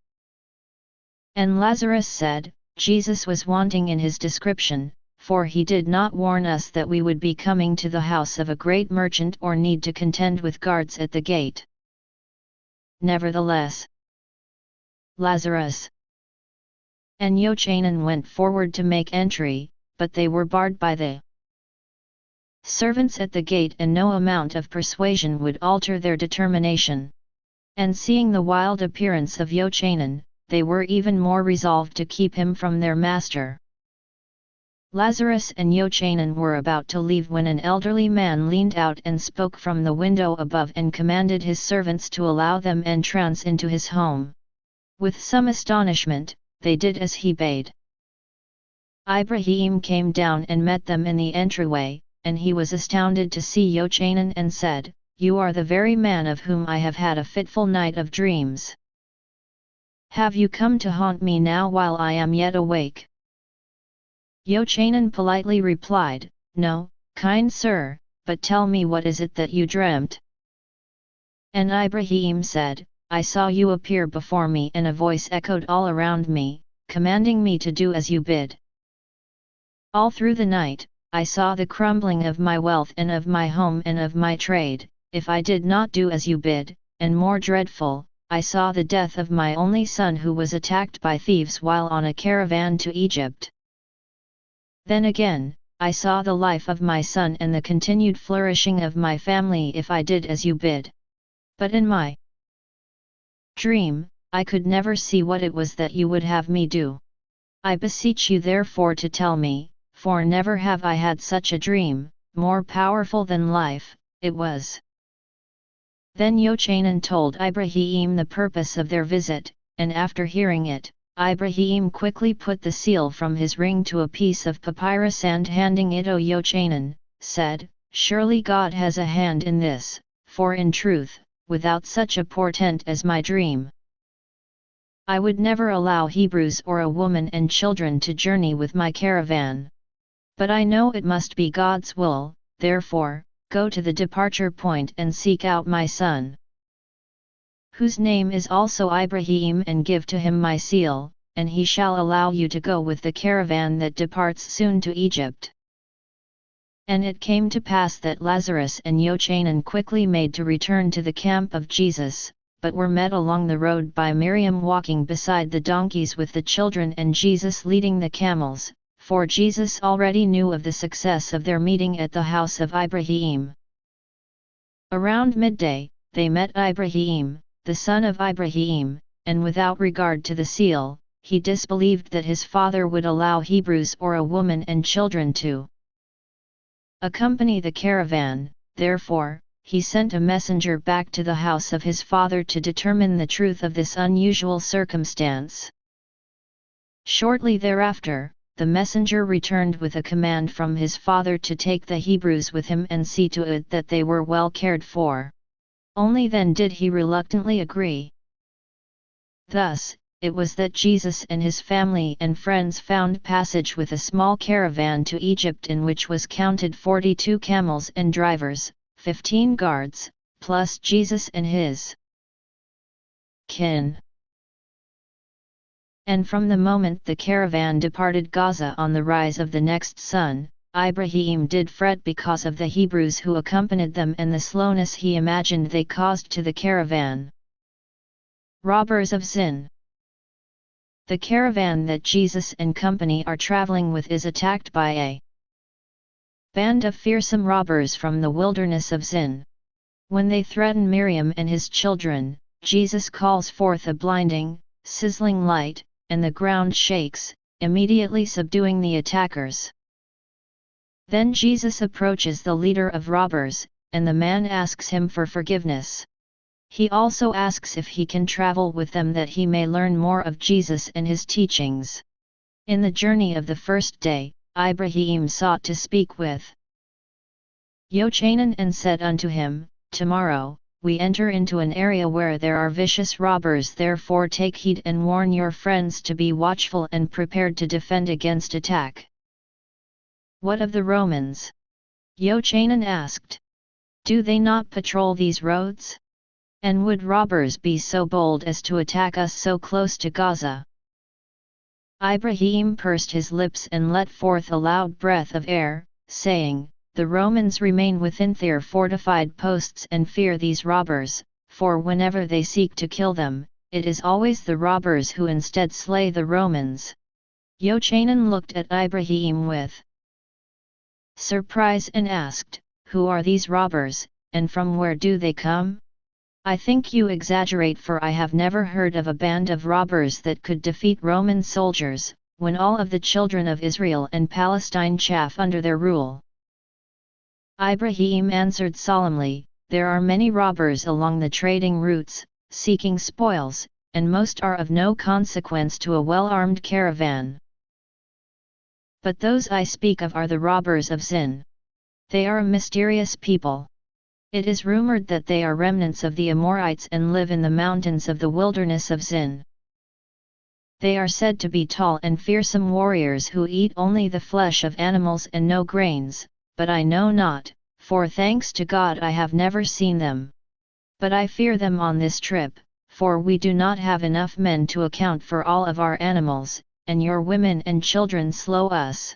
And Lazarus said, Jesus was wanting in his description, for he did not warn us that we would be coming to the house of a great merchant or need to contend with guards at the gate. Nevertheless, Lazarus and Jochanan went forward to make entry, but they were barred by the servants at the gate, and no amount of persuasion would alter their determination. And seeing the wild appearance of Jochanan, they were even more resolved to keep him from their master. Lazarus and Jochanan were about to leave when an elderly man leaned out and spoke from the window above and commanded his servants to allow them entrance into his home. With some astonishment, they did as he bade. Ibrahim came down and met them in the entryway, and he was astounded to see Jochanan and said, "You are the very man of whom I have had a fitful night of dreams. Have you come to haunt me now while I am yet awake?" Jochanan politely replied, "No, kind sir, but tell me, what is it that you dreamt?" And Ibrahim said, "I saw you appear before me, and a voice echoed all around me, commanding me to do as you bid. All through the night, I saw the crumbling of my wealth and of my home and of my trade, if I did not do as you bid, and more dreadful, I saw the death of my only son who was attacked by thieves while on a caravan to Egypt. Then again, I saw the life of my son and the continued flourishing of my family if I did as you bid. But in my dream, I could never see what it was that you would have me do. I beseech you therefore to tell me, for never have I had such a dream, more powerful than life, it was." Then Jochanan told Ibrahim the purpose of their visit, and after hearing it, Ibrahim quickly put the seal from his ring to a piece of papyrus and handing it to Jochanan, said, "Surely God has a hand in this, for in truth, without such a portent as my dream, I would never allow Hebrews or a woman and children to journey with my caravan. But I know it must be God's will, therefore, go to the departure point and seek out my son, whose name is also Ibrahim, and give to him my seal, and he shall allow you to go with the caravan that departs soon to Egypt." And it came to pass that Lazarus and Jochanan quickly made to return to the camp of Jesus, but were met along the road by Miriam walking beside the donkeys with the children and Jesus leading the camels, for Jesus already knew of the success of their meeting at the house of Ibrahim. Around midday, they met Ibrahim, the son of Ibrahim, and without regard to the seal, he disbelieved that his father would allow Hebrews or a woman and children to accompany the caravan. Therefore, he sent a messenger back to the house of his father to determine the truth of this unusual circumstance. Shortly thereafter, the messenger returned with a command from his father to take the Hebrews with him and see to it that they were well cared for. Only then did he reluctantly agree. Thus, it was that Jesus and his family and friends found passage with a small caravan to Egypt, in which was counted 42 camels and drivers, 15 guards, plus Jesus and his kin. And from the moment the caravan departed Gaza on the rise of the next sun, Ibrahim did fret because of the Hebrews who accompanied them and the slowness he imagined they caused to the caravan. Robbers of Zin. The caravan that Jesus and company are traveling with is attacked by a band of fearsome robbers from the wilderness of Zin. When they threaten Miriam and his children, Jesus calls forth a blinding, sizzling light, and the ground shakes, immediately subduing the attackers. Then Jesus approaches the leader of robbers, and the man asks him for forgiveness. He also asks if he can travel with them that he may learn more of Jesus and his teachings. In the journey of the first day, Ibrahim sought to speak with Jochanan and said unto him, "Tomorrow, we enter into an area where there are vicious robbers, therefore take heed and warn your friends to be watchful and prepared to defend against attack." "What of the Romans?" Yochanan asked. Do they not patrol these roads? And would robbers be so bold as to attack us so close to Gaza? Ibrahim pursed his lips and let forth a loud breath of air, saying, The Romans remain within their fortified posts and fear these robbers, for whenever they seek to kill them, it is always the robbers who instead slay the Romans. Yochanan looked at Ibrahim with surprise and asked, Who are these robbers, and from where do they come? I think you exaggerate, for I have never heard of a band of robbers that could defeat Roman soldiers, when all of the children of Israel and Palestine chafe under their rule. Ibrahim answered solemnly, There are many robbers along the trading routes, seeking spoils, and most are of no consequence to a well-armed caravan. But those I speak of are the robbers of Zin. They are a mysterious people. It is rumored that they are remnants of the Amorites and live in the mountains of the wilderness of Zin. They are said to be tall and fearsome warriors who eat only the flesh of animals and no grains, but I know not, for thanks to God I have never seen them. But I fear them on this trip, for we do not have enough men to account for all of our animals, and your women and children slow us.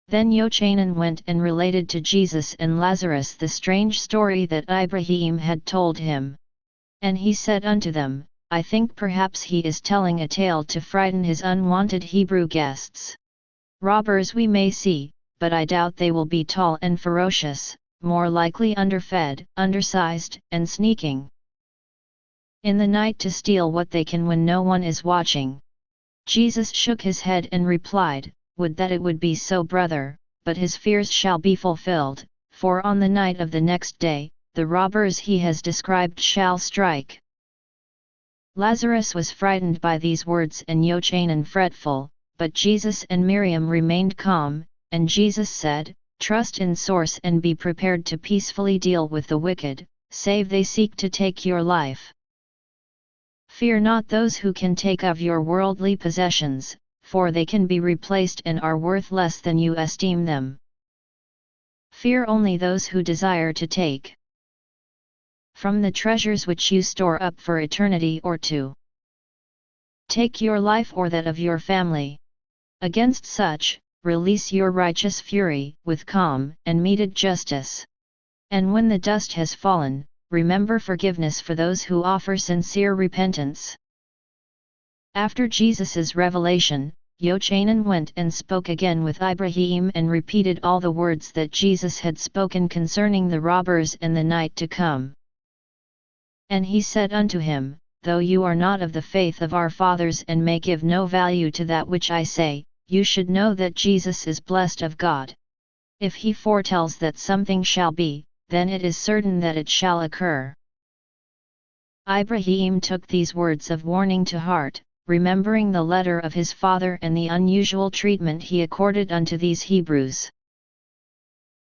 Then Yochanan went and related to Jesus and Lazarus the strange story that Ibrahim had told him. And he said unto them, I think perhaps he is telling a tale to frighten his unwanted Hebrew guests. Robbers we may see, but I doubt they will be tall and ferocious, more likely underfed, undersized, and sneaking in the night to steal what they can when no one is watching. Jesus shook his head and replied, Would that it would be so, brother, but his fears shall be fulfilled, for on the night of the next day, the robbers he has described shall strike. Lazarus was frightened by these words and Yochanan fretful, but Jesus and Miriam remained calm, and Jesus said, Trust in source and be prepared to peacefully deal with the wicked, save they seek to take your life. Fear not those who can take of your worldly possessions, for they can be replaced and are worth less than you esteem them. Fear only those who desire to take from the treasures which you store up for eternity, or to take your life or that of your family. Against such, release your righteous fury with calm and meted justice. And when the dust has fallen, remember forgiveness for those who offer sincere repentance. After Jesus' revelation, Yochanan went and spoke again with Ibrahim and repeated all the words that Jesus had spoken concerning the robbers and the night to come. And he said unto him, Though you are not of the faith of our fathers and may give no value to that which I say, you should know that Jesus is blessed of God. If he foretells that something shall be, then it is certain that it shall occur. Ibrahim took these words of warning to heart, remembering the letter of his father and the unusual treatment he accorded unto these Hebrews.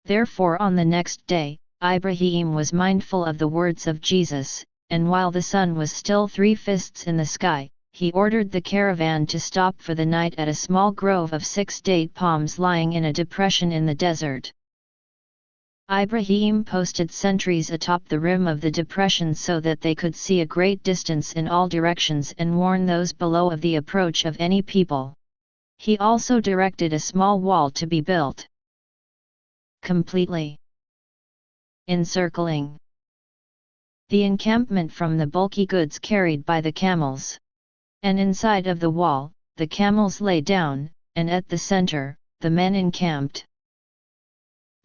Therefore on the next day, Ibrahim was mindful of the words of Jesus, and while the sun was still 3 fists in the sky, he ordered the caravan to stop for the night at a small grove of 6 date palms lying in a depression in the desert. Ibrahim posted sentries atop the rim of the depression so that they could see a great distance in all directions and warn those below of the approach of any people. He also directed a small wall to be built, completely encircling the encampment from the bulky goods carried by the camels. And inside of the wall, the camels lay down, and at the center, the men encamped.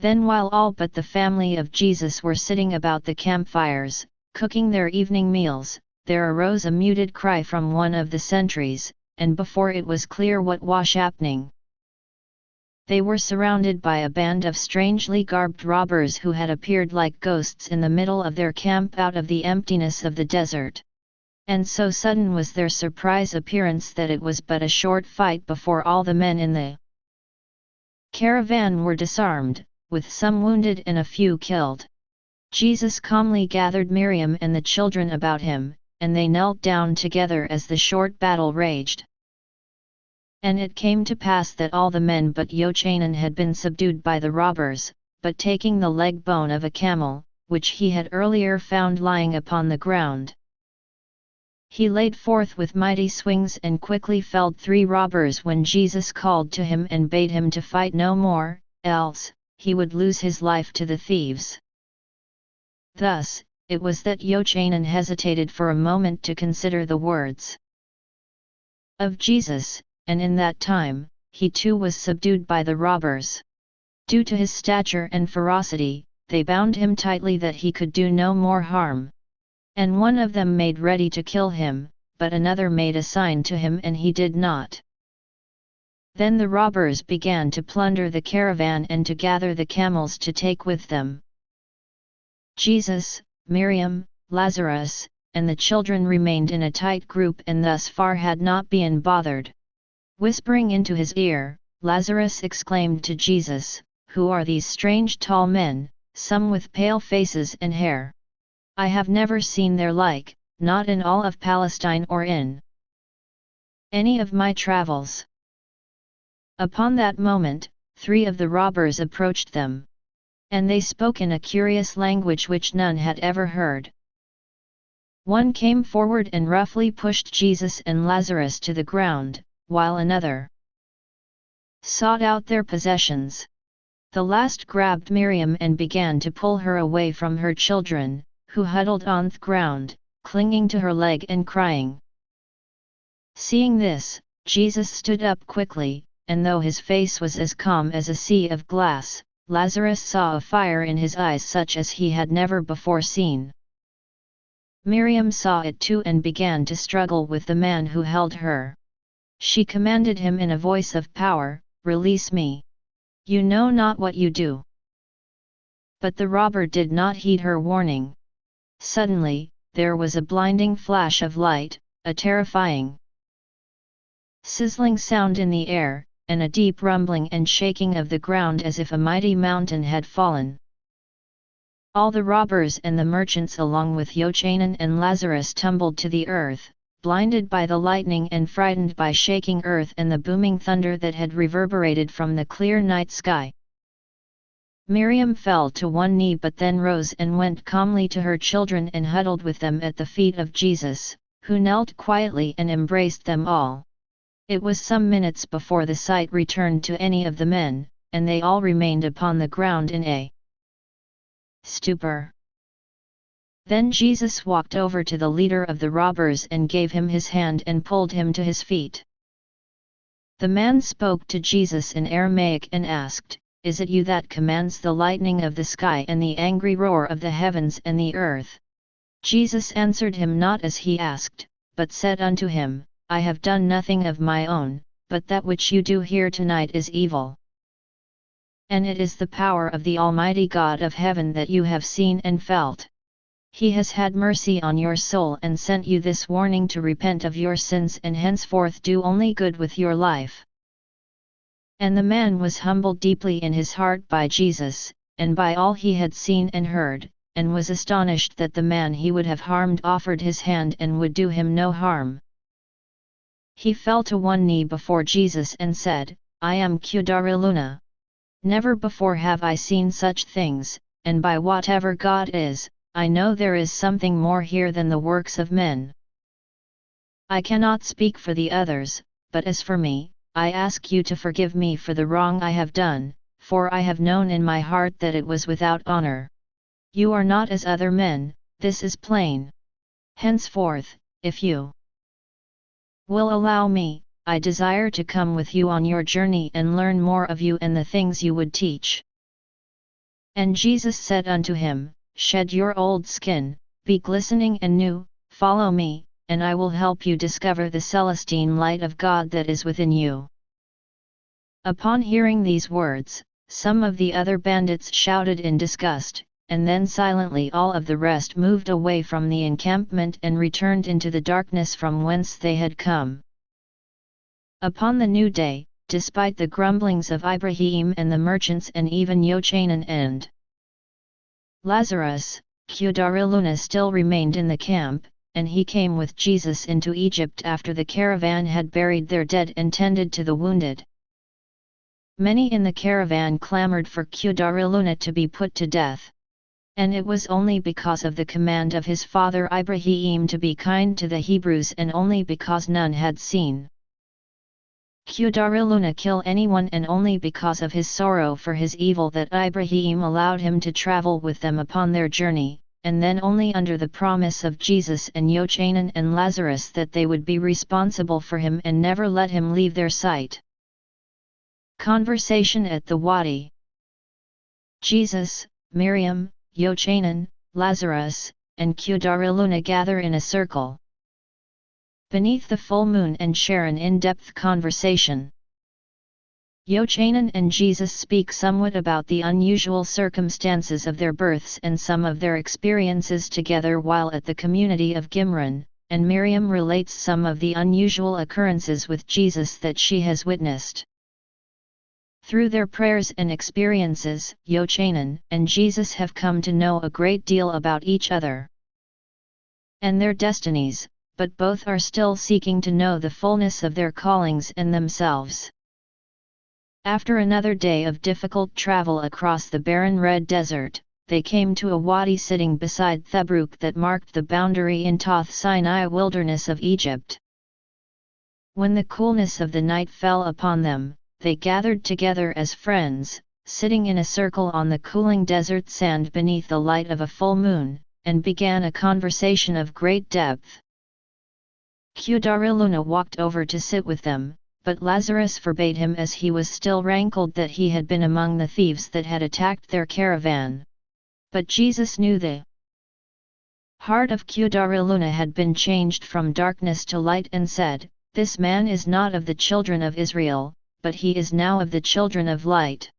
Then while all but the family of Jesus were sitting about the campfires, cooking their evening meals, there arose a muted cry from one of the sentries, and before it was clear what was happening, they were surrounded by a band of strangely garbed robbers who had appeared like ghosts in the middle of their camp out of the emptiness of the desert. And so sudden was their surprise appearance that it was but a short fight before all the men in the caravan were disarmed, with some wounded and a few killed. Jesus calmly gathered Miriam and the children about him, and they knelt down together as the short battle raged. And it came to pass that all the men but Yochanan had been subdued by the robbers, but taking the leg bone of a camel, which he had earlier found lying upon the ground. He laid forth with mighty swings and quickly felled 3 robbers when Jesus called to him and bade him to fight no more, else he would lose his life to the thieves. Thus, it was that Yochanan hesitated for a moment to consider the words of Jesus, and in that time, he too was subdued by the robbers. Due to his stature and ferocity, they bound him tightly that he could do no more harm. And one of them made ready to kill him, but another made a sign to him and he did not. Then the robbers began to plunder the caravan and to gather the camels to take with them. Jesus, Miriam, Lazarus, and the children remained in a tight group and thus far had not been bothered. Whispering into his ear, Lazarus exclaimed to Jesus, "Who are these strange tall men, some with pale faces and hair? I have never seen their like, not in all of Palestine or in any of my travels." Upon that moment, 3 of the robbers approached them. And they spoke in a curious language which none had ever heard. One came forward and roughly pushed Jesus and Lazarus to the ground, while another sought out their possessions. The last grabbed Miriam and began to pull her away from her children, who huddled on the ground, clinging to her leg and crying. Seeing this, Jesus stood up quickly, and though his face was as calm as a sea of glass, Lazarus saw a fire in his eyes such as he had never before seen. Miriam saw it too and began to struggle with the man who held her. She commanded him in a voice of power, "Release me. You know not what you do." But the robber did not heed her warning. Suddenly, there was a blinding flash of light, a terrifying sizzling sound in the air, and a deep rumbling and shaking of the ground as if a mighty mountain had fallen. All the robbers and the merchants along with Yochanan and Lazarus tumbled to the earth, blinded by the lightning and frightened by shaking earth and the booming thunder that had reverberated from the clear night sky. Miriam fell to one knee but then rose and went calmly to her children and huddled with them at the feet of Jesus, who knelt quietly and embraced them all. It was some minutes before the sight returned to any of the men, and they all remained upon the ground in a stupor. Then Jesus walked over to the leader of the robbers and gave him his hand and pulled him to his feet. The man spoke to Jesus in Aramaic and asked, "Is it you that commands the lightning of the sky and the angry roar of the heavens and the earth?" Jesus answered him not as he asked, but said unto him, "I have done nothing of my own, but that which you do here tonight is evil. And it is the power of the Almighty God of heaven that you have seen and felt. He has had mercy on your soul and sent you this warning to repent of your sins and henceforth do only good with your life." And the man was humbled deeply in his heart by Jesus, and by all he had seen and heard, and was astonished that the man he would have harmed offered his hand and would do him no harm. He fell to one knee before Jesus and said, "I am Kudariluna. Never before have I seen such things, and by whatever God is, I know there is something more here than the works of men. I cannot speak for the others, but as for me, I ask you to forgive me for the wrong I have done, for I have known in my heart that it was without honor. You are not as other men, this is plain. Henceforth, if you will allow me, I desire to come with you on your journey and learn more of you and the things you would teach." And Jesus said unto him, "Shed your old skin, be glistening and new, follow me, and I will help you discover the celestine light of God that is within you." Upon hearing these words, some of the other bandits shouted in disgust, and then silently all of the rest moved away from the encampment and returned into the darkness from whence they had come. Upon the new day, despite the grumblings of Ibrahim and the merchants and even Yochanan and Lazarus, Kudariluna still remained in the camp, and he came with Jesus into Egypt after the caravan had buried their dead and tended to the wounded. Many in the caravan clamored for Qudarilluna to be put to death. And it was only because of the command of his father Ibrahim to be kind to the Hebrews, and only because none had seen Qudarilluna kill anyone, and only because of his sorrow for his evil, that Ibrahim allowed him to travel with them upon their journey, and then only under the promise of Jesus and Yochanan and Lazarus that they would be responsible for him and never let him leave their sight. Conversation at the Wadi. Jesus, Miriam, Yochanan, Lazarus, and Qudarilluna gather in a circle beneath the full moon and share an in-depth conversation. Yochanan and Jesus speak somewhat about the unusual circumstances of their births and some of their experiences together while at the community of Gimran, and Miriam relates some of the unusual occurrences with Jesus that she has witnessed. Through their prayers and experiences, Yochanan and Jesus have come to know a great deal about each other and their destinies, but both are still seeking to know the fullness of their callings and themselves. After another day of difficult travel across the barren red desert, they came to a wadi sitting beside Thebruk that marked the boundary in Toth Sinai wilderness of Egypt. When the coolness of the night fell upon them, they gathered together as friends, sitting in a circle on the cooling desert sand beneath the light of a full moon, and began a conversation of great depth. Qudarilluna walked over to sit with them, but Lazarus forbade him as he was still rankled that he had been among the thieves that had attacked their caravan. But Jesus knew the heart of Qudarilluna had been changed from darkness to light and said, "This man is not of the children of Israel, but he is now of the children of light.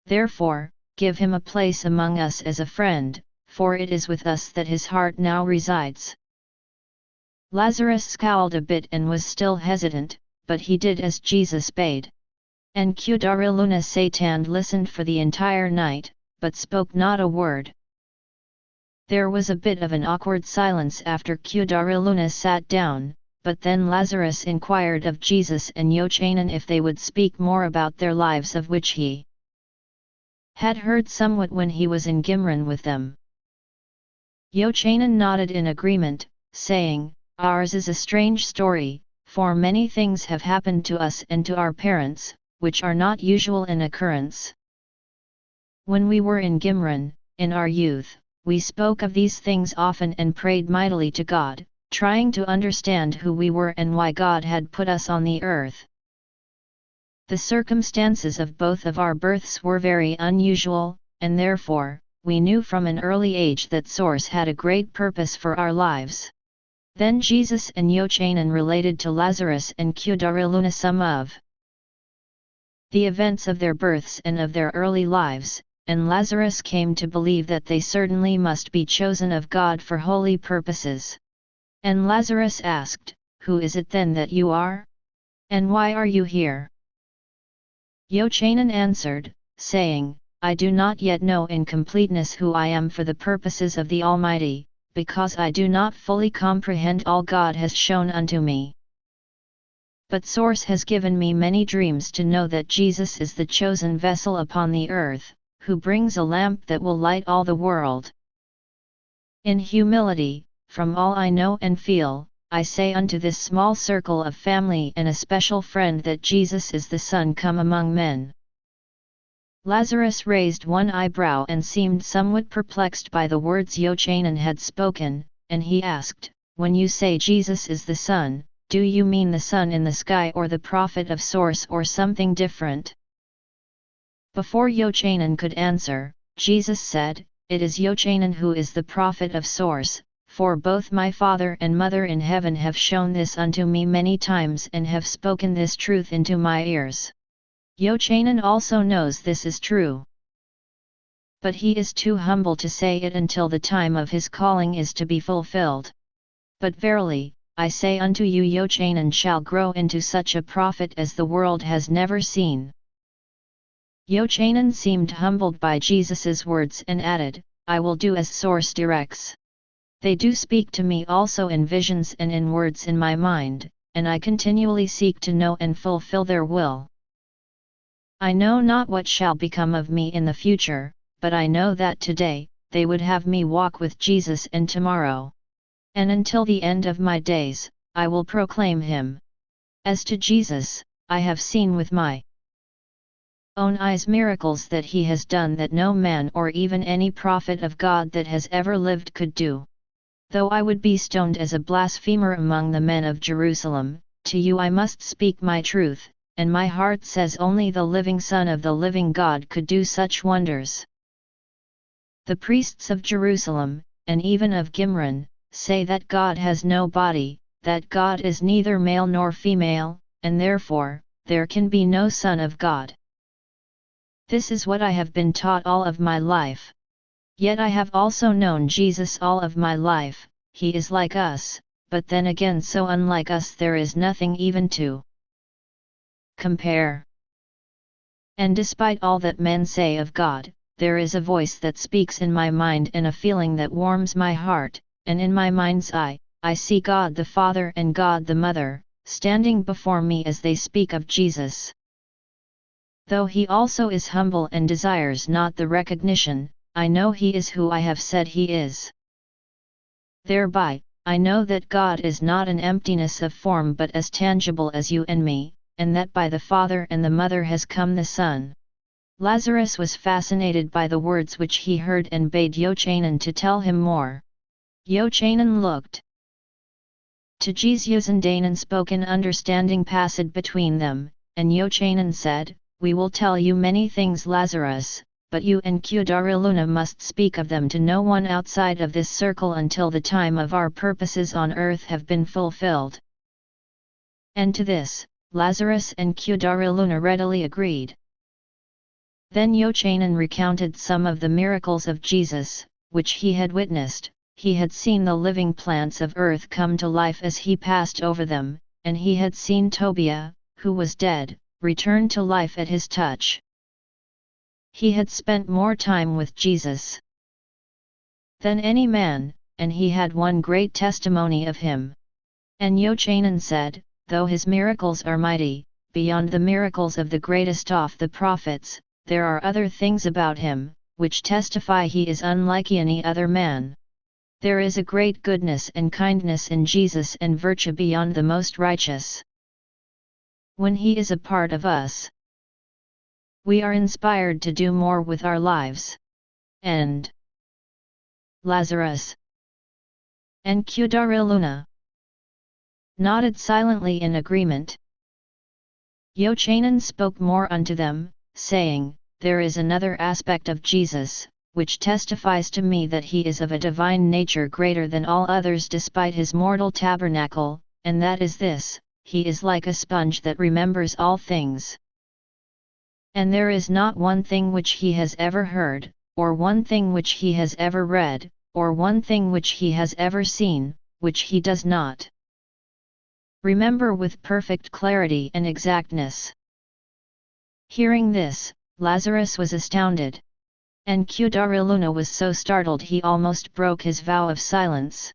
Therefore, give him a place among us as a friend, for it is with us that his heart now resides." Lazarus scowled a bit and was still hesitant, but he did as Jesus bade. And Qudarilluna Satan listened for the entire night, but spoke not a word. There was a bit of an awkward silence after Qudarilluna sat down, but then Lazarus inquired of Jesus and Yochanan if they would speak more about their lives, of which he had heard somewhat when he was in Gimran with them. Yochanan nodded in agreement, saying, "Ours is a strange story, for many things have happened to us and to our parents, which are not usual in occurrence. When we were in Gimran, in our youth, we spoke of these things often and prayed mightily to God, trying to understand who we were and why God had put us on the earth. The circumstances of both of our births were very unusual, and therefore, we knew from an early age that Source had a great purpose for our lives." Then Jesus and Yochanan related to Lazarus and Qudarilluna some of the events of their births and of their early lives, and Lazarus came to believe that they certainly must be chosen of God for holy purposes. And Lazarus asked, "Who is it then that you are? And why are you here?" Yochanan answered, saying, "I do not yet know in completeness who I am for the purposes of the Almighty, because I do not fully comprehend all God has shown unto me. But Source has given me many dreams to know that Jesus is the chosen vessel upon the earth, who brings a lamp that will light all the world. In humility, from all I know and feel, I say unto this small circle of family and a special friend that Jesus is the Son come among men." Lazarus raised one eyebrow and seemed somewhat perplexed by the words Yochanan had spoken, and he asked, "When you say Jesus is the Son, do you mean the Son in the sky or the prophet of Source or something different?" Before Yochanan could answer, Jesus said, "It is Yochanan who is the prophet of Source, for both my Father and Mother in heaven have shown this unto me many times and have spoken this truth into my ears. Yochanan also knows this is true. But he is too humble to say it until the time of his calling is to be fulfilled. But verily, I say unto you, Yochanan shall grow into such a prophet as the world has never seen." Yochanan seemed humbled by Jesus's words and added, "I will do as Source directs. They do speak to me also in visions and in words in my mind, and I continually seek to know and fulfill their will." I know not what shall become of me in the future, but I know that today, they would have me walk with Jesus, and tomorrow, and until the end of my days, I will proclaim him. As to Jesus, I have seen with my own eyes miracles that he has done that no man or even any prophet of God that has ever lived could do. Though I would be stoned as a blasphemer among the men of Jerusalem, to you I must speak my truth, and my heart says only the living Son of the living God could do such wonders. The priests of Jerusalem, and even of Gimron, say that God has no body, that God is neither male nor female, and therefore, there can be no Son of God. This is what I have been taught all of my life. Yet I have also known Jesus all of my life. He is like us, but then again so unlike us there is nothing even to compare. And despite all that men say of God, there is a voice that speaks in my mind and a feeling that warms my heart, and in my mind's eye, I see God the Father and God the Mother, standing before me as they speak of Jesus. Though he also is humble and desires not the recognition, I know he is who I have said he is. Thereby, I know that God is not an emptiness of form but as tangible as you and me, and that by the Father and the Mother has come the Son. Lazarus was fascinated by the words which he heard and bade Yochanan to tell him more. Yochanan looked to Jesus, and Danan spoke an understanding passage between them, and Yochanan said, We will tell you many things, Lazarus, but you and Kudariluna must speak of them to no one outside of this circle until the time of our purposes on earth have been fulfilled. And to this, Lazarus and Kudariluna readily agreed. Then Yochanan recounted some of the miracles of Jesus, which he had witnessed. He had seen the living plants of earth come to life as he passed over them, and he had seen Tobiah, who was dead, return to life at his touch. He had spent more time with Jesus than any man, and he had one great testimony of him. And Yochanan said, Though his miracles are mighty, beyond the miracles of the greatest of the prophets, there are other things about him, which testify he is unlike any other man. There is a great goodness and kindness in Jesus and virtue beyond the most righteous. When he is a part of us, we are inspired to do more with our lives. And Lazarus and Kudariluna nodded silently in agreement. Yochanan spoke more unto them, saying, There is another aspect of Jesus, which testifies to me that he is of a divine nature greater than all others despite his mortal tabernacle, and that is this, he is like a sponge that remembers all things. And there is not one thing which he has ever heard, or one thing which he has ever read, or one thing which he has ever seen, which he does not remember with perfect clarity and exactness. Hearing this, Lazarus was astounded. And Kudariluna was so startled he almost broke his vow of silence.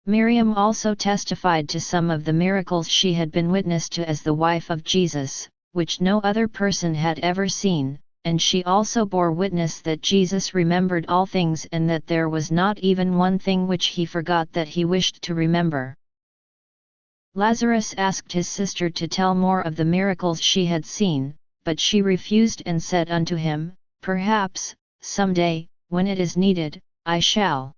Miriam also testified to some of the miracles she had been witness to as the wife of Jesus, which no other person had ever seen, and she also bore witness that Jesus remembered all things and that there was not even one thing which he forgot that he wished to remember. Lazarus asked his sister to tell more of the miracles she had seen, but she refused and said unto him, Perhaps, some day, when it is needed, I shall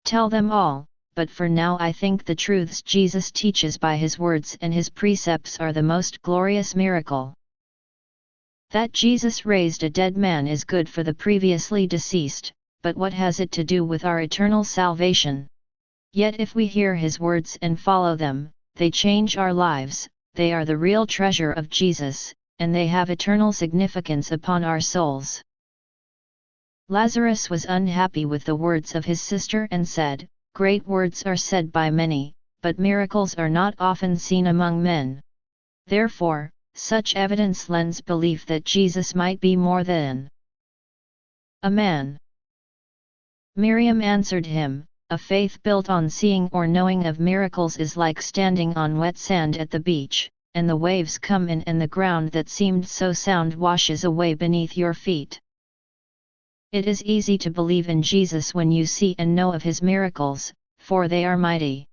tell them all, but for now I think the truths Jesus teaches by his words and his precepts are the most glorious miracle. That Jesus raised a dead man is good for the previously deceased, but what has it to do with our eternal salvation? Yet if we hear his words and follow them, they change our lives, they are the real treasure of Jesus, and they have eternal significance upon our souls. Lazarus was unhappy with the words of his sister and said, Great words are said by many, but miracles are not often seen among men. Therefore, such evidence lends belief that Jesus might be more than a man. Miriam answered him, A faith built on seeing or knowing of miracles is like standing on wet sand at the beach, and the waves come in and the ground that seemed so sound washes away beneath your feet. It is easy to believe in Jesus when you see and know of his miracles, for they are mighty.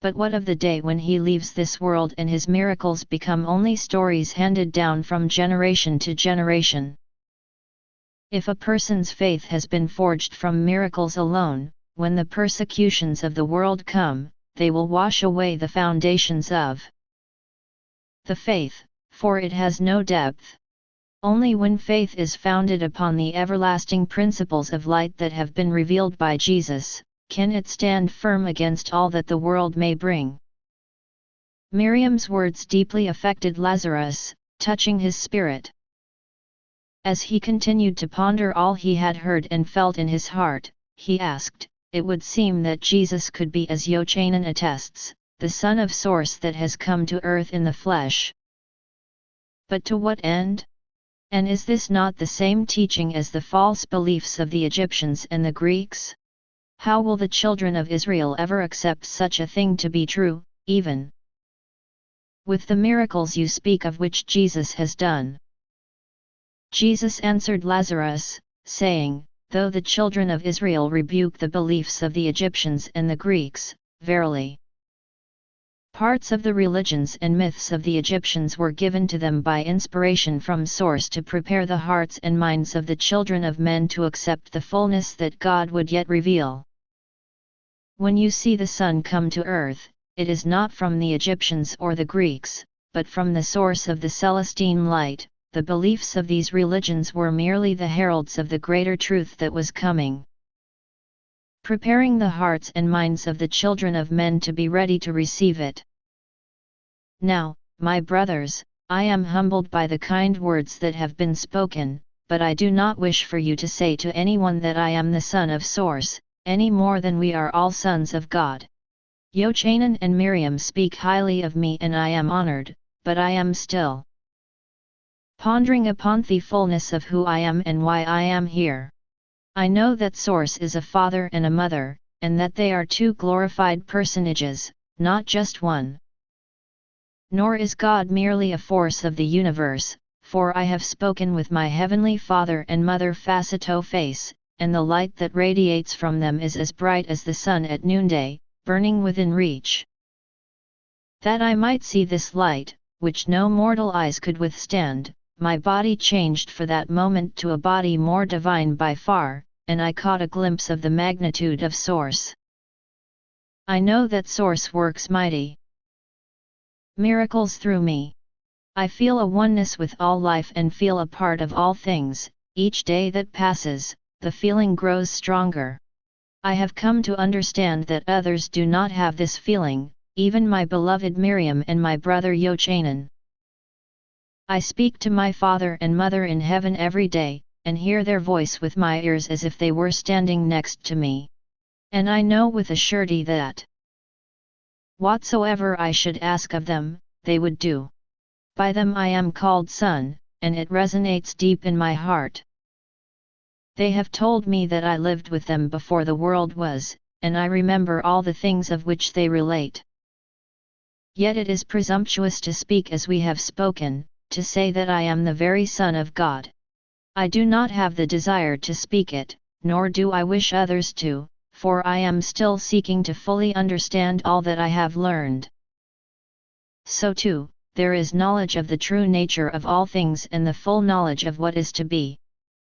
But what of the day when he leaves this world and his miracles become only stories handed down from generation to generation? If a person's faith has been forged from miracles alone, when the persecutions of the world come, they will wash away the foundations of the faith, for it has no depth. Only when faith is founded upon the everlasting principles of light that have been revealed by Jesus, can it stand firm against all that the world may bring. Miriam's words deeply affected Lazarus, touching his spirit. As he continued to ponder all he had heard and felt in his heart, he asked, "It would seem that Jesus could be, as Yochanan attests, the Son of Source that has come to earth in the flesh. But to what end? And is this not the same teaching as the false beliefs of the Egyptians and the Greeks? How will the children of Israel ever accept such a thing to be true, even with the miracles you speak of which Jesus has done?" Jesus answered Lazarus, saying, "Though the children of Israel rebuke the beliefs of the Egyptians and the Greeks, verily, parts of the religions and myths of the Egyptians were given to them by inspiration from source to prepare the hearts and minds of the children of men to accept the fullness that God would yet reveal. When you see the sun come to earth, it is not from the Egyptians or the Greeks, but from the source of the Celestine light. The beliefs of these religions were merely the heralds of the greater truth that was coming, preparing the hearts and minds of the children of men to be ready to receive it. Now, my brothers, I am humbled by the kind words that have been spoken, but I do not wish for you to say to anyone that I am the son of Source, any more than we are all sons of God. Yochanan and Miriam speak highly of me and I am honored, but I am still pondering upon the fullness of who I am and why I am here. I know that Source is a father and a mother, and that they are two glorified personages, not just one. Nor is God merely a force of the universe, for I have spoken with my heavenly Father and Mother face to face, and the light that radiates from them is as bright as the sun at noonday, burning within reach. That I might see this light, which no mortal eyes could withstand, my body changed for that moment to a body more divine by far, and I caught a glimpse of the magnitude of Source. I know that Source works mighty miracles through me. I feel a oneness with all life and feel a part of all things. Each day that passes, the feeling grows stronger. I have come to understand that others do not have this feeling, even my beloved Miriam and my brother Yochanan. I speak to my Father and Mother in heaven every day, and hear their voice with my ears as if they were standing next to me. And I know with a surety that whatsoever I should ask of them, they would do. By them I am called son, and it resonates deep in my heart. They have told me that I lived with them before the world was, and I remember all the things of which they relate. Yet it is presumptuous to speak as we have spoken, to say that I am the very Son of God. I do not have the desire to speak it, nor do I wish others to, for I am still seeking to fully understand all that I have learned. So too, there is knowledge of the true nature of all things and the full knowledge of what is to be.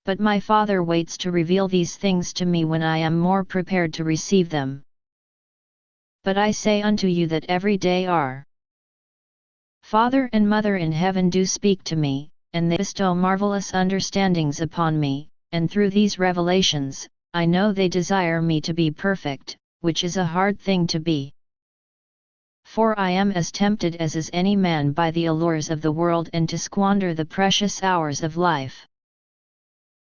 But my Father waits to reveal these things to me when I am more prepared to receive them. But I say unto you that every day our Father and Mother in heaven do speak to me, and they bestow marvelous understandings upon me, and through these revelations, I know they desire me to be perfect, which is a hard thing to be. For I am as tempted as is any man by the allures of the world and to squander the precious hours of life.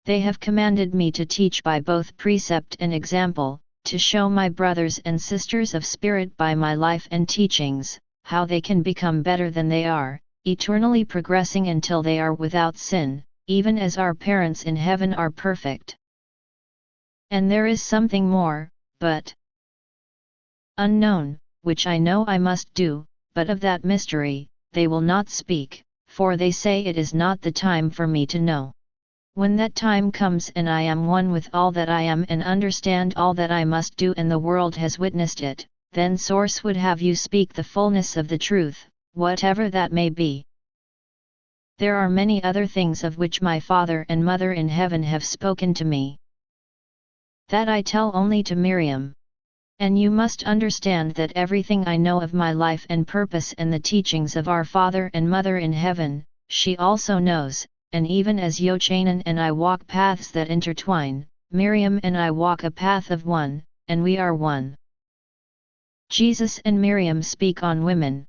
They have commanded me to teach by both precept and example, to show my brothers and sisters of spirit by my life and teachings, how they can become better than they are, eternally progressing until they are without sin, even as our parents in heaven are perfect. And there is something more, but unknown, which I know I must do, but of that mystery, they will not speak, for they say it is not the time for me to know. When that time comes and I am one with all that I am and understand all that I must do and the world has witnessed it, then Source would have you speak the fullness of the truth, whatever that may be. There are many other things of which my Father and Mother in heaven have spoken to me. That I tell only to Miriam. And you must understand that everything I know of my life and purpose and the teachings of our Father and Mother in heaven, she also knows, and even as Yochanan and I walk paths that intertwine, Miriam and I walk a path of one, and we are one. Jesus and Miriam speak on women.